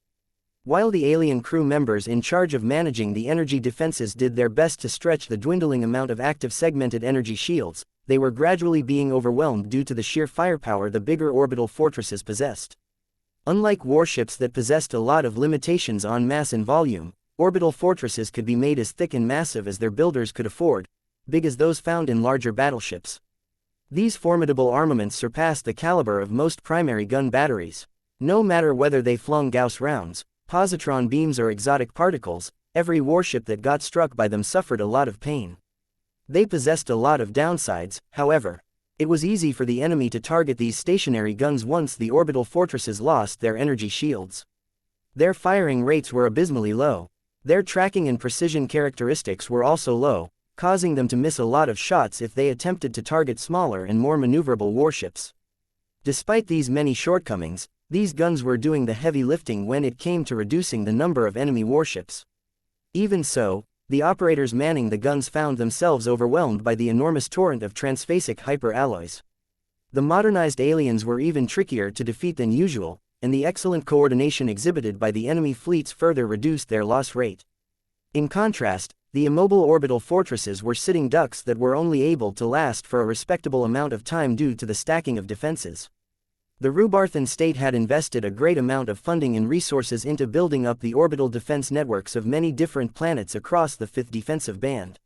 While the alien crew members in charge of managing the energy defenses did their best to stretch the dwindling amount of active segmented energy shields, they were gradually being overwhelmed due to the sheer firepower the bigger orbital fortresses possessed. Unlike warships that possessed a lot of limitations on mass and volume, orbital fortresses could be made as thick and massive as their builders could afford, big as those found in larger battleships. These formidable armaments surpassed the caliber of most primary gun batteries. No matter whether they flung Gauss rounds, positron beams or exotic particles, every warship that got struck by them suffered a lot of pain. They possessed a lot of downsides, however. It was easy for the enemy to target these stationary guns once the orbital fortresses lost their energy shields. Their firing rates were abysmally low. Their tracking and precision characteristics were also low, causing them to miss a lot of shots if they attempted to target smaller and more maneuverable warships. Despite these many shortcomings, these guns were doing the heavy lifting when it came to reducing the number of enemy warships. Even so, the operators manning the guns found themselves overwhelmed by the enormous torrent of transphasic hyper-alloys. The modernized aliens were even trickier to defeat than usual, and the excellent coordination exhibited by the enemy fleets further reduced their loss rate. In contrast, the immobile orbital fortresses were sitting ducks that were only able to last for a respectable amount of time due to the stacking of defenses. The Rubarthan state had invested a great amount of funding and resources into building up the orbital defense networks of many different planets across the 5th defensive band.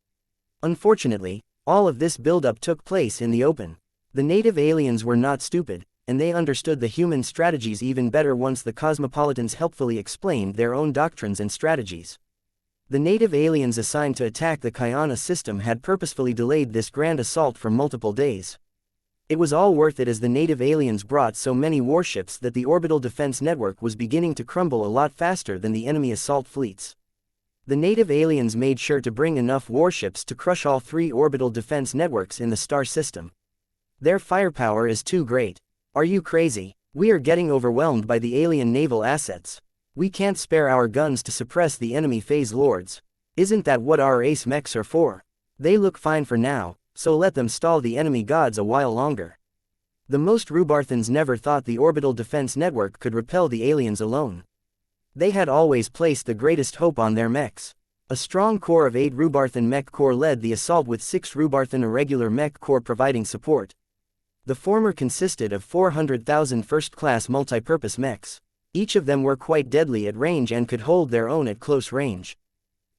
Unfortunately, all of this buildup took place in the open. The native aliens were not stupid, and they understood the human strategies even better once the cosmopolitans helpfully explained their own doctrines and strategies. The native aliens assigned to attack the xianxia system had purposefully delayed this grand assault for multiple days. It was all worth it as the native aliens brought so many warships that the orbital defense network was beginning to crumble a lot faster than the enemy assault fleets. The native aliens made sure to bring enough warships to crush all 3 orbital defense networks in the star system. Their firepower is too great. Are you crazy? We are getting overwhelmed by the alien naval assets. We can't spare our guns to suppress the enemy phase lords. Isn't that what our ace mechs are for? They look fine for now, so let them stall the enemy gods a while longer. The most Rubarthans never thought the orbital defense network could repel the aliens alone. They had always placed the greatest hope on their mechs. A strong core of 8 Rubarthan mech corps led the assault with 6 Rubarthan irregular mech corps providing support. The former consisted of 400,000 first-class multipurpose mechs. Each of them were quite deadly at range and could hold their own at close range.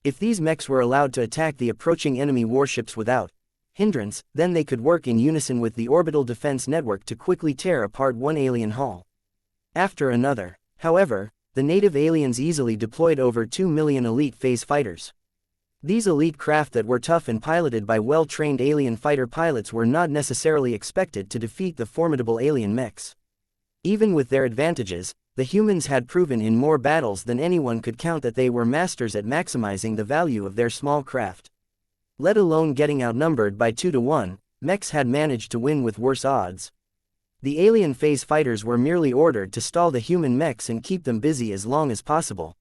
If these mechs were allowed to attack the approaching enemy warships without hindrance, then they could work in unison with the orbital defense network to quickly tear apart one alien hull after another. However, the native aliens easily deployed over 2 million elite phase fighters. These elite craft that were tough and piloted by well-trained alien fighter pilots were not necessarily expected to defeat the formidable alien mechs. Even with their advantages, the humans had proven in more battles than anyone could count that they were masters at maximizing the value of their small craft. Let alone getting outnumbered by 2 to 1, mechs had managed to win with worse odds. The alien phase fighters were merely ordered to stall the human mechs and keep them busy as long as possible.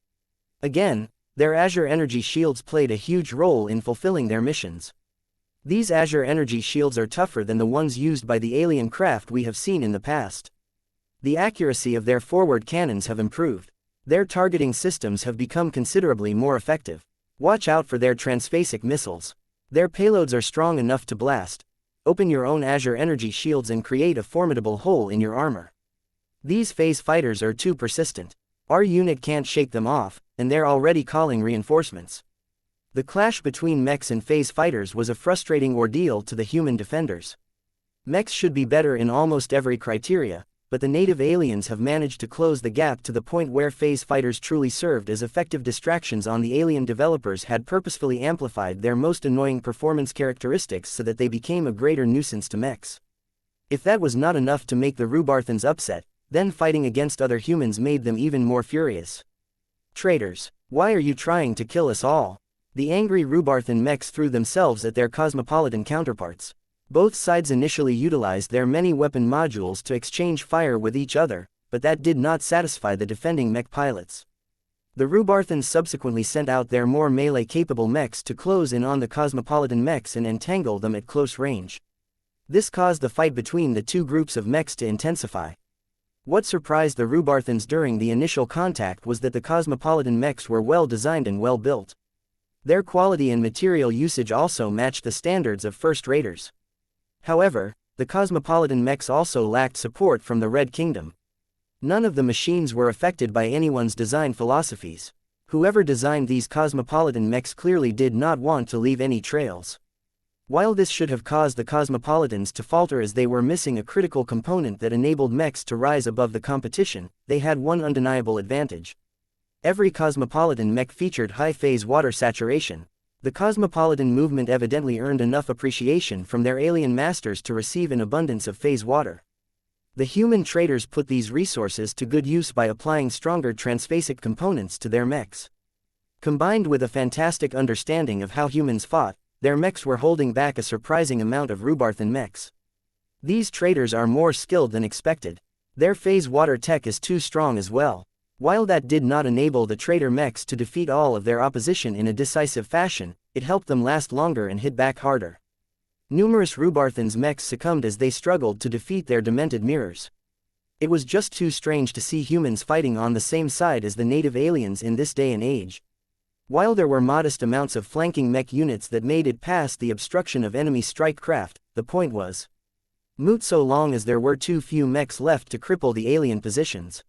Again, Their Azure energy shields played a huge role in fulfilling their missions. These Azure energy shields are tougher than the ones used by the alien craft we have seen in the past. The accuracy of their forward cannons have improved. Their targeting systems have become considerably more effective. Watch out for their transphasic missiles. Their payloads are strong enough to blast. Open your own Azure energy shields and create a formidable hole in your armor. These phase fighters are too persistent. Our unit can't shake them off, and they're already calling reinforcements. The clash between mechs and phase fighters was a frustrating ordeal to the human defenders. Mechs should be better in almost every criteria, but the native aliens have managed to close the gap to the point where phase fighters truly served as effective distractions. On the alien developers had purposefully amplified their most annoying performance characteristics so that they became a greater nuisance to mechs. If that was not enough to make the Rubarthans upset, then fighting against other humans made them even more furious. Traitors, why are you trying to kill us all? The angry Rubarthan mechs threw themselves at their cosmopolitan counterparts. Both sides initially utilized their many weapon modules to exchange fire with each other, but that did not satisfy the defending mech pilots. The Rubarthans subsequently sent out their more melee-capable mechs to close in on the cosmopolitan mechs and entangle them at close range. This caused the fight between the two groups of mechs to intensify. What surprised the Rubarthans during the initial contact was that the cosmopolitan mechs were well designed and well built. Their quality and material usage also matched the standards of first-raters. However, the cosmopolitan mechs also lacked support from the Red Kingdom. None of the machines were affected by anyone's design philosophies. Whoever designed these cosmopolitan mechs clearly did not want to leave any trails. While this should have caused the cosmopolitans to falter as they were missing a critical component that enabled mechs to rise above the competition, they had one undeniable advantage. Every cosmopolitan mech featured high-phase water saturation. The cosmopolitan movement evidently earned enough appreciation from their alien masters to receive an abundance of phase water. The human traders put these resources to good use by applying stronger transphasic components to their mechs. Combined with a fantastic understanding of how humans fought, their mechs were holding back a surprising amount of Rubarthan mechs. These traders are more skilled than expected. Their phase water tech is too strong as well. While that did not enable the trader mechs to defeat all of their opposition in a decisive fashion, it helped them last longer and hit back harder. Numerous Rubarthans mechs succumbed as they struggled to defeat their demented mirrors. It was just too strange to see humans fighting on the same side as the native aliens in this day and age. While there were modest amounts of flanking mech units that made it past the obstruction of enemy strike craft, the point was moot so long as there were too few mechs left to cripple the alien positions.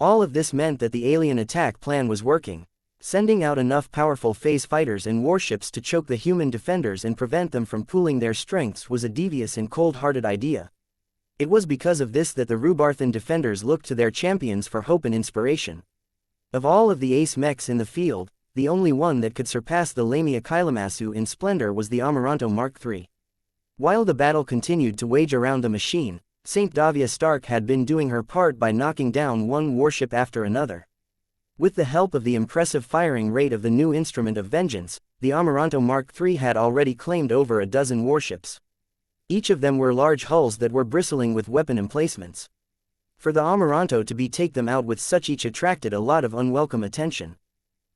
All of this meant that the alien attack plan was working. Sending out enough powerful phase fighters and warships to choke the human defenders and prevent them from pooling their strengths was a devious and cold-hearted idea. It was because of this that the Rubarthan defenders looked to their champions for hope and inspiration. Of all of the ace mechs in the field, the only one that could surpass the Lamia Kailamassu in splendor was the Amaranto Mark III. While the battle continued to wage around the machine, St. Davia Stark had been doing her part by knocking down one warship after another. With the help of the impressive firing rate of the new instrument of vengeance, the Amaranto Mark III had already claimed over a dozen warships. Each of them were large hulls that were bristling with weapon emplacements. For the Amaranto to take them out with such each attracted a lot of unwelcome attention.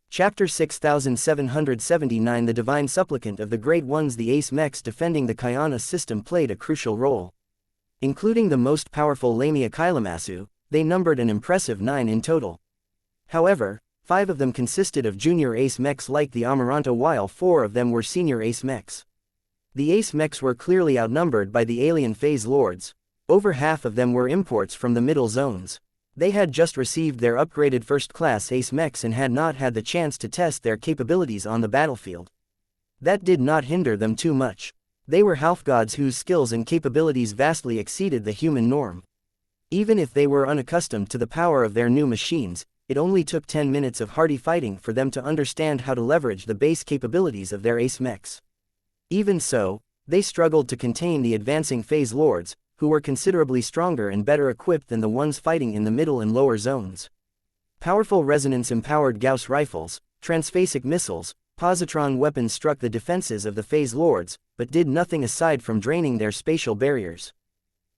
Chapter 6779 The Divine Supplicant of the Great Ones. The ace mechs defending the Kyana system played a crucial role. Including the most powerful Lamia Kailamassu, they numbered an impressive 9 in total. However, 5 of them consisted of junior ace mechs like the Amaranto, while 4 of them were senior ace mechs. The ace mechs were clearly outnumbered by the alien phase lords. Over half of them were imports from the middle zones. They had just received their upgraded first-class ace mechs and had not had the chance to test their capabilities on the battlefield. That did not hinder them too much. They were half-gods whose skills and capabilities vastly exceeded the human norm. Even if they were unaccustomed to the power of their new machines, it only took 10 minutes of hardy fighting for them to understand how to leverage the base capabilities of their ace mechs. Even so, they struggled to contain the advancing phase lords, who were considerably stronger and better equipped than the ones fighting in the middle and lower zones. Powerful resonance-empowered Gauss rifles, transphasic missiles, positron weapons struck the defenses of the phase lords, but did nothing aside from draining their spatial barriers.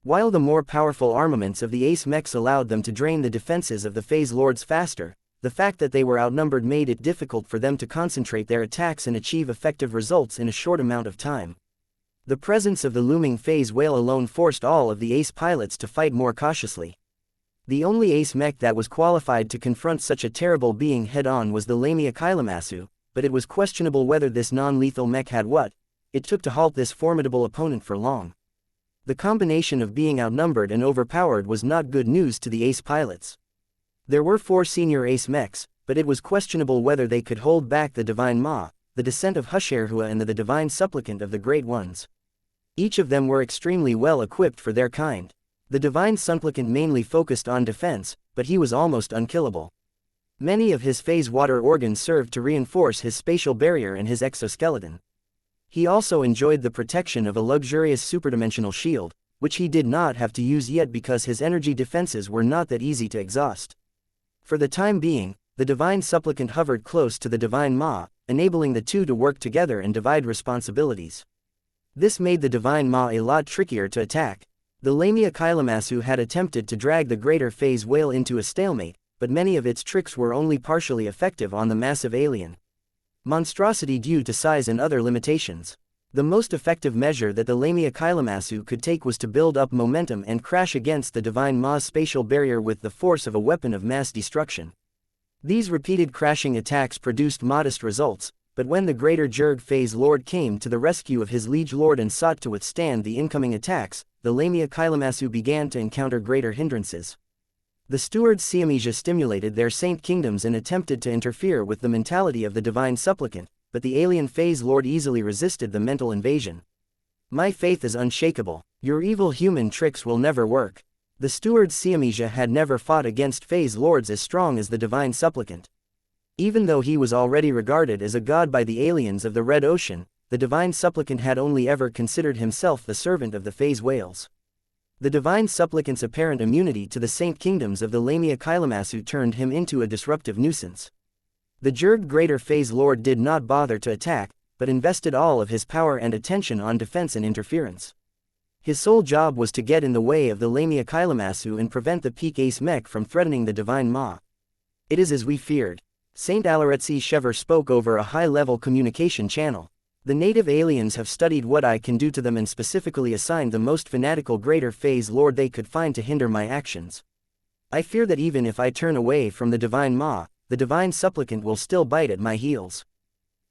While the more powerful armaments of the ace mechs allowed them to drain the defenses of the phase lords faster, the fact that they were outnumbered made it difficult for them to concentrate their attacks and achieve effective results in a short amount of time. The presence of the looming phase whale alone forced all of the ace pilots to fight more cautiously. The only ace mech that was qualified to confront such a terrible being head-on was the Lamia Kailamasu, but it was questionable whether this non-lethal mech had what it took to halt this formidable opponent for long. The combination of being outnumbered and overpowered was not good news to the ace pilots. There were 4 senior ace mechs, but it was questionable whether they could hold back the Divine Ma, the Descent of Husherhua and the Divine Supplicant of the Great Ones. Each of them were extremely well equipped for their kind. The Divine Supplicant mainly focused on defense, but he was almost unkillable. Many of his phase water organs served to reinforce his spatial barrier and his exoskeleton. He also enjoyed the protection of a luxurious superdimensional shield, which he did not have to use yet because his energy defenses were not that easy to exhaust. For the time being, the Divine Supplicant hovered close to the Divine Ma, enabling the two to work together and divide responsibilities. This made the Divine Ma a lot trickier to attack. The Lamia Kailamasu had attempted to drag the greater phase whale into a stalemate, but many of its tricks were only partially effective on the massive alien monstrosity due to size and other limitations. The most effective measure that the Lamia Kailamasu could take was to build up momentum and crash against the Divine Ma's spatial barrier with the force of a weapon of mass destruction. These repeated crashing attacks produced modest results, but when the greater Jurg phase lord came to the rescue of his liege lord and sought to withstand the incoming attacks, the Lamia Kailamasu began to encounter greater hindrances. The stewards xianxia stimulated their saint kingdoms and attempted to interfere with the mentality of the Divine Supplicant, but the alien phase lord easily resisted the mental invasion. My faith is unshakable. Your evil human tricks will never work. The stewards xianxia had never fought against phase lords as strong as the Divine Supplicant. Even though he was already regarded as a god by the aliens of the Red Ocean, the Divine Supplicant had only ever considered himself the servant of the phase whales. The Divine Supplicant's apparent immunity to the saint kingdoms of the Lamia Kailamasu turned him into a disruptive nuisance. The Jurg Greater Phase Lord did not bother to attack, but invested all of his power and attention on defense and interference. His sole job was to get in the way of the Lamia Kailamasu and prevent the Peak Ace Mech from threatening the Divine Ma. It is as we feared. Saint Alaretsi Shever spoke over a high-level communication channel. The native aliens have studied what I can do to them and specifically assigned the most fanatical Greater Phase Lord they could find to hinder my actions. I fear that even if I turn away from the Divine Ma, the Divine Supplicant will still bite at my heels.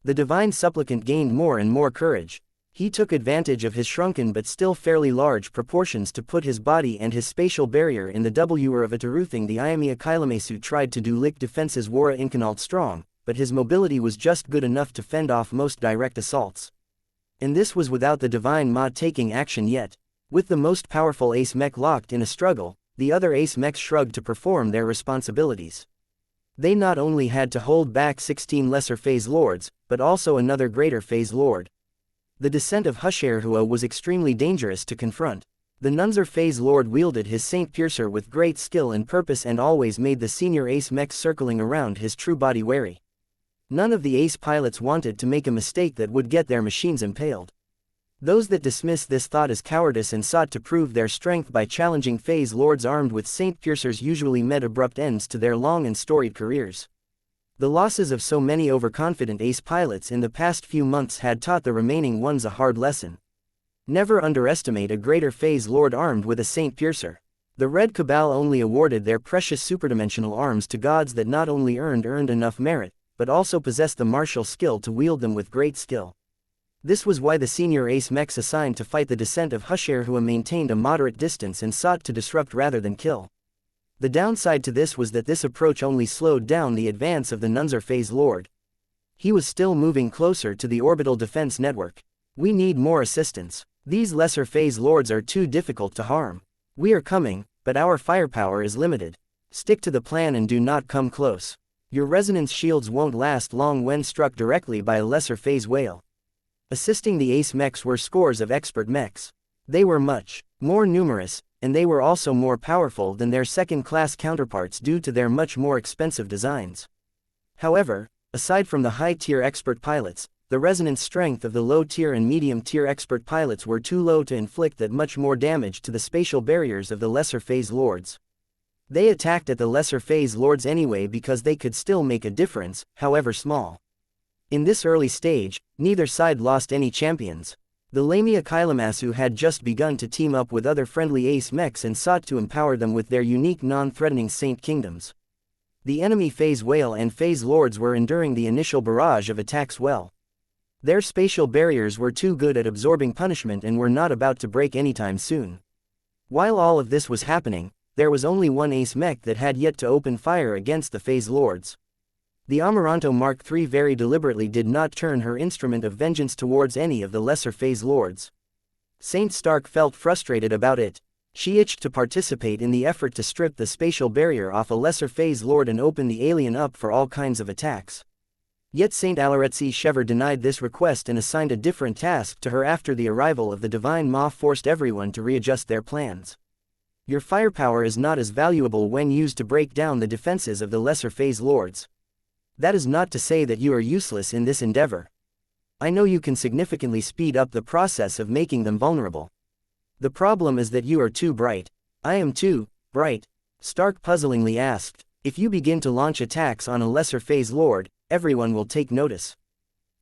The Divine Supplicant gained more and more courage. He took advantage of his shrunken but still fairly large proportions to put his body and his spatial barrier in the W of a Taruthing. The Iamia Kailamasu tried to do lick defenses Wara Incanalt strong, but his mobility was just good enough to fend off most direct assaults. And this was without the Divine Ma taking action yet. With the most powerful Ace Mech locked in a struggle, the other Ace Mechs shrugged to perform their responsibilities. They not only had to hold back 16 lesser phase lords, but also another greater phase lord. The descent of Husherhua was extremely dangerous to confront. The Nunzer phase lord wielded his Saint Piercer with great skill and purpose and always made the senior ace mechs circling around his true body wary. None of the ace pilots wanted to make a mistake that would get their machines impaled. Those that dismissed this thought as cowardice and sought to prove their strength by challenging phase lords armed with Saint Piercers usually met abrupt ends to their long and storied careers. The losses of so many overconfident ace pilots in the past few months had taught the remaining ones a hard lesson. Never underestimate a greater phase lord armed with a Saint Piercer. The Red Cabal only awarded their precious superdimensional arms to gods that not only earned enough merit, but also possessed the martial skill to wield them with great skill. This was why the senior ace mechs assigned to fight the descent of Husherhua maintained a moderate distance and sought to disrupt rather than kill. The downside to this was that this approach only slowed down the advance of the Nunzer phase lord. He was still moving closer to the orbital defense network. We need more assistance. These lesser phase lords are too difficult to harm. We are coming, but our firepower is limited. Stick to the plan and do not come close. Your resonance shields won't last long when struck directly by a lesser phase whale. Assisting the ace mechs were scores of expert mechs. They were much more numerous, and they were also more powerful than their second-class counterparts due to their much more expensive designs. However, aside from the high-tier expert pilots, the resonance strength of the low-tier and medium-tier expert pilots were too low to inflict that much more damage to the spatial barriers of the lesser phase lords. They attacked at the lesser phase lords anyway because they could still make a difference, however small. In this early stage, neither side lost any champions. The Lamia Kailamassu had just begun to team up with other friendly ace mechs and sought to empower them with their unique non-threatening saint kingdoms. The enemy phase whale and phase lords were enduring the initial barrage of attacks well. Their spatial barriers were too good at absorbing punishment and were not about to break anytime soon. While all of this was happening, there was only one ace mech that had yet to open fire against the phase lords. The Amaranto Mark III very deliberately did not turn her instrument of vengeance towards any of the lesser phase lords. Saint Stark felt frustrated about it. She itched to participate in the effort to strip the spatial barrier off a lesser phase lord and open the alien up for all kinds of attacks. Yet Saint Alaretsi Shever denied this request and assigned a different task to her after the arrival of the Divine Ma forced everyone to readjust their plans. Your firepower is not as valuable when used to break down the defenses of the lesser phase lords. That is not to say that you are useless in this endeavor. I know you can significantly speed up the process of making them vulnerable. The problem is that you are too bright. I am too bright. Stark puzzlingly asked. If you begin to launch attacks on a lesser phase lord, everyone will take notice.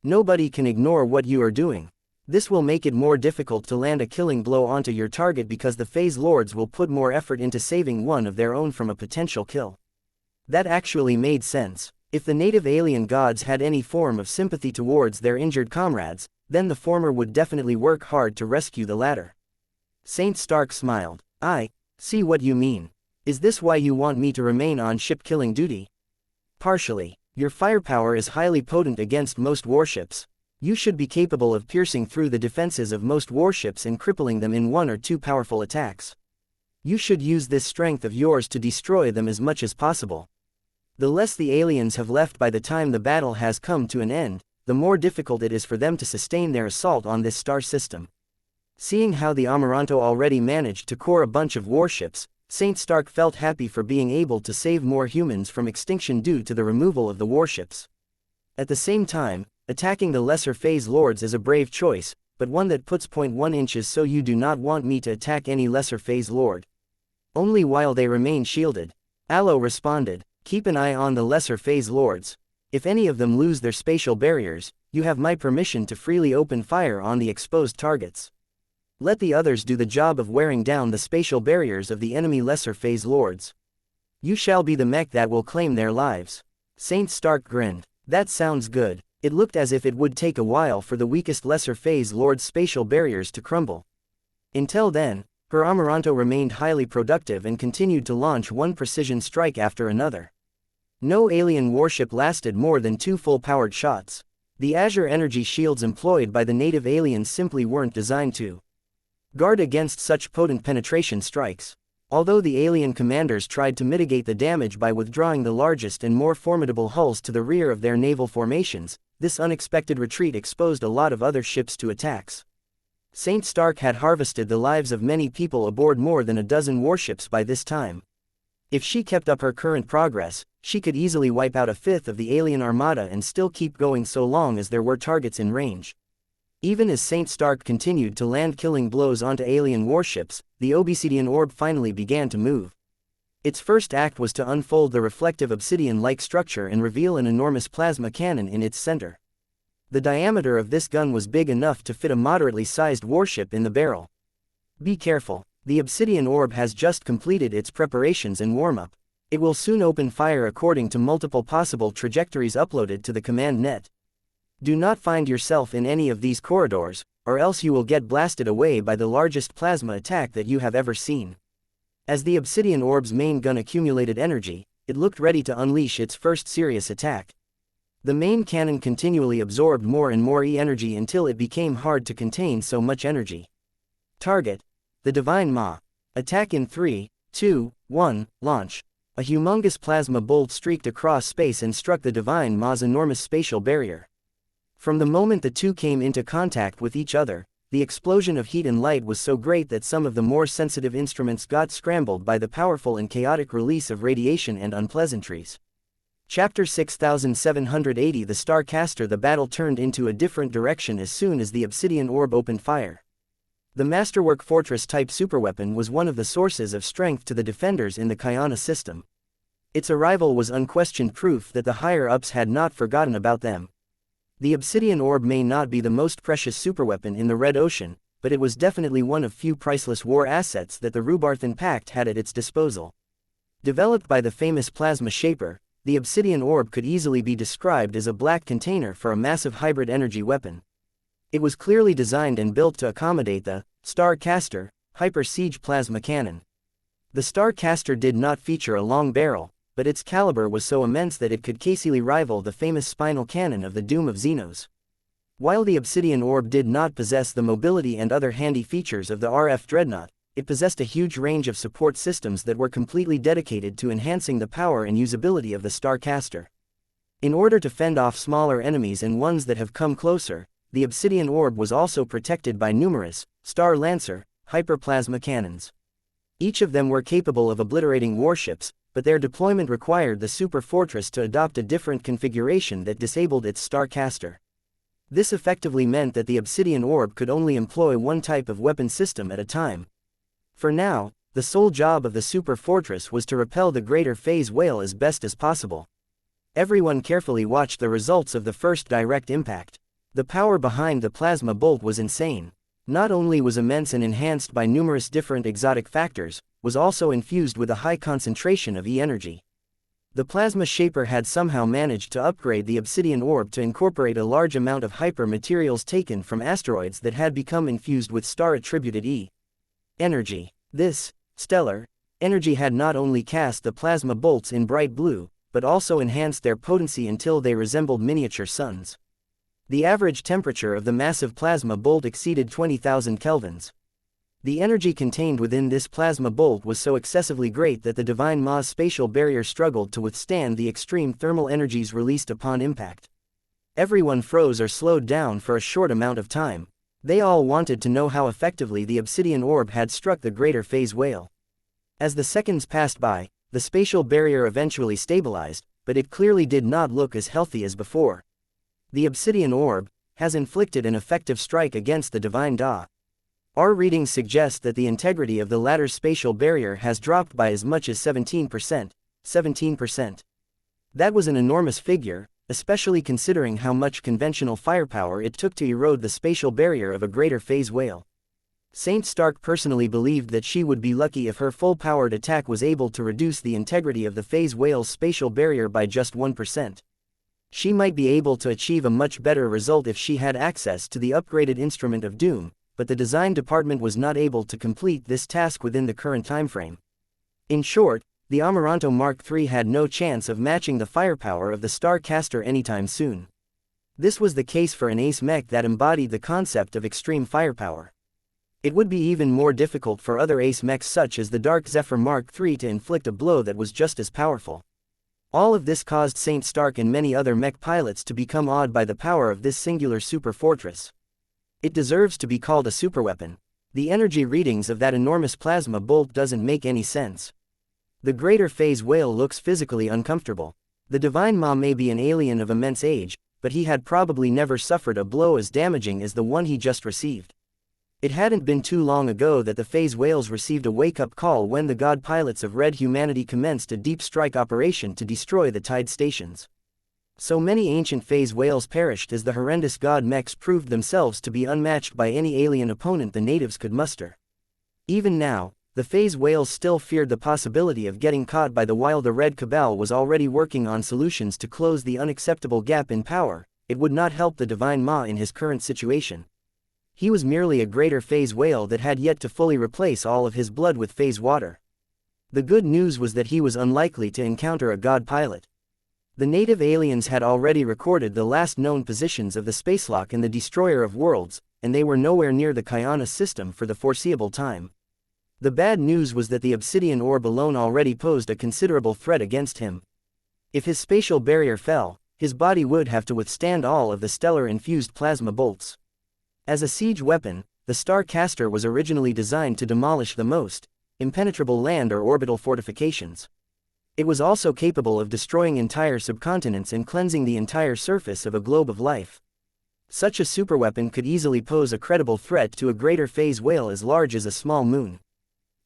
Nobody can ignore what you are doing. This will make it more difficult to land a killing blow onto your target because the phase lords will put more effort into saving one of their own from a potential kill. That actually made sense. If the native alien gods had any form of sympathy towards their injured comrades, then the former would definitely work hard to rescue the latter. Saint Stark smiled. I see what you mean. Is this why you want me to remain on ship killing duty? Partially. Your firepower is highly potent against most warships. You should be capable of piercing through the defenses of most warships and crippling them in one or two powerful attacks. You should use this strength of yours to destroy them as much as possible. The less the aliens have left by the time the battle has come to an end, the more difficult it is for them to sustain their assault on this star system. Seeing how the Amaranto already managed to core a bunch of warships, Saint Stark felt happy for being able to save more humans from extinction due to the removal of the warships. At the same time, attacking the lesser phase lords is a brave choice, but one that puts 0.1 inches, so you do not want me to attack any lesser phase lord. Only while they remain shielded. Aloe responded. Keep an eye on the lesser phase lords. If any of them lose their spatial barriers, you have my permission to freely open fire on the exposed targets. Let the others do the job of wearing down the spatial barriers of the enemy lesser phase lords. You shall be the mech that will claim their lives. Saint Stark grinned. That sounds good. It looked as if it would take a while for the weakest lesser phase lord's spatial barriers to crumble. Until then, her Amaranto remained highly productive and continued to launch one precision strike after another. No alien warship lasted more than 2 full-powered shots. The Azure energy shields employed by the native aliens simply weren't designed to guard against such potent penetration strikes. Although the alien commanders tried to mitigate the damage by withdrawing the largest and more formidable hulls to the rear of their naval formations, this unexpected retreat exposed a lot of other ships to attacks. Saint Stark had harvested the lives of many people aboard more than a dozen warships by this time. If she kept up her current progress, she could easily wipe out a fifth of the alien armada and still keep going so long as there were targets in range. Even as Saint Stark continued to land killing blows onto alien warships, the obsidian orb finally began to move. Its first act was to unfold the reflective obsidian-like structure and reveal an enormous plasma cannon in its center. The diameter of this gun was big enough to fit a moderately sized warship in the barrel. Be careful. The obsidian orb has just completed its preparations and warm-up. It will soon open fire according to multiple possible trajectories uploaded to the command net. Do not find yourself in any of these corridors, or else you will get blasted away by the largest plasma attack that you have ever seen. As the obsidian orb's main gun accumulated energy, it looked ready to unleash its first serious attack. The main cannon continually absorbed more and more E-energy until it became hard to contain so much energy. Target: the Divine Ma. Attack in 3, 2, 1, launch. A humongous plasma bolt streaked across space and struck the Divine Ma's enormous spatial barrier. From the moment the two came into contact with each other, the explosion of heat and light was so great that some of the more sensitive instruments got scrambled by the powerful and chaotic release of radiation and unpleasantries. Chapter 6780 The Starcaster. The battle turned into a different direction as soon as the obsidian orb opened fire. The masterwork fortress-type superweapon was one of the sources of strength to the defenders in the Xianxia system. Its arrival was unquestioned proof that the higher-ups had not forgotten about them. The obsidian orb may not be the most precious superweapon in the Red Ocean, but it was definitely one of few priceless war assets that the Rubarthan Pact had at its disposal. Developed by the famous plasma shaper, the obsidian orb could easily be described as a black container for a massive hybrid energy weapon. It was clearly designed and built to accommodate the Starcaster hyper-siege plasma cannon. The Starcaster did not feature a long barrel, but its caliber was so immense that it could easily rival the famous spinal cannon of the Doom of Xenos. While the obsidian orb did not possess the mobility and other handy features of the RF Dreadnought, it possessed a huge range of support systems that were completely dedicated to enhancing the power and usability of the Starcaster. In order to fend off smaller enemies and ones that have come closer, the obsidian orb was also protected by numerous Star Lancer hyperplasma cannons. Each of them were capable of obliterating warships, but their deployment required the super fortress to adopt a different configuration that disabled its Starcaster. This effectively meant that the obsidian orb could only employ one type of weapon system at a time. For now, the sole job of the super fortress was to repel the greater phase whale as best as possible. Everyone carefully watched the results of the first direct impact. The power behind the plasma bolt was insane. Not only was immense and enhanced by numerous different exotic factors, was also infused with a high concentration of E-energy. The plasma shaper had somehow managed to upgrade the obsidian orb to incorporate a large amount of hyper-materials taken from asteroids that had become infused with star-attributed E-energy. This stellar energy had not only cast the plasma bolts in bright blue, but also enhanced their potency until they resembled miniature suns. The average temperature of the massive plasma bolt exceeded 20,000 kelvins. The energy contained within this plasma bolt was so excessively great that the Divine Ma's spatial barrier struggled to withstand the extreme thermal energies released upon impact. Everyone froze or slowed down for a short amount of time. They all wanted to know how effectively the obsidian orb had struck the greater phase whale. As the seconds passed by, the spatial barrier eventually stabilized, but it clearly did not look as healthy as before. The obsidian orb has inflicted an effective strike against the Divine Da. Our readings suggest that the integrity of the latter's spatial barrier has dropped by as much as 17%. 17%. That was an enormous figure, especially considering how much conventional firepower it took to erode the spatial barrier of a greater phase whale. Saint Stark personally believed that she would be lucky if her full-powered attack was able to reduce the integrity of the phase whale's spatial barrier by just 1%. She might be able to achieve a much better result if she had access to the upgraded Instrument of Doom, but the design department was not able to complete this task within the current timeframe. In short, the Amaranto Mark III had no chance of matching the firepower of the Starcaster anytime soon. This was the case for an ace mech that embodied the concept of extreme firepower. It would be even more difficult for other ace mechs such as the Dark Zephyr Mark III to inflict a blow that was just as powerful. All of this caused Saint Stark and many other mech pilots to become awed by the power of this singular super fortress. It deserves to be called a superweapon. The energy readings of that enormous plasma bolt doesn't make any sense. The greater phase whale looks physically uncomfortable. The Divine Ma may be an alien of immense age, but he had probably never suffered a blow as damaging as the one he just received. It hadn't been too long ago that the phase whales received a wake-up call when the god pilots of Red Humanity commenced a deep strike operation to destroy the tide stations. So many ancient phase whales perished as the horrendous god mechs proved themselves to be unmatched by any alien opponent the natives could muster. Even now, the phase whales still feared the possibility of getting caught by while the Red Cabal was already working on solutions to close the unacceptable gap in power. It would not help the Divine Ma in his current situation. He was merely a greater phase whale that had yet to fully replace all of his blood with phase water. The good news was that he was unlikely to encounter a god pilot. The native aliens had already recorded the last known positions of the Spacelock and the Destroyer of Worlds, and they were nowhere near the Xianxia system for the foreseeable time. The bad news was that the obsidian orb alone already posed a considerable threat against him. If his spatial barrier fell, his body would have to withstand all of the stellar-infused plasma bolts. As a siege weapon, the Starcaster was originally designed to demolish the most impenetrable land or orbital fortifications. It was also capable of destroying entire subcontinents and cleansing the entire surface of a globe of life. Such a superweapon could easily pose a credible threat to a greater phase whale as large as a small moon.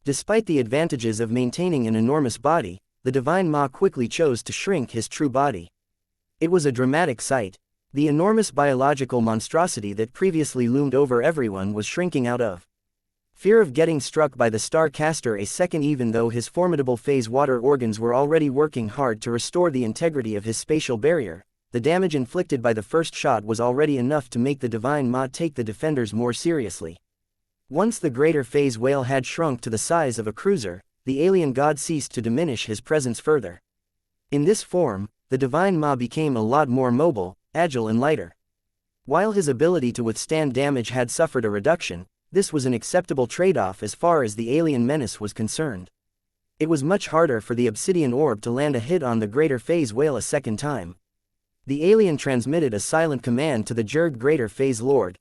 Despite the advantages of maintaining an enormous body, the divine Ma quickly chose to shrink his true body. It was a dramatic sight. The enormous biological monstrosity that previously loomed over everyone was shrinking out of fear of getting struck by the Starcaster a second, even though his formidable phase water organs were already working hard to restore the integrity of his spatial barrier. The damage inflicted by the first shot was already enough to make the divine Ma take the defenders more seriously. Once the greater phase whale had shrunk to the size of a cruiser, the alien god ceased to diminish his presence further. In this form, the divine Ma became a lot more mobile, agile and lighter. While his ability to withstand damage had suffered a reduction, this was an acceptable trade-off as far as the alien menace was concerned. It was much harder for the obsidian orb to land a hit on the greater phase whale a second time. The alien transmitted a silent command to the Jurg greater phase lord.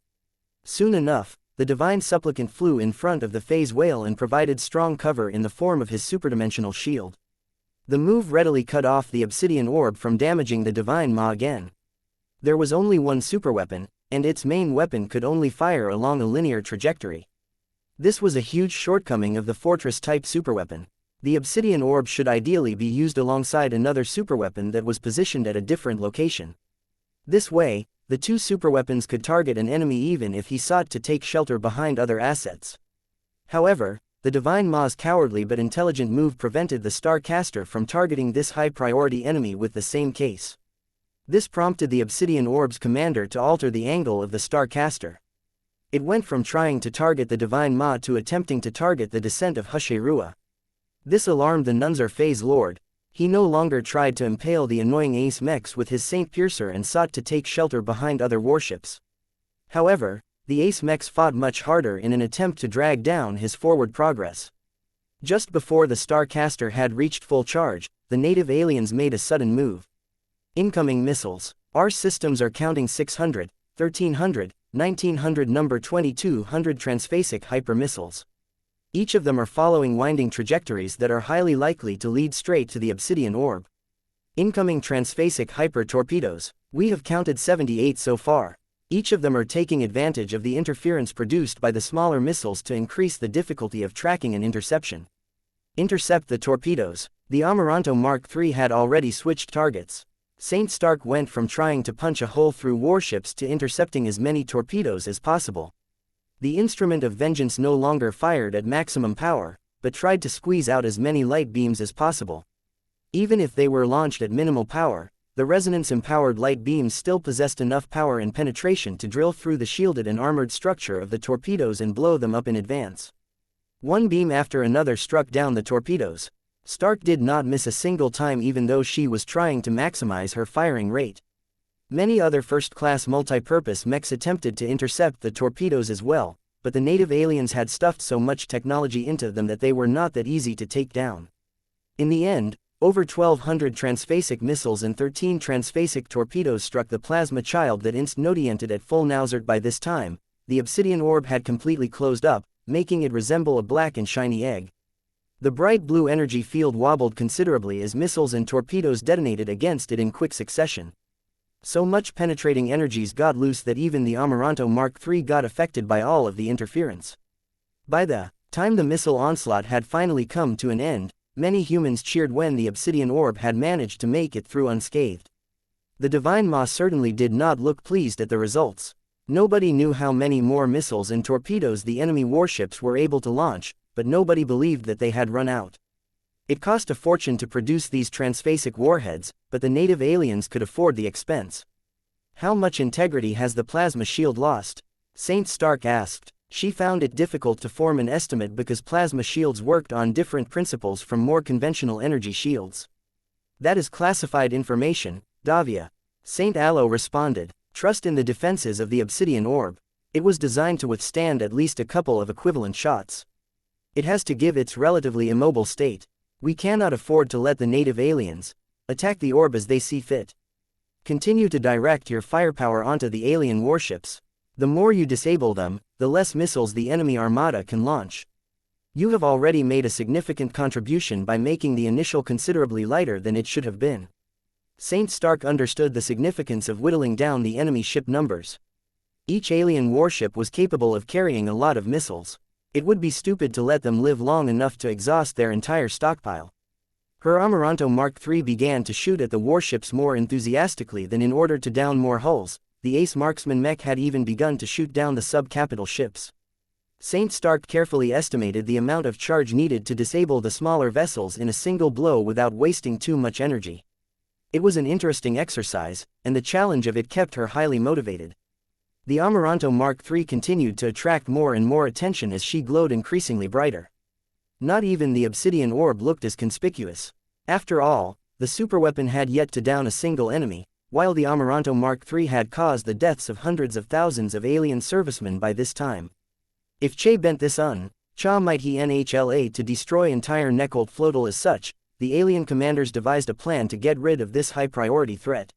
Soon enough, the divine supplicant flew in front of the phase whale and provided strong cover in the form of his superdimensional shield. The move readily cut off the obsidian orb from damaging the divine Ma again. There was only one superweapon, and its main weapon could only fire along a linear trajectory. This was a huge shortcoming of the fortress-type superweapon. The obsidian orb should ideally be used alongside another superweapon that was positioned at a different location. This way, the two superweapons could target an enemy even if he sought to take shelter behind other assets. However, the divine Ma's cowardly but intelligent move prevented the Starcaster from targeting this high-priority enemy with the same case. This prompted the obsidian orb's commander to alter the angle of the Starcaster. It went from trying to target the divine Ma to attempting to target the descent of Husherua. This alarmed the Nunzer phase lord. He no longer tried to impale the annoying ace mechs with his Saint Piercer and sought to take shelter behind other warships. However, the ace mechs fought much harder in an attempt to drag down his forward progress. Just before the Starcaster had reached full charge, the native aliens made a sudden move. Incoming missiles. Our systems are counting 600, 1300, 1900 number 2200 transphasic hyper missiles. Each of them are following winding trajectories that are highly likely to lead straight to the obsidian orb. Incoming transphasic hyper torpedoes. We have counted 78 so far. Each of them are taking advantage of the interference produced by the smaller missiles to increase the difficulty of tracking and interception. Intercept the torpedoes. The Amaranto Mark III had already switched targets. Saint Stark went from trying to punch a hole through warships to intercepting as many torpedoes as possible. The instrument of vengeance no longer fired at maximum power, but tried to squeeze out as many light beams as possible. Even if they were launched at minimal power, the resonance-empowered light beams still possessed enough power and penetration to drill through the shielded and armored structure of the torpedoes and blow them up in advance. One beam after another struck down the torpedoes. Stark did not miss a single time even though she was trying to maximize her firing rate. Many other first-class multi-purpose mechs attempted to intercept the torpedoes as well, but the native aliens had stuffed so much technology into them that they were not that easy to take down. In the end, over 1,200 transphasic missiles and 13 transphasic torpedoes struck the plasma child that inst-nodiented at full Nauzert. By this time, the obsidian orb had completely closed up, making it resemble a black and shiny egg. The bright blue energy field wobbled considerably as missiles and torpedoes detonated against it in quick succession. So much penetrating energies got loose that even the Amaranto Mark III got affected by all of the interference. By the time the missile onslaught had finally come to an end, many humans cheered when the obsidian orb had managed to make it through unscathed. The divine Ma certainly did not look pleased at the results. Nobody knew how many more missiles and torpedoes the enemy warships were able to launch, but nobody believed that they had run out. It cost a fortune to produce these transphasic warheads, but the native aliens could afford the expense. How much integrity has the plasma shield lost? Saint Stark asked. She found it difficult to form an estimate because plasma shields worked on different principles from more conventional energy shields. That is classified information, Davia. Saint Aloe responded. Trust in the defenses of the obsidian orb. It was designed to withstand at least a couple of equivalent shots. It has to give its relatively immobile state. We cannot afford to let the native aliens attack the orb as they see fit. Continue to direct your firepower onto the alien warships. The more you disable them, the less missiles the enemy armada can launch. You have already made a significant contribution by making the initial considerably lighter than it should have been. Saint Stark understood the significance of whittling down the enemy ship numbers. Each alien warship was capable of carrying a lot of missiles. It would be stupid to let them live long enough to exhaust their entire stockpile. Her Amaranto Mark III began to shoot at the warships more enthusiastically than in order to down more hulls. The ace marksman mech had even begun to shoot down the sub-capital ships. Saint Stark carefully estimated the amount of charge needed to disable the smaller vessels in a single blow without wasting too much energy. It was an interesting exercise, and the challenge of it kept her highly motivated. The Amaranto Mark III continued to attract more and more attention as she glowed increasingly brighter. Not even the obsidian orb looked as conspicuous. After all, the superweapon had yet to down a single enemy, while the Amaranto Mark III had caused the deaths of hundreds of thousands of alien servicemen by this time. If Che bent this cha might he nhla to destroy entire Neckold Floatal as such, the alien commanders devised a plan to get rid of this high-priority threat.